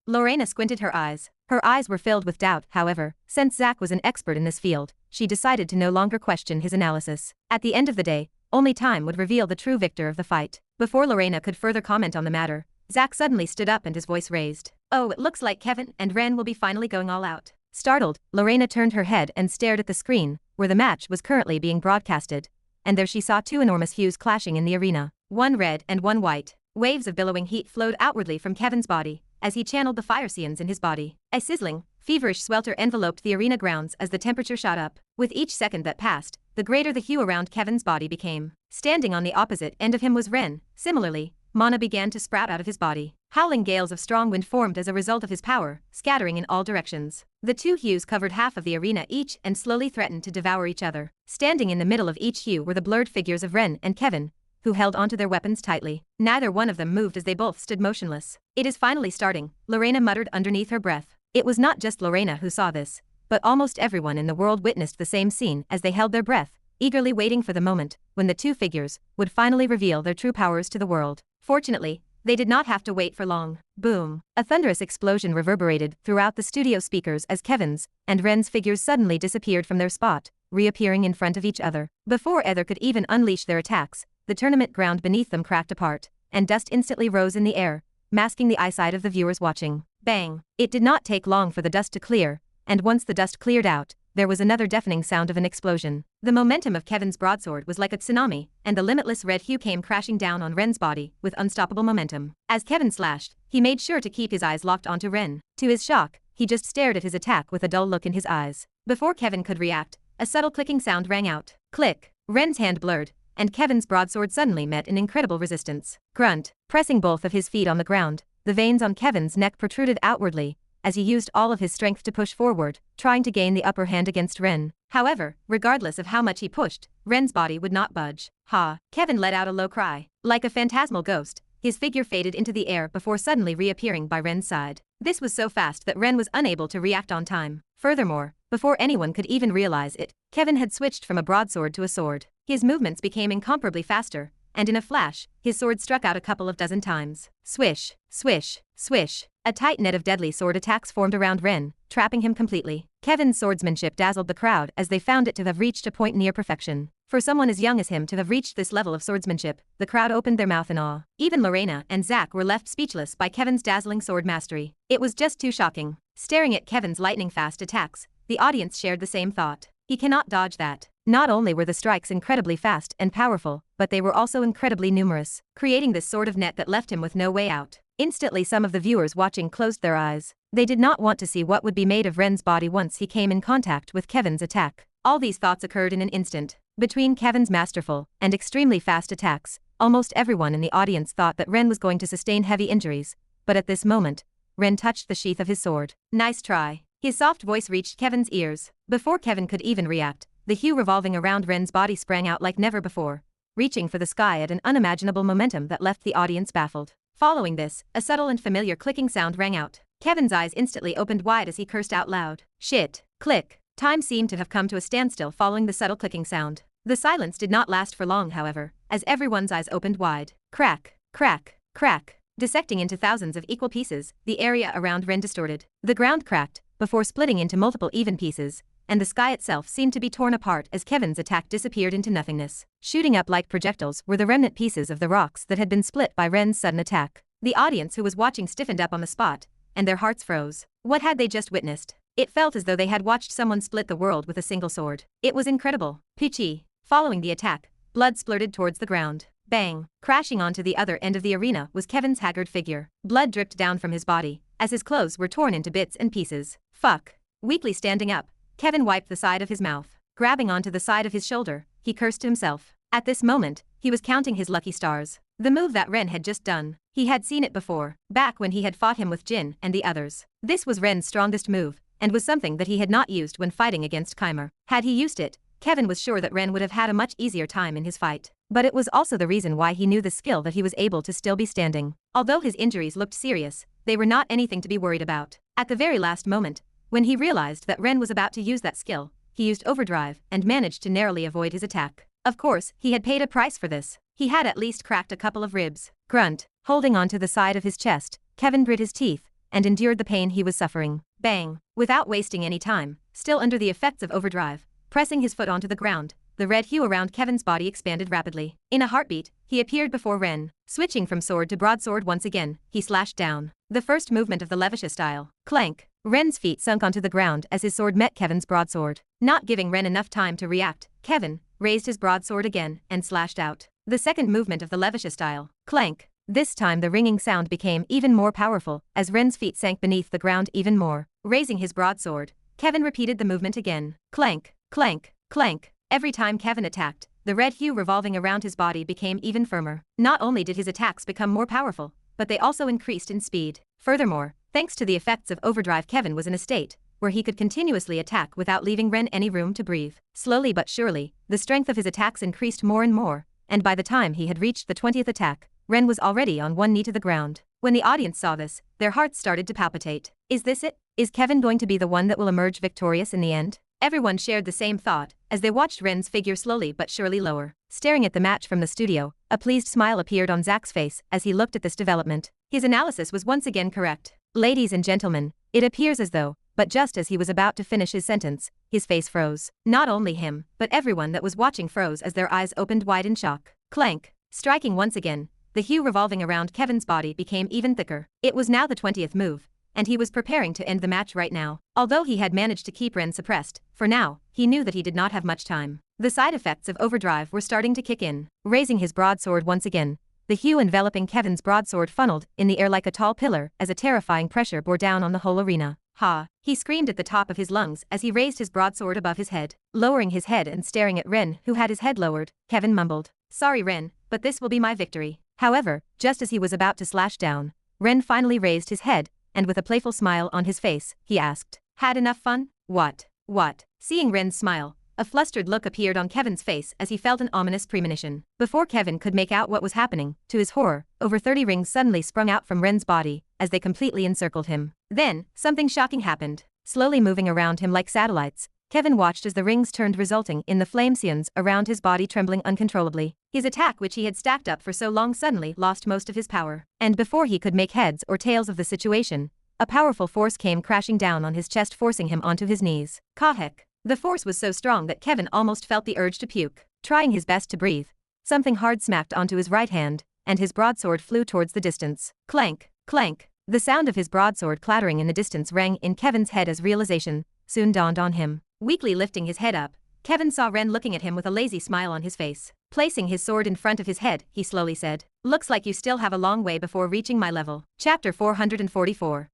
Lorena squinted her eyes. Her eyes were filled with doubt, however, since Zach was an expert in this field, she decided to no longer question his analysis. At the end of the day, only time would reveal the true victor of the fight. Before Lorena could further comment on the matter, Zach suddenly stood up and his voice raised. Oh, it looks like Kevin and Ren will be finally going all out. Startled, Lorena turned her head and stared at the screen, where the match was currently being broadcasted. And there she saw two enormous hues clashing in the arena, one red and one white. Waves of billowing heat flowed outwardly from Kevin's body, as he channeled the fire scenes in his body. A sizzling, feverish swelter enveloped the arena grounds as the temperature shot up. With each second that passed, the greater the hue around Kevin's body became. Standing on the opposite end of him was Ren. Similarly, mana began to sprout out of his body. Howling gales of strong wind formed as a result of his power, scattering in all directions. The two hues covered half of the arena each and slowly threatened to devour each other. Standing in the middle of each hue were the blurred figures of Ren and Kevin, who held onto their weapons tightly. Neither one of them moved as they both stood motionless. It is finally starting, Lorena muttered underneath her breath. It was not just Lorena who saw this, but almost everyone in the world witnessed the same scene as they held their breath, eagerly waiting for the moment when the two figures would finally reveal their true powers to the world. Fortunately, they did not have to wait for long. Boom! A thunderous explosion reverberated throughout the studio speakers as Kevin's and Ren's figures suddenly disappeared from their spot, reappearing in front of each other. Before either could even unleash their attacks, the tournament ground beneath them cracked apart, and dust instantly rose in the air, masking the eyesight of the viewers watching. Bang! It did not take long for the dust to clear, and once the dust cleared out, there was another deafening sound of an explosion. The momentum of Kevin's broadsword was like a tsunami, and the limitless red hue came crashing down on Ren's body with unstoppable momentum. As Kevin slashed, he made sure to keep his eyes locked onto Ren. To his shock, he just stared at his attack with a dull look in his eyes. Before Kevin could react, a subtle clicking sound rang out. Click! Ren's hand blurred, and Kevin's broadsword suddenly met an incredible resistance. Grunt, pressing both of his feet on the ground, the veins on Kevin's neck protruded outwardly, as he used all of his strength to push forward, trying to gain the upper hand against Ren. However, regardless of how much he pushed, Ren's body would not budge. Ha! Kevin let out a low cry. Like a phantasmal ghost, his figure faded into the air before suddenly reappearing by Ren's side. This was so fast that Ren was unable to react on time. Furthermore, before anyone could even realize it, Kevin had switched from a broadsword to a sword. His movements became incomparably faster, and in a flash, his sword struck out a couple of dozen times. Swish, swish, swish. A tight net of deadly sword attacks formed around Ren, trapping him completely. Kevin's swordsmanship dazzled the crowd as they found it to have reached a point near perfection. For someone as young as him to have reached this level of swordsmanship, the crowd opened their mouth in awe. Even Lorena and Zach were left speechless by Kevin's dazzling sword mastery. It was just too shocking. Staring at Kevin's lightning-fast attacks, the audience shared the same thought. He cannot dodge that. Not only were the strikes incredibly fast and powerful, but they were also incredibly numerous, creating this sort of net that left him with no way out. Instantly some of the viewers watching closed their eyes. They did not want to see what would be made of Ren's body once he came in contact with Kevin's attack. All these thoughts occurred in an instant. Between Kevin's masterful and extremely fast attacks, almost everyone in the audience thought that Ren was going to sustain heavy injuries, but at this moment, Ren touched the sheath of his sword. Nice try. His soft voice reached Kevin's ears. Before Kevin could even react, the hue revolving around Ren's body sprang out like never before, reaching for the sky at an unimaginable momentum that left the audience baffled. Following this, a subtle and familiar clicking sound rang out. Kevin's eyes instantly opened wide as he cursed out loud. Shit. Click. Time seemed to have come to a standstill following the subtle clicking sound. The silence did not last for long, however, as everyone's eyes opened wide. Crack, crack, crack. Dissecting into thousands of equal pieces, the area around Ren distorted. The ground cracked, before splitting into multiple even pieces, and the sky itself seemed to be torn apart as Kevin's attack disappeared into nothingness. Shooting up like projectiles were the remnant pieces of the rocks that had been split by Ren's sudden attack. The audience who was watching stiffened up on the spot, and their hearts froze. What had they just witnessed? It felt as though they had watched someone split the world with a single sword. It was incredible. Pichi. Following the attack, blood splurted towards the ground. Bang! Crashing onto the other end of the arena was Kevin's haggard figure. Blood dripped down from his body, as his clothes were torn into bits and pieces. Fuck. Weakly standing up, Kevin wiped the side of his mouth. Grabbing onto the side of his shoulder, he cursed to himself. At this moment, he was counting his lucky stars. The move that Ren had just done. He had seen it before, back when he had fought him with Jin and the others. This was Ren's strongest move, and was something that he had not used when fighting against Keimer. Had he used it, Kevin was sure that Ren would have had a much easier time in his fight. But it was also the reason why he knew the skill that he was able to still be standing. Although his injuries looked serious, they were not anything to be worried about. At the very last moment, when he realized that Ren was about to use that skill, he used overdrive and managed to narrowly avoid his attack. Of course, he had paid a price for this. He had at least cracked a couple of ribs. Grunt, holding onto the side of his chest, Kevin grit his teeth and endured the pain he was suffering. Bang! Without wasting any time, still under the effects of overdrive, pressing his foot onto the ground, the red hue around Kevin's body expanded rapidly. In a heartbeat, he appeared before Ren. Switching from sword to broadsword once again, he slashed down. The first movement of the Levisha style. Clank! Ren's feet sunk onto the ground as his sword met Kevin's broadsword. Not giving Ren enough time to react, Kevin raised his broadsword again and slashed out. The second movement of the Levisha style. Clank! This time the ringing sound became even more powerful as Ren's feet sank beneath the ground even more. Raising his broadsword, Kevin repeated the movement again. Clank! Clank! Clank! Every time Kevin attacked, the red hue revolving around his body became even firmer. Not only did his attacks become more powerful, but they also increased in speed. Furthermore, thanks to the effects of overdrive, Kevin was in a state where he could continuously attack without leaving Ren any room to breathe. Slowly but surely, the strength of his attacks increased more and more, and by the time he had reached the 20th attack, Ren was already on one knee to the ground. When the audience saw this, their hearts started to palpitate. Is this it? Is Kevin going to be the one that will emerge victorious in the end? Everyone shared the same thought as they watched Ren's figure slowly but surely lower. Staring at the match from the studio, a pleased smile appeared on Zach's face as he looked at this development. His analysis was once again correct. Ladies and gentlemen, it appears as though, but just as he was about to finish his sentence, his face froze. Not only him, but everyone that was watching froze as their eyes opened wide in shock. Clank! Striking once again, the hue revolving around Kevin's body became even thicker. It was now the 20th move, and he was preparing to end the match right now. Although he had managed to keep Ren suppressed, for now, he knew that he did not have much time. The side effects of overdrive were starting to kick in. Raising his broadsword once again, the hue enveloping Kevin's broadsword funneled in the air like a tall pillar as a terrifying pressure bore down on the whole arena. Ha! He screamed at the top of his lungs as he raised his broadsword above his head. Lowering his head and staring at Ren, who had his head lowered, Kevin mumbled, "Sorry Ren, but this will be my victory." However, just as he was about to slash down, Ren finally raised his head, and with a playful smile on his face, he asked, "Had enough fun?" What? Seeing Ren's smile, a flustered look appeared on Kevin's face as he felt an ominous premonition. Before Kevin could make out what was happening, to his horror, over 30 rings suddenly sprung out from Ren's body as they completely encircled him. Then, something shocking happened. Slowly moving around him like satellites, Kevin watched as the rings turned, resulting in the flame scions around his body trembling uncontrollably. His attack, which he had stacked up for so long, suddenly lost most of his power. And before he could make heads or tails of the situation, a powerful force came crashing down on his chest, forcing him onto his knees. Kahek! The force was so strong that Kevin almost felt the urge to puke. Trying his best to breathe, something hard smacked onto his right hand, and his broadsword flew towards the distance. Clank! Clank! The sound of his broadsword clattering in the distance rang in Kevin's head as realization soon dawned on him. Weakly lifting his head up, Kevin saw Ren looking at him with a lazy smile on his face. Placing his sword in front of his head, he slowly said, "Looks like you still have a long way before reaching my level." Chapter 444.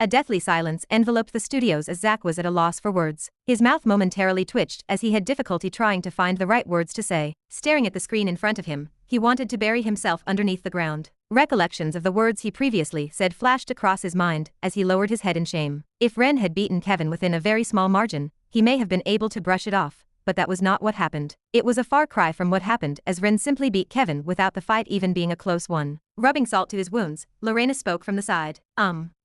A deathly silence enveloped the studios as Zach was at a loss for words. His mouth momentarily twitched as he had difficulty trying to find the right words to say. Staring at the screen in front of him, he wanted to bury himself underneath the ground. Recollections of the words he previously said flashed across his mind as he lowered his head in shame. If Ren had beaten Kevin within a very small margin, he may have been able to brush it off, but that was not what happened. It was a far cry from what happened as Ren simply beat Kevin without the fight even being a close one. Rubbing salt to his wounds, Lorena spoke from the side.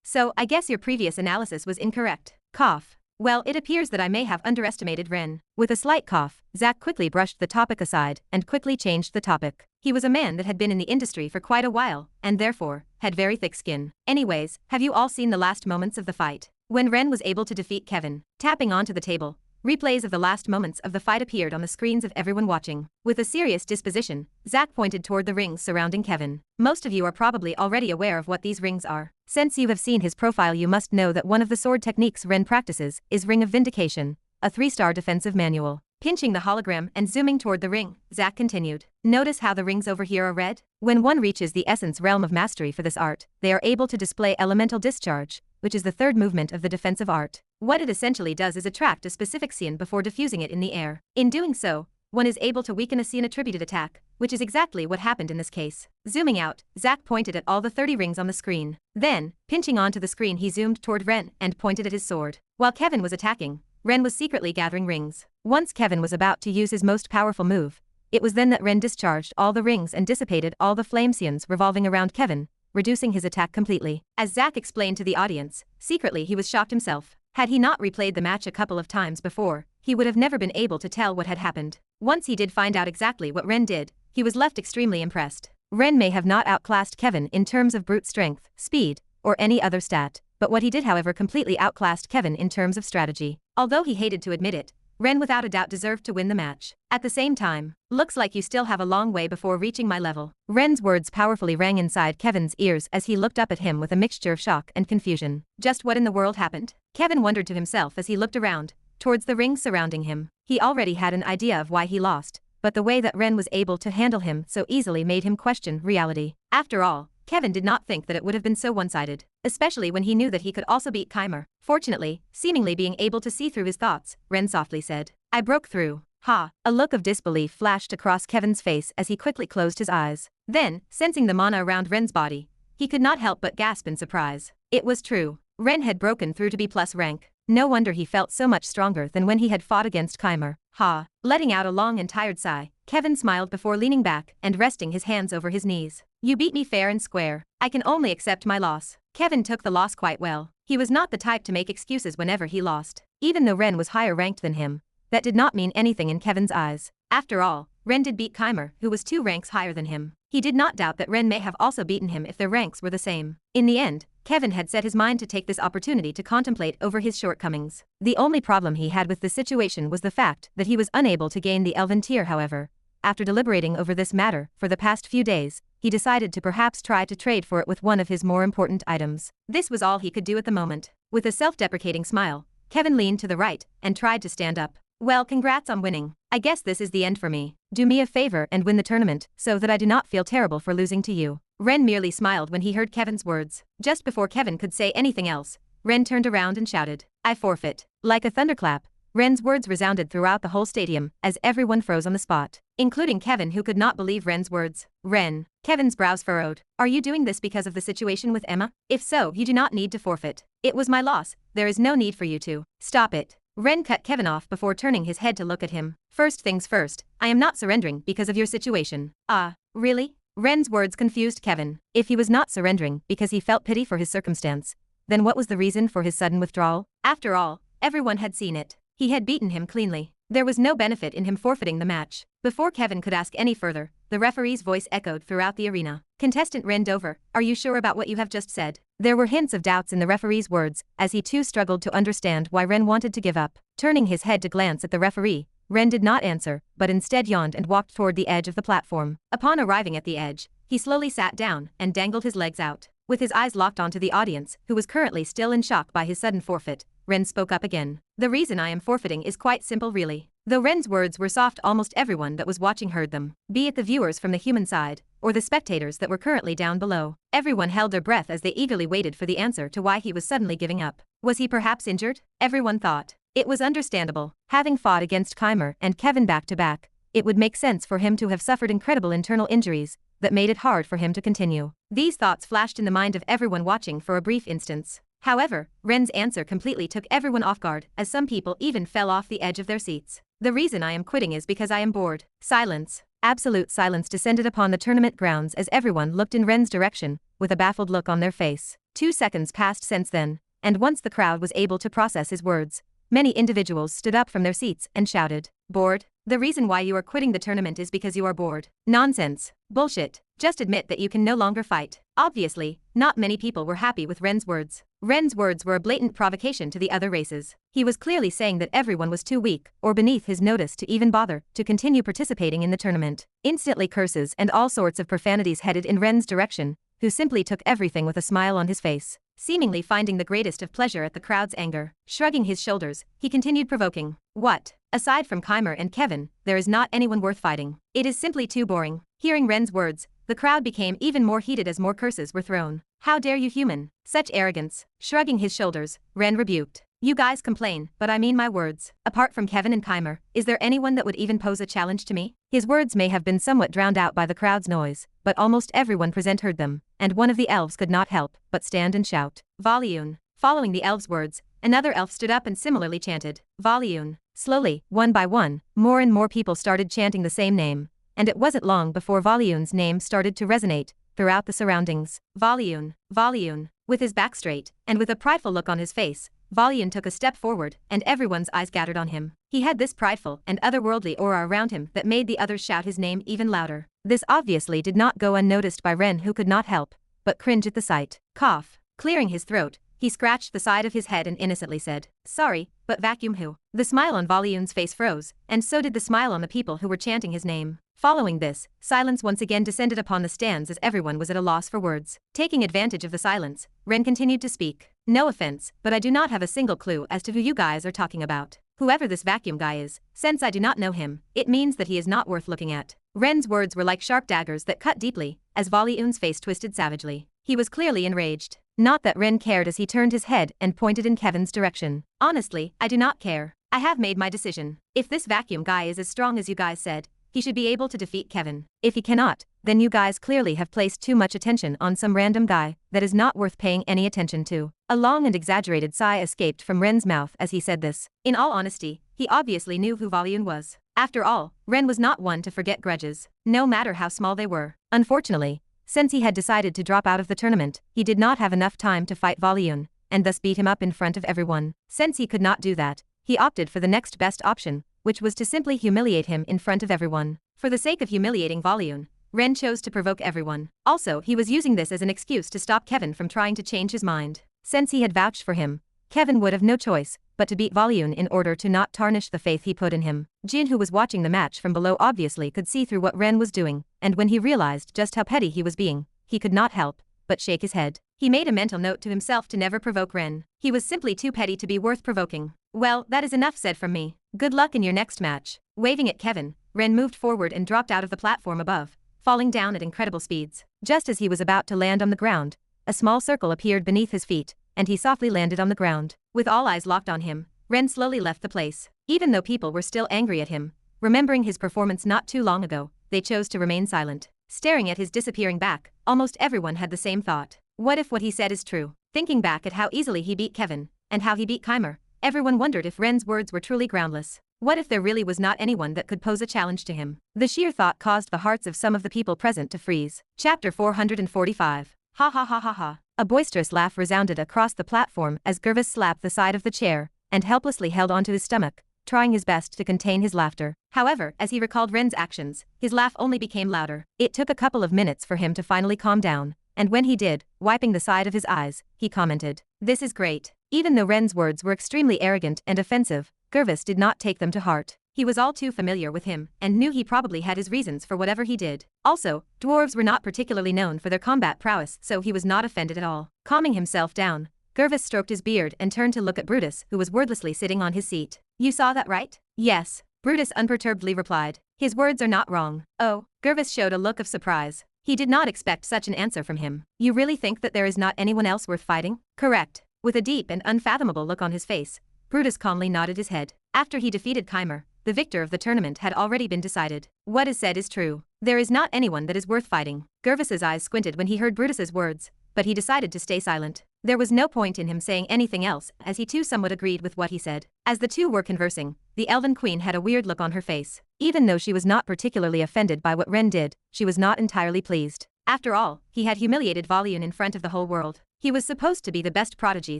So I guess your previous analysis was incorrect. Cough. Well, it appears that I may have underestimated Ren. With a slight cough, Zach quickly brushed the topic aside and quickly changed the topic. He was a man that had been in the industry for quite a while, and therefore, had very thick skin. Anyways, have you all seen the last moments of the fight? When Ren was able to defeat Kevin, tapping onto the table, replays of the last moments of the fight appeared on the screens of everyone watching. With a serious disposition, Zach pointed toward the rings surrounding Kevin. Most of you are probably already aware of what these rings are. Since you have seen his profile, you must know that one of the sword techniques Ren practices is Ring of Vindication, a 3-star defensive manual. Pinching the hologram and zooming toward the ring, Zach continued. Notice how the rings over here are red? When one reaches the essence realm of mastery for this art, they are able to display elemental discharge, which is the third movement of the defensive art. What it essentially does is attract a specific scion before diffusing it in the air. In doing so, one is able to weaken a scene-attributed attack, which is exactly what happened in this case. Zooming out, Zack pointed at all the 30 rings on the screen. Then, pinching onto the screen, he zoomed toward Ren and pointed at his sword. While Kevin was attacking, Ren was secretly gathering rings. Once Kevin was about to use his most powerful move, it was then that Ren discharged all the rings and dissipated all the flame scenes revolving around Kevin, reducing his attack completely. As Zack explained to the audience, secretly he was shocked himself. Had he not replayed the match a couple of times before, he would have never been able to tell what had happened. Once he did find out exactly what Ren did, he was left extremely impressed. Ren may have not outclassed Kevin in terms of brute strength, speed, or any other stat, but what he did, however, completely outclassed Kevin in terms of strategy. Although he hated to admit it, Ren without a doubt deserved to win the match. At the same time, looks like you still have a long way before reaching my level. Ren's words powerfully rang inside Kevin's ears as he looked up at him with a mixture of shock and confusion. Just what in the world happened? Kevin wondered to himself as he looked around, towards the rings surrounding him. He already had an idea of why he lost, but the way that Ren was able to handle him so easily made him question reality. After all, Kevin did not think that it would have been so one-sided, especially when he knew that he could also beat Keimer. Fortunately, seemingly being able to see through his thoughts, Ren softly said, "I broke through." Ha! A look of disbelief flashed across Kevin's face as he quickly closed his eyes. Then, sensing the mana around Ren's body, he could not help but gasp in surprise. It was true. Ren had broken through to B+ rank. No wonder he felt so much stronger than when he had fought against Keimer. Ha! Letting out a long and tired sigh, Kevin smiled before leaning back and resting his hands over his knees. "You beat me fair and square. I can only accept my loss." Kevin took the loss quite well. He was not the type to make excuses whenever he lost. Even though Ren was higher ranked than him, that did not mean anything in Kevin's eyes. After all, Ren did beat Keimer, who was 2 ranks higher than him. He did not doubt that Ren may have also beaten him if their ranks were the same. In the end, Kevin had set his mind to take this opportunity to contemplate over his shortcomings. The only problem he had with the situation was the fact that he was unable to gain the Elven tier. However, after deliberating over this matter for the past few days, he decided to perhaps try to trade for it with one of his more important items. This was all he could do at the moment. With a self-deprecating smile, Kevin leaned to the right and tried to stand up. "Well, congrats on winning. I guess this is the end for me. Do me a favor and win the tournament so that I do not feel terrible for losing to you." Ren merely smiled when he heard Kevin's words. Just before Kevin could say anything else, Ren turned around and shouted, "I forfeit." Like a thunderclap, Ren's words resounded throughout the whole stadium as everyone froze on the spot, including Kevin, who could not believe Ren's words. "Ren." Kevin's brows furrowed. "Are you doing this because of the situation with Emma? If so, you do not need to forfeit. It was my loss. There is no need for you to. Stop it." Ren cut Kevin off before turning his head to look at him. "First things first, I am not surrendering because of your situation." "Ah, really?" Ren's words confused Kevin. If he was not surrendering because he felt pity for his circumstance, then what was the reason for his sudden withdrawal? After all, everyone had seen it. He had beaten him cleanly. There was no benefit in him forfeiting the match. Before Kevin could ask any further, the referee's voice echoed throughout the arena. "Contestant Ren Dover, are you sure about what you have just said?" There were hints of doubts in the referee's words, as he too struggled to understand why Ren wanted to give up. Turning his head to glance at the referee, Ren did not answer, but instead yawned and walked toward the edge of the platform. Upon arriving at the edge, he slowly sat down and dangled his legs out. With his eyes locked onto the audience, who was currently still in shock by his sudden forfeit, Ren spoke up again. "The reason I am forfeiting is quite simple, really." Though Ren's words were soft, almost everyone that was watching heard them, be it the viewers from the human side, or the spectators that were currently down below. Everyone held their breath as they eagerly waited for the answer to why he was suddenly giving up. Was he perhaps injured? Everyone thought. It was understandable. Having fought against Keimer and Kevin back-to-back, it would make sense for him to have suffered incredible internal injuries that made it hard for him to continue. These thoughts flashed in the mind of everyone watching for a brief instance. However, Ren's answer completely took everyone off guard, as some people even fell off the edge of their seats. "The reason I am quitting is because I am bored." Silence. Absolute silence descended upon the tournament grounds as everyone looked in Ren's direction, with a baffled look on their face. 2 seconds passed since then, and once the crowd was able to process his words, many individuals stood up from their seats and shouted, "Bored? The reason why you are quitting the tournament is because you are bored." Nonsense. Bullshit. Just admit that you can no longer fight. Obviously, not many people were happy with Ren's words. Ren's words were a blatant provocation to the other races. He was clearly saying that everyone was too weak or beneath his notice to even bother to continue participating in the tournament. Instantly curses and all sorts of profanities headed in Ren's direction, who simply took everything with a smile on his face, seemingly finding the greatest of pleasure at the crowd's anger. Shrugging his shoulders, he continued provoking. "What? Aside from Keimer and Kevin, there is not anyone worth fighting. It is simply too boring." Hearing Ren's words, the crowd became even more heated as more curses were thrown. "How dare you, human? Such arrogance." Shrugging his shoulders, Ren rebuked. You guys complain, but I mean my words. Apart from Kevin and Keimer, is there anyone that would even pose a challenge to me? His words may have been somewhat drowned out by the crowd's noise, but almost everyone present heard them, and one of the elves could not help but stand and shout, Volyun. Following the elf's words, another elf stood up and similarly chanted, Volyun. Slowly, one by one, more and more people started chanting the same name, and it wasn't long before Volyun's name started to resonate throughout the surroundings. Volyun, Volyun. With his back straight, and with a prideful look on his face, Volyun took a step forward, and everyone's eyes gathered on him. He had this prideful and otherworldly aura around him that made the others shout his name even louder. This obviously did not go unnoticed by Ren, who could not help but cringe at the sight. Cough. Clearing his throat, he scratched the side of his head and innocently said, Sorry, but vacuum who? The smile on Volyun's face froze, and so did the smile on the people who were chanting his name. Following this, silence once again descended upon the stands as everyone was at a loss for words. Taking advantage of the silence, Ren continued to speak. No offense, but I do not have a single clue as to who you guys are talking about. Whoever this vacuum guy is, since I do not know him, it means that he is not worth looking at. Ren's words were like sharp daggers that cut deeply, as Volyun's face twisted savagely. He was clearly enraged. Not that Ren cared as he turned his head and pointed in Kevin's direction. Honestly, I do not care. I have made my decision. If this vacuum guy is as strong as you guys said, he should be able to defeat Kevin. If he cannot, then you guys clearly have placed too much attention on some random guy that is not worth paying any attention to. A long and exaggerated sigh escaped from Ren's mouth as he said this. In all honesty, he obviously knew who Volyun was. After all, Ren was not one to forget grudges, no matter how small they were. Unfortunately, since he had decided to drop out of the tournament, he did not have enough time to fight Volyun, and thus beat him up in front of everyone. Since he could not do that, he opted for the next best option, which was to simply humiliate him in front of everyone. For the sake of humiliating Volyun, Ren chose to provoke everyone. Also, he was using this as an excuse to stop Kevin from trying to change his mind. Since he had vouched for him, Kevin would have no choice but to beat Volyun in order to not tarnish the faith he put in him. Jin, who was watching the match from below, obviously could see through what Ren was doing, and when he realized just how petty he was being, he could not help but shake his head. He made a mental note to himself to never provoke Ren. He was simply too petty to be worth provoking. Well, that is enough said from me. Good luck in your next match. Waving at Kevin, Ren moved forward and dropped out of the platform above, falling down at incredible speeds. Just as he was about to land on the ground, a small circle appeared beneath his feet, and he softly landed on the ground. With all eyes locked on him, Ren slowly left the place. Even though people were still angry at him, remembering his performance not too long ago, they chose to remain silent. Staring at his disappearing back, almost everyone had the same thought. What if what he said is true? Thinking back at how easily he beat Kevin, and how he beat Keimer, everyone wondered if Ren's words were truly groundless. What if there really was not anyone that could pose a challenge to him? The sheer thought caused the hearts of some of the people present to freeze. Chapter 445. Ha ha ha ha ha. A boisterous laugh resounded across the platform as Gervis slapped the side of the chair and helplessly held onto his stomach, trying his best to contain his laughter. However, as he recalled Ren's actions, his laugh only became louder. It took a couple of minutes for him to finally calm down, and when he did, wiping the side of his eyes, he commented, This is great. Even though Ren's words were extremely arrogant and offensive, Gervis did not take them to heart. He was all too familiar with him and knew he probably had his reasons for whatever he did. Also, dwarves were not particularly known for their combat prowess, so he was not offended at all. Calming himself down, Gervis stroked his beard and turned to look at Brutus, who was wordlessly sitting on his seat. You saw that, right? Yes, Brutus unperturbedly replied. His words are not wrong. Oh, Gervis showed a look of surprise. He did not expect such an answer from him. You really think that there is not anyone else worth fighting? Correct. With a deep and unfathomable look on his face, Brutus calmly nodded his head. After he defeated Keimer, the victor of the tournament had already been decided. What is said is true. There is not anyone that is worth fighting. Gervis's eyes squinted when he heard Brutus's words, but he decided to stay silent. There was no point in him saying anything else, as he too somewhat agreed with what he said. As the two were conversing, the Elven Queen had a weird look on her face. Even though she was not particularly offended by what Ren did, she was not entirely pleased. After all, he had humiliated Volyun in front of the whole world. He was supposed to be the best prodigy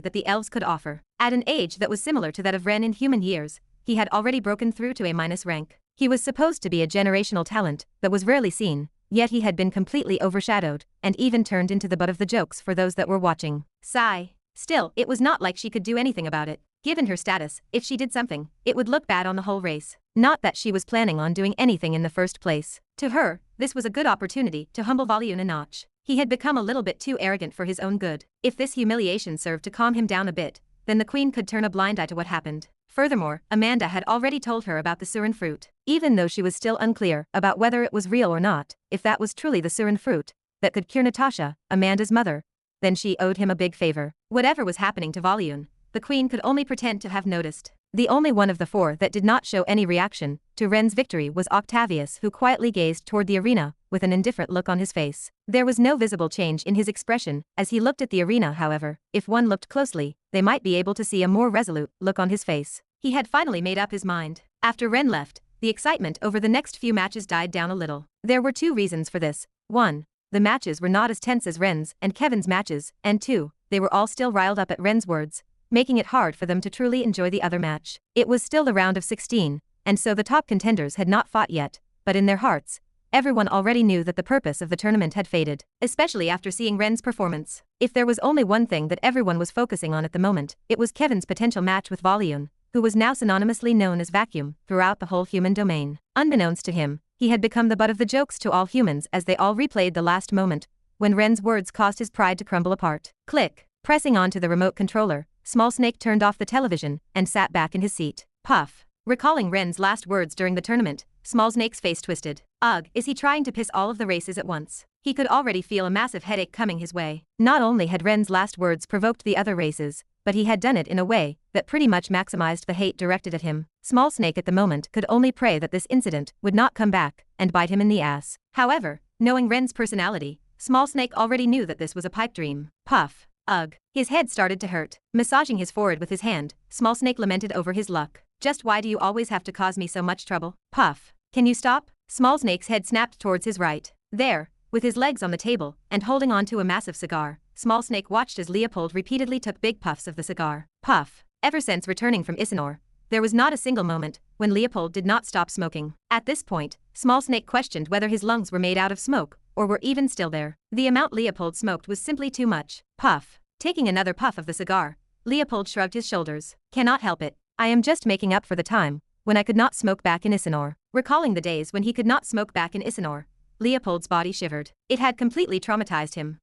that the elves could offer. At an age that was similar to that of Ren in human years, he had already broken through to A- rank. He was supposed to be a generational talent that was rarely seen, yet he had been completely overshadowed, and even turned into the butt of the jokes for those that were watching. Sigh. Still, it was not like she could do anything about it. Given her status, if she did something, it would look bad on the whole race. Not that she was planning on doing anything in the first place. To her, this was a good opportunity to humble Volyun a notch. He had become a little bit too arrogant for his own good. If this humiliation served to calm him down a bit, then the queen could turn a blind eye to what happened. Furthermore, Amanda had already told her about the Surin fruit. Even though she was still unclear about whether it was real or not, if that was truly the Surin fruit that could cure Natasha, Amanda's mother, then she owed him a big favor. Whatever was happening to Volyun, the queen could only pretend to have noticed. The only one of the four that did not show any reaction to Ren's victory was Octavius, who quietly gazed toward the arena with an indifferent look on his face. There was no visible change in his expression as he looked at the arena. However, if one looked closely, they might be able to see a more resolute look on his face. He had finally made up his mind. After Ren left, the excitement over the next few matches died down a little. There were two reasons for this. 1. The matches were not as tense as Ren's and Kevin's matches, and 2. They were all still riled up at Ren's words, making it hard for them to truly enjoy the other match. It was still the round of 16, and so the top contenders had not fought yet, but in their hearts, everyone already knew that the purpose of the tournament had faded, especially after seeing Ren's performance. If there was only one thing that everyone was focusing on at the moment, it was Kevin's potential match with Volion, who was now synonymously known as Vacuum throughout the whole human domain. Unbeknownst to him, he had become the butt of the jokes to all humans as they all replayed the last moment, when Ren's words caused his pride to crumble apart. Click. Pressing onto the remote controller, Small Snake turned off the television and sat back in his seat. Puff. Recalling Ren's last words during the tournament, Small Snake's face twisted. Ugh, is he trying to piss all of the races at once? He could already feel a massive headache coming his way. Not only had Ren's last words provoked the other races, but he had done it in a way that pretty much maximized the hate directed at him. Small Snake at the moment could only pray that this incident would not come back and bite him in the ass. However, knowing Ren's personality, Small Snake already knew that this was a pipe dream. Puff. Ugh. His head started to hurt. Massaging his forehead with his hand, Small Snake lamented over his luck. Just why do you always have to cause me so much trouble? Puff. Can you stop? Small Snake's head snapped towards his right. There, with his legs on the table and holding on to a massive cigar, Small Snake watched as Leopold repeatedly took big puffs of the cigar. Puff. Ever since returning from Isanor, there was not a single moment when Leopold did not stop smoking. At this point, Small Snake questioned whether his lungs were made out of smoke or were even still there. The amount Leopold smoked was simply too much. Puff. Taking another puff of the cigar, Leopold shrugged his shoulders. Cannot help it. I am just making up for the time when I could not smoke back in Isanor. Recalling the days when he could not smoke back in Isanor, Leopold's body shivered. It had completely traumatized him.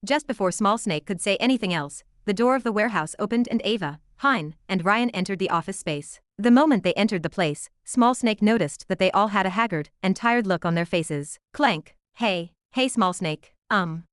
Just before Small Snake could say anything else, the door of the warehouse opened and Ava, Hein, and Ryan entered the office space. The moment they entered the place, Small Snake noticed that they all had a haggard and tired look on their faces. Clank. Hey, Small Snake.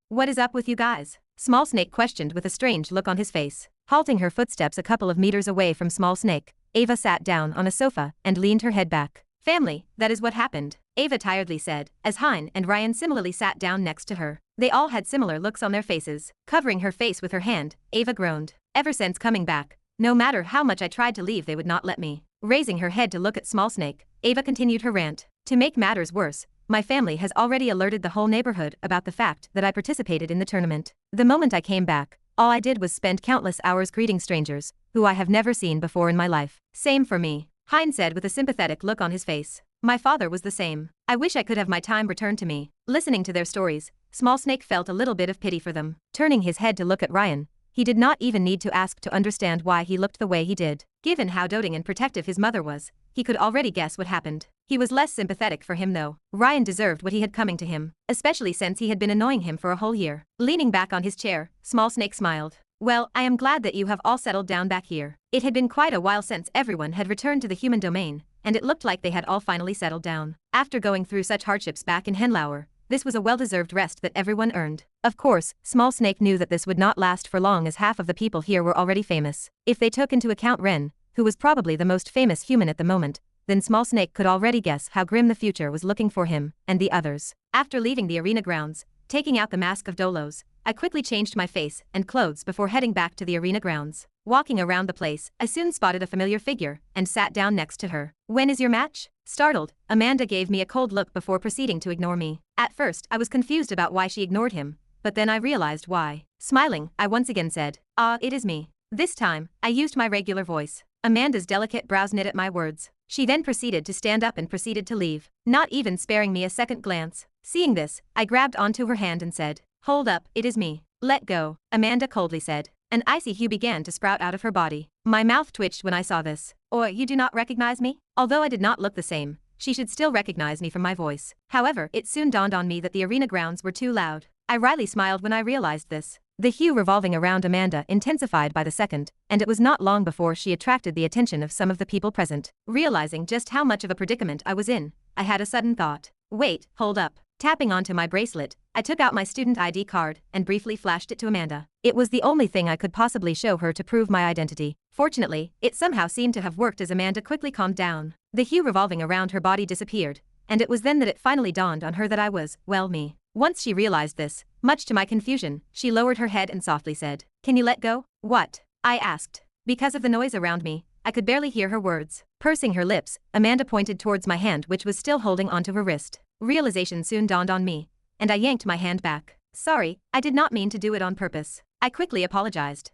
What is up with you guys? Small Snake questioned with a strange look on his face. Halting her footsteps a couple of meters away from Small Snake, Ava sat down on a sofa and leaned her head back. Family, that is what happened, Ava tiredly said, as Hein and Ryan similarly sat down next to her. They all had similar looks on their faces. Covering her face with her hand, Ava groaned. Ever since coming back, no matter how much I tried to leave, they would not let me. Raising her head to look at Small Snake, Ava continued her rant. To make matters worse, my family has already alerted the whole neighborhood about the fact that I participated in the tournament. The moment I came back, all I did was spend countless hours greeting strangers, who I have never seen before in my life. Same for me, Hein said with a sympathetic look on his face. My father was the same. I wish I could have my time returned to me. Listening to their stories, Small Snake felt a little bit of pity for them. Turning his head to look at Ryan, he did not even need to ask to understand why he looked the way he did. Given how doting and protective his mother was, he could already guess what happened. He was less sympathetic for him though. Ryan deserved what he had coming to him, especially since he had been annoying him for a whole year. Leaning back on his chair, Small Snake smiled. Well, I am glad that you have all settled down back here. It had been quite a while since everyone had returned to the human domain, and it looked like they had all finally settled down. After going through such hardships back in Henlauer, this was a well-deserved rest that everyone earned. Of course, Small Snake knew that this would not last for long as half of the people here were already famous. If they took into account Ren, who was probably the most famous human at the moment, then Small Snake could already guess how grim the future was looking for him and the others. After leaving the arena grounds, taking out the mask of Dolos, I quickly changed my face and clothes before heading back to the arena grounds. Walking around the place, I soon spotted a familiar figure and sat down next to her. When is your match? Startled, Amanda gave me a cold look before proceeding to ignore me. At first, I was confused about why she ignored him, but then I realized why. Smiling, I once again said, it is me. This time, I used my regular voice. Amanda's delicate brows knit at my words. She then proceeded to stand up and proceeded to leave, not even sparing me a second glance. Seeing this, I grabbed onto her hand and said, Hold up, it is me. Let go, Amanda coldly said. An icy hue began to sprout out of her body. My mouth twitched when I saw this. Or you do not recognize me? Although I did not look the same, she should still recognize me from my voice. However, it soon dawned on me that the arena grounds were too loud. I wryly smiled when I realized this. The hue revolving around Amanda intensified by the second, and it was not long before she attracted the attention of some of the people present. Realizing just how much of a predicament I was in, I had a sudden thought. Wait, hold up. Tapping onto my bracelet, I took out my student ID card and briefly flashed it to Amanda. It was the only thing I could possibly show her to prove my identity. Fortunately, it somehow seemed to have worked as Amanda quickly calmed down. The hue revolving around her body disappeared, and it was then that it finally dawned on her that I was, well, me. Once she realized this, much to my confusion, she lowered her head and softly said, "Can you let go?" "What?" I asked. Because of the noise around me, I could barely hear her words. Pursing her lips, Amanda pointed towards my hand which was still holding onto her wrist. Realization soon dawned on me, and I yanked my hand back. "Sorry, I did not mean to do it on purpose." I quickly apologized.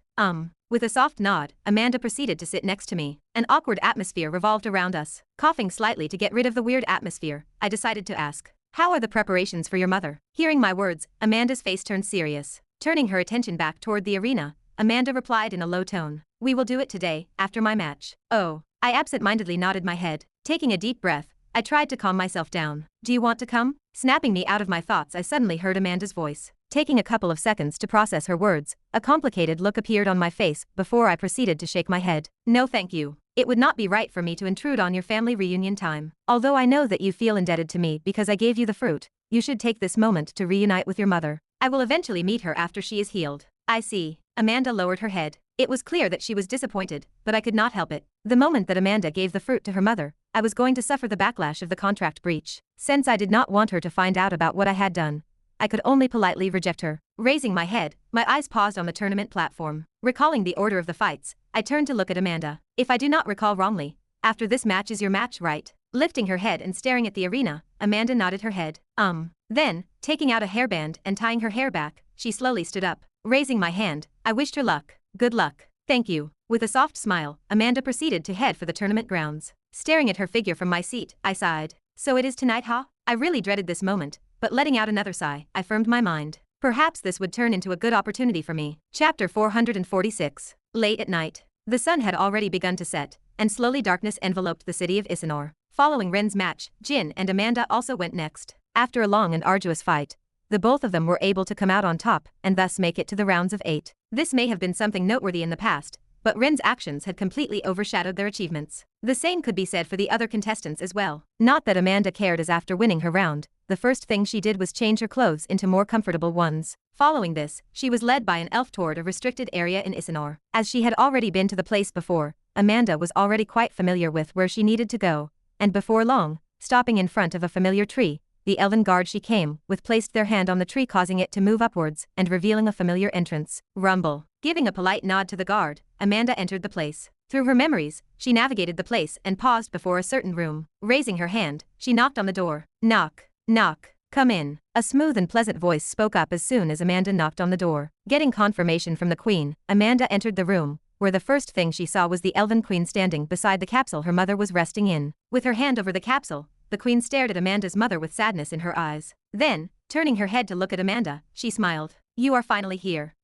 With a soft nod, Amanda proceeded to sit next to me. An awkward atmosphere revolved around us. Coughing slightly to get rid of the weird atmosphere, I decided to ask, "How are the preparations for your mother?" Hearing my words, Amanda's face turned serious. Turning her attention back toward the arena, Amanda replied in a low tone, "We will do it today, after my match." Oh. I absent-mindedly nodded my head. Taking a deep breath, I tried to calm myself down. "Do you want to come?" Snapping me out of my thoughts, I suddenly heard Amanda's voice. Taking a couple of seconds to process her words, a complicated look appeared on my face before I proceeded to shake my head. "No thank you. It would not be right for me to intrude on your family reunion time. Although I know that you feel indebted to me because I gave you the fruit, you should take this moment to reunite with your mother. I will eventually meet her after she is healed." "I see." Amanda lowered her head. It was clear that she was disappointed, but I could not help it. The moment that Amanda gave the fruit to her mother, I was going to suffer the backlash of the contract breach. Since I did not want her to find out about what I had done, I could only politely reject her. Raising my head, my eyes paused on the tournament platform. Recalling the order of the fights, I turned to look at Amanda. "If I do not recall wrongly, after this match is your match, right?" Lifting her head and staring at the arena, Amanda nodded her head. Then, taking out a hairband and tying her hair back, she slowly stood up. Raising my hand, I wished her luck. "Good luck." "Thank you." With a soft smile, Amanda proceeded to head for the tournament grounds. Staring at her figure from my seat, I sighed. So it is tonight, huh? I really dreaded this moment, but letting out another sigh, I firmed my mind. Perhaps this would turn into a good opportunity for me. Chapter 446. Late at night. The sun had already begun to set, and slowly darkness enveloped the city of Isanor. Following Ren's match, Jin and Amanda also went next. After a long and arduous fight, the both of them were able to come out on top and thus make it to the rounds of 8. This may have been something noteworthy in the past, but Ren's actions had completely overshadowed their achievements. The same could be said for the other contestants as well. Not that Amanda cared, as after winning her round, the first thing she did was change her clothes into more comfortable ones. Following this, she was led by an elf toward a restricted area in Isanor. As she had already been to the place before, Amanda was already quite familiar with where she needed to go, and before long, stopping in front of a familiar tree, the elven guard she came with placed their hand on the tree, causing it to move upwards and revealing a familiar entrance. Rumble. Giving a polite nod to the guard, Amanda entered the place. Through her memories, she navigated the place and paused before a certain room. Raising her hand, she knocked on the door. "Knock. Knock. Come in." A smooth and pleasant voice spoke up as soon as Amanda knocked on the door. Getting confirmation from the queen, Amanda entered the room, where the first thing she saw was the elven queen standing beside the capsule her mother was resting in. With her hand over the capsule, the queen stared at Amanda's mother with sadness in her eyes. Then, turning her head to look at Amanda, she smiled. "You are finally here."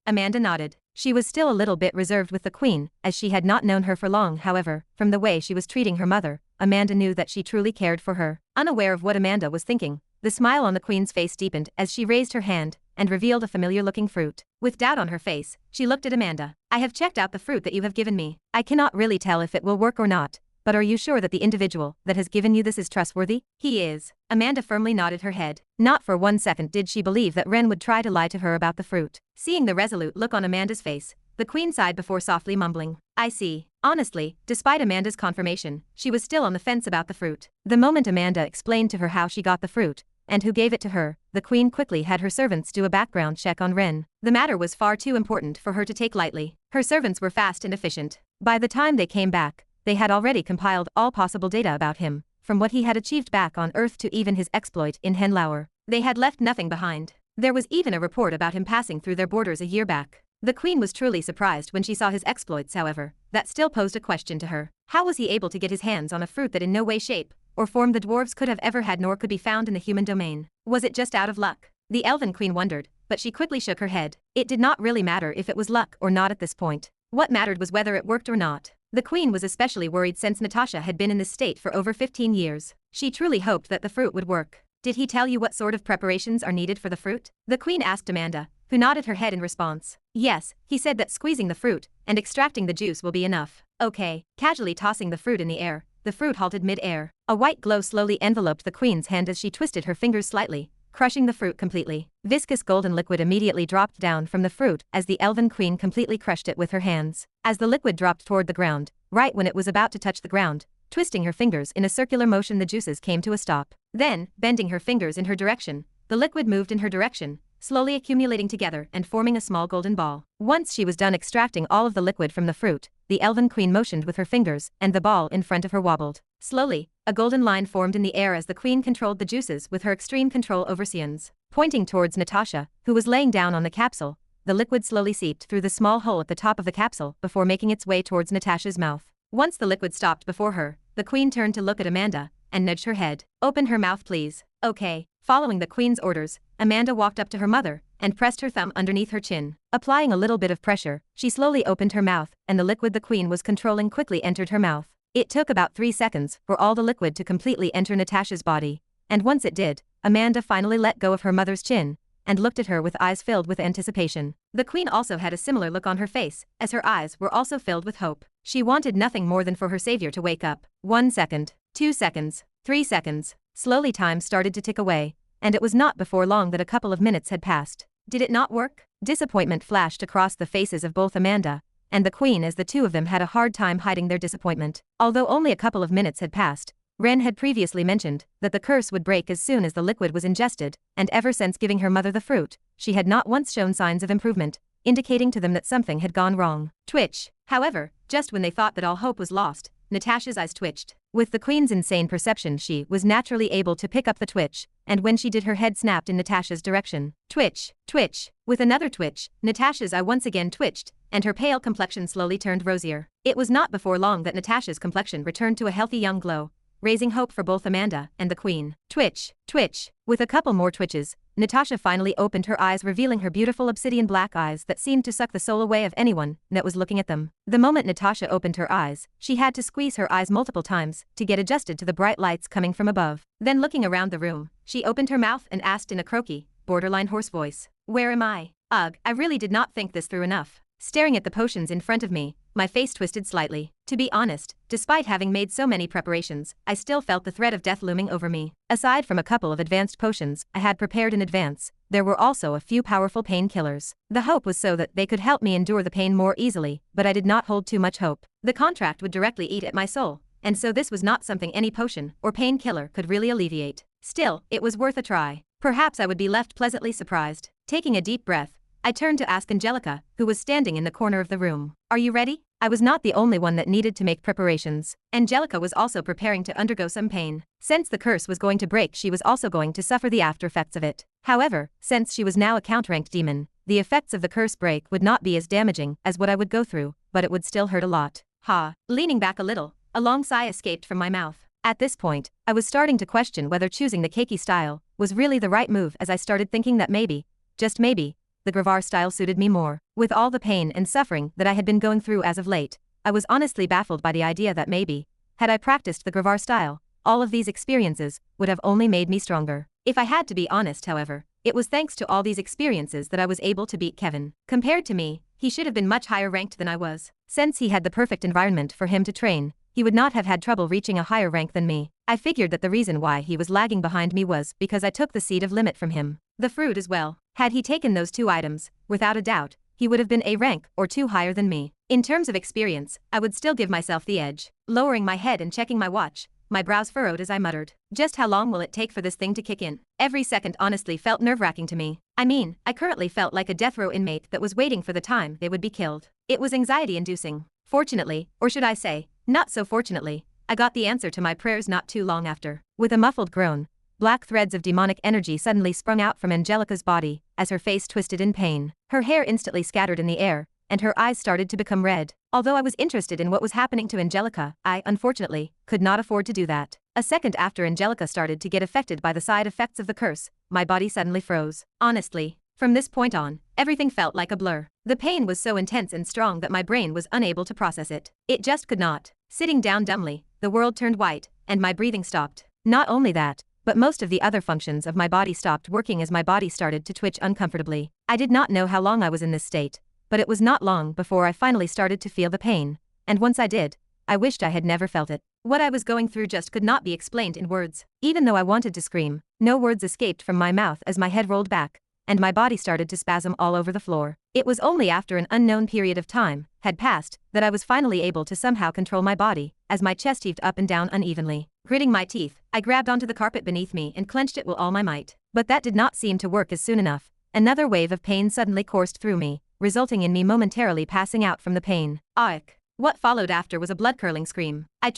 Amanda nodded. She was still a little bit reserved with the queen, as she had not known her for long. However, from the way she was treating her mother, Amanda knew that she truly cared for her. Unaware of what Amanda was thinking, the smile on the queen's face deepened as she raised her hand and revealed a familiar-looking fruit. With doubt on her face, she looked at Amanda. "I have checked out the fruit that you have given me. I cannot really tell if it will work or not, but are you sure that the individual that has given you this is trustworthy?" "He is." Amanda firmly nodded her head. Not for 1 second did she believe that Ren would try to lie to her about the fruit. Seeing the resolute look on Amanda's face, the queen sighed before softly mumbling, "I see." Honestly, despite Amanda's confirmation, she was still on the fence about the fruit. The moment Amanda explained to her how she got the fruit, and who gave it to her, the queen quickly had her servants do a background check on Ren. The matter was far too important for her to take lightly. Her servants were fast and efficient. By the time they came back, they had already compiled all possible data about him, from what he had achieved back on Earth to even his exploit in Henlauer. They had left nothing behind. There was even a report about him passing through their borders a year back. The queen was truly surprised when she saw his exploits. However, that still posed a question to her. How was he able to get his hands on a fruit that in no way, shape, or form the dwarves could have ever had, nor could be found in the human domain? Was it just out of luck? The elven queen wondered, but she quickly shook her head. It did not really matter if it was luck or not at this point. What mattered was whether it worked or not. The queen was especially worried since Natasha had been in this state for over 15 years. She truly hoped that the fruit would work. "Did he tell you what sort of preparations are needed for the fruit?" the queen asked Amanda, who nodded her head in response. "Yes, he said that squeezing the fruit and extracting the juice will be enough." "Okay." Casually tossing the fruit in the air, the fruit halted mid-air. A white glow slowly enveloped the queen's hand as she twisted her fingers slightly, crushing the fruit completely. Viscous golden liquid immediately dropped down from the fruit as the elven queen completely crushed it with her hands. As the liquid dropped toward the ground, right when it was about to touch the ground, twisting her fingers in a circular motion, the juices came to a stop. Then, bending her fingers in her direction, the liquid moved in her direction, slowly accumulating together and forming a small golden ball. Once she was done extracting all of the liquid from the fruit, the elven queen motioned with her fingers, and the ball in front of her wobbled. Slowly, a golden line formed in the air as the queen controlled the juices with her extreme control over worsens. Pointing towards Natasha, who was laying down on the capsule, the liquid slowly seeped through the small hole at the top of the capsule before making its way towards Natasha's mouth. Once the liquid stopped before her, the queen turned to look at Amanda and nudged her head. "Open her mouth, please." "Okay." Following the queen's orders, Amanda walked up to her mother and pressed her thumb underneath her chin. Applying a little bit of pressure, she slowly opened her mouth, and the liquid the queen was controlling quickly entered her mouth. It took about 3 seconds for all the liquid to completely enter Natasha's body, and once it did, Amanda finally let go of her mother's chin and looked at her with eyes filled with anticipation. The queen also had a similar look on her face, as her eyes were also filled with hope. She wanted nothing more than for her savior to wake up. 1 second, 2 seconds, 3 seconds. Slowly time started to tick away, and it was not before long that a couple of minutes had passed. Did it not work? Disappointment flashed across the faces of both Amanda and the queen as the two of them had a hard time hiding their disappointment. Although only a couple of minutes had passed, Ren had previously mentioned that the curse would break as soon as the liquid was ingested, and ever since giving her mother the fruit, she had not once shown signs of improvement, indicating to them that something had gone wrong. Twitch. However, just when they thought that all hope was lost, Natasha's eyes twitched. With the queen's insane perception, she was naturally able to pick up the twitch, and when she did, her head snapped in Natasha's direction. Twitch, twitch. With another twitch, Natasha's eye once again twitched, and her pale complexion slowly turned rosier. It was not before long that Natasha's complexion returned to a healthy young glow, raising hope for both Amanda and the queen. Twitch, twitch. With a couple more twitches, Natasha finally opened her eyes, revealing her beautiful obsidian black eyes that seemed to suck the soul away of anyone that was looking at them. The moment Natasha opened her eyes, she had to squeeze her eyes multiple times to get adjusted to the bright lights coming from above. Then looking around the room, she opened her mouth and asked in a croaky, borderline hoarse voice, "Where am I?" Ugh, I really did not think this through enough. Staring at the potions in front of me, my face twisted slightly. To be honest, despite having made so many preparations, I still felt the threat of death looming over me. Aside from a couple of advanced potions I had prepared in advance, there were also a few powerful painkillers. The hope was so that they could help me endure the pain more easily, but I did not hold too much hope. The contract would directly eat at my soul, and so this was not something any potion or painkiller could really alleviate. Still, it was worth a try. Perhaps I would be left pleasantly surprised. Taking a deep breath, I turned to ask Angelica, who was standing in the corner of the room. "Are you ready?" I was not the only one that needed to make preparations. Angelica was also preparing to undergo some pain. Since the curse was going to break, she was also going to suffer the after effects of it. However, since she was now a count-ranked demon, the effects of the curse break would not be as damaging as what I would go through, but it would still hurt a lot. Ha! Leaning back a little, a long sigh escaped from my mouth. At this point, I was starting to question whether choosing the keiki style was really the right move, as I started thinking that maybe, just maybe, the Gravar style suited me more. With all the pain and suffering that I had been going through as of late, I was honestly baffled by the idea that maybe, had I practiced the Gravar style, all of these experiences would have only made me stronger. If I had to be honest, however, it was thanks to all these experiences that I was able to beat Kevin. Compared to me, he should have been much higher ranked than I was. Since he had the perfect environment for him to train, he would not have had trouble reaching a higher rank than me. I figured that the reason why he was lagging behind me was because I took the seed of limit from him. The fruit as well. Had he taken those 2 items, without a doubt, he would have been a rank or 2 higher than me. In terms of experience, I would still give myself the edge. Lowering my head and checking my watch, my brows furrowed as I muttered, "Just how long will it take for this thing to kick in?" Every second honestly felt nerve-wracking to me. I mean, I currently felt like a death row inmate that was waiting for the time they would be killed. It was anxiety-inducing. Fortunately, or should I say, not so fortunately, I got the answer to my prayers not too long after. With a muffled groan, black threads of demonic energy suddenly sprung out from Angelica's body as her face twisted in pain. Her hair instantly scattered in the air, and her eyes started to become red. Although I was interested in what was happening to Angelica, I, unfortunately, could not afford to do that. A second after Angelica started to get affected by the side effects of the curse, my body suddenly froze. Honestly, from this point on, everything felt like a blur. The pain was so intense and strong that my brain was unable to process it. It just could not. Sitting down dumbly, the world turned white, and my breathing stopped. Not only that, but most of the other functions of my body stopped working as my body started to twitch uncomfortably. I did not know how long I was in this state, but it was not long before I finally started to feel the pain, and once I did, I wished I had never felt it. What I was going through just could not be explained in words. Even though I wanted to scream, no words escaped from my mouth as my head rolled back, and my body started to spasm all over the floor. It was only after an unknown period of time had passed that I was finally able to somehow control my body, as my chest heaved up and down unevenly. Gritting my teeth, I grabbed onto the carpet beneath me and clenched it with all my might. But that did not seem to work as soon enough. Another wave of pain suddenly coursed through me, resulting in me momentarily passing out from the pain. Auk. What followed after was a blood-curdling scream. I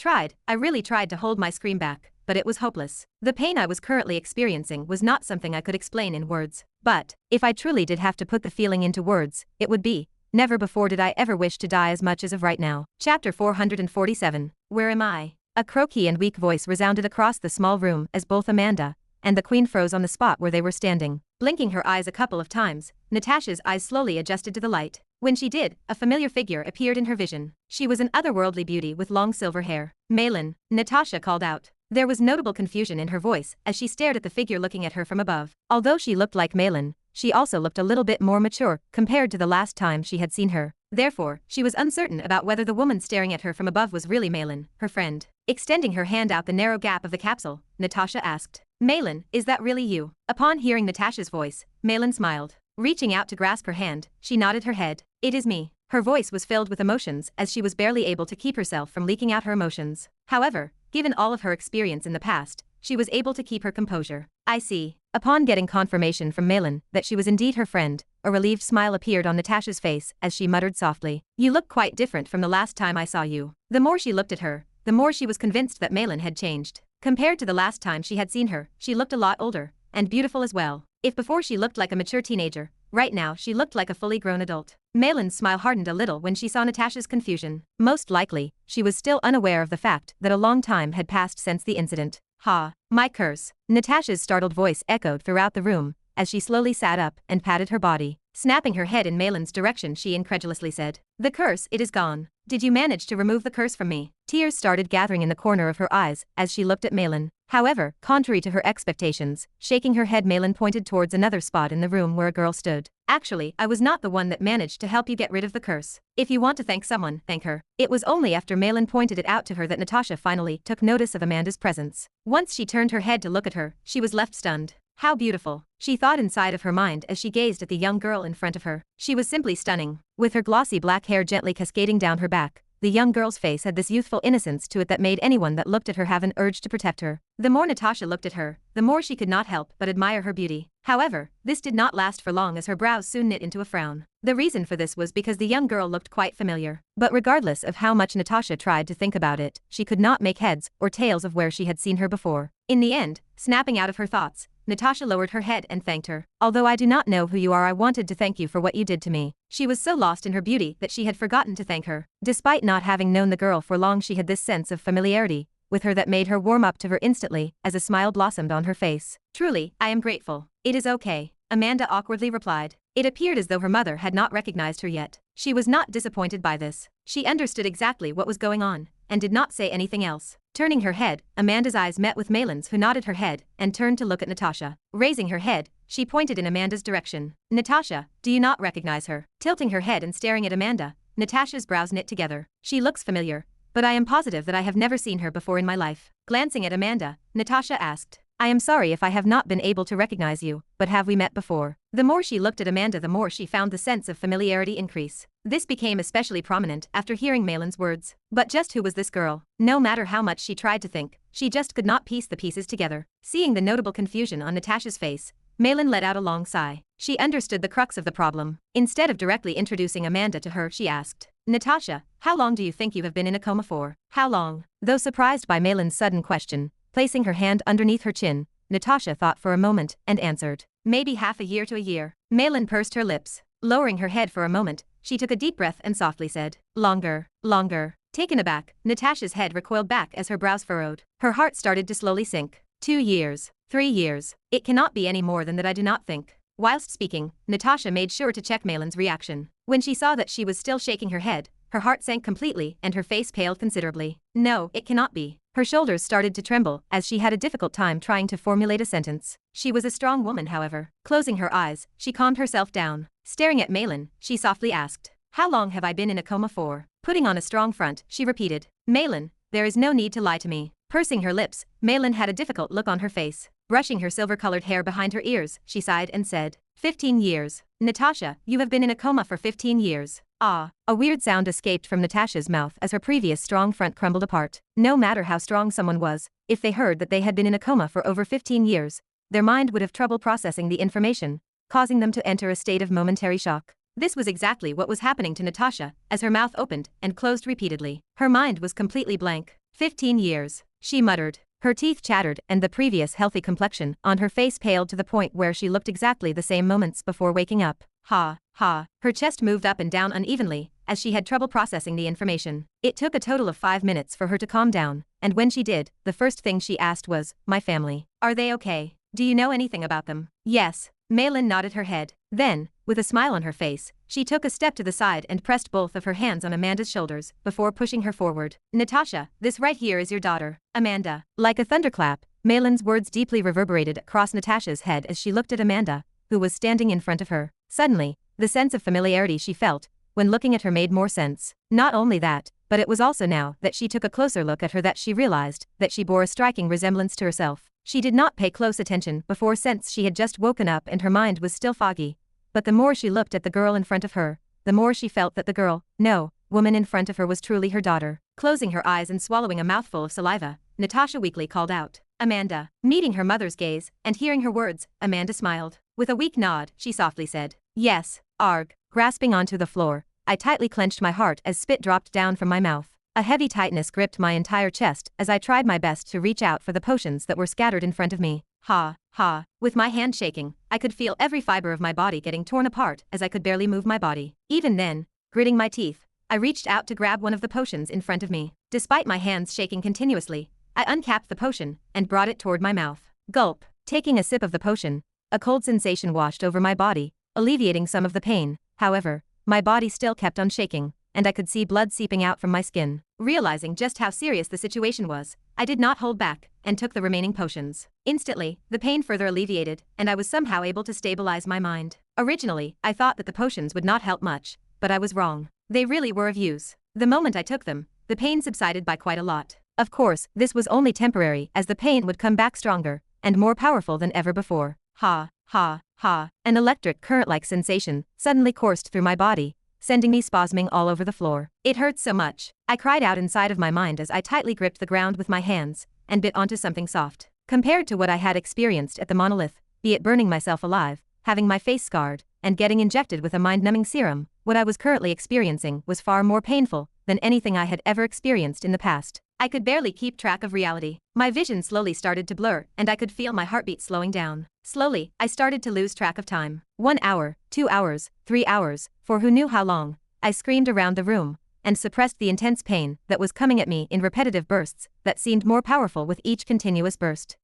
really tried to hold my scream back, but it was hopeless. The pain I was currently experiencing was not something I could explain in words. But, if I truly did have to put the feeling into words, it would be, never before did I ever wish to die as much as of right now. Chapter 447. Where am I? A croaky and weak voice resounded across the small room as both Amanda and the Queen froze on the spot where they were standing. Blinking her eyes a couple of times, Natasha's eyes slowly adjusted to the light. When she did, a familiar figure appeared in her vision. She was an otherworldly beauty with long silver hair. Malin, Natasha called out. There was notable confusion in her voice as she stared at the figure looking at her from above. Although she looked like Malin, she also looked a little bit more mature compared to the last time she had seen her. Therefore, she was uncertain about whether the woman staring at her from above was really Malin, her friend. Extending her hand out the narrow gap of the capsule, Natasha asked, Malin, is that really you? Upon hearing Natasha's voice, Malin smiled. Reaching out to grasp her hand, she nodded her head. It is me. Her voice was filled with emotions as she was barely able to keep herself from leaking out her emotions. However, given all of her experience in the past, she was able to keep her composure. I see. Upon getting confirmation from Malin that she was indeed her friend, a relieved smile appeared on Natasha's face as she muttered softly, You look quite different from the last time I saw you. The more she looked at her, the more she was convinced that Malin had changed. Compared to the last time she had seen her, she looked a lot older, and beautiful as well. If before she looked like a mature teenager, right now she looked like a fully grown adult. Malin's smile hardened a little when she saw Natasha's confusion. Most likely, she was still unaware of the fact that a long time had passed since the incident. Ha! My curse! Natasha's startled voice echoed throughout the room, as she slowly sat up and patted her body. Snapping her head in Malin's direction, she incredulously said, The curse, it is gone. Did you manage to remove the curse from me? Tears started gathering in the corner of her eyes as she looked at Malin. However, contrary to her expectations, shaking her head, Malin pointed towards another spot in the room where a girl stood. Actually, I was not the one that managed to help you get rid of the curse. If you want to thank someone, thank her. It was only after Malin pointed it out to her that Natasha finally took notice of Amanda's presence. Once she turned her head to look at her, she was left stunned. How beautiful, she thought inside of her mind as she gazed at the young girl in front of her. She was simply stunning. With her glossy black hair gently cascading down her back, the young girl's face had this youthful innocence to it that made anyone that looked at her have an urge to protect her. The more Natasha looked at her, the more she could not help but admire her beauty. However, this did not last for long as her brows soon knit into a frown. The reason for this was because the young girl looked quite familiar. But regardless of how much Natasha tried to think about it, she could not make heads or tails of where she had seen her before. In the end, snapping out of her thoughts, Natasha lowered her head and thanked her. Although I do not know who you are, I wanted to thank you for what you did to me. She was so lost in her beauty that she had forgotten to thank her. Despite not having known the girl for long, she had this sense of familiarity with her that made her warm up to her instantly as a smile blossomed on her face. Truly, I am grateful. It is okay, Amanda awkwardly replied. It appeared as though her mother had not recognized her yet. She was not disappointed by this. She understood exactly what was going on and did not say anything else. Turning her head, Amanda's eyes met with Malin's, who nodded her head and turned to look at Natasha. Raising her head, she pointed in Amanda's direction. Natasha, do you not recognize her? Tilting her head and staring at Amanda, Natasha's brows knit together. She looks familiar, but I am positive that I have never seen her before in my life. Glancing at Amanda, Natasha asked, I am sorry if I have not been able to recognize you, but have we met before? The more she looked at Amanda, the more she found the sense of familiarity increase. This became especially prominent after hearing Malin's words. But just who was this girl? No matter how much she tried to think, she just could not piece the pieces together. Seeing the notable confusion on Natasha's face, Malin let out a long sigh. She understood the crux of the problem. Instead of directly introducing Amanda to her, she asked, Natasha, how long do you think you have been in a coma for? How long? Though surprised by Malin's sudden question, placing her hand underneath her chin, Natasha thought for a moment and answered, Maybe half a year to a year. Malin pursed her lips. Lowering her head for a moment, she took a deep breath and softly said, Longer, longer. Taken aback, Natasha's head recoiled back as her brows furrowed. Her heart started to slowly sink. 2 years. 3 years. It cannot be any more than that, I do not think. Whilst speaking, Natasha made sure to check Malin's reaction. When she saw that she was still shaking her head, her heart sank completely and her face paled considerably. No, it cannot be. Her shoulders started to tremble as she had a difficult time trying to formulate a sentence. She was a strong woman, however. Closing her eyes, she calmed herself down. Staring at Malin, she softly asked, How long have I been in a coma for? Putting on a strong front, she repeated, Malin, there is no need to lie to me. Pursing her lips, Malin had a difficult look on her face. Brushing her silver-colored hair behind her ears, she sighed and said, 15 years. Natasha, you have been in a coma for 15 years. Ah. A weird sound escaped from Natasha's mouth as her previous strong front crumbled apart. No matter how strong someone was, if they heard that they had been in a coma for over 15 years, their mind would have trouble processing the information, causing them to enter a state of momentary shock. This was exactly what was happening to Natasha, as her mouth opened and closed repeatedly. Her mind was completely blank. 15 years, she muttered. Her teeth chattered and the previous healthy complexion on her face paled to the point where she looked exactly the same moments before waking up. Ha, ha. Her chest moved up and down unevenly, as she had trouble processing the information. It took a total of 5 minutes for her to calm down, and when she did, the first thing she asked was, my family. Are they okay? Do you know anything about them? Yes. Malin nodded her head. Then, with a smile on her face, she took a step to the side and pressed both of her hands on Amanda's shoulders before pushing her forward. Natasha, this right here is your daughter, Amanda. Like a thunderclap, Malin's words deeply reverberated across Natasha's head as she looked at Amanda, who was standing in front of her. Suddenly, the sense of familiarity she felt when looking at her made more sense. Not only that, but it was also now that she took a closer look at her that she realized that she bore a striking resemblance to herself. She did not pay close attention before since she had just woken up and her mind was still foggy. But the more she looked at the girl in front of her, the more she felt that the girl, no, woman in front of her was truly her daughter. Closing her eyes and swallowing a mouthful of saliva, Natasha weakly called out, Amanda. Meeting her mother's gaze and hearing her words, Amanda smiled. With a weak nod, she softly said, yes, arg. Grasping onto the floor, I tightly clenched my heart as spit dropped down from my mouth. A heavy tightness gripped my entire chest as I tried my best to reach out for the potions that were scattered in front of me. Ha, ha. With my hand shaking, I could feel every fiber of my body getting torn apart as I could barely move my body. Even then, gritting my teeth, I reached out to grab one of the potions in front of me. Despite my hands shaking continuously, I uncapped the potion and brought it toward my mouth. Gulp. Taking a sip of the potion, a cold sensation washed over my body, alleviating some of the pain. However, my body still kept on shaking, and I could see blood seeping out from my skin. Realizing just how serious the situation was, I did not hold back and took the remaining potions. Instantly, the pain further alleviated, and I was somehow able to stabilize my mind. Originally, I thought that the potions would not help much, but I was wrong. They really were of use. The moment I took them, the pain subsided by quite a lot. Of course, this was only temporary as the pain would come back stronger and more powerful than ever before. Ha, ha, ha. An electric current-like sensation suddenly coursed through my body, sending me spasming all over the floor. It hurt so much. I cried out inside of my mind as I tightly gripped the ground with my hands and bit onto something soft. Compared to what I had experienced at the monolith, be it burning myself alive, having my face scarred, and getting injected with a mind-numbing serum, what I was currently experiencing was far more painful than anything I had ever experienced in the past. I could barely keep track of reality. My vision slowly started to blur and I could feel my heartbeat slowing down. Slowly, I started to lose track of time. 1 hour, 2 hours, 3 hours, for who knew how long. I screamed around the room and suppressed the intense pain that was coming at me in repetitive bursts that seemed more powerful with each continuous burst.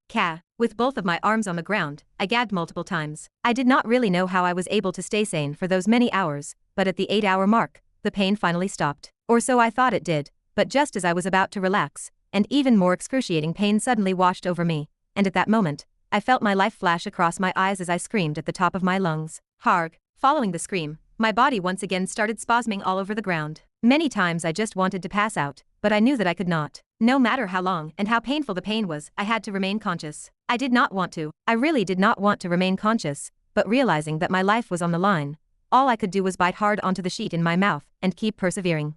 With both of my arms on the ground, I gagged multiple times. I did not really know how I was able to stay sane for those many hours, but at the 8-hour mark, the pain finally stopped. Or so I thought it did, but just as I was about to relax, and even more excruciating pain suddenly washed over me, and at that moment, I felt my life flash across my eyes as I screamed at the top of my lungs. Harg. Following the scream, my body once again started spasming all over the ground. Many times I just wanted to pass out, but I knew that I could not. No matter how long and how painful the pain was, I had to remain conscious. I did not want to. I really did not want to remain conscious, but realizing that my life was on the line, all I could do was bite hard onto the sheet in my mouth and keep persevering.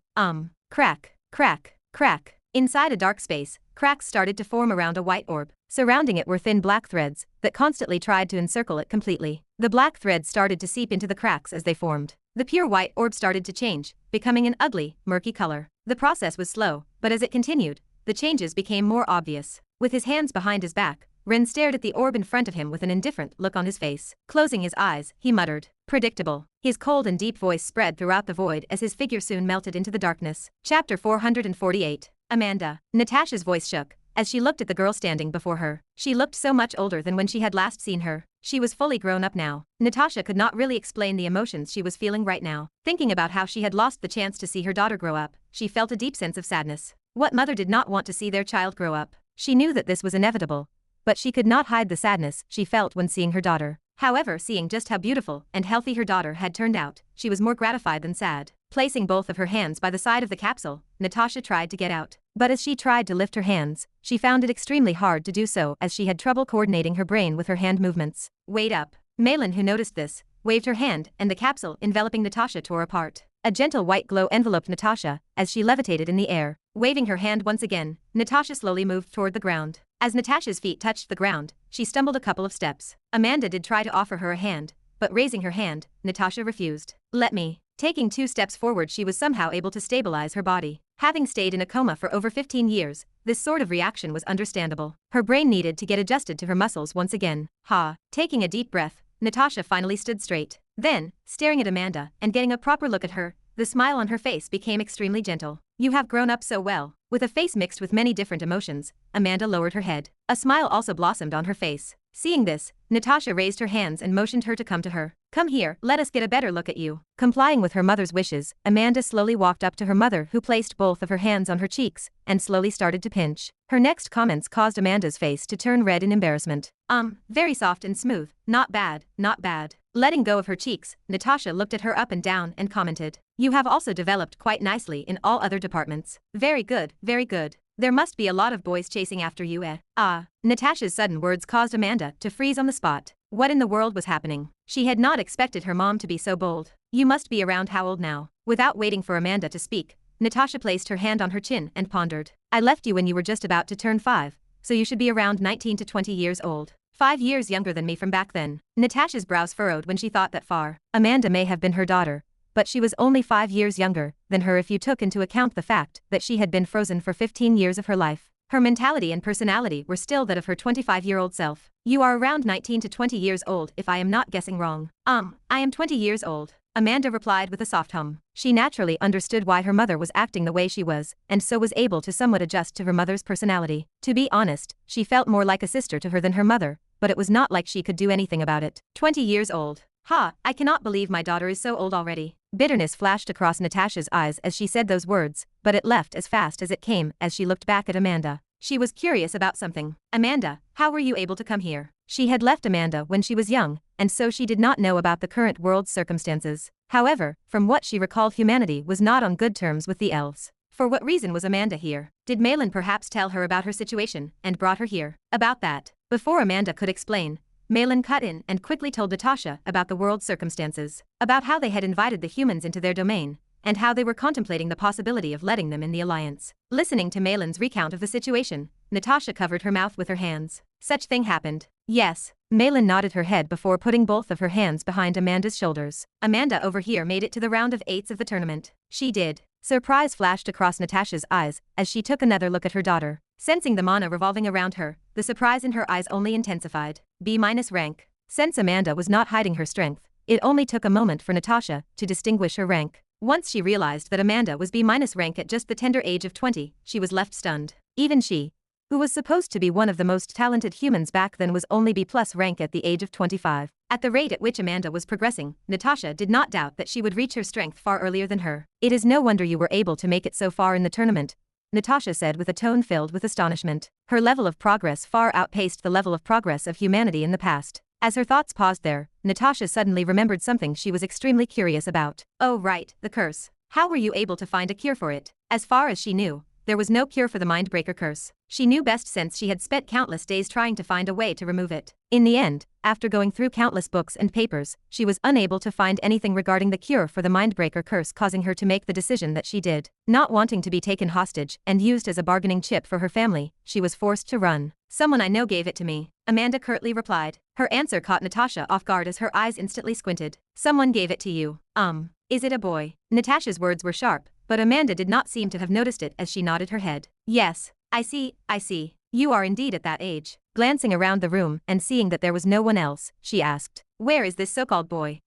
Crack, crack, crack. Inside a dark space, cracks started to form around a white orb. Surrounding it were thin black threads that constantly tried to encircle it completely. The black threads started to seep into the cracks as they formed. The pure white orb started to change, becoming an ugly, murky color. The process was slow, but as it continued, the changes became more obvious. With his hands behind his back, Ren stared at the orb in front of him with an indifferent look on his face. Closing his eyes, he muttered, "Predictable." His cold and deep voice spread throughout the void as his figure soon melted into the darkness. Chapter 448. Amanda. Natasha's voice shook as she looked at the girl standing before her. She looked so much older than when she had last seen her. She was fully grown up now. Natasha could not really explain the emotions she was feeling right now. Thinking about how she had lost the chance to see her daughter grow up, she felt a deep sense of sadness. What mother did not want to see their child grow up? She knew that this was inevitable, but she could not hide the sadness she felt when seeing her daughter. However, seeing just how beautiful and healthy her daughter had turned out, she was more gratified than sad. Placing both of her hands by the side of the capsule, Natasha tried to get out. But as she tried to lift her hands, she found it extremely hard to do so as she had trouble coordinating her brain with her hand movements. Wait up. Malin, who noticed this, waved her hand and the capsule enveloping Natasha tore apart. A gentle white glow enveloped Natasha as she levitated in the air. Waving her hand once again, Natasha slowly moved toward the ground. As Natasha's feet touched the ground, she stumbled a couple of steps. Amanda did try to offer her a hand, but raising her hand, Natasha refused. Let me. Taking 2 steps forward, she was somehow able to stabilize her body. Having stayed in a coma for over 15 years, this sort of reaction was understandable. Her brain needed to get adjusted to her muscles once again. Taking a deep breath, Natasha finally stood straight. Then, staring at Amanda and getting a proper look at her, the smile on her face became extremely gentle. You have grown up so well. With a face mixed with many different emotions, Amanda lowered her head. A smile also blossomed on her face. Seeing this, Natasha raised her hands and motioned her to come to her. Come here, let us get a better look at you. Complying with her mother's wishes, Amanda slowly walked up to her mother, who placed both of her hands on her cheeks and slowly started to pinch. Her next comments caused Amanda's face to turn red in embarrassment. Very soft and smooth. Not bad, not bad. Letting go of her cheeks, Natasha looked at her up and down and commented. You have also developed quite nicely in all other departments. Very good, very good. There must be a lot of boys chasing after you, eh? Natasha's sudden words caused Amanda to freeze on the spot. What in the world was happening? She had not expected her mom to be so bold. You must be around how old now? Without waiting for Amanda to speak, Natasha placed her hand on her chin and pondered. I left you when you were just about to turn 5, so you should be around 19 to 20 years old. 5 years younger than me from back then. Natasha's brows furrowed when she thought that far. Amanda may have been her daughter, but she was only 5 years younger than her if you took into account the fact that she had been frozen for 15 years of her life. Her mentality and personality were still that of her 25-year-old self. You are around 19 to 20 years old if I am not guessing wrong. I am 20 years old. Amanda replied with a soft hum. She naturally understood why her mother was acting the way she was, and so was able to somewhat adjust to her mother's personality. To be honest, she felt more like a sister to her than her mother, but it was not like she could do anything about it. 20 years old. I cannot believe my daughter is so old already. Bitterness flashed across Natasha's eyes as she said those words, but it left as fast as it came as she looked back at Amanda. She was curious about something. Amanda, how were you able to come here? She had left Amanda when she was young, and so she did not know about the current world's circumstances. However, from what she recalled, humanity was not on good terms with the elves. For what reason was Amanda here? Did Malin perhaps tell her about her situation and brought her here? About that, before Amanda could explain, Malin cut in and quickly told Natasha about the world's circumstances, about how they had invited the humans into their domain, and how they were contemplating the possibility of letting them in the alliance. Listening to Malin's recount of the situation, Natasha covered her mouth with her hands. Such thing happened. Yes. Malin nodded her head before putting both of her hands behind Amanda's shoulders. Amanda over here made it to the round of 8 of the tournament. She did. Surprise flashed across Natasha's eyes as she took another look at her daughter. Sensing the mana revolving around her, the surprise in her eyes only intensified. B- rank. Since Amanda was not hiding her strength, it only took a moment for Natasha to distinguish her rank. Once she realized that Amanda was B- rank at just the tender age of 20, she was left stunned. Even she, who was supposed to be one of the most talented humans back then, was only B+ rank at the age of 25. At the rate at which Amanda was progressing, Natasha did not doubt that she would reach her strength far earlier than her. It is no wonder you were able to make it so far in the tournament, Natasha said with a tone filled with astonishment. Her level of progress far outpaced the level of progress of humanity in the past. As her thoughts paused there, Natasha suddenly remembered something she was extremely curious about. Oh right, the curse. How were you able to find a cure for it? As far as she knew, there was no cure for the Mindbreaker curse. She knew best since she had spent countless days trying to find a way to remove it. In the end, after going through countless books and papers, she was unable to find anything regarding the cure for the Mindbreaker curse, causing her to make the decision that she did. Not wanting to be taken hostage and used as a bargaining chip for her family, she was forced to run. Someone I know gave it to me, Amanda curtly replied. Her answer caught Natasha off guard as her eyes instantly squinted. Someone gave it to you. Is it a boy? Natasha's words were sharp, but Amanda did not seem to have noticed it as she nodded her head. Yes, I see. You are indeed at that age. Glancing around the room and seeing that there was no one else, she asked, where is this so-called boy?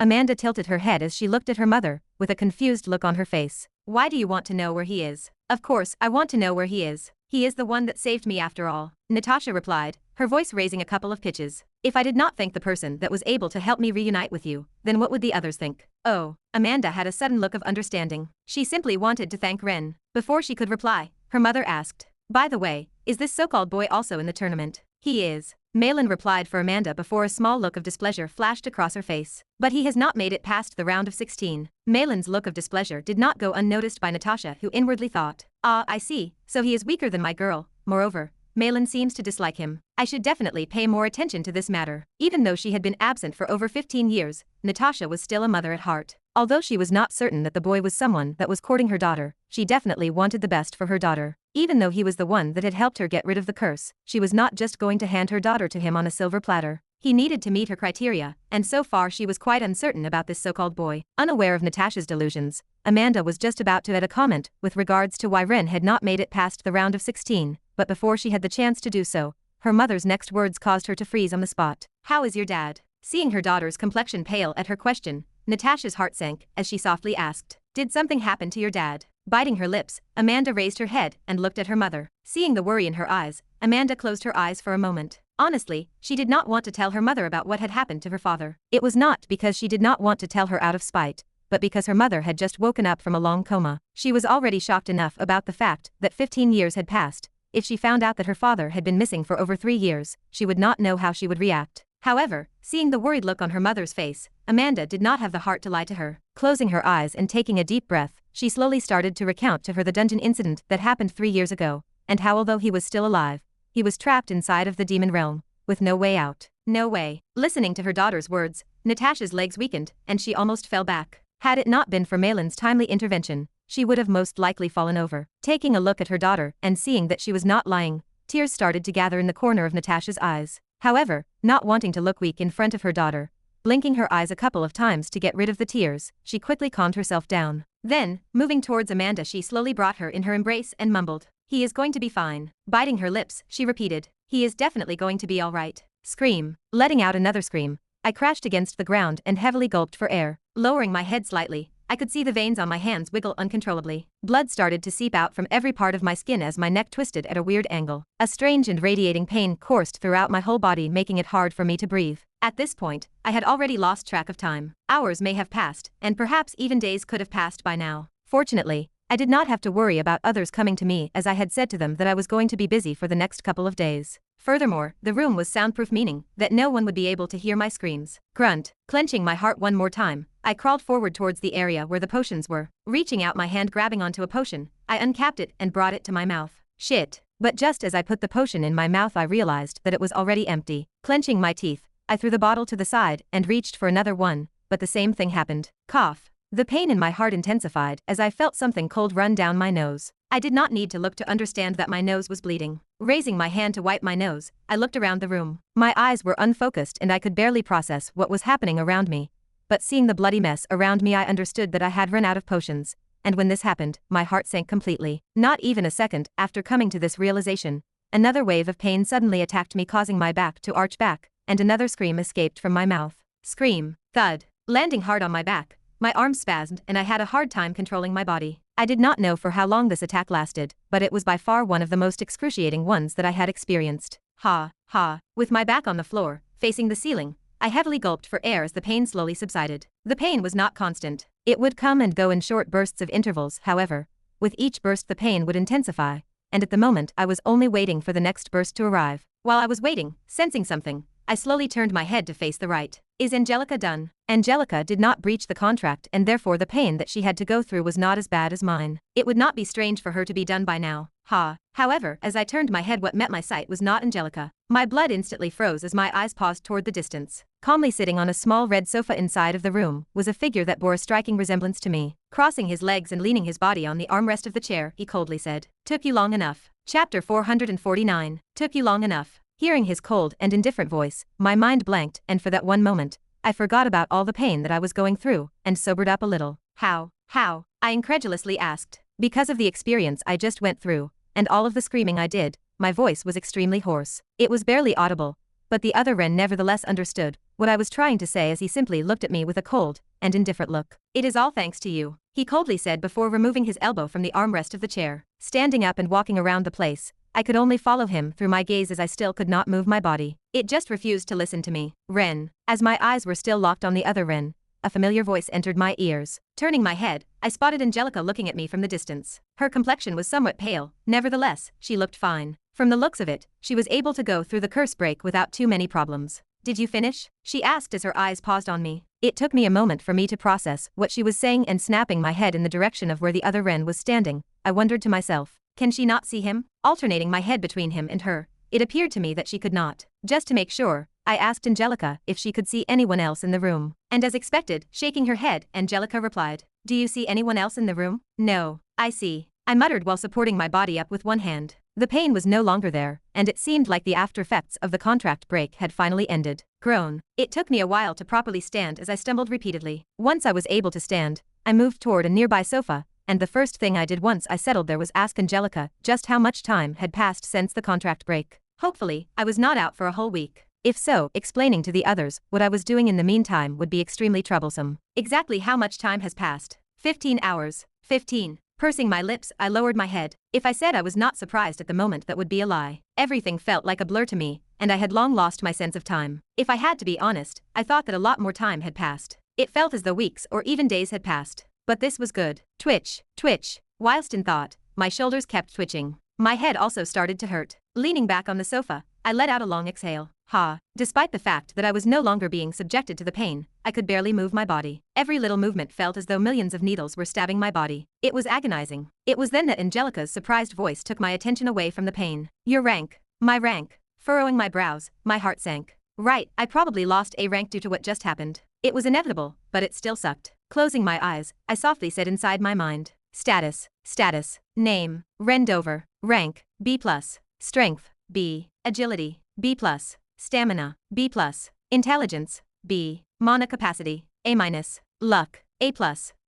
Amanda tilted her head as she looked at her mother, with a confused look on her face. Why do you want to know where he is? Of course, I want to know where he is. He is the one that saved me after all, Natasha replied, her voice raising a couple of pitches. If I did not thank the person that was able to help me reunite with you, then what would the others think? Oh, Amanda had a sudden look of understanding. She simply wanted to thank Ren. Before she could reply, her mother asked, by the way, is this so-called boy also in the tournament? He is. Malin replied for Amanda before a small look of displeasure flashed across her face. But he has not made it past the round of 16. Malin's look of displeasure did not go unnoticed by Natasha, who inwardly thought, Ah, I see, so he is weaker than my girl. Moreover, Malin seems to dislike him. I should definitely pay more attention to this matter. Even though she had been absent for over 15 years, Natasha was still a mother at heart. Although she was not certain that the boy was someone that was courting her daughter, she definitely wanted the best for her daughter. Even though he was the one that had helped her get rid of the curse, she was not just going to hand her daughter to him on a silver platter. He needed to meet her criteria, and so far she was quite uncertain about this so-called boy. Unaware of Natasha's delusions, Amanda was just about to add a comment with regards to why Ren had not made it past the round of 16, but before she had the chance to do so, her mother's next words caused her to freeze on the spot. "How is your dad?" Seeing her daughter's complexion pale at her question, Natasha's heart sank as she softly asked, "Did something happen to your dad?" Biting her lips, Amanda raised her head and looked at her mother. Seeing the worry in her eyes, Amanda closed her eyes for a moment. Honestly, she did not want to tell her mother about what had happened to her father. It was not because she did not want to tell her out of spite, but because her mother had just woken up from a long coma. She was already shocked enough about the fact that 15 years had passed. If she found out that her father had been missing for over 3 years, she would not know how she would react. However, seeing the worried look on her mother's face, Amanda did not have the heart to lie to her. Closing her eyes and taking a deep breath, she slowly started to recount to her the dungeon incident that happened 3 years ago, and how although he was still alive, he was trapped inside of the demon realm, with no way out. No way. Listening to her daughter's words, Natasha's legs weakened, and she almost fell back. Had it not been for Malin's timely intervention, she would have most likely fallen over. Taking a look at her daughter and seeing that she was not lying, tears started to gather in the corner of Natasha's eyes. However, not wanting to look weak in front of her daughter, blinking her eyes a couple of times to get rid of the tears, she quickly calmed herself down. Then, moving towards Amanda, she slowly brought her in her embrace and mumbled, "He is going to be fine." Biting her lips, she repeated, "He is definitely going to be all right." Scream. Letting out another scream, I crashed against the ground and heavily gulped for air. Lowering my head slightly, I could see the veins on my hands wiggle uncontrollably. Blood started to seep out from every part of my skin as my neck twisted at a weird angle. A strange and radiating pain coursed throughout my whole body, making it hard for me to breathe. At this point, I had already lost track of time. Hours may have passed, and perhaps even days could have passed by now. Fortunately, I did not have to worry about others coming to me, as I had said to them that I was going to be busy for the next couple of days. Furthermore, the room was soundproof, meaning that no one would be able to hear my screams. Grunt. Clenching my heart one more time, I crawled forward towards the area where the potions were. Reaching out my hand, grabbing onto a potion, I uncapped it and brought it to my mouth. Shit. But just as I put the potion in my mouth, I realized that it was already empty. Clenching my teeth, I threw the bottle to the side and reached for another one, but the same thing happened. Cough. The pain in my heart intensified as I felt something cold run down my nose. I did not need to look to understand that my nose was bleeding. Raising my hand to wipe my nose, I looked around the room. My eyes were unfocused and I could barely process what was happening around me. But seeing the bloody mess around me, I understood that I had run out of potions. And when this happened, my heart sank completely. Not even a second after coming to this realization, another wave of pain suddenly attacked me, causing my back to arch back, and another scream escaped from my mouth. Scream. Thud. Landing hard on my back, my arms spasmed and I had a hard time controlling my body. I did not know for how long this attack lasted, but it was by far one of the most excruciating ones that I had experienced. Ha, ha. With my back on the floor, facing the ceiling, I heavily gulped for air as the pain slowly subsided. The pain was not constant. It would come and go in short bursts of intervals. However, with each burst the pain would intensify, and at the moment I was only waiting for the next burst to arrive. While I was waiting, sensing something, I slowly turned my head to face the right. Is Angelica done? Angelica did not breach the contract, and therefore the pain that she had to go through was not as bad as mine. It would not be strange for her to be done by now. Ha. However, as I turned my head, what met my sight was not Angelica. My blood instantly froze as my eyes paused toward the distance. Calmly sitting on a small red sofa inside of the room was a figure that bore a striking resemblance to me. Crossing his legs and leaning his body on the armrest of the chair, he coldly said, "Took you long enough." Chapter 449. Took you long enough. Hearing his cold and indifferent voice, my mind blanked, and for that one moment, I forgot about all the pain that I was going through, and sobered up a little. How? I incredulously asked. Because of the experience I just went through, and all of the screaming I did, my voice was extremely hoarse. It was barely audible, but the other Ren nevertheless understood what I was trying to say as he simply looked at me with a cold and indifferent look. "It is all thanks to you," he coldly said before removing his elbow from the armrest of the chair. Standing up and walking around the place, I could only follow him through my gaze as I still could not move my body. It just refused to listen to me. Ren. As my eyes were still locked on the other Ren, a familiar voice entered my ears. Turning my head, I spotted Angelica looking at me from the distance. Her complexion was somewhat pale, nevertheless, she looked fine. From the looks of it, she was able to go through the curse break without too many problems. "Did you finish?" she asked as her eyes paused on me. It took me a moment for me to process what she was saying, and snapping my head in the direction of where the other Ren was standing, I wondered to myself. Can she not see him? Alternating my head between him and her, it appeared to me that she could not. Just to make sure, I asked Angelica if she could see anyone else in the room. And as expected, shaking her head, Angelica replied, "Do you see anyone else in the room?" "No, I see," I muttered while supporting my body up with one hand. The pain was no longer there, and it seemed like the after effects of the contract break had finally ended. Groan. It took me a while to properly stand as I stumbled repeatedly. Once I was able to stand, I moved toward a nearby sofa, and the first thing I did once I settled there was ask Angelica just how much time had passed since the contract break. Hopefully, I was not out for a whole week. If so, explaining to the others what I was doing in the meantime would be extremely troublesome. Exactly how much time has passed? 15 hours. 15. Pursing my lips, I lowered my head. If I said I was not surprised at the moment, that would be a lie. Everything felt like a blur to me, and I had long lost my sense of time. If I had to be honest, I thought that a lot more time had passed. It felt as though weeks or even days had passed. But this was good. Twitch, twitch. Whilst in thought, my shoulders kept twitching. My head also started to hurt. Leaning back on the sofa, I let out a long exhale. Despite the fact that I was no longer being subjected to the pain, I could barely move my body. Every little movement felt as though millions of needles were stabbing my body. It was agonizing. It was then that Angelica's surprised voice took my attention away from the pain. "Your rank." My rank. Furrowing my brows, my heart sank. Right, I probably lost a rank due to what just happened. It was inevitable, but it still sucked. Closing my eyes, I softly said inside my mind. Status. Name. Rendover. Rank. B+. Strength. B. Agility. B+. Stamina. B+. Intelligence. B. Mana capacity. A-. Luck. A+.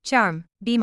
Charm. B-.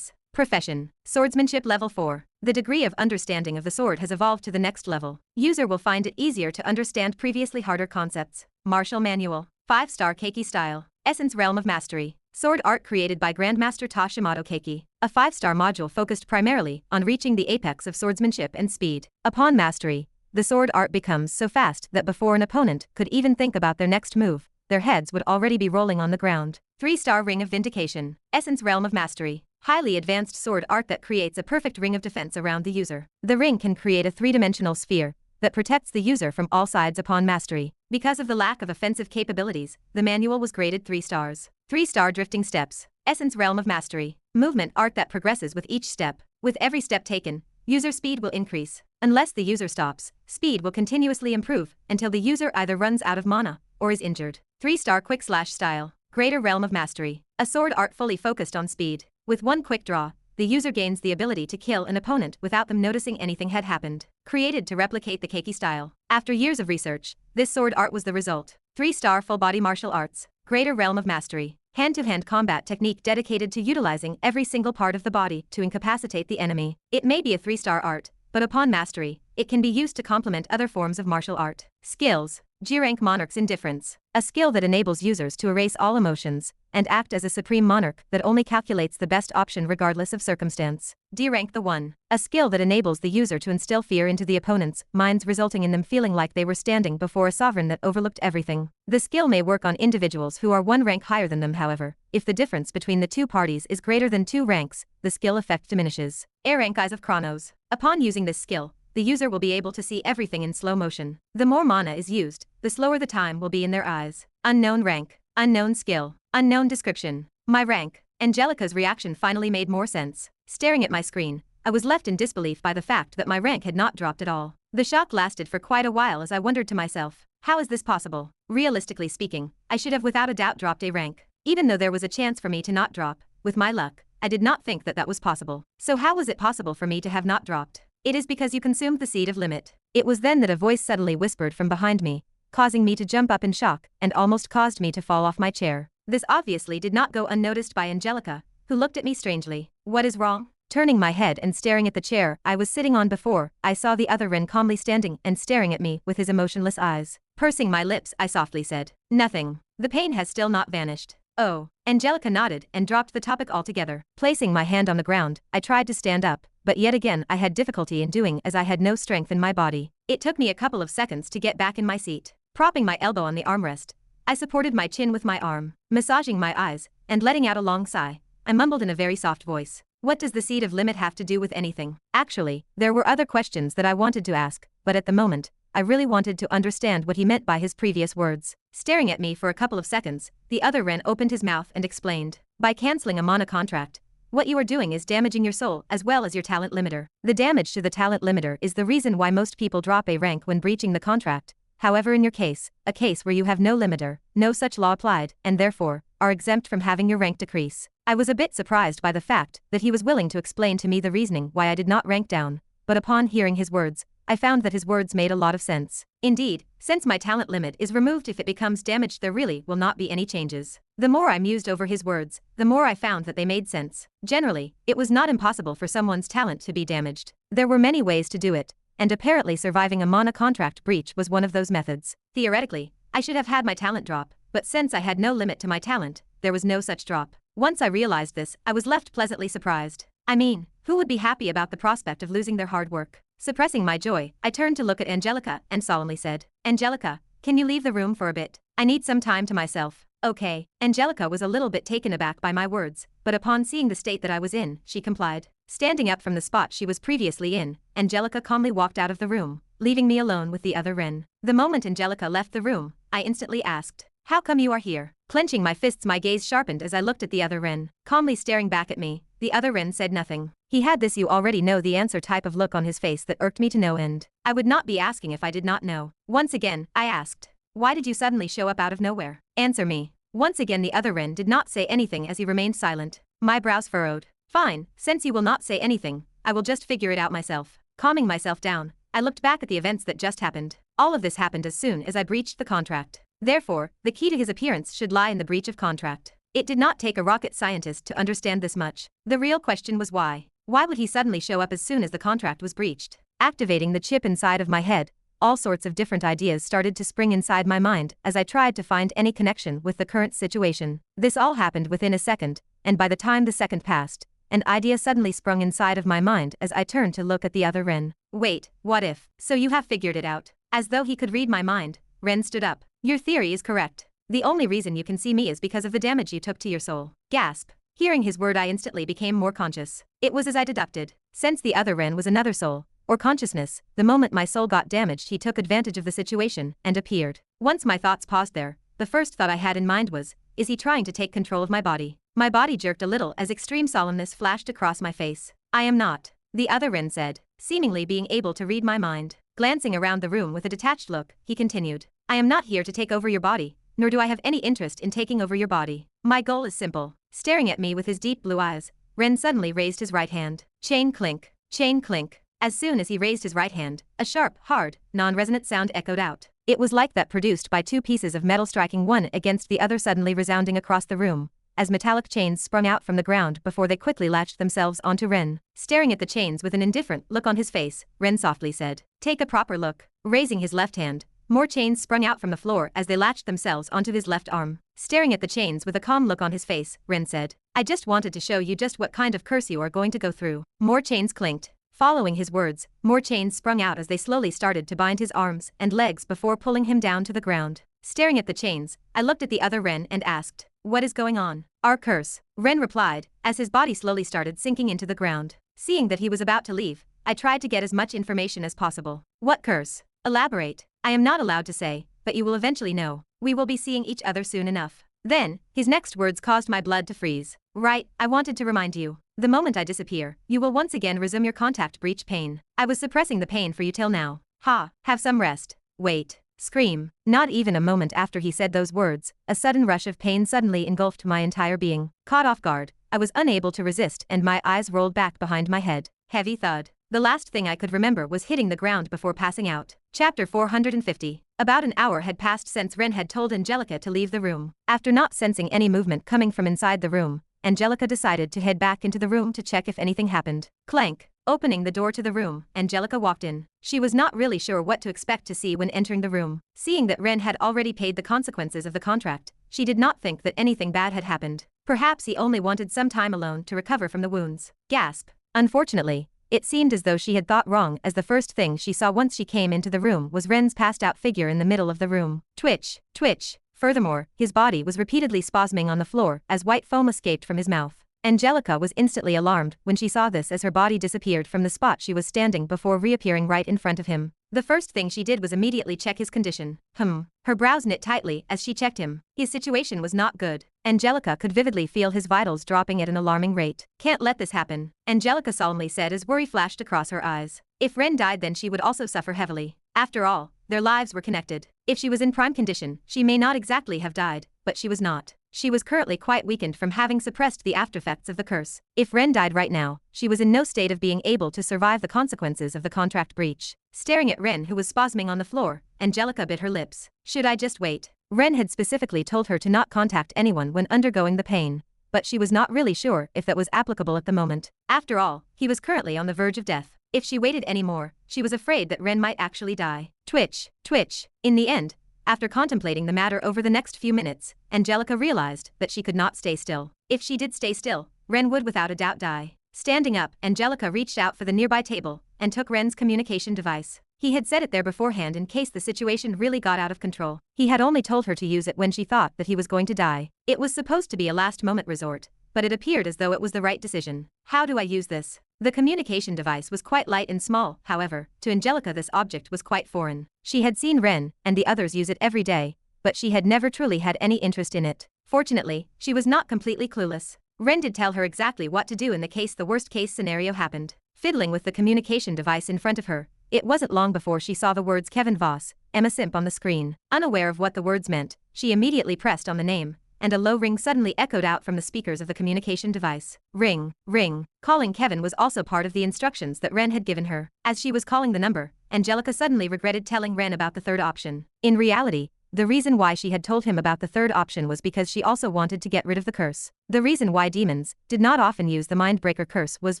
Profession. Swordsmanship level 4. The degree of understanding of the sword has evolved to the next level. User will find it easier to understand previously harder concepts. Martial manual. 5-star Keiki style. Essence realm of mastery. Sword art created by Grandmaster Tashimato Keiki. A 5-star module focused primarily on reaching the apex of swordsmanship and speed. Upon mastery, the sword art becomes so fast that before an opponent could even think about their next move, their heads would already be rolling on the ground. 3-star Ring of Vindication. Essence realm of mastery. Highly advanced sword art that creates a perfect ring of defense around the user. The ring can create a 3-dimensional sphere that protects the user from all sides upon mastery. Because of the lack of offensive capabilities, the manual was graded 3 stars. 3-star Drifting Steps. Essence realm of mastery. Movement art that progresses with each step. With every step taken, user speed will increase. Unless the user stops, speed will continuously improve until the user either runs out of mana or is injured. 3-star Quick Slash style. Greater realm of mastery. A sword art fully focused on speed. With one quick draw, the user gains the ability to kill an opponent without them noticing anything had happened. Created to replicate the Keiki style. After years of research, this sword art was the result. 3-star Full Body Martial Arts. Greater realm of mastery. Hand-to-hand combat technique dedicated to utilizing every single part of the body to incapacitate the enemy. It may be a 3-star art, but upon mastery, it can be used to complement other forms of martial art. Skills. G-Rank Monarch's Indifference. A skill that enables users to erase all emotions and act as a supreme monarch that only calculates the best option regardless of circumstance. D-Rank the One. A skill that enables the user to instill fear into the opponent's minds, resulting in them feeling like they were standing before a sovereign that overlooked everything. The skill may work on individuals who are one rank higher than them. However, if the difference between the two parties is greater than 2 ranks, the skill effect diminishes. A-Rank Eyes of Chronos. Upon using this skill, the user will be able to see everything in slow motion. The more mana is used, the slower the time will be in their eyes. Unknown rank. Unknown skill. Unknown description. My rank. Angelica's reaction finally made more sense. Staring at my screen, I was left in disbelief by the fact that my rank had not dropped at all. The shock lasted for quite a while as I wondered to myself, how is this possible? Realistically speaking, I should have without a doubt dropped a rank. Even though there was a chance for me to not drop, with my luck, I did not think that that was possible. So how was it possible for me to have not dropped? It is because you consumed the seed of limit. It was then that a voice suddenly whispered from behind me, causing me to jump up in shock and almost caused me to fall off my chair. This obviously did not go unnoticed by Angelica, who looked at me strangely. What is wrong? Turning my head and staring at the chair I was sitting on before, I saw the other Ren calmly standing and staring at me with his emotionless eyes. Pursing my lips, I softly said, "Nothing. The pain has still not vanished." Oh. Angelica nodded and dropped the topic altogether. Placing my hand on the ground, I tried to stand up, but yet again I had difficulty in doing as I had no strength in my body. It took me a couple of seconds to get back in my seat. Propping my elbow on the armrest, I supported my chin with my arm, massaging my eyes, and letting out a long sigh. I mumbled in a very soft voice, "What does the seed of limit have to do with anything?" Actually, there were other questions that I wanted to ask, but at the moment, I really wanted to understand what he meant by his previous words. Staring at me for a couple of seconds, the other Ren opened his mouth and explained, "By cancelling a mana contract, What you are doing is damaging your soul as well as your talent limiter. The damage to the talent limiter is the reason why most people drop a rank when breaching the contract. However, in your case, a case where you have no limiter, no such law applied, and therefore, are exempt from having your rank decrease. I was a bit surprised by the fact that he was willing to explain to me the reasoning why I did not rank down, but upon hearing his words, I found that his words made a lot of sense. Indeed, since my talent limit is removed if it becomes damaged, there really will not be any changes. The more I mused over his words, the more I found that they made sense. Generally, it was not impossible for someone's talent to be damaged. There were many ways to do it, and apparently surviving a contract breach was one of those methods. Theoretically, I should have had my talent drop, but since I had no limit to my talent, there was no such drop. Once I realized this, I was left pleasantly surprised. I mean, who would be happy about the prospect of losing their hard work? Suppressing my joy, I turned to look at Angelica and solemnly said, "Angelica, can you leave the room for a bit? I need some time to myself." "Okay." Angelica was a little bit taken aback by my words, but upon seeing the state that I was in, she complied. Standing up from the spot she was previously in, Angelica calmly walked out of the room, leaving me alone with the other wren. The moment Angelica left the room, I instantly asked, "How come you are here?" Clenching my fists, my gaze sharpened as I looked at the other wren, calmly staring back at me. The other wren said nothing. He had this "you already know the answer" type of look on his face that irked me to no end. I would not be asking if I did not know. Once again, I asked, "Why did you suddenly show up out of nowhere? Answer me." Once again the other wren did not say anything as he remained silent. My brows furrowed. "Fine, since you will not say anything, I will just figure it out myself." Calming myself down, I looked back at the events that just happened. All of this happened as soon as I breached the contract. Therefore, the key to his appearance should lie in the breach of contract. It did not take a rocket scientist to understand this much. The real question was why. Why would he suddenly show up as soon as the contract was breached? Activating the chip inside of my head, all sorts of different ideas started to spring inside my mind as I tried to find any connection with the current situation. This all happened within a second, and by the time the second passed, an idea suddenly sprung inside of my mind as I turned to look at the other wren. "Wait, what if? So you have figured it out?" As though he could read my mind, Wren stood up. "Your theory is correct. The only reason you can see me is because of the damage you took to your soul." Gasp. Hearing his word, I instantly became more conscious. It was as I deducted. Since the other wren was another soul, or consciousness, the moment my soul got damaged he took advantage of the situation and appeared. Once my thoughts paused there, the first thought I had in mind was, is he trying to take control of my body? My body jerked a little as extreme solemnness flashed across my face. "I am not," the other wren said, seemingly being able to read my mind. Glancing around the room with a detached look, he continued, "I am not here to take over your body, nor do I have any interest in taking over your body. My goal is simple." Staring at me with his deep blue eyes, Wren suddenly raised his right hand. Chain clink, chain clink. As soon as he raised his right hand, a sharp, hard, non-resonant sound echoed out. It was like that produced by two pieces of metal striking one against the other, suddenly resounding across the room, as metallic chains sprung out from the ground before they quickly latched themselves onto Wren. Staring at the chains with an indifferent look on his face, Wren softly said, "Take a proper look." Raising his left hand, more chains sprung out from the floor as they latched themselves onto his left arm. Staring at the chains with a calm look on his face, Wren said, "I just wanted to show you just what kind of curse you are going to go through." More chains clinked. Following his words, more chains sprung out as they slowly started to bind his arms and legs before pulling him down to the ground. Staring at the chains, I looked at the other Wren and asked, "What is going on?" "Our curse," Wren replied, as his body slowly started sinking into the ground. Seeing that he was about to leave, I tried to get as much information as possible. "What curse? Elaborate." "I am not allowed to say, but you will eventually know. We will be seeing each other soon enough." Then, his next words caused my blood to freeze. "Right, I wanted to remind you. The moment I disappear, you will once again resume your contact breach pain. I was suppressing the pain for you till now. Ha, have some rest. Wait." Scream. Not even a moment after he said those words, a sudden rush of pain suddenly engulfed my entire being. Caught off guard, I was unable to resist and my eyes rolled back behind my head. Heavy thud. The last thing I could remember was hitting the ground before passing out. Chapter 450. About an hour had passed since Wren had told Angelica to leave the room. After not sensing any movement coming from inside the room, Angelica decided to head back into the room to check if anything happened. Clank. Opening the door to the room, Angelica walked in. She was not really sure what to expect to see when entering the room. Seeing that Wren had already paid the consequences of the contract, she did not think that anything bad had happened. Perhaps he only wanted some time alone to recover from the wounds. Gasp. Unfortunately, it seemed as though she had thought wrong, as the first thing she saw once she came into the room was Wren's passed out figure in the middle of the room. Twitch, twitch. Furthermore, his body was repeatedly spasming on the floor as white foam escaped from his mouth. Angelica was instantly alarmed when she saw this, as her body disappeared from the spot she was standing before reappearing right in front of him. The first thing she did was immediately check his condition. Her brows knit tightly as she checked him. His situation was not good. Angelica could vividly feel his vitals dropping at an alarming rate. Can't let this happen, Angelica solemnly said as worry flashed across her eyes. If Ren died, then she would also suffer heavily. After all, their lives were connected. If she was in prime condition, she may not exactly have died, but she was not. She was currently quite weakened from having suppressed the aftereffects of the curse. If Ren died right now, she was in no state of being able to survive the consequences of the contract breach. Staring at Ren, who was spasming on the floor, Angelica bit her lips. Should I just wait? Ren had specifically told her to not contact anyone when undergoing the pain, but she was not really sure if that was applicable at the moment. After all, he was currently on the verge of death. If she waited any more, she was afraid that Ren might actually die. Twitch, twitch. In the end, after contemplating the matter over the next few minutes, Angelica realized that she could not stay still. If she did stay still, Ren would without a doubt die. Standing up, Angelica reached out for the nearby table and took Ren's communication device. He had set it there beforehand in case the situation really got out of control. He had only told her to use it when she thought that he was going to die. It was supposed to be a last-moment resort, but it appeared as though it was the right decision. How do I use this? The communication device was quite light and small, however, to Angelica this object was quite foreign. She had seen Ren and the others use it every day, but she had never truly had any interest in it. Fortunately, she was not completely clueless. Ren did tell her exactly what to do in the case the worst-case scenario happened. Fiddling with the communication device in front of her, it wasn't long before she saw the words Kevin Voss, Emma Simp on the screen. Unaware of what the words meant, she immediately pressed on the name, and a low ring suddenly echoed out from the speakers of the communication device. Ring, ring. Calling Kevin was also part of the instructions that Ren had given her. As she was calling the number, Angelica suddenly regretted telling Ren about the third option. In reality, the reason why she had told him about the third option was because she also wanted to get rid of the curse. The reason why demons did not often use the Mindbreaker curse was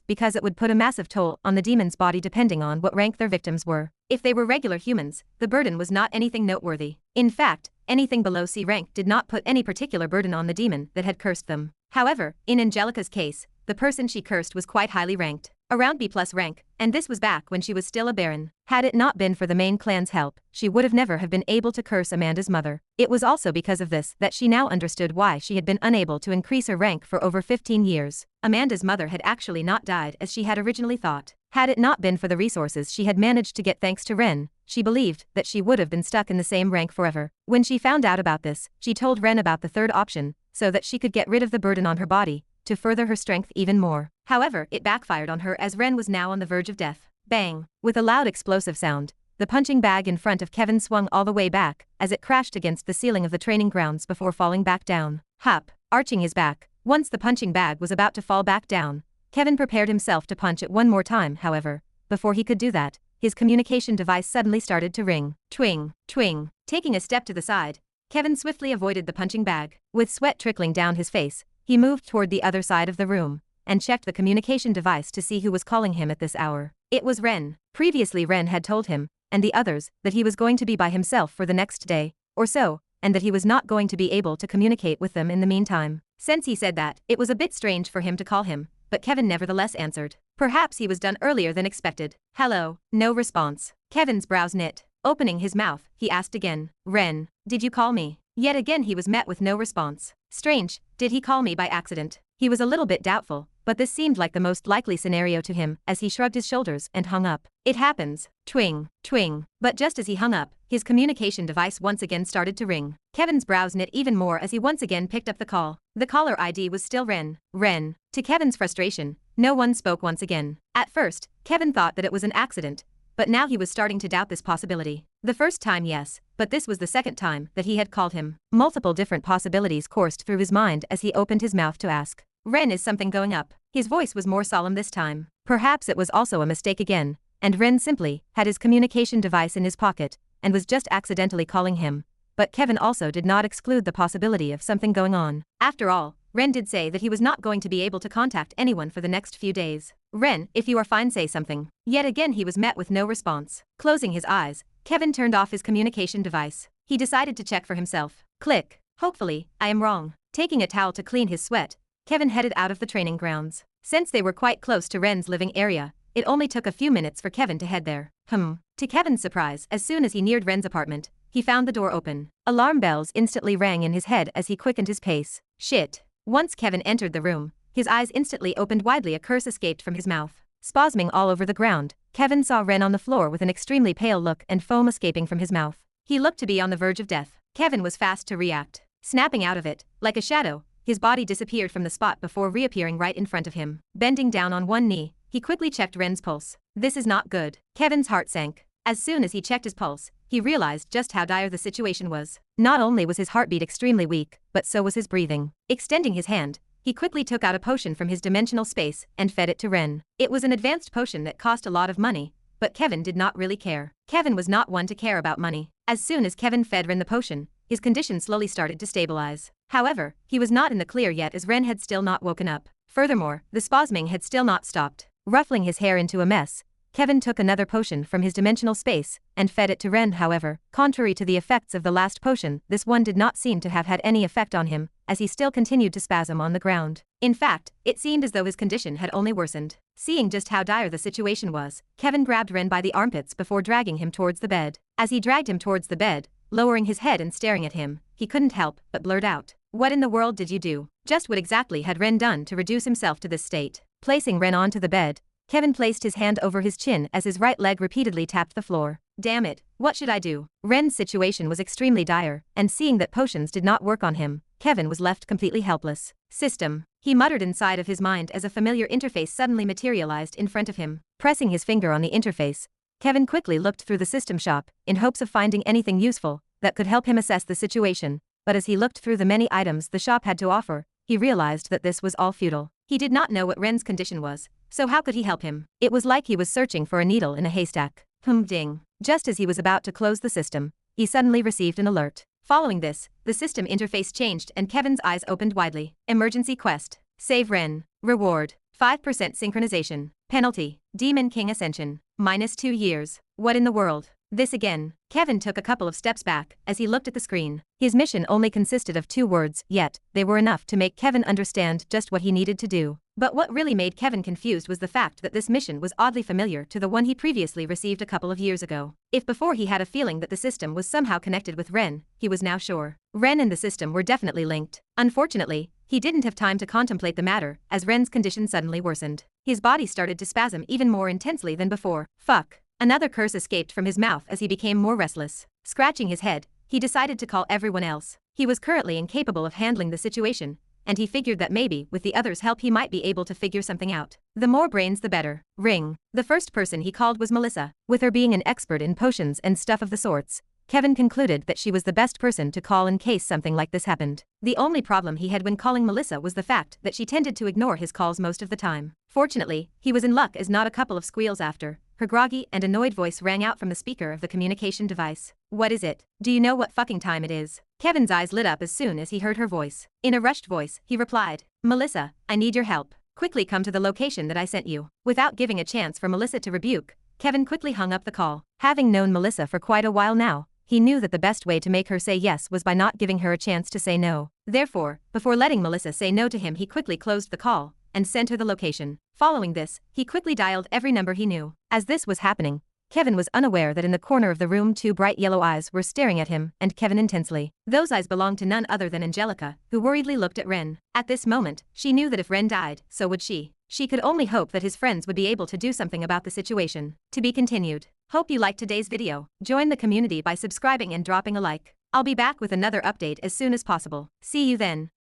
because it would put a massive toll on the demon's body depending on what rank their victims were. If they were regular humans, the burden was not anything noteworthy. In fact, anything below C rank did not put any particular burden on the demon that had cursed them. However, in Angelica's case, the person she cursed was quite highly ranked, around B+ rank, and this was back when she was still a baron. Had it not been for the main clan's help, she would have never have been able to curse Amanda's mother. It was also because of this that she now understood why she had been unable to increase her rank for over 15 years. Amanda's mother had actually not died as she had originally thought. Had it not been for the resources she had managed to get thanks to Ren, she believed that she would have been stuck in the same rank forever. When she found out about this, she told Ren about the third option, so that she could get rid of the burden on her body, to further her strength even more. However, it backfired on her as Ren was now on the verge of death. Bang! With a loud explosive sound, the punching bag in front of Kevin swung all the way back, as it crashed against the ceiling of the training grounds before falling back down. Hup! Arching his back, once the punching bag was about to fall back down, Kevin prepared himself to punch it one more time. However, before he could do that, his communication device suddenly started to ring. Twing, twing. Taking a step to the side, Kevin swiftly avoided the punching bag. With sweat trickling down his face, he moved toward the other side of the room and checked the communication device to see who was calling him at this hour. It was Ren. Previously Ren had told him, and the others, that he was going to be by himself for the next day, or so, and that he was not going to be able to communicate with them in the meantime. Since he said that, it was a bit strange for him to call him, but Kevin nevertheless answered. Perhaps he was done earlier than expected. Hello. No response. Kevin's brows knit. Opening his mouth, he asked again. Ren, did you call me? Yet again he was met with no response. Strange, did he call me by accident? He was a little bit doubtful, but this seemed like the most likely scenario to him as he shrugged his shoulders and hung up. It happens. Twing, twing. But just as he hung up, his communication device once again started to ring. Kevin's brows knit even more as he once again picked up the call. The caller ID was still Ren. Ren. To Kevin's frustration, no one spoke once again. At first, Kevin thought that it was an accident, but now he was starting to doubt this possibility. The first time, yes, but this was the second time that he had called him. Multiple different possibilities coursed through his mind as he opened his mouth to ask. Ren, is something going up? His voice was more solemn this time. Perhaps it was also a mistake again, and Ren simply had his communication device in his pocket and was just accidentally calling him. But Kevin also did not exclude the possibility of something going on. After all, Ren did say that he was not going to be able to contact anyone for the next few days. Ren, if you are fine, say something. Yet again he was met with no response. Closing his eyes, Kevin turned off his communication device. He decided to check for himself. Click. Hopefully, I am wrong. Taking a towel to clean his sweat, Kevin headed out of the training grounds. Since they were quite close to Ren's living area, it only took a few minutes for Kevin to head there. To Kevin's surprise, as soon as he neared Ren's apartment, he found the door open. Alarm bells instantly rang in his head as he quickened his pace. Shit. Once Kevin entered the room, his eyes instantly opened widely. A curse escaped from his mouth. Spasming all over the ground, Kevin saw Ren on the floor with an extremely pale look and foam escaping from his mouth. He looked to be on the verge of death. Kevin was fast to react. Snapping out of it, like a shadow, his body disappeared from the spot before reappearing right in front of him. Bending down on one knee, he quickly checked Ren's pulse. This is not good. Kevin's heart sank. As soon as he checked his pulse, he realized just how dire the situation was. Not only was his heartbeat extremely weak, but so was his breathing. Extending his hand, he quickly took out a potion from his dimensional space and fed it to Ren. It was an advanced potion that cost a lot of money, but Kevin did not really care. Kevin was not one to care about money. As soon as Kevin fed Ren the potion, his condition slowly started to stabilize. However, he was not in the clear yet as Ren had still not woken up. Furthermore, the spasming had still not stopped. Ruffling his hair into a mess, Kevin took another potion from his dimensional space and fed it to Ren. However, contrary to the effects of the last potion, this one did not seem to have had any effect on him, as he still continued to spasm on the ground. In fact, it seemed as though his condition had only worsened. Seeing just how dire the situation was, Kevin grabbed Ren by the armpits before dragging him towards the bed. As he dragged him towards the bed, lowering his head and staring at him, he couldn't help but blurt out, "What in the world did you do?" Just what exactly had Ren done to reduce himself to this state? Placing Ren onto the bed, Kevin placed his hand over his chin as his right leg repeatedly tapped the floor. Damn it, what should I do? Ren's situation was extremely dire, and seeing that potions did not work on him, Kevin was left completely helpless. System, he muttered inside of his mind as a familiar interface suddenly materialized in front of him. Pressing his finger on the interface, Kevin quickly looked through the system shop in hopes of finding anything useful that could help him assess the situation, but as he looked through the many items the shop had to offer, he realized that this was all futile. He did not know what Ren's condition was, so how could he help him? It was like he was searching for a needle in a haystack. Ding. Just as he was about to close the system, he suddenly received an alert. Following this, the system interface changed and Kevin's eyes opened widely. Emergency quest. Save Ren. Reward. 5% synchronization. Penalty. Demon King Ascension. -2 years. What in the world? This again. Kevin took a couple of steps back as he looked at the screen. His mission only consisted of 2 words, yet they were enough to make Kevin understand just what he needed to do. But what really made Kevin confused was the fact that this mission was oddly familiar to the one he previously received a couple of years ago. If before he had a feeling that the system was somehow connected with Ren, he was now sure. Ren and the system were definitely linked. Unfortunately, he didn't have time to contemplate the matter as Ren's condition suddenly worsened. His body started to spasm even more intensely than before. Fuck. Another curse escaped from his mouth as he became more restless. Scratching his head, he decided to call everyone else. He was currently incapable of handling the situation, and he figured that maybe with the others' help he might be able to figure something out. The more brains the better. Ring. The first person he called was Melissa. With her being an expert in potions and stuff of the sorts, Kevin concluded that she was the best person to call in case something like this happened. The only problem he had when calling Melissa was the fact that she tended to ignore his calls most of the time. Fortunately, he was in luck as not a couple of squeals after her groggy and annoyed voice rang out from the speaker of the communication device. What is it? Do you know what fucking time it is? Kevin's eyes lit up as soon as he heard her voice. In a rushed voice, he replied, Melissa, I need your help. Quickly come to the location that I sent you. Without giving a chance for Melissa to rebuke, Kevin quickly hung up the call. Having known Melissa for quite a while now, he knew that the best way to make her say yes was by not giving her a chance to say no. Therefore, before letting Melissa say no to him, he quickly closed the call and sent her the location. Following this, he quickly dialed every number he knew. As this was happening, Kevin was unaware that in the corner of the room 2 bright yellow eyes were staring at him and Kevin intensely. Those eyes belonged to none other than Angelica, who worriedly looked at Ren. At this moment, she knew that if Ren died, so would she. She could only hope that his friends would be able to do something about the situation. To be continued. Hope you liked today's video. Join the community by subscribing and dropping a like. I'll be back with another update as soon as possible. See you then.